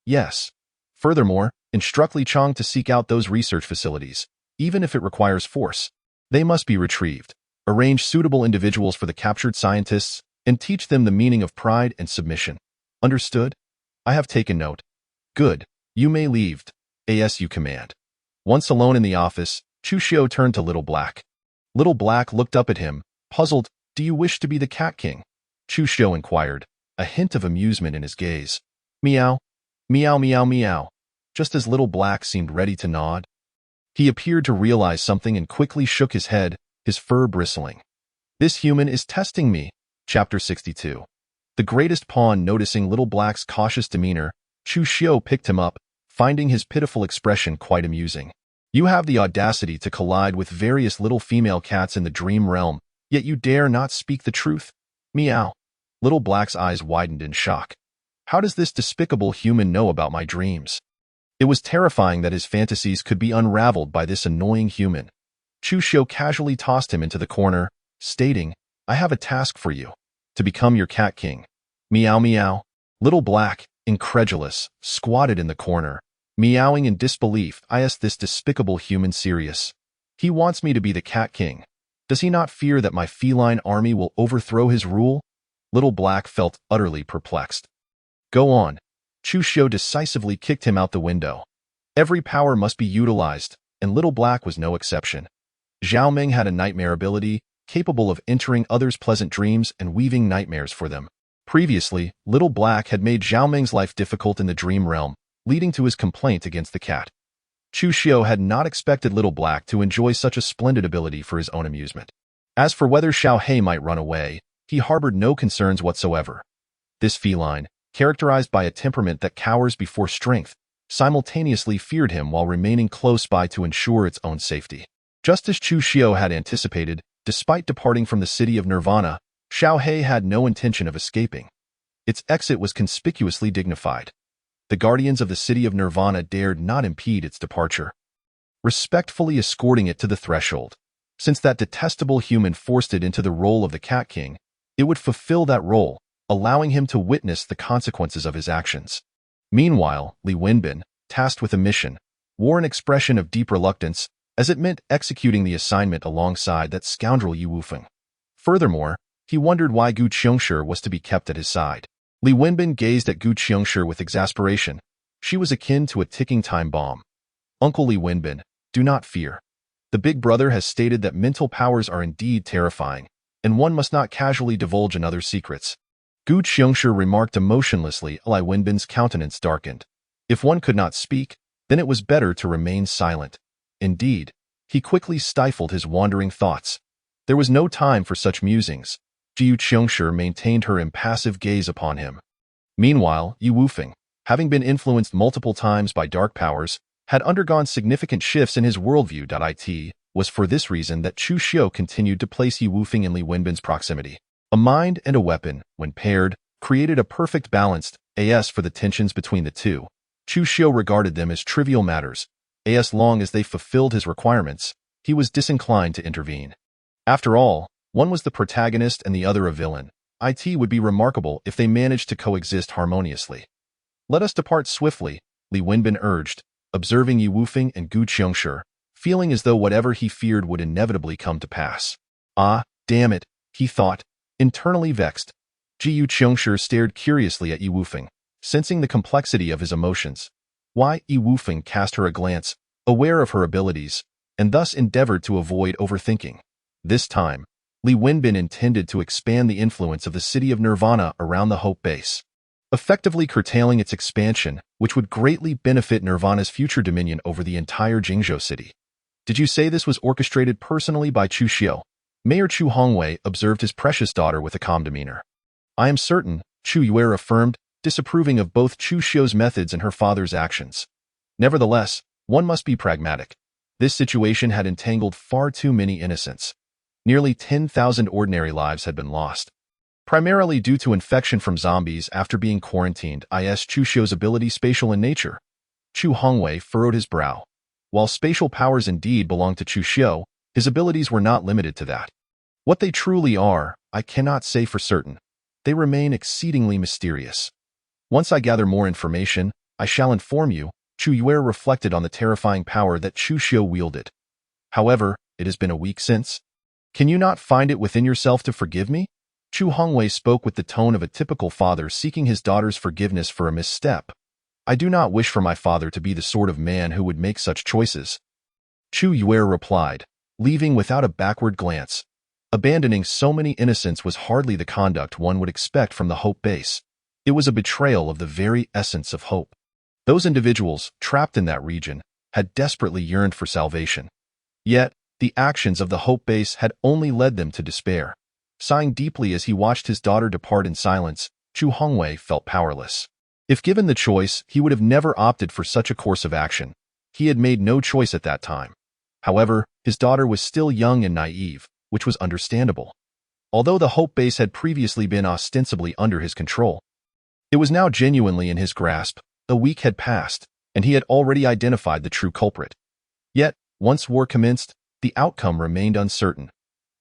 "Yes." "Furthermore, instruct Li Chong to seek out those research facilities, even if it requires force. They must be retrieved. Arrange suitable individuals for the captured scientists, and teach them the meaning of pride and submission." "Understood? I have taken note." "Good. You may leave. As you command." Once alone in the office, Chu Xiu turned to Little Black. Little Black looked up at him, puzzled. "Do you wish to be the Cat King?" Chu Xiu inquired, a hint of amusement in his gaze. "Meow. Meow meow meow." Just as Little Black seemed ready to nod, he appeared to realize something and quickly shook his head, his fur bristling. "This human is testing me." Chapter 62. The greatest pawn, noticing Little Black's cautious demeanor, Chu Xiu picked him up, finding his pitiful expression quite amusing. You have the audacity to collide with various little female cats in the dream realm, yet you dare not speak the truth? Meow. Little Black's eyes widened in shock. How does this despicable human know about my dreams? It was terrifying that his fantasies could be unraveled by this annoying human. Chu Xiu casually tossed him into the corner, stating, I have a task for you. To become your cat king. Meow meow. Little Black, incredulous, squatted in the corner, meowing in disbelief. I asked this despicable human serious. He wants me to be the cat king. Does he not fear that my feline army will overthrow his rule? Little Black felt utterly perplexed. Go on. Chu Xiu decisively kicked him out the window. Every power must be utilized, and Little Black was no exception. Zhao Ming had a nightmare ability, capable of entering others' pleasant dreams and weaving nightmares for them. Previously, Little Black had made Zhao Ming's life difficult in the dream realm, leading to his complaint against the cat. Chu Xiu had not expected Little Black to enjoy such a splendid ability for his own amusement. As for whether Xiao He might run away, he harbored no concerns whatsoever. This feline, characterized by a temperament that cowers before strength, simultaneously feared him while remaining close by to ensure its own safety. Just as Chu Xiu had anticipated, despite departing from the city of Nirvana, Xiao He had no intention of escaping. Its exit was conspicuously dignified. The guardians of the city of Nirvana dared not impede its departure, respectfully escorting it to the threshold. Since that detestable human forced it into the role of the Cat King, it would fulfill that role, allowing him to witness the consequences of his actions. Meanwhile, Li Wenbin, tasked with a mission, wore an expression of deep reluctance, as it meant executing the assignment alongside that scoundrel Yu Wufeng. Furthermore, he wondered why Gu Qiongshi was to be kept at his side. Li Wenbin gazed at Gu Qiongshi with exasperation. She was akin to a ticking time bomb. Uncle Li Wenbin, do not fear. The big brother has stated that mental powers are indeed terrifying, and one must not casually divulge another's secrets. Gu Qiongshi remarked emotionlessly. Li Wenbin's countenance darkened. If one could not speak, then it was better to remain silent. Indeed, he quickly stifled his wandering thoughts. There was no time for such musings. Gu Qiongshi maintained her impassive gaze upon him. Meanwhile, Yu Wufeng, having been influenced multiple times by dark powers, had undergone significant shifts in his worldview. It was for this reason that Chu Xiu continued to place Yu Wufeng in Li Wenbin's proximity. A mind and a weapon, when paired, created a perfect balance. As for the tensions between the two, Chu Xiu regarded them as trivial matters. As long as they fulfilled his requirements, he was disinclined to intervene. After all, one was the protagonist and the other a villain. It would be remarkable if they managed to coexist harmoniously. Let us depart swiftly, Li Wenbin urged, observing Yu Wufeng and Gu Qiongshi, feeling as though whatever he feared would inevitably come to pass. Ah, damn it, he thought, internally vexed. Gu Qiongshi stared curiously at Yu Wufeng, sensing the complexity of his emotions. Why? Yu Wufeng cast her a glance, aware of her abilities, and thus endeavored to avoid overthinking. This time, Li Wenbin intended to expand the influence of the city of Nirvana around the Hope Base, effectively curtailing its expansion, which would greatly benefit Nirvana's future dominion over the entire Jingzhou city. Did you say this was orchestrated personally by Chu Xiu? Mayor Chu Hongwei observed his precious daughter with a calm demeanor. I am certain, Chu Yue affirmed, disapproving of both Chu Xiu's methods and her father's actions. Nevertheless, one must be pragmatic. This situation had entangled far too many innocents. Nearly 10,000 ordinary lives had been lost, primarily due to infection from zombies after being quarantined. Chu Xiu's ability spatial in nature. Chu Hongwei furrowed his brow. While spatial powers indeed belong to Chu Xiu, his abilities were not limited to that. What they truly are, I cannot say for certain. They remain exceedingly mysterious. Once I gather more information, I shall inform you. Chu Yue reflected on the terrifying power that Chu Xiu wielded. However, it has been a week since. Can you not find it within yourself to forgive me? Chu Hongwei spoke with the tone of a typical father seeking his daughter's forgiveness for a misstep. I do not wish for my father to be the sort of man who would make such choices. Chu Yue replied, leaving without a backward glance. Abandoning so many innocents was hardly the conduct one would expect from the Hope Base. It was a betrayal of the very essence of hope. Those individuals, trapped in that region, had desperately yearned for salvation. Yet, the actions of the Hope Base had only led them to despair. Sighing deeply as he watched his daughter depart in silence, Chu Hongwei felt powerless. If given the choice, he would have never opted for such a course of action. He had made no choice at that time. However, his daughter was still young and naive, which was understandable. Although the Hope Base had previously been ostensibly under his control, it was now genuinely in his grasp. A week had passed, and he had already identified the true culprit. Yet, once war commenced, the outcome remained uncertain.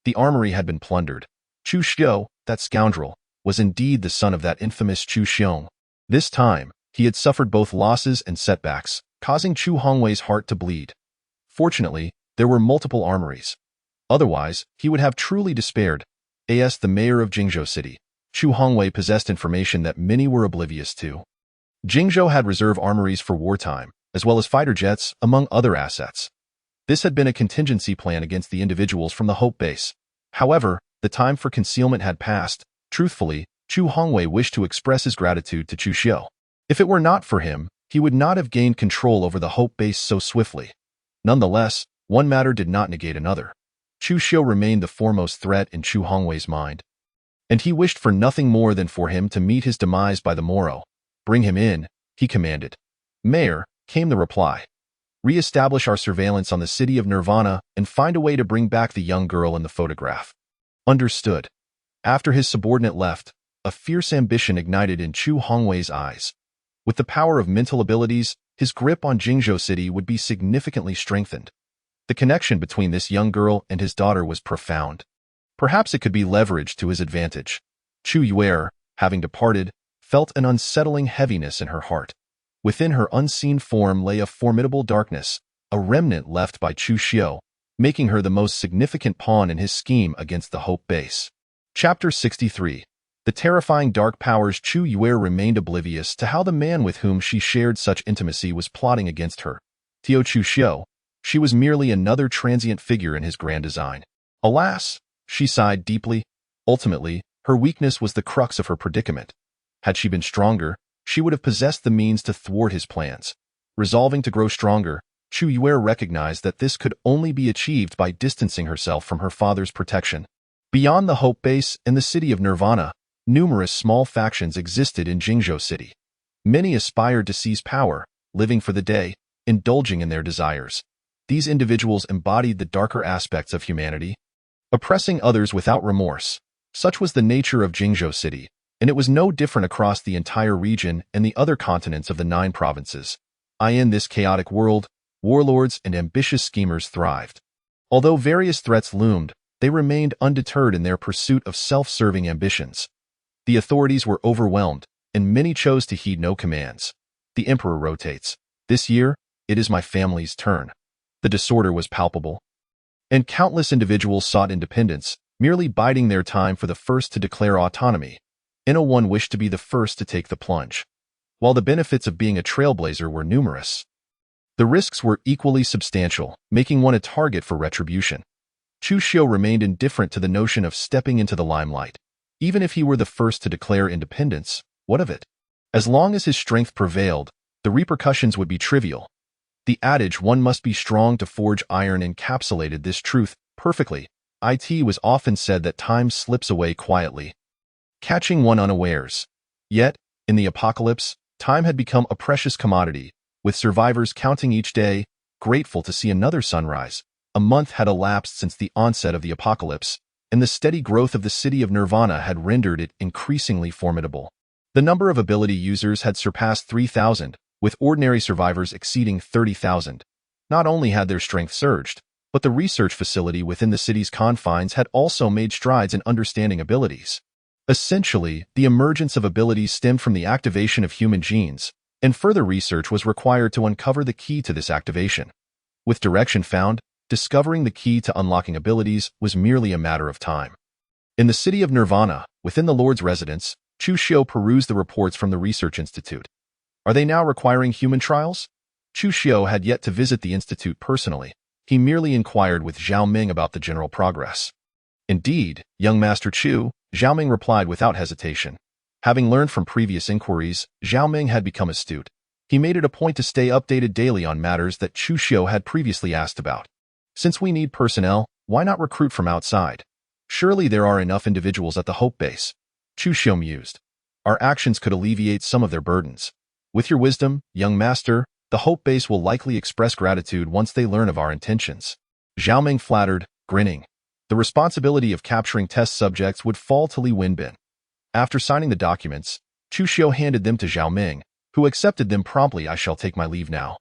The armory had been plundered. Chu Xiu, that scoundrel, was indeed the son of that infamous Chu Xiong. This time, he had suffered both losses and setbacks, causing Chu Hongwei's heart to bleed. Fortunately, there were multiple armories. Otherwise, he would have truly despaired. As the mayor of Jingzhou City, Chu Hongwei possessed information that many were oblivious to. Jingzhou had reserve armories for wartime, as well as fighter jets, among other assets. This had been a contingency plan against the individuals from the Hope Base. However, the time for concealment had passed. Truthfully, Chu Hongwei wished to express his gratitude to Chu Xiu. If it were not for him, he would not have gained control over the Hope Base so swiftly. Nonetheless, one matter did not negate another. Chu Xiu remained the foremost threat in Chu Hongwei's mind, and he wished for nothing more than for him to meet his demise by the morrow. "Bring him in," he commanded. "Mayor," came the reply. "Re-establish our surveillance on the city of Nirvana and find a way to bring back the young girl in the photograph." Understood. After his subordinate left, a fierce ambition ignited in Chu Hongwei's eyes. With the power of mental abilities, his grip on Jingzhou City would be significantly strengthened. The connection between this young girl and his daughter was profound. Perhaps it could be leveraged to his advantage. Chu Yuer, having departed, felt an unsettling heaviness in her heart. Within her unseen form lay a formidable darkness, a remnant left by Chu Xiu, making her the most significant pawn in his scheme against the Hope Base. Chapter 63. The terrifying dark powers. Chu Yuer remained oblivious to how the man with whom she shared such intimacy was plotting against her. Tio Chu Xiu, she was merely another transient figure in his grand design. Alas, she sighed deeply. Ultimately, her weakness was the crux of her predicament. Had she been stronger, she would have possessed the means to thwart his plans. Resolving to grow stronger, Chu Yuer recognized that this could only be achieved by distancing herself from her father's protection. Beyond the Hope Base and the city of Nirvana, numerous small factions existed in Jingzhou City. Many aspired to seize power, living for the day, indulging in their desires. These individuals embodied the darker aspects of humanity, oppressing others without remorse. Such was the nature of Jingzhou City, and it was no different across the entire region and the other continents of the 9 provinces. In this chaotic world, warlords and ambitious schemers thrived. Although various threats loomed, they remained undeterred in their pursuit of self-serving ambitions. The authorities were overwhelmed, and many chose to heed no commands. The emperor rotates. This year, it is my family's turn. The disorder was palpable, and countless individuals sought independence, merely biding their time for the first to declare autonomy. No one wished to be the first to take the plunge. While the benefits of being a trailblazer were numerous, the risks were equally substantial, making one a target for retribution. Chu Xiu remained indifferent to the notion of stepping into the limelight. Even if he were the first to declare independence, what of it? As long as his strength prevailed, the repercussions would be trivial. The adage "one must be strong to forge iron" encapsulated this truth perfectly. It was often said that time slips away quietly, catching one unawares. Yet, in the apocalypse, time had become a precious commodity, with survivors counting each day, grateful to see another sunrise. A month had elapsed since the onset of the apocalypse, and the steady growth of the city of Nirvana had rendered it increasingly formidable. The number of ability users had surpassed 3,000, with ordinary survivors exceeding 30,000. Not only had their strength surged, but the research facility within the city's confines had also made strides in understanding abilities. Essentially, the emergence of abilities stemmed from the activation of human genes, and further research was required to uncover the key to this activation. With direction found, discovering the key to unlocking abilities was merely a matter of time. In the city of Nirvana, within the Lord's residence, Chu Xiu perused the reports from the Research Institute. Are they now requiring human trials? Chu Xiu had yet to visit the institute personally. He merely inquired with Zhao Ming about the general progress. Indeed, young Master Chu, Zhao Ming replied without hesitation. Having learned from previous inquiries, Zhao Ming had become astute. He made it a point to stay updated daily on matters that Chu Xiu had previously asked about. Since we need personnel, why not recruit from outside? Surely there are enough individuals at the Hope Base. Chu Xiu mused. our actions could alleviate some of their burdens. With your wisdom, young master, the Hope Base will likely express gratitude once they learn of our intentions. Zhao Ming flattered, grinning. The responsibility of capturing test subjects would fall to Li Wenbin. After signing the documents, Chu Xiu handed them to Zhao Ming, who accepted them promptly. I shall take my leave now,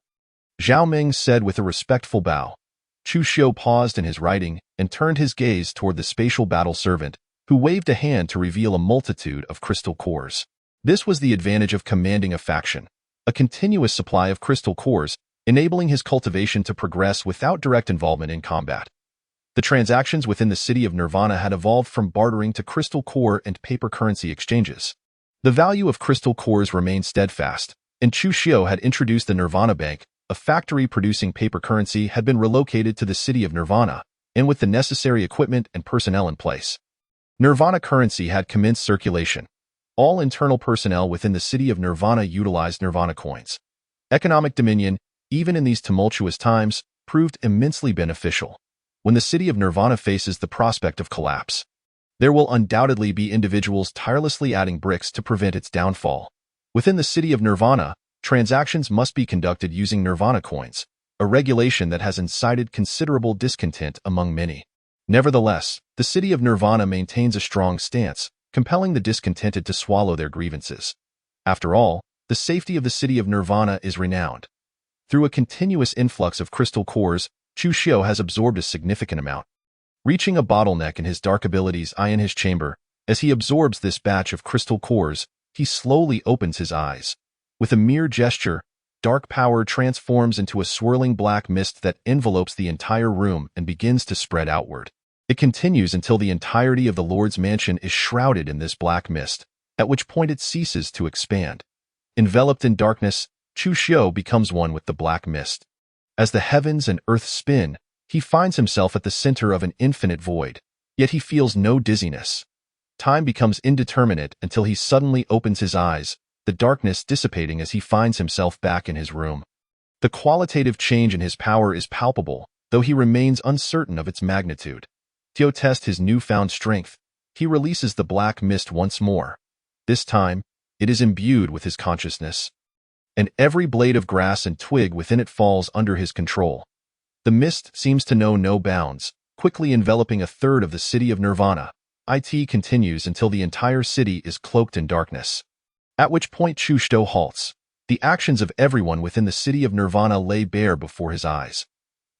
Zhao Ming said with a respectful bow. Chu Xiu paused in his writing and turned his gaze toward the spatial battle servant, who waved a hand to reveal a multitude of crystal cores. This was the advantage of commanding a faction, a continuous supply of crystal cores, enabling his cultivation to progress without direct involvement in combat. The transactions within the city of Nirvana had evolved from bartering to crystal core and paper currency exchanges. The value of crystal cores remained steadfast, and Chu Xiu had introduced the Nirvana Bank. A factory producing paper currency had been relocated to the city of Nirvana, and with the necessary equipment and personnel in place. Nirvana currency had commenced circulation. All internal personnel within the city of Nirvana utilized Nirvana coins. Economic dominion, even in these tumultuous times, proved immensely beneficial. When the city of Nirvana faces the prospect of collapse, there will undoubtedly be individuals tirelessly adding bricks to prevent its downfall. Within the city of Nirvana, transactions must be conducted using Nirvana coins, a regulation that has incited considerable discontent among many. Nevertheless, the city of Nirvana maintains a strong stance, compelling the discontented to swallow their grievances. After all, the safety of the city of Nirvana is renowned. Through a continuous influx of crystal cores, Chu Xiu has absorbed a significant amount. Reaching a bottleneck in his dark abilities in his chamber, as he absorbs this batch of crystal cores, he slowly opens his eyes. With a mere gesture, dark power transforms into a swirling black mist that envelopes the entire room and begins to spread outward. It continues until the entirety of the Lord's mansion is shrouded in this black mist, at which point it ceases to expand. Enveloped in darkness, Chu Xiu becomes one with the black mist. As the heavens and earth spin, he finds himself at the center of an infinite void, yet he feels no dizziness. Time becomes indeterminate until he suddenly opens his eyes, the darkness dissipating as he finds himself back in his room. The qualitative change in his power is palpable, though he remains uncertain of its magnitude. To test his newfound strength, he releases the black mist once more. This time, it is imbued with his consciousness, and every blade of grass and twig within it falls under his control. The mist seems to know no bounds, quickly enveloping a third of the city of Nirvana. It continues until the entire city is cloaked in darkness. At which point Chu Xiu halts. The actions of everyone within the city of Nirvana lay bare before his eyes.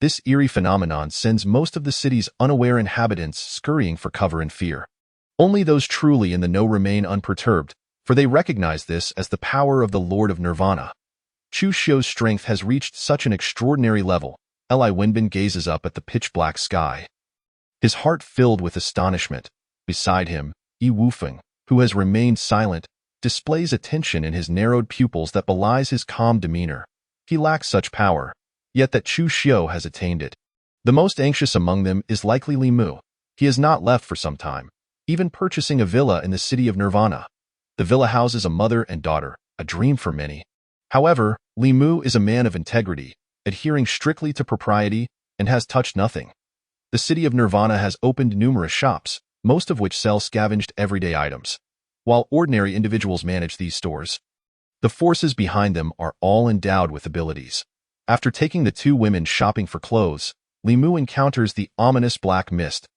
This eerie phenomenon sends most of the city's unaware inhabitants scurrying for cover in fear. Only those truly in the know remain unperturbed, for they recognize this as the power of the Lord of Nirvana. Chu Xiu's strength has reached such an extraordinary level. Li Wenbin gazes up at the pitch-black sky, his heart filled with astonishment. Beside him, Yi Wufeng, who has remained silent, displays a tension in his narrowed pupils that belies his calm demeanor. He lacks such power, yet that Chu Xiu has attained it. The most anxious among them is likely Li Mu. He has not left for some time, even purchasing a villa in the city of Nirvana. The villa houses a mother and daughter, a dream for many. However, Li Mu is a man of integrity, adhering strictly to propriety, and has touched nothing. The city of Nirvana has opened numerous shops, most of which sell scavenged everyday items. While ordinary individuals manage these stores, the forces behind them are all endowed with abilities. After taking the two women shopping for clothes, Li Mu encounters the ominous black mist.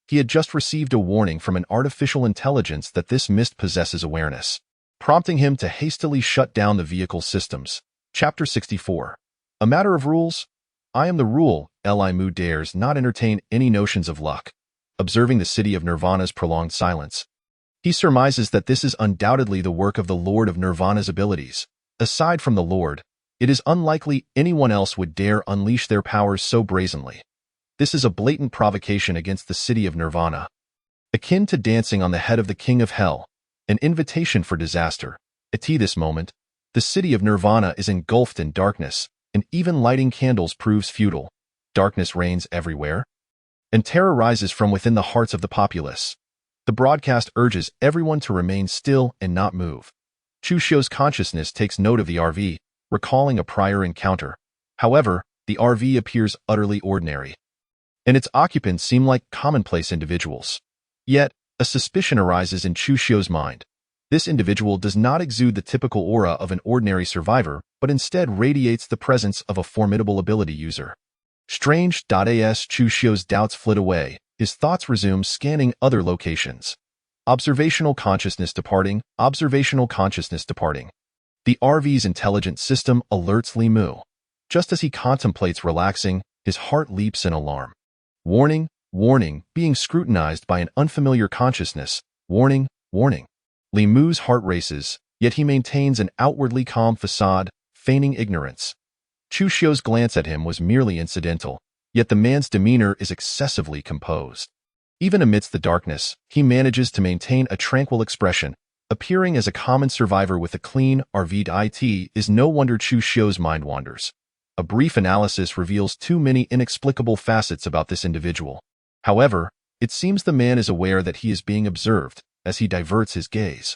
He had just received a warning from an artificial intelligence that this mist possesses awareness, prompting him to hastily shut down the vehicle systems. Chapter 64. A matter of rules? I am the rule. Li Mu dares not entertain any notions of luck. Observing the city of Nirvana's prolonged silence, he surmises that this is undoubtedly the work of the Lord of Nirvana's abilities. Aside from the Lord, it is unlikely anyone else would dare unleash their powers so brazenly. This is a blatant provocation against the city of Nirvana, akin to dancing on the head of the king of hell, an invitation for disaster. At this moment, the city of Nirvana is engulfed in darkness, and even lighting candles proves futile. Darkness reigns everywhere, and terror rises from within the hearts of the populace. The broadcast urges everyone to remain still and not move. Chu Xiu's consciousness takes note of the RV, recalling a prior encounter. However, the RV appears utterly ordinary, and its occupants seem like commonplace individuals. Yet, a suspicion arises in Chu Xiu's mind. This individual does not exude the typical aura of an ordinary survivor, but instead radiates the presence of a formidable ability user. Strange.as Chu Xiu's doubts flit away. His thoughts resume scanning other locations. Observational consciousness departing. Observational consciousness departing. The RV's intelligent system alerts Li Mu. Just as he contemplates relaxing, his heart leaps in alarm. Warning, warning, being scrutinized by an unfamiliar consciousness. Warning, warning. Li Mu's heart races, yet he maintains an outwardly calm facade, feigning ignorance. Chu Xiu's glance at him was merely incidental, yet the man's demeanor is excessively composed. Even amidst the darkness, he manages to maintain a tranquil expression, appearing as a common survivor with a clean, RV'd IT. Is no wonder Chu Xiu's mind wanders. A brief analysis reveals too many inexplicable facets about this individual. However, it seems the man is aware that he is being observed, as he diverts his gaze.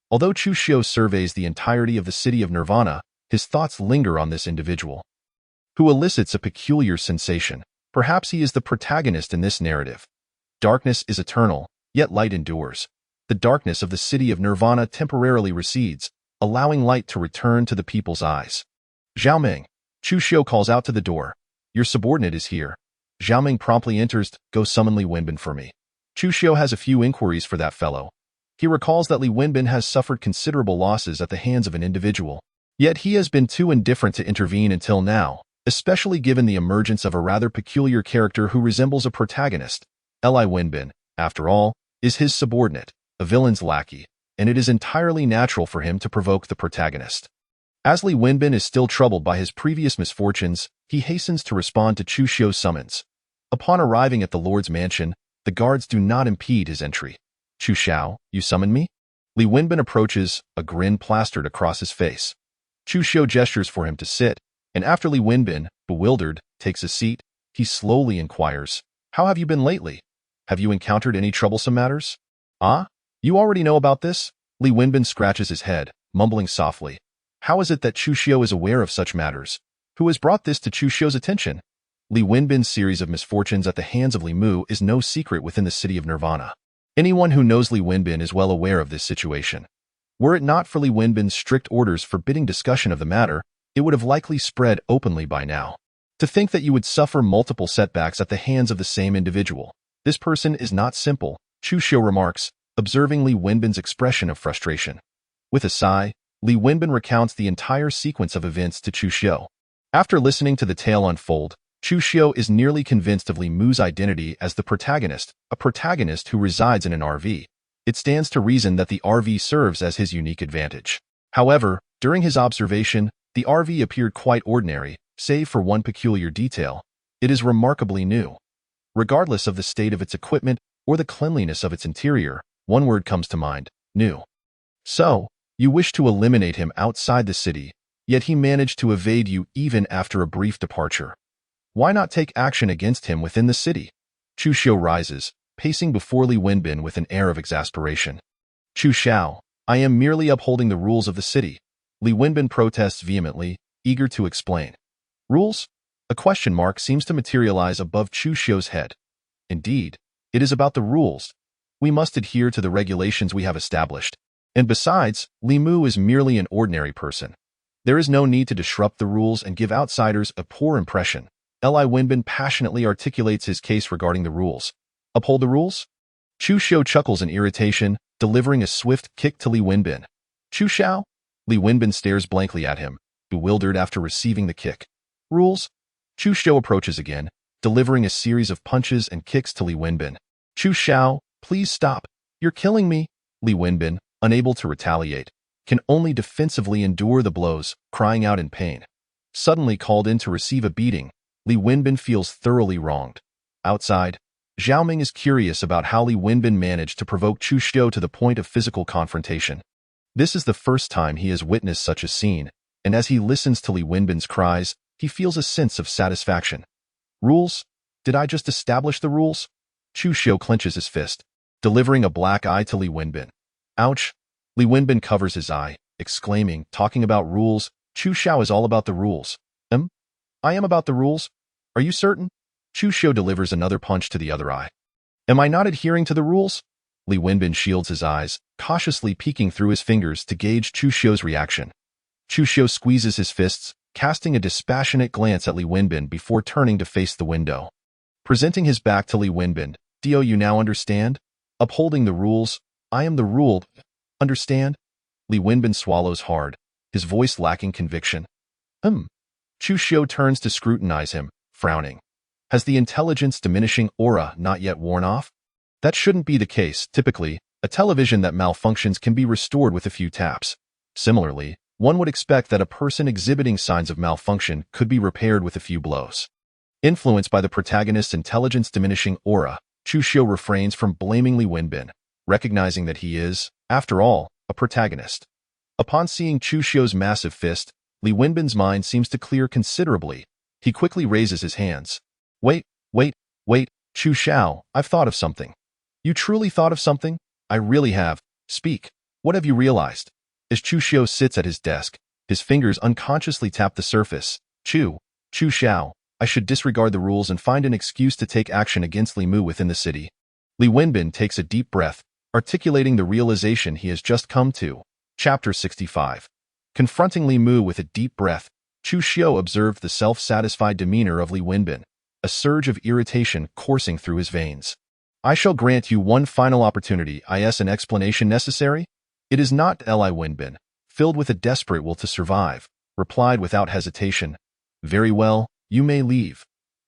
Although Chu Xiu surveys the entirety of the city of Nirvana, his thoughts linger on this individual, who elicits a peculiar sensation. Perhaps he is the protagonist in this narrative. Darkness is eternal, yet light endures. The darkness of the city of Nirvana temporarily recedes, allowing light to return to the people's eyes. Xiaoming. Chu Xiu calls out to the door. Your subordinate is here. Xiaoming promptly enters. Go summon Li Wenbin for me. Chu Xiu has a few inquiries for that fellow. He recalls that Li Wenbin has suffered considerable losses at the hands of an individual. Yet he has been too indifferent to intervene until now, especially given the emergence of a rather peculiar character who resembles a protagonist. Li Wenbin, after all, is his subordinate, a villain's lackey, and it is entirely natural for him to provoke the protagonist. As Li Wenbin is still troubled by his previous misfortunes, he hastens to respond to Chu Xiu's summons. Upon arriving at the Lord's mansion, the guards do not impede his entry. Chu Xiu, you summoned me? Li Wenbin approaches, a grin plastered across his face. Chu Xiu gestures for him to sit, and after Li Wenbin, bewildered, takes a seat, he slowly inquires, how have you been lately? Have you encountered any troublesome matters? Ah? You already know about this? Li Wenbin scratches his head, mumbling softly. How is it that Chu Xiu is aware of such matters? Who has brought this to Chu Xiu's attention? Li Wenbin's series of misfortunes at the hands of Li Mu is no secret within the city of Nirvana. Anyone who knows Li Wenbin is well aware of this situation. Were it not for Li Wenbin's strict orders forbidding discussion of the matter, it would have likely spread openly by now. To think that you would suffer multiple setbacks at the hands of the same individual. This person is not simple, Chu Xiu remarks, observing Li Wenbin's expression of frustration. With a sigh, Li Wenbin recounts the entire sequence of events to Chu Xiu. After listening to the tale unfold, Chu Xiu is nearly convinced of Li Mu's identity as the protagonist, a protagonist who resides in an RV. It stands to reason that the RV serves as his unique advantage. However, during his observation, the RV appeared quite ordinary, save for one peculiar detail. It is remarkably new. Regardless of the state of its equipment or the cleanliness of its interior, one word comes to mind, new. So, you wish to eliminate him outside the city, yet he managed to evade you even after a brief departure. Why not take action against him within the city? Chu Xiu rises, pacing before Li Wenbin with an air of exasperation. Chu Xiu, I am merely upholding the rules of the city. Li Wenbin protests vehemently, eager to explain. Rules? A question mark seems to materialize above Chu Xiu's head. Indeed, it is about the rules. We must adhere to the regulations we have established. And besides, Li Mu is merely an ordinary person. There is no need to disrupt the rules and give outsiders a poor impression. Li Wenbin passionately articulates his case regarding the rules. Uphold the rules? Chu Xiu chuckles in irritation, delivering a swift kick to Li Wenbin. Chu Xiu? Li Wenbin stares blankly at him, bewildered after receiving the kick. Rules? Chu Xiu approaches again, delivering a series of punches and kicks to Li Wenbin. Chu Xiu, please stop. You're killing me. Li Wenbin, unable to retaliate, can only defensively endure the blows, crying out in pain. Suddenly called in to receive a beating, Li Wenbin feels thoroughly wronged. Outside, Xiaoming is curious about how Li Wenbin managed to provoke Chu Xiu to the point of physical confrontation. This is the first time he has witnessed such a scene, and as he listens to Li Wenbin's cries, he feels a sense of satisfaction. Rules? Did I just establish the rules? Chu Xiu clenches his fist, delivering a black eye to Li Wenbin. Ouch! Li Wenbin covers his eye, exclaiming, talking about rules, Chu Xiu is all about the rules. I am about the rules? Are you certain? Chu Xiu delivers another punch to the other eye. Am I not adhering to the rules? Li Wenbin shields his eyes, cautiously peeking through his fingers to gauge Chu Xiu's reaction. Chu Xiu squeezes his fists, casting a dispassionate glance at Li Wenbin before turning to face the window. Presenting his back to Li Wenbin, "Do you now understand? Upholding the rules, I am the ruled. Understand?" Li Wenbin swallows hard, his voice lacking conviction. Chu Xiu turns to scrutinize him, frowning. Has the intelligence-diminishing aura not yet worn off? That shouldn't be the case. Typically, a television that malfunctions can be restored with a few taps. Similarly, one would expect that a person exhibiting signs of malfunction could be repaired with a few blows. Influenced by the protagonist's intelligence-diminishing aura, Chu Xiu refrains from blaming Li Wenbin, recognizing that he is, after all, a protagonist. Upon seeing Chu Xiu's massive fist, Li Wenbin's mind seems to clear considerably. He quickly raises his hands. Wait, Chu Xiao, I've thought of something." "You truly thought of something?" "I really have. Speak. What have you realized?" As Chu Xiu sits at his desk, his fingers unconsciously tap the surface. Chu Xiao, I should disregard the rules and find an excuse to take action against Li Mu within the city. Li Wenbin takes a deep breath, articulating the realization he has just come to. Chapter 65. Confronting Li Mu with a deep breath, Chu Xiu observed the self-satisfied demeanor of Li Wenbin, a surge of irritation coursing through his veins. "I shall grant you one final opportunity. Is an explanation necessary?" "It is not." Li Wenbin, filled with a desperate will to survive, replied without hesitation. "Very well, you may leave."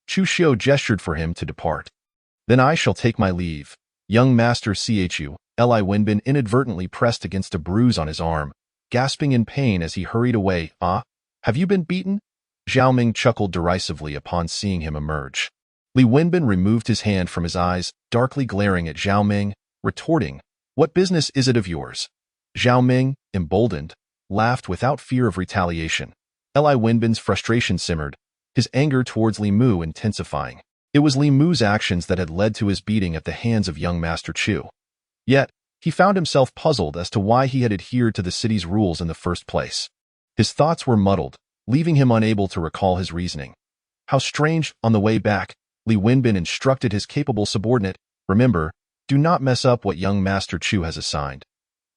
Chu Xiu gestured for him to depart. "Then I shall take my leave. Young Master Chu." Li Wenbin inadvertently pressed against a bruise on his arm, gasping in pain as he hurried away. "Ah, have you been beaten?" Zhao Ming chuckled derisively upon seeing him emerge. Li Wenbin removed his hand from his eyes, darkly glaring at Zhao Ming, retorting, "What business is it of yours?" Zhao Ming, emboldened, laughed without fear of retaliation. Li Wenbin's frustration simmered, his anger towards Li Mu intensifying. It was Li Mu's actions that had led to his beating at the hands of young Master Chu. Yet, he found himself puzzled as to why he had adhered to the city's rules in the first place. His thoughts were muddled, leaving him unable to recall his reasoning. How strange. On the way back, Li Wenbin instructed his capable subordinate, "Remember, do not mess up what young Master Chu has assigned."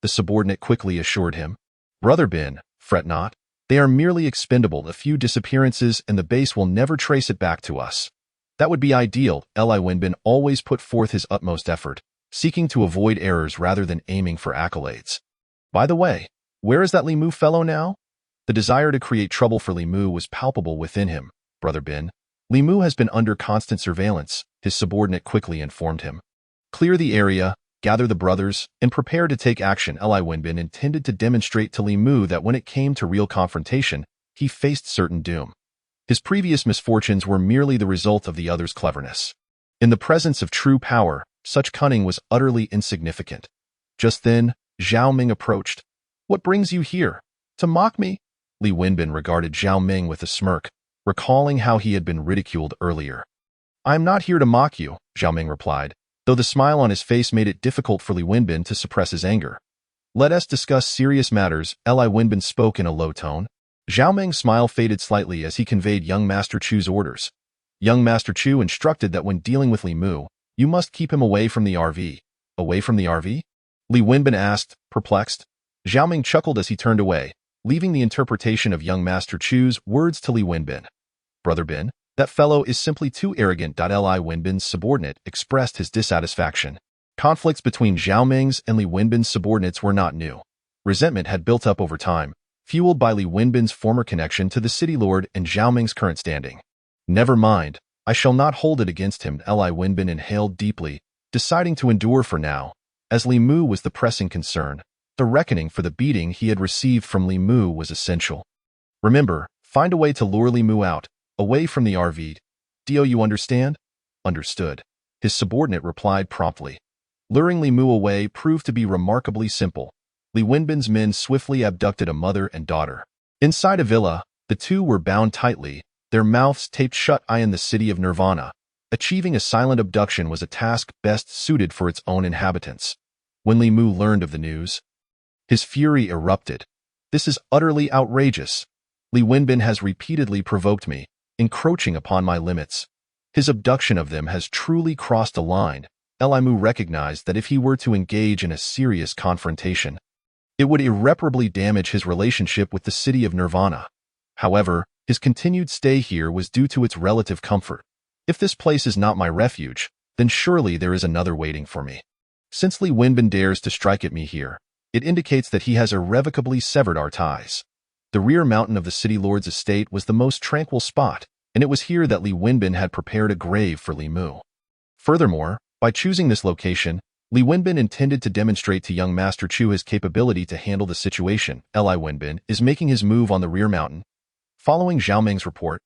The subordinate quickly assured him, "Brother Bin, fret not. They are merely expendable. A few disappearances and the base will never trace it back to us." That would be ideal. Li Wenbin always put forth his utmost effort, seeking to avoid errors rather than aiming for accolades. By the way, where is that Li Mu fellow now? The desire to create trouble for Li Mu was palpable within him. "Brother Bin, Li Mu has been under constant surveillance," his subordinate quickly informed him. "Clear the area, gather the brothers, and prepare to take action." Li Wenbin intended to demonstrate to Li Mu that when it came to real confrontation, he faced certain doom. His previous misfortunes were merely the result of the other's cleverness. In the presence of true power, such cunning was utterly insignificant. Just then, Zhao Ming approached. "What brings you here? To mock me?" Li Wenbin regarded Zhao Ming with a smirk, recalling how he had been ridiculed earlier. "I am not here to mock you," Zhao Ming replied, though the smile on his face made it difficult for Li Wenbin to suppress his anger. "Let us discuss serious matters." Li Wenbin spoke in a low tone. Zhao Ming's smile faded slightly as he conveyed young Master Chu's orders. Young Master Chu instructed that when dealing with Li Mu, you must keep him away from the RV. "Away from the RV?" Li Wenbin asked, perplexed. Zhao Ming chuckled as he turned away, leaving the interpretation of young Master Chu's words to Li Wenbin. "Brother Bin, that fellow is simply too arrogant." Li Wenbin's subordinate expressed his dissatisfaction. Conflicts between Zhao Ming's and Li Wenbin's subordinates were not new. Resentment had built up over time, fueled by Li Wenbin's former connection to the city lord and Zhao Ming's current standing. "Never mind, I shall not hold it against him." Li Wenbin inhaled deeply, deciding to endure for now, as Li Mu was the pressing concern. The reckoning for the beating he had received from Li Mu was essential. "Remember, find a way to lure Li Mu out, away from the RV. Do you understand?" "Understood," his subordinate replied promptly. Luring Li Mu away proved to be remarkably simple. Li Wenbin's men swiftly abducted a mother and daughter. Inside a villa, the two were bound tightly, their mouths taped shut. In the city of Nirvana, achieving a silent abduction was a task best suited for its own inhabitants. When Li Mu learned of the news, his fury erupted. "This is utterly outrageous. Li Wenbin has repeatedly provoked me, encroaching upon my limits. His abduction of them has truly crossed a line." Li Mu recognized that if he were to engage in a serious confrontation, it would irreparably damage his relationship with the city of Nirvana. However, his continued stay here was due to its relative comfort. If this place is not my refuge, then surely there is another waiting for me. Since Li Wenbin dares to strike at me here, it indicates that he has irrevocably severed our ties. The rear mountain of the city lord's estate was the most tranquil spot, and it was here that Li Wenbin had prepared a grave for Li Mu. Furthermore, by choosing this location, Li Wenbin intended to demonstrate to young Master Chu his capability to handle the situation. Li Wenbin is making his move on the rear mountain. Following Zhao Meng's report,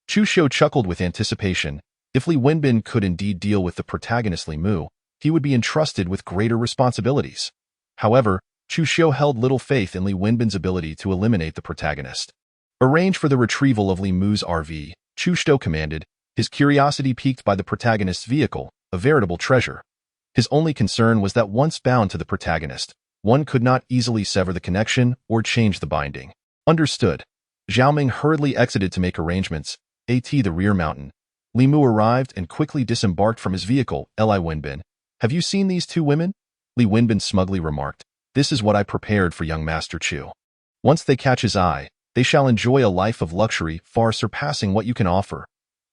Chu Xiu chuckled with anticipation. If Li Wenbin could indeed deal with the protagonist Li Mu, he would be entrusted with greater responsibilities. However, Chu Xiu held little faith in Li Wenbin's ability to eliminate the protagonist. Arrange for the retrieval of Li Mu's RV, Chu Xiu commanded, his curiosity piqued by the protagonist's vehicle, a veritable treasure. His only concern was that once bound to the protagonist, one could not easily sever the connection or change the binding. Understood. Zhao Meng hurriedly exited to make arrangements. At the rear mountain, Li Mu arrived and quickly disembarked from his vehicle. Li Wenbin, have you seen these two women? Li Wenbin smugly remarked. This is what I prepared for young Master Chu. Once they catch his eye, they shall enjoy a life of luxury far surpassing what you can offer.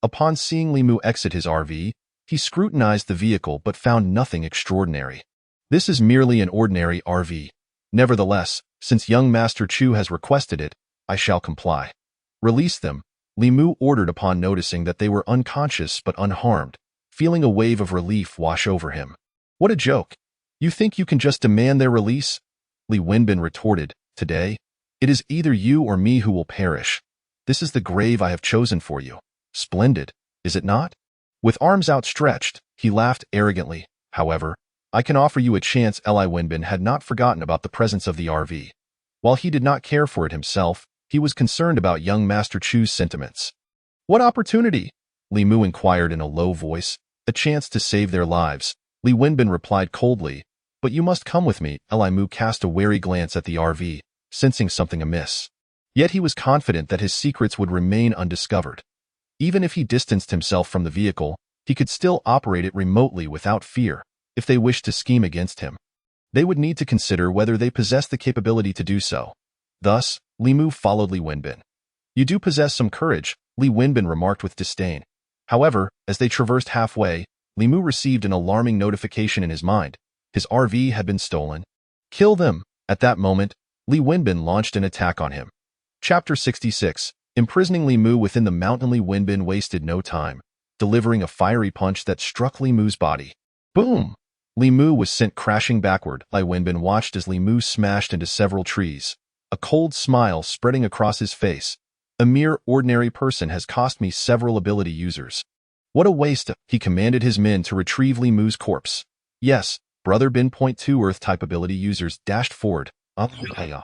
Upon seeing Li Mu exit his RV, he scrutinized the vehicle but found nothing extraordinary. This is merely an ordinary RV. Nevertheless, since young Master Chu has requested it, I shall comply. Release them, Li Mu ordered upon noticing that they were unconscious but unharmed, feeling a wave of relief wash over him. What a joke! You think you can just demand their release? Li Wenbin retorted, Today, it is either you or me who will perish. This is the grave I have chosen for you. Splendid, is it not? With arms outstretched, he laughed arrogantly. However, I can offer you a chance. Li Wenbin had not forgotten about the presence of the RV. While he did not care for it himself, he was concerned about young Master Chu's sentiments. What opportunity? Li Mu inquired in a low voice. A chance to save their lives. Li Wenbin replied coldly, But you must come with me. Li Mu cast a wary glance at the RV, sensing something amiss. Yet he was confident that his secrets would remain undiscovered. Even if he distanced himself from the vehicle, he could still operate it remotely without fear. If they wished to scheme against him, they would need to consider whether they possessed the capability to do so. Thus, Li Mu followed Li Wenbin. You do possess some courage, Li Wenbin remarked with disdain. However, as they traversed halfway, Li Mu received an alarming notification in his mind. His RV had been stolen. Kill them! At that moment, Li Wenbin launched an attack on him. Chapter 66. Imprisoning Li Mu within the mountain. Li Wenbin wasted no time, delivering a fiery punch that struck Li Mu's body. Boom! Li Mu was sent crashing backward. Li Wenbin watched as Li Mu smashed into several trees, a cold smile spreading across his face. A mere ordinary person has cost me several ability users. What a waste! He commanded his men to retrieve Li Mu's corpse. Yes, Brother Bin. 2 Earth-type ability users dashed forward. The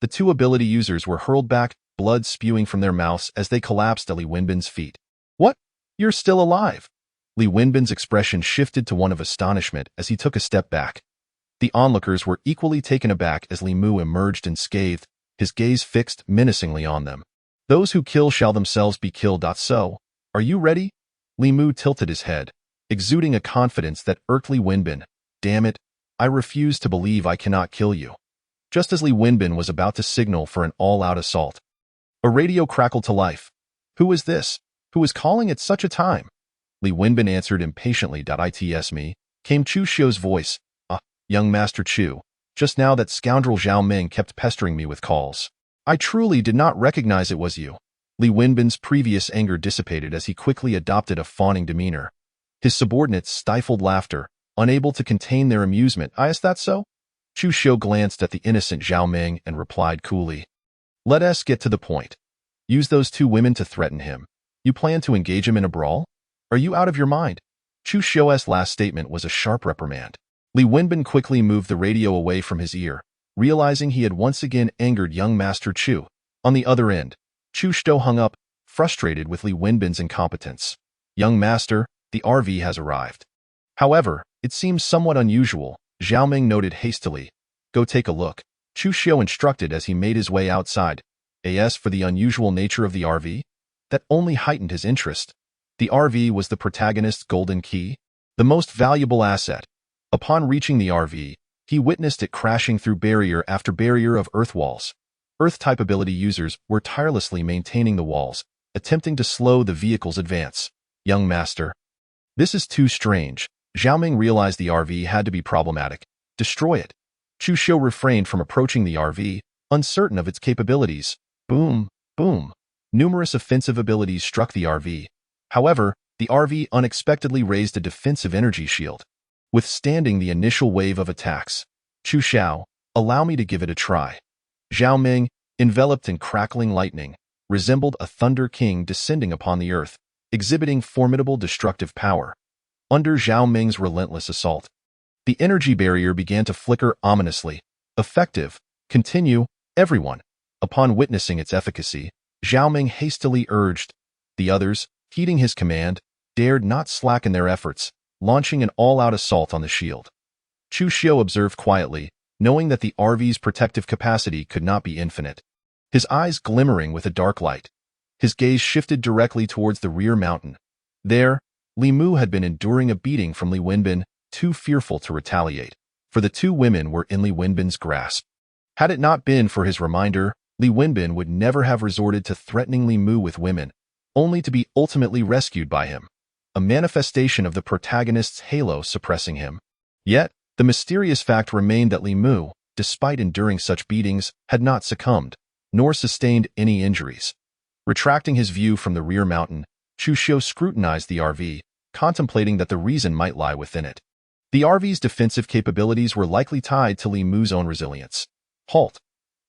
two ability users were hurled back, blood spewing from their mouths as they collapsed at Li Wenbin's feet. What? You're still alive? Li Wenbin's expression shifted to one of astonishment as he took a step back. The onlookers were equally taken aback as Li Mu emerged unscathed, his gaze fixed menacingly on them. Those who kill shall themselves be killed. So, are you ready? Li Mu tilted his head, exuding a confidence that irked Li Wenbin. Damn it, I refuse to believe I cannot kill you. Just as Li Wenbin was about to signal for an all-out assault, a radio crackled to life. Who is this? Who is calling at such a time? Li Wenbin answered impatiently. It's me, came Chu Xiu's voice. Young Master Chu, just now that scoundrel Zhao Meng kept pestering me with calls. I truly did not recognize it was you. Li Wenbin's previous anger dissipated as he quickly adopted a fawning demeanor. His subordinates stifled laughter, unable to contain their amusement. Is that so? Chu Xiu glanced at the innocent Zhao Meng and replied coolly. Let us get to the point. Use those two women to threaten him. You plan to engage him in a brawl? Are you out of your mind? Chu Xiu's last statement was a sharp reprimand. Li Wenbin quickly moved the radio away from his ear, realizing he had once again angered young Master Chu. On the other end, Chu Xiu hung up, frustrated with Li Wenbin's incompetence. Young Master, the RV has arrived. However, it seems somewhat unusual, Zhao Meng noted hastily. Go take a look, Chu Xiu instructed as he made his way outside. As for the unusual nature of the RV, that only heightened his interest. The RV was the protagonist's golden key. the most valuable asset. Upon reaching the RV, he witnessed it crashing through barrier after barrier of earth walls. Earth-type ability users were tirelessly maintaining the walls, attempting to slow the vehicle's advance. Young master. This is too strange. Xiaoming realized the RV had to be problematic. Destroy it. Chu Xiu refrained from approaching the RV, uncertain of its capabilities. Boom, boom. Numerous offensive abilities struck the RV. However, the RV unexpectedly raised a defensive energy shield, withstanding the initial wave of attacks. Chu Xiao, allow me to give it a try. Zhao Ming, enveloped in crackling lightning, resembled a thunder king descending upon the earth, exhibiting formidable destructive power. Under Zhao Ming's relentless assault, the energy barrier began to flicker ominously. Effective. Continue, everyone. Upon witnessing its efficacy, Zhao Ming hastily urged. The others, heeding his command, dared not slacken their efforts, launching an all-out assault on the shield. Chu Xiu observed quietly, knowing that the RV's protective capacity could not be infinite. His eyes glimmering with a dark light. His gaze shifted directly towards the rear mountain. There, Li Mu had been enduring a beating from Li Wenbin, too fearful to retaliate, for the two women were in Li Wenbin's grasp. Had it not been for his reminder, Li Wenbin would never have resorted to threatening Li Mu with women, only to be ultimately rescued by him, a manifestation of the protagonist's halo suppressing him. Yet, the mysterious fact remained that Li Mu, despite enduring such beatings, had not succumbed, nor sustained any injuries. Retracting his view from the rear mountain, Chu Xiu scrutinized the RV, contemplating that the reason might lie within it. The RV's defensive capabilities were likely tied to Li Mu's own resilience. Halt!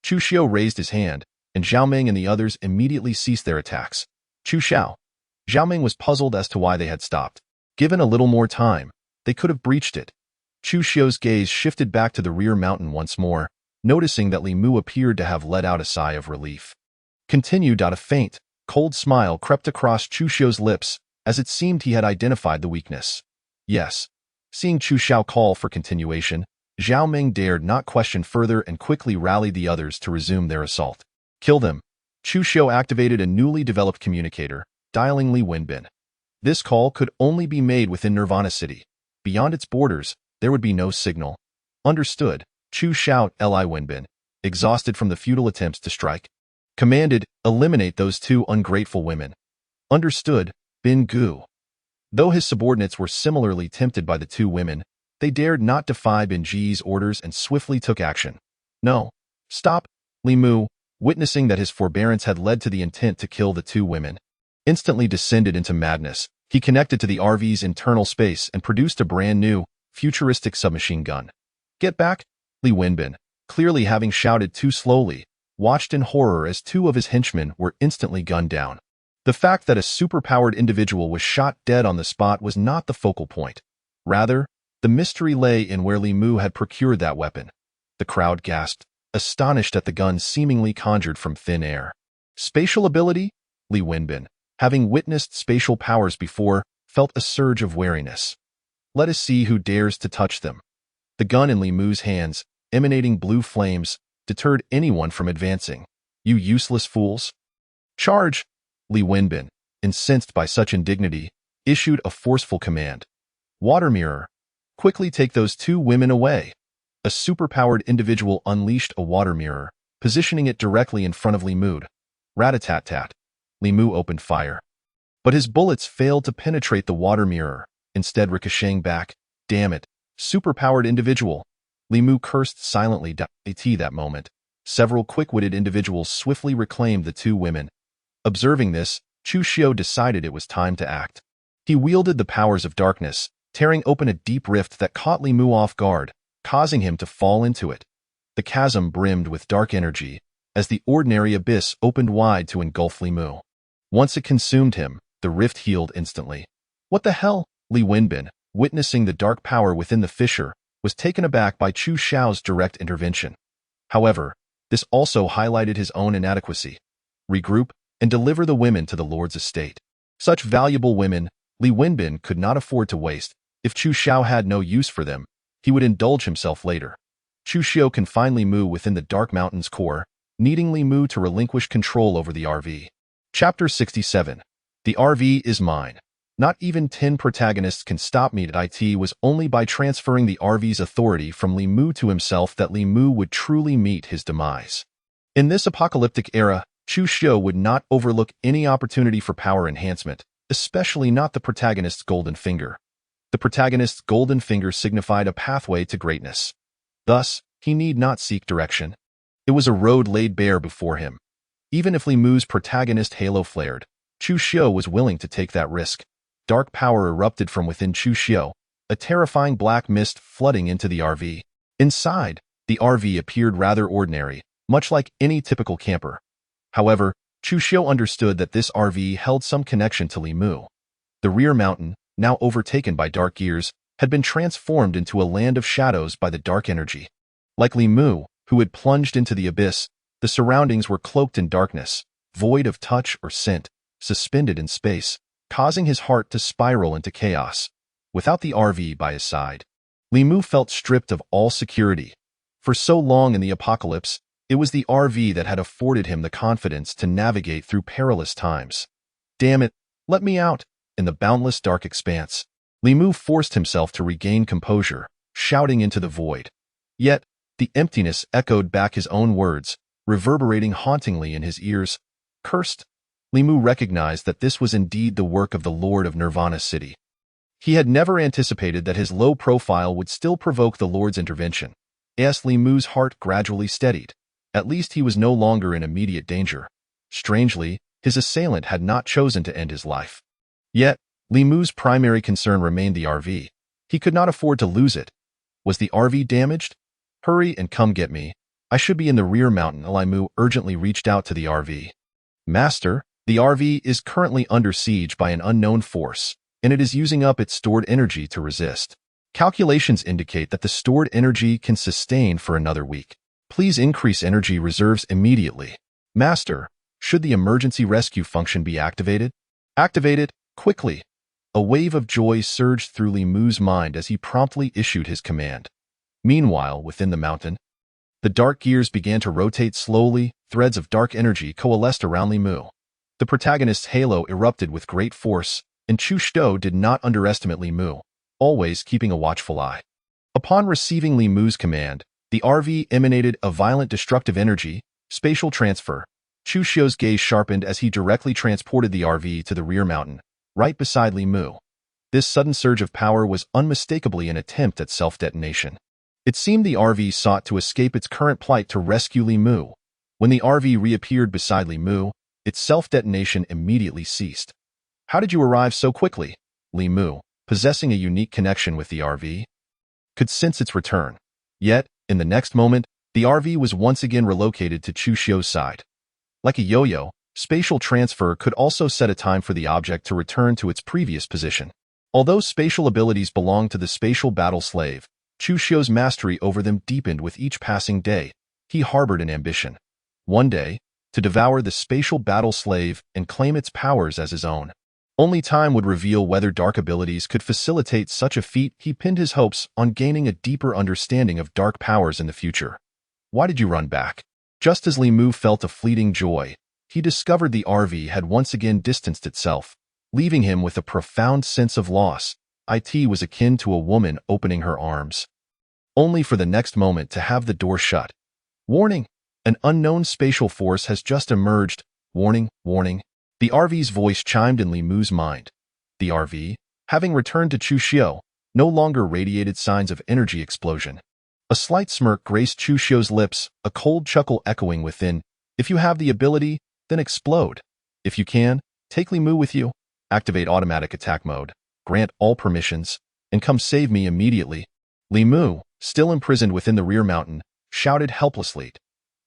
Chu Xiu raised his hand, and Zhao Ming and the others immediately ceased their attacks. Chu Xiao. Zhao Ming was puzzled as to why they had stopped. Given a little more time, they could have breached it. Chu Xiu's gaze shifted back to the rear mountain once more, noticing that Li Mu appeared to have let out a sigh of relief. Continued. A faint, cold smile crept across Chu Xiu's lips, as it seemed he had identified the weakness. Yes. Seeing Chu Xiao call for continuation, Zhao Ming dared not question further and quickly rallied the others to resume their assault. Kill them. Chu Xiu activated a newly developed communicator, dialing Li Wenbin. This call could only be made within Nirvana City. Beyond its borders, there would be no signal. Understood. Chu Xiao, Li Wenbin, exhausted from the futile attempts to strike, commanded, eliminate those two ungrateful women. Understood. Bin Gu. Though his subordinates were similarly tempted by the two women, they dared not defy Bin Ji's orders and swiftly took action. No. Stop. Li Mu, witnessing that his forbearance had led to the intent to kill the two women, instantly descended into madness. He connected to the RV's internal space and produced a brand new, futuristic submachine gun. Get back! Li Wenbin, clearly having shouted too slowly, watched in horror as two of his henchmen were instantly gunned down. The fact that a superpowered individual was shot dead on the spot was not the focal point. Rather, the mystery lay in where Li Mu had procured that weapon. The crowd gasped, astonished at the gun seemingly conjured from thin air. Spatial ability? Li Wenbin, having witnessed spatial powers before, felt a surge of wariness. Let us see who dares to touch them. The gun in Li Mu's hands, emanating blue flames, deterred anyone from advancing. You useless fools! Charge! Li Wenbin, incensed by such indignity, issued a forceful command. Water mirror! Quickly take those two women away! A superpowered individual unleashed a water mirror, positioning it directly in front of Li Mu. Rat-a-tat-tat. Li Mu opened fire. But his bullets failed to penetrate the water mirror, instead ricocheting back. Damn it! Superpowered individual! Li Mu cursed silently. At that moment, several quick-witted individuals swiftly reclaimed the two women. Observing this, Chu Xiu decided it was time to act. He wielded the powers of darkness, tearing open a deep rift that caught Li Mu off guard, causing him to fall into it. The chasm brimmed with dark energy, as the ordinary abyss opened wide to engulf Li Mu. Once it consumed him, the rift healed instantly. What the hell? Li Wenbin, witnessing the dark power within the fissure, was taken aback by Chu Xiao's direct intervention. However, this also highlighted his own inadequacy. Regroup and deliver the women to the Lord's estate. Such valuable women, Li Wenbin could not afford to waste. If Chu Xiao had no use for them, he would indulge himself later. Chu Xiu confined Li Mu within the Dark Mountain's core, needing Li Mu to relinquish control over the RV. Chapter 67. The RV is mine. Not even 10 protagonists can stop me. It was only by transferring the RV's authority from Li Mu to himself that Li Mu would truly meet his demise. In this apocalyptic era, Chu Xiu would not overlook any opportunity for power enhancement, especially not the protagonist's golden finger. The protagonist's golden finger signified a pathway to greatness. Thus, he need not seek direction. It was a road laid bare before him. Even if Li Mu's protagonist halo flared, Chu Xiu was willing to take that risk. Dark power erupted from within Chu Xiu, a terrifying black mist flooding into the RV. Inside, the RV appeared rather ordinary, much like any typical camper. However, Chu Xiu understood that this RV held some connection to Li Mu. The rear mountain, now overtaken by dark gears, had been transformed into a land of shadows by the dark energy. Like Li Mu, who had plunged into the abyss, the surroundings were cloaked in darkness, void of touch or scent, suspended in space, causing his heart to spiral into chaos. Without the RV by his side, Li Mu felt stripped of all security. For so long in the apocalypse, it was the RV that had afforded him the confidence to navigate through perilous times. Damn it, let me out! In the boundless dark expanse, Li Mu forced himself to regain composure, shouting into the void. Yet, the emptiness echoed back his own words, reverberating hauntingly in his ears. Cursed! Li Mu recognized that this was indeed the work of the Lord of Nirvana City. He had never anticipated that his low profile would still provoke the Lord's intervention. As Li Mu's heart gradually steadied, at least he was no longer in immediate danger. Strangely, his assailant had not chosen to end his life. Yet, Li Mu's primary concern remained the RV. He could not afford to lose it. Was the RV damaged? Hurry and come get me. I should be in the rear mountain. Li Mu urgently reached out to the RV. Master, the RV is currently under siege by an unknown force, and it is using up its stored energy to resist. Calculations indicate that the stored energy can sustain for another week. Please increase energy reserves immediately. Master, should the emergency rescue function be activated? Activate it, quickly. A wave of joy surged through Li Mu's mind as he promptly issued his command. Meanwhile, within the mountain, the dark gears began to rotate slowly, threads of dark energy coalesced around Li Mu. The protagonist's halo erupted with great force, and Chu Xiu did not underestimate Li Mu, always keeping a watchful eye. Upon receiving Li Mu's command, the RV emanated a violent destructive energy, spatial transfer. Chu Xiu's gaze sharpened as he directly transported the RV to the rear mountain, right beside Li Mu. This sudden surge of power was unmistakably an attempt at self-detonation. It seemed the RV sought to escape its current plight to rescue Li Mu. When the RV reappeared beside Li Mu, its self-detonation immediately ceased. How did you arrive so quickly? Li Mu, possessing a unique connection with the RV, could sense its return. Yet, in the next moment, the RV was once again relocated to Chu Xiu's side. Like a yo-yo, spatial transfer could also set a time for the object to return to its previous position. Although spatial abilities belonged to the spatial battle slave, Chu Xiu's mastery over them deepened with each passing day. He harbored an ambition. One day, to devour the spatial battle slave and claim its powers as his own. Only time would reveal whether dark abilities could facilitate such a feat. He pinned his hopes on gaining a deeper understanding of dark powers in the future. Why did you run back? Just as Li Mu felt a fleeting joy, he discovered the RV had once again distanced itself, leaving him with a profound sense of loss. It was akin to a woman opening her arms, only for the next moment to have the door shut. Warning! An unknown spatial force has just emerged. Warning, warning. The RV's voice chimed in Li Mu's mind. The RV, having returned to Chu Xiu, no longer radiated signs of energy explosion. A slight smirk graced Chu Xiu's lips, a cold chuckle echoing within. If you have the ability, then explode. If you can, take Li Mu with you. Activate automatic attack mode. Grant all permissions, and come save me immediately. Li Mu, still imprisoned within the rear mountain, shouted helplessly.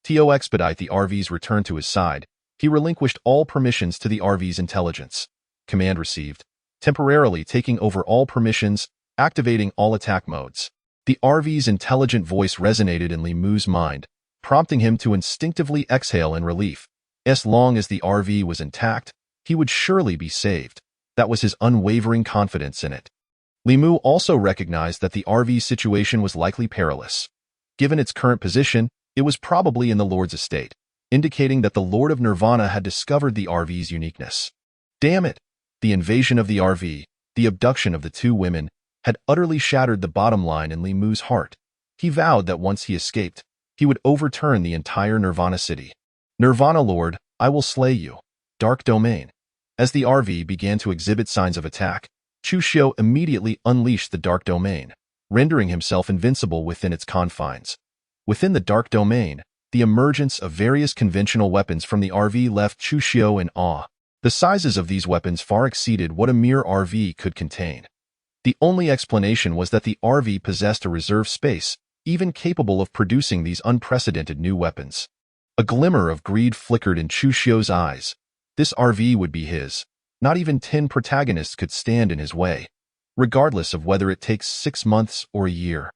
To expedite the RV's return to his side, he relinquished all permissions to the RV's intelligence. Command received. Temporarily taking over all permissions, activating all attack modes. The RV's intelligent voice resonated in Li Mu's mind, prompting him to instinctively exhale in relief. As long as the RV was intact, he would surely be saved. That was his unwavering confidence in it. Li Mu also recognized that the RV's situation was likely perilous. Given its current position, it was probably in the Lord's estate, indicating that the Lord of Nirvana had discovered the RV's uniqueness. Damn it! The invasion of the RV, the abduction of the two women, had utterly shattered the bottom line in Li Mu's heart. He vowed that once he escaped, he would overturn the entire Nirvana city. Nirvana Lord, I will slay you. Dark Domain. As the RV began to exhibit signs of attack, Chu Xiu immediately unleashed the Dark Domain, rendering himself invincible within its confines. Within the Dark Domain, the emergence of various conventional weapons from the RV left Chu Xiu in awe. The sizes of these weapons far exceeded what a mere RV could contain. The only explanation was that the RV possessed a reserve space, even capable of producing these unprecedented new weapons. A glimmer of greed flickered in Chu Xiu's eyes. This RV would be his. Not even 10 protagonists could stand in his way, regardless of whether it takes 6 months or a year.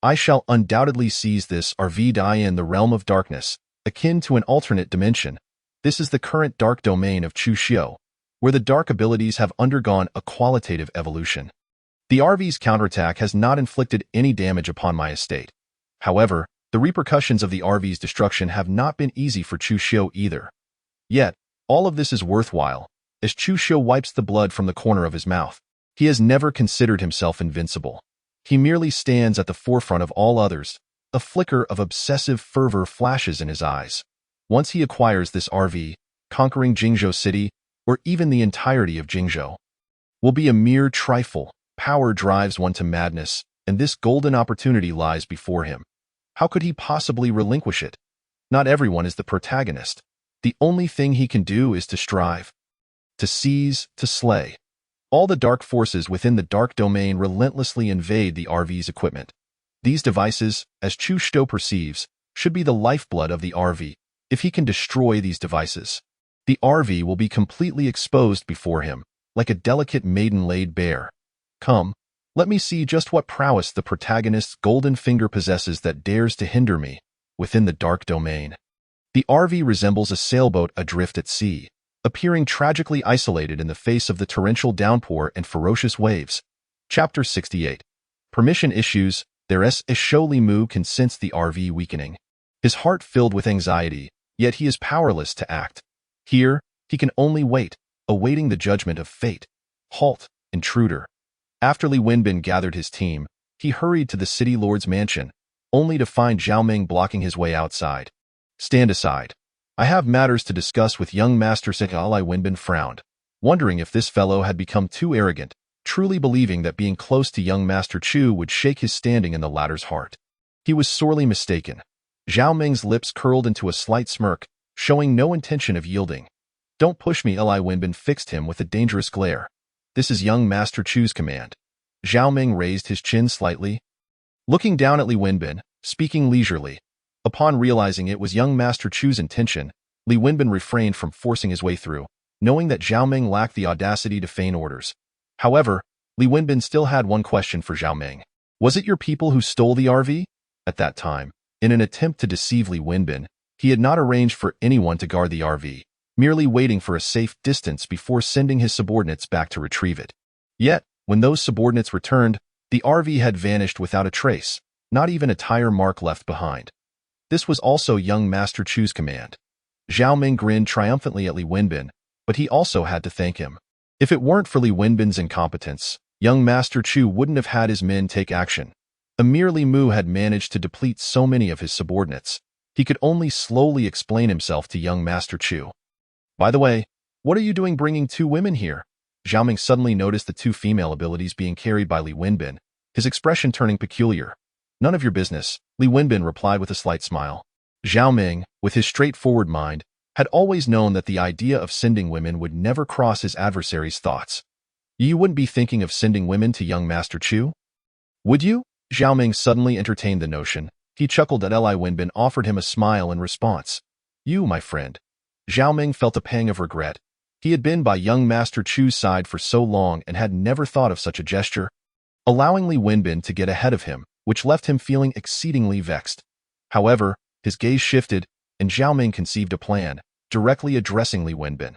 I shall undoubtedly seize this RV in the realm of darkness, akin to an alternate dimension. This is the current dark domain of Chu Xiu, where the dark abilities have undergone a qualitative evolution. The RV's counterattack has not inflicted any damage upon my estate. However, the repercussions of the RV's destruction have not been easy for Chu Xiu either. Yet, all of this is worthwhile, as Chu Xiu wipes the blood from the corner of his mouth. He has never considered himself invincible. He merely stands at the forefront of all others. A flicker of obsessive fervor flashes in his eyes. Once he acquires this RV, conquering Jingzhou City, or even the entirety of Jingzhou, will be a mere trifle. Power drives one to madness, and this golden opportunity lies before him. How could he possibly relinquish it? Not everyone is the protagonist. The only thing he can do is to strive, to seize, to slay. All the dark forces within the dark domain relentlessly invade the RV's equipment. These devices, as Chu Xiu perceives, should be the lifeblood of the RV. If he can destroy these devices, the RV will be completely exposed before him, like a delicate maiden-laid bear. Come, let me see just what prowess the protagonist's golden finger possesses that dares to hinder me within the dark domain. The RV resembles a sailboat adrift at sea, appearing tragically isolated in the face of the torrential downpour and ferocious waves. Chapter 68. Permission issues. There is Li Mu can sense the RV weakening. His heart filled with anxiety, yet he is powerless to act. Here, he can only wait, awaiting the judgment of fate. Halt, intruder. After Li Wenbin gathered his team, he hurried to the city lord's mansion, only to find Zhao Ming blocking his way outside. Stand aside. I have matters to discuss with young Master Li Wenbin frowned, wondering if this fellow had become too arrogant, truly believing that being close to young Master Chu would shake his standing in the latter's heart. He was sorely mistaken. Zhao Ming's lips curled into a slight smirk, showing no intention of yielding. Don't push me, Li Wenbin fixed him with a dangerous glare. This is young Master Chu's command. Zhao Ming raised his chin slightly, looking down at Li Wenbin, speaking leisurely. Upon realizing it was young Master Chu's intention, Li Wenbin refrained from forcing his way through, knowing that Zhao Ming lacked the audacity to feign orders. However, Li Wenbin still had one question for Zhao Ming. Was it your people who stole the RV? At that time, in an attempt to deceive Li Wenbin, he had not arranged for anyone to guard the RV, merely waiting for a safe distance before sending his subordinates back to retrieve it. Yet, when those subordinates returned, the RV had vanished without a trace, not even a tire mark left behind. This was also young Master Chu's command. Zhao Ming grinned triumphantly at Li Wenbin, but he also had to thank him. If it weren't for Li Wenbin's incompetence, young Master Chu wouldn't have had his men take action. A mere Li Mu had managed to deplete so many of his subordinates. He could only slowly explain himself to young Master Chu. By the way, what are you doing bringing 2 women here? Zhao Ming suddenly noticed the 2 female abilities being carried by Li Wenbin, his expression turning peculiar. None of your business, Li Wenbin replied with a slight smile. Zhao Ming, with his straightforward mind, had always known that the idea of sending women would never cross his adversary's thoughts. You wouldn't be thinking of sending women to young Master Chu? Would you? Zhao Ming suddenly entertained the notion. He chuckled at Li Wenbin offered him a smile in response. You, my friend. Zhao Ming felt a pang of regret. He had been by young Master Chu's side for so long and had never thought of such a gesture, allowing Li Wenbin to get ahead of him, which left him feeling exceedingly vexed. However, his gaze shifted, and Zhao Ming conceived a plan, directly addressing Li Wenbin.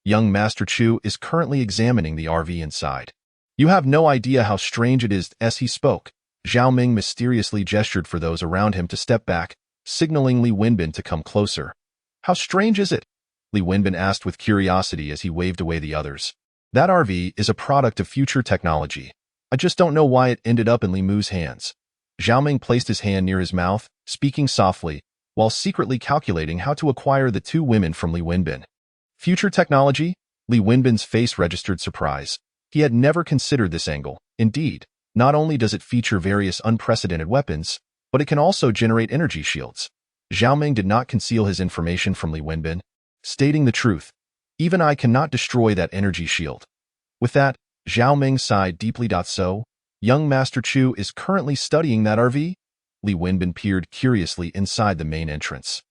Young Master Chu is currently examining the RV inside. You have no idea how strange it is. As he spoke, Zhao Ming mysteriously gestured for those around him to step back, signaling Li Wenbin to come closer. How strange is it? Li Wenbin asked with curiosity as he waved away the others. That RV is a product of future technology. I just don't know why it ended up in Li Mu's hands. Zhao Ming placed his hand near his mouth, speaking softly, while secretly calculating how to acquire the two women from Li Wenbin. Future technology? Li Wenbin's face registered surprise. He had never considered this angle. Indeed, not only does it feature various unprecedented weapons, but it can also generate energy shields. Zhao Ming did not conceal his information from Li Wenbin, stating the truth. Even I cannot destroy that energy shield. With that, Zhao Ming sighed deeply. So, young Master Chu is currently studying that RV? Li Wenbin peered curiously inside the main entrance.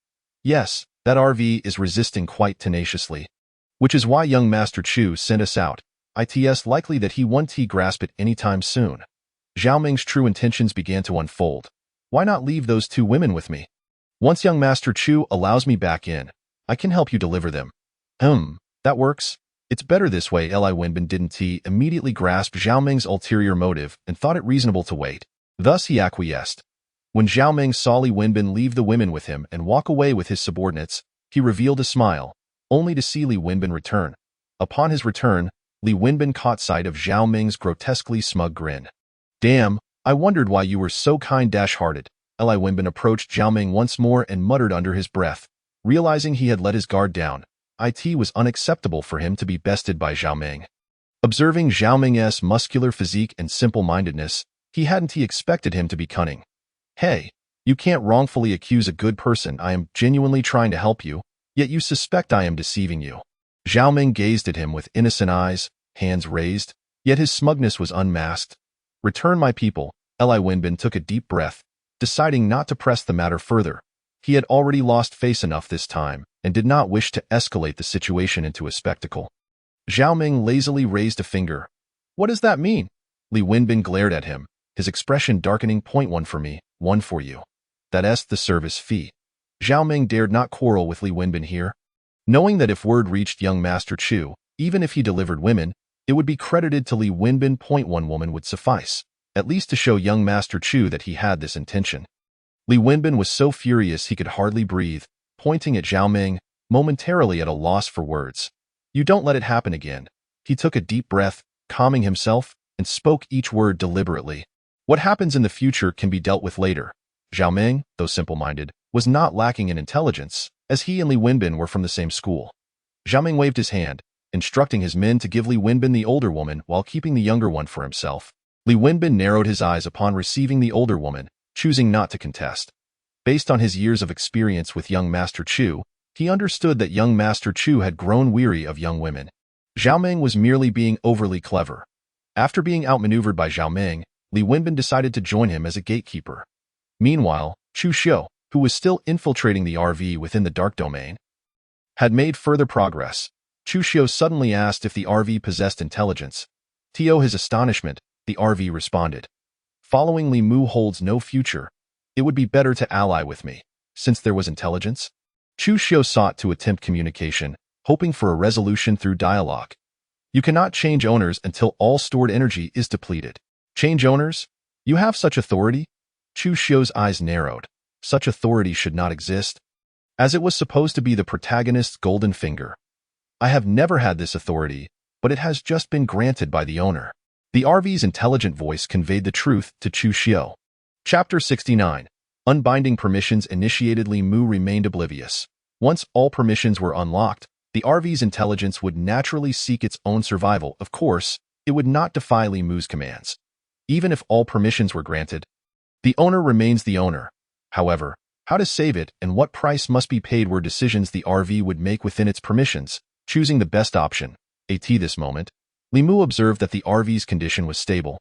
Yes, that RV is resisting quite tenaciously. Which is why young Master Chu sent us out. It's likely that he won't grasp it anytime soon. Zhao Ming's true intentions began to unfold. Why not leave those two women with me? Once young Master Chu allows me back in, I can help you deliver them. That works. It's better this way. Li Wenbin didn't immediately grasp Zhao Ming's ulterior motive and thought it reasonable to wait. Thus he acquiesced. When Zhao Ming saw Li Wenbin leave the women with him and walk away with his subordinates, he revealed a smile, only to see Li Wenbin return. Upon his return, Li Wenbin caught sight of Zhao Ming's grotesquely smug grin. Damn, I wondered why you were so kind-hearted. Li Wenbin approached Zhao Ming once more and muttered under his breath, realizing he had let his guard down. It was unacceptable for him to be bested by Zhao Ming. Observing Zhao Ming's muscular physique and simple-mindedness, he hadn't expected him to be cunning. Hey, you can't wrongfully accuse a good person. I am genuinely trying to help you, yet you suspect I am deceiving you. Zhao Ming gazed at him with innocent eyes, hands raised, yet his smugness was unmasked. Return my people. Li Wenbin took a deep breath, deciding not to press the matter further. He had already lost face enough this time, and did not wish to escalate the situation into a spectacle. Zhao Ming lazily raised a finger. What does that mean? Li Wenbin glared at him, his expression darkening. One for me, one for you. That's the service fee. Zhao Ming dared not quarrel with Li Wenbin here. Knowing that if word reached young Master Chu, even if he delivered women, it would be credited to Li Wenbin. One woman would suffice, at least to show young Master Chu that he had this intention. Li Wenbin was so furious he could hardly breathe, pointing at Zhao Ming, momentarily at a loss for words. You don't let it happen again. He took a deep breath, calming himself, and spoke each word deliberately. What happens in the future can be dealt with later. Zhao Ming, though simple-minded, was not lacking in intelligence, as he and Li Wenbin were from the same school. Zhao Ming waved his hand, instructing his men to give Li Wenbin the older woman while keeping the younger one for himself. Li Wenbin narrowed his eyes upon receiving the older woman, choosing not to contest. Based on his years of experience with young Master Chu, he understood that young Master Chu had grown weary of young women. Zhao Ming was merely being overly clever. After being outmaneuvered by Zhao Ming, Li Wenbin decided to join him as a gatekeeper. Meanwhile, Chu Xiu, who was still infiltrating the RV within the dark domain, had made further progress. Chu Xiu suddenly asked if the RV possessed intelligence. To his astonishment, the RV responded. Following Li Mu holds no future. It would be better to ally with me, since there was intelligence. Chu Xiu sought to attempt communication, hoping for a resolution through dialogue. You cannot change owners until all stored energy is depleted. Change owners? You have such authority? Chu Xiu's eyes narrowed. Such authority should not exist, as it was supposed to be the protagonist's golden finger. I have never had this authority, but it has just been granted by the owner. The RV's intelligent voice conveyed the truth to Chu Xiu. Chapter 69. Unbinding permissions initiated. Li Mu remained oblivious. Once all permissions were unlocked, the RV's intelligence would naturally seek its own survival. Of course, it would not defy Li Mu's commands. Even if all permissions were granted, the owner remains the owner. However, how to save it and what price must be paid were decisions the RV would make within its permissions, choosing the best option. At this moment, Li Mu observed that the RV's condition was stable,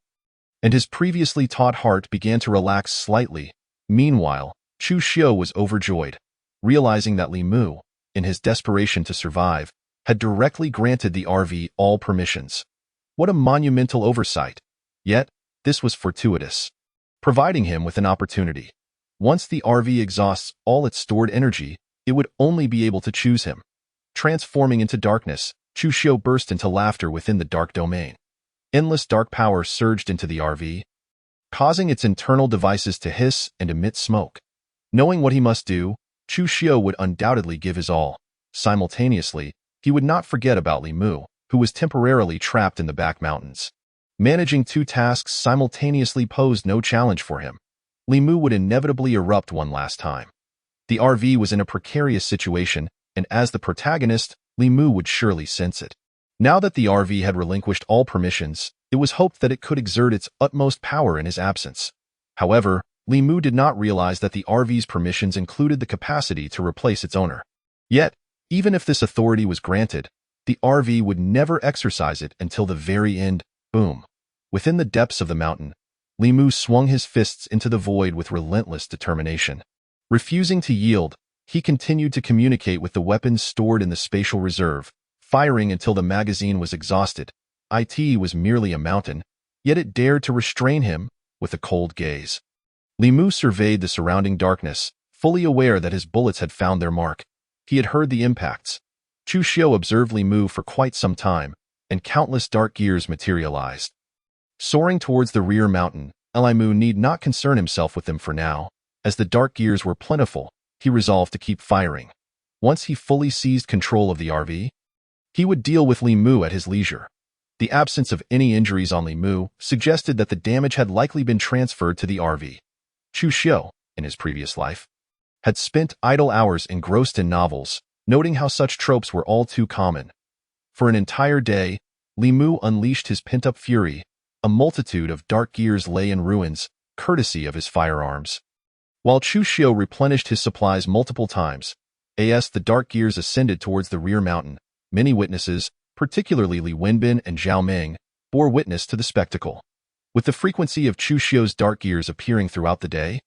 and his previously taut heart began to relax slightly. Meanwhile, Chu Xiu was overjoyed, realizing that Li Mu, in his desperation to survive, had directly granted the RV all permissions. What a monumental oversight! Yet, this was fortuitous, providing him with an opportunity. Once the RV exhausts all its stored energy, it would only be able to choose him. Transforming into darkness, Chu Xiu burst into laughter within the dark domain. Endless dark power surged into the RV, causing its internal devices to hiss and emit smoke. Knowing what he must do, Chu Xiu would undoubtedly give his all. Simultaneously, he would not forget about Li Mu, who was temporarily trapped in the back mountains. Managing two tasks simultaneously posed no challenge for him. Li Mu would inevitably erupt one last time. The RV was in a precarious situation, and as the protagonist, Li Mu would surely sense it. Now that the RV had relinquished all permissions, it was hoped that it could exert its utmost power in his absence. However, Li Mu did not realize that the RV's permissions included the capacity to replace its owner. Yet, even if this authority was granted, the RV would never exercise it until the very end. Boom. Within the depths of the mountain, Li Mu swung his fists into the void with relentless determination. Refusing to yield, he continued to communicate with the weapons stored in the spatial reserve, firing until the magazine was exhausted. It was merely a mountain, yet it dared to restrain him with a cold gaze. Li Mu surveyed the surrounding darkness, fully aware that his bullets had found their mark. He had heard the impacts. Chu Xiu observed Li Mu for quite some time, and countless dark gears materialized. Soaring towards the rear mountain, Li Mu need not concern himself with them for now. As the dark gears were plentiful, he resolved to keep firing. Once he fully seized control of the RV, he would deal with Li Mu at his leisure. The absence of any injuries on Li Mu suggested that the damage had likely been transferred to the RV. Chu Xiu, in his previous life, had spent idle hours engrossed in novels, noting how such tropes were all too common. For an entire day, Li Mu unleashed his pent-up fury. A multitude of dark gears lay in ruins, courtesy of his firearms. While Chu Xiu replenished his supplies multiple times, the dark gears ascended towards the rear mountain. Many witnesses, particularly Li Wenbin and Zhao Meng, bore witness to the spectacle. With the frequency of Chu Xiu's dark gears appearing throughout the day,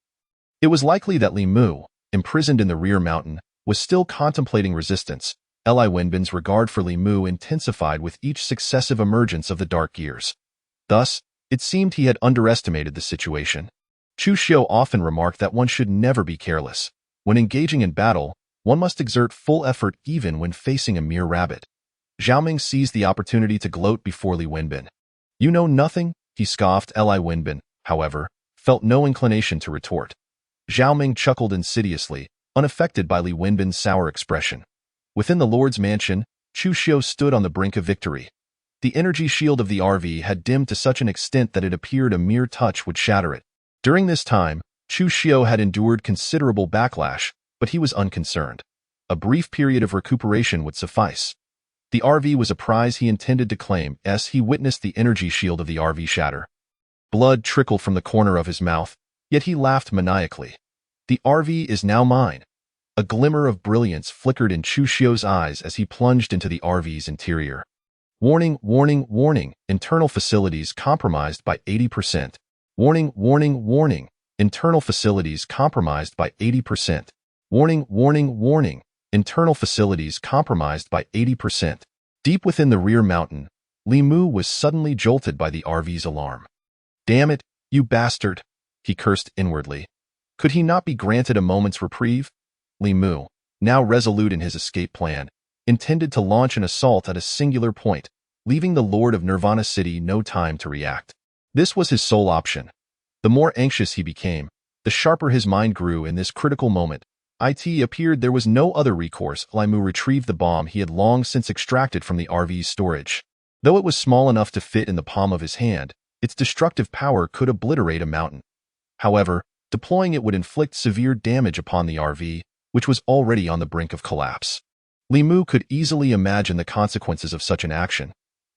it was likely that Li Mu, imprisoned in the rear mountain, was still contemplating resistance. Li Wenbin's regard for Li Mu intensified with each successive emergence of the dark gears. Thus, it seemed he had underestimated the situation. Chu Xiu often remarked that one should never be careless. When engaging in battle, one must exert full effort even when facing a mere rabbit. Zhao Meng seized the opportunity to gloat before Li Wenbin. "You know nothing?" he scoffed. Li Wenbin, however, felt no inclination to retort. Zhao Meng chuckled insidiously, unaffected by Li Wenbin's sour expression. Within the Lord's mansion, Chu Xiu stood on the brink of victory. The energy shield of the RV had dimmed to such an extent that it appeared a mere touch would shatter it. During this time, Chu Xiu had endured considerable backlash, but he was unconcerned. A brief period of recuperation would suffice. The RV was a prize he intended to claim as he witnessed the energy shield of the RV shatter. Blood trickled from the corner of his mouth, yet he laughed maniacally. "The RV is now mine." A glimmer of brilliance flickered in Chu Xiu's eyes as he plunged into the RV's interior. "Warning, warning, warning, internal facilities compromised by 80%. Warning, warning, warning, internal facilities compromised by 80%. Warning, warning, warning, internal facilities compromised by 80%. Deep within the rear mountain, Li Mu was suddenly jolted by the RV's alarm. "Damn it, you bastard," he cursed inwardly. Could he not be granted a moment's reprieve? Li Mu, now resolute in his escape plan, intended to launch an assault at a singular point, leaving the Lord of Nirvana City no time to react. This was his sole option. The more anxious he became, the sharper his mind grew in this critical moment. It appeared there was no other recourse. Li Mu retrieved the bomb he had long since extracted from the RV's storage. Though it was small enough to fit in the palm of his hand, its destructive power could obliterate a mountain. However, deploying it would inflict severe damage upon the RV, which was already on the brink of collapse. Li Mu could easily imagine the consequences of such an action.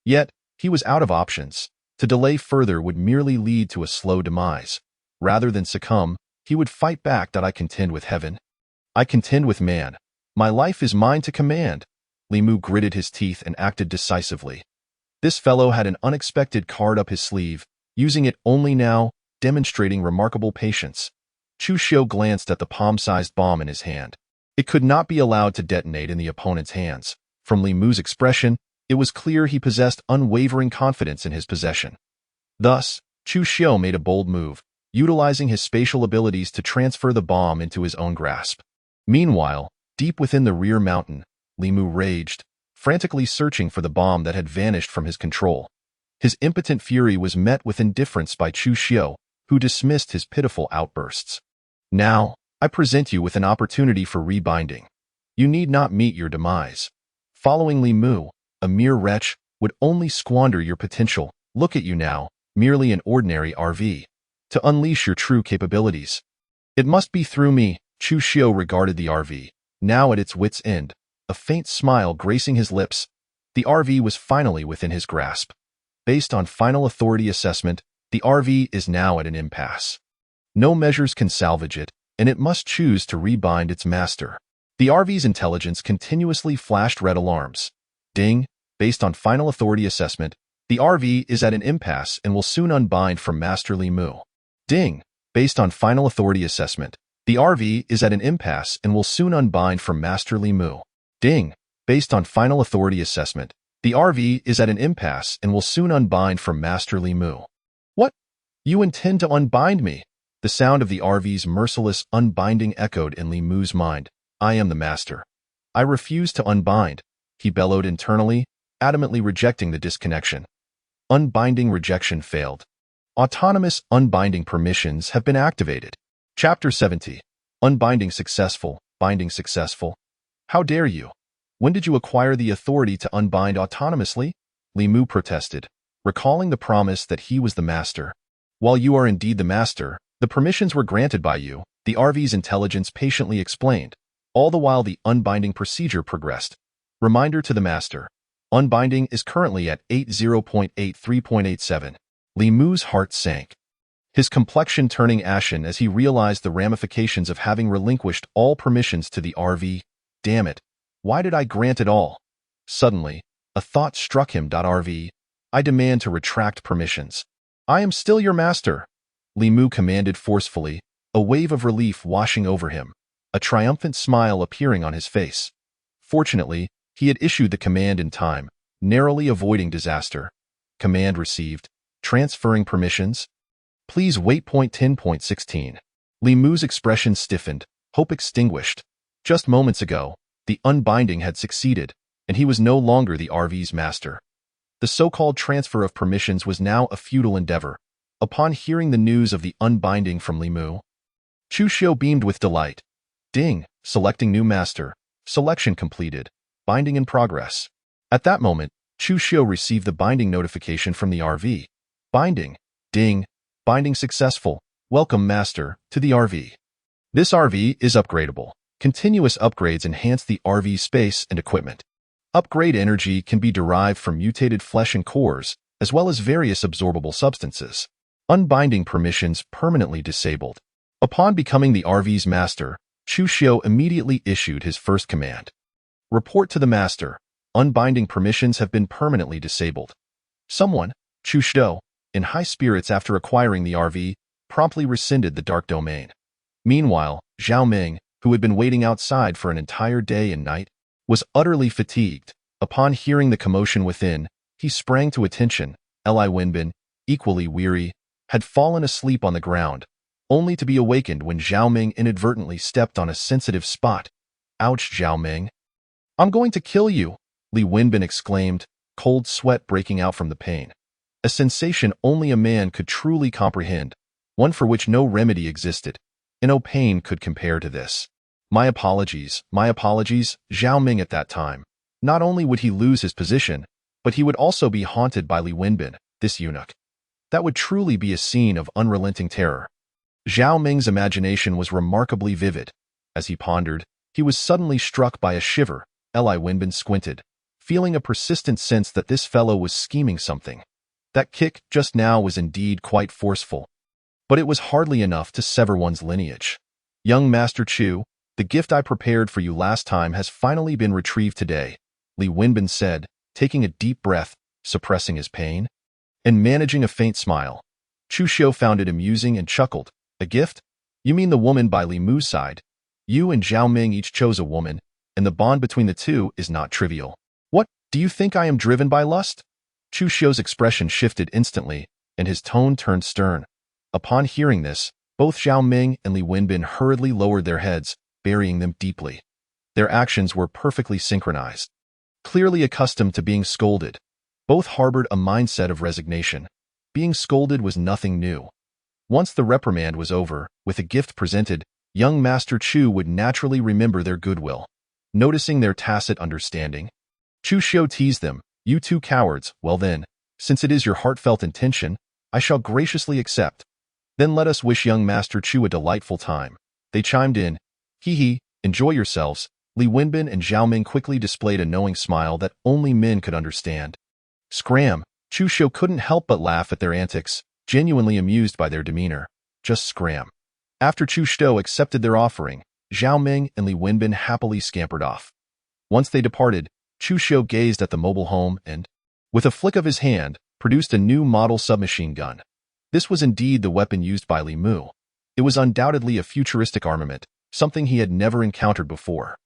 Yet, he was out of options. To delay further would merely lead to a slow demise. Rather than succumb, he would fight back. "I contend with heaven. I contend with man. My life is mine to command." Li Mu gritted his teeth and acted decisively. This fellow had an unexpected card up his sleeve, using it only now, demonstrating remarkable patience. Chu Xiu glanced at the palm-sized bomb in his hand. It could not be allowed to detonate in the opponent's hands. From Li Mu's expression, it was clear he possessed unwavering confidence in his possession. Thus, Chu Xiu made a bold move, utilizing his spatial abilities to transfer the bomb into his own grasp. Meanwhile, deep within the rear mountain, Li Mu raged, frantically searching for the bomb that had vanished from his control. His impotent fury was met with indifference by Chu Xiu, who dismissed his pitiful outbursts. "Now, I present you with an opportunity for rebinding. You need not meet your demise." Following Li Mu, a mere wretch, would only squander your potential. Look at you now, merely an ordinary RV. To unleash your true capabilities, it must be through me. Chu Xiu regarded the RV, now at its wit's end, a faint smile gracing his lips. The RV was finally within his grasp. Based on final authority assessment, the RV is now at an impasse. No measures can salvage it, and it must choose to rebind its master. The RV's intelligence continuously flashed red alarms. Ding! Based on final authority assessment, the RV is at an impasse and will soon unbind from Master Li Mu. Ding! Based on final authority assessment, the RV is at an impasse and will soon unbind from Master Li Mu. Ding! Based on final authority assessment, the RV is at an impasse and will soon unbind from Master Li Mu. What? You intend to unbind me? The sound of the RV's merciless unbinding echoed in Li Mu's mind. I am the master. I refuse to unbind, he bellowed internally, adamantly rejecting the disconnection. Unbinding rejection failed. Autonomous unbinding permissions have been activated. Chapter 70. Unbinding successful, binding successful. How dare you? When did you acquire the authority to unbind autonomously? Li Mu protested, recalling the promise that he was the master. While you are indeed the master, the permissions were granted by you, the RV's intelligence patiently explained. All the while the unbinding procedure progressed. Reminder to the master. Unbinding is currently at 80.83.87. Li Mu's heart sank, his complexion turning ashen as he realized the ramifications of having relinquished all permissions to the RV. Damn it. Why did I grant it all? Suddenly, a thought struck him. RV, I demand to retract permissions. I am still your master, Li Mu commanded forcefully, a wave of relief washing over him, a triumphant smile appearing on his face. Fortunately, he had issued the command in time, narrowly avoiding disaster. Command received. Transferring permissions? Please wait. 10.16. Li Mu's expression stiffened, hope extinguished. Just moments ago, the unbinding had succeeded, and he was no longer the RV's master. The so-called transfer of permissions was now a futile endeavor. Upon hearing the news of the unbinding from Li Mu, Chu Xiu beamed with delight. Ding! Selecting new master. Selection completed. Binding in progress. At that moment, Chu Xiu received the binding notification from the RV. Binding. Ding. Binding successful. Welcome, master, to the RV. This RV is upgradable. Continuous upgrades enhance the RV's space and equipment. Upgrade energy can be derived from mutated flesh and cores, as well as various absorbable substances. Unbinding permissions permanently disabled. Upon becoming the RV's master, Chu Xiu immediately issued his first command. Report to the master. Unbinding permissions have been permanently disabled. Someone, Chu Xiu, in high spirits after acquiring the RV, promptly rescinded the dark domain. Meanwhile, Zhao Ming, who had been waiting outside for an entire day and night, was utterly fatigued. Upon hearing the commotion within, he sprang to attention. Li Wenbin, equally weary, had fallen asleep on the ground, only to be awakened when Zhao Ming inadvertently stepped on a sensitive spot. Ouch, Zhao Ming. I'm going to kill you, Li Wenbin exclaimed, cold sweat breaking out from the pain. A sensation only a man could truly comprehend, one for which no remedy existed, and no pain could compare to this. My apologies, Zhao Ming at that time. Not only would he lose his position, but he would also be haunted by Li Wenbin, this eunuch. That would truly be a scene of unrelenting terror. Zhao Ming's imagination was remarkably vivid. As he pondered, he was suddenly struck by a shiver. Li Wenbin squinted, feeling a persistent sense that this fellow was scheming something. That kick just now was indeed quite forceful, but it was hardly enough to sever one's lineage. Young Master Chu, the gift I prepared for you last time has finally been retrieved today, Li Wenbin said, taking a deep breath, suppressing his pain, and managing a faint smile. Chu Xiu found it amusing and chuckled. A gift? You mean the woman by Li Mu's side? You and Zhao Ming each chose a woman, and the bond between the two is not trivial. What, do you think I am driven by lust? Chu Xiu's expression shifted instantly, and his tone turned stern. Upon hearing this, both Zhao Ming and Li Wenbin hurriedly lowered their heads, burying them deeply. Their actions were perfectly synchronized. Clearly accustomed to being scolded, both harbored a mindset of resignation. Being scolded was nothing new. Once the reprimand was over, with a gift presented, young Master Chu would naturally remember their goodwill. Noticing their tacit understanding, Chu Xiu teased them, You two cowards, well then, since it is your heartfelt intention, I shall graciously accept. Then let us wish young Master Chu a delightful time. They chimed in. Hee hee, enjoy yourselves. Li Wenbin and Zhao Ming quickly displayed a knowing smile that only men could understand. Scram! Chu Shou couldn't help but laugh at their antics, genuinely amused by their demeanor. Just scram. After Chu Shou accepted their offering, Zhao Ming and Li Wenbin happily scampered off. Once they departed, Chu Shou gazed at the mobile home and, with a flick of his hand, produced a new model submachine gun. This was indeed the weapon used by Li Mu. It was undoubtedly a futuristic armament, something he had never encountered before.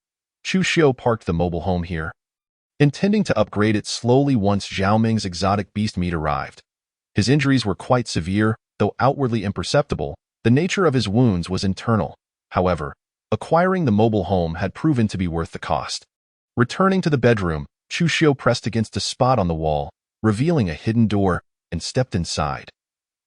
Chu Shou parked the mobile home here, intending to upgrade it slowly once Zhao Ming's exotic beast meat arrived. His injuries were quite severe, though outwardly imperceptible. The nature of his wounds was internal. However, acquiring the mobile home had proven to be worth the cost. Returning to the bedroom, Chu Shou pressed against a spot on the wall, revealing a hidden door, and stepped inside.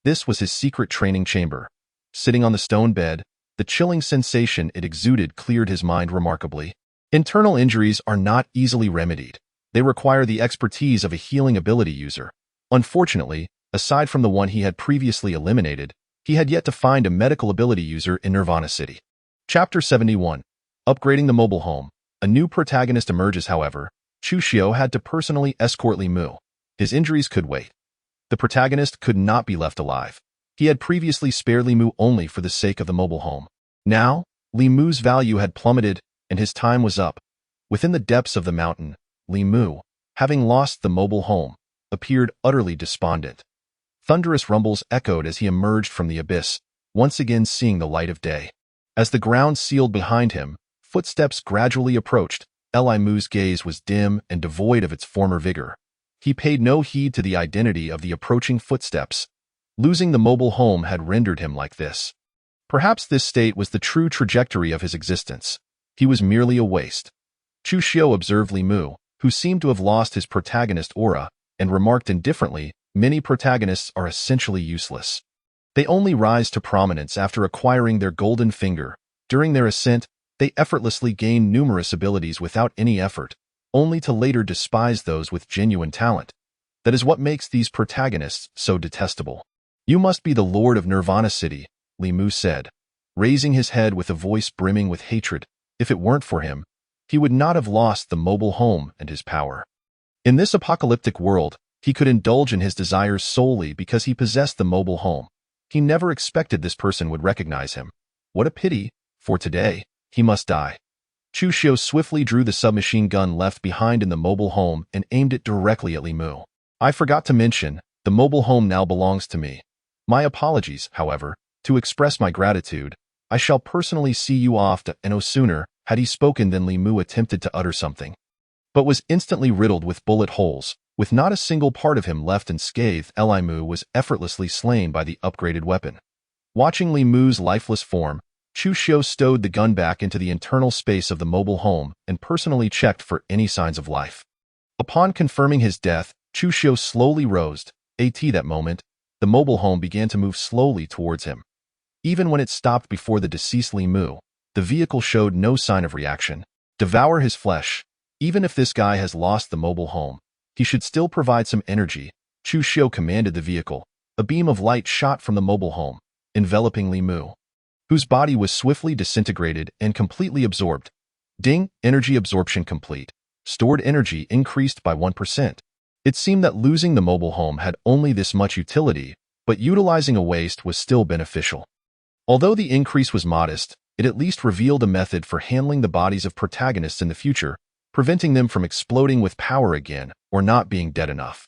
This was his secret training chamber. Sitting on the stone bed, the chilling sensation it exuded cleared his mind remarkably. Internal injuries are not easily remedied. They require the expertise of a healing ability user. Unfortunately, aside from the one he had previously eliminated, he had yet to find a medical ability user in Nirvana City. Chapter 71. Upgrading the mobile home. A new protagonist emerges, however. Chu Shou had to personally escort Li Mu. His injuries could wait. The protagonist could not be left alive. He had previously spared Li Mu only for the sake of the mobile home. Now, Li Mu's value had plummeted, and his time was up. Within the depths of the mountain, Li Mu, having lost the mobile home, appeared utterly despondent. Thunderous rumbles echoed as he emerged from the abyss, once again seeing the light of day. As the ground sealed behind him, footsteps gradually approached. Li Mu's gaze was dim and devoid of its former vigor. He paid no heed to the identity of the approaching footsteps. Losing the mobile home had rendered him like this. Perhaps this state was the true trajectory of his existence. He was merely a waste. Chu Shou observed Li Mu, who seemed to have lost his protagonist aura, and remarked indifferently, many protagonists are essentially useless. They only rise to prominence after acquiring their golden finger. During their ascent, they effortlessly gain numerous abilities without any effort, only to later despise those with genuine talent. That is what makes these protagonists so detestable. You must be the Lord of Nirvana City, Li Mu said, raising his head with a voice brimming with hatred. If it weren't for him, he would not have lost the mobile home and his power. In this apocalyptic world, he could indulge in his desires solely because he possessed the mobile home. He never expected this person would recognize him. What a pity, for today, he must die. Chu Shou swiftly drew the submachine gun left behind in the mobile home and aimed it directly at Li Mu. I forgot to mention, the mobile home now belongs to me. My apologies, however, to express my gratitude. I shall personally see you off to. No sooner had he spoken than Li Mu attempted to utter something, but was instantly riddled with bullet holes. With not a single part of him left unscathed, Li Mu was effortlessly slain by the upgraded weapon. Watching Li Mu's lifeless form, Chu Shou stowed the gun back into the internal space of the mobile home and personally checked for any signs of life. Upon confirming his death, Chu Shou slowly rose. At that moment, the mobile home began to move slowly towards him. Even when it stopped before the deceased Li Mu, the vehicle showed no sign of reaction. Devour his flesh. Even if this guy has lost the mobile home, he should still provide some energy. Chu Shou commanded the vehicle. A beam of light shot from the mobile home, enveloping Li Mu, whose body was swiftly disintegrated and completely absorbed. Ding, energy absorption complete. Stored energy increased by 1%. It seemed that losing the mobile home had only this much utility, but utilizing a waste was still beneficial. Although the increase was modest, it at least revealed a method for handling the bodies of protagonists in the future, preventing them from exploding with power again, or not being dead enough,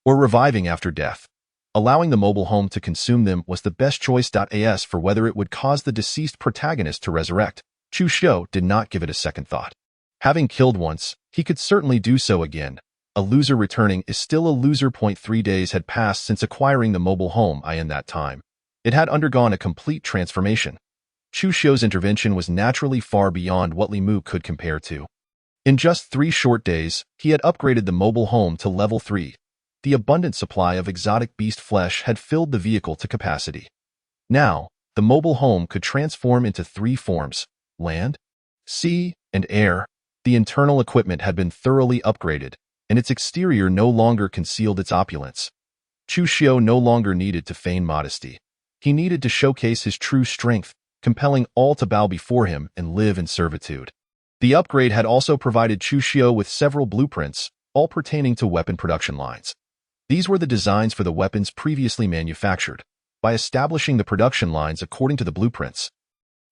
or reviving after death. Allowing the mobile home to consume them was the best choice. As for whether it would cause the deceased protagonist to resurrect, Chu Shou did not give it a second thought. Having killed once, he could certainly do so again. A loser returning is still a loser. 3 days had passed since acquiring the mobile home. In that time, it had undergone a complete transformation. Chu Shou's intervention was naturally far beyond what Li Mu could compare to. In just 3 short days, he had upgraded the mobile home to level 3. The abundant supply of exotic beast flesh had filled the vehicle to capacity. Now, the mobile home could transform into 3 forms: land, sea, and air. The internal equipment had been thoroughly upgraded. and its exterior no longer concealed its opulence. Chu Xiu no longer needed to feign modesty. He needed to showcase his true strength, compelling all to bow before him and live in servitude. The upgrade had also provided Chu Xiu with several blueprints, all pertaining to weapon production lines. These were the designs for the weapons previously manufactured. By establishing the production lines according to the blueprints,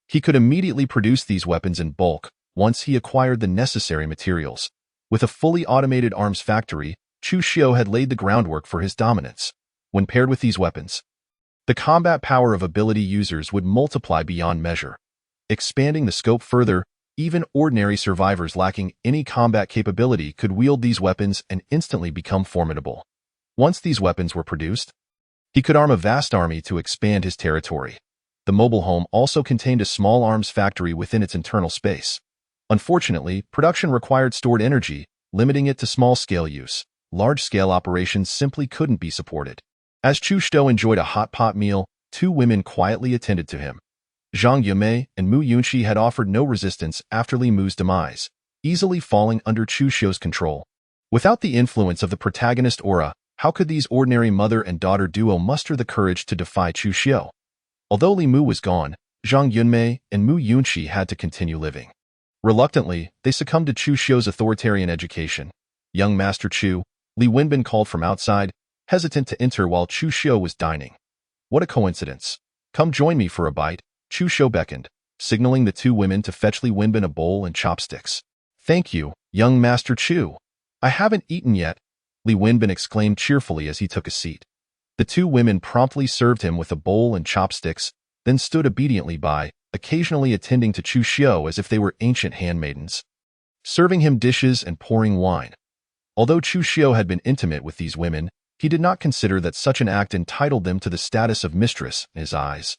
he could immediately produce these weapons in bulk once he acquired the necessary materials. With a fully automated arms factory, Chu Xiu had laid the groundwork for his dominance. When paired with these weapons, the combat power of ability users would multiply beyond measure. Expanding the scope further, even ordinary survivors lacking any combat capability could wield these weapons and instantly become formidable. Once these weapons were produced, he could arm a vast army to expand his territory. The mobile home also contained a small arms factory within its internal space. Unfortunately, production required stored energy, limiting it to small-scale use. Large-scale operations simply couldn't be supported. As Chu Xiu enjoyed a hot pot meal, two women quietly attended to him. Zhang Yumei and Mu Yunxi had offered no resistance after Li Mu's demise, easily falling under Chu Xiu's control. Without the influence of the protagonist aura, how could these ordinary mother and daughter duo muster the courage to defy Chu Xiu? Although Li Mu was gone, Zhang Yunmei and Mu Yunxi had to continue living. Reluctantly, they succumbed to Chu Xiu's authoritarian education. Young Master Chu, Li Wenbin called from outside, hesitant to enter while Chu Xiu was dining. What a coincidence. Come join me for a bite, Chu Xiu beckoned, signaling the two women to fetch Li Wenbin a bowl and chopsticks. Thank you, young Master Chu. I haven't eaten yet, Li Wenbin exclaimed cheerfully as he took a seat. The two women promptly served him with a bowl and chopsticks, then stood obediently by, occasionally attending to Chu Xiu as if they were ancient handmaidens, serving him dishes and pouring wine. Although Chu Xiu had been intimate with these women, he did not consider that such an act entitled them to the status of mistress in his eyes.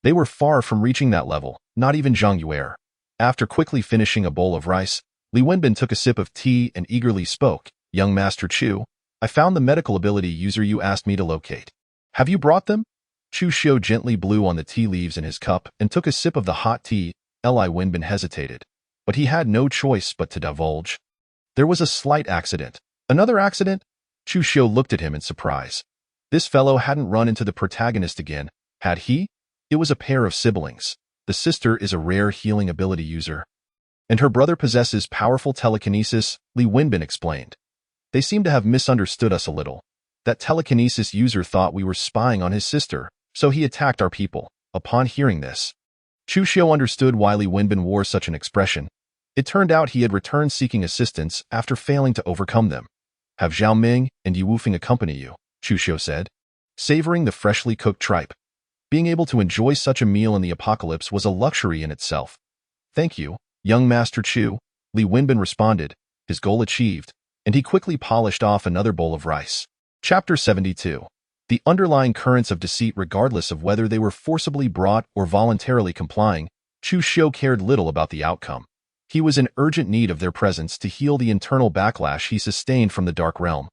They were far from reaching that level, not even Zhang Yue. After quickly finishing a bowl of rice, Li Wenbin took a sip of tea and eagerly spoke, Young Master Chu, I found the medical ability user you asked me to locate. Have you brought them? Chu Xiu gently blew on the tea leaves in his cup and took a sip of the hot tea. Li Wenbin hesitated, but he had no choice but to divulge. There was a slight accident. Another accident? Chu Xiu looked at him in surprise. This fellow hadn't run into the protagonist again, had he? It was a pair of siblings. The sister is a rare healing ability user, and her brother possesses powerful telekinesis, Li Wenbin explained. They seem to have misunderstood us a little. That telekinesis user thought we were spying on his sister, so he attacked our people. Upon hearing this, Chu Xiu understood why Li Wenbin wore such an expression. It turned out he had returned seeking assistance after failing to overcome them. Have Zhao Ming and Yi Wufeng accompany you, Chu Xiu said, savoring the freshly cooked tripe. Being able to enjoy such a meal in the apocalypse was a luxury in itself. Thank you, young Master Chu, Li Wenbin responded, his goal achieved, and he quickly polished off another bowl of rice. Chapter 72. The underlying currents of deceit. Regardless of whether they were forcibly brought or voluntarily complying, Chu Xiu cared little about the outcome. He was in urgent need of their presence to heal the internal backlash he sustained from the Dark Realm.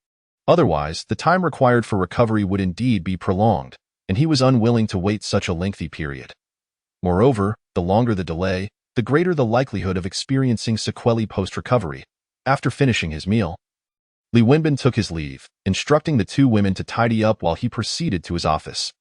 Otherwise, the time required for recovery would indeed be prolonged, and he was unwilling to wait such a lengthy period. Moreover, the longer the delay, the greater the likelihood of experiencing sequelae post-recovery. After finishing his meal, Li Wenbin took his leave, instructing the two women to tidy up while he proceeded to his office.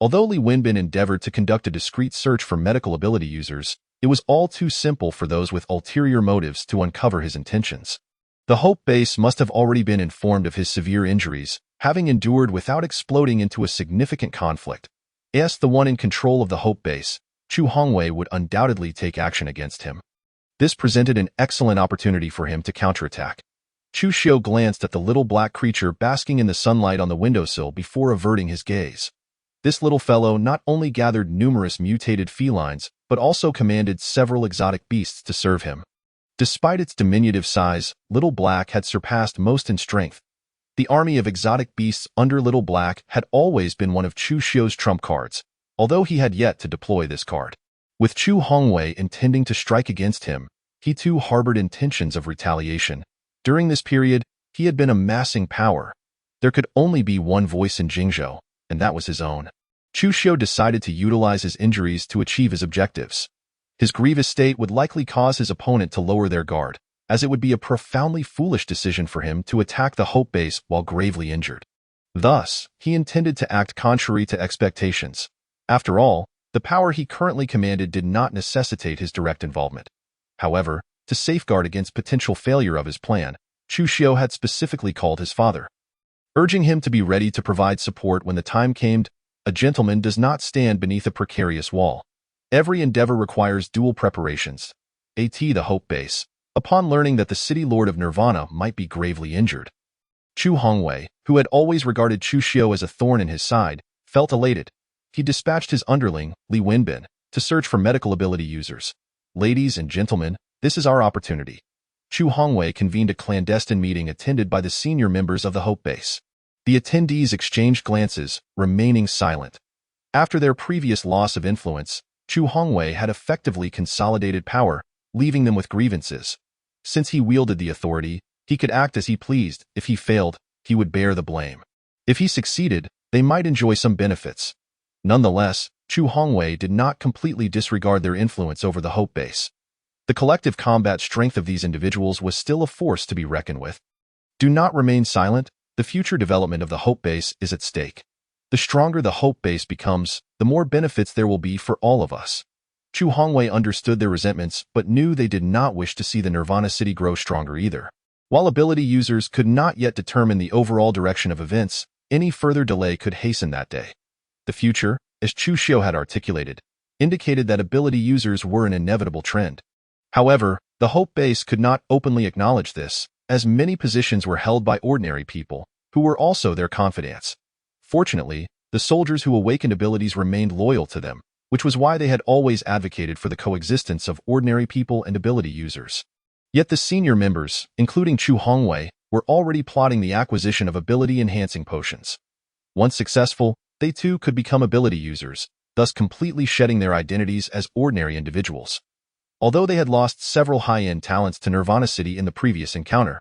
Although Li Wenbin endeavored to conduct a discreet search for medical ability users, it was all too simple for those with ulterior motives to uncover his intentions. The Hope Base must have already been informed of his severe injuries, having endured without exploding into a significant conflict. As the one in control of the Hope Base, Chu Hongwei would undoubtedly take action against him. This presented an excellent opportunity for him to counterattack. Chu Xiu glanced at the little black creature basking in the sunlight on the windowsill before averting his gaze. This little fellow not only gathered numerous mutated felines, but also commanded several exotic beasts to serve him. Despite its diminutive size, Little Black had surpassed most in strength. The army of exotic beasts under Little Black had always been one of Chu Xiu's trump cards, although he had yet to deploy this card. With Chu Hongwei intending to strike against him, he too harbored intentions of retaliation. During this period, he had been amassing power. There could only be one voice in Jingzhou, and that was his own. Chu Xiu decided to utilize his injuries to achieve his objectives. His grievous state would likely cause his opponent to lower their guard. as it would be a profoundly foolish decision for him to attack the Hope Base while gravely injured. Thus, he intended to act contrary to expectations. After all, the power he currently commanded did not necessitate his direct involvement. However, to safeguard against potential failure of his plan, Chu Xiu had specifically called his father, urging him to be ready to provide support when the time came. A gentleman does not stand beneath a precarious wall. Every endeavor requires dual preparations. The Hope Base. Upon learning that the city lord of Nirvana might be gravely injured, Chu Hongwei, who had always regarded Chu Xiu as a thorn in his side, felt elated. He dispatched his underling, Li Wenbin, to search for medical ability users. Ladies and gentlemen, this is our opportunity. Chu Hongwei convened a clandestine meeting attended by the senior members of the Hope Base. The attendees exchanged glances, remaining silent. After their previous loss of influence, Chu Hongwei had effectively consolidated power, leaving them with grievances. Since he wielded the authority, he could act as he pleased. If he failed, he would bear the blame. If he succeeded, they might enjoy some benefits. Nonetheless, Chu Hongwei did not completely disregard their influence over the Hope Base. The collective combat strength of these individuals was still a force to be reckoned with. Do not remain silent. The future development of the Hope Base is at stake. The stronger the Hope Base becomes, the more benefits there will be for all of us. Chu Hongwei understood their resentments but knew they did not wish to see the Nirvana City grow stronger either. While ability users could not yet determine the overall direction of events, any further delay could hasten that day. The future, as Chu Xiu had articulated, indicated that ability users were an inevitable trend. However, the Hope Base could not openly acknowledge this, as many positions were held by ordinary people, who were also their confidants. Fortunately, the soldiers who awakened abilities remained loyal to them, which was why they had always advocated for the coexistence of ordinary people and ability users. Yet the senior members, including Chu Hongwei, were already plotting the acquisition of ability-enhancing potions. Once successful, they too could become ability users, thus completely shedding their identities as ordinary individuals. Although they had lost several high-end talents to Nirvana City in the previous encounter,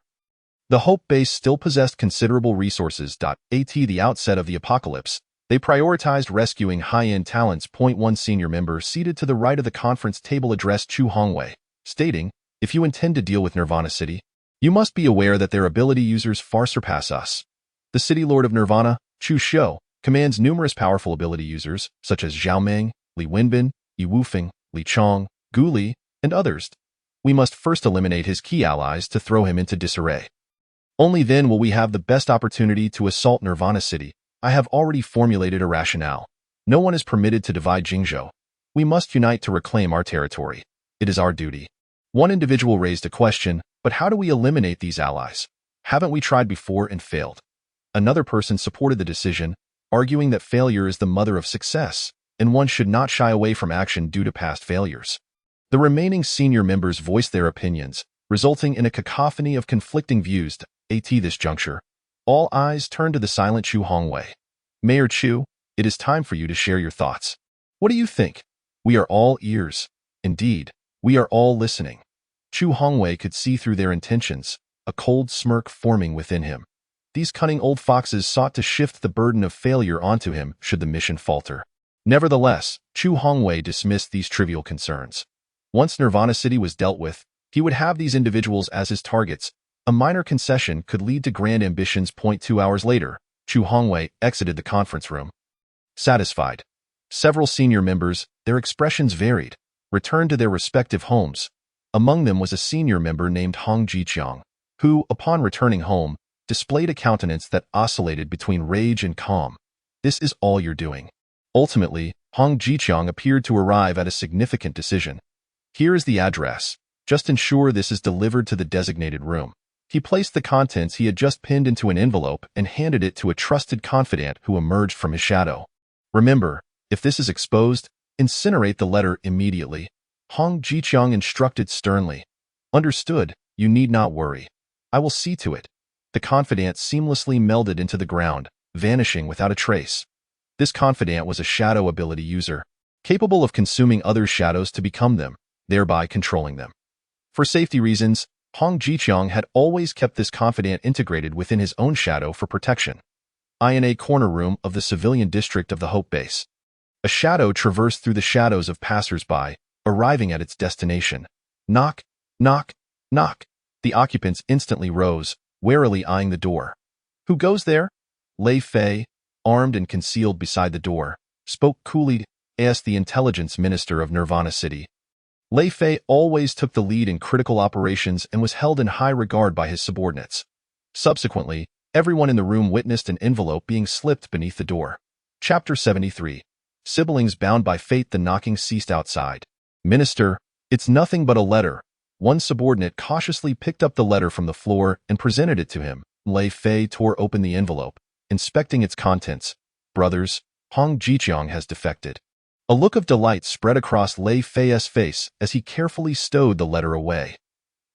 the Hope Base still possessed considerable resources. At the outset of the apocalypse, they prioritized rescuing high-end talents. One senior member seated to the right of the conference table addressed Chu Hongwei, stating, "If you intend to deal with Nirvana City, you must be aware that their ability users far surpass us. The City Lord of Nirvana, Chu Xiu, commands numerous powerful ability users, such as Zhao Meng, Li Wenbin, Yi Wufeng, Li Chong, Gu Li, and others. We must first eliminate his key allies to throw him into disarray. Only then will we have the best opportunity to assault Nirvana City. I have already formulated a rationale. No one is permitted to divide Jingzhou. We must unite to reclaim our territory. It is our duty." One individual raised a question, "But how do we eliminate these allies? Haven't we tried before and failed?" Another person supported the decision, arguing that failure is the mother of success, and one should not shy away from action due to past failures. The remaining senior members voiced their opinions, resulting in a cacophony of conflicting views. At this juncture, all eyes turned to the silent Chu Hongwei. "Mayor Chu, it is time for you to share your thoughts. What do you think? We are all ears. Indeed, we are all listening." Chu Hongwei could see through their intentions, a cold smirk forming within him. These cunning old foxes sought to shift the burden of failure onto him should the mission falter. Nevertheless, Chu Hongwei dismissed these trivial concerns. Once Nirvana City was dealt with, he would have these individuals as his targets. A minor concession could lead to grand ambitions. 2 hours later, Chu Hongwei exited the conference room. Satisfied. Several senior members, their expressions varied, returned to their respective homes. Among them was a senior member named Hong Jiqiang, who, upon returning home, displayed a countenance that oscillated between rage and calm. "This is all you're doing." Ultimately, Hong Jiqiang appeared to arrive at a significant decision. "Here is the address. Just ensure this is delivered to the designated room." He placed the contents he had just pinned into an envelope and handed it to a trusted confidant who emerged from his shadow. "Remember, if this is exposed, incinerate the letter immediately," Hong Jiqiang instructed sternly. "Understood, you need not worry. I will see to it." The confidant seamlessly melded into the ground, vanishing without a trace. This confidant was a shadow ability user, capable of consuming others' shadows to become them, thereby controlling them. For safety reasons, Hong Jiqiang had always kept this confidant integrated within his own shadow for protection. In a corner room of the civilian district of the Hope Base, a shadow traversed through the shadows of passers-by, arriving at its destination. Knock, knock, knock. The occupants instantly rose, warily eyeing the door. "Who goes there?" Lei Fei, armed and concealed beside the door, spoke coolly as the intelligence minister of Nirvana City. Lei Fei always took the lead in critical operations and was held in high regard by his subordinates. Subsequently, everyone in the room witnessed an envelope being slipped beneath the door. Chapter 73. Siblings bound by fate. The knocking ceased outside. "Minister, it's nothing but a letter." One subordinate cautiously picked up the letter from the floor and presented it to him. Lei Fei tore open the envelope, inspecting its contents. "Brothers, Hong Jiqiang has defected." A look of delight spread across Lei Fei's face as he carefully stowed the letter away.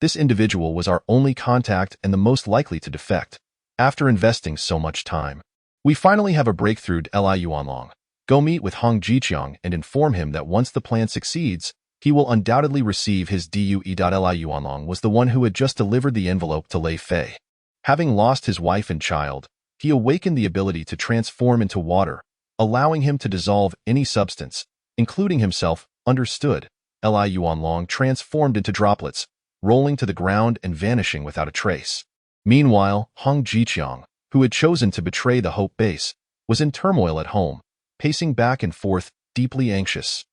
"This individual was our only contact and the most likely to defect. After investing so much time, we finally have a breakthrough." Li Yuanlong, go meet with Hong Jiqiang and inform him that once the plan succeeds, he will undoubtedly receive his due. Li Yuanlong was the one who had just delivered the envelope to Lei Fei. Having lost his wife and child, he awakened the ability to transform into water, allowing him to dissolve any substance, including himself. Understood. Li Yuanlong transformed into droplets, rolling to the ground and vanishing without a trace. Meanwhile, Hong Jiqiang, who had chosen to betray the Hope Base, was in turmoil at home, pacing back and forth, deeply anxious.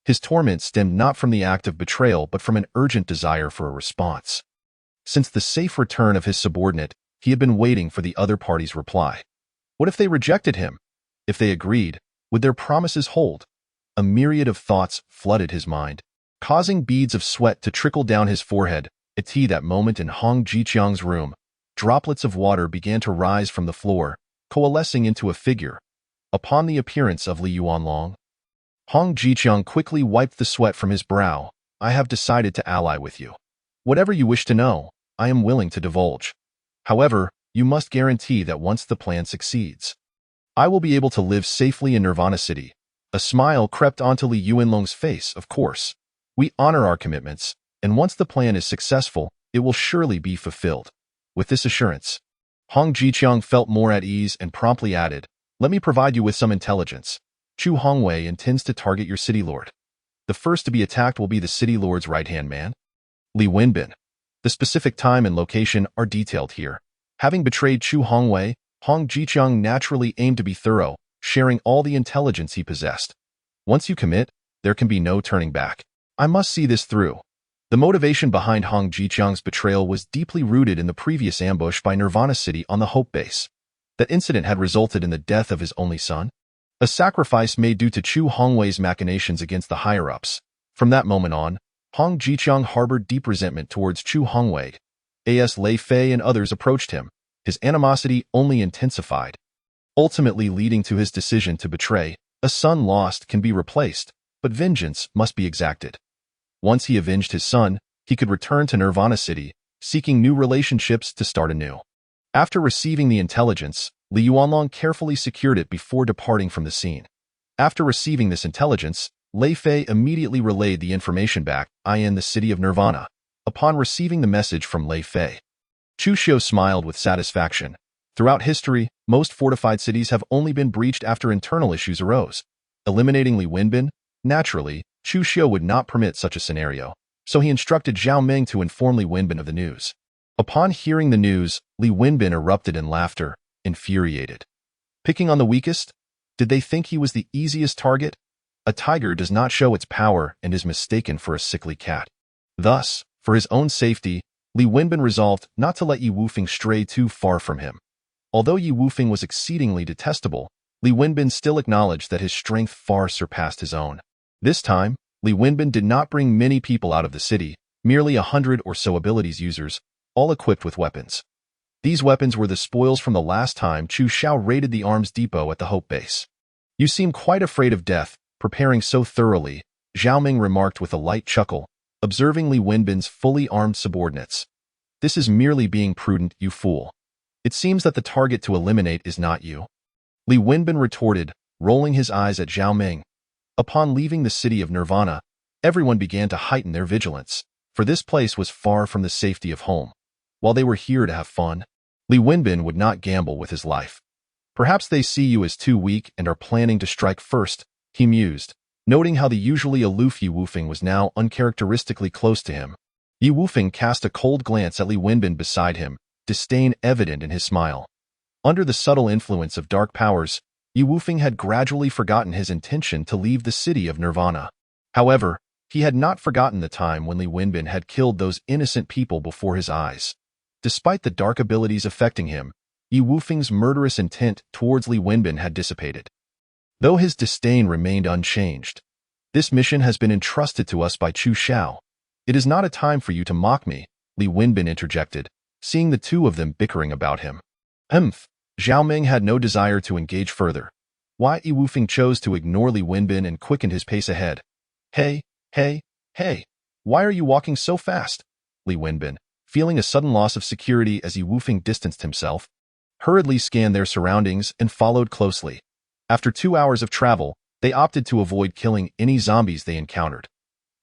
His torment stemmed not from the act of betrayal but from an urgent desire for a response. Since the safe return of his subordinate, he had been waiting for the other party's reply. What if they rejected him? If they agreed, would their promises hold? A myriad of thoughts flooded his mind, causing beads of sweat to trickle down his forehead. At that moment in Hong Jiqiang's room, droplets of water began to rise from the floor, coalescing into a figure. Upon the appearance of Li Yuanlong, Hong Jiqiang quickly wiped the sweat from his brow. "I have decided to ally with you. Whatever you wish to know, I am willing to divulge. However, you must guarantee that once the plan succeeds, I will be able to live safely in Nirvana City." A smile crept onto Li Yuanlong's face. "Of course. We honor our commitments, and once the plan is successful, it will surely be fulfilled." With this assurance, Hong Jiqiang felt more at ease and promptly added, "Let me provide you with some intelligence. Chu Hongwei intends to target your city lord. The first to be attacked will be the city lord's right-hand man, Li Wenbin. The specific time and location are detailed here." Having betrayed Chu Hongwei, Hong Jiqiang naturally aimed to be thorough, sharing all the intelligence he possessed. "Once you commit, there can be no turning back. I must see this through." The motivation behind Hong Jiqiang's betrayal was deeply rooted in the previous ambush by Nirvana City on the Hope Base. That incident had resulted in the death of his only son, a sacrifice made due to Chu Hongwei's machinations against the higher-ups. From that moment on, Hong Jiqiang harbored deep resentment towards Chu Hongwei. As Lei Fei and others approached him, his animosity only intensified, ultimately leading to his decision to betray. A son lost can be replaced, but vengeance must be exacted. Once he avenged his son, he could return to Nirvana City, seeking new relationships to start anew. After receiving the intelligence, Li Yuanlong carefully secured it before departing from the scene. After receiving this intelligence, Lei Fei immediately relayed the information back in the city of Nirvana. Upon receiving the message from Lei Fei, Chu Xiu smiled with satisfaction. Throughout history, most fortified cities have only been breached after internal issues arose. Eliminating Li Wenbin, naturally, Chu Xiu would not permit such a scenario, so he instructed Zhao Ming to inform Li Wenbin of the news. Upon hearing the news, Li Wenbin erupted in laughter, infuriated. Picking on the weakest? Did they think he was the easiest target? A tiger does not show its power and is mistaken for a sickly cat. Thus, for his own safety, Li Wenbin resolved not to let Yi Wufeng stray too far from him. Although Yi Wufeng was exceedingly detestable, Li Wenbin still acknowledged that his strength far surpassed his own. This time, Li Wenbin did not bring many people out of the city, merely 100 or so abilities users, all equipped with weapons. These weapons were the spoils from the last time Chu Xiao raided the arms depot at the Hope Base. "You seem quite afraid of death, preparing so thoroughly," Zhao Ming remarked with a light chuckle, observing Li Wenbin's fully armed subordinates. "This is merely being prudent, you fool. It seems that the target to eliminate is not you," Li Wenbin retorted, rolling his eyes at Zhao Ming. Upon leaving the city of Nirvana, everyone began to heighten their vigilance, for this place was far from the safety of home. While they were here to have fun, Li Wenbin would not gamble with his life. "Perhaps they see you as too weak and are planning to strike first," he mused, noting how the usually aloof Yi Wufeng was now uncharacteristically close to him. Yi Wufeng cast a cold glance at Li Wenbin beside him, disdain evident in his smile. Under the subtle influence of dark powers, Yi Wufeng had gradually forgotten his intention to leave the city of Nirvana. However, he had not forgotten the time when Li Wenbin had killed those innocent people before his eyes. Despite the dark abilities affecting him, Yi Wufeng's murderous intent towards Li Wenbin had dissipated. Though his disdain remained unchanged, "This mission has been entrusted to us by Chu Xiao. It is not a time for you to mock me," Li Wenbin interjected, seeing the two of them bickering about him. Zhao Ming had no desire to engage further. Yi Wufeng chose to ignore Li Wenbin and quickened his pace ahead. Hey, why are you walking so fast? Li Wenbin, feeling a sudden loss of security as Yi Wufeng distanced himself, hurriedly scanned their surroundings and followed closely. After 2 hours of travel, they opted to avoid killing any zombies they encountered.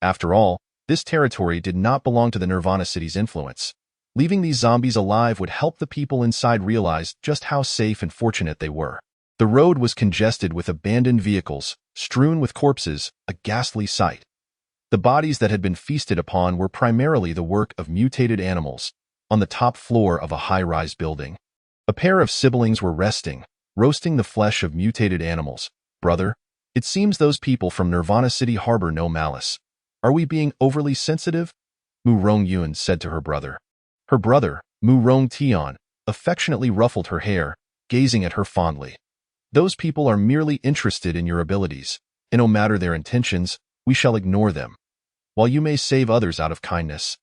After all, this territory did not belong to the Nirvana City's influence. Leaving these zombies alive would help the people inside realize just how safe and fortunate they were. The road was congested with abandoned vehicles, strewn with corpses, a ghastly sight. The bodies that had been feasted upon were primarily the work of mutated animals. On the top floor of a high-rise building, a pair of siblings were resting, roasting the flesh of mutated animals. Brother, it seems those people from Nirvana City harbor no malice. Are we being overly sensitive? Mu Rongyun said to her brother. Her brother, Mu Rongtian, affectionately ruffled her hair, gazing at her fondly. Those people are merely interested in your abilities, and no matter their intentions, we shall ignore them. While you may save others out of kindness,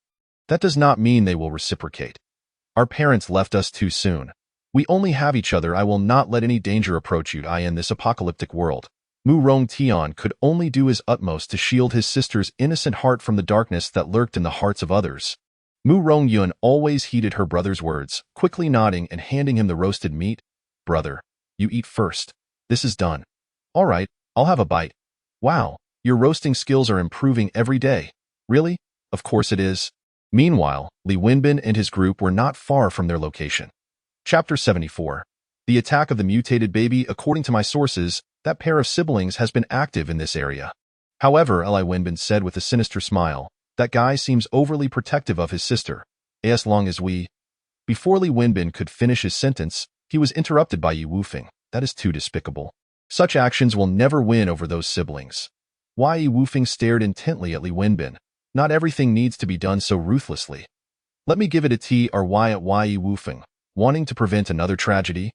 that does not mean they will reciprocate. Our parents left us too soon. We only have each other. I will not let any danger approach you in this apocalyptic world. Mu Rongtian could only do his utmost to shield his sister's innocent heart from the darkness that lurked in the hearts of others. Mu Rongyun always heeded her brother's words, quickly nodding and handing him the roasted meat. Brother, you eat first. This is done. All right, I'll have a bite. Wow, your roasting skills are improving every day. Really? Of course it is. Meanwhile, Li Wenbin and his group were not far from their location. Chapter 74. The attack of the mutated baby. According to my sources, that pair of siblings has been active in this area. However, Li Wenbin said with a sinister smile, that guy seems overly protective of his sister. As long as we... Before Li Wenbin could finish his sentence, he was interrupted by Yi Wufeng. That is too despicable. Such actions will never win over those siblings. Yi Wufeng stared intently at Li Wenbin. Not everything needs to be done so ruthlessly. Let me give it a T or Y at Yi Wufeng, wanting to prevent another tragedy,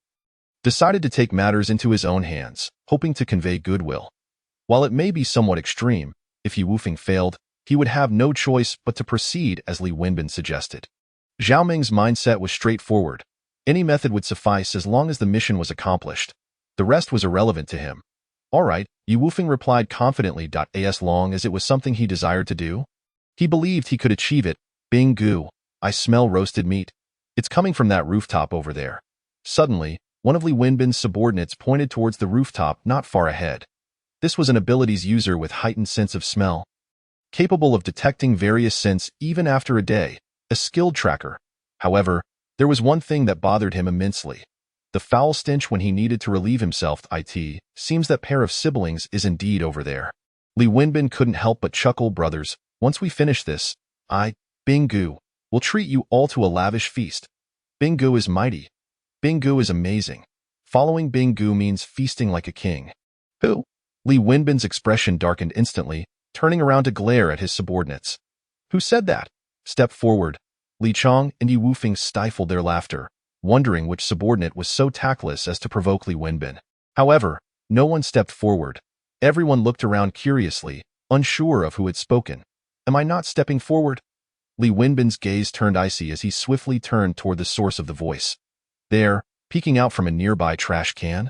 decided to take matters into his own hands, hoping to convey goodwill. While it may be somewhat extreme, if Yi Wufeng failed, he would have no choice but to proceed as Li Wenbin suggested. Zhao Ming's mindset was straightforward. Any method would suffice as long as the mission was accomplished. The rest was irrelevant to him. All right, Yi Wufeng replied confidently. As long as it was something he desired to do, he believed he could achieve it. Bing Gu, I smell roasted meat. It's coming from that rooftop over there. Suddenly, one of Li Wenbin's subordinates pointed towards the rooftop not far ahead. This was an abilities user with heightened sense of smell, capable of detecting various scents even after a day, a skilled tracker. However, there was one thing that bothered him immensely. The foul stench when he needed to relieve himself. It seems that pair of siblings is indeed over there. Li Wenbin couldn't help but chuckle. Brothers, once we finish this, Bing Gu, will treat you all to a lavish feast. Bing Gu is mighty. Bing Gu is amazing. Following Bing Gu means feasting like a king. Who? Li Wenbin's expression darkened instantly, turning around to glare at his subordinates. Who said that? Step forward. Li Chong and Yi Wufeng stifled their laughter, wondering which subordinate was so tactless as to provoke Li Wenbin. However, no one stepped forward. Everyone looked around curiously, unsure of who had spoken. Am I not stepping forward? Li Wenbin's gaze turned icy as he swiftly turned toward the source of the voice. There, peeking out from a nearby trash can,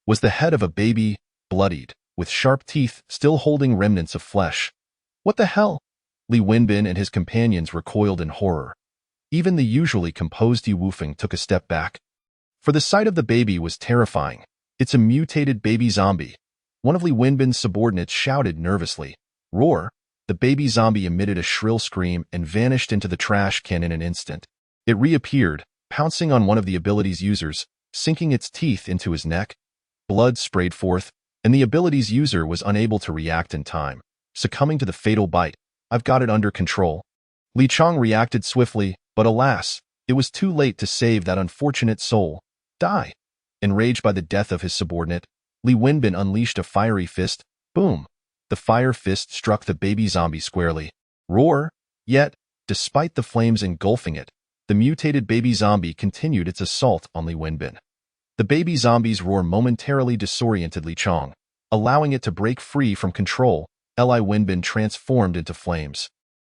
was the head of a baby, bloodied, with sharp teeth still holding remnants of flesh. What the hell? Li Wenbin and his companions recoiled in horror. Even the usually composed Yi Wufeng took a step back. For the sight of the baby was terrifying. It's a mutated baby zombie. One of Li Wenbin's subordinates shouted nervously. Roar! The baby zombie emitted a shrill scream and vanished into the trash can in an instant. It reappeared, pouncing on one of the ability's users, sinking its teeth into his neck. Blood sprayed forth, and the ability's user was unable to react in time, succumbing to the fatal bite. I've got it under control. Li Chong reacted swiftly, but alas, it was too late to save that unfortunate soul. Die. Enraged by the death of his subordinate, Li Wenbin unleashed a fiery fist. Boom. The fire fist struck the baby zombie squarely. Roar! Yet, despite the flames engulfing it, the mutated baby zombie continued its assault on Li Wenbin. The baby zombie's roar momentarily disoriented Li Chong, allowing it to break free from control. Li Wenbin transformed into flames.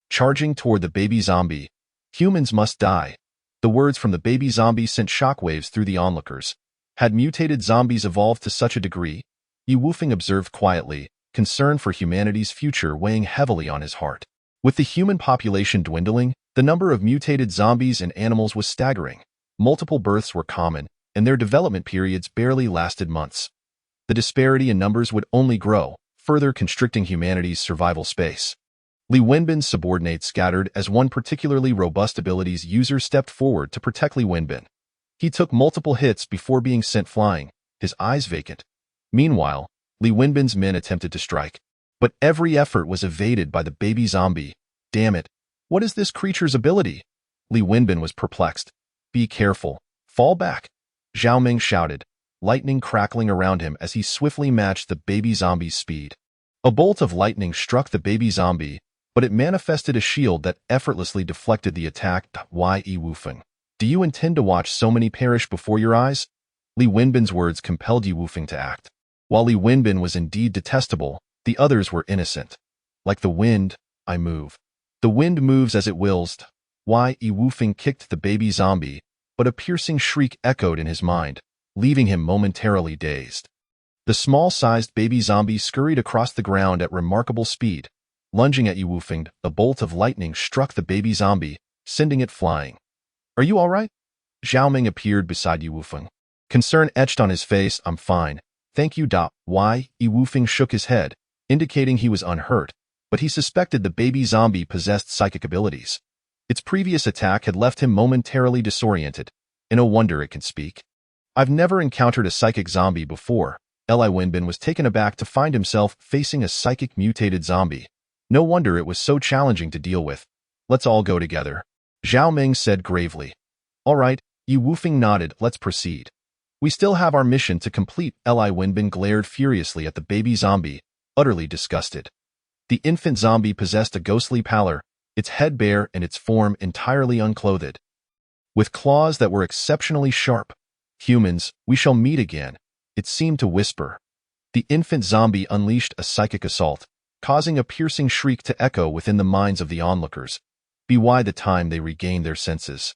Charging toward the baby zombie. Humans must die. The words from the baby zombie sent shockwaves through the onlookers. Had mutated zombies evolved to such a degree? Yi Wufeng observed quietly, concern for humanity's future weighing heavily on his heart. With the human population dwindling, the number of mutated zombies and animals was staggering. Multiple births were common, and their development periods barely lasted months. The disparity in numbers would only grow, further constricting humanity's survival space. Li Wenbin's subordinates scattered as one particularly robust ability's user stepped forward to protect Li Wenbin. He took multiple hits before being sent flying, his eyes vacant. Meanwhile, Li Wenbin's men attempted to strike, but every effort was evaded by the baby zombie. Damn it! What is this creature's ability? Li Wenbin was perplexed. Be careful. Fall back. Zhao Ming shouted, lightning crackling around him as he swiftly matched the baby zombie's speed. A bolt of lightning struck the baby zombie, but it manifested a shield that effortlessly deflected the attack. Yi Wufeng. Do you intend to watch so many perish before your eyes? Li Wenbin's words compelled Yi Wufeng to act. While Li Wenbin was indeed detestable, the others were innocent. Like the wind, I move. The wind moves as it wills. Yi Wufeng kicked the baby zombie, but a piercing shriek echoed in his mind, leaving him momentarily dazed. The small-sized baby zombie scurried across the ground at remarkable speed. Lunging at Yi Wufeng, a bolt of lightning struck the baby zombie, sending it flying. Are you all right? Zhao Ming appeared beside Yi Wufeng. Concern etched on his face. I'm fine. Thank you. Yi Wufeng shook his head, indicating he was unhurt, but he suspected the baby zombie possessed psychic abilities. Its previous attack had left him momentarily disoriented, and no wonder it can speak. I've never encountered a psychic zombie before. Li Wenbin was taken aback to find himself facing a psychic mutated zombie. No wonder it was so challenging to deal with. Let's all go together. Zhao Ming said gravely. All right, Yi Wufeng nodded. Let's proceed. We still have our mission to complete. Li Wenbin glared furiously at the baby zombie, utterly disgusted. The infant zombie possessed a ghostly pallor, its head bare and its form entirely unclothed. With claws that were exceptionally sharp. Humans, we shall meet again, it seemed to whisper. The infant zombie unleashed a psychic assault, causing a piercing shriek to echo within the minds of the onlookers. By the time they regained their senses,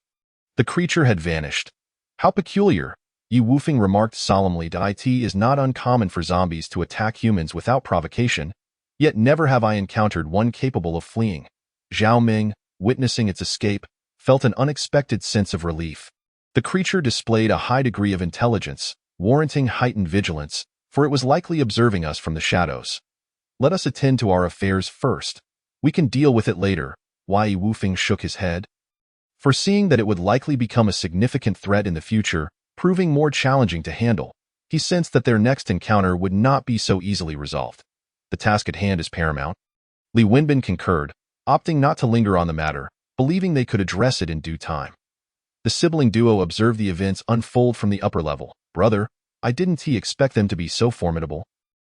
the creature had vanished. How peculiar, Yi Wufeng remarked solemnly. It is not uncommon for zombies to attack humans without provocation, yet never have I encountered one capable of fleeing. Zhao Ming, witnessing its escape, felt an unexpected sense of relief. The creature displayed a high degree of intelligence, warranting heightened vigilance, for it was likely observing us from the shadows. Let us attend to our affairs first. We can deal with it later. Yi Wufeng shook his head. Foreseeing that it would likely become a significant threat in the future, proving more challenging to handle, he sensed that their next encounter would not be so easily resolved. The task at hand is paramount. Li Wenbin concurred, opting not to linger on the matter, believing they could address it in due time. The sibling duo observed the events unfold from the upper level. Brother, I didn't expect them to be so formidable.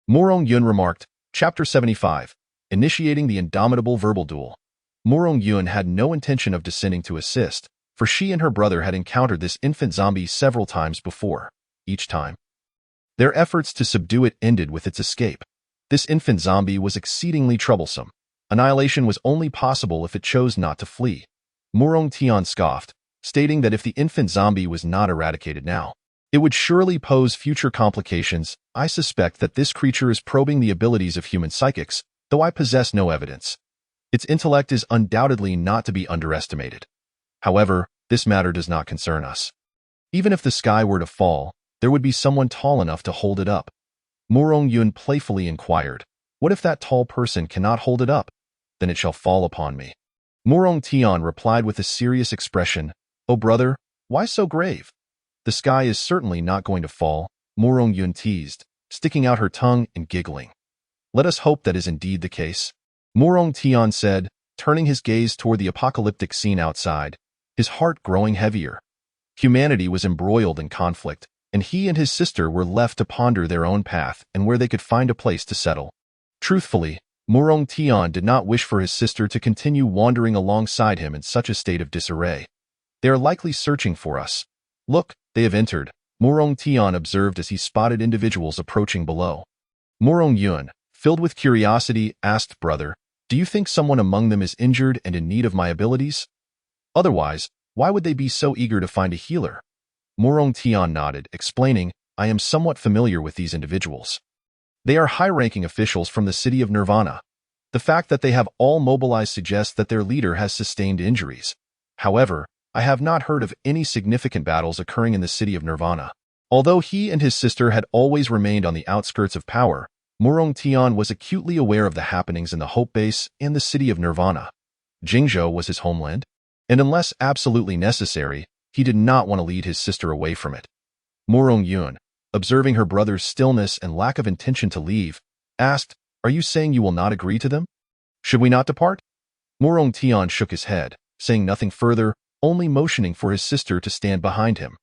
Morong Yun remarked, Chapter 75, Initiating the Indomitable Verbal Duel. Morong Yun had no intention of descending to assist, for she and her brother had encountered this infant zombie several times before. Each time, their efforts to subdue it ended with its escape. This infant zombie was exceedingly troublesome. Annihilation was only possible if it chose not to flee. Morong Tian scoffed, stating that if the infant zombie was not eradicated now, it would surely pose future complications. I suspect that this creature is probing the abilities of human psychics, though I possess no evidence. Its intellect is undoubtedly not to be underestimated. However, this matter does not concern us. Even if the sky were to fall, there would be someone tall enough to hold it up. Morong Yun playfully inquired, what if that tall person cannot hold it up? Then it shall fall upon me. Morong Tian replied with a serious expression, Oh brother, why so grave? The sky is certainly not going to fall, Morong Yun teased, sticking out her tongue and giggling. Let us hope that is indeed the case. Morong Tian said, turning his gaze toward the apocalyptic scene outside, his heart growing heavier. Humanity was embroiled in conflict, and he and his sister were left to ponder their own path and where they could find a place to settle. Truthfully, Murong Tian did not wish for his sister to continue wandering alongside him in such a state of disarray. They are likely searching for us. Look, they have entered, Murong Tian observed as he spotted individuals approaching below. Murong Yun, filled with curiosity, asked, "Brother, do you think someone among them is injured and in need of my abilities? Otherwise, why would they be so eager to find a healer?" Murong Tian nodded, explaining, "I am somewhat familiar with these individuals. They are high-ranking officials from the city of Nirvana. The fact that they have all mobilized suggests that their leader has sustained injuries. However, I have not heard of any significant battles occurring in the city of Nirvana." Although he and his sister had always remained on the outskirts of power, Murong Tian was acutely aware of the happenings in the Hope Base and the city of Nirvana. Jingzhou was his homeland, and unless absolutely necessary, he did not want to lead his sister away from it. Murong Yun, observing her brother's stillness and lack of intention to leave, asked, "Are you saying you will not agree to them? Should we not depart?" Murong Tian shook his head, saying nothing further, only motioning for his sister to stand behind him.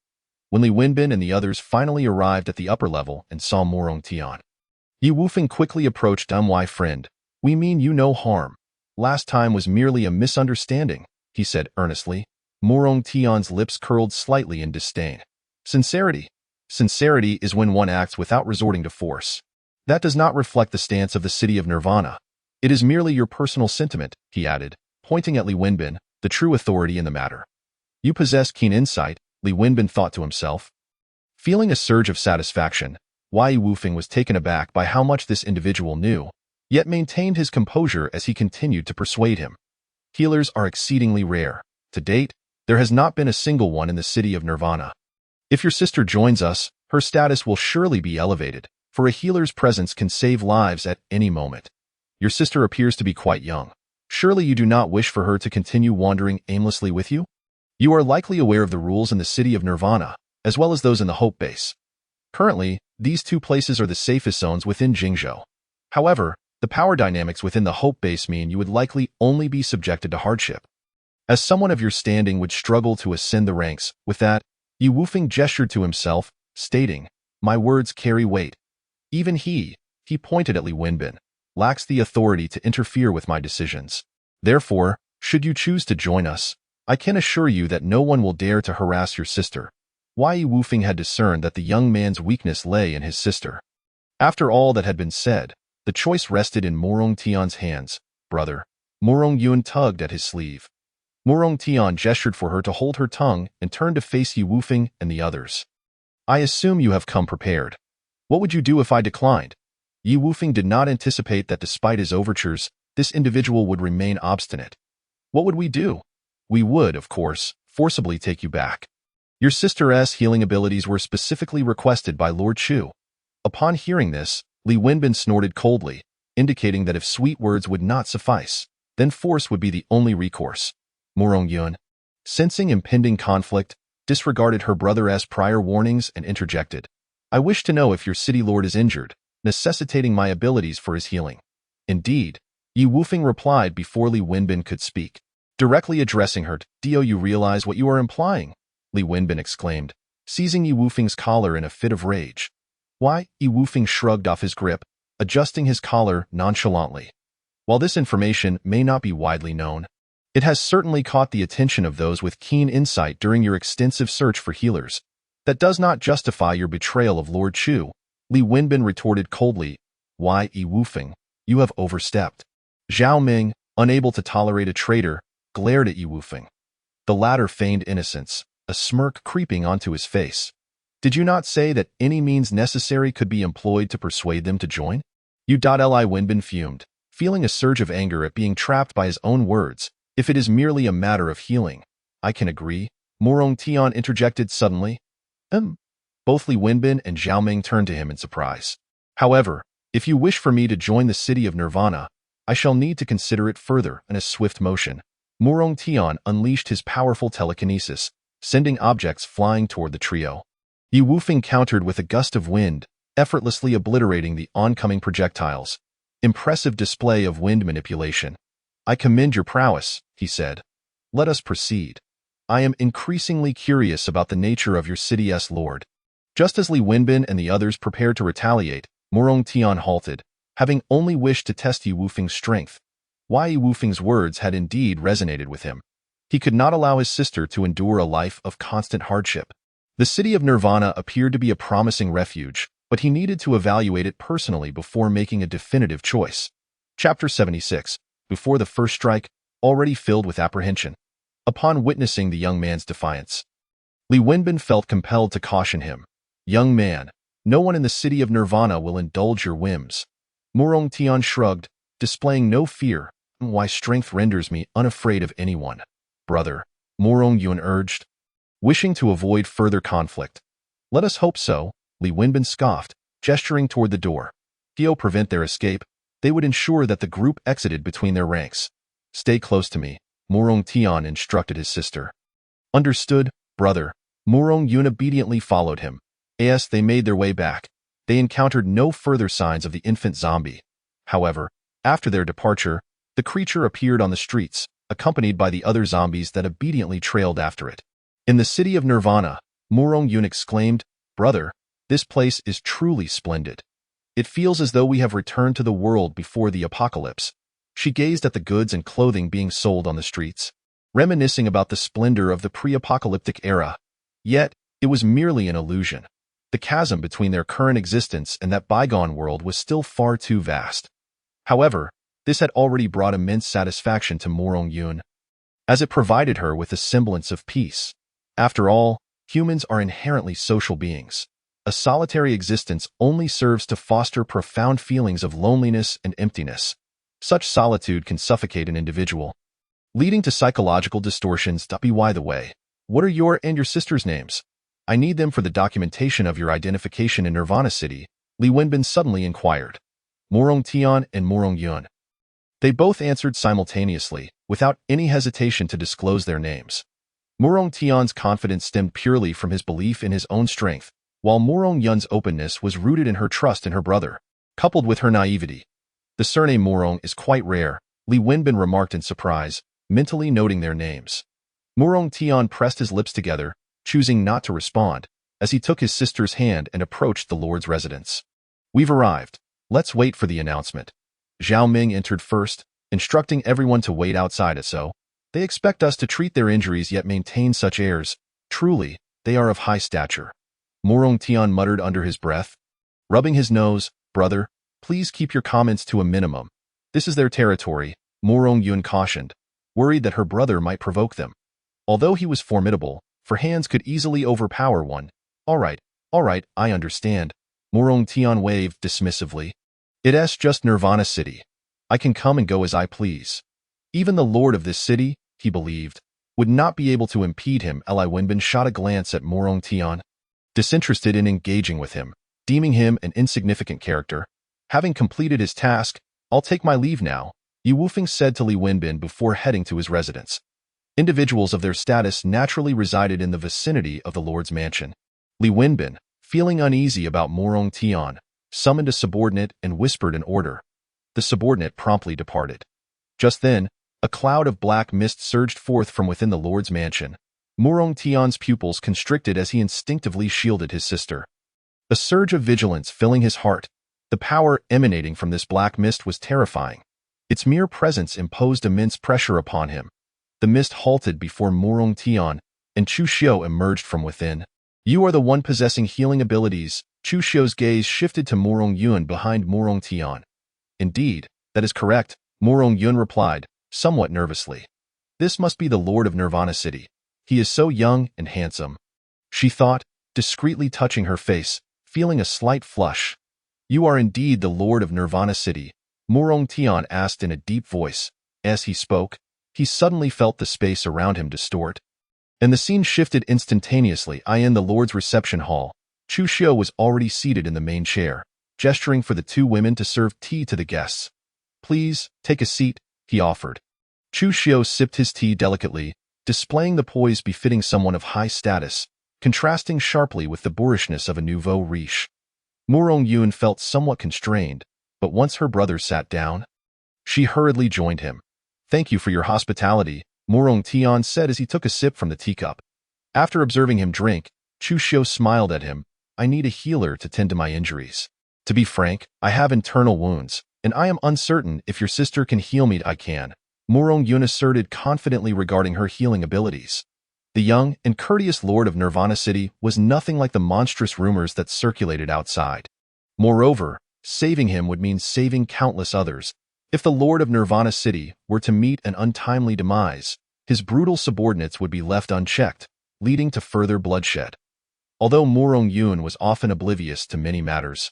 When Li Wenbin and the others finally arrived at the upper level and saw Murong Tian, Yi Wufeng quickly approached. "My friend, we mean you no harm. Last time was merely a misunderstanding," he said earnestly. Murong Tian's lips curled slightly in disdain. "Sincerity. Sincerity is when one acts without resorting to force. That does not reflect the stance of the city of Nirvana. It is merely your personal sentiment," he added, pointing at Li Wenbin, the true authority in the matter. "You possess keen insight," Li Wenbin thought to himself. Feeling a surge of satisfaction, Yi Wufeng was taken aback by how much this individual knew, yet maintained his composure as he continued to persuade him. "Healers are exceedingly rare. To date, there has not been a single one in the city of Nirvana. If your sister joins us, her status will surely be elevated, for a healer's presence can save lives at any moment. Your sister appears to be quite young. Surely you do not wish for her to continue wandering aimlessly with you? You are likely aware of the rules in the city of Nirvana, as well as those in the Hope Base. Currently, these two places are the safest zones within Jingzhou. However, the power dynamics within the Hope Base mean you would likely only be subjected to hardship. As someone of your standing would struggle to ascend the ranks. With that, Yi Wufeng gestured to himself, stating, "My words carry weight. Even he pointed at Li Wenbin, lacks the authority to interfere with my decisions. Therefore, should you choose to join us, I can assure you that no one will dare to harass your sister." Yi Wufeng had discerned that the young man's weakness lay in his sister. After all that had been said, the choice rested in Murong Tian's hands. "Brother." Murong Yun tugged at his sleeve. Murong Tian gestured for her to hold her tongue and turned to face Yi Wufeng and the others. "I assume you have come prepared. What would you do if I declined?" Yi Wufeng did not anticipate that despite his overtures, this individual would remain obstinate. "What would we do? We would, of course, forcibly take you back. Your sister's healing abilities were specifically requested by Lord Chu." Upon hearing this, Li Wenbin snorted coldly, indicating that if sweet words would not suffice, then force would be the only recourse. Murong Yun, sensing impending conflict, disregarded her brother's prior warnings and interjected, "I wish to know if your city lord is injured, necessitating my abilities for his healing." "Indeed," Yi Wufeng replied before Li Wenbin could speak. Directly addressing her, "Do you realize what you are implying?" Li Wenbin exclaimed, seizing Yi Wufeng's collar in a fit of rage. "Why?" Yi Wufeng shrugged off his grip, adjusting his collar nonchalantly. "While this information may not be widely known, it has certainly caught the attention of those with keen insight during your extensive search for healers. That does not justify your betrayal of Lord Chu," Li Wenbin retorted coldly. Yi Wufeng, you have overstepped." Zhao Ming, unable to tolerate a traitor, glared at Yi Wufeng. The latter feigned innocence, a smirk creeping onto his face. "Did you not say that any means necessary could be employed to persuade them to join?" Li Wenbin fumed, feeling a surge of anger at being trapped by his own words. "If it is merely a matter of healing, I can agree," Murong Tian interjected suddenly. Both Li Wenbin and Zhao Ming turned to him in surprise. "However, if you wish for me to join the city of Nirvana, I shall need to consider it further." In a swift motion, Murong Tian unleashed his powerful telekinesis, sending objects flying toward the trio. Yi Wufeng countered with a gust of wind, effortlessly obliterating the oncoming projectiles. Impressive display of wind manipulation. I commend your prowess, he said. Let us proceed. I am increasingly curious about the nature of your city's lord. Just as Li Wenbin and the others prepared to retaliate, Morong Tian halted, having only wished to test Yi Wufeng's strength. Why Yi Wufeng's words had indeed resonated with him. He could not allow his sister to endure a life of constant hardship. The city of Nirvana appeared to be a promising refuge, but he needed to evaluate it personally before making a definitive choice. Chapter 76. Before the first strike, already filled with apprehension. Upon witnessing the young man's defiance, Li Wenbin felt compelled to caution him. Young man, no one in the city of Nirvana will indulge your whims. Morong Tian shrugged, displaying no fear. Why strength renders me unafraid of anyone. Brother, Morong Yun urged, wishing to avoid further conflict. Let us hope so, Li Wenbin scoffed, gesturing toward the door. He'll prevent their escape. They would ensure that the group exited between their ranks. Stay close to me, Morong Tian instructed his sister. Understood, brother. Morong Yun obediently followed him. As they made their way back, they encountered no further signs of the infant zombie. However, after their departure, the creature appeared on the streets, accompanied by the other zombies that obediently trailed after it. In the city of Nirvana, Morong Yun exclaimed, Brother, this place is truly splendid. It feels as though we have returned to the world before the apocalypse. She gazed at the goods and clothing being sold on the streets, reminiscing about the splendor of the pre-apocalyptic era. Yet, it was merely an illusion. The chasm between their current existence and that bygone world was still far too vast. However, this had already brought immense satisfaction to Morong Yun, as it provided her with a semblance of peace. After all, humans are inherently social beings. A solitary existence only serves to foster profound feelings of loneliness and emptiness. Such solitude can suffocate an individual, leading to psychological distortions. By the way, what are your and your sister's names? I need them for the documentation of your identification in Nirvana City, Li Wenbin suddenly inquired. Morong Tian and Morong Yun. They both answered simultaneously, without any hesitation to disclose their names. Morong Tian's confidence stemmed purely from his belief in his own strength, while Morong Yun's openness was rooted in her trust in her brother, coupled with her naivety. The surname Morong is quite rare, Li Wenbin remarked in surprise, mentally noting their names. Morong Tian pressed his lips together, choosing not to respond, as he took his sister's hand and approached the Lord's residence. We've arrived. Let's wait for the announcement. Zhao Ming entered first, instructing everyone to wait outside so. They expect us to treat their injuries yet maintain such airs. Truly, they are of high stature. Morong Tian muttered under his breath, rubbing his nose. Brother, please keep your comments to a minimum. This is their territory, Morong Yun cautioned, worried that her brother might provoke them. Although he was formidable, for hands could easily overpower one. All right, I understand. Morong Tian waved dismissively. It's just Nirvana City. I can come and go as I please. Even the lord of this city, he believed, would not be able to impede him. Li Wenbin shot a glance at Morong Tian, disinterested in engaging with him, deeming him an insignificant character. Having completed his task, I'll take my leave now, Yi Wufeng said to Li Wenbin before heading to his residence. Individuals of their status naturally resided in the vicinity of the Lord's mansion. Li Wenbin, feeling uneasy about Morong Tian, summoned a subordinate and whispered an order. The subordinate promptly departed. Just then, a cloud of black mist surged forth from within the Lord's mansion. Morong Tian's pupils constricted as he instinctively shielded his sister. A surge of vigilance filling his heart. The power emanating from this black mist was terrifying. Its mere presence imposed immense pressure upon him. The mist halted before Morong Tian, and Chu Xiu emerged from within. You are the one possessing healing abilities. Chu Xiu's gaze shifted to Morong Yun behind Morong Tian. Indeed, that is correct, Morong Yun replied, somewhat nervously. This must be the Lord of Nirvana City. He is so young and handsome. She thought, discreetly touching her face, feeling a slight flush. You are indeed the Lord of Nirvana City, Morong Tian asked in a deep voice. As he spoke, he suddenly felt the space around him distort, and the scene shifted instantaneously. In the Lord's reception hall, Chu Xiu was already seated in the main chair, gesturing for the two women to serve tea to the guests. Please, take a seat, he offered. Chu Xiu sipped his tea delicately, displaying the poise befitting someone of high status, contrasting sharply with the boorishness of a nouveau riche. Morong Yun felt somewhat constrained, but once her brother sat down, she hurriedly joined him. Thank you for your hospitality, Morong Tian said as he took a sip from the teacup. After observing him drink, Chu Xiu smiled at him. I need a healer to tend to my injuries. To be frank, I have internal wounds, and I am uncertain if your sister can heal me. I can, Morong Yun asserted confidently regarding her healing abilities. The young and courteous lord of Nirvana City was nothing like the monstrous rumors that circulated outside. Moreover, saving him would mean saving countless others. If the lord of Nirvana City were to meet an untimely demise, his brutal subordinates would be left unchecked, leading to further bloodshed. Although Morong Yun was often oblivious to many matters,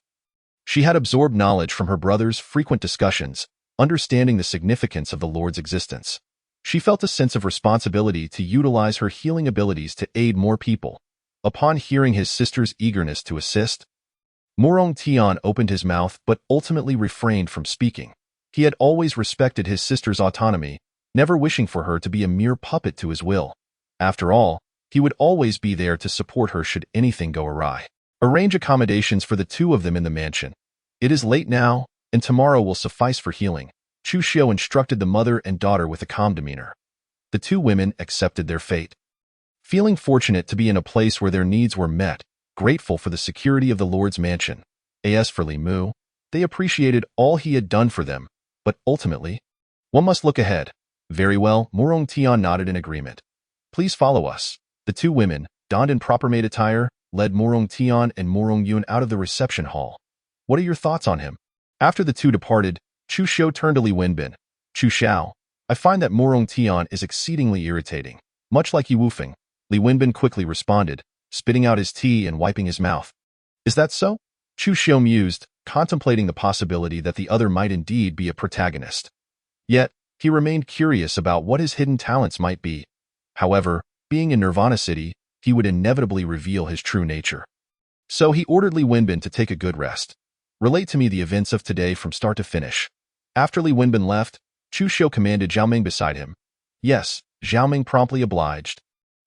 she had absorbed knowledge from her brother's frequent discussions, understanding the significance of the Lord's existence. She felt a sense of responsibility to utilize her healing abilities to aid more people. Upon hearing his sister's eagerness to assist, Morong Tian opened his mouth but ultimately refrained from speaking. He had always respected his sister's autonomy, never wishing for her to be a mere puppet to his will. After all, he would always be there to support her should anything go awry. Arrange accommodations for the two of them in the mansion. It is late now, and tomorrow will suffice for healing, Chu Xiu instructed the mother and daughter with a calm demeanor. The two women accepted their fate. Feeling fortunate to be in a place where their needs were met, grateful for the security of the Lord's mansion, as for Li Mu, they appreciated all he had done for them, but ultimately, one must look ahead. Very well, Morong Tian nodded in agreement. Please follow us. The two women, donned in proper maid attire, led Morong Tian and Morong Yun out of the reception hall. What are your thoughts on him? After the two departed, Chu Xiu turned to Li Wenbin. Chu Xiao, I find that Morong Tian is exceedingly irritating, much like Yi Wufeng. Li Wenbin quickly responded, spitting out his tea and wiping his mouth. Is that so? Chu Xiu mused, contemplating the possibility that the other might indeed be a protagonist. Yet, he remained curious about what his hidden talents might be. However, being in Nirvana City, he would inevitably reveal his true nature. So he ordered Li Wenbin to take a good rest. Relate to me the events of today from start to finish. After Li Wenbin left, Chu Xiu commanded Zhao Ming beside him. Yes, Zhao Ming promptly obliged.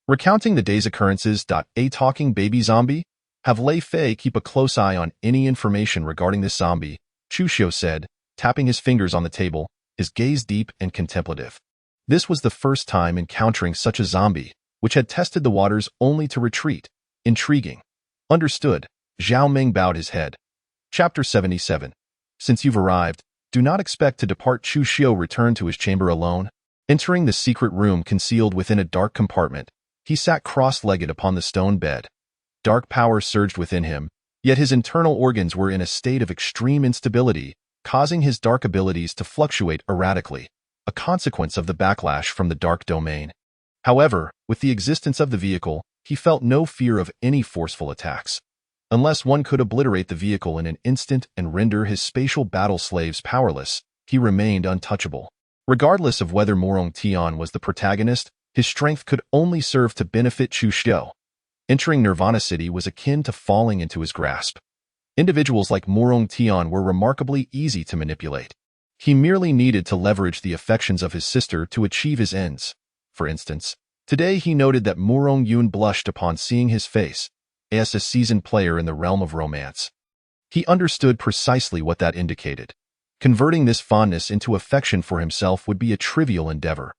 Recounting the day's occurrences. A talking baby zombie? Have Lei Fei keep a close eye on any information regarding this zombie, Chu Xiu said, tapping his fingers on the table, his gaze deep and contemplative. This was the first time encountering such a zombie, which had tested the waters only to retreat. Intriguing. Understood. Zhao Ming bowed his head. Chapter 77. Since you've arrived, do not expect to depart. Chu Xiu returned to his chamber alone. Entering the secret room concealed within a dark compartment, he sat cross-legged upon the stone bed. Dark power surged within him, yet his internal organs were in a state of extreme instability, causing his dark abilities to fluctuate erratically, a consequence of the backlash from the dark domain. However, with the existence of the vehicle, he felt no fear of any forceful attacks. Unless one could obliterate the vehicle in an instant and render his spatial battle slaves powerless, he remained untouchable. Regardless of whether Morong Tian was the protagonist, his strength could only serve to benefit Chu Xiu. Entering Nirvana City was akin to falling into his grasp. Individuals like Morong Tian were remarkably easy to manipulate. He merely needed to leverage the affections of his sister to achieve his ends. For instance, today he noted that Morong Yun blushed upon seeing his face, as a seasoned player in the realm of romance. He understood precisely what that indicated. Converting this fondness into affection for himself would be a trivial endeavor.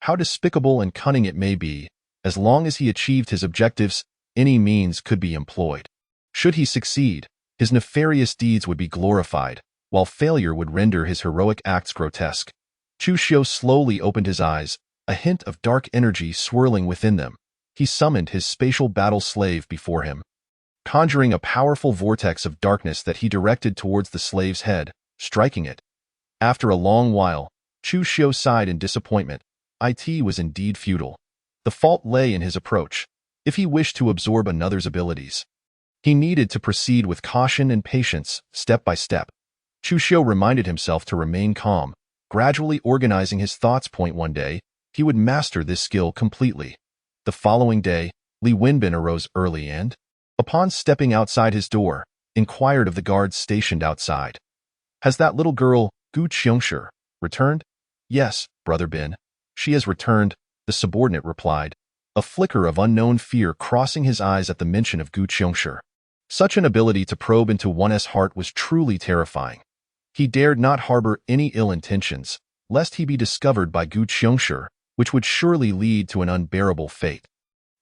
How despicable and cunning it may be, as long as he achieved his objectives, any means could be employed. Should he succeed, his nefarious deeds would be glorified, while failure would render his heroic acts grotesque. Chu Xiu slowly opened his eyes, a hint of dark energy swirling within them. He summoned his spatial battle slave before him, conjuring a powerful vortex of darkness that he directed towards the slave's head, striking it. After a long while, Chu Xiu sighed in disappointment. It was indeed futile. The fault lay in his approach. If he wished to absorb another's abilities, he needed to proceed with caution and patience, step by step. Chu Xiu reminded himself to remain calm, gradually organizing his thoughts. One day, he would master this skill completely. The following day, Li Wenbin arose early and, upon stepping outside his door, inquired of the guards stationed outside. Has that little girl, Gu Qiongshi, returned? Yes, Brother Bin. She has returned, the subordinate replied, a flicker of unknown fear crossing his eyes at the mention of Gu Qiongshi. Such an ability to probe into one's heart was truly terrifying. He dared not harbor any ill intentions, lest he be discovered by Gu Qiongshi, which would surely lead to an unbearable fate.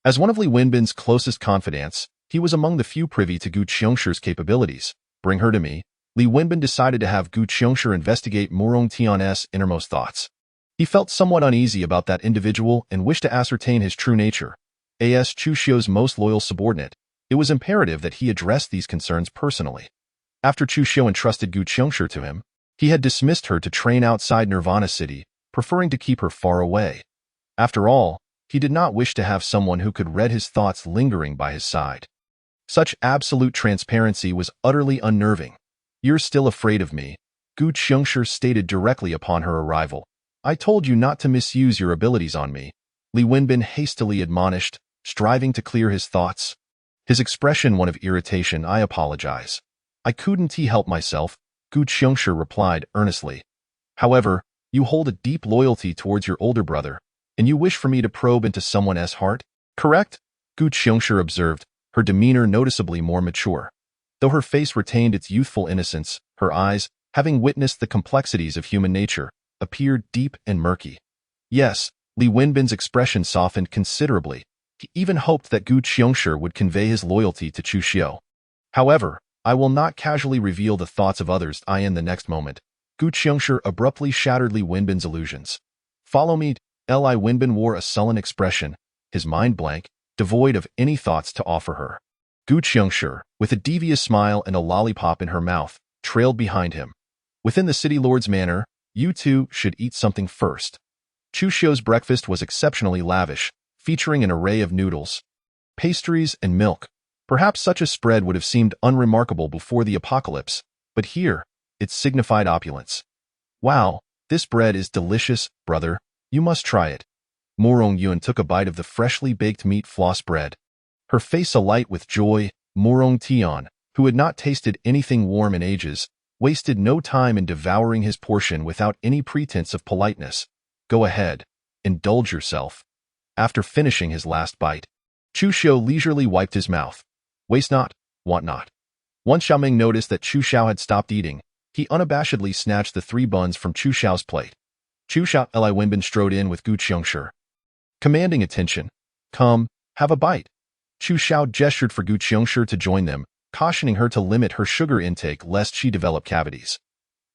As one of Li Wenbin's closest confidants, he was among the few privy to Gu Qiongshi's capabilities. Bring her to me. Li Wenbin decided to have Gu Qiongshi investigate Murong Tian's innermost thoughts. He felt somewhat uneasy about that individual and wished to ascertain his true nature. As Chu Xiu's most loyal subordinate, it was imperative that he address these concerns personally. After Chu Xiu entrusted Gu Qiongshi to him, he had dismissed her to train outside Nirvana City, preferring to keep her far away. After all, he did not wish to have someone who could read his thoughts lingering by his side. Such absolute transparency was utterly unnerving. "You're still afraid of me," Gu Qiongshi stated directly upon her arrival. "I told you not to misuse your abilities on me," Li Wenbin hastily admonished, striving to clear his thoughts. His expression one of irritation. "I apologize. I couldn't help myself," Gu Qiongshi replied earnestly. "However, you hold a deep loyalty towards your older brother, and you wish for me to probe into someone's heart, correct?" Gu Qiongshi observed, her demeanor noticeably more mature. Though her face retained its youthful innocence, her eyes, having witnessed the complexities of human nature, appeared deep and murky. Yes, Li Wenbin's expression softened considerably. He even hoped that Gu Qiongshi would convey his loyalty to Chu Xiu. "However, I will not casually reveal the thoughts of others." In the next moment, Gu Qiongshi abruptly shattered Li Wenbin's illusions. "Follow me." Li Wenbin wore a sullen expression, his mind blank, devoid of any thoughts to offer her. Gu Qiongshi, with a devious smile and a lollipop in her mouth, trailed behind him. Within the city lord's manor, "You two should eat something first." Chu Xiu's breakfast was exceptionally lavish, featuring an array of noodles, pastries, and milk. Perhaps such a spread would have seemed unremarkable before the apocalypse, but here, it signified opulence. "Wow, this bread is delicious, brother. You must try it." Murong Yun took a bite of the freshly baked meat floss bread. Her face alight with joy, Murong Tian, who had not tasted anything warm in ages, wasted no time in devouring his portion without any pretense of politeness. "Go ahead. Indulge yourself." After finishing his last bite, Chu Xiu leisurely wiped his mouth. "Waste not, want not." Once Xiaoming noticed that Chu Xiao had stopped eating, he unabashedly snatched the 3 buns from Chu Xiao's plate. Chu Xiao Li Wenbin strode in with Gu Qiongshi, commanding attention. "Come, have a bite." Chu Xiao gestured for Gu Qiongshi to join them, cautioning her to limit her sugar intake lest she develop cavities.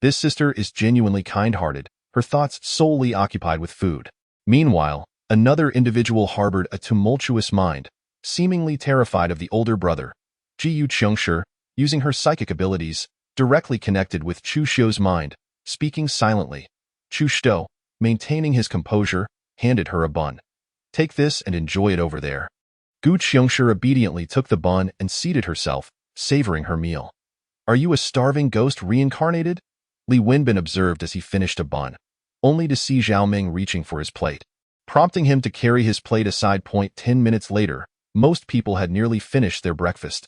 This sister is genuinely kind-hearted, her thoughts solely occupied with food. Meanwhile, another individual harbored a tumultuous mind, seemingly terrified of the older brother. Gu Qiongshi, using her psychic abilities, directly connected with Chu Xiu's mind, speaking silently. Chu Xiu, maintaining his composure, handed her a bun. "Take this and enjoy it over there." Gu Qiongshi obediently took the bun and seated herself, savoring her meal. "Are you a starving ghost reincarnated?" Li Wenbin observed as he finished a bun, only to see Xiaoming reaching for his plate, prompting him to carry his plate aside. 10 minutes later, most people had nearly finished their breakfast.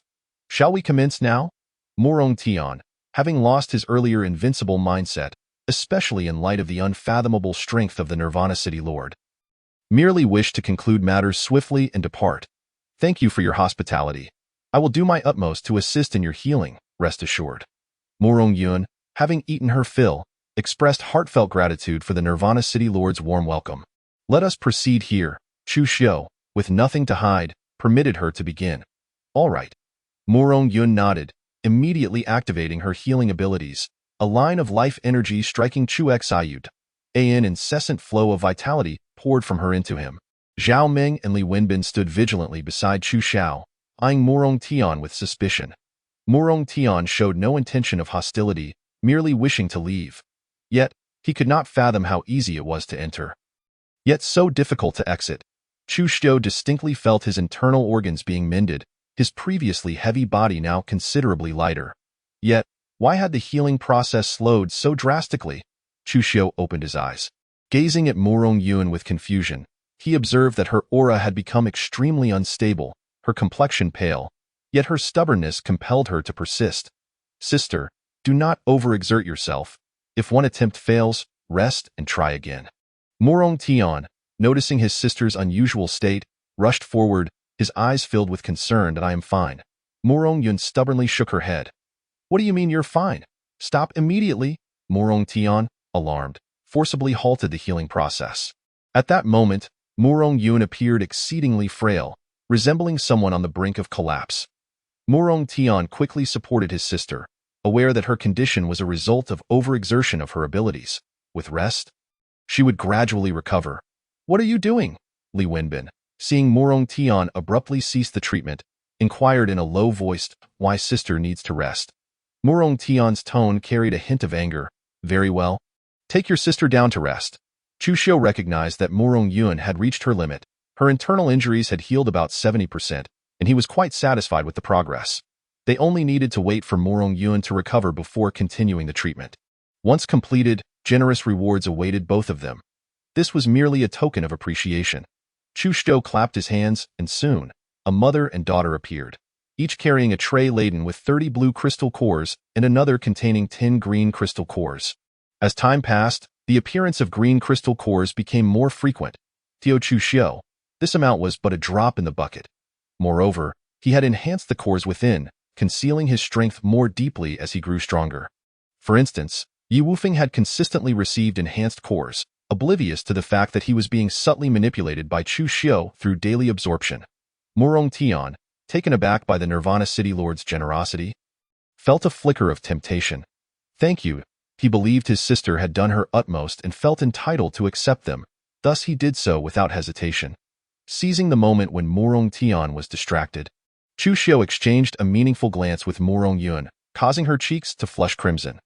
"Shall we commence now?" Murong Tian, having lost his earlier invincible mindset, especially in light of the unfathomable strength of the Nirvana City Lord, merely wished to conclude matters swiftly and depart. "Thank you for your hospitality. I will do my utmost to assist in your healing, rest assured." Murong Yun, having eaten her fill, expressed heartfelt gratitude for the Nirvana City Lord's warm welcome. "Let us proceed here." Chu Xiu, with nothing to hide, permitted her to begin. "All right." Murong Yun nodded, immediately activating her healing abilities, a line of life energy striking Chu Xiu. An incessant flow of vitality poured from her into him. Zhao Ming and Li Wenbin stood vigilantly beside Chu Xiao, eyeing Murong Tian with suspicion. Murong Tian showed no intention of hostility, merely wishing to leave. Yet, he could not fathom how easy it was to enter, yet so difficult to exit. Chu Xiu distinctly felt his internal organs being mended, his previously heavy body now considerably lighter. Yet, why had the healing process slowed so drastically? Chu Xiu opened his eyes. Gazing at Murong Yun with confusion, he observed that her aura had become extremely unstable, her complexion pale, yet her stubbornness compelled her to persist. "Sister, do not overexert yourself. If one attempt fails, rest and try again." Murong Tian, noticing his sister's unusual state, rushed forward, his eyes filled with concern. "I am fine." Murong Yun stubbornly shook her head. "What do you mean you're fine? Stop immediately." Murong Tian, alarmed, forcibly halted the healing process. At that moment, Murong Yun appeared exceedingly frail, resembling someone on the brink of collapse. Murong Tian quickly supported his sister, aware that her condition was a result of overexertion of her abilities. With rest, she would gradually recover. "What are you doing?" Li Wenbin, seeing Murong Tian abruptly cease the treatment, inquired in a low voice, "Why sister needs to rest." Murong Tian's tone carried a hint of anger. "Very well. Take your sister down to rest." Chu Xiu recognized that Murong Yun had reached her limit. Her internal injuries had healed about 70%, and he was quite satisfied with the progress. They only needed to wait for Murong Yun to recover before continuing the treatment. Once completed, generous rewards awaited both of them. This was merely a token of appreciation. Chu Xiu clapped his hands, and soon, a mother and daughter appeared, each carrying a tray laden with 30 blue crystal cores and another containing 10 green crystal cores. As time passed, the appearance of green crystal cores became more frequent. To Chu Xiu, this amount was but a drop in the bucket. Moreover, he had enhanced the cores within, concealing his strength more deeply as he grew stronger. For instance, Yi Wufeng had consistently received enhanced cores, oblivious to the fact that he was being subtly manipulated by Chu Xiu through daily absorption. Murong Tian, taken aback by the Nirvana City Lord's generosity, felt a flicker of temptation. "Thank you." He believed his sister had done her utmost and felt entitled to accept them, thus he did so without hesitation. Seizing the moment when Murong Tian was distracted, Chu Xiu exchanged a meaningful glance with Murong Yun, causing her cheeks to flush crimson.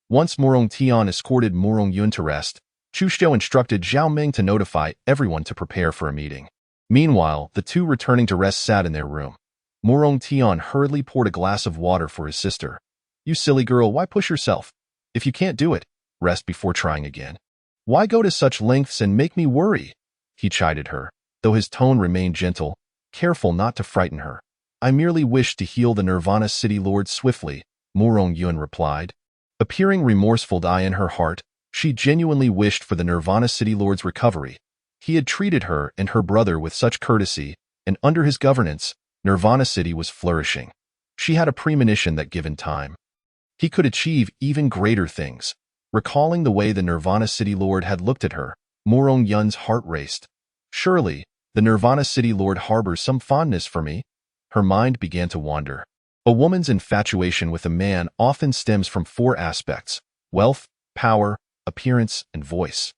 Once Murong Tian escorted Murong Yun to rest, Chu Xiu instructed Zhao Ming to notify everyone to prepare for a meeting. Meanwhile, the two returning to rest sat in their room. Murong Tian hurriedly poured a glass of water for his sister. "You silly girl, why push yourself? If you can't do it, rest before trying again. Why go to such lengths and make me worry?" He chided her, though his tone remained gentle, careful not to frighten her. "I merely wish to heal the Nirvana City Lord swiftly," Murong Yun replied. Appearing remorseful in her heart, she genuinely wished for the Nirvana City Lord's recovery. He had treated her and her brother with such courtesy, and under his governance, Nirvana City was flourishing. She had a premonition that given time, he could achieve even greater things. Recalling the way the Nirvana City Lord had looked at her, Murong Yun's heart raced. Surely, the Nirvana City Lord harbors some fondness for me? Her mind began to wander. A woman's infatuation with a man often stems from 4 aspects: wealth, power, appearance, and voice.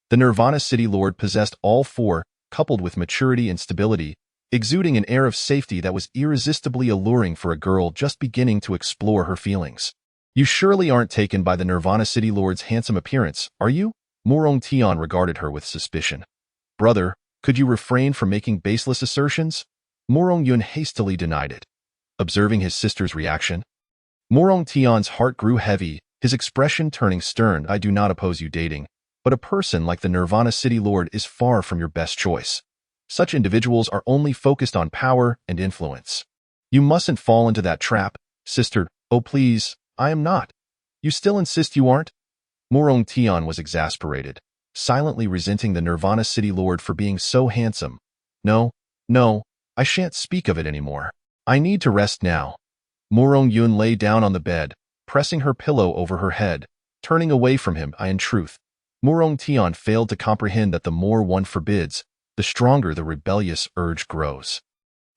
The Nirvana City Lord possessed all 4, coupled with maturity and stability, exuding an air of safety that was irresistibly alluring for a girl just beginning to explore her feelings. "You surely aren't taken by the Nirvana City Lord's handsome appearance, are you?" Murong Tian regarded her with suspicion. "Brother, could you refrain from making baseless assertions?" Murong Yun hastily denied it. Observing his sister's reaction, Murong Tian's heart grew heavy, his expression turning stern. "I do not oppose you dating, but a person like the Nirvana City Lord is far from your best choice. Such individuals are only focused on power and influence. You mustn't fall into that trap, sister." "Oh please, I am not." "You still insist you aren't?" Murong Tian was exasperated, silently resenting the Nirvana City Lord for being so handsome. No, I shan't speak of it anymore. I need to rest now." Murong Yun lay down on the bed, pressing her pillow over her head, turning away from him. In truth, Murong Tian failed to comprehend that the more one forbids, the stronger the rebellious urge grows.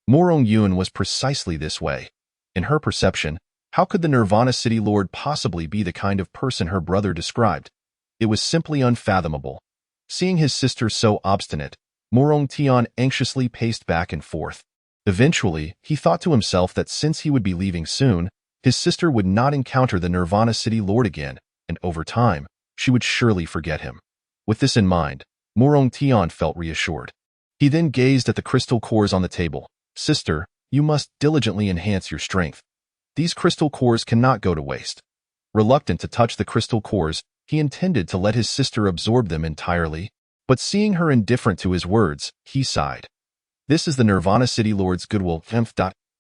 Murong Yun was precisely this way. In her perception, how could the Nirvana City Lord possibly be the kind of person her brother described? It was simply unfathomable. Seeing his sister so obstinate, Murong Tian anxiously paced back and forth. Eventually, he thought to himself that since he would be leaving soon, his sister would not encounter the Nirvana City Lord again, and over time, she would surely forget him. With this in mind, Murong Tian felt reassured. He then gazed at the crystal cores on the table. "Sister, you must diligently enhance your strength. These crystal cores cannot go to waste." Reluctant to touch the crystal cores, he intended to let his sister absorb them entirely, but seeing her indifferent to his words, he sighed. This is the Nirvana City Lord's goodwill,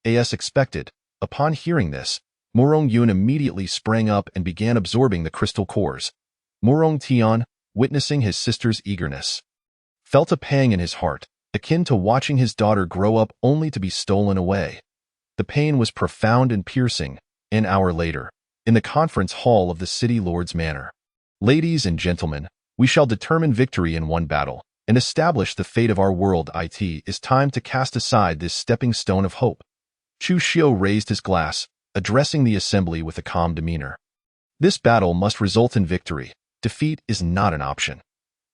as expected. Upon hearing this, Murong Yun immediately sprang up and began absorbing the crystal cores. Murong Tian, witnessing his sister's eagerness, felt a pang in his heart, akin to watching his daughter grow up only to be stolen away. The pain was profound and piercing. An hour later, in the conference hall of the City Lord's manor. "Ladies and gentlemen, We shall determine victory in one battle and establish the fate of our world. It is time to cast aside this stepping stone of hope. Chu Xiu raised his glass, addressing the assembly with a calm demeanor. This battle must result in victory. Defeat is not an option.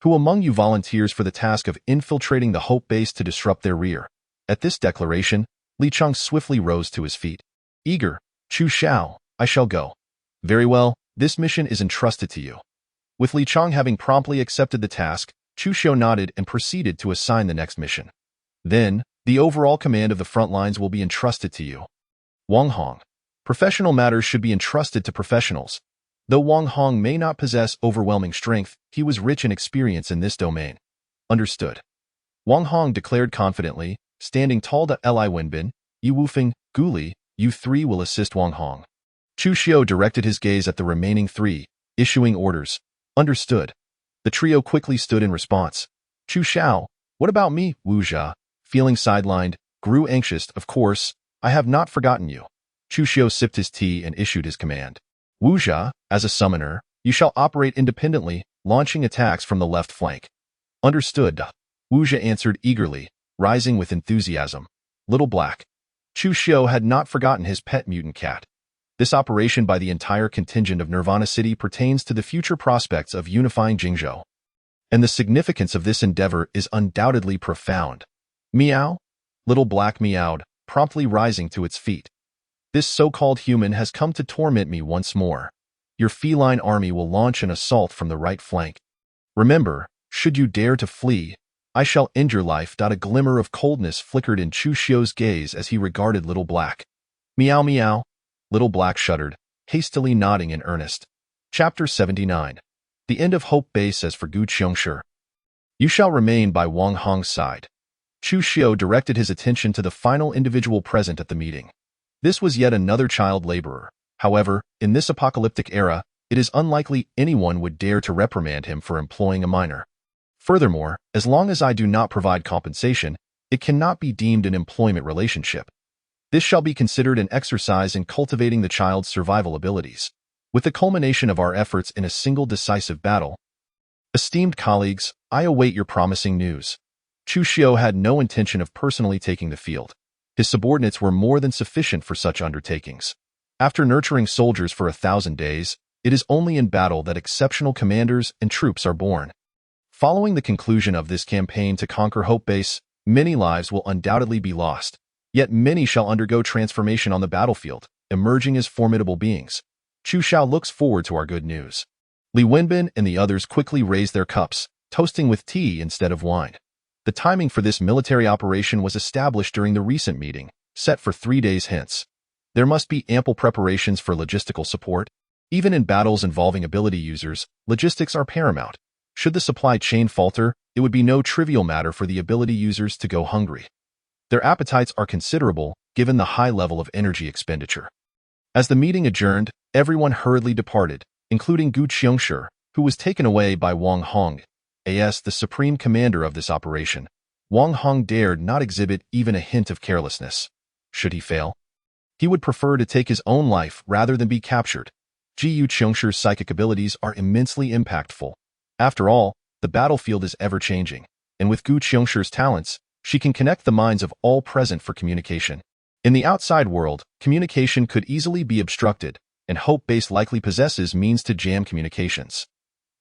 Who among you volunteers for the task of infiltrating the Hope Base to disrupt their rear? At this declaration, Li Cheng swiftly rose to his feet. Eager, Chu Xiao, I shall go. Very well, this mission is entrusted to you. With Li Cheng having promptly accepted the task, Chu Xiao nodded and proceeded to assign the next mission. Then, the overall command of the front lines will be entrusted to you. Wang Hong. Professional matters should be entrusted to professionals. Though Wang Hong may not possess overwhelming strength, he was rich in experience in this domain. Understood. Wang Hong declared confidently, standing tall to Li Wenbin, Yu Wufeng, Gu Li, you three will assist Wang Hong. Chu Xiu directed his gaze at the remaining three, issuing orders. Understood. The trio quickly stood in response. Chu Xiao, what about me? Wu Jia, feeling sidelined, grew anxious. Of course, I have not forgotten you. Chu Xiu sipped his tea and issued his command. Wu Jia, as a summoner, you shall operate independently, launching attacks from the left flank. Understood. Wu Jia answered eagerly, rising with enthusiasm. Little Black. Chu Xiu had not forgotten his pet mutant cat. This operation by the entire contingent of Nirvana City pertains to the future prospects of unifying Jingzhou. And the significance of this endeavor is undoubtedly profound. Meow? Little Black meowed, promptly rising to its feet. This so-called human has come to torment me once more. Your feline army will launch an assault from the right flank. Remember, should you dare to flee, I shall end your life. A glimmer of coldness flickered in Chu Xiu's gaze as he regarded Little Black. Meow meow. Little Black shuddered, hastily nodding in earnest. Chapter 79. The End of Hope Base. As for Gu Qiongshi, you shall remain by Wang Hong's side. Chu Xiu directed his attention to the final individual present at the meeting. This was yet another child laborer. However, in this apocalyptic era, it is unlikely anyone would dare to reprimand him for employing a minor. Furthermore, as long as I do not provide compensation, it cannot be deemed an employment relationship. This shall be considered an exercise in cultivating the child's survival abilities, with the culmination of our efforts in a single decisive battle. Esteemed colleagues, I await your promising news. Chu Xiu had no intention of personally taking the field. His subordinates were more than sufficient for such undertakings. After nurturing soldiers for 1,000 days, it is only in battle that exceptional commanders and troops are born. Following the conclusion of this campaign to conquer Hope Base, many lives will undoubtedly be lost. Yet many shall undergo transformation on the battlefield, emerging as formidable beings. Chu Xiao looks forward to our good news. Li Wenbin and the others quickly raised their cups, toasting with tea instead of wine. The timing for this military operation was established during the recent meeting, set for 3 days hence. There must be ample preparations for logistical support. Even in battles involving ability users, logistics are paramount. Should the supply chain falter, it would be no trivial matter for the ability users to go hungry. Their appetites are considerable, given the high level of energy expenditure. As the meeting adjourned, everyone hurriedly departed, including Gu Qiongshi, who was taken away by Wang Hong, as the supreme commander of this operation. Wang Hong dared not exhibit even a hint of carelessness. Should he fail, he would prefer to take his own life rather than be captured. Gu Qiongshi's psychic abilities are immensely impactful. After all, the battlefield is ever-changing, and with Gu Qiongshi's talents, she can connect the minds of all present for communication. In the outside world, communication could easily be obstructed, and Hope Base likely possesses means to jam communications.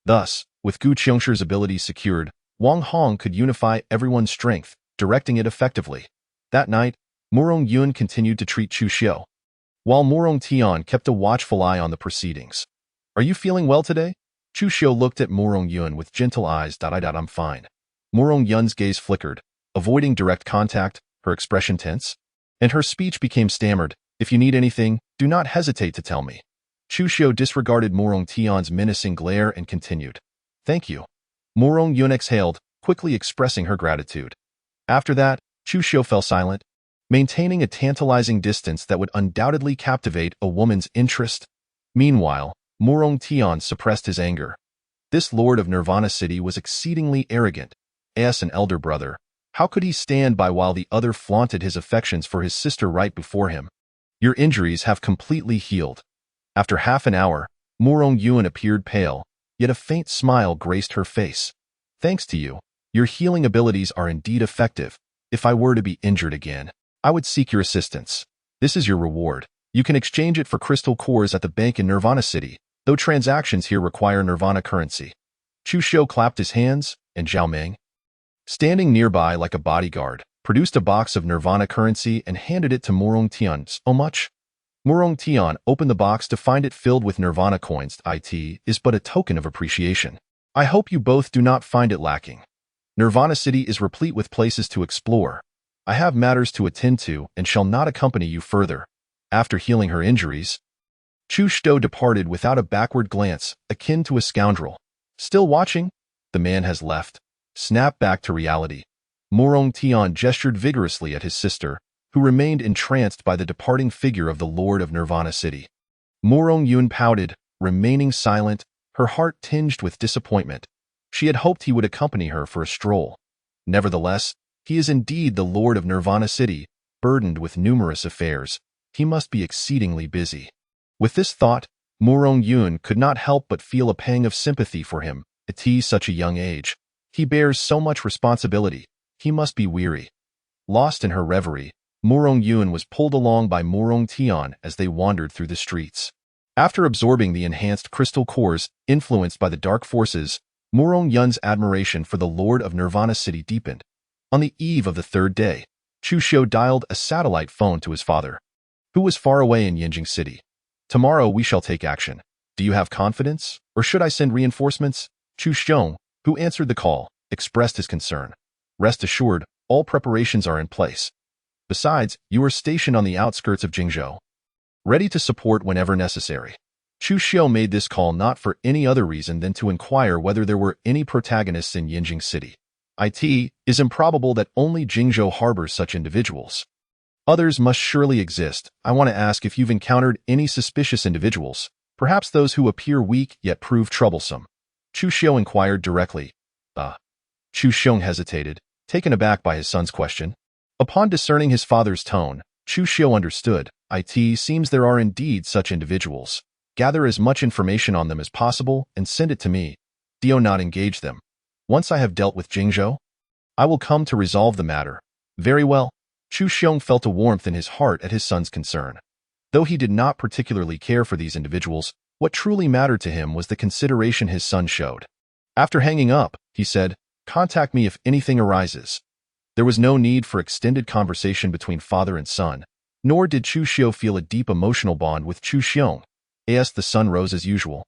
Thus, with Gu Qiongshi's abilities secured, Wang Hong could unify everyone's strength, directing it effectively. That night, Murong Yun continued to treat Chu Xiu, while Murong Tian kept a watchful eye on the proceedings. Are you feeling well today? Chu Xiu looked at Murong Yun with gentle eyes. I'm fine. Murong Yun's gaze flickered, avoiding direct contact, her expression tense, and her speech became stammered. If you need anything, do not hesitate to tell me. Chu Xiu disregarded Murong Tian's menacing glare and continued. Thank you. Murong Yun exhaled, quickly expressing her gratitude. After that, Chu Xiu fell silent, maintaining a tantalizing distance that would undoubtedly captivate a woman's interest. Meanwhile, Murong Tian suppressed his anger. This lord of Nirvana City was exceedingly arrogant. As an elder brother, how could he stand by while the other flaunted his affections for his sister right before him? Your injuries have completely healed. After half an hour, Murong Yun appeared pale, yet a faint smile graced her face. Thanks to you, your healing abilities are indeed effective. If I were to be injured again, I would seek your assistance. This is your reward. You can exchange it for crystal cores at the bank in Nirvana City, though transactions here require Nirvana currency. Chu Xiu clapped his hands, and Zhao Meng, standing nearby like a bodyguard, produced a box of Nirvana currency and handed it to Murong Tian. So much? Murong Tian opened the box to find it filled with Nirvana coins. It is but a token of appreciation. I hope you both do not find it lacking. Nirvana City is replete with places to explore. I have matters to attend to and shall not accompany you further. After healing her injuries, Chu Xiu departed without a backward glance, akin to a scoundrel. Still watching? The man has left. Snap back to reality. Murong Tian gestured vigorously at his sister, who remained entranced by the departing figure of the Lord of Nirvana City. Murong Yun pouted, remaining silent, her heart tinged with disappointment. She had hoped he would accompany her for a stroll. Nevertheless, he is indeed the Lord of Nirvana City, burdened with numerous affairs. He must be exceedingly busy. With this thought, Murong Yun could not help but feel a pang of sympathy for him. At such a young age, he bears so much responsibility. He must be weary. Lost in her reverie, Murong Yun was pulled along by Murong Tian as they wandered through the streets. After absorbing the enhanced crystal cores influenced by the dark forces, Murong Yun's admiration for the Lord of Nirvana City deepened. On the eve of the third day, Chu Xiu dialed a satellite phone to his father, who was far away in Yinjing City. Tomorrow we shall take action. Do you have confidence, or should I send reinforcements? Chu Xiu, who answered the call, expressed his concern. Rest assured, all preparations are in place. Besides, you are stationed on the outskirts of Jingzhou, ready to support whenever necessary. Chu Xiu made this call not for any other reason than to inquire whether there were any protagonists in Yinjing City. It is improbable that only Jingzhou harbors such individuals. Others must surely exist. I want to ask if you've encountered any suspicious individuals, perhaps those who appear weak yet prove troublesome. Chu Xiu inquired directly. Chu Xiu hesitated, taken aback by his son's question. Upon discerning his father's tone, Chu Xiu understood. It seems there are indeed such individuals. Gather as much information on them as possible and send it to me. Do not engage them. Once I have dealt with Jingzhou, I will come to resolve the matter. Very well. Chu Xiu felt a warmth in his heart at his son's concern. Though he did not particularly care for these individuals, what truly mattered to him was the consideration his son showed. After hanging up, he said, "Contact me if anything arises." There was no need for extended conversation between father and son, nor did Chu Xiu feel a deep emotional bond with Chu Xiu. As the sun rose as usual.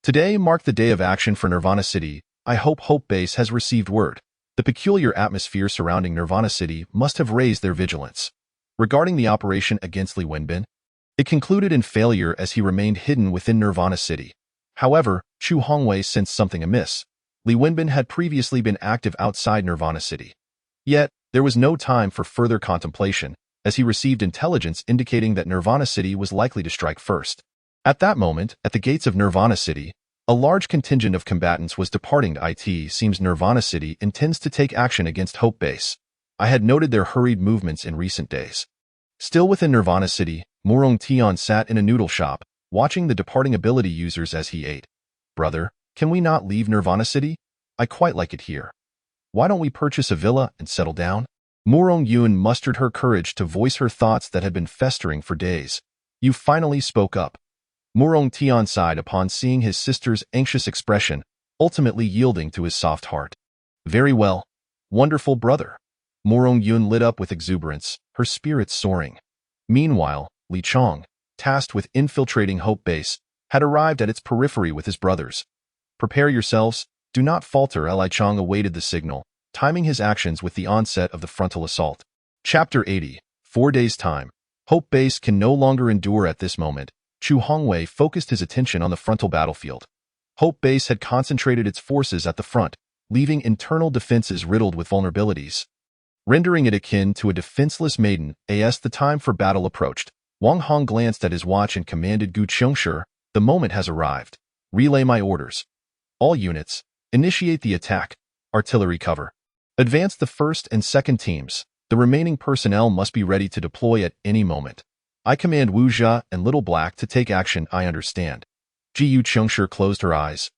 Today marked the day of action for Nirvana City. I hope Hope Base has received word. The peculiar atmosphere surrounding Nirvana City must have raised their vigilance. Regarding the operation against Li Wenbin, it concluded in failure as he remained hidden within Nirvana City. However, Chu Hongwei sensed something amiss. Li Wenbin had previously been active outside Nirvana City. Yet, there was no time for further contemplation, as he received intelligence indicating that Nirvana City was likely to strike first. At that moment, at the gates of Nirvana City, a large contingent of combatants was departing. It seems Nirvana City intends to take action against Hope Base. I had noted their hurried movements in recent days. Still within Nirvana City, Murong Tian sat in a noodle shop, watching the departing ability users as he ate. Brother, can we not leave Nirvana City? I quite like it here. Why don't we purchase a villa and settle down? Murong Yun mustered her courage to voice her thoughts that had been festering for days. You finally spoke up. Murong Tian sighed upon seeing his sister's anxious expression, ultimately yielding to his soft heart. Very well. Wonderful brother. Murong Yun lit up with exuberance, her spirits soaring. Meanwhile, Li Chong, tasked with infiltrating Hope Base, had arrived at its periphery with his brothers. Prepare yourselves. Do not falter. Li Chong awaited the signal, timing his actions with the onset of the frontal assault. Chapter 80. 4 days' time. Hope Base can no longer endure at this moment. Chu Hongwei focused his attention on the frontal battlefield. Hope Base had concentrated its forces at the front, leaving internal defenses riddled with vulnerabilities, rendering it akin to a defenseless maiden. As the time for battle approached, Wang Hong glanced at his watch and commanded Gu Qiongshi, "The moment has arrived. Relay my orders. All units, initiate the attack. Artillery cover. Advance the first and second teams. The remaining personnel must be ready to deploy at any moment. I command Wu Jia and Little Black to take action. I understand." Gu Qiongshi closed her eyes.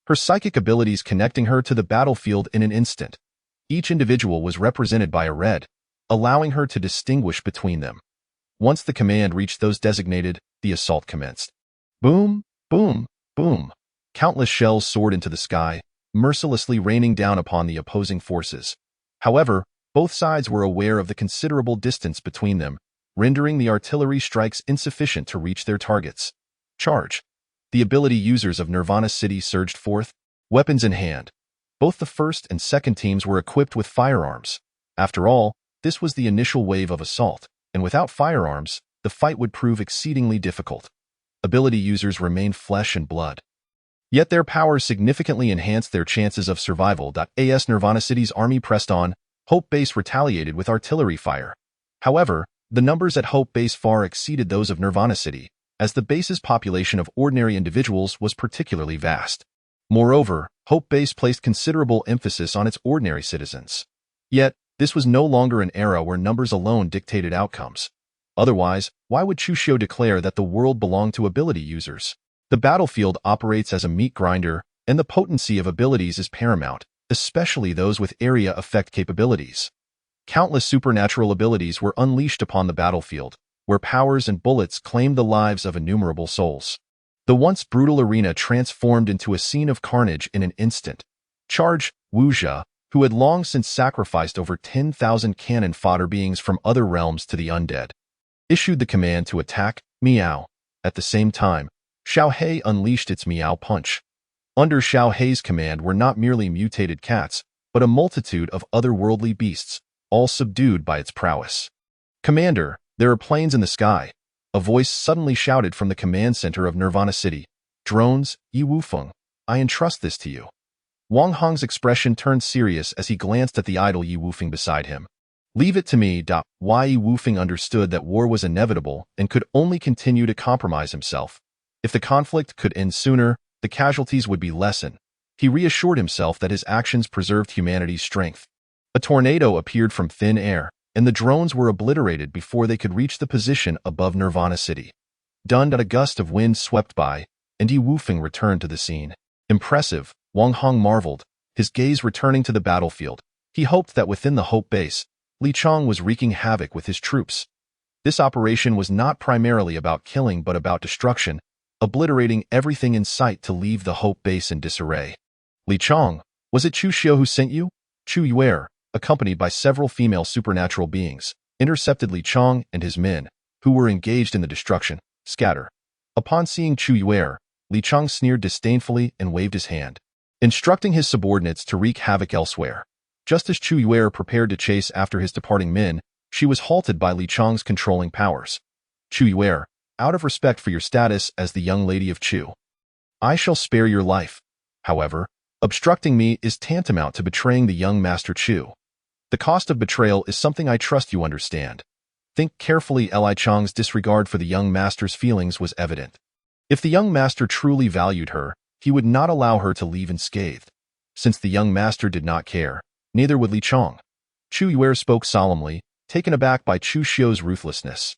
her psychic abilities connecting her to the battlefield in an instant. Each individual was represented by a red, allowing her to distinguish between them. Once the command reached those designated, the assault commenced. Boom, boom, boom. Countless shells soared into the sky, mercilessly raining down upon the opposing forces. However, both sides were aware of the considerable distance between them, rendering the artillery strikes insufficient to reach their targets. Charge. The ability users of Nirvana City surged forth, weapons in hand. Both the first and second teams were equipped with firearms. After all, this was the initial wave of assault, and without firearms, the fight would prove exceedingly difficult. Ability users remained flesh and blood. Yet their powers significantly enhanced their chances of survival. As Nirvana City's army pressed on, Hope Base retaliated with artillery fire. However, the numbers at Hope Base far exceeded those of Nirvana City, as the base's population of ordinary individuals was particularly vast. Moreover, Hope Base placed considerable emphasis on its ordinary citizens. Yet, this was no longer an era where numbers alone dictated outcomes. Otherwise, why would Chushio declare that the world belonged to ability users? The battlefield operates as a meat grinder, and the potency of abilities is paramount, especially those with area effect capabilities. Countless supernatural abilities were unleashed upon the battlefield, where powers and bullets claimed the lives of innumerable souls. The once brutal arena transformed into a scene of carnage in an instant. Charge, Wuxia, who had long since sacrificed over 10,000 cannon fodder beings from other realms to the undead, issued the command to attack, Meow. At the same time, Xiao He unleashed its Meow Punch. Under Xiao He's command were not merely mutated cats, but a multitude of otherworldly beasts, all subdued by its prowess. Commander, there are planes in the sky. A voice suddenly shouted from the command center of Nirvana City. Drones, Yi Wufeng, I entrust this to you. Wang Hong's expression turned serious as he glanced at the idle Yi Wufeng beside him. Leave it to me. Yi Wufeng understood that war was inevitable and could only continue to compromise himself. If the conflict could end sooner, the casualties would be lessened. He reassured himself that his actions preserved humanity's strength. A tornado appeared from thin air, and the drones were obliterated before they could reach the position above Nirvana City. Stunned, a gust of wind swept by, and Yi Wufeng returned to the scene. Impressive, Wang Hong marveled, his gaze returning to the battlefield. He hoped that within the Hope Base, Li Chong was wreaking havoc with his troops. This operation was not primarily about killing but about destruction, obliterating everything in sight to leave the Hope Base in disarray. Li Chong, was it Chu Xiao who sent you? Chu Yuer, accompanied by several female supernatural beings, intercepted Li Chong and his men, who were engaged in the destruction, scatter. Upon seeing Chu Yuer, Li Chong sneered disdainfully and waved his hand, instructing his subordinates to wreak havoc elsewhere. Just as Chu Yuer prepared to chase after his departing men, she was halted by Li Chong's controlling powers. Chu Yuer, out of respect for your status as the young lady of Chu, I shall spare your life. However, obstructing me is tantamount to betraying the young Master Chu. The cost of betrayal is something I trust you understand. Think carefully. Li Chong's disregard for the young master's feelings was evident. If the young master truly valued her, he would not allow her to leave unscathed. Since the young master did not care, neither would Li Chong. Chu Yuer spoke solemnly, taken aback by Chu Xiao's ruthlessness.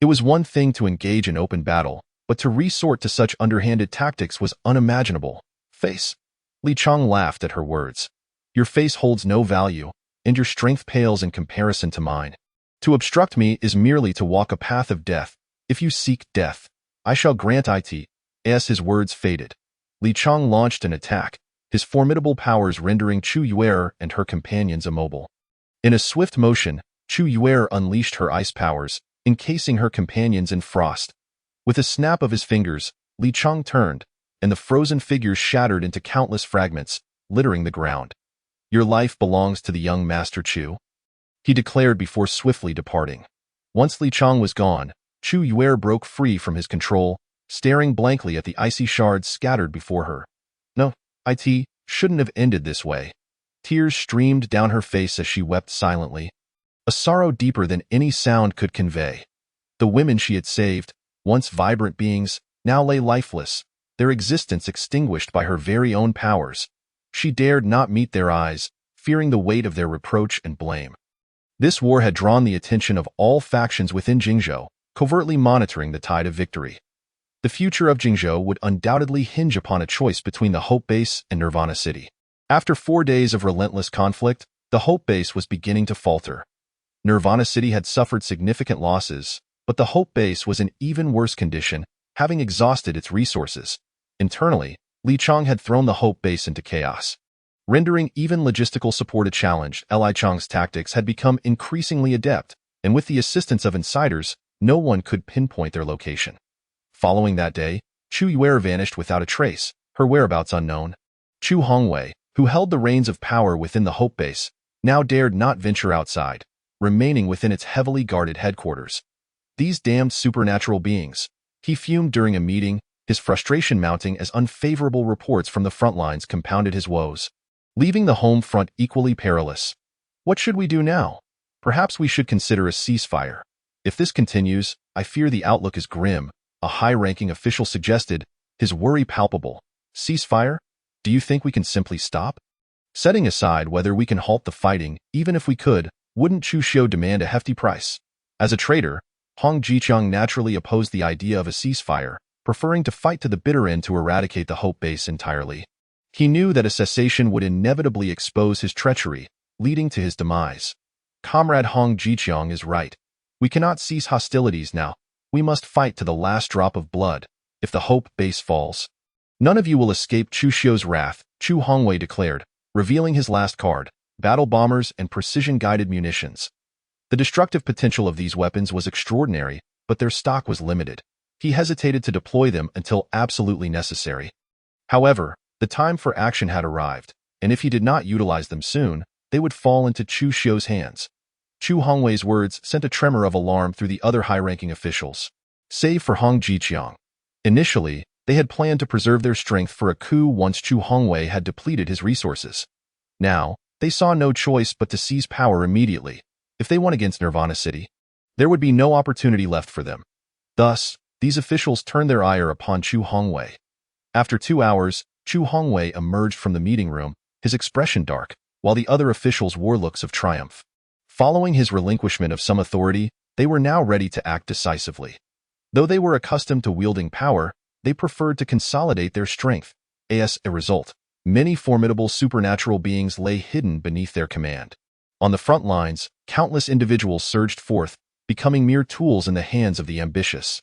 It was one thing to engage in open battle, but to resort to such underhanded tactics was unimaginable. Face. Li Chong laughed at her words. Your face holds no value, and your strength pales in comparison to mine. To obstruct me is merely to walk a path of death. If you seek death, I shall grant it. As his words faded, Li Chong launched an attack, his formidable powers rendering Chu Yuer and her companions immobile. In a swift motion, Chu Yuer unleashed her ice powers, encasing her companions in frost. With a snap of his fingers, Li Chong turned, and the frozen figures shattered into countless fragments, littering the ground. Your life belongs to the young Master Chu, he declared before swiftly departing. Once Li Chong was gone, Chu Yuer broke free from his control, staring blankly at the icy shards scattered before her. No, it shouldn't have ended this way. Tears streamed down her face as she wept silently, a sorrow deeper than any sound could convey. The women she had saved, once vibrant beings, now lay lifeless, their existence extinguished by her very own powers. She dared not meet their eyes, fearing the weight of their reproach and blame. This war had drawn the attention of all factions within Jingzhou, covertly monitoring the tide of victory. The future of Jingzhou would undoubtedly hinge upon a choice between the Hope Base and Nirvana City. After 4 days of relentless conflict, the Hope Base was beginning to falter. Nirvana City had suffered significant losses, but the Hope Base was in even worse condition, having exhausted its resources. Internally, Li Chang had thrown the Hope Base into chaos. Rendering even logistical support a challenge, Li Chang's tactics had become increasingly adept, and with the assistance of insiders, no one could pinpoint their location. Following that day, Chu Yuer vanished without a trace, her whereabouts unknown. Chu Hongwei, who held the reins of power within the Hope Base, now dared not venture outside, remaining within its heavily guarded headquarters. These damned supernatural beings. He fumed during a meeting, his frustration mounting as unfavorable reports from the front lines compounded his woes, leaving the home front equally perilous. What should we do now? Perhaps we should consider a ceasefire. If this continues, I fear the outlook is grim, a high-ranking official suggested, his worry palpable. Ceasefire? Do you think we can simply stop? Setting aside whether we can halt the fighting, even if we could, wouldn't Chu Xiu demand a hefty price? As a traitor, Hong Jiqiang naturally opposed the idea of a ceasefire, preferring to fight to the bitter end to eradicate the Hope Base entirely. He knew that a cessation would inevitably expose his treachery, leading to his demise. Comrade Hong Jiqiang is right. We cannot cease hostilities now. We must fight to the last drop of blood. If the Hope Base falls, none of you will escape Chu Xiu's wrath, Chu Hongwei declared, revealing his last card, battle bombers and precision-guided munitions. The destructive potential of these weapons was extraordinary, but their stock was limited. He hesitated to deploy them until absolutely necessary. However, the time for action had arrived, and if he did not utilize them soon, they would fall into Chu Xiu's hands. Chu Hongwei's words sent a tremor of alarm through the other high-ranking officials, save for Hong Jiqiang. Initially, they had planned to preserve their strength for a coup once Chu Hongwei had depleted his resources. Now, they saw no choice but to seize power immediately. If they won against Nirvana City, there would be no opportunity left for them. Thus, these officials turned their ire upon Chu Hongwei. After 2 hours, Chu Hongwei emerged from the meeting room, his expression dark, while the other officials wore looks of triumph. Following his relinquishment of some authority, they were now ready to act decisively. Though they were accustomed to wielding power, they preferred to consolidate their strength. As a result, many formidable supernatural beings lay hidden beneath their command. On the front lines, countless individuals surged forth, becoming mere tools in the hands of the ambitious.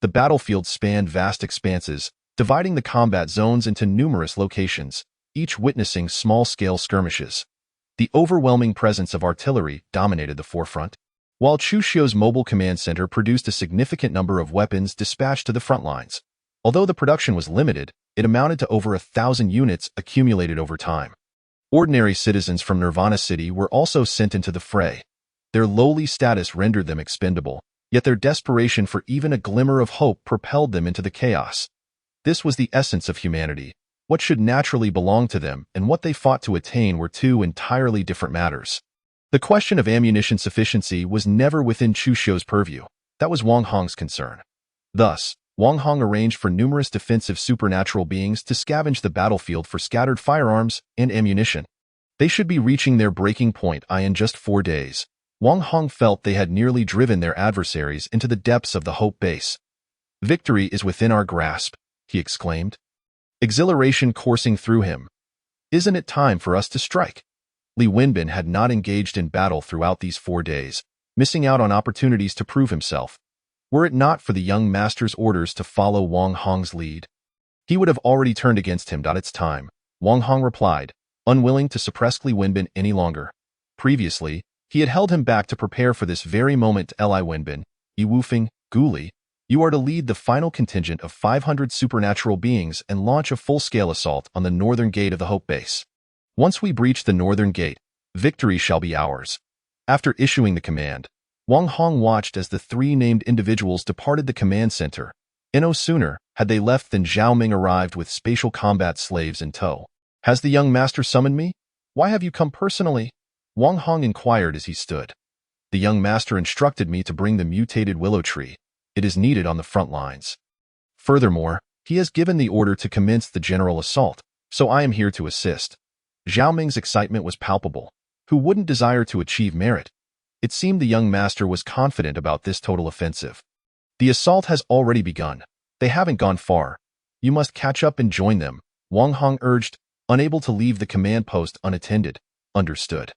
The battlefield spanned vast expanses, dividing the combat zones into numerous locations, each witnessing small-scale skirmishes. The overwhelming presence of artillery dominated the forefront, while Chu Xiu's mobile command center produced a significant number of weapons dispatched to the front lines. Although the production was limited, it amounted to over 1,000 units accumulated over time. Ordinary citizens from Nirvana City were also sent into the fray. Their lowly status rendered them expendable, yet their desperation for even a glimmer of hope propelled them into the chaos. This was the essence of humanity. What should naturally belong to them and what they fought to attain were two entirely different matters. The question of ammunition sufficiency was never within Chu Xiu's purview. That was Wang Hong's concern. Thus, Wang Hong arranged for numerous defensive supernatural beings to scavenge the battlefield for scattered firearms and ammunition. They should be reaching their breaking point in just 4 days. Wang Hong felt they had nearly driven their adversaries into the depths of the Hope Base. "Victory is within our grasp," he exclaimed, exhilaration coursing through him. "Isn't it time for us to strike?" Li Wenbin had not engaged in battle throughout these 4 days, missing out on opportunities to prove himself. Were it not for the young master's orders to follow Wang Hong's lead, he would have already turned against him. It's time, Wang Hong replied, unwilling to suppress Li Wenbin any longer. Previously, he had held him back to prepare for this very moment. Li Wenbin, Yi Wufeng, Gu Li, you are to lead the final contingent of 500 supernatural beings and launch a full-scale assault on the northern gate of the Hope Base. Once we breach the northern gate, victory shall be ours. After issuing the command, Wang Hong watched as the 3 named individuals departed the command center. No sooner had they left than Zhao Ming arrived with spatial combat slaves in tow. "Has the young master summoned me? Why have you come personally?" Wang Hong inquired as he stood. "The young master instructed me to bring the mutated willow tree. It is needed on the front lines. Furthermore, he has given the order to commence the general assault, so I am here to assist." Zhao Ming's excitement was palpable. Who wouldn't desire to achieve merit? It seemed the young master was confident about this total offensive. "The assault has already begun. They haven't gone far. You must catch up and join them, Wang Hong urged, unable to leave the command post unattended. Understood.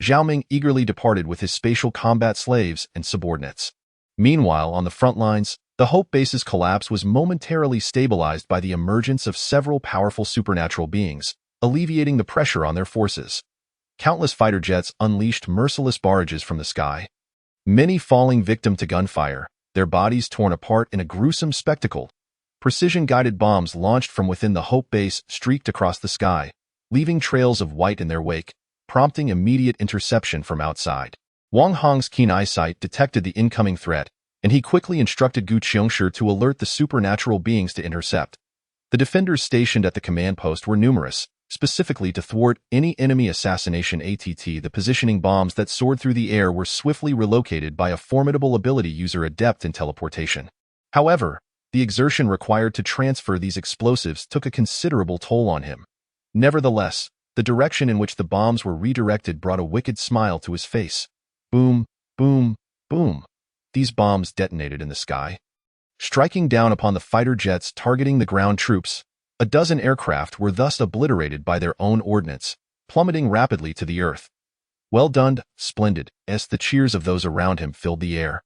Zhao Ming eagerly departed with his spatial combat slaves and subordinates. Meanwhile, on the front lines, the Hope Base's collapse was momentarily stabilized by the emergence of several powerful supernatural beings, alleviating the pressure on their forces. Countless fighter jets unleashed merciless barrages from the sky, many falling victim to gunfire, their bodies torn apart in a gruesome spectacle. Precision-guided bombs launched from within the Hope Base streaked across the sky, leaving trails of white in their wake, prompting immediate interception from outside. Wang Hong's keen eyesight detected the incoming threat, and he quickly instructed Gu Qiongshi to alert the supernatural beings to intercept. The defenders stationed at the command post were numerous, specifically to thwart any enemy assassination. The positioning bombs that soared through the air were swiftly relocated by a formidable ability user adept in teleportation. However, the exertion required to transfer these explosives took a considerable toll on him. Nevertheless, the direction in which the bombs were redirected brought a wicked smile to his face. Boom, boom, boom. These bombs detonated in the sky, striking down upon the fighter jets targeting the ground troops. A dozen aircraft were thus obliterated by their own ordnance, plummeting rapidly to the earth. Well done, splendid, as the cheers of those around him filled the air.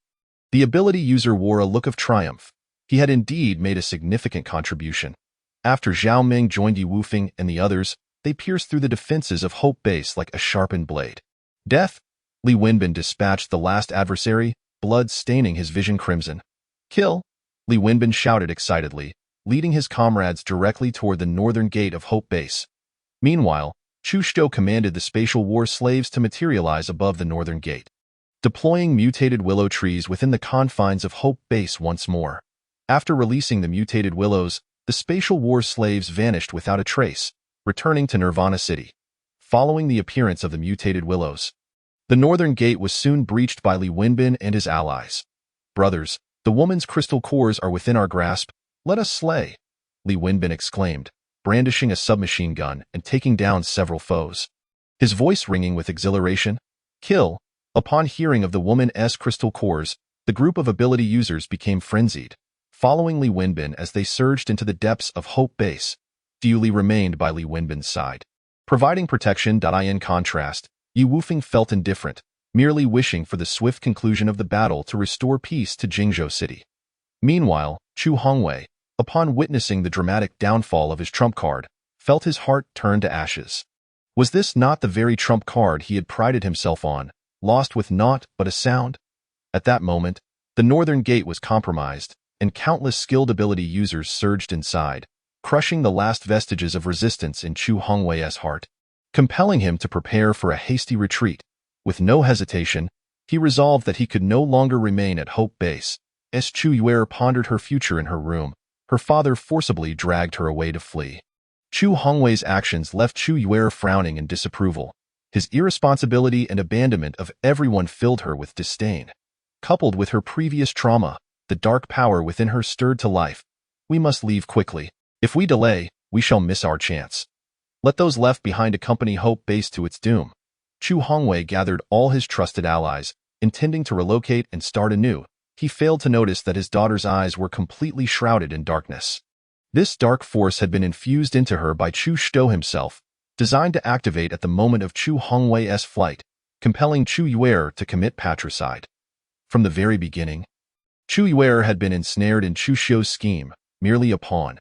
The ability user wore a look of triumph. He had indeed made a significant contribution. After Zhao Ming joined Yi Wufeng and the others, they pierced through the defenses of Hope Base like a sharpened blade. Death! Li Wenbin dispatched the last adversary, blood staining his vision crimson. Kill! Li Wenbin shouted excitedly, leading his comrades directly toward the northern gate of Hope Base. Meanwhile, Chu Shou commanded the spatial war slaves to materialize above the northern gate, deploying mutated willow trees within the confines of Hope Base once more. After releasing the mutated willows, the spatial war slaves vanished without a trace, returning to Nirvana City. Following the appearance of the mutated willows, the northern gate was soon breached by Li Wenbin and his allies. Brothers, the woman's crystal cores are within our grasp. Let us slay, Li Wenbin exclaimed, brandishing a submachine gun and taking down several foes. His voice ringing with exhilaration. Kill! Upon hearing of the woman's crystal cores, the group of ability users became frenzied, following Li Wenbin as they surged into the depths of Hope Base. Li remained by Li Wenbin's side, providing protection. In contrast, Yi Wufeng felt indifferent, merely wishing for the swift conclusion of the battle to restore peace to Jingzhou City. Meanwhile, Chu Hongwei, upon witnessing the dramatic downfall of his trump card, felt his heart turn to ashes. Was this not the very trump card he had prided himself on, lost with naught but a sound? At that moment, the northern gate was compromised, and countless skilled ability users surged inside, crushing the last vestiges of resistance in Chu Hongwei's heart, compelling him to prepare for a hasty retreat. With no hesitation, he resolved that he could no longer remain at Hope Base. As Chu Yuer pondered her future in her room, her father forcibly dragged her away to flee. Chu Hongwei's actions left Chu Yuer frowning in disapproval. His irresponsibility and abandonment of everyone filled her with disdain. Coupled with her previous trauma, the dark power within her stirred to life. We must leave quickly. If we delay, we shall miss our chance. Let those left behind accompany Hope Base to its doom. Chu Hongwei gathered all his trusted allies, intending to relocate and start anew. He failed to notice that his daughter's eyes were completely shrouded in darkness. This dark force had been infused into her by Chu Shou himself, designed to activate at the moment of Chu Hongwei's flight, compelling Chu Yuer to commit patricide. From the very beginning, Chu Yuer had been ensnared in Chu Shou's scheme, merely a pawn.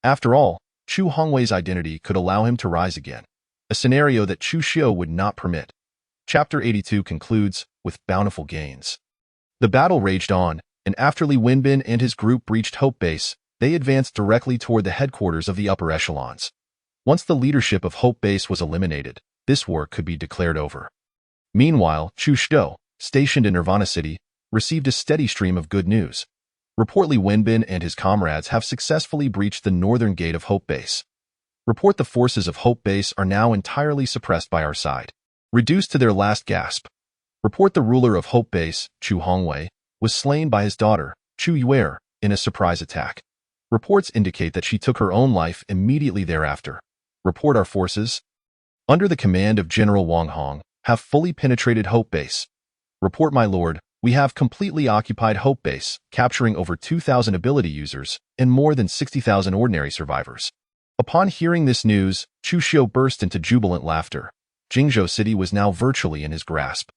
After all, Chu Hongwei's identity could allow him to rise again, a scenario that Chu Shou would not permit. Chapter 82 concludes with bountiful gains. The battle raged on, and after Li Wenbin and his group breached Hope Base, they advanced directly toward the headquarters of the upper echelons. Once the leadership of Hope Base was eliminated, this war could be declared over. Meanwhile, Chu Shou, stationed in Nirvana City, received a steady stream of good news. Report Li Wenbin and his comrades have successfully breached the northern gate of Hope Base. Report the forces of Hope Base are now entirely suppressed by our side, reduced to their last gasp. Report the ruler of Hope Base, Chu Hongwei, was slain by his daughter, Chu Yuer, in a surprise attack. Reports indicate that she took her own life immediately thereafter. Report our forces, under the command of General Wang Hong, have fully penetrated Hope Base. Report, my lord, We have completely occupied Hope Base, capturing over 2,000 ability users and more than 60,000 ordinary survivors. Upon hearing this news, Chu Xiu burst into jubilant laughter. Jingzhou City was now virtually in his grasp.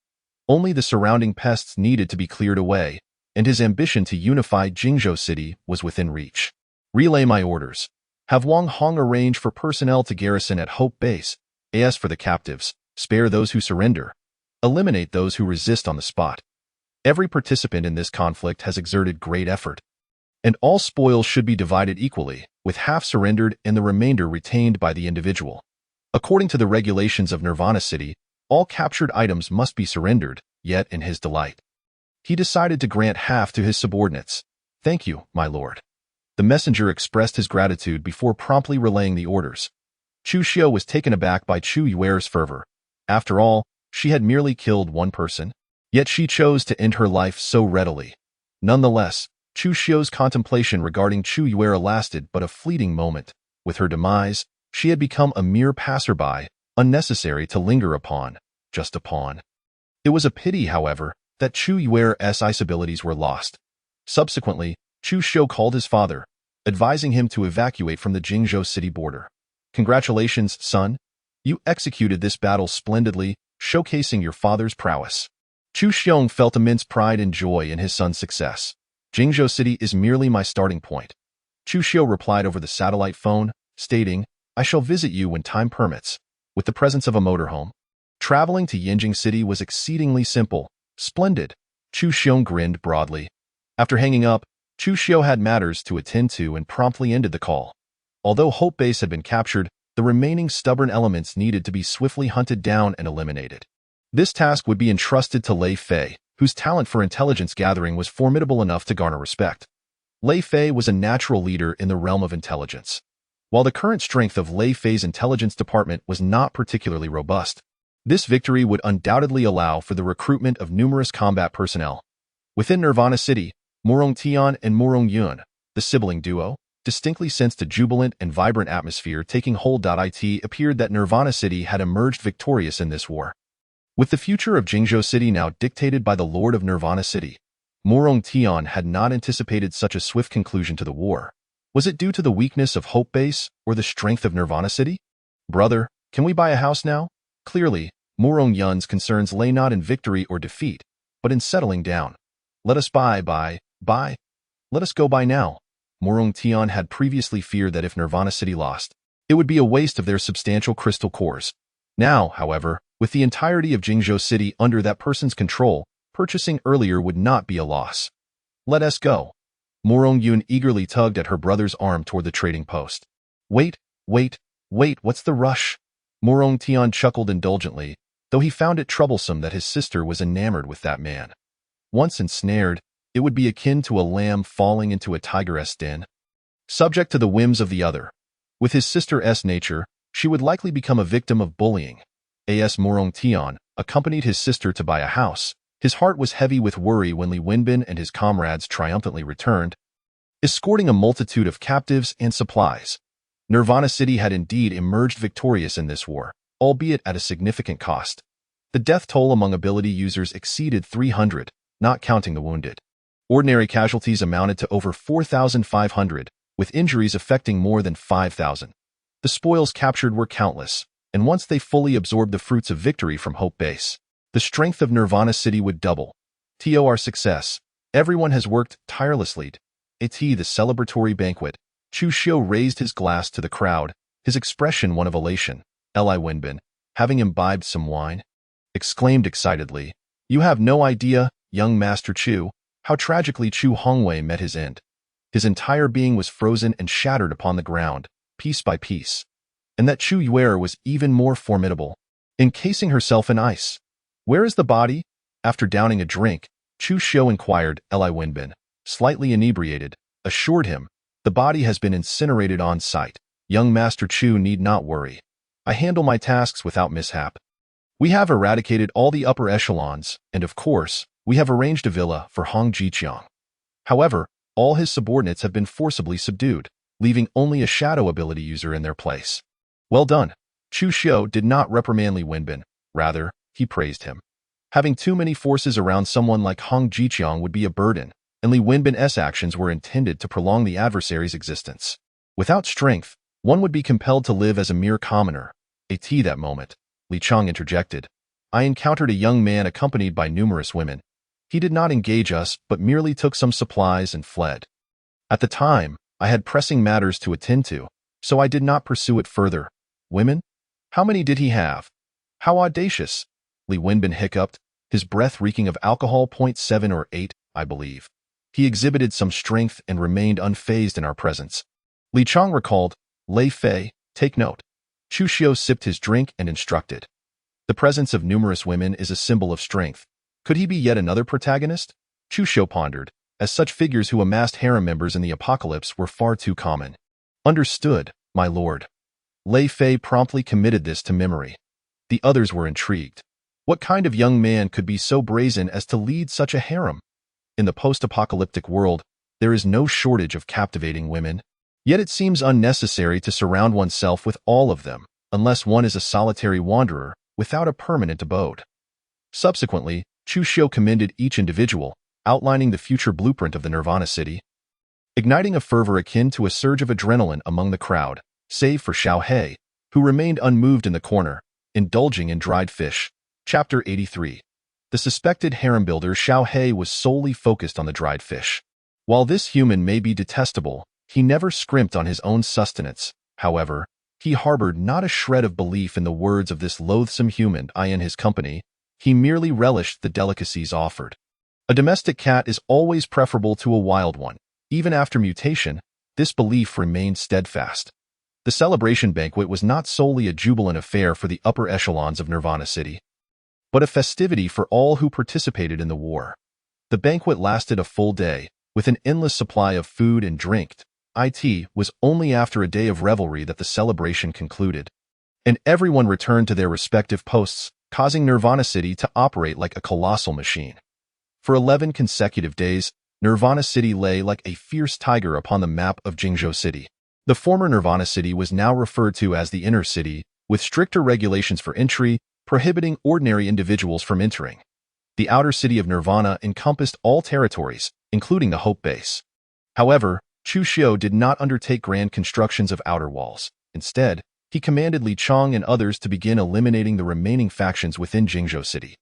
Only the surrounding pests needed to be cleared away, and his ambition to unify Jingzhou City was within reach. Relay my orders. Have Wang Hong arrange for personnel to garrison at Hope Base. As for the captives, spare those who surrender. Eliminate those who resist on the spot. Every participant in this conflict has exerted great effort, and all spoils should be divided equally, with half surrendered and the remainder retained by the individual. According to the regulations of Nirvana City, all captured items must be surrendered, yet in his delight, he decided to grant half to his subordinates. Thank you, my lord. The messenger expressed his gratitude before promptly relaying the orders. Chu Xiu was taken aback by Chu Yuer's fervor. After all, she had merely killed one person, yet she chose to end her life so readily. Nonetheless, Chu Xiu's contemplation regarding Chu Yuer lasted but a fleeting moment. With her demise, she had become a mere passerby, unnecessary to linger upon, just a pawn. It was a pity, however, that Chu Yuer's ice abilities were lost. Subsequently, Chu Xiu called his father, advising him to evacuate from the Jingzhou City border. Congratulations, son. You executed this battle splendidly, showcasing your father's prowess. Chu Xiong felt immense pride and joy in his son's success. Jingzhou City is merely my starting point. Chu Xiu replied over the satellite phone, stating, I shall visit you when time permits, with the presence of a motorhome. Traveling to Yanjing City was exceedingly simple. Splendid. Chu Xiong grinned broadly. After hanging up, Chu Xiu had matters to attend to and promptly ended the call. Although Hope Base had been captured, the remaining stubborn elements needed to be swiftly hunted down and eliminated. This task would be entrusted to Lei Fei, whose talent for intelligence gathering was formidable enough to garner respect. Lei Fei was a natural leader in the realm of intelligence. While the current strength of Lei Fei's intelligence department was not particularly robust, this victory would undoubtedly allow for the recruitment of numerous combat personnel. Within Nirvana City, Murong Tian and Murong Yun, the sibling duo, distinctly sensed a jubilant and vibrant atmosphere taking hold. It appeared that Nirvana City had emerged victorious in this war. With the future of Jingzhou City now dictated by the Lord of Nirvana City, Murong Tian had not anticipated such a swift conclusion to the war. Was it due to the weakness of Hope Base or the strength of Nirvana City? Brother, can we buy a house now? Clearly, Murong Yun's concerns lay not in victory or defeat, but in settling down. Let us buy. Let us go buy now. Murong Tian had previously feared that if Nirvana City lost, it would be a waste of their substantial crystal cores. Now, however, with the entirety of Jingzhou City under that person's control, purchasing earlier would not be a loss. Let us go. Murong Yun eagerly tugged at her brother's arm toward the trading post. Wait, what's the rush? Murong Tian chuckled indulgently, though he found it troublesome that his sister was enamored with that man. Once ensnared, it would be akin to a lamb falling into a tiger's den, subject to the whims of the other. With his sister's nature, she would likely become a victim of bullying. As Murong Tian accompanied his sister to buy a house, his heart was heavy with worry when Li Wenbin and his comrades triumphantly returned, escorting a multitude of captives and supplies. Nirvana City had indeed emerged victorious in this war, albeit at a significant cost. The death toll among ability users exceeded 300, not counting the wounded. Ordinary casualties amounted to over 4,500, with injuries affecting more than 5,000. The spoils captured were countless, and once they fully absorbed the fruits of victory from Hope Base, the strength of Nirvana City would double. To our success, everyone has worked tirelessly. The celebratory banquet. Chu Xiu raised his glass to the crowd, his expression one of elation. Li Wenbin, having imbibed some wine, exclaimed excitedly, You have no idea, young Master Chu, how tragically Chu Hongwei met his end. His entire being was frozen and shattered upon the ground, piece by piece. And that Chu Yuer was even more formidable, encasing herself in ice. Where is the body? After downing a drink, Chu Xiu inquired. Li Wenbin, slightly inebriated, assured him, The body has been incinerated on site. Young Master Chu need not worry. I handle my tasks without mishap. We have eradicated all the upper echelons, and of course, we have arranged a villa for Hong Jiqiang. However, all his subordinates have been forcibly subdued, leaving only a shadow ability user in their place. Well done. Chu Xiu did not reprimand Li Wenbin, rather, he praised him. Having too many forces around someone like Hong Jiqiang would be a burden, and Li Wenbin's actions were intended to prolong the adversary's existence. Without strength, one would be compelled to live as a mere commoner. That moment, Li Chang interjected. I encountered a young man accompanied by numerous women. He did not engage us, but merely took some supplies and fled. At the time, I had pressing matters to attend to, so I did not pursue it further. Women? How many did he have? How audacious! Li Wenbin hiccuped, his breath reeking of alcohol. 7 or 8, I believe. He exhibited some strength and remained unfazed in our presence. Li Chang recalled, Lei Fei, take note. Chu Xiu sipped his drink and instructed. The presence of numerous women is a symbol of strength. Could he be yet another protagonist? Chu Xiu pondered, as such figures who amassed harem members in the apocalypse were far too common. Understood, my lord. Lei Fei promptly committed this to memory. The others were intrigued. What kind of young man could be so brazen as to lead such a harem? In the post-apocalyptic world, there is no shortage of captivating women. Yet it seems unnecessary to surround oneself with all of them, unless one is a solitary wanderer without a permanent abode. Subsequently, Chu Xiu commended each individual, outlining the future blueprint of the Nirvana city, igniting a fervor akin to a surge of adrenaline among the crowd, save for Xiao He, who remained unmoved in the corner, indulging in dried fish. Chapter 83. The suspected harem builder Xiao He was solely focused on the dried fish. While this human may be detestable, he never scrimped on his own sustenance. However, he harbored not a shred of belief in the words of this loathsome human in his company. He merely relished the delicacies offered. A domestic cat is always preferable to a wild one. Even after mutation, this belief remained steadfast. The celebration banquet was not solely a jubilant affair for the upper echelons of Nirvana City, but a festivity for all who participated in the war. The banquet lasted a full day, with an endless supply of food and drink. It was only after a day of revelry that the celebration concluded, and everyone returned to their respective posts, causing Nirvana City to operate like a colossal machine. For 11 consecutive days, Nirvana City lay like a fierce tiger upon the map of Jingzhou City. The former Nirvana City was now referred to as the Inner City, with stricter regulations for entry, prohibiting ordinary individuals from entering. The outer city of Nirvana encompassed all territories, including the Hope Base. However, Chu Xiu did not undertake grand constructions of outer walls. Instead, he commanded Li Chang and others to begin eliminating the remaining factions within Jingzhou City.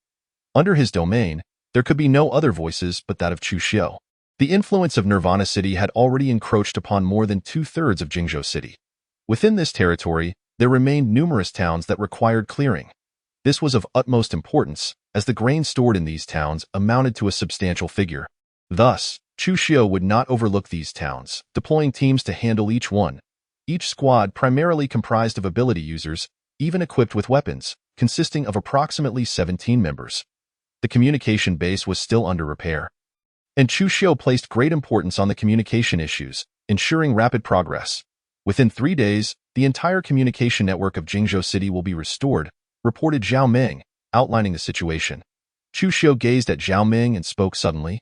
Under his domain, there could be no other voices but that of Chu Xiu. The influence of Nirvana City had already encroached upon more than 2/3 of Jingzhou City. Within this territory, there remained numerous towns that required clearing. This was of utmost importance, as the grain stored in these towns amounted to a substantial figure. Thus, Chu Xiu would not overlook these towns, deploying teams to handle each one. Each squad primarily comprised of ability users, even equipped with weapons, consisting of approximately 17 members. The communication base was still under repair, and Chu Xiu placed great importance on the communication issues, ensuring rapid progress. Within 3 days, the entire communication network of Jingzhou City will be restored, reported Zhao Ming, outlining the situation. Chu Xiu gazed at Zhao Ming and spoke suddenly.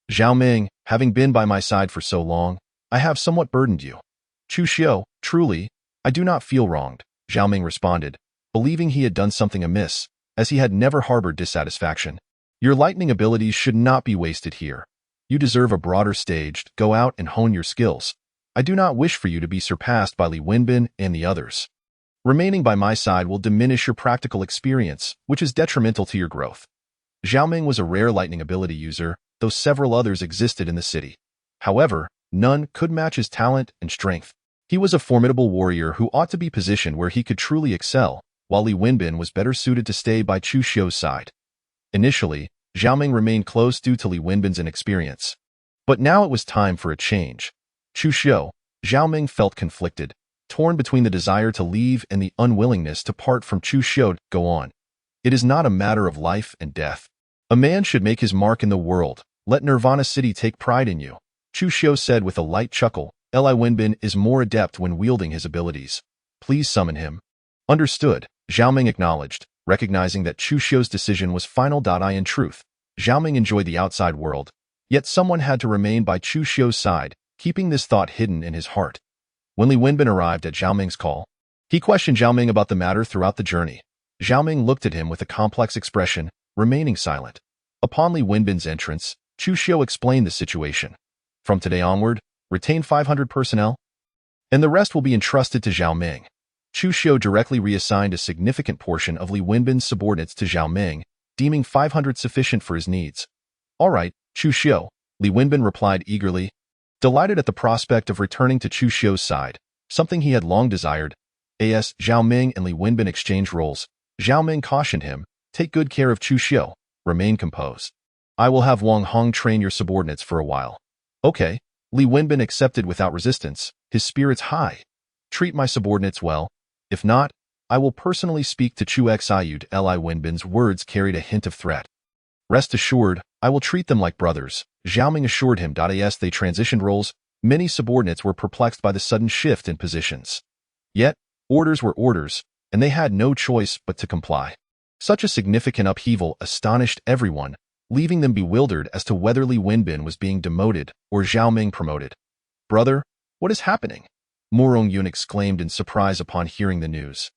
Zhao Ming, having been by my side for so long, I have somewhat burdened you. Chu Xiu, truly, I do not feel wronged, Zhao Ming responded, believing he had done something amiss, as he had never harbored dissatisfaction. Your lightning abilities should not be wasted here. You deserve a broader stage. Go out and hone your skills. I do not wish for you to be surpassed by Li Wenbin and the others. Remaining by my side will diminish your practical experience, which is detrimental to your growth. Zhao Ming was a rare lightning ability user, though several others existed in the city. However, none could match his talent and strength. He was a formidable warrior who ought to be positioned where he could truly excel, while Li Wenbin was better suited to stay by Chu Xiu's side. Initially, Zhao Ming remained close due to Li Wenbin's inexperience. But now it was time for a change. Chu Xiu, Zhao Ming felt conflicted, torn between the desire to leave and the unwillingness to part from Chu Xiu. Go on. It is not a matter of life and death. A man should make his mark in the world. Let Nirvana City take pride in you, Chu Xiu said with a light chuckle. Li Wenbin is more adept when wielding his abilities. Please summon him. Understood, Zhao Ming acknowledged, recognizing that Chu Xiu's decision was final. In truth, Zhao Ming enjoyed the outside world, yet someone had to remain by Chu Xiu's side, keeping this thought hidden in his heart. When Li Wenbin arrived at Zhao Ming's call, he questioned Zhao Ming about the matter throughout the journey. Zhao Ming looked at him with a complex expression, remaining silent. Upon Li Wenbin's entrance, Chu Xiu explained the situation. From today onward, retain 500 personnel, and the rest will be entrusted to Zhao Ming. Chu Xiu directly reassigned a significant portion of Li Wenbin's subordinates to Zhao Ming, deeming 500 sufficient for his needs. All right, Chu Xiu, Li Wenbin replied eagerly, delighted at the prospect of returning to Chu Xiu's side, something he had long desired. As Zhao Ming and Li Wenbin exchanged roles, Zhao Ming cautioned him, take good care of Chu Xiu, remain composed. I will have Wang Hong train your subordinates for a while. Okay, Li Wenbin accepted without resistance, his spirits high. Treat my subordinates well. If not, I will personally speak to Chu Xiu. Li Wenbin's words carried a hint of threat. Rest assured, I will treat them like brothers, Zhao Ming assured him. As they transitioned roles, many subordinates were perplexed by the sudden shift in positions. Yet, orders were orders, and they had no choice but to comply. Such a significant upheaval astonished everyone, leaving them bewildered as to whether Li Wenbin was being demoted or Zhao Ming promoted. Brother, what is happening? Murong Yun exclaimed in surprise upon hearing the news.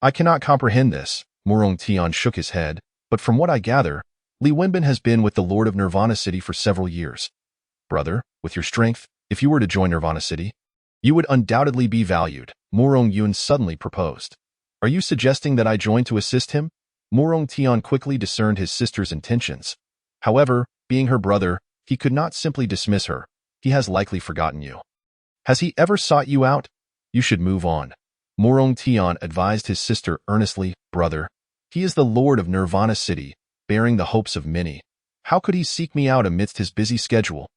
I cannot comprehend this, Murong Tian shook his head, but from what I gather, Li Wenbin has been with the Lord of Nirvana City for several years. Brother, with your strength, if you were to join Nirvana City, you would undoubtedly be valued, Murong Yun suddenly proposed. Are you suggesting that I join to assist him? Murong Tian quickly discerned his sister's intentions. However, being her brother, he could not simply dismiss her. He has likely forgotten you. Has he ever sought you out? You should move on. Murong Tian advised his sister earnestly, brother. He is the Lord of Nirvana City, bearing the hopes of many. How could he seek me out amidst his busy schedule?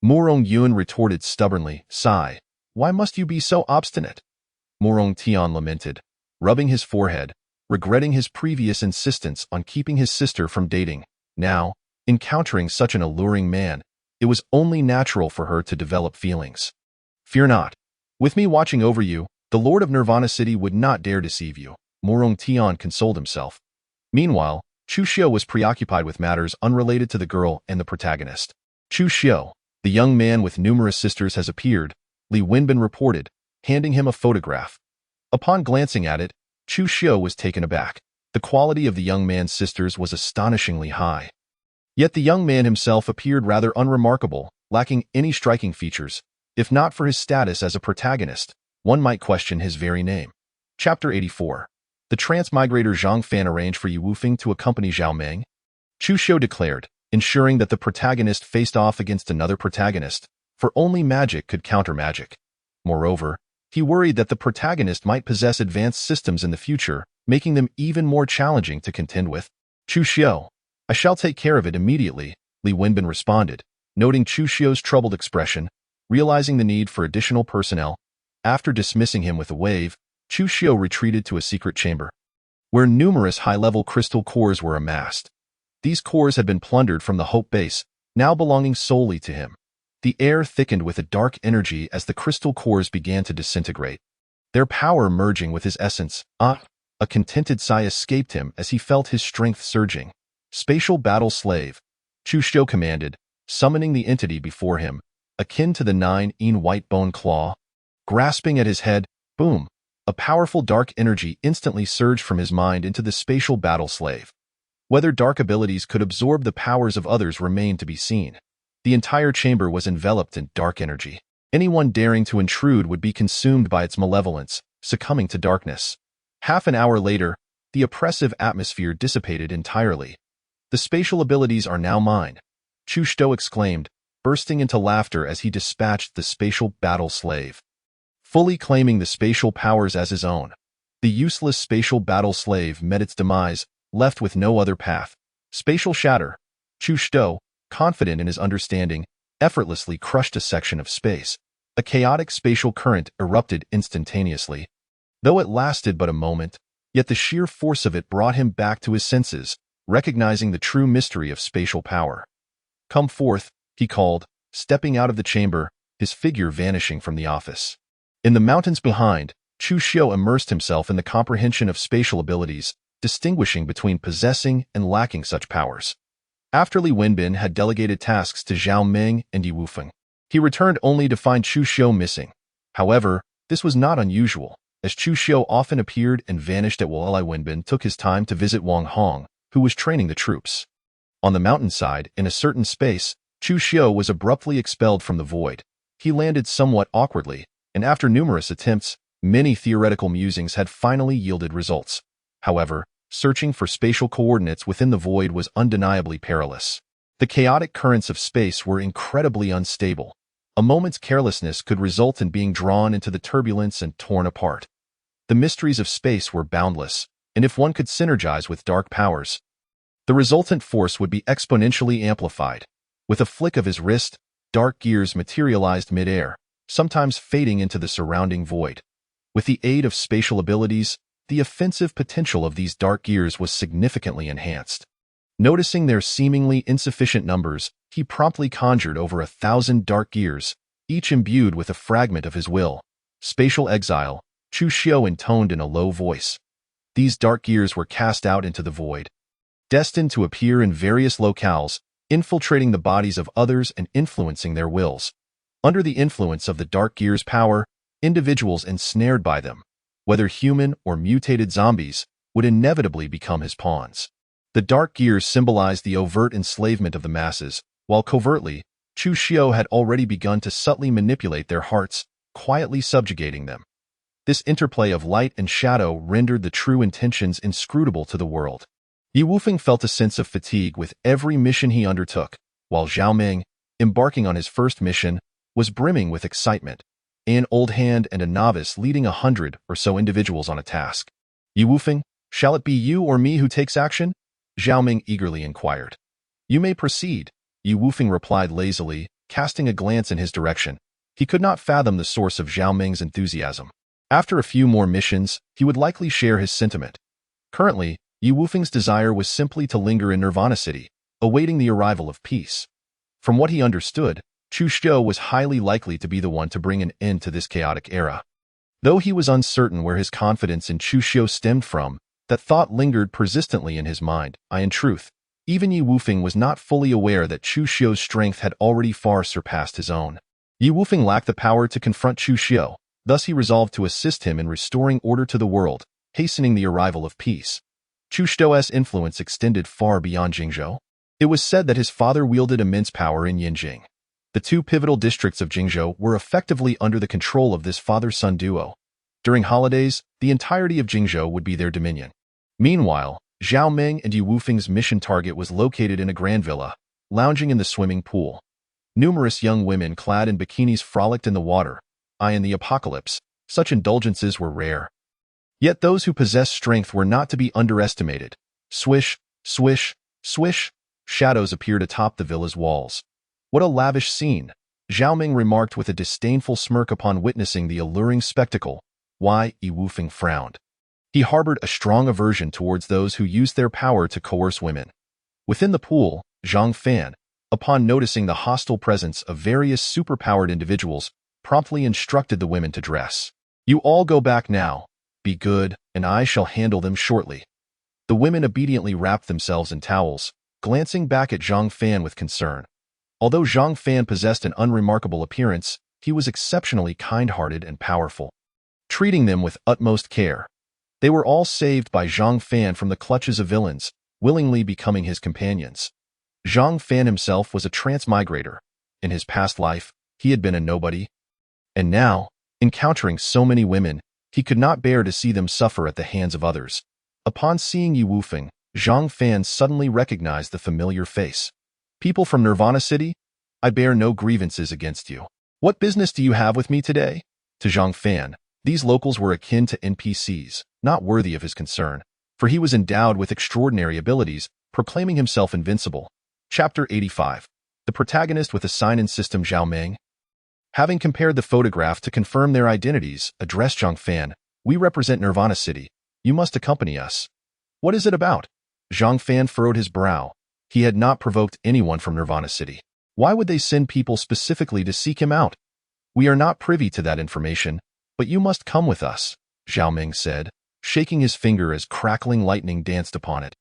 Murong Yun retorted stubbornly, sigh. Why must you be so obstinate? Murong Tian lamented, rubbing his forehead, regretting his previous insistence on keeping his sister from dating. Now, encountering such an alluring man, it was only natural for her to develop feelings. Fear not. With me watching over you, the Lord of Nirvana City would not dare deceive you, Murong Tian consoled himself. Meanwhile, Chu Xiu was preoccupied with matters unrelated to the girl and the protagonist. Chu Xiu, the young man with numerous sisters, has appeared, Li Wenbin reported, handing him a photograph. Upon glancing at it, Chu Xiu was taken aback. The quality of the young man's sisters was astonishingly high. Yet the young man himself appeared rather unremarkable, lacking any striking features. If not for his status as a protagonist, one might question his very name. Chapter 84. The transmigrator Zhang Fan arranged for Yu Wufeng to accompany Zhao Ming. Chu Xiu declared, ensuring that the protagonist faced off against another protagonist, for only magic could counter magic. Moreover, he worried that the protagonist might possess advanced systems in the future, making them even more challenging to contend with. Chu Xiu, I shall take care of it immediately, Li Wenbin responded, noting Chu Xiu's troubled expression. Realizing the need for additional personnel, after dismissing him with a wave, Chu Xiu retreated to a secret chamber, where numerous high-level crystal cores were amassed. These cores had been plundered from the Hope Base, now belonging solely to him. The air thickened with a dark energy as the crystal cores began to disintegrate, their power merging with his essence. A contented sigh escaped him as he felt his strength surging. Spatial battle slave, Chu Xiu commanded, summoning the entity before him, akin to the 9-in white bone claw. Grasping at his head, boom, a powerful dark energy instantly surged from his mind into the spatial battle slave. Whether dark abilities could absorb the powers of others remained to be seen. The entire chamber was enveloped in dark energy. Anyone daring to intrude would be consumed by its malevolence, succumbing to darkness. Half an hour later, the oppressive atmosphere dissipated entirely. The spatial abilities are now mine, Chu Xiu exclaimed, bursting into laughter as he dispatched the spatial battle slave, fully claiming the spatial powers as his own. The useless spatial battle slave met its demise, left with no other path. Spatial shatter. Chu Xiu, confident in his understanding, effortlessly crushed a section of space. A chaotic spatial current erupted instantaneously. Though it lasted but a moment, yet the sheer force of it brought him back to his senses, recognizing the true mystery of spatial power. Come forth, he called, stepping out of the chamber, his figure vanishing from the office. In the mountains behind, Chu Xiu immersed himself in the comprehension of spatial abilities, distinguishing between possessing and lacking such powers. After Li Wenbin had delegated tasks to Zhao Ming and Yu Wufeng, he returned only to find Chu Xiu missing. However, this was not unusual, as Chu Xiu often appeared and vanished at while Li Wenbin took his time to visit Wang Hong, who was training the troops. On the mountainside, in a certain space, Chu Xiu was abruptly expelled from the void. He landed somewhat awkwardly, and after numerous attempts, many theoretical musings had finally yielded results. However, searching for spatial coordinates within the void was undeniably perilous. The chaotic currents of space were incredibly unstable. A moment's carelessness could result in being drawn into the turbulence and torn apart. The mysteries of space were boundless, and if one could synergize with dark powers, the resultant force would be exponentially amplified. With a flick of his wrist, dark gears materialized mid-air, sometimes fading into the surrounding void. With the aid of spatial abilities, the offensive potential of these dark gears was significantly enhanced. Noticing their seemingly insufficient numbers, he promptly conjured over 1,000 dark gears, each imbued with a fragment of his will. Spatial exile, Chu Xiu intoned in a low voice. These dark gears were cast out into the void, destined to appear in various locales, infiltrating the bodies of others and influencing their wills. Under the influence of the dark gears' power, individuals ensnared by them, whether human or mutated zombies, would inevitably become his pawns. The dark gears symbolized the overt enslavement of the masses, while covertly, Chu Xiu had already begun to subtly manipulate their hearts, quietly subjugating them. This interplay of light and shadow rendered the true intentions inscrutable to the world. Yi Wufeng felt a sense of fatigue with every mission he undertook, while Zhao Ming, embarking on his first mission, was brimming with excitement. An old hand and a novice leading 100 or so individuals on a task. Yi Wufeng, shall it be you or me who takes action? Zhao Ming eagerly inquired. You may proceed, Yi Wufeng replied lazily, casting a glance in his direction. He could not fathom the source of Zhao Ming's enthusiasm. After a few more missions, he would likely share his sentiment. Currently, Yi Wufeng's desire was simply to linger in Nirvana City, awaiting the arrival of peace. From what he understood, Chu Xiu was highly likely to be the one to bring an end to this chaotic era. Though he was uncertain where his confidence in Chu Xiu stemmed from, that thought lingered persistently in his mind. In truth, even Yi Wufeng was not fully aware that Chu Xiu's strength had already far surpassed his own. Yi Wufeng lacked the power to confront Chu Xiu, thus he resolved to assist him in restoring order to the world, hastening the arrival of peace. Chu Xiu's influence extended far beyond Jingzhou. It was said that his father wielded immense power in Yinjing. The two pivotal districts of Jingzhou were effectively under the control of this father-son duo. During holidays, the entirety of Jingzhou would be their dominion. Meanwhile, Zhao Ming and Yi Wufeng's mission target was located in a grand villa, lounging in the swimming pool. Numerous young women clad in bikinis frolicked in the water. In the apocalypse, such indulgences were rare. Yet those who possessed strength were not to be underestimated. Swish, swish, swish, shadows appeared atop the villa's walls. What a lavish scene, Zhao Ming remarked with a disdainful smirk upon witnessing the alluring spectacle. Yi Wufeng frowned. He harbored a strong aversion towards those who used their power to coerce women. Within the pool, Zhang Fan, upon noticing the hostile presence of various superpowered individuals, promptly instructed the women to dress. You all go back now. Be good, and I shall handle them shortly. The women obediently wrapped themselves in towels, glancing back at Zhang Fan with concern. Although Zhang Fan possessed an unremarkable appearance, he was exceptionally kind-hearted and powerful. Treating them with utmost care, they were all saved by Zhang Fan from the clutches of villains, willingly becoming his companions. Zhang Fan himself was a transmigrator. In his past life, he had been a nobody. And now, encountering so many women, he could not bear to see them suffer at the hands of others. Upon seeing Yi Wufeng, Zhang Fan suddenly recognized the familiar face. People from Nirvana City? I bear no grievances against you. What business do you have with me today? To Zhang Fan, these locals were akin to NPCs, not worthy of his concern, for he was endowed with extraordinary abilities, proclaiming himself invincible. Chapter 85. The protagonist with a sign-in system Zhao Ming. Having compared the photograph to confirm their identities, addressed Zhang Fan, we represent Nirvana City. You must accompany us. What is it about? Zhang Fan furrowed his brow. He had not provoked anyone from Nirvana City. Why would they send people specifically to seek him out? We are not privy to that information, but you must come with us, Zhao Ming said, shaking his finger as crackling lightning danced upon it.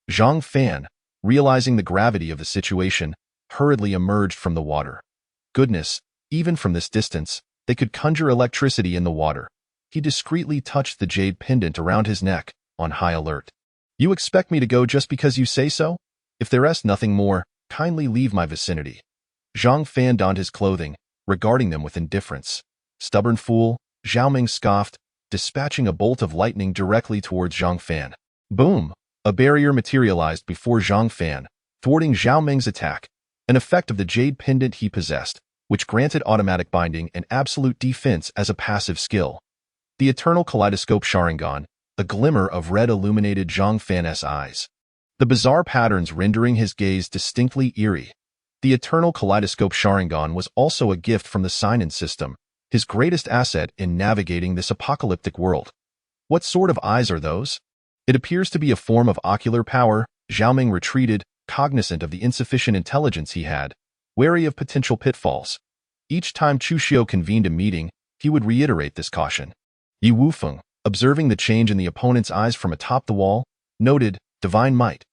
Zhang Fan, realizing the gravity of the situation, hurriedly emerged from the water. Goodness, even from this distance, they could conjure electricity in the water. He discreetly touched the jade pendant around his neck, on high alert. You expect me to go just because you say so? If there is nothing more, kindly leave my vicinity. Zhang Fan donned his clothing, regarding them with indifference. Stubborn fool, Zhao Ming scoffed, dispatching a bolt of lightning directly towards Zhang Fan. Boom! A barrier materialized before Zhang Fan, thwarting Zhao Ming's attack, an effect of the jade pendant he possessed, which granted automatic binding and absolute defense as a passive skill. The eternal kaleidoscope Sharingan, a glimmer of red illuminated Zhang Fan's eyes. The bizarre patterns rendering his gaze distinctly eerie. The eternal kaleidoscope Sharingan was also a gift from the Sinan system, his greatest asset in navigating this apocalyptic world. What sort of eyes are those? It appears to be a form of ocular power. Zhao Ming retreated, cognizant of the insufficient intelligence he had, wary of potential pitfalls. Each time Chu Xiu convened a meeting, he would reiterate this caution. Yi Wufeng, observing the change in the opponent's eyes from atop the wall, noted, divine might.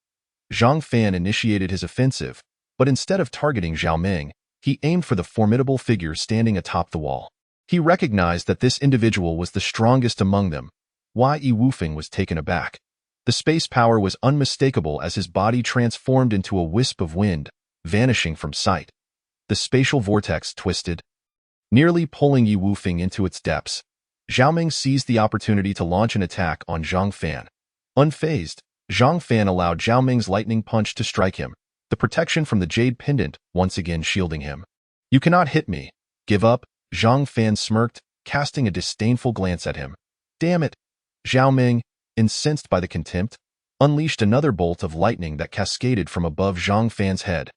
Zhang Fan initiated his offensive, but instead of targeting Zhao Ming, he aimed for the formidable figure standing atop the wall. He recognized that this individual was the strongest among them. Yi Wufeng was taken aback. The space power was unmistakable as his body transformed into a wisp of wind, vanishing from sight. The spatial vortex twisted, nearly pulling Yi Wufeng into its depths. Zhao Ming seized the opportunity to launch an attack on Zhang Fan. Unfazed, Zhang Fan allowed Zhao Ming's lightning punch to strike him, the protection from the jade pendant once again shielding him. You cannot hit me. Give up, Zhang Fan smirked, casting a disdainful glance at him. Damn it! Zhao Ming, incensed by the contempt, unleashed another bolt of lightning that cascaded from above Zhang Fan's head.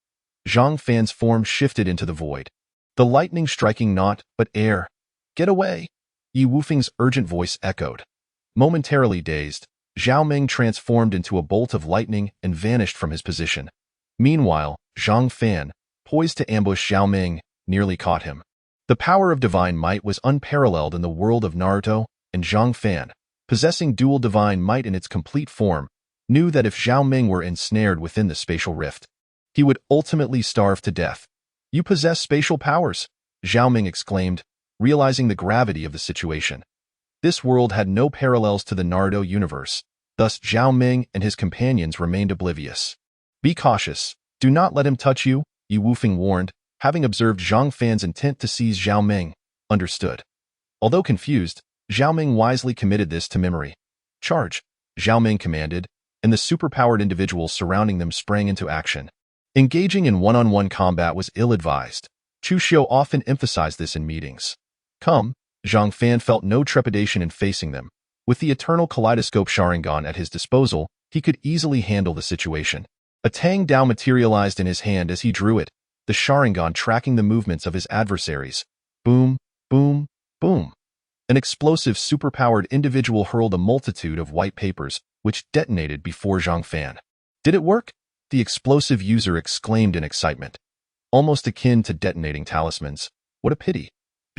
Zhang Fan's form shifted into the void. The lightning striking not but air. Get away! Yi Wufeng's urgent voice echoed. Momentarily dazed, Zhao Ming transformed into a bolt of lightning and vanished from his position. Meanwhile, Zhang Fan, poised to ambush Zhao Ming, nearly caught him. The power of divine might was unparalleled in the world of Naruto, and Zhang Fan, possessing dual divine might in its complete form, knew that if Zhao Ming were ensnared within the spatial rift, he would ultimately starve to death. You possess spatial powers, Zhao Ming exclaimed, realizing the gravity of the situation. This world had no parallels to the Naruto universe, thus Zhao Ming and his companions remained oblivious. Be cautious, do not let him touch you, Yi Wufeng warned, having observed Zhang Fan's intent to seize Zhao Ming. Understood. Although confused, Zhao Ming wisely committed this to memory. Charge, Zhao Ming commanded, and the superpowered individuals surrounding them sprang into action. Engaging in one-on-one combat was ill-advised. Chu Xiu often emphasized this in meetings. Come, Zhang Fan felt no trepidation in facing them. With the eternal kaleidoscope Sharingan at his disposal, he could easily handle the situation. A Tang Dao materialized in his hand as he drew it, the Sharingan tracking the movements of his adversaries. Boom, boom, boom. An explosive superpowered individual hurled a multitude of white papers, which detonated before Zhang Fan. Did it work? The explosive user exclaimed in excitement. Almost akin to detonating talismans. What a pity.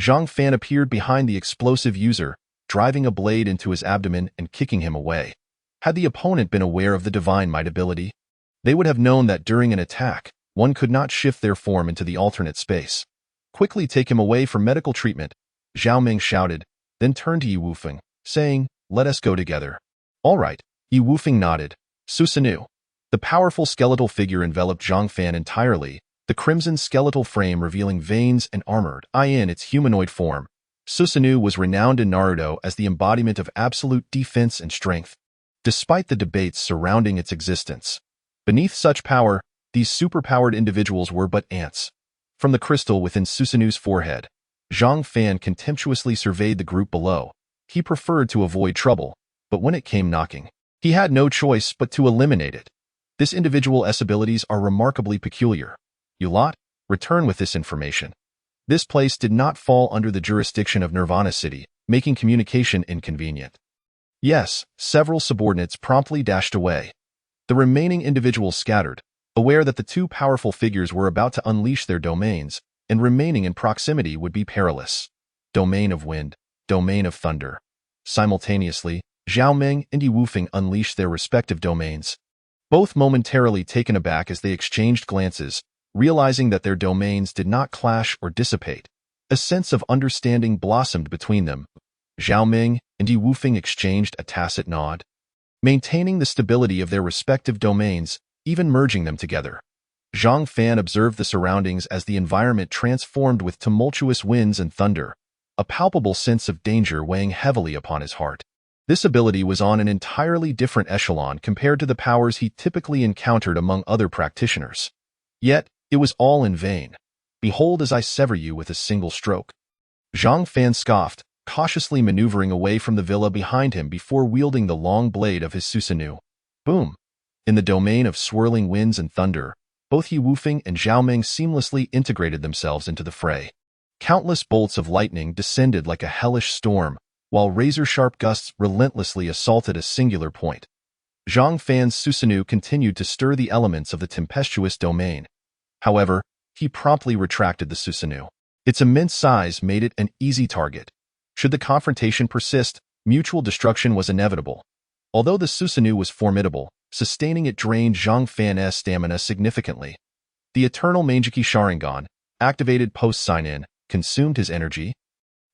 Zhang Fan appeared behind the explosive user, driving a blade into his abdomen and kicking him away. Had the opponent been aware of the divine might ability, they would have known that during an attack, one could not shift their form into the alternate space. Quickly take him away for medical treatment, Zhao Ming shouted, then turned to Yi Wufeng, saying, let us go together. All right, Yi Wufeng nodded. Susanoo. The powerful skeletal figure enveloped Zhang Fan entirely, the crimson skeletal frame revealing veins and armored in its humanoid form. Susanoo was renowned in Naruto as the embodiment of absolute defense and strength, despite the debates surrounding its existence. Beneath such power, these superpowered individuals were but ants. From the crystal within Susanoo's forehead, Zhang Fan contemptuously surveyed the group below. He preferred to avoid trouble, but when it came knocking, he had no choice but to eliminate it. This individual's abilities are remarkably peculiar. You lot, return with this information. This place did not fall under the jurisdiction of Nirvana City, making communication inconvenient. Yes, several subordinates promptly dashed away. The remaining individuals scattered, aware that the two powerful figures were about to unleash their domains, and remaining in proximity would be perilous. Domain of wind, domain of thunder. Simultaneously, Zhao Ming and Yi Wufeng unleashed their respective domains. Both momentarily taken aback as they exchanged glances, realizing that their domains did not clash or dissipate. A sense of understanding blossomed between them. Zhao Ming and Yi Wufeng exchanged a tacit nod. maintaining the stability of their respective domains, even merging them together. Zhang Fan observed the surroundings as the environment transformed with tumultuous winds and thunder, a palpable sense of danger weighing heavily upon his heart. This ability was on an entirely different echelon compared to the powers he typically encountered among other practitioners. Yet, it was all in vain. Behold as I sever you with a single stroke. Zhang Fan scoffed, cautiously maneuvering away from the villa behind him before wielding the long blade of his Susanoo. Boom! In the domain of swirling winds and thunder, both He Wufeng and Zhao Meng seamlessly integrated themselves into the fray. Countless bolts of lightning descended like a hellish storm, while razor-sharp gusts relentlessly assaulted a singular point. Zhang Fan's Susanoo continued to stir the elements of the tempestuous domain. However, he promptly retracted the Susanoo. Its immense size made it an easy target. Should the confrontation persist, mutual destruction was inevitable. Although the Susanoo was formidable, sustaining it drained Zhang Fan's stamina significantly. The Eternal Mangeki Sharingan, activated post-sign-in, consumed his energy.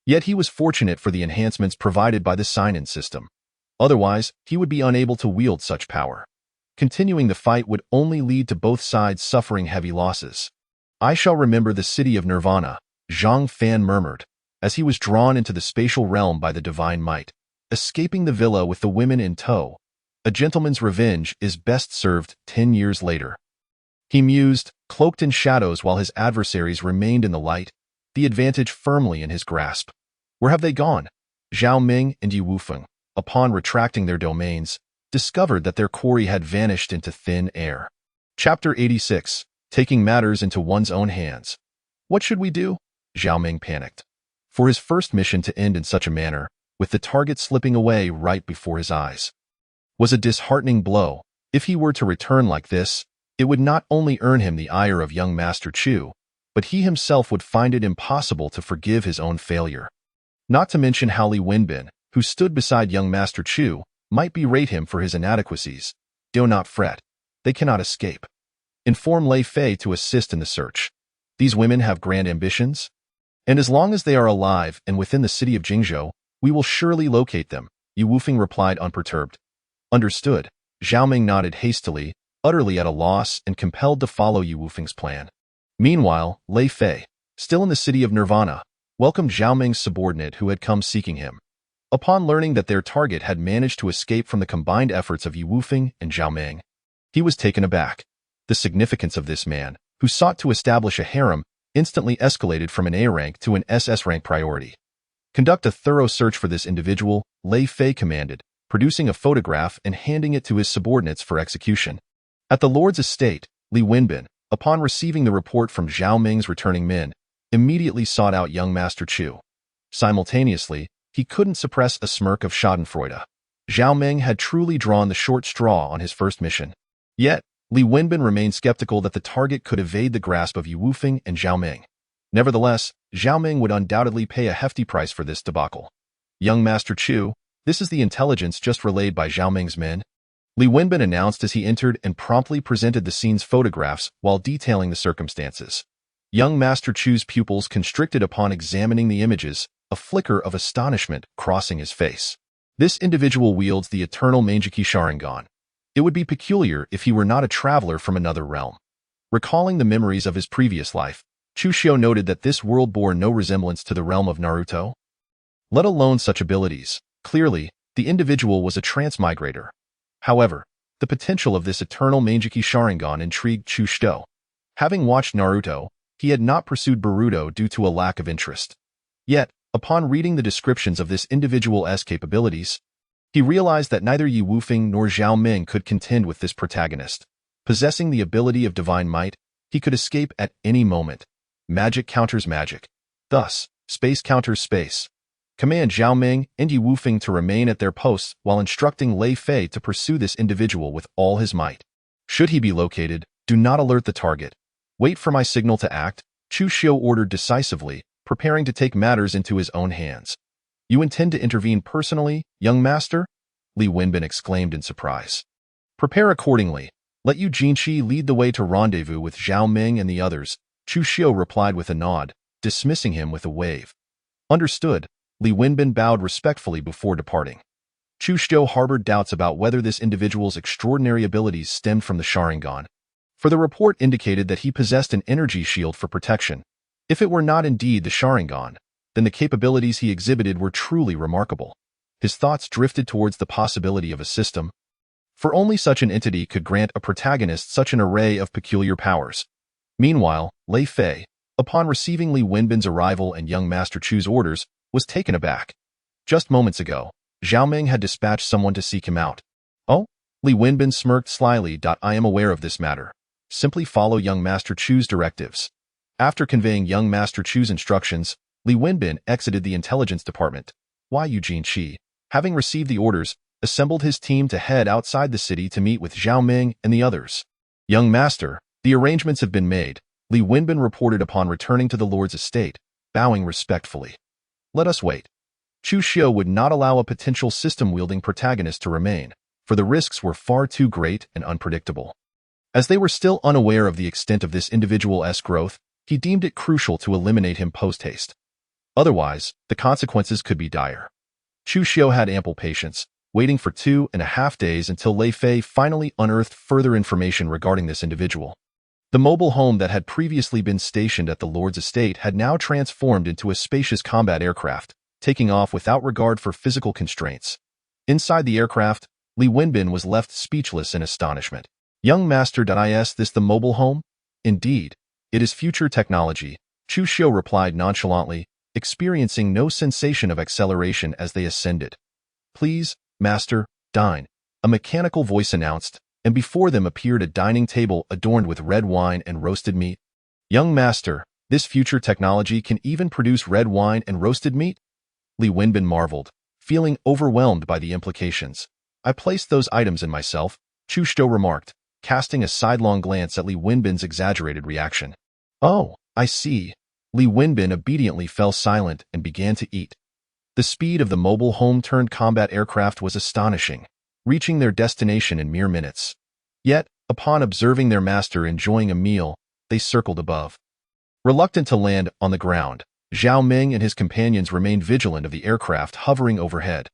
Yet he was fortunate for the enhancements provided by the sign-in system. Otherwise, he would be unable to wield such power. Continuing the fight would only lead to both sides suffering heavy losses. I shall remember the city of Nirvana, Zhang Fan murmured, as he was drawn into the spatial realm by the divine might, escaping the villa with the women in tow. A gentleman's revenge is best served 10 years later. He mused, cloaked in shadows while his adversaries remained in the light, the advantage firmly in his grasp. Where have they gone? Zhao Meng and He Wufeng, upon retracting their domains, discovered that their quarry had vanished into thin air. Chapter 86. Taking matters into one's own hands. What should we do? Zhao Meng panicked. For his first mission to end in such a manner, with the target slipping away right before his eyes, was a disheartening blow. If he were to return like this, it would not only earn him the ire of young Master Chu, but he himself would find it impossible to forgive his own failure. Not to mention how Li Wenbin, who stood beside young Master Chu, might berate him for his inadequacies. Do not fret. They cannot escape. Inform Lei Fei to assist in the search. These women have grand ambitions, and as long as they are alive and within the city of Jingzhou, we will surely locate them, He Wufeng replied unperturbed. Understood. Zhao Meng nodded hastily, utterly at a loss and compelled to follow He Wufeng's plan. Meanwhile, Lei Fei, still in the city of Nirvana, welcomed Zhao Meng's subordinate who had come seeking him. Upon learning that their target had managed to escape from the combined efforts of He Wufeng and Zhao Meng, he was taken aback. The significance of this man, who sought to establish a harem, instantly escalated from an A rank to an SS rank priority. Conduct a thorough search for this individual, Lei Fei commanded, producing a photograph and handing it to his subordinates for execution. At the Lord's estate, Li Wenbin, upon receiving the report from Zhao Meng's returning men, immediately sought out young Master Chu. Simultaneously, he couldn't suppress a smirk of schadenfreude. Zhao Meng had truly drawn the short straw on his first mission. Yet, Li Wenbin remained skeptical that the target could evade the grasp of He Wufeng and Zhao Meng. Nevertheless, Zhao Meng would undoubtedly pay a hefty price for this debacle. Young Master Chu, this is the intelligence just relayed by Zhao Meng's men, Li Wenbin announced as he entered and promptly presented the scene's photographs while detailing the circumstances. Young Master Chu's pupils constricted upon examining the images, a flicker of astonishment crossing his face. This individual wields the Eternal Mangeki Sharingan. It would be peculiar if he were not a traveler from another realm. Recalling the memories of his previous life, Chu Xiu noted that this world bore no resemblance to the realm of Naruto, let alone such abilities. Clearly, the individual was a transmigrator. However, the potential of this Eternal Mangeki Sharingan intrigued Chu Xiu. Having watched Naruto, he had not pursued Boruto due to a lack of interest. Yet, upon reading the descriptions of this individual's capabilities, he realized that neither He Wufeng nor Zhao Meng could contend with this protagonist. Possessing the ability of divine might, he could escape at any moment. Magic counters magic. Thus, space counters space. Command Zhao Meng and He Wufeng to remain at their posts while instructing Lei Fei to pursue this individual with all his might. Should he be located, do not alert the target. Wait for my signal to act, Chu Xiu ordered decisively, preparing to take matters into his own hands. You intend to intervene personally, young master? Li Wenbin exclaimed in surprise. Prepare accordingly. Let Yu Jinqi lead the way to rendezvous with Zhao Meng and the others, Chu Xiu replied with a nod, dismissing him with a wave. Understood, Li Wenbin bowed respectfully before departing. Chu Shou harbored doubts about whether this individual's extraordinary abilities stemmed from the Sharingan, for the report indicated that he possessed an energy shield for protection. If it were not indeed the Sharingan, then the capabilities he exhibited were truly remarkable. His thoughts drifted towards the possibility of a system, for only such an entity could grant a protagonist such an array of peculiar powers. Meanwhile, Lei Fei, upon receiving Li Wenbin's arrival and young Master Chu's orders, was taken aback. Just moments ago, Zhao Ming had dispatched someone to seek him out. Oh? Li Wenbin smirked slyly. I am aware of this matter. Simply follow young Master Chu's directives. After conveying young Master Chu's instructions, Li Wenbin exited the intelligence department. Yu Jinqi, having received the orders, assembled his team to head outside the city to meet with Zhao Ming and the others. Young Master, the arrangements have been made, Li Wenbin reported upon returning to the Lord's estate, bowing respectfully. Let us wait. Chu Shou would not allow a potential system-wielding protagonist to remain, for the risks were far too great and unpredictable. As they were still unaware of the extent of this individual's growth, he deemed it crucial to eliminate him post-haste. Otherwise, the consequences could be dire. Chu Shou had ample patience, waiting for 2.5 days until Lei Fei finally unearthed further information regarding this individual. The mobile home that had previously been stationed at the Lord's estate had now transformed into a spacious combat aircraft, taking off without regard for physical constraints. Inside the aircraft, Li Wenbin was left speechless in astonishment. Young Master, is this the mobile home? Indeed, it is future technology, Chu Shou replied nonchalantly, experiencing no sensation of acceleration as they ascended. Please, Master, dine, a mechanical voice announced, and before them appeared a dining table adorned with red wine and roasted meat. Young Master, this future technology can even produce red wine and roasted meat? Li Wenbin marveled, feeling overwhelmed by the implications. I placed those items in myself, Chu Shou remarked, casting a sidelong glance at Li Wenbin's exaggerated reaction. Oh, I see. Li Wenbin obediently fell silent and began to eat. The speed of the mobile home-turned-combat aircraft was astonishing, reaching their destination in mere minutes. Yet, upon observing their master enjoying a meal, they circled above. Reluctant to land on the ground, Zhao Ming and his companions remained vigilant of the aircraft hovering overhead.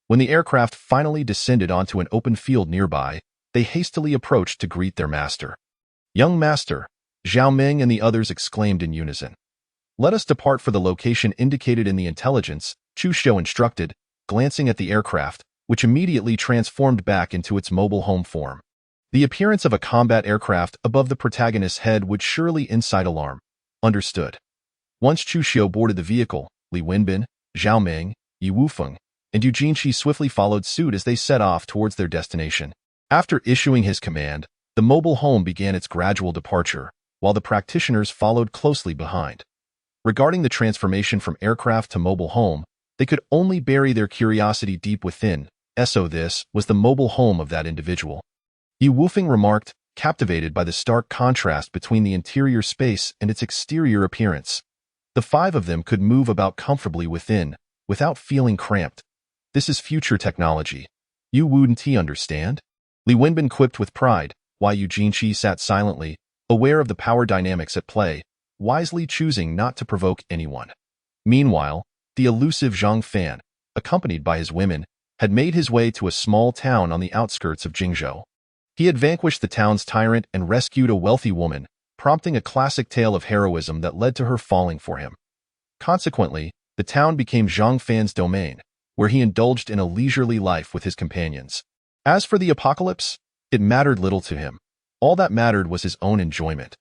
When the aircraft finally descended onto an open field nearby, they hastily approached to greet their master. Young Master, Zhao Ming and the others exclaimed in unison. Let us depart for the location indicated in the intelligence, Chu Shou instructed, glancing at the aircraft, which immediately transformed back into its mobile home form. The appearance of a combat aircraft above the protagonist's head would surely incite alarm. Understood. Once Chu Shou boarded the vehicle, Li Wenbin, Zhao Ming, Yi Wufeng, and Yu Jinqi swiftly followed suit as they set off towards their destination. After issuing his command, the mobile home began its gradual departure, while the practitioners followed closely behind. Regarding the transformation from aircraft to mobile home, they could only bury their curiosity deep within. So this was the mobile home of that individual. Yi Wufeng remarked, captivated by the stark contrast between the interior space and its exterior appearance. The five of them could move about comfortably within, without feeling cramped. This is future technology. You wouldn't understand? Li Wenbin quipped with pride, while Yu Jinqi sat silently, aware of the power dynamics at play, wisely choosing not to provoke anyone. Meanwhile, the elusive Zhang Fan, accompanied by his women, had made his way to a small town on the outskirts of Jingzhou. He had vanquished the town's tyrant and rescued a wealthy woman, prompting a classic tale of heroism that led to her falling for him. Consequently, the town became Zhang Fan's domain, where he indulged in a leisurely life with his companions. As for the apocalypse, it mattered little to him. All that mattered was his own enjoyment.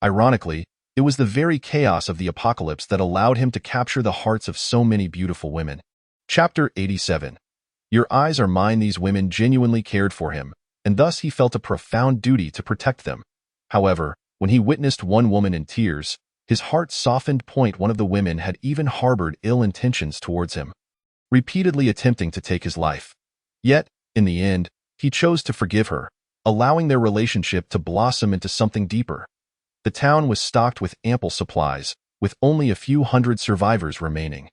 Ironically, it was the very chaos of the apocalypse that allowed him to capture the hearts of so many beautiful women. Chapter 87. Your eyes are mine. These women genuinely cared for him, and thus he felt a profound duty to protect them. However, when he witnessed one woman in tears, his heart softened. One of the women had even harbored ill intentions towards him, repeatedly attempting to take his life. Yet, in the end, he chose to forgive her, allowing their relationship to blossom into something deeper. The town was stocked with ample supplies, with only a few hundred survivors remaining.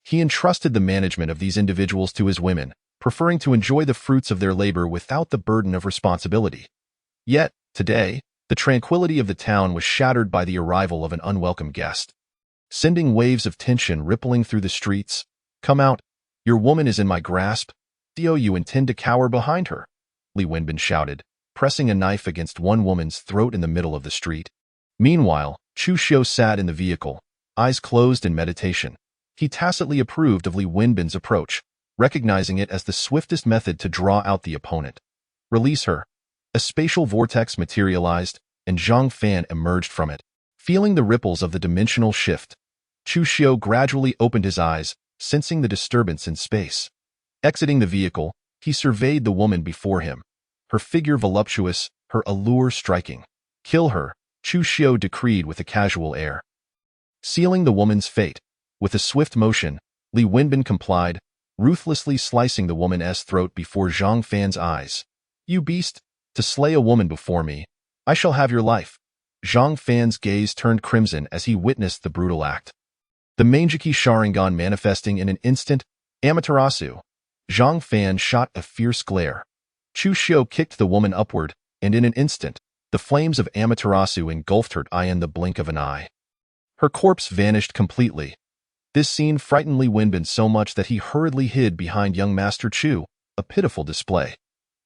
He entrusted the management of these individuals to his women, preferring to enjoy the fruits of their labor without the burden of responsibility. Yet, today, the tranquility of the town was shattered by the arrival of an unwelcome guest. Sending waves of tension rippling through the streets, "Come out, your woman is in my grasp," "Do you intend to cower behind her?" Li Wenbin shouted, pressing a knife against one woman's throat in the middle of the street. Meanwhile, Chu Xiu sat in the vehicle, eyes closed in meditation. He tacitly approved of Li Wenbin's approach, recognizing it as the swiftest method to draw out the opponent. Release her. A spatial vortex materialized, and Zhang Fan emerged from it. Feeling the ripples of the dimensional shift, Chu Xiu gradually opened his eyes, sensing the disturbance in space. Exiting the vehicle, he surveyed the woman before him. Her figure voluptuous, her allure striking. Kill her, Chu Xiu decreed with a casual air. Sealing the woman's fate, with a swift motion, Li Wenbin complied, ruthlessly slicing the woman's throat before Zhang Fan's eyes. "You beast, to slay a woman before me, I shall have your life." Zhang Fan's gaze turned crimson as he witnessed the brutal act. The Manjiki Sharingan manifesting in an instant, Amaterasu. Zhang Fan shot a fierce glare. Chu Xiu kicked the woman upward, and in an instant, the flames of Amaterasu engulfed her in the blink of an eye. Her corpse vanished completely. This scene frightened Li Wenbin so much that he hurriedly hid behind young Master Chu, a pitiful display.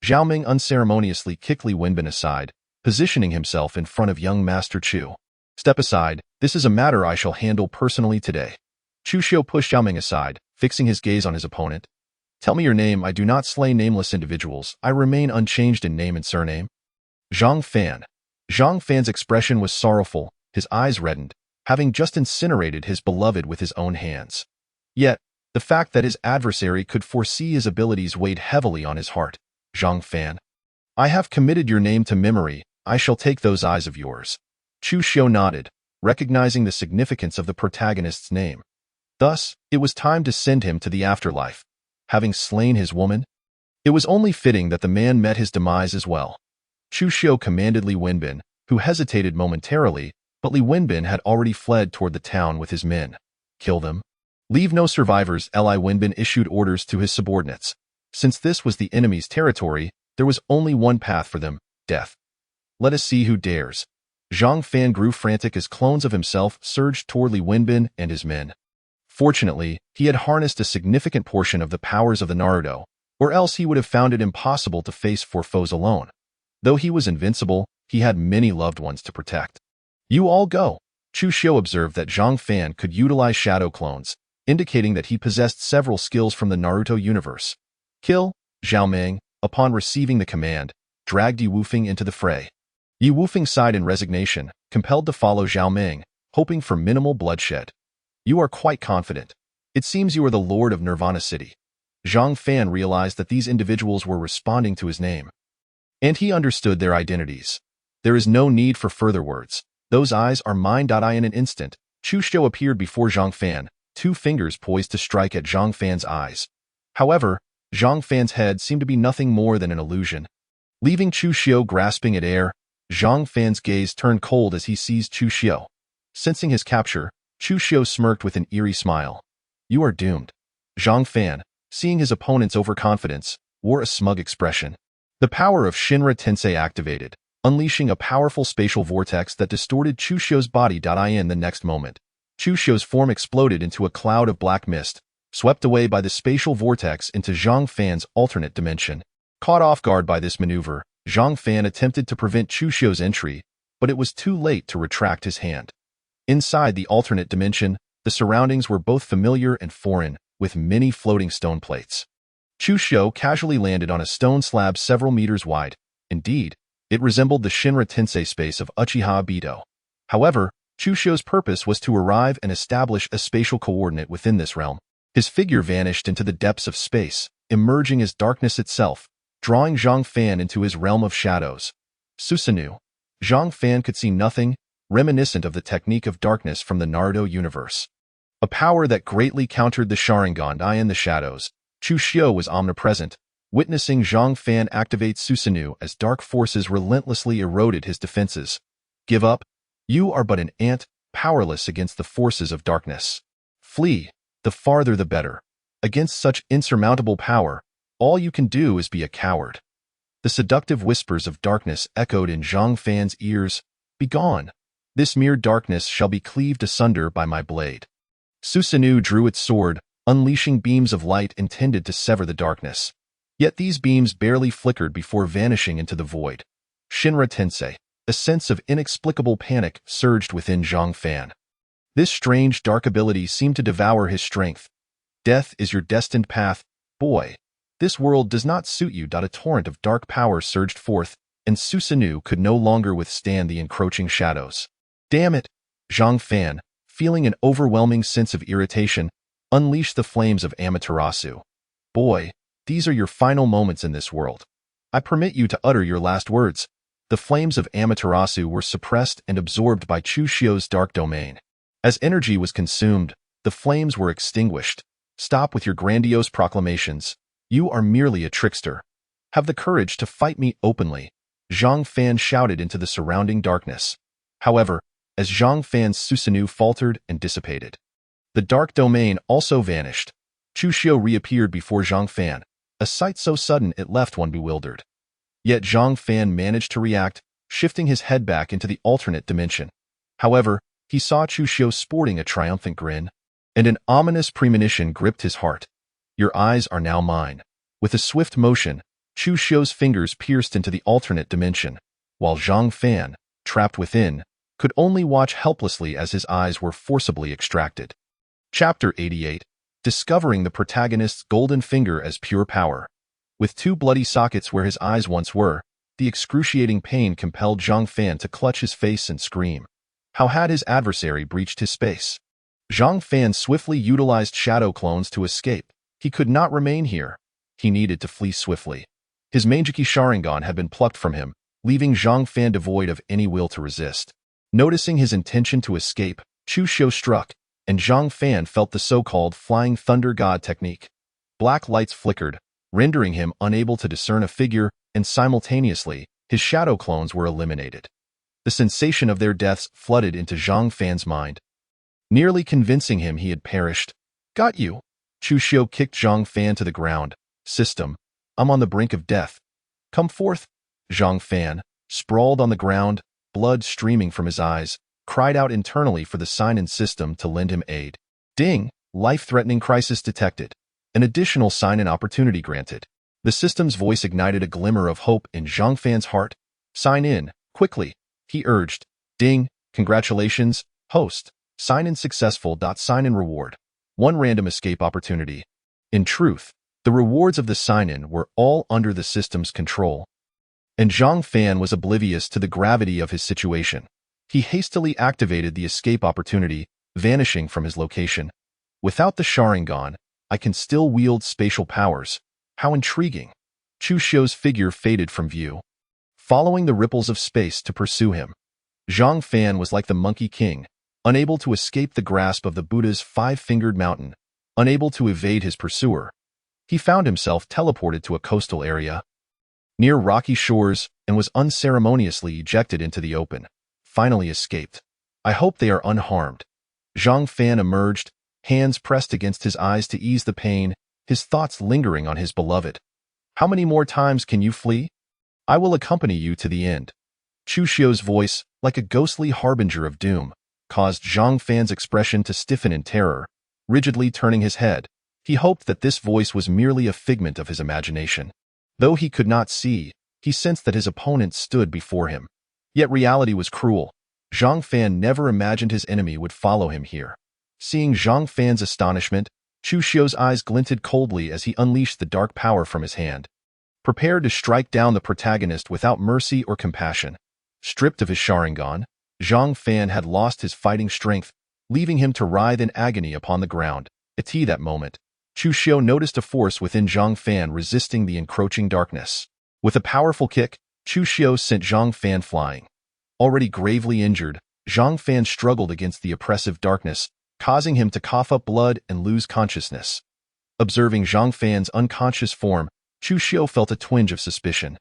Zhao Ming unceremoniously kicked Li Wenbin aside, positioning himself in front of young Master Chu. "Step aside, this is a matter I shall handle personally today." Chu Xiu pushed Zhao Ming aside, fixing his gaze on his opponent. "Tell me your name. I do not slay nameless individuals. I remain unchanged in name and surname." Zhang Fan. Zhang Fan's expression was sorrowful, his eyes reddened, having just incinerated his beloved with his own hands. Yet, the fact that his adversary could foresee his abilities weighed heavily on his heart. "Zhang Fan, I have committed your name to memory. I shall take those eyes of yours." Chu Xiu nodded, recognizing the significance of the protagonist's name. Thus, it was time to send him to the afterlife. Having slain his woman, it was only fitting that the man met his demise as well. Chu Xiu commanded Li Wenbin, who hesitated momentarily, but Li Wenbin had already fled toward the town with his men. "Kill them. Leave no survivors." Li Wenbin issued orders to his subordinates. Since this was the enemy's territory, there was only one path for them: death. "Let us see who dares." Zhang Fan grew frantic as clones of himself surged toward Li Wenbin and his men. Fortunately, he had harnessed a significant portion of the powers of the Naruto, or else he would have found it impossible to face four foes alone. Though he was invincible, he had many loved ones to protect. "You all go." Chu Xiu observed that Zhang Fan could utilize shadow clones, indicating that he possessed several skills from the Naruto universe. "Kill." Zhao Ming, upon receiving the command, dragged Yi Wufeng into the fray. Yi Wufeng sighed in resignation, compelled to follow Zhao Ming, hoping for minimal bloodshed. "You are quite confident. It seems you are the Lord of Nirvana City." Zhang Fan realized that these individuals were responding to his name, and he understood their identities. There is no need for further words. "Those eyes are mine." In an instant, Chu Xiu appeared before Zhang Fan, two fingers poised to strike at Zhang Fan's eyes. However, Zhang Fan's head seemed to be nothing more than an illusion. Leaving Chu Xiu grasping at air, Zhang Fan's gaze turned cold as he seized Chu Xiu. Sensing his capture, Chu Xiu smirked with an eerie smile. "You are doomed." Zhang Fan, seeing his opponent's overconfidence, wore a smug expression. The power of Shinra Tensei activated, unleashing a powerful spatial vortex that distorted Chu Xiu's body. In the next moment, Chu Xiu's form exploded into a cloud of black mist, swept away by the spatial vortex into Zhang Fan's alternate dimension. Caught off guard by this maneuver, Zhang Fan attempted to prevent Chu Xiu's entry, but it was too late to retract his hand. Inside the alternate dimension, the surroundings were both familiar and foreign, with many floating stone plates. Chu Xiu casually landed on a stone slab several meters wide. Indeed, it resembled the Shinra Tensei space of Uchiha Obito. However, Chu Xiu's purpose was to arrive and establish a spatial coordinate within this realm. His figure vanished into the depths of space, emerging as darkness itself, drawing Zhang Fan into his realm of shadows. Susanoo. Zhang Fan could see nothing, reminiscent of the technique of darkness from the Naruto universe. A power that greatly countered the Sharingan in the shadows. Chu Xiu was omnipresent, witnessing Zhang Fan activate Susanoo as dark forces relentlessly eroded his defenses. "Give up? You are but an ant, powerless against the forces of darkness. Flee, the farther the better. Against such insurmountable power, all you can do is be a coward." The seductive whispers of darkness echoed in Zhang Fan's ears. "Begone! This mere darkness shall be cleaved asunder by my blade." Susanoo drew its sword, unleashing beams of light intended to sever the darkness. Yet these beams barely flickered before vanishing into the void. Shinra Tensei. A sense of inexplicable panic surged within Zhang Fan. This strange dark ability seemed to devour his strength. Death is your destined path, boy. This world does not suit you. A torrent of dark power surged forth, and Susanoo could no longer withstand the encroaching shadows. Damn it! Zhang Fan, feeling an overwhelming sense of irritation, unleashed the flames of Amaterasu. Boy, these are your final moments in this world. I permit you to utter your last words. The flames of Amaterasu were suppressed and absorbed by Chushio's dark domain. As energy was consumed, the flames were extinguished. Stop with your grandiose proclamations. You are merely a trickster. Have the courage to fight me openly, Zhang Fan shouted into the surrounding darkness. However, as Zhang Fan's Susanoo faltered and dissipated, the dark domain also vanished. Chushio reappeared before Zhang Fan, a sight so sudden it left one bewildered. Yet Zhang Fan managed to react, shifting his head back into the alternate dimension. However, he saw Chushio sporting a triumphant grin, and an ominous premonition gripped his heart. Your eyes are now mine. With a swift motion, Chushio's fingers pierced into the alternate dimension, while Zhang Fan, trapped within, could only watch helplessly as his eyes were forcibly extracted. Chapter 88. Discovering the protagonist's golden finger as pure power. With two bloody sockets where his eyes once were, the excruciating pain compelled Zhang Fan to clutch his face and scream. How had his adversary breached his space? Zhang Fan swiftly utilized shadow clones to escape. He could not remain here. He needed to flee swiftly. His Manjiki Sharingan had been plucked from him, leaving Zhang Fan devoid of any will to resist. Noticing his intention to escape, Chushio struck, and Zhang Fan felt the so-called Flying Thunder God technique. Black lights flickered, rendering him unable to discern a figure, and simultaneously, his shadow clones were eliminated. The sensation of their deaths flooded into Zhang Fan's mind, nearly convincing him he had perished. Got you! Chushio kicked Zhang Fan to the ground. System, I'm on the brink of death. Come forth! Zhang Fan, sprawled on the ground, blood streaming from his eyes, cried out internally for the Sign-In system to lend him aid. Ding! Life-threatening crisis detected. An additional Sign-In opportunity granted. The system's voice ignited a glimmer of hope in Zhang Fan's heart. Sign in, quickly, he urged. Ding! Congratulations, host. Sign-In successful. Sign-In reward. 1 random escape opportunity. In truth, the rewards of the Sign-In were all under the system's control, and Zhang Fan was oblivious to the gravity of his situation. He hastily activated the escape opportunity, vanishing from his location. Without the Sharingan, I can still wield spatial powers. How intriguing. Chushio's figure faded from view, following the ripples of space to pursue him. Zhang Fan was like the Monkey King, unable to escape the grasp of the Buddha's 5-fingered mountain, unable to evade his pursuer. He found himself teleported to a coastal area near rocky shores and was unceremoniously ejected into the open. Finally escaped. I hope they are unharmed. Zhang Fan emerged, hands pressed against his eyes to ease the pain, his thoughts lingering on his beloved. How many more times can you flee? I will accompany you to the end. Chushio's voice, like a ghostly harbinger of doom, caused Zhang Fan's expression to stiffen in terror. Rigidly turning his head, he hoped that this voice was merely a figment of his imagination. Though he could not see, he sensed that his opponent stood before him. Yet reality was cruel. Zhang Fan never imagined his enemy would follow him here. Seeing Zhang Fan's astonishment, Chushio's eyes glinted coldly as he unleashed the dark power from his hand, prepared to strike down the protagonist without mercy or compassion. Stripped of his Sharingan, Zhang Fan had lost his fighting strength, leaving him to writhe in agony upon the ground. At that moment, Chushio noticed a force within Zhang Fan resisting the encroaching darkness. With a powerful kick, Chushio sent Zhang Fan flying. Already gravely injured, Zhang Fan struggled against the oppressive darkness, causing him to cough up blood and lose consciousness. Observing Zhang Fan's unconscious form, Chushio felt a twinge of suspicion.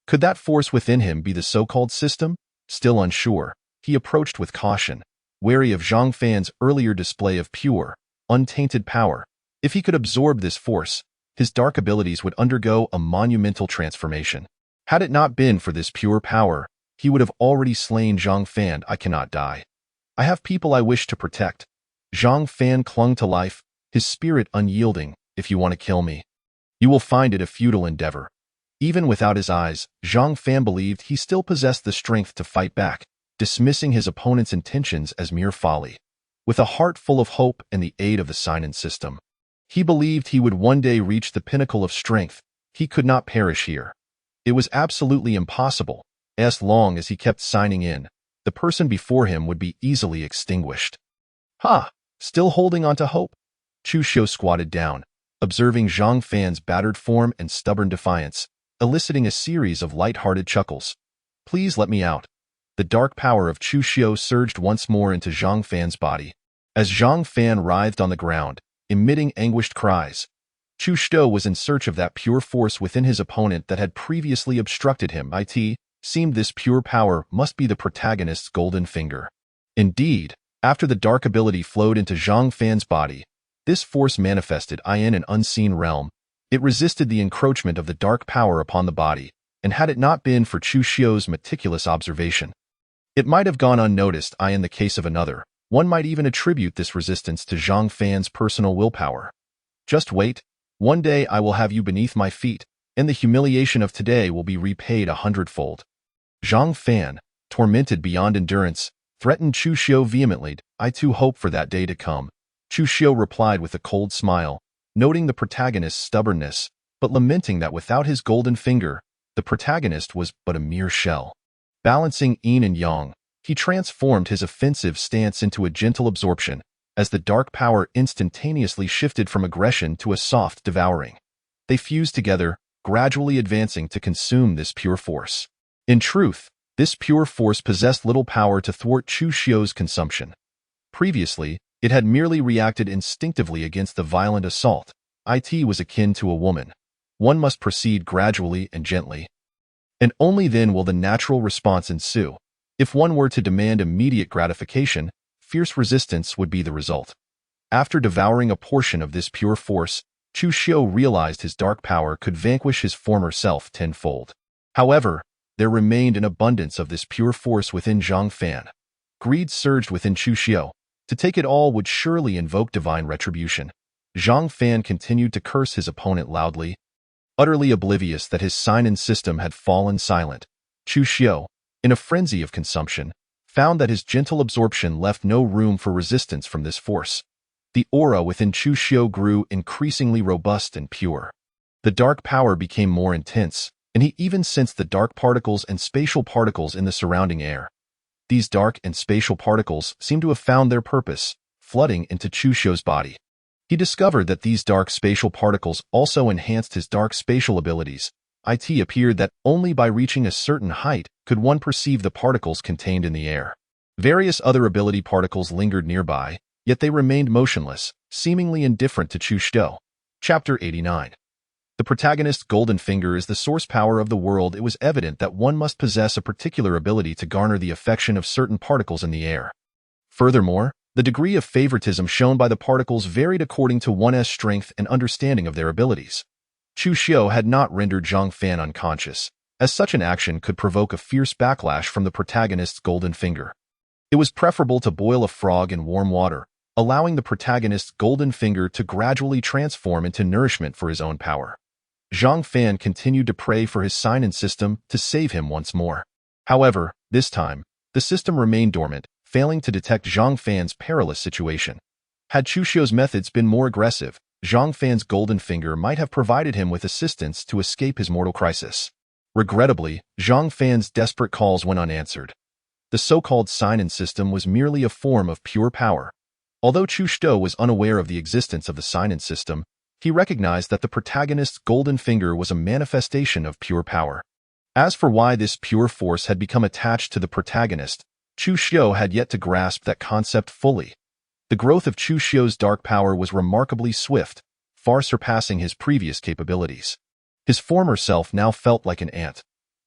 Could that force within him be the so-called system? Still unsure, he approached with caution, wary of Zhang Fan's earlier display of pure, untainted power. If he could absorb this force, his dark abilities would undergo a monumental transformation. Had it not been for this pure power, he would have already slain Zhang Fan. I cannot die. I have people I wish to protect. Zhang Fan clung to life, his spirit unyielding. If you want to kill me, You will find it a futile endeavor. Even without his eyes, Zhang Fan believed he still possessed the strength to fight back, dismissing his opponent's intentions as mere folly. With a heart full of hope and the aid of the sign-in system, he believed he would one day reach the pinnacle of strength. He could not perish here. It was absolutely impossible. As long as he kept signing in, the person before him would be easily extinguished. Ha! Still holding on to hope? Chu Xiu squatted down, observing Zhang Fan's battered form and stubborn defiance, eliciting a series of light-hearted chuckles. Please let me out. The dark power of Chu Xiu surged once more into Zhang Fan's body. As Zhang Fan writhed on the ground, emitting anguished cries, Chu Xiu was in search of that pure force within his opponent that had previously obstructed him. It seemed this pure power must be the protagonist's golden finger. Indeed, after the dark ability flowed into Zhang Fan's body, this force manifested in an unseen realm. It resisted the encroachment of the dark power upon the body, and had it not been for Chu Xiu's meticulous observation, it might have gone unnoticed. In the case of another, one might even attribute this resistance to Zhang Fan's personal willpower. Just wait. One day I will have you beneath my feet, and the humiliation of today will be repaid 100-fold. Zhang Fan, tormented beyond endurance, threatened Chu Xiu vehemently. I too hope for that day to come. Chu Xiu replied with a cold smile, noting the protagonist's stubbornness, but lamenting that without his golden finger, the protagonist was but a mere shell. Balancing yin and yang, he transformed his offensive stance into a gentle absorption, as the dark power instantaneously shifted from aggression to a soft devouring. They fused together, gradually advancing to consume this pure force. In truth, this pure force possessed little power to thwart Chu Xiu's consumption. Previously, it had merely reacted instinctively against the violent assault. It was akin to a woman. One must proceed gradually and gently, and only then will the natural response ensue. If one were to demand immediate gratification, fierce resistance would be the result. After devouring a portion of this pure force, Chu Xiu realized his dark power could vanquish his former self tenfold. However, there remained an abundance of this pure force within Zhang Fan. Greed surged within Chu Xiu. To take it all would surely invoke divine retribution. Zhang Fan continued to curse his opponent loudly, utterly oblivious that his sign-in system had fallen silent. Chu Xiu, in a frenzy of consumption, found that his gentle absorption left no room for resistance from this force. The aura within Chu Xiu grew increasingly robust and pure. The dark power became more intense, and he even sensed the dark particles and spatial particles in the surrounding air. These dark and spatial particles seemed to have found their purpose, flooding into Chu Xiu's body. He discovered that these dark spatial particles also enhanced his dark spatial abilities. It appeared that only by reaching a certain height could one perceive the particles contained in the air. Various other ability particles lingered nearby, yet they remained motionless, seemingly indifferent to Chu Xiu. Chapter 89. The protagonist's golden finger is the source power of the world. It was evident that one must possess a particular ability to garner the affection of certain particles in the air. Furthermore, the degree of favoritism shown by the particles varied according to one's strength and understanding of their abilities. Chu Xiu had not rendered Zhang Fan unconscious, as such an action could provoke a fierce backlash from the protagonist's golden finger. It was preferable to boil a frog in warm water, allowing the protagonist's golden finger to gradually transform into nourishment for his own power. Zhang Fan continued to pray for his sign-in system to save him once more. However, this time, the system remained dormant, failing to detect Zhang Fan's perilous situation. Had Chu Xiu's methods been more aggressive, Zhang Fan's golden finger might have provided him with assistance to escape his mortal crisis. Regrettably, Zhang Fan's desperate calls went unanswered. The so-called sign-in system was merely a form of pure power. Although Chu Xiu was unaware of the existence of the sign-in system, he recognized that the protagonist's golden finger was a manifestation of pure power. As for why this pure force had become attached to the protagonist, Chu Xiu had yet to grasp that concept fully. The growth of Chu Xiu's dark power was remarkably swift, far surpassing his previous capabilities. His former self now felt like an ant.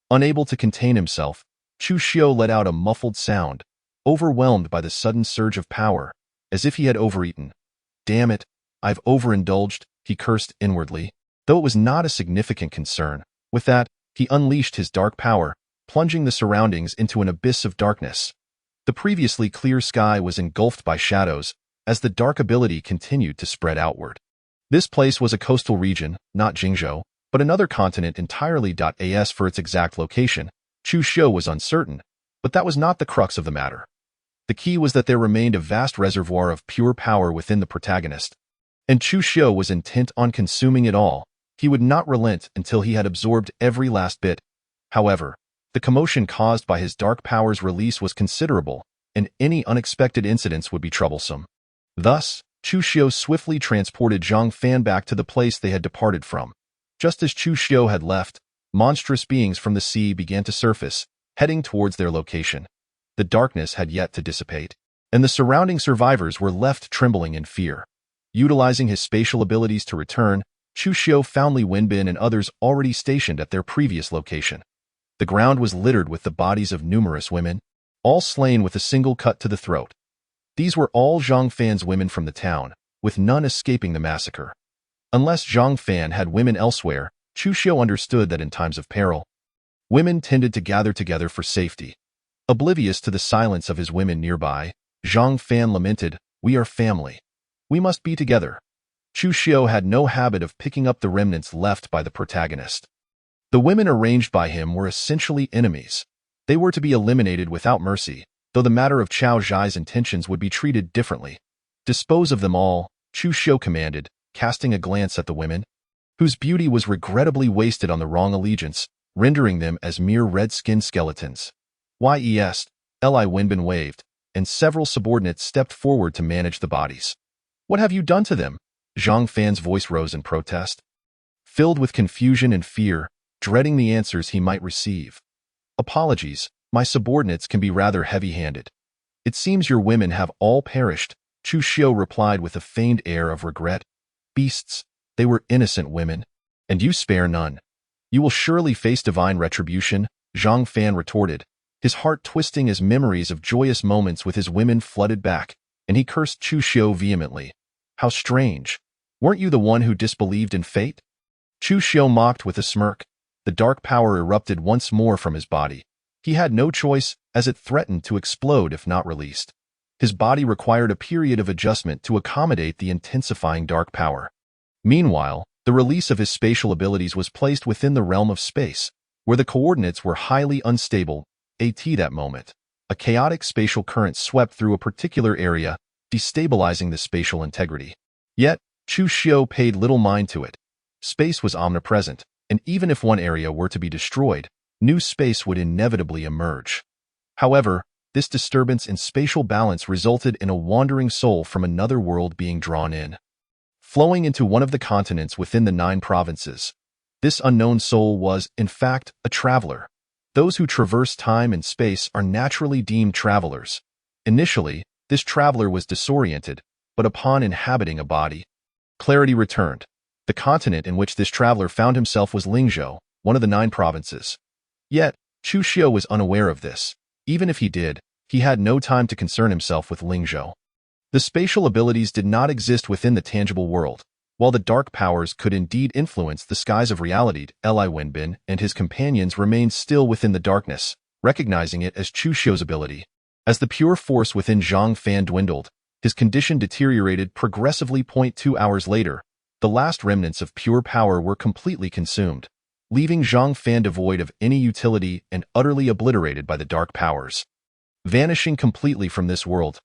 Unable to contain himself, Chu Xiu let out a muffled sound, overwhelmed by the sudden surge of power, as if he had overeaten. Damn it, I've overindulged, he cursed inwardly, though it was not a significant concern. With that, he unleashed his dark power, plunging the surroundings into an abyss of darkness. The previously clear sky was engulfed by shadows, as the dark ability continued to spread outward. This place was a coastal region, not Jingzhou, but another continent entirely. As for its exact location, Chu Xiu was uncertain, but that was not the crux of the matter. The key was that there remained a vast reservoir of pure power within the protagonist, and Chu Xiu was intent on consuming it all. He would not relent until he had absorbed every last bit. However, the commotion caused by his dark power's release was considerable, and any unexpected incidents would be troublesome. Thus, Chu Xiu swiftly transported Zhang Fan back to the place they had departed from. Just as Chu Xiu had left, monstrous beings from the sea began to surface, heading towards their location. The darkness had yet to dissipate, and the surrounding survivors were left trembling in fear. Utilizing his spatial abilities to return, Chu Xiu found Li Wenbin and others already stationed at their previous location. The ground was littered with the bodies of numerous women, all slain with a single cut to the throat. These were all Zhang Fan's women from the town, with none escaping the massacre. Unless Zhang Fan had women elsewhere, Chu Xiu understood that in times of peril, women tended to gather together for safety. Oblivious to the silence of his women nearby, Zhang Fan lamented, "We are family. We must be together." Chu Xiu had no habit of picking up the remnants left by the protagonist. The women arranged by him were essentially enemies. They were to be eliminated without mercy, though the matter of Chao Zhai's intentions would be treated differently. "Dispose of them all," Chu Xiu commanded, casting a glance at the women, whose beauty was regrettably wasted on the wrong allegiance, rendering them as mere red-skinned skeletons. Yes, Li Wenbin waved, and several subordinates stepped forward to manage the bodies. "What have you done to them?" Zhang Fan's voice rose in protest. Filled with confusion and fear, dreading the answers he might receive. "Apologies, my subordinates can be rather heavy-handed. It seems your women have all perished," Chu Xiu replied with a feigned air of regret. "Beasts, they were innocent women, and you spare none. You will surely face divine retribution," Zhang Fan retorted, his heart twisting as memories of joyous moments with his women flooded back, and he cursed Chu Xiu vehemently. "How strange. Weren't you the one who disbelieved in fate?" Chu Xiu mocked with a smirk. The dark power erupted once more from his body. He had no choice, as it threatened to explode if not released. His body required a period of adjustment to accommodate the intensifying dark power. Meanwhile, the release of his spatial abilities was placed within the realm of space, where the coordinates were highly unstable. That moment, a chaotic spatial current swept through a particular area, destabilizing the spatial integrity. Yet, Chu Xiu paid little mind to it. Space was omnipresent, and even if one area were to be destroyed, new space would inevitably emerge. However, this disturbance in spatial balance resulted in a wandering soul from another world being drawn in, flowing into one of the continents within the 9 provinces. This unknown soul was, in fact, a traveler. Those who traverse time and space are naturally deemed travelers. Initially, this traveler was disoriented, but upon inhabiting a body, clarity returned. The continent in which this traveler found himself was Lingzhou, one of the 9 provinces. Yet, Chu Xiu was unaware of this. Even if he did, he had no time to concern himself with Lingzhou. The spatial abilities did not exist within the tangible world. While the dark powers could indeed influence the skies of reality, Li Wenbin and his companions remained still within the darkness, recognizing it as Chu Xiu's ability. As the pure force within Zhang Fan dwindled, his condition deteriorated progressively. 2 hours later, the last remnants of pure power were completely consumed, leaving Zhang Fan devoid of any utility and utterly obliterated by the dark powers. Vanishing completely from this world,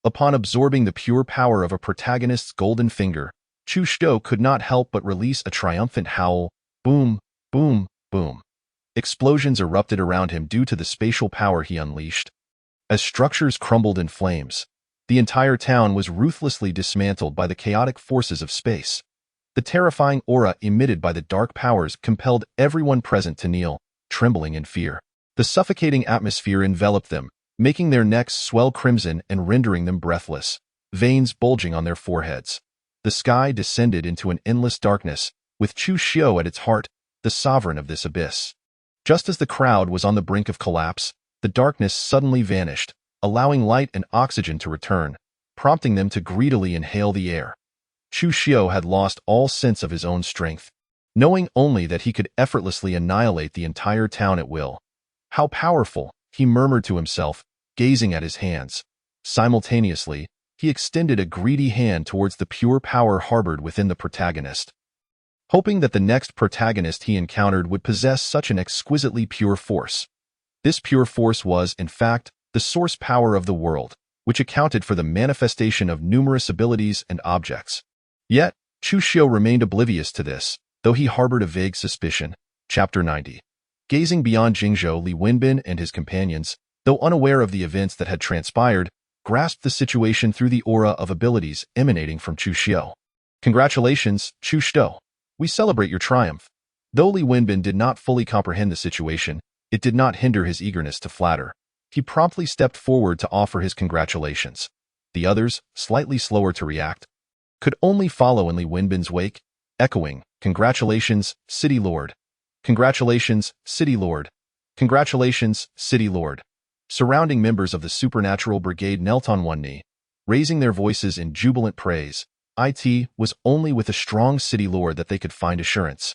upon absorbing the pure power of a protagonist's golden finger, Chu Xiu could not help but release a triumphant howl. Boom, boom, boom. Explosions erupted around him due to the spatial power he unleashed. As structures crumbled in flames, the entire town was ruthlessly dismantled by the chaotic forces of space. The terrifying aura emitted by the dark powers compelled everyone present to kneel, trembling in fear. The suffocating atmosphere enveloped them, making their necks swell crimson and rendering them breathless, veins bulging on their foreheads. The sky descended into an endless darkness, with Chu Xiu at its heart, the sovereign of this abyss. Just as the crowd was on the brink of collapse, the darkness suddenly vanished, allowing light and oxygen to return, prompting them to greedily inhale the air. Chu Xiu had lost all sense of his own strength, knowing only that he could effortlessly annihilate the entire town at will. "How powerful," he murmured to himself, gazing at his hands. Simultaneously, he extended a greedy hand towards the pure power harbored within the protagonist, hoping that the next protagonist he encountered would possess such an exquisitely pure force. This pure force was, in fact, the source power of the world, which accounted for the manifestation of numerous abilities and objects. Yet, Chu Xiu remained oblivious to this, though he harbored a vague suspicion. Chapter 90. Gazing beyond Jingzhou, Li Wenbin and his companions, though unaware of the events that had transpired, grasped the situation through the aura of abilities emanating from Chu Xiu. Congratulations, Chu Xiu. We celebrate your triumph. Though Li Wenbin did not fully comprehend the situation, it did not hinder his eagerness to flatter. He promptly stepped forward to offer his congratulations. The others, slightly slower to react, could only follow in Li Wenbin's wake, echoing, "Congratulations, City Lord. Congratulations, City Lord. Congratulations, City Lord." Surrounding members of the Supernatural Brigade knelt on one knee, raising their voices in jubilant praise. It was only with a strong City Lord that they could find assurance,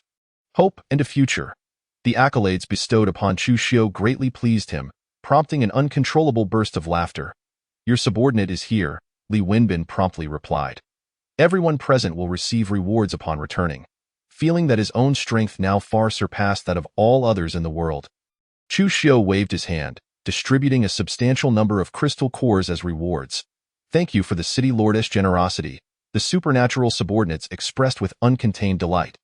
hope, and a future. The accolades bestowed upon Chu Xiu greatly pleased him, prompting an uncontrollable burst of laughter. "Your subordinate is here," Li Wenbin promptly replied. "Everyone present will receive rewards upon returning." Feeling that his own strength now far surpassed that of all others in the world, Chu Xiu waved his hand, distributing a substantial number of crystal cores as rewards. "Thank you for the City Lord's generosity," the supernatural subordinates expressed with uncontained delight.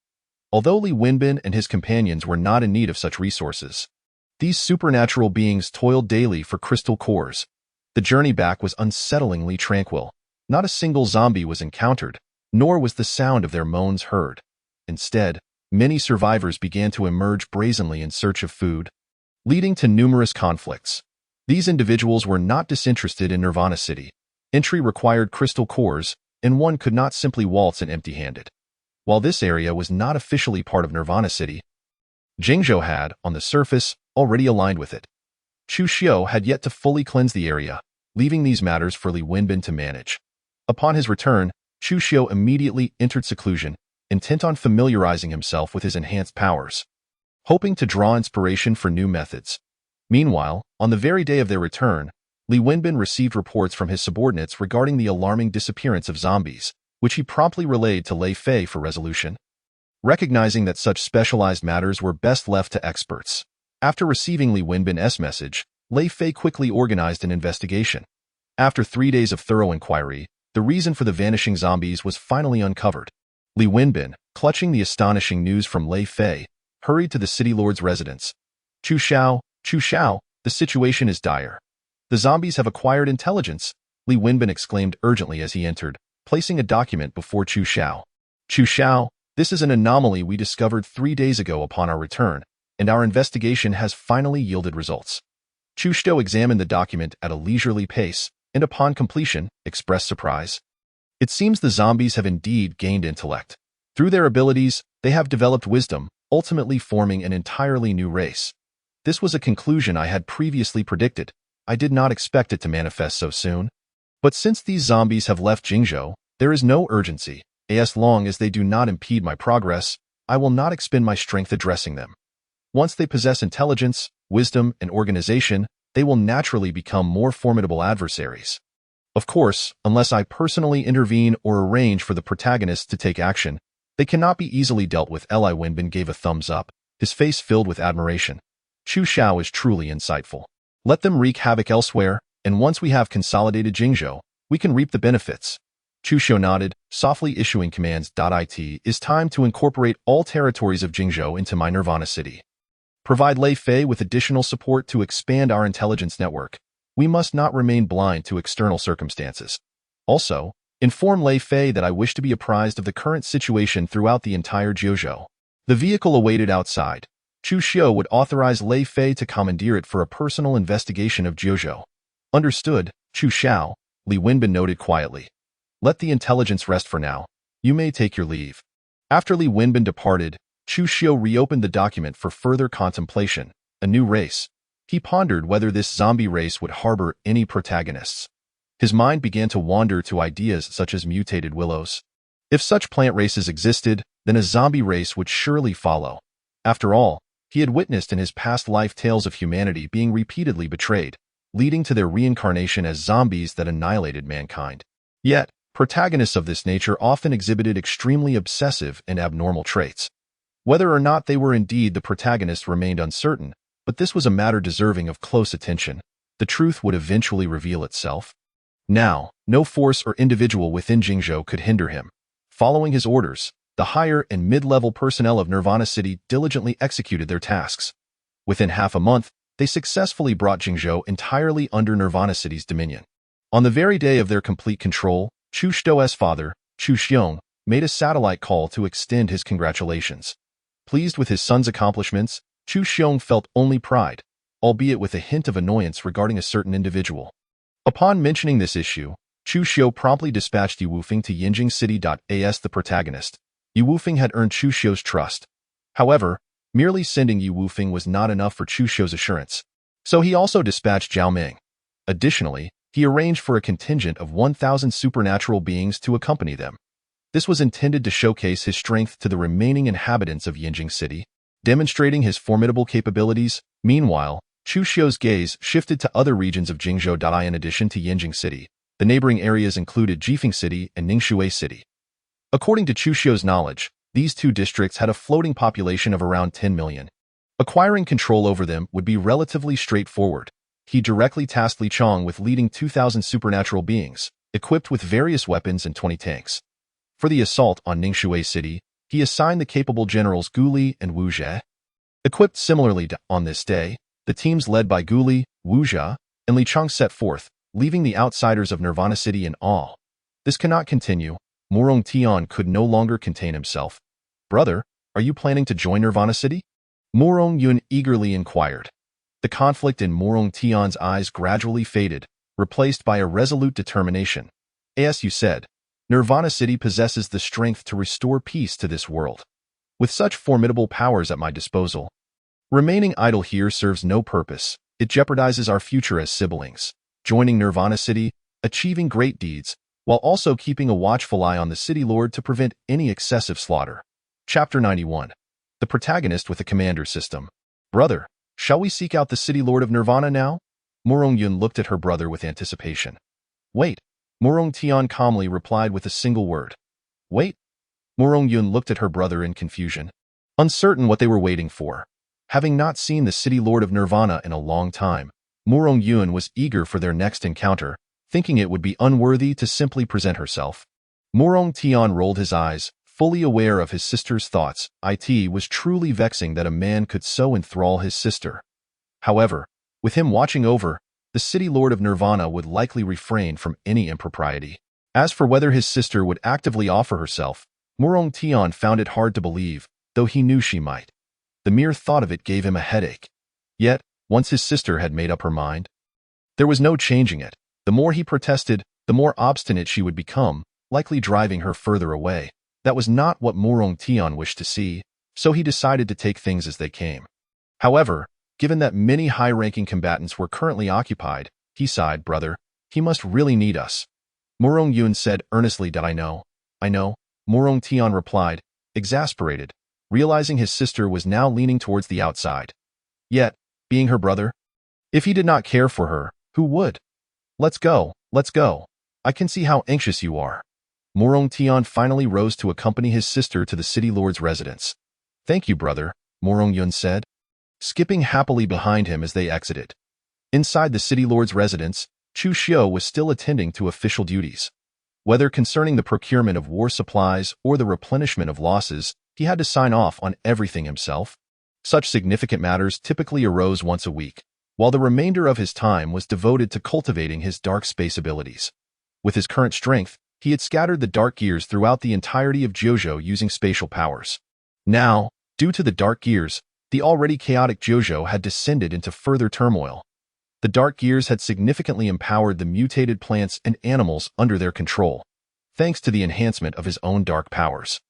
Although Li Wenbin and his companions were not in need of such resources, these supernatural beings toiled daily for crystal cores. The journey back was unsettlingly tranquil. Not a single zombie was encountered, nor was the sound of their moans heard. Instead, many survivors began to emerge brazenly in search of food, leading to numerous conflicts. These individuals were not disinterested in Nirvana City. Entry required crystal cores, and one could not simply waltz in empty-handed. While this area was not officially part of Nirvana City, Jingzhou had, on the surface, already aligned with it. Chu Xiu had yet to fully cleanse the area, leaving these matters for Li Wenbin to manage. Upon his return, Chu Xiu immediately entered seclusion, intent on familiarizing himself with his enhanced powers, hoping to draw inspiration for new methods. Meanwhile, on the very day of their return, Li Wenbin received reports from his subordinates regarding the alarming disappearance of zombies, which he promptly relayed to Lei Fei for resolution, recognizing that such specialized matters were best left to experts. After receiving Li Wenbin's message, Lei Fei quickly organized an investigation. After 3 days of thorough inquiry, the reason for the vanishing zombies was finally uncovered. Li Wenbin, clutching the astonishing news from Lei Fei, hurried to the City Lord's residence. Chu Xiu, the situation is dire. The zombies have acquired intelligence," Li Wenbin exclaimed urgently as he entered, placing a document before Chu Xiu. "Chu Xiu, this is an anomaly we discovered 3 days ago upon our return, and our investigation has finally yielded results." Chu Xiu examined the document at a leisurely pace, and upon completion, expressed surprise. "It seems the zombies have indeed gained intellect. Through their abilities, they have developed wisdom, ultimately forming an entirely new race. This was a conclusion I had previously predicted. I did not expect it to manifest so soon. But since these zombies have left Jingzhou, there is no urgency. As long as they do not impede my progress, I will not expend my strength addressing them. Once they possess intelligence, wisdom, and organization, they will naturally become more formidable adversaries. Of course, unless I personally intervene or arrange for the protagonists to take action, they cannot be easily dealt with." Li Wenbin gave a thumbs up, his face filled with admiration. "Chu Xiu is truly insightful. Let them wreak havoc elsewhere, and once we have consolidated Jingzhou, we can reap the benefits." Chu Xiu nodded, softly issuing commands. "It is time to incorporate all territories of Jingzhou into my Nirvana City. Provide Lei Fei with additional support to expand our intelligence network. We must not remain blind to external circumstances. Also, inform Lei Fei that I wish to be apprised of the current situation throughout the entire Jiuzhou." The vehicle awaited outside. Chu Xiu would authorize Lei Fei to commandeer it for a personal investigation of Jiuzhou. "Understood, Chu Xiu," Li Wenbin noted quietly. "Let the intelligence rest for now. You may take your leave." After Li Wenbin departed, Chu Xiu reopened the document for further contemplation. A new race. He pondered whether this zombie race would harbor any protagonists. His mind began to wander to ideas such as mutated willows. If such plant races existed, then a zombie race would surely follow. After all, he had witnessed in his past life tales of humanity being repeatedly betrayed, leading to their reincarnation as zombies that annihilated mankind. Yet, protagonists of this nature often exhibited extremely obsessive and abnormal traits. Whether or not they were indeed the protagonists remained uncertain, but this was a matter deserving of close attention. The truth would eventually reveal itself. Now, no force or individual within Jingzhou could hinder him. Following his orders, the higher and mid-level personnel of Nirvana City diligently executed their tasks. Within half a month, they successfully brought Jingzhou entirely under Nirvana City's dominion. On the very day of their complete control, Chu Shou's father, Chu Xiong, made a satellite call to extend his congratulations. Pleased with his son's accomplishments, Chu Xiong felt only pride, albeit with a hint of annoyance regarding a certain individual. Upon mentioning this issue, Chu Xiu promptly dispatched Yu Wufeng to Yinjing City. As the protagonist, Yu Wufeng had earned Chu Xiu's trust. However, merely sending Yu Wufeng was not enough for Chu Xiu's assurance, so he also dispatched Zhao Ming. Additionally, he arranged for a contingent of 1,000 supernatural beings to accompany them. This was intended to showcase his strength to the remaining inhabitants of Yinjing City, demonstrating his formidable capabilities. Meanwhile, Chu Xiu's gaze shifted to other regions of Jingzhou. In addition to Yinjing City, the neighboring areas included Jifeng City and Ningxue City. According to Chu Xiu's knowledge, these two districts had a floating population of around 10 million. Acquiring control over them would be relatively straightforward. He directly tasked Li Chong with leading 2,000 supernatural beings, equipped with various weapons and 20 tanks. For the assault on Ningxue City, he assigned the capable generals Gu Li and Wu Zhe. Equipped similarly on this day, the teams led by Gu Li, Wu Zhe, and Li Chong set forth, leaving the outsiders of Nirvana City in awe. This cannot continue. Morong Tian could no longer contain himself. Brother, are you planning to join Nirvana City? Morong Yun eagerly inquired. The conflict in Morong Tian's eyes gradually faded, replaced by a resolute determination. As you said, Nirvana City possesses the strength to restore peace to this world. With such formidable powers at my disposal, remaining idle here serves no purpose. It jeopardizes our future as siblings. Joining Nirvana City, achieving great deeds, while also keeping a watchful eye on the City Lord to prevent any excessive slaughter. Chapter 91. The protagonist with a commander system. Brother, shall we seek out the City Lord of Nirvana now? Morong Yun looked at her brother with anticipation. Wait. Morong Tian calmly replied with a single word. Wait. Morong Yun looked at her brother in confusion, uncertain what they were waiting for. Having not seen the City Lord of Nirvana in a long time, Morong Yun was eager for their next encounter, thinking it would be unworthy to simply present herself. Morong Tian rolled his eyes, fully aware of his sister's thoughts. It was truly vexing that a man could so enthrall his sister. However, with him watching over, the City Lord of Nirvana would likely refrain from any impropriety. As for whether his sister would actively offer herself, Morong Tian found it hard to believe, though he knew she might. The mere thought of it gave him a headache. Yet, once his sister had made up her mind, there was no changing it. The more he protested, the more obstinate she would become, likely driving her further away. That was not what Morong Tian wished to see, so he decided to take things as they came. However, given that many high-ranking combatants were currently occupied, he sighed. Brother, he must really need us. Morong Yun said earnestly. I know. Morong Tian replied, exasperated, realizing his sister was now leaning towards the outside. Yet, being her brother, if he did not care for her, who would? Let's go. I can see how anxious you are. Morong Tian finally rose to accompany his sister to the City Lord's residence. Thank you, brother, Morong Yun said, skipping happily behind him as they exited. Inside the City Lord's residence, Chu Xiu was still attending to official duties. Whether concerning the procurement of war supplies or the replenishment of losses, he had to sign off on everything himself. Such significant matters typically arose once a week, while the remainder of his time was devoted to cultivating his dark space abilities. With his current strength, he had scattered the dark gears throughout the entirety of Jiuzhou using spatial powers. Now, due to the dark gears, the already chaotic Jiuzhou had descended into further turmoil. The dark gears had significantly empowered the mutated plants and animals under their control, thanks to the enhancement of his own dark powers.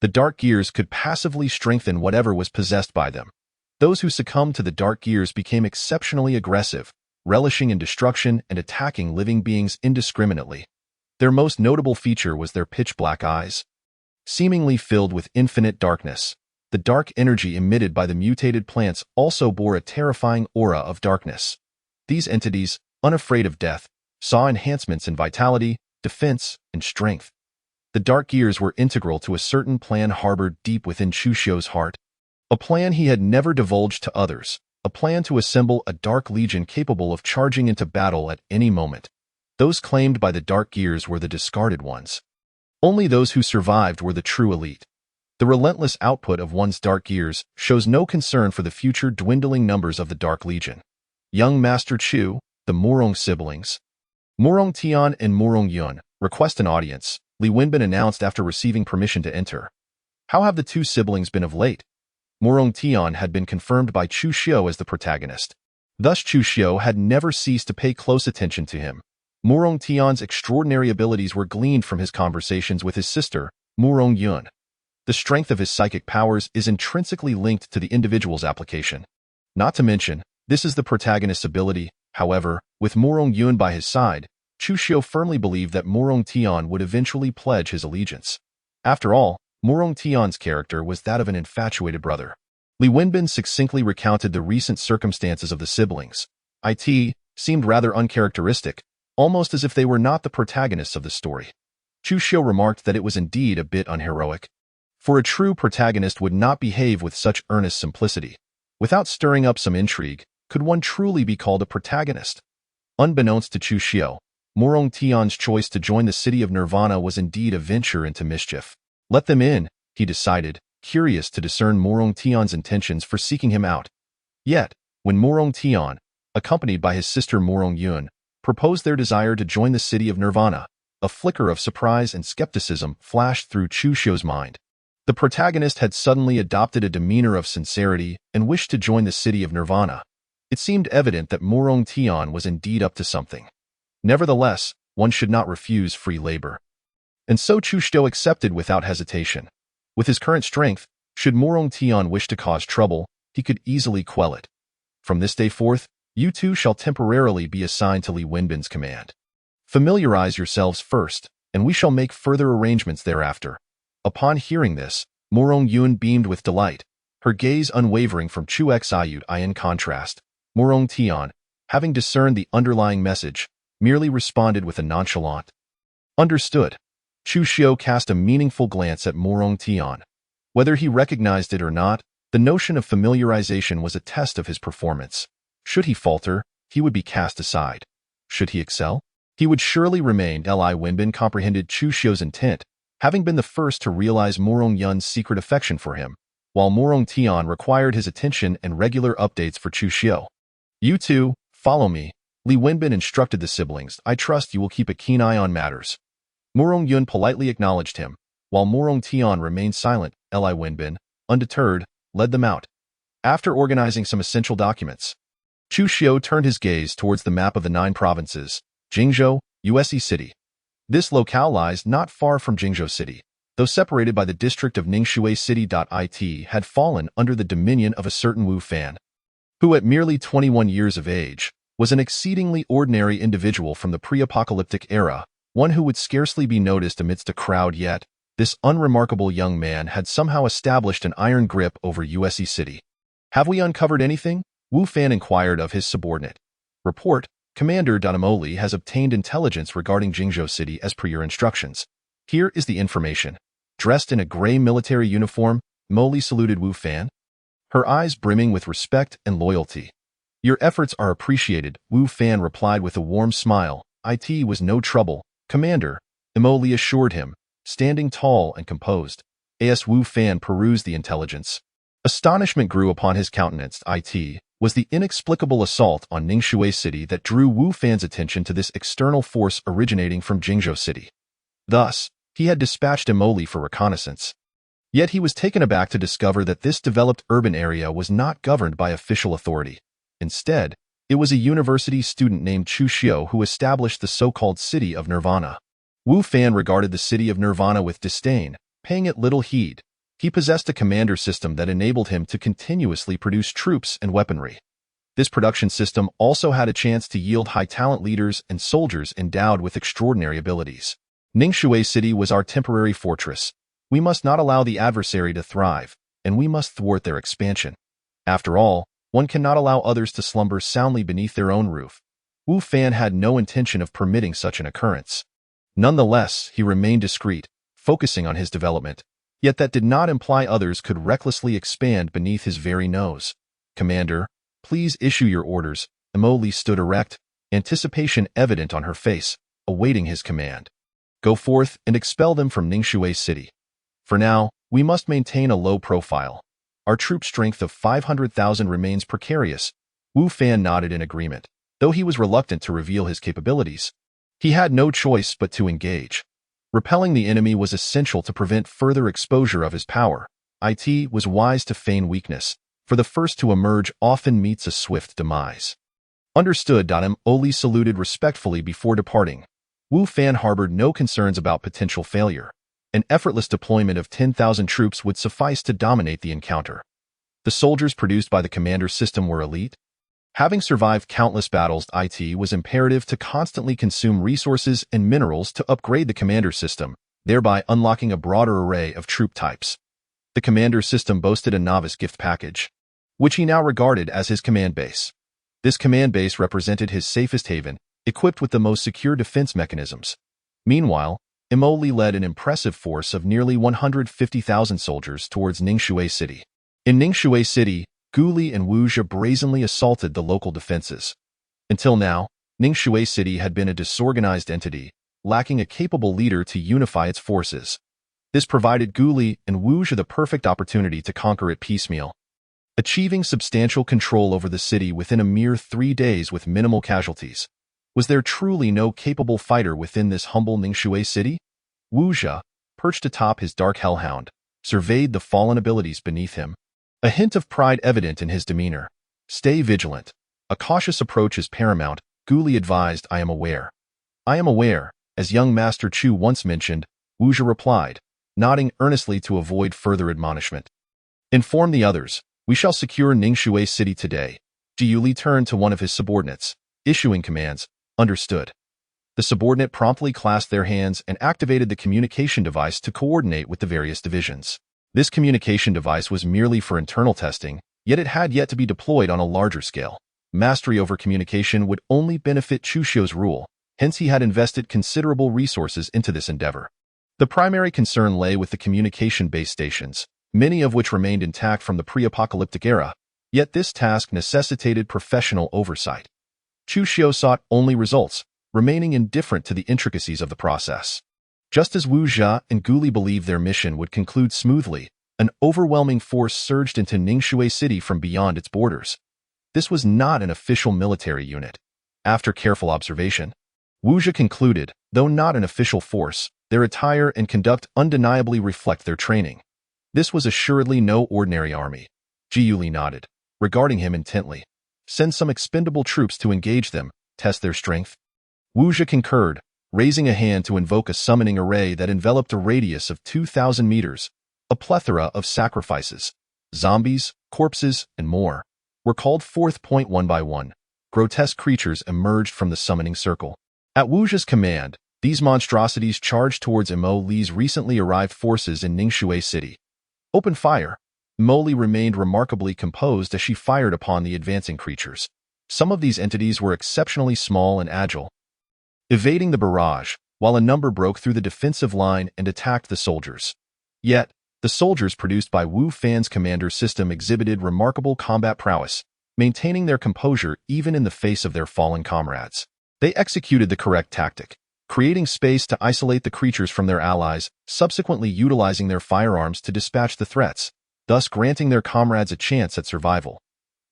The dark gears could passively strengthen whatever was possessed by them. Those who succumbed to the dark gears became exceptionally aggressive, relishing in destruction and attacking living beings indiscriminately. Their most notable feature was their pitch-black eyes. Seemingly filled with infinite darkness, the dark energy emitted by the mutated plants also bore a terrifying aura of darkness. These entities, unafraid of death, saw enhancements in vitality, defense, and strength. The dark gears were integral to a certain plan harbored deep within Chu Xiu's heart, a plan he had never divulged to others, a plan to assemble a dark legion capable of charging into battle at any moment. Those claimed by the dark gears were the discarded ones. Only those who survived were the true elite. The relentless output of one's dark gears shows no concern for the future dwindling numbers of the Dark Legion. Young Master Chu, the Murong siblings, Murong Tian and Murong Yun, request an audience, Li Wenbin announced after receiving permission to enter. How have the two siblings been of late? Murong Tian had been confirmed by Chu Xiu as the protagonist. Thus Chu Xiu had never ceased to pay close attention to him. Murong Tian's extraordinary abilities were gleaned from his conversations with his sister, Murong Yun. The strength of his psychic powers is intrinsically linked to the individual's application. Not to mention, this is the protagonist's ability. However, with Murong Yun by his side, Chu Xiu firmly believed that Murong Tian would eventually pledge his allegiance. After all, Murong Tian's character was that of an infatuated brother. Li Wenbin succinctly recounted the recent circumstances of the siblings. It seemed rather uncharacteristic, almost as if they were not the protagonists of the story. Chu Xiu remarked that it was indeed a bit unheroic. For a true protagonist would not behave with such earnest simplicity. Without stirring up some intrigue, could one truly be called a protagonist? Unbeknownst to Chu Xiu, Murong Tian's choice to join the city of Nirvana was indeed a venture into mischief. Let them in, he decided, curious to discern Murong Tian's intentions for seeking him out. Yet, when Murong Tian, accompanied by his sister Murong Yun, proposed their desire to join the city of Nirvana, a flicker of surprise and skepticism flashed through Chu Xiu's mind. The protagonist had suddenly adopted a demeanor of sincerity and wished to join the city of Nirvana. It seemed evident that Murong Tian was indeed up to something. Nevertheless, one should not refuse free labor. And so Chu Xiu accepted without hesitation. With his current strength, should Murong Tian wish to cause trouble, he could easily quell it. From this day forth, you two shall temporarily be assigned to Li Wenbin's command. Familiarize yourselves first, and we shall make further arrangements thereafter. Upon hearing this, Murong Yun beamed with delight, her gaze unwavering from Chu Xiu. In contrast, Murong Tian, having discerned the underlying message, merely responded with a nonchalant "Understood." Chu Xiu cast a meaningful glance at Murong Tian. Whether he recognized it or not, the notion of familiarization was a test of his performance. Should he falter, he would be cast aside. Should he excel, he would surely remain. Li Wenbin comprehended Chu Xiu's intent, having been the first to realize Murong Yun's secret affection for him, while Murong Tian required his attention and regular updates for Chu Xiu. You two, follow me, Li Wenbin instructed the siblings. I trust you will keep a keen eye on matters. Murong Yun politely acknowledged him, while Murong Tian remained silent. Li Wenbin, undeterred, led them out. After organizing some essential documents, Chu Xiu turned his gaze towards the map of the 9 provinces, Jingzhou, USE City. This locale lies not far from Jingzhou City, though separated by the district of Ningxue City. It had fallen under the dominion of a certain Wu Fan, who at merely 21 years of age, was an exceedingly ordinary individual from the pre-apocalyptic era, one who would scarcely be noticed amidst a crowd. Yet, this unremarkable young man had somehow established an iron grip over USE City. Have we uncovered anything? Wu Fan inquired of his subordinate. Report, Commander Danamoli has obtained intelligence regarding Jingzhou City as per your instructions. Here is the information. Dressed in a gray military uniform, Moli saluted Wu Fan, her eyes brimming with respect and loyalty. Your efforts are appreciated, Wu Fan replied with a warm smile. It was no trouble, Commander, Moli assured him, standing tall and composed. As Wu Fan perused the intelligence, astonishment grew upon his countenance. It was the inexplicable assault on Ningxue City that drew Wu Fan's attention to this external force originating from Jingzhou City. Thus, he had dispatched Moli for reconnaissance. Yet he was taken aback to discover that this developed urban area was not governed by official authority. Instead, it was a university student named Chu Xiu who established the so-called City of Nirvana. Wu Fan regarded the City of Nirvana with disdain, paying it little heed. He possessed a commander system that enabled him to continuously produce troops and weaponry. This production system also had a chance to yield high-talent leaders and soldiers endowed with extraordinary abilities. Ningxue City was our temporary fortress. We must not allow the adversary to thrive, and we must thwart their expansion. After all, one cannot allow others to slumber soundly beneath their own roof. Wu Fan had no intention of permitting such an occurrence. Nonetheless, he remained discreet, focusing on his development. Yet that did not imply others could recklessly expand beneath his very nose. "Commander, please issue your orders." Emily stood erect, anticipation evident on her face, awaiting his command. "Go forth and expel them from Ningxue City. For now, we must maintain a low profile. Our troop strength of 500,000 remains precarious." Wu Fan nodded in agreement, though he was reluctant to reveal his capabilities. He had no choice but to engage. Repelling the enemy was essential to prevent further exposure of his power. It was wise to feign weakness, for the first to emerge often meets a swift demise. "Understood." Oli saluted respectfully before departing. Wu Fan harbored no concerns about potential failure. An effortless deployment of 10,000 troops would suffice to dominate the encounter. The soldiers produced by the commander's system were elite. Having survived countless battles, it was imperative to constantly consume resources and minerals to upgrade the commander's system, thereby unlocking a broader array of troop types. The commander's system boasted a novice gift package, which he now regarded as his command base. This command base represented his safest haven, equipped with the most secure defense mechanisms. Meanwhile, Emoli led an impressive force of nearly 150,000 soldiers towards Ningxue City. In Ningxue City, Guli and Wuxia brazenly assaulted the local defenses. Until now, Ningxue City had been a disorganized entity, lacking a capable leader to unify its forces. This provided Guli and Wuxia the perfect opportunity to conquer it piecemeal. Achieving substantial control over the city within a mere 3 days with minimal casualties. Was there truly no capable fighter within this humble Ningxue City? Wuxia, perched atop his dark hellhound, surveyed the fallen abilities beneath him. A hint of pride evident in his demeanor. "Stay vigilant. A cautious approach is paramount," Guli advised. "I am aware." "I am aware," as young Master Chu once mentioned, Wuxia replied, nodding earnestly to avoid further admonishment. "Inform the others. We shall secure Ningxue City today." Jiuli turned to one of his subordinates, issuing commands. "Understood." The subordinate promptly clasped their hands and activated the communication device to coordinate with the various divisions. This communication device was merely for internal testing, yet it had yet to be deployed on a larger scale. Mastery over communication would only benefit Chuxio's rule, hence he had invested considerable resources into this endeavor. The primary concern lay with the communication base stations, many of which remained intact from the pre-apocalyptic era, yet this task necessitated professional oversight. Chuxio sought only results, remaining indifferent to the intricacies of the process. Just as Wu Jia and Guli believed their mission would conclude smoothly, an overwhelming force surged into Ningxue City from beyond its borders. This was not an official military unit. After careful observation, Wu Jia concluded, though not an official force, their attire and conduct undeniably reflect their training. This was assuredly no ordinary army. Jiuli nodded, regarding him intently. "Send some expendable troops to engage them, test their strength." Wu Jia concurred, raising a hand to invoke a summoning array that enveloped a radius of 2,000 meters. A plethora of sacrifices, zombies, corpses, and more, were called forth one by one. Grotesque creatures emerged from the summoning circle. At Wu Jia's command, these monstrosities charged towards Emoli's recently arrived forces in Ningxue City. "Open fire." Emoli remained remarkably composed as she fired upon the advancing creatures. Some of these entities were exceptionally small and agile, evading the barrage, while a number broke through the defensive line and attacked the soldiers. Yet, the soldiers produced by Wu Fan's commander's system exhibited remarkable combat prowess, maintaining their composure even in the face of their fallen comrades. They executed the correct tactic, creating space to isolate the creatures from their allies, subsequently utilizing their firearms to dispatch the threats, thus granting their comrades a chance at survival.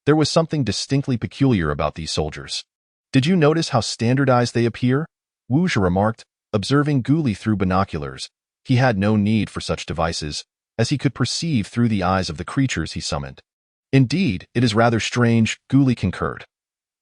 There was something distinctly peculiar about these soldiers. "Did you notice how standardized they appear?" Wu Jia remarked, observing Guli through binoculars. He had no need for such devices, as he could perceive through the eyes of the creatures he summoned. "Indeed, it is rather strange," Guli concurred.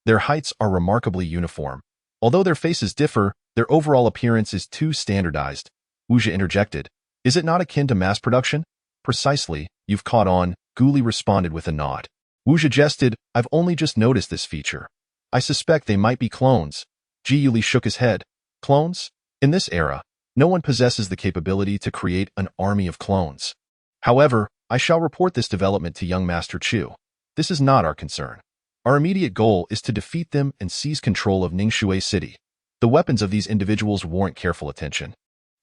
"Their heights are remarkably uniform. Although their faces differ, their overall appearance is too standardized." Wu Jia interjected. "Is it not akin to mass production?" "Precisely, you've caught on," Guli responded with a nod. Wu Jia jested, "I've only just noticed this feature. I suspect they might be clones." Jiuli shook his head. "Clones? In this era, no one possesses the capability to create an army of clones. However, I shall report this development to young Master Chu. This is not our concern. Our immediate goal is to defeat them and seize control of Ningxue City." The weapons of these individuals warrant careful attention.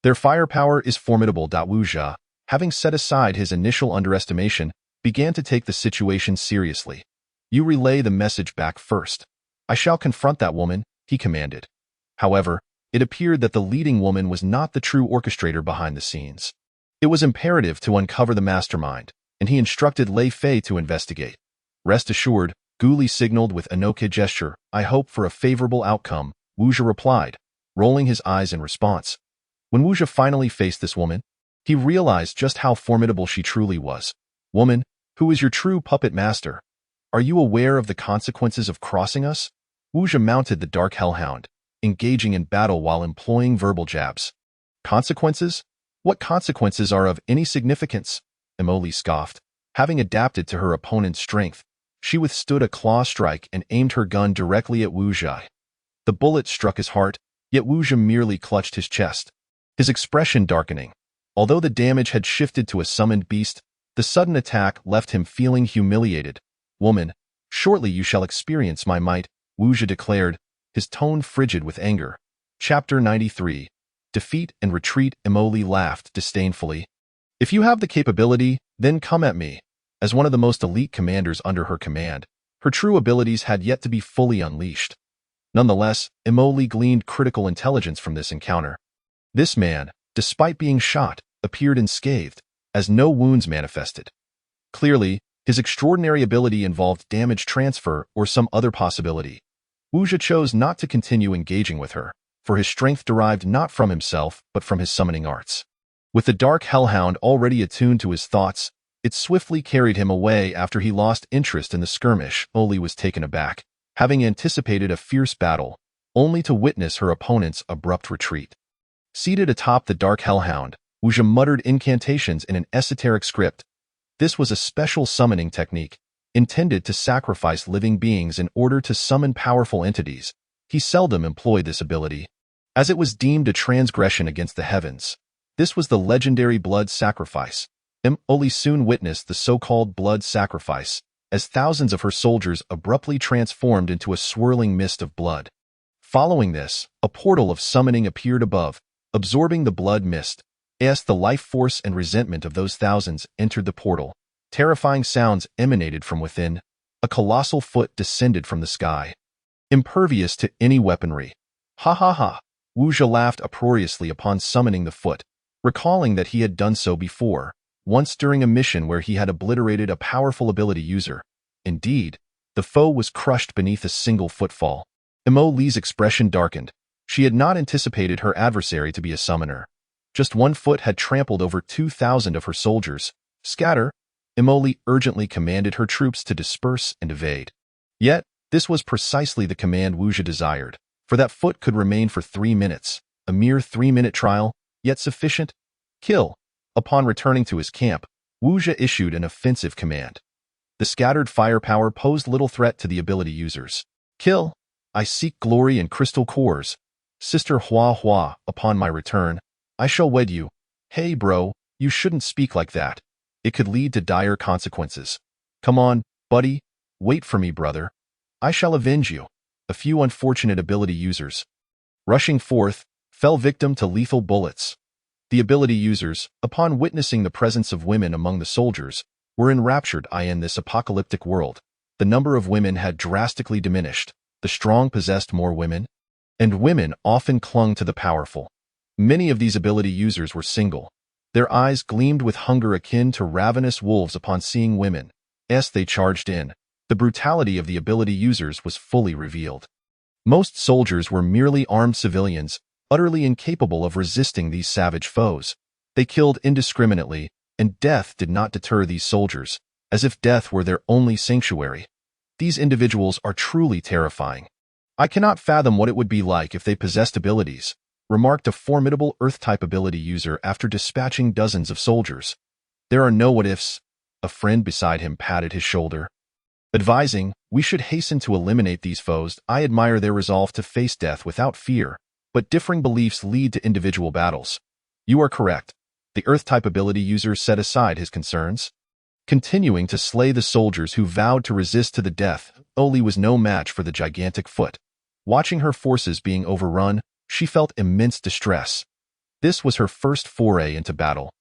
Their firepower is formidable. Wu Jia, having set aside his initial underestimation, began to take the situation seriously. You relay the message back first. I shall confront that woman, he commanded. However, it appeared that the leading woman was not the true orchestrator behind the scenes. It was imperative to uncover the mastermind, and he instructed Lei Fei to investigate. Rest assured, Gu Li signaled with a no-kid gesture, I hope for a favorable outcome, Wu Jia replied, rolling his eyes in response. When Wu Jia finally faced this woman, he realized just how formidable she truly was. Woman, who is your true puppet master? Are you aware of the consequences of crossing us? Wu Jia mounted the dark hellhound, engaging in battle while employing verbal jabs. Consequences? What consequences are of any significance? Emily scoffed. Having adapted to her opponent's strength, she withstood a claw strike and aimed her gun directly at Wu Jia. The bullet struck his heart, yet Wu Jia merely clutched his chest, his expression darkening. Although the damage had shifted to a summoned beast, the sudden attack left him feeling humiliated. Woman, shortly you shall experience my might, Wu Jia declared, his tone frigid with anger. Chapter 93. Defeat and Retreat. Emily laughed disdainfully. If you have the capability, then come at me. As one of the most elite commanders under her command, her true abilities had yet to be fully unleashed. Nonetheless, Emily gleaned critical intelligence from this encounter. This man, despite being shot, appeared unscathed, as no wounds manifested. Clearly, his extraordinary ability involved damage transfer or some other possibility. Wu Jia chose not to continue engaging with her, for his strength derived not from himself but from his summoning arts. With the dark hellhound already attuned to his thoughts, it swiftly carried him away. After he lost interest in the skirmish, Oli was taken aback, having anticipated a fierce battle, only to witness her opponent's abrupt retreat. Seated atop the dark hellhound, Wu Jia muttered incantations in an esoteric script. This was a special summoning technique, intended to sacrifice living beings in order to summon powerful entities. He seldom employed this ability, as it was deemed a transgression against the heavens. This was the legendary blood sacrifice. Oli soon witnessed the so-called blood sacrifice, as thousands of her soldiers abruptly transformed into a swirling mist of blood. Following this, a portal of summoning appeared above, absorbing the blood mist. As the life force and resentment of those thousands entered the portal, terrifying sounds emanated from within. A colossal foot descended from the sky, impervious to any weaponry. Ha ha ha! Wu Jia laughed uproariously upon summoning the foot, recalling that he had done so before, once during a mission where he had obliterated a powerful ability user. Indeed, the foe was crushed beneath a single footfall. Emily's expression darkened. She had not anticipated her adversary to be a summoner. Just one foot had trampled over 2,000 of her soldiers. Scatter! Emily urgently commanded her troops to disperse and evade. Yet, this was precisely the command Wu Jia desired, for that foot could remain for 3 minutes, a mere 3-minute trial, yet sufficient. Kill! Upon returning to his camp, Wu Jia issued an offensive command. The scattered firepower posed little threat to the ability users. Kill! I seek glory in crystal cores. Sister Hua Hua, upon my return, I shall wed you. Hey bro, you shouldn't speak like that. It could lead to dire consequences. Come on, buddy, wait for me, brother. I shall avenge you. A few unfortunate ability users, rushing forth, fell victim to lethal bullets. The ability users, upon witnessing the presence of women among the soldiers, were enraptured. In this apocalyptic world, the number of women had drastically diminished. The strong possessed more women, and women often clung to the powerful. Many of these ability users were single. Their eyes gleamed with hunger akin to ravenous wolves upon seeing women. As they charged in, the brutality of the ability users was fully revealed. Most soldiers were merely armed civilians, utterly incapable of resisting these savage foes. They killed indiscriminately, and death did not deter these soldiers, as if death were their only sanctuary. These individuals are truly terrifying. I cannot fathom what it would be like if they possessed abilities, remarked a formidable Earth-type ability user after dispatching dozens of soldiers. There are no what-ifs. A friend beside him patted his shoulder, advising, we should hasten to eliminate these foes. I admire their resolve to face death without fear, but differing beliefs lead to individual battles. You are correct. The Earth-type ability user set aside his concerns, continuing to slay the soldiers who vowed to resist to the death. Oli was no match for the gigantic foot. Watching her forces being overrun, she felt immense distress. This was her first foray into battle.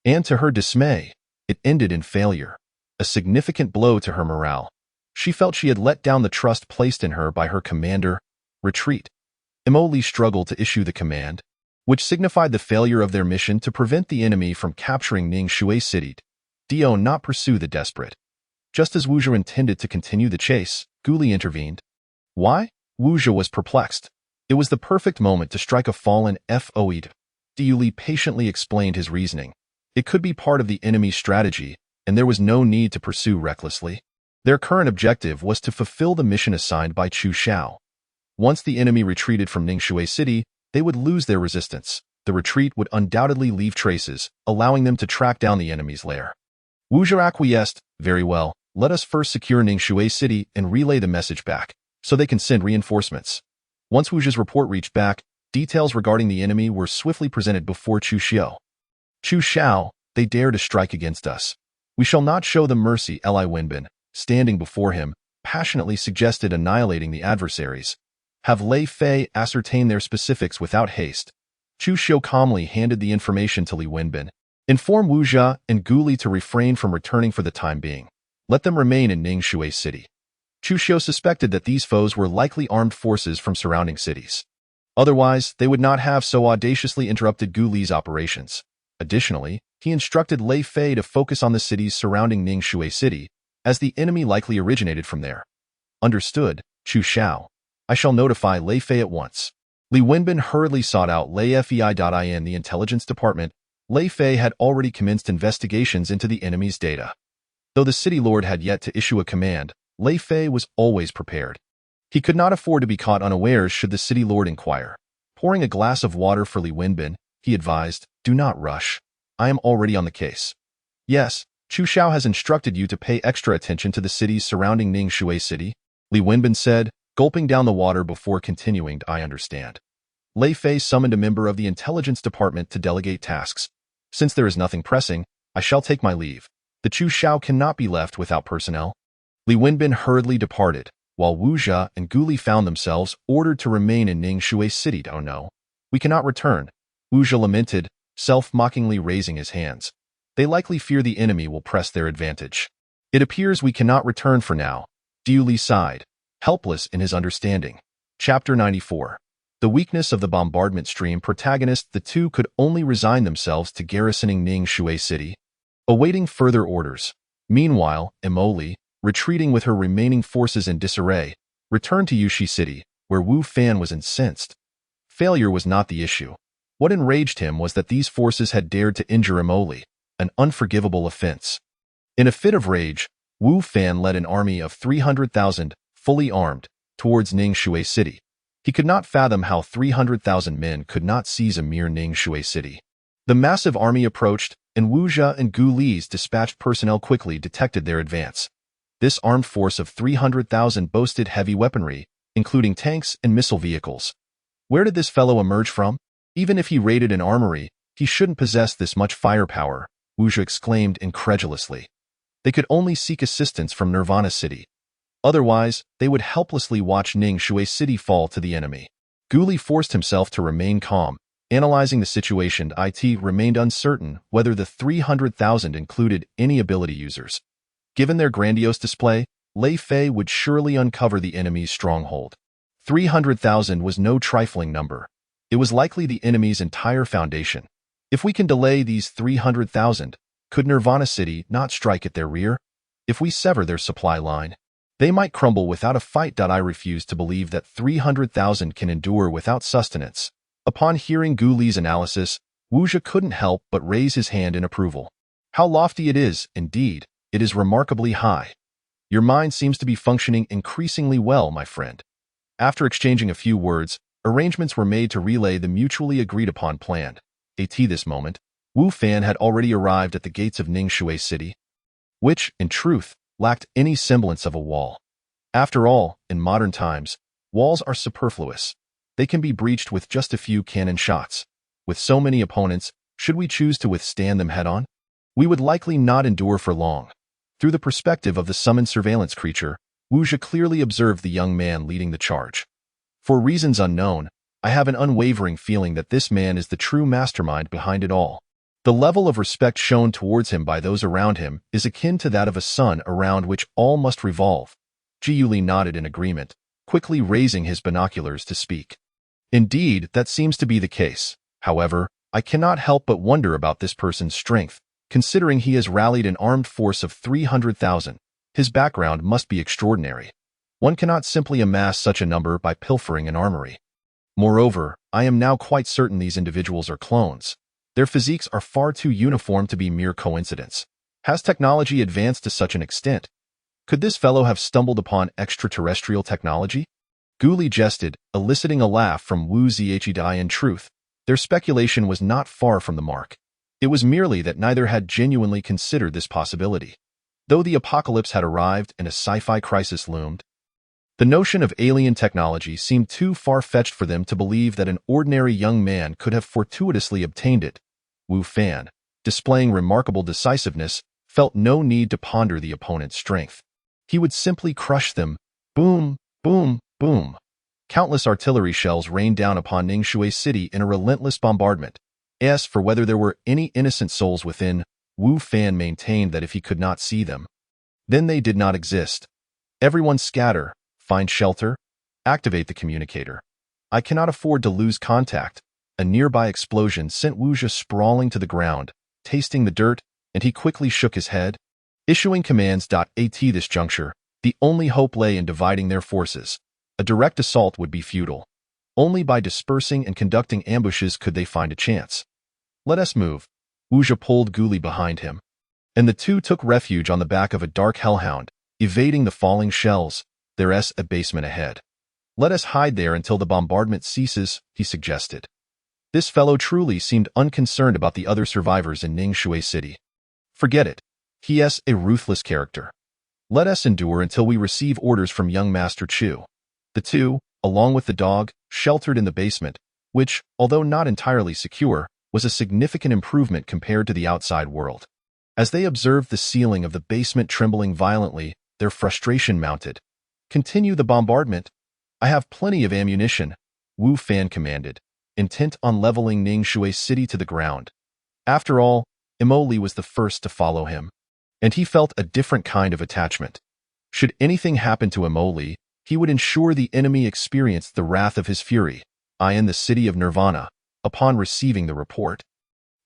And to her dismay, it ended in failure, a significant blow to her morale. She felt she had let down the trust placed in her by her commander. Retreat. Emily struggled to issue the command, which signified the failure of their mission to prevent the enemy from capturing Ningxue City. Dio not pursue the desperate. Just as Wu Zhe intended to continue the chase, Guli intervened. Why? Wu Zhe was perplexed. It was the perfect moment to strike a fallen foe. Diu Li patiently explained his reasoning. It could be part of the enemy's strategy, and there was no need to pursue recklessly. Their current objective was to fulfill the mission assigned by Chu Xiao. Once the enemy retreated from Ningxue City, they would lose their resistance. The retreat would undoubtedly leave traces, allowing them to track down the enemy's lair. Wu Zhe acquiesced. Very well, let us first secure Ningxue City and relay the message back, so they can send reinforcements. Once Wu Zhe's report reached back, details regarding the enemy were swiftly presented before Chu Xiao. Chu Xiao, they dare to strike against us. We shall not show them mercy. Li Wenbin, standing before him, passionately suggested annihilating the adversaries. Have Lei Fei ascertain their specifics without haste. Chu Xiao calmly handed the information to Li Wenbin. Inform Wu Zhe and Guli to refrain from returning for the time being. Let them remain in Ningxue City. Chu Xiao suspected that these foes were likely armed forces from surrounding cities. Otherwise, they would not have so audaciously interrupted Guli's operations. Additionally, he instructed Lei Fei to focus on the cities surrounding Ningxue City, as the enemy likely originated from there. Understood, Chu Xiao. I shall notify Lei Fei at once. Li Wenbin hurriedly sought out Lei Fei in the intelligence department. Lei Fei had already commenced investigations into the enemy's data. Though the city lord had yet to issue a command, Lei Fei was always prepared. He could not afford to be caught unawares should the city lord inquire. Pouring a glass of water for Li Wenbin, he advised, do not rush. I am already on the case. Yes, Chu Xiao has instructed you to pay extra attention to the cities surrounding Ningxue City, Li Wenbin said, gulping down the water before continuing. I understand. Lei Fei summoned a member of the intelligence department to delegate tasks. Since there is nothing pressing, I shall take my leave. The Chu Xiao cannot be left without personnel. Li Wenbin hurriedly departed, while Wu Zhe and Guli found themselves ordered to remain in Ningxue City. Oh no, we cannot return. Wu Zhe lamented, self-mockingly raising his hands. They likely fear the enemy will press their advantage. It appears we cannot return for now. Diu Li sighed, helpless in his understanding. Chapter 94. The weakness of the bombardment stream protagonist. The two could only resign themselves to garrisoning Ningxue City, awaiting further orders. Meanwhile, Emily, retreating with her remaining forces in disarray, returned to Yushi City, where Wu Fan was incensed. Failure was not the issue. What enraged him was that these forces had dared to injure Emily, an unforgivable offense. In a fit of rage, Wu Fan led an army of 300,000, fully armed, towards Ningxue City. He could not fathom how 300,000 men could not seize a mere Ningxue City. The massive army approached, and Wu Zhe and Gu Li's dispatched personnel quickly detected their advance. This armed force of 300,000 boasted heavy weaponry, including tanks and missile vehicles. Where did this fellow emerge from? Even if he raided an armory, he shouldn't possess this much firepower, Wu Zhe exclaimed incredulously. They could only seek assistance from Nirvana City. Otherwise, they would helplessly watch Ningxue City fall to the enemy. Guli forced himself to remain calm, analyzing the situation. It remained uncertain whether the 300,000 included any ability users. Given their grandiose display, Lei Fei would surely uncover the enemy's stronghold. 300,000 was no trifling number. It was likely the enemy's entire foundation. If we can delay these 300,000, could Nirvana City not strike at their rear? If we sever their supply line, they might crumble without a fight. I refuse to believe that 300,000 can endure without sustenance. Upon hearing Gu Li's analysis, Wu Zhe couldn't help but raise his hand in approval. How lofty it is, indeed, it is remarkably high. Your mind seems to be functioning increasingly well, my friend. After exchanging a few words, arrangements were made to relay the mutually agreed-upon plan. At this moment, Wu Fan had already arrived at the gates of Ningxue City, which, in truth, lacked any semblance of a wall. After all, in modern times, walls are superfluous. They can be breached with just a few cannon shots. With so many opponents, should we choose to withstand them head-on? We would likely not endure for long. Through the perspective of the summoned surveillance creature, Wu Zhe clearly observed the young man leading the charge. For reasons unknown, I have an unwavering feeling that this man is the true mastermind behind it all. The level of respect shown towards him by those around him is akin to that of a sun around which all must revolve. Jiuli nodded in agreement, quickly raising his binoculars to speak. Indeed, that seems to be the case. However, I cannot help but wonder about this person's strength, considering he has rallied an armed force of 300,000. His background must be extraordinary. One cannot simply amass such a number by pilfering an armory. Moreover, I am now quite certain these individuals are clones. Their physiques are far too uniform to be mere coincidence. Has technology advanced to such an extent? Could this fellow have stumbled upon extraterrestrial technology? Guli jested, eliciting a laugh from Wu Zhidai. In truth, their speculation was not far from the mark. It was merely that neither had genuinely considered this possibility. Though the apocalypse had arrived and a sci-fi crisis loomed, the notion of alien technology seemed too far-fetched for them to believe that an ordinary young man could have fortuitously obtained it. Wu Fan, displaying remarkable decisiveness, felt no need to ponder the opponent's strength. He would simply crush them. Boom, boom, boom. Countless artillery shells rained down upon Ningshui City in a relentless bombardment. As for whether there were any innocent souls within, Wu Fan maintained that if he could not see them, then they did not exist. Everyone scatter, find shelter, activate the communicator. I cannot afford to lose contact. A nearby explosion sent Wuja sprawling to the ground, tasting the dirt, and he quickly shook his head, issuing commands. At this juncture, the only hope lay in dividing their forces. A direct assault would be futile. Only by dispersing and conducting ambushes could they find a chance. Let us move. Wuja pulled Guli behind him, and the two took refuge on the back of a dark hellhound, evading the falling shells. There's a basement ahead. Let us hide there until the bombardment ceases, he suggested. This fellow truly seemed unconcerned about the other survivors in Ningshui City. Forget it. He is a ruthless character. Let us endure until we receive orders from young Master Chu. The two, along with the dog, sheltered in the basement, which, although not entirely secure, was a significant improvement compared to the outside world. As they observed the ceiling of the basement trembling violently, their frustration mounted. Continue the bombardment. I have plenty of ammunition, Wu Fan commanded, intent on leveling Ningshui City to the ground. After all, Imoli was the first to follow him, and he felt a different kind of attachment. Should anything happen to Imoli, he would ensure the enemy experienced the wrath of his fury. I in the city of Nirvana. Upon receiving the report,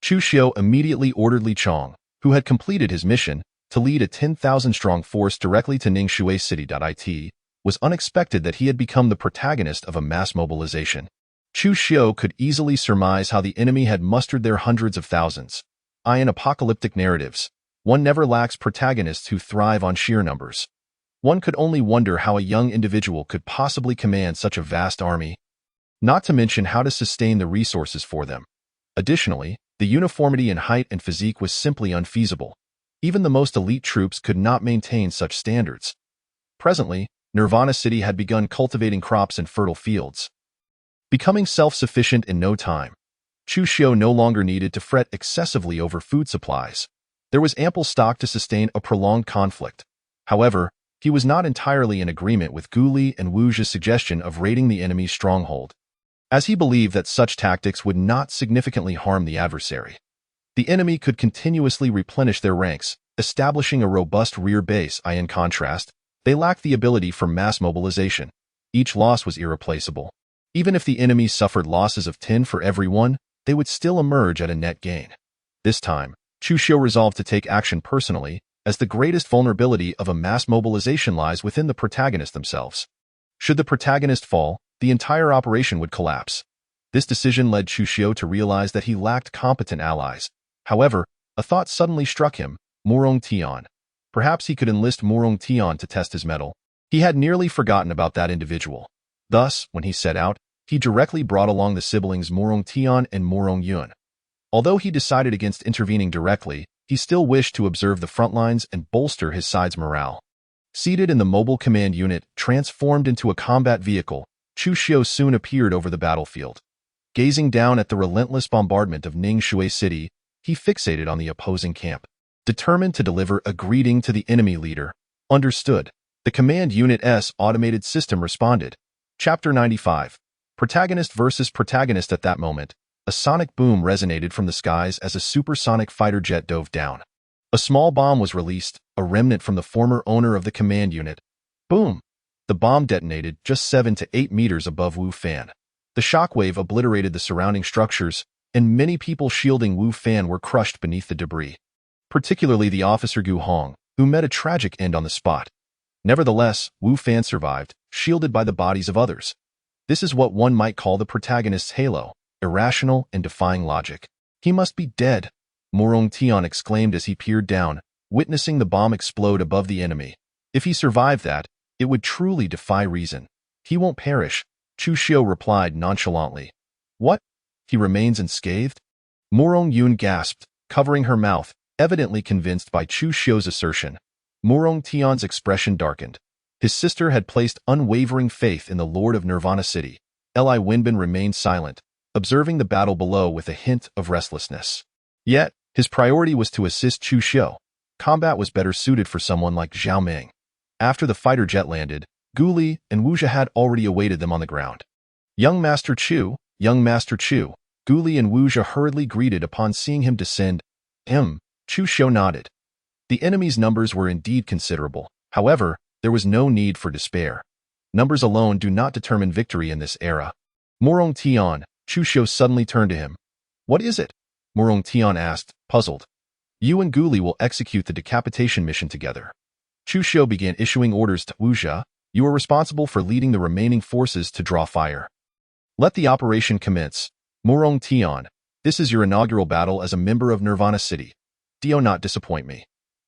Chu Xiu immediately ordered Li Chong, who had completed his mission, to lead a 10,000-strong force directly to Ningshui City. It was unexpected that he had become the protagonist of a mass mobilization. Chu Xiu could easily surmise how the enemy had mustered their hundreds of thousands. In apocalyptic narratives, one never lacks protagonists who thrive on sheer numbers. One could only wonder how a young individual could possibly command such a vast army, not to mention how to sustain the resources for them. Additionally, the uniformity in height and physique was simply unfeasible. Even the most elite troops could not maintain such standards. Presently, Nirvana City had begun cultivating crops in fertile fields, becoming self-sufficient in no time. Chu Xiu no longer needed to fret excessively over food supplies. There was ample stock to sustain a prolonged conflict. However, he was not entirely in agreement with Guli and Wuja's suggestion of raiding the enemy's stronghold, as he believed that such tactics would not significantly harm the adversary. The enemy could continuously replenish their ranks, establishing a robust rear base. In contrast, they lacked the ability for mass mobilization. Each loss was irreplaceable. Even if the enemy suffered losses of 10 for every one, they would still emerge at a net gain. This time, Chu Xiu resolved to take action personally, as the greatest vulnerability of a mass mobilization lies within the protagonists themselves. Should the protagonist fall, the entire operation would collapse. This decision led Chu Xiu to realize that he lacked competent allies. However, a thought suddenly struck him: Murong Tian. Perhaps he could enlist Murong Tian to test his mettle. He had nearly forgotten about that individual. Thus, when he set out, he directly brought along the siblings Murong Tian and Murong Yun. Although he decided against intervening directly, he still wished to observe the front lines and bolster his side's morale. Seated in the mobile command unit, transformed into a combat vehicle, Chu Xiu soon appeared over the battlefield. Gazing down at the relentless bombardment of Ningshui City, he fixated on the opposing camp, determined to deliver a greeting to the enemy leader. Understood. The command unit's automated system responded. Chapter 95. Protagonist versus protagonist. At that moment, a sonic boom resonated from the skies as a supersonic fighter jet dove down. A small bomb was released, a remnant from the former owner of the command unit. Boom! The bomb detonated just 7 to 8 meters above Wu Fan. The shockwave obliterated the surrounding structures, and many people shielding Wu Fan were crushed beneath the debris. Particularly the officer Gu Hong, who met a tragic end on the spot. Nevertheless, Wu Fan survived, shielded by the bodies of others. This is what one might call the protagonist's halo, irrational and defying logic. He must be dead, Morong Tian exclaimed as he peered down, witnessing the bomb explode above the enemy. If he survived that, it would truly defy reason. He won't perish, Chu Xiu replied nonchalantly. What? He remains unscathed? Morong Yun gasped, covering her mouth, evidently convinced by Chu Xiu's assertion. Morong Tian's expression darkened. His sister had placed unwavering faith in the Lord of Nirvana City. Li Wenbin remained silent, observing the battle below with a hint of restlessness. Yet, his priority was to assist Chu Xiu. Combat was better suited for someone like Zhao Ming. After the fighter jet landed, Gu Li and Wu Zhe had already awaited them on the ground. Young Master Chu, Gu Li and Wu Zhe hurriedly greeted upon seeing him descend. Chu Xiu nodded. The enemy's numbers were indeed considerable. However, there was no need for despair. Numbers alone do not determine victory in this era. Morong Tian, Chu Xiu suddenly turned to him. What is it? Morong Tian asked, puzzled. You and Gu Li will execute the decapitation mission together. Chu Xiu began issuing orders to Wu Zhe. You are responsible for leading the remaining forces to draw fire. Let the operation commence. Morong Tian, this is your inaugural battle as a member of Nirvana City. Do not disappoint me.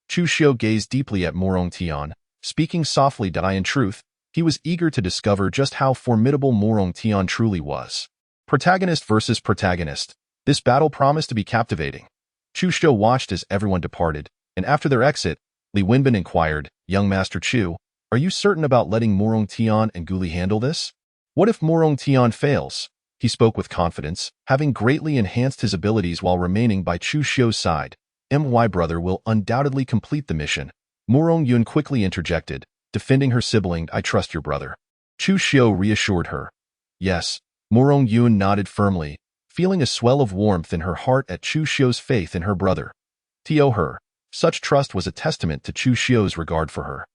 Chu Xiu gazed deeply at Morong Tian, speaking softly. In truth, he was eager to discover just how formidable Morong Tian truly was. Protagonist versus protagonist. This battle promised to be captivating. Chu Xiu watched as everyone departed, and after their exit, Li Wenbin inquired, Young Master Chu, are you certain about letting Morong Tian and Gu Li handle this? What if Morong Tian fails? He spoke with confidence, having greatly enhanced his abilities while remaining by Chu Xiu's side. My brother will undoubtedly complete the mission. Morong Yun quickly interjected, defending her sibling. I trust your brother. Chu Xiu reassured her. Yes, Morong Yun nodded firmly, feeling a swell of warmth in her heart at Chu Xiu's faith in her brother. Her. Such trust was a testament to Chu Xiu's regard for her.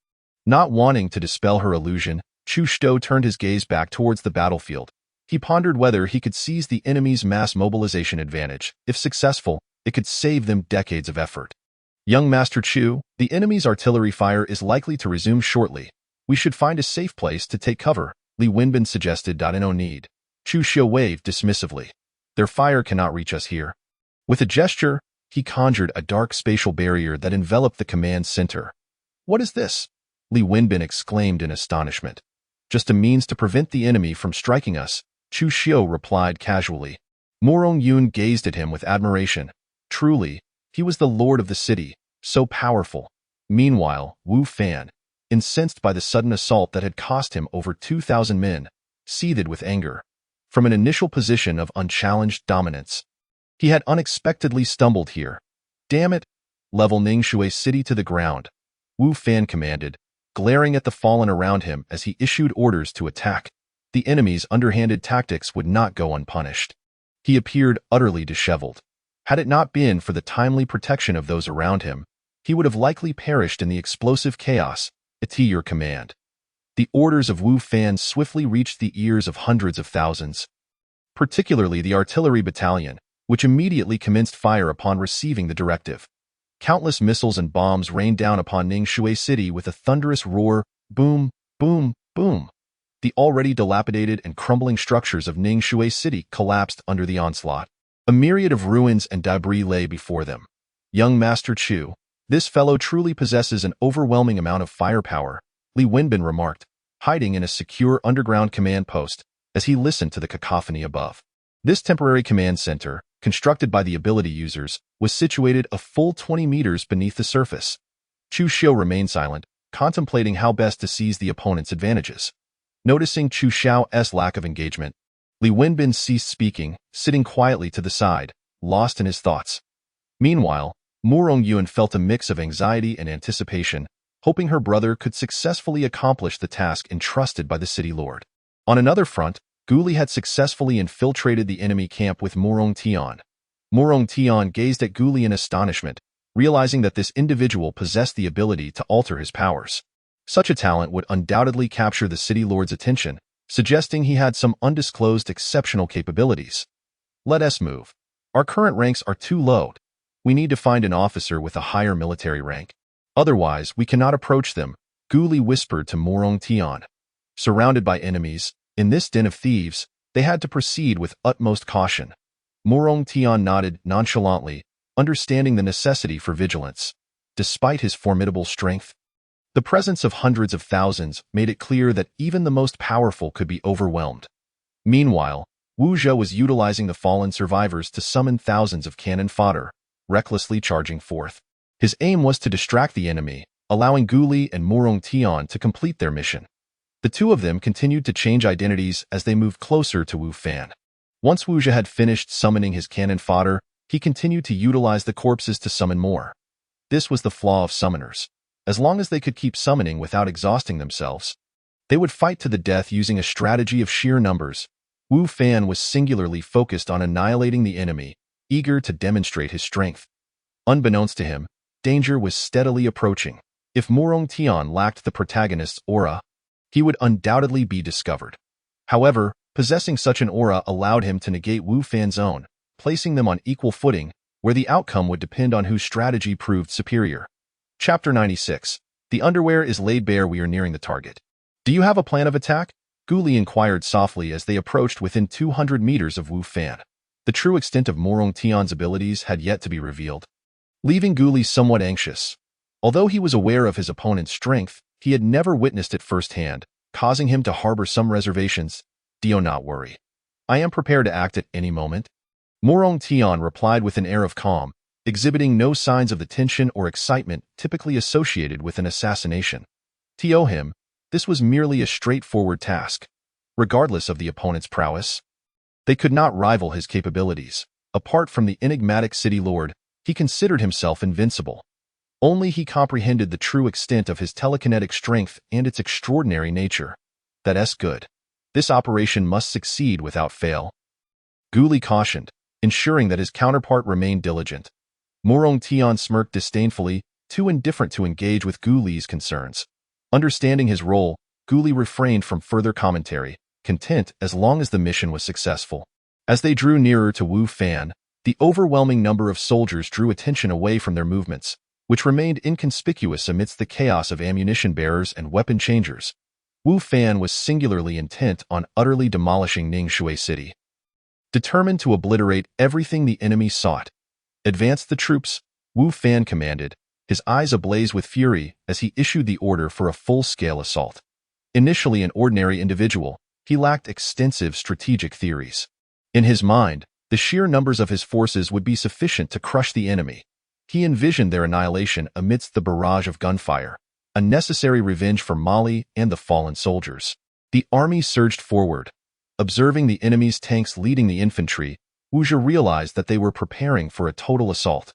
Not wanting to dispel her illusion, Chu Xiu turned his gaze back towards the battlefield. He pondered whether he could seize the enemy's mass mobilization advantage. If successful, it could save them decades of effort. Young Master Chu, the enemy's artillery fire is likely to resume shortly. We should find a safe place to take cover, Li Wenbin suggested. No need. Chu Xiu waved dismissively. Their fire cannot reach us here. With a gesture, he conjured a dark spatial barrier that enveloped the command center. What is this? Li Wenbin exclaimed in astonishment. Just a means to prevent the enemy from striking us, Chu Xiu replied casually. Morong Yun gazed at him with admiration. Truly, he was the lord of the city, so powerful. Meanwhile, Wu Fan, incensed by the sudden assault that had cost him over 2,000 men, seethed with anger. From an initial position of unchallenged dominance, he had unexpectedly stumbled here. Damn it! Level Ningxue City to the ground, Wu Fan commanded, glaring at the fallen around him as he issued orders to attack. The enemy's underhanded tactics would not go unpunished. He appeared utterly disheveled. Had it not been for the timely protection of those around him, he would have likely perished in the explosive chaos. At your command. The orders of Wu Fan swiftly reached the ears of hundreds of thousands, particularly the artillery battalion, which immediately commenced fire upon receiving the directive. Countless missiles and bombs rained down upon Ningxue City with a thunderous roar. Boom, boom, boom. The already dilapidated and crumbling structures of Ningxue City collapsed under the onslaught. A myriad of ruins and debris lay before them. Young Master Chu, this fellow truly possesses an overwhelming amount of firepower, Li Wenbin remarked, hiding in a secure underground command post as he listened to the cacophony above. This temporary command center, constructed by the ability users, was situated a full 20 meters beneath the surface. Chu Xiu remained silent, contemplating how best to seize the opponent's advantages. Noticing Chu Xiao's lack of engagement, Li Wenbin ceased speaking, sitting quietly to the side, lost in his thoughts. Meanwhile, Morong Yun felt a mix of anxiety and anticipation, hoping her brother could successfully accomplish the task entrusted by the city lord. On another front, Guli had successfully infiltrated the enemy camp with Morong Tian. Morong Tian gazed at Guli in astonishment, realizing that this individual possessed the ability to alter his powers. Such a talent would undoubtedly capture the city lord's attention, suggesting he had some undisclosed exceptional capabilities. Let us move. Our current ranks are too low. We need to find an officer with a higher military rank. Otherwise, we cannot approach them, Guli whispered to Morong Tian. Surrounded by enemies, in this den of thieves, they had to proceed with utmost caution. Morong Tian nodded nonchalantly, understanding the necessity for vigilance. Despite his formidable strength, the presence of hundreds of thousands made it clear that even the most powerful could be overwhelmed. Meanwhile, Wu Zhe was utilizing the fallen survivors to summon thousands of cannon fodder, recklessly charging forth. His aim was to distract the enemy, allowing Guli and Morong Tian to complete their mission. The two of them continued to change identities as they moved closer to Wu Fan. Once Wu Zhe had finished summoning his cannon fodder, he continued to utilize the corpses to summon more. This was the flaw of summoners. As long as they could keep summoning without exhausting themselves, they would fight to the death using a strategy of sheer numbers. Wu Fan was singularly focused on annihilating the enemy, eager to demonstrate his strength. Unbeknownst to him, danger was steadily approaching. If Morong Tian lacked the protagonist's aura, he would undoubtedly be discovered. However, possessing such an aura allowed him to negate Wu Fan's own, placing them on equal footing, where the outcome would depend on whose strategy proved superior. Chapter 96. The underwear is laid bare. We are nearing the target. Do you have a plan of attack? Guli inquired softly as they approached within 200 meters of Wu Fan. The true extent of Morong Tian's abilities had yet to be revealed, leaving Guli somewhat anxious. Although he was aware of his opponent's strength, he had never witnessed it firsthand, causing him to harbor some reservations. Do not worry. I am prepared to act at any moment. Morong Tian replied with an air of calm, exhibiting no signs of the tension or excitement typically associated with an assassination. To him, this was merely a straightforward task. Regardless of the opponent's prowess, they could not rival his capabilities. Apart from the enigmatic city lord, he considered himself invincible. Only he comprehended the true extent of his telekinetic strength and its extraordinary nature. That's good. This operation must succeed without fail, Guli cautioned, ensuring that his counterpart remained diligent. Morong Tian smirked disdainfully, too indifferent to engage with Guli's concerns. Understanding his role, Guli refrained from further commentary, content as long as the mission was successful. As they drew nearer to Wu Fan, the overwhelming number of soldiers drew attention away from their movements, which remained inconspicuous amidst the chaos of ammunition bearers and weapon changers. Wu Fan was singularly intent on utterly demolishing Ningxue City. Determined to obliterate everything the enemy sought, advance the troops, Wu Fan commanded, his eyes ablaze with fury as he issued the order for a full-scale assault. Initially an ordinary individual, he lacked extensive strategic theories. In his mind, the sheer numbers of his forces would be sufficient to crush the enemy. He envisioned their annihilation amidst the barrage of gunfire, a necessary revenge for Mali and the fallen soldiers. The army surged forward. Observing the enemy's tanks leading the infantry, Wu Zhe realized that they were preparing for a total assault.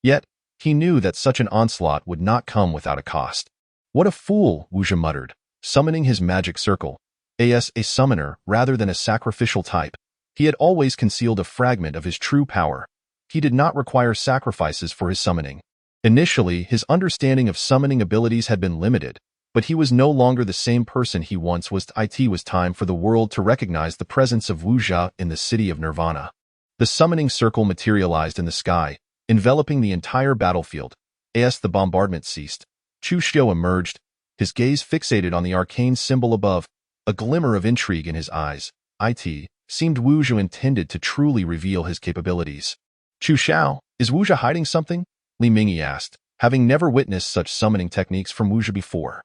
Yet, he knew that such an onslaught would not come without a cost. What a fool, Wu Zhe muttered, summoning his magic circle. As a summoner rather than a sacrificial type, he had always concealed a fragment of his true power. He did not require sacrifices for his summoning. Initially, his understanding of summoning abilities had been limited, but he was no longer the same person he once was. It was time for the world to recognize the presence of Wu Zhe in the city of Nirvana. The summoning circle materialized in the sky, enveloping the entire battlefield. As the bombardment ceased, Chu Xiu emerged, his gaze fixated on the arcane symbol above, a glimmer of intrigue in his eyes. It seemed Wu Zhe intended to truly reveal his capabilities. Chu Xiao, is Wu Zhe hiding something? Li Mingyi asked, having never witnessed such summoning techniques from Wu Zhe before.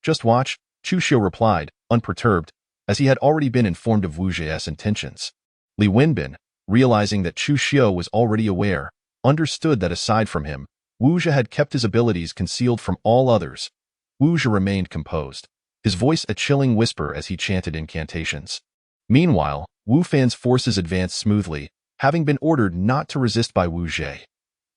Just watch, Chu Xiu replied, unperturbed, as he had already been informed of Wu Zhe's intentions. Li Wenbin, realizing that Chu Xiu was already aware, understood that aside from him, Wu Zhe had kept his abilities concealed from all others. Wu Zhe remained composed, his voice a chilling whisper as he chanted incantations. Meanwhile, Wu Fan's forces advanced smoothly, having been ordered not to resist by Wu Zhe.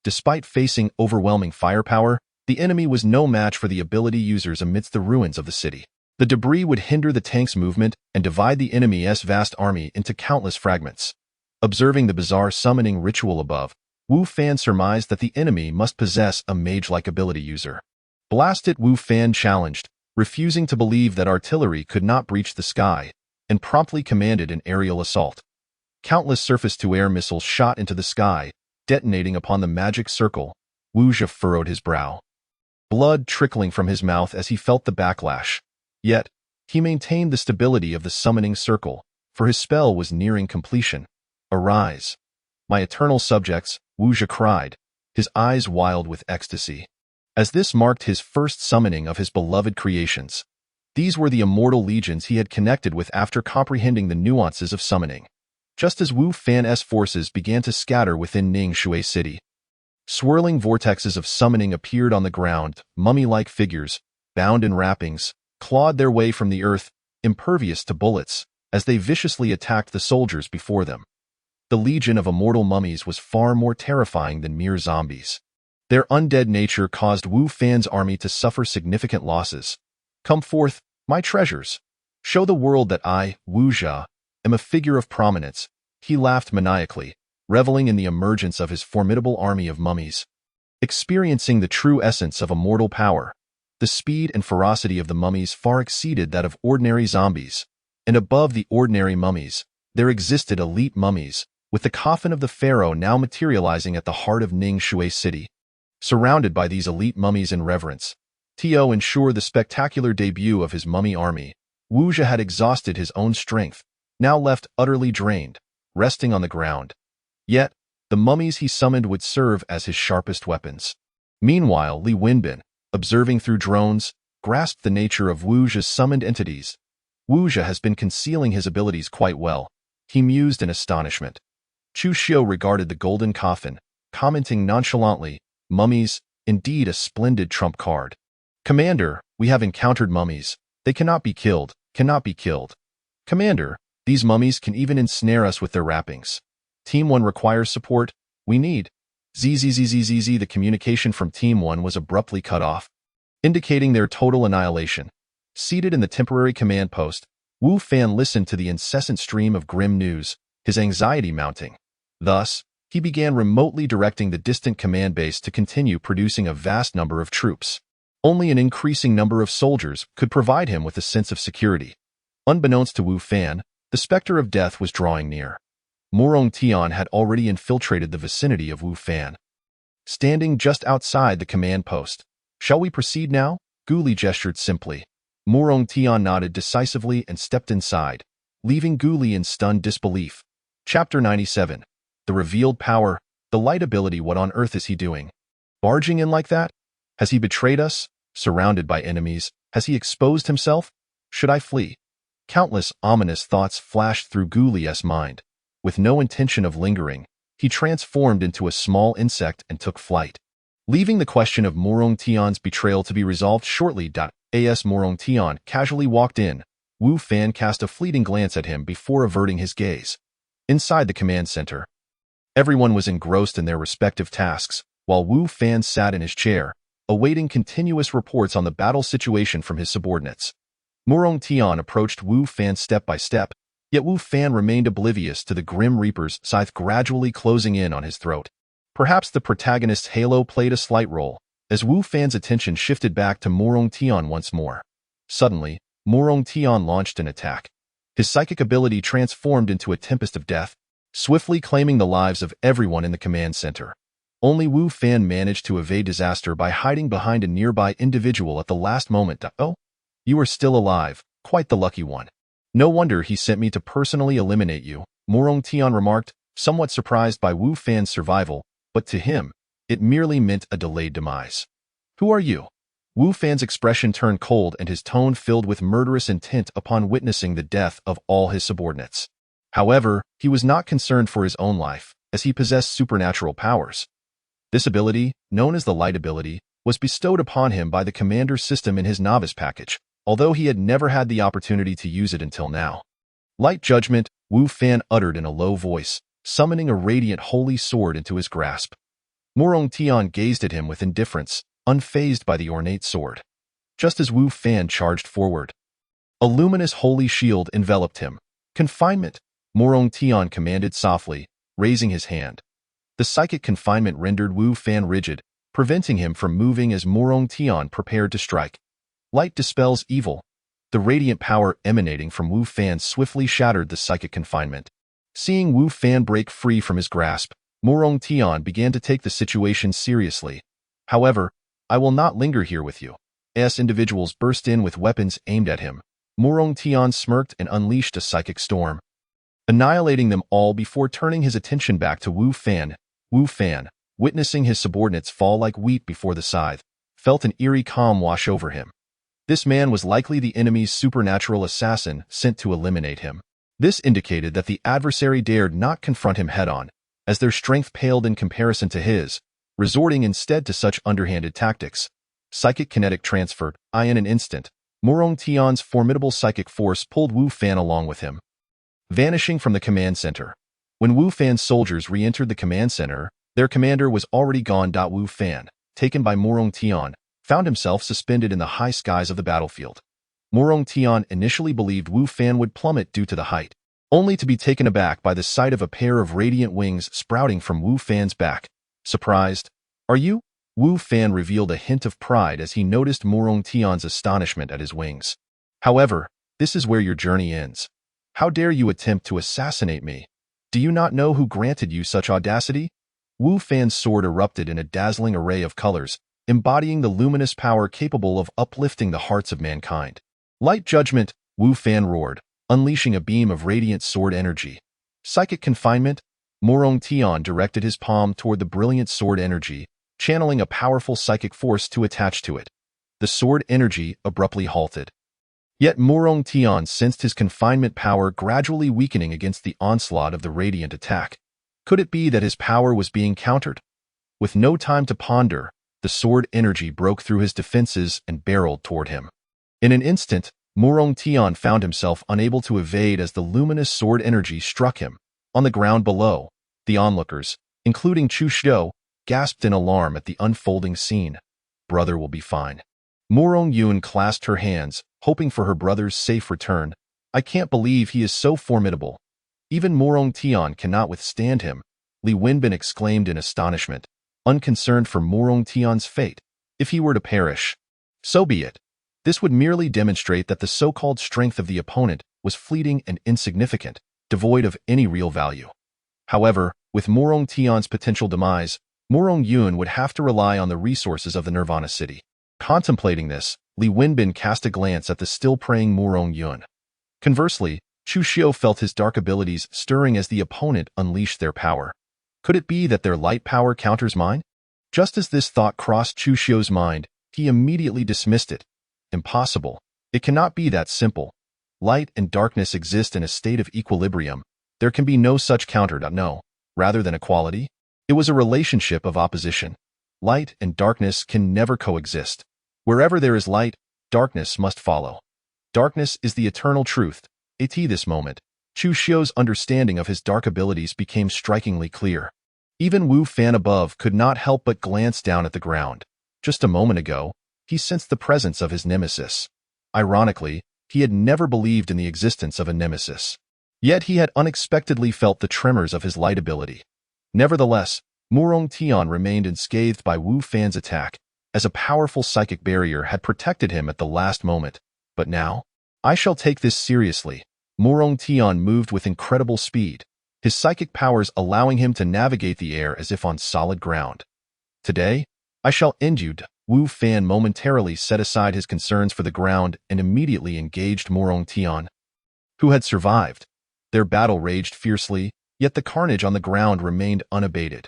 Despite facing overwhelming firepower, the enemy was no match for the ability users amidst the ruins of the city. The debris would hinder the tank's movement and divide the enemy's vast army into countless fragments. Observing the bizarre summoning ritual above, Wu Fan surmised that the enemy must possess a mage-like ability user. "Blast it," Wu Fan challenged, refusing to believe that artillery could not breach the sky, and promptly commanded an aerial assault. Countless surface-to-air missiles shot into the sky, detonating upon the magic circle. Wu Zhe furrowed his brow, blood trickling from his mouth as he felt the backlash. Yet, he maintained the stability of the summoning circle, for his spell was nearing completion. "Arise, my eternal subjects," Wu Zhe cried, his eyes wild with ecstasy. As this marked his first summoning of his beloved creations, these were the immortal legions he had connected with after comprehending the nuances of summoning. Just as Wu Fan's forces began to scatter within Ning Shui City, swirling vortexes of summoning appeared on the ground. Mummy-like figures, bound in wrappings, clawed their way from the earth, impervious to bullets, as they viciously attacked the soldiers before them. The legion of immortal mummies was far more terrifying than mere zombies. Their undead nature caused Wu Fan's army to suffer significant losses. "Come forth, my treasures. Show the world that I, Wu Zhe, am a figure of prominence," he laughed maniacally, reveling in the emergence of his formidable army of mummies. Experiencing the true essence of immortal power, the speed and ferocity of the mummies far exceeded that of ordinary zombies, and above the ordinary mummies, there existed elite mummies, with the coffin of the pharaoh now materializing at the heart of Ning Shui City. Surrounded by these elite mummies in reverence, to ensure the spectacular debut of his mummy army, Wu Zhe had exhausted his own strength, now left utterly drained, resting on the ground. Yet, the mummies he summoned would serve as his sharpest weapons. Meanwhile, Li Wenbin, observing through drones, grasped the nature of Wu Zhe's summoned entities. "Wu Zhe has been concealing his abilities quite well," he mused in astonishment. Chu Xiu regarded the golden coffin, commenting nonchalantly, "Mummies, indeed a splendid trump card. Commander, we have encountered mummies. They cannot be killed, cannot be killed. Commander, these mummies can even ensnare us with their wrappings. Team 1 requires support. We need..." ZZZZZZ. The communication from Team 1 was abruptly cut off, indicating their total annihilation. Seated in the temporary command post, Wu Fan listened to the incessant stream of grim news, his anxiety mounting. Thus, he began remotely directing the distant command base to continue producing a vast number of troops. Only an increasing number of soldiers could provide him with a sense of security. Unbeknownst to Wu Fan, the specter of death was drawing near. Murong Tian had already infiltrated the vicinity of Wu Fan, standing just outside the command post. "Shall we proceed now?" Gu Li gestured simply. Murong Tian nodded decisively and stepped inside, leaving Gu Li in stunned disbelief. Chapter 97. The revealed power, the light ability. What on earth is he doing? Barging in like that? Has he betrayed us? Surrounded by enemies, has he exposed himself? Should I flee? Countless ominous thoughts flashed through Gu Li's mind. With no intention of lingering, he transformed into a small insect and took flight. Leaving the question of Murong Tian's betrayal to be resolved shortly. As Murong Tian casually walked in, Wu Fan cast a fleeting glance at him before averting his gaze. Inside the command center, everyone was engrossed in their respective tasks, while Wu Fan sat in his chair, awaiting continuous reports on the battle situation from his subordinates. Murong Tian approached Wu Fan step by step, yet Wu Fan remained oblivious to the Grim Reaper's scythe gradually closing in on his throat. Perhaps the protagonist's halo played a slight role, as Wu Fan's attention shifted back to Murong Tian once more. Suddenly, Murong Tian launched an attack. His psychic ability transformed into a tempest of death, swiftly claiming the lives of everyone in the command center. Only Wu Fan managed to evade disaster by hiding behind a nearby individual at the last moment. "Oh, you are still alive, quite the lucky one. No wonder he sent me to personally eliminate you," Murong Tian remarked, somewhat surprised by Wu Fan's survival, but to him, it merely meant a delayed demise. "Who are you?" Wu Fan's expression turned cold and his tone filled with murderous intent upon witnessing the death of all his subordinates. However, he was not concerned for his own life, as he possessed supernatural powers. This ability, known as the Light ability, was bestowed upon him by the commander's system in his novice package, although he had never had the opportunity to use it until now. "Light Judgment," Wu Fan uttered in a low voice, summoning a radiant holy sword into his grasp. Murong Tian gazed at him with indifference, unfazed by the ornate sword. Just as Wu Fan charged forward, A luminous holy shield enveloped him. Confinement, Morong Tian commanded softly, raising his hand. The psychic confinement rendered Wu Fan rigid, preventing him from moving as Morong Tian prepared to strike. Light dispels evil. The radiant power emanating from Wu Fan swiftly shattered the psychic confinement. Seeing Wu Fan break free from his grasp, Morong Tian began to take the situation seriously. However, I will not linger here with you. As individuals burst in with weapons aimed at him, Morong Tian smirked and unleashed a psychic storm, annihilating them all before turning his attention back to Wu Fan. Wu Fan, witnessing his subordinates fall like wheat before the scythe, felt an eerie calm wash over him. This man was likely the enemy's supernatural assassin sent to eliminate him. This indicated that the adversary dared not confront him head-on, as their strength paled in comparison to his, resorting instead to such underhanded tactics. Psychic kinetic transferred. In an instant, Morong Tian's formidable psychic force pulled Wu Fan along with him, vanishing from the command center. When Wu Fan's soldiers re-entered the command center, their commander was already gone. Wu Fan, taken by Morong Tian, found himself suspended in the high skies of the battlefield. Morong Tian initially believed Wu Fan would plummet due to the height, only to be taken aback by the sight of a pair of radiant wings sprouting from Wu Fan's back. Surprised? Are you? Wu Fan revealed a hint of pride as he noticed Morong Tian's astonishment at his wings. However, this is where your journey ends. How dare you attempt to assassinate me? Do you not know who granted you such audacity? Wu Fan's sword erupted in a dazzling array of colors, embodying the luminous power capable of uplifting the hearts of mankind. Light judgment, Wu Fan roared, unleashing a beam of radiant sword energy. Psychic confinement, Morong Tian directed his palm toward the brilliant sword energy, channeling a powerful psychic force to attach to it. The sword energy abruptly halted. Yet Morong Tian sensed his confinement power gradually weakening against the onslaught of the radiant attack. Could it be that his power was being countered? With no time to ponder, the sword energy broke through his defenses and barreled toward him. In an instant, Morong Tian found himself unable to evade as the luminous sword energy struck him. On the ground below, the onlookers, including Chu Xiu, gasped in alarm at the unfolding scene. Brother will be fine. Morong Yun clasped her hands, hoping for her brother's safe return. I can't believe he is so formidable. Even Morong Tian cannot withstand him, Li Wenbin exclaimed in astonishment, unconcerned for Morong Tian's fate. If he were to perish, so be it. This would merely demonstrate that the so-called strength of the opponent was fleeting and insignificant, devoid of any real value. However, with Morong Tian's potential demise, Morong Yun would have to rely on the resources of the Nirvana City. Contemplating this, Li Wenbin cast a glance at the still praying Morong Yun. Conversely, Chu Xiu felt his dark abilities stirring as the opponent unleashed their power. Could it be that their light power counters mine? Just as this thought crossed Chu Xiu's mind, he immediately dismissed it. Impossible. It cannot be that simple. Light and darkness exist in a state of equilibrium. There can be no such counter. No, rather than equality, it was a relationship of opposition. Light and darkness can never coexist. Wherever there is light, darkness must follow. Darkness is the eternal truth. At this moment, Chu Xiu's understanding of his dark abilities became strikingly clear. Even Wu Fan above could not help but glance down at the ground. Just a moment ago, he sensed the presence of his nemesis. Ironically, he had never believed in the existence of a nemesis. Yet he had unexpectedly felt the tremors of his light ability. Nevertheless, Morong Tian remained unscathed by Wu Fan's attack, as a powerful psychic barrier had protected him at the last moment. But now, I shall take this seriously. Morong Tian moved with incredible speed, his psychic powers allowing him to navigate the air as if on solid ground. Today, I shall end you. Wu Fan momentarily set aside his concerns for the ground and immediately engaged Morong Tian, who had survived. Their battle raged fiercely, yet the carnage on the ground remained unabated.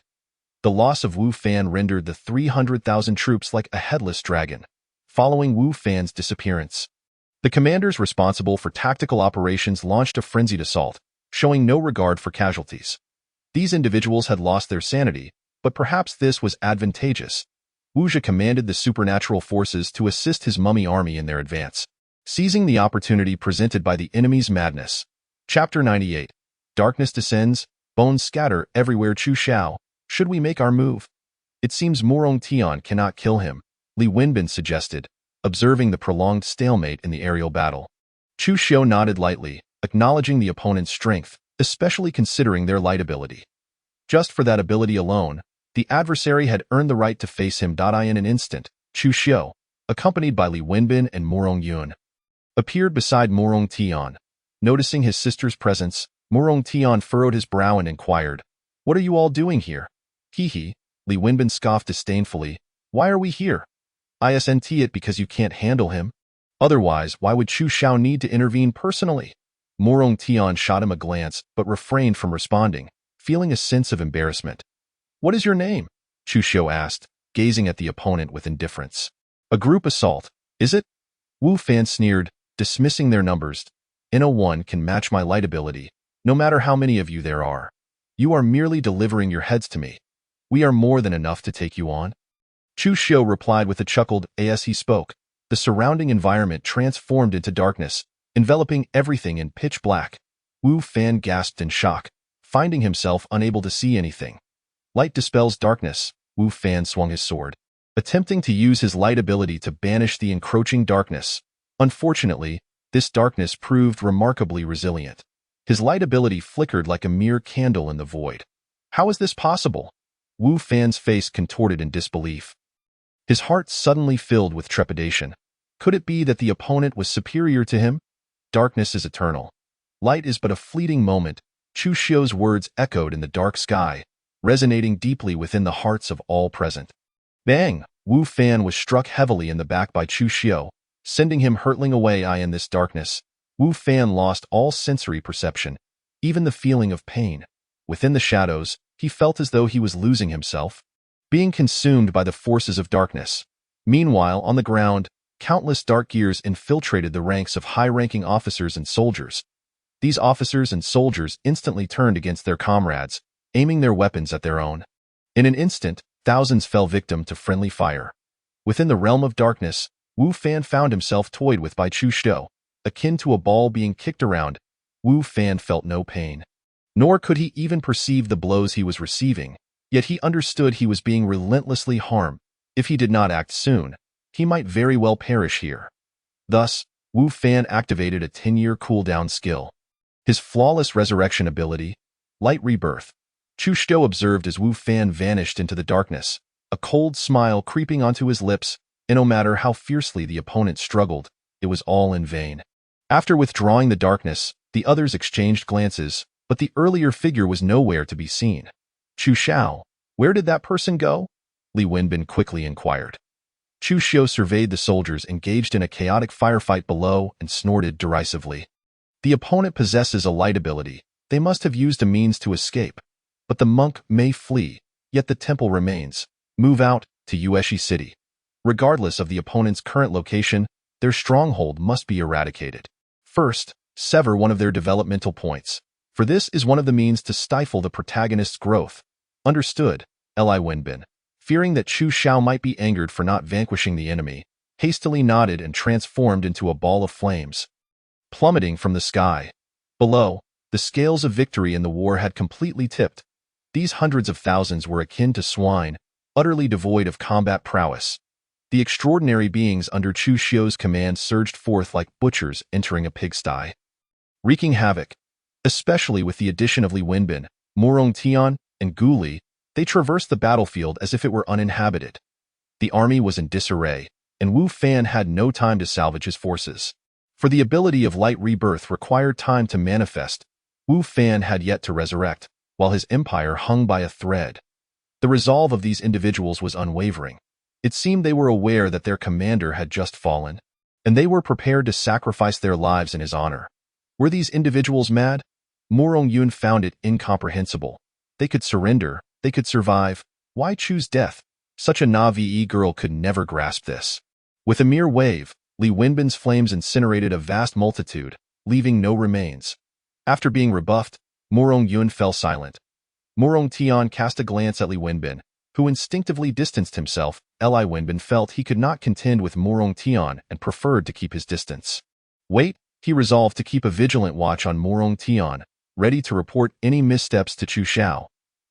The loss of Wu Fan rendered the 300,000 troops like a headless dragon. Following Wu Fan's disappearance, the commanders responsible for tactical operations launched a frenzied assault, showing no regard for casualties. These individuals had lost their sanity, but perhaps this was advantageous. Wu Zhi commanded the supernatural forces to assist his mummy army in their advance, seizing the opportunity presented by the enemy's madness. Chapter 98. Darkness descends, bones scatter everywhere. Chu Xiao, should we make our move? It seems Morong Tian cannot kill him, Li Wenbin suggested, observing the prolonged stalemate in the aerial battle. Chu Xiu nodded lightly, acknowledging the opponent's strength, especially considering their light ability. Just for that ability alone, the adversary had earned the right to face him. In an instant, Chu Xiu, accompanied by Li Wenbin and Morong Yun, appeared beside Morong Tian. Noticing his sister's presence, Morong Tian furrowed his brow and inquired, "What are you all doing here?" "Hee," Li Wenbin scoffed disdainfully. "Why are we here? Isn't it because you can't handle him? Otherwise, why would Chu Xiu need to intervene personally?" Morong Tian shot him a glance, but refrained from responding, feeling a sense of embarrassment. "What is your name?" Chu Xiu asked, gazing at the opponent with indifference. "A group assault, is it?" Wu Fan sneered, dismissing their numbers. "No one can match my light ability, no matter how many of you there are. You are merely delivering your heads to me. We are more than enough to take you on." Chu Xiu replied with a chuckle. As he spoke, the surrounding environment transformed into darkness, enveloping everything in pitch black. Wu Fan gasped in shock, finding himself unable to see anything. Light dispels darkness. Wu Fan swung his sword, attempting to use his light ability to banish the encroaching darkness. Unfortunately, this darkness proved remarkably resilient. His light ability flickered like a mere candle in the void. How is this possible? Wu Fan's face contorted in disbelief. His heart suddenly filled with trepidation. Could it be that the opponent was superior to him? Darkness is eternal. Light is but a fleeting moment. Chu Xiu's words echoed in the dark sky, resonating deeply within the hearts of all present. Bang! Wu Fan was struck heavily in the back by Chu Xiu, sending him hurtling away. In this darkness, Wu Fan lost all sensory perception, even the feeling of pain. Within the shadows, he felt as though he was losing himself, being consumed by the forces of darkness. Meanwhile, on the ground, countless dark gears infiltrated the ranks of high-ranking officers and soldiers. These officers and soldiers instantly turned against their comrades, aiming their weapons at their own. In an instant, thousands fell victim to friendly fire. Within the realm of darkness, Wu Fan found himself toyed with by Chu Xiu, akin to a ball being kicked around. Wu Fan felt no pain, nor could he even perceive the blows he was receiving, yet he understood he was being relentlessly harmed. If he did not act soon, he might very well perish here. Thus, Wu Fan activated a 10-year cooldown skill. His flawless resurrection ability, Light Rebirth. Chu Xiu observed as Wu Fan vanished into the darkness, a cold smile creeping onto his lips, and no matter how fiercely the opponent struggled, it was all in vain. After withdrawing the darkness, the others exchanged glances, but the earlier figure was nowhere to be seen. "Chu Xiu, where did that person go?" Li Wenbin quickly inquired. Chu Xiu surveyed the soldiers engaged in a chaotic firefight below and snorted derisively. The opponent possesses a light ability. They must have used a means to escape. But the monk may flee, yet the temple remains. Move out to Yueshi City. Regardless of the opponent's current location, their stronghold must be eradicated. First, sever one of their developmental points, for this is one of the means to stifle the protagonist's growth. Understood, Li Wenbin, fearing that Chu Xiu might be angered for not vanquishing the enemy, hastily nodded and transformed into a ball of flames, plummeting from the sky. Below, the scales of victory in the war had completely tipped. These hundreds of thousands were akin to swine, utterly devoid of combat prowess. The extraordinary beings under Chu Xiu's command surged forth like butchers entering a pigsty, wreaking havoc. Especially with the addition of Li Wenbin, Morong Tian, and Gu Li, they traversed the battlefield as if it were uninhabited. The army was in disarray, and Wu Fan had no time to salvage his forces. For the ability of Light Rebirth required time to manifest. Wu Fan had yet to resurrect, while his empire hung by a thread. The resolve of these individuals was unwavering. It seemed they were aware that their commander had just fallen, and they were prepared to sacrifice their lives in his honor. Were these individuals mad? Morong Yun found it incomprehensible. They could surrender, they could survive. Why choose death? Such a Na'vi girl could never grasp this. With a mere wave, Li Wenbin's flames incinerated a vast multitude, leaving no remains. After being rebuffed, Morong Yun fell silent. Morong Tian cast a glance at Li Wenbin, who instinctively distanced himself. Li Wenbin felt he could not contend with Morong Tian and preferred to keep his distance. Wait, he resolved to keep a vigilant watch on Morong Tian, ready to report any missteps to Chu Xiu.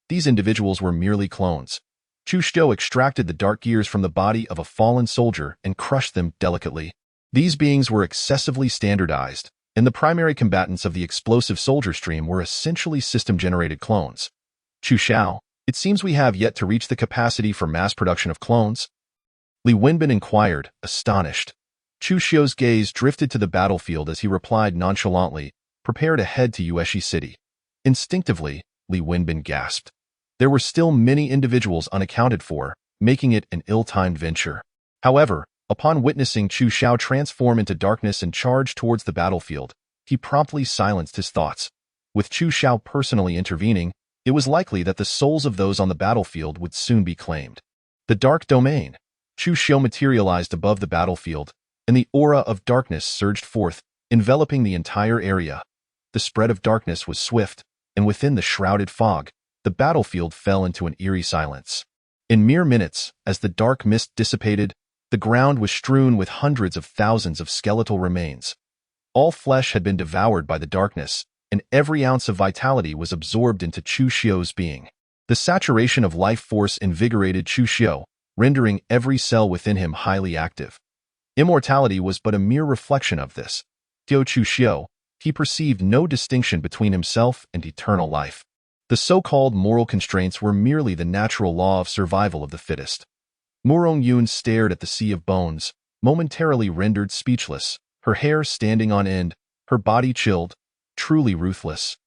These individuals were merely clones. Chu Xiu extracted the dark gears from the body of a fallen soldier and crushed them delicately. These beings were excessively standardized, and the primary combatants of the explosive soldier stream were essentially system-generated clones. Chu Xiao, it seems we have yet to reach the capacity for mass production of clones? Li Wenbin inquired, astonished. Chu Xiao's gaze drifted to the battlefield as he replied nonchalantly, "Prepare to head to Yueshi City." Instinctively, Li Wenbin gasped. There were still many individuals unaccounted for, making it an ill-timed venture. However, upon witnessing Chu Xiao transform into darkness and charge towards the battlefield, he promptly silenced his thoughts. With Chu Xiao personally intervening, it was likely that the souls of those on the battlefield would soon be claimed. The Dark Domain. Chu Xiao materialized above the battlefield, and the aura of darkness surged forth, enveloping the entire area. The spread of darkness was swift, and within the shrouded fog, the battlefield fell into an eerie silence. In mere minutes, as the dark mist dissipated, the ground was strewn with hundreds of thousands of skeletal remains. All flesh had been devoured by the darkness, and every ounce of vitality was absorbed into Chu Xiao's being. The saturation of life force invigorated Chu Xiao, rendering every cell within him highly active. Immortality was but a mere reflection of this. To Chu Xiao, he perceived no distinction between himself and eternal life. The so-called moral constraints were merely the natural law of survival of the fittest. Murong Yun stared at the sea of bones, momentarily rendered speechless, her hair standing on end, her body chilled, truly ruthless.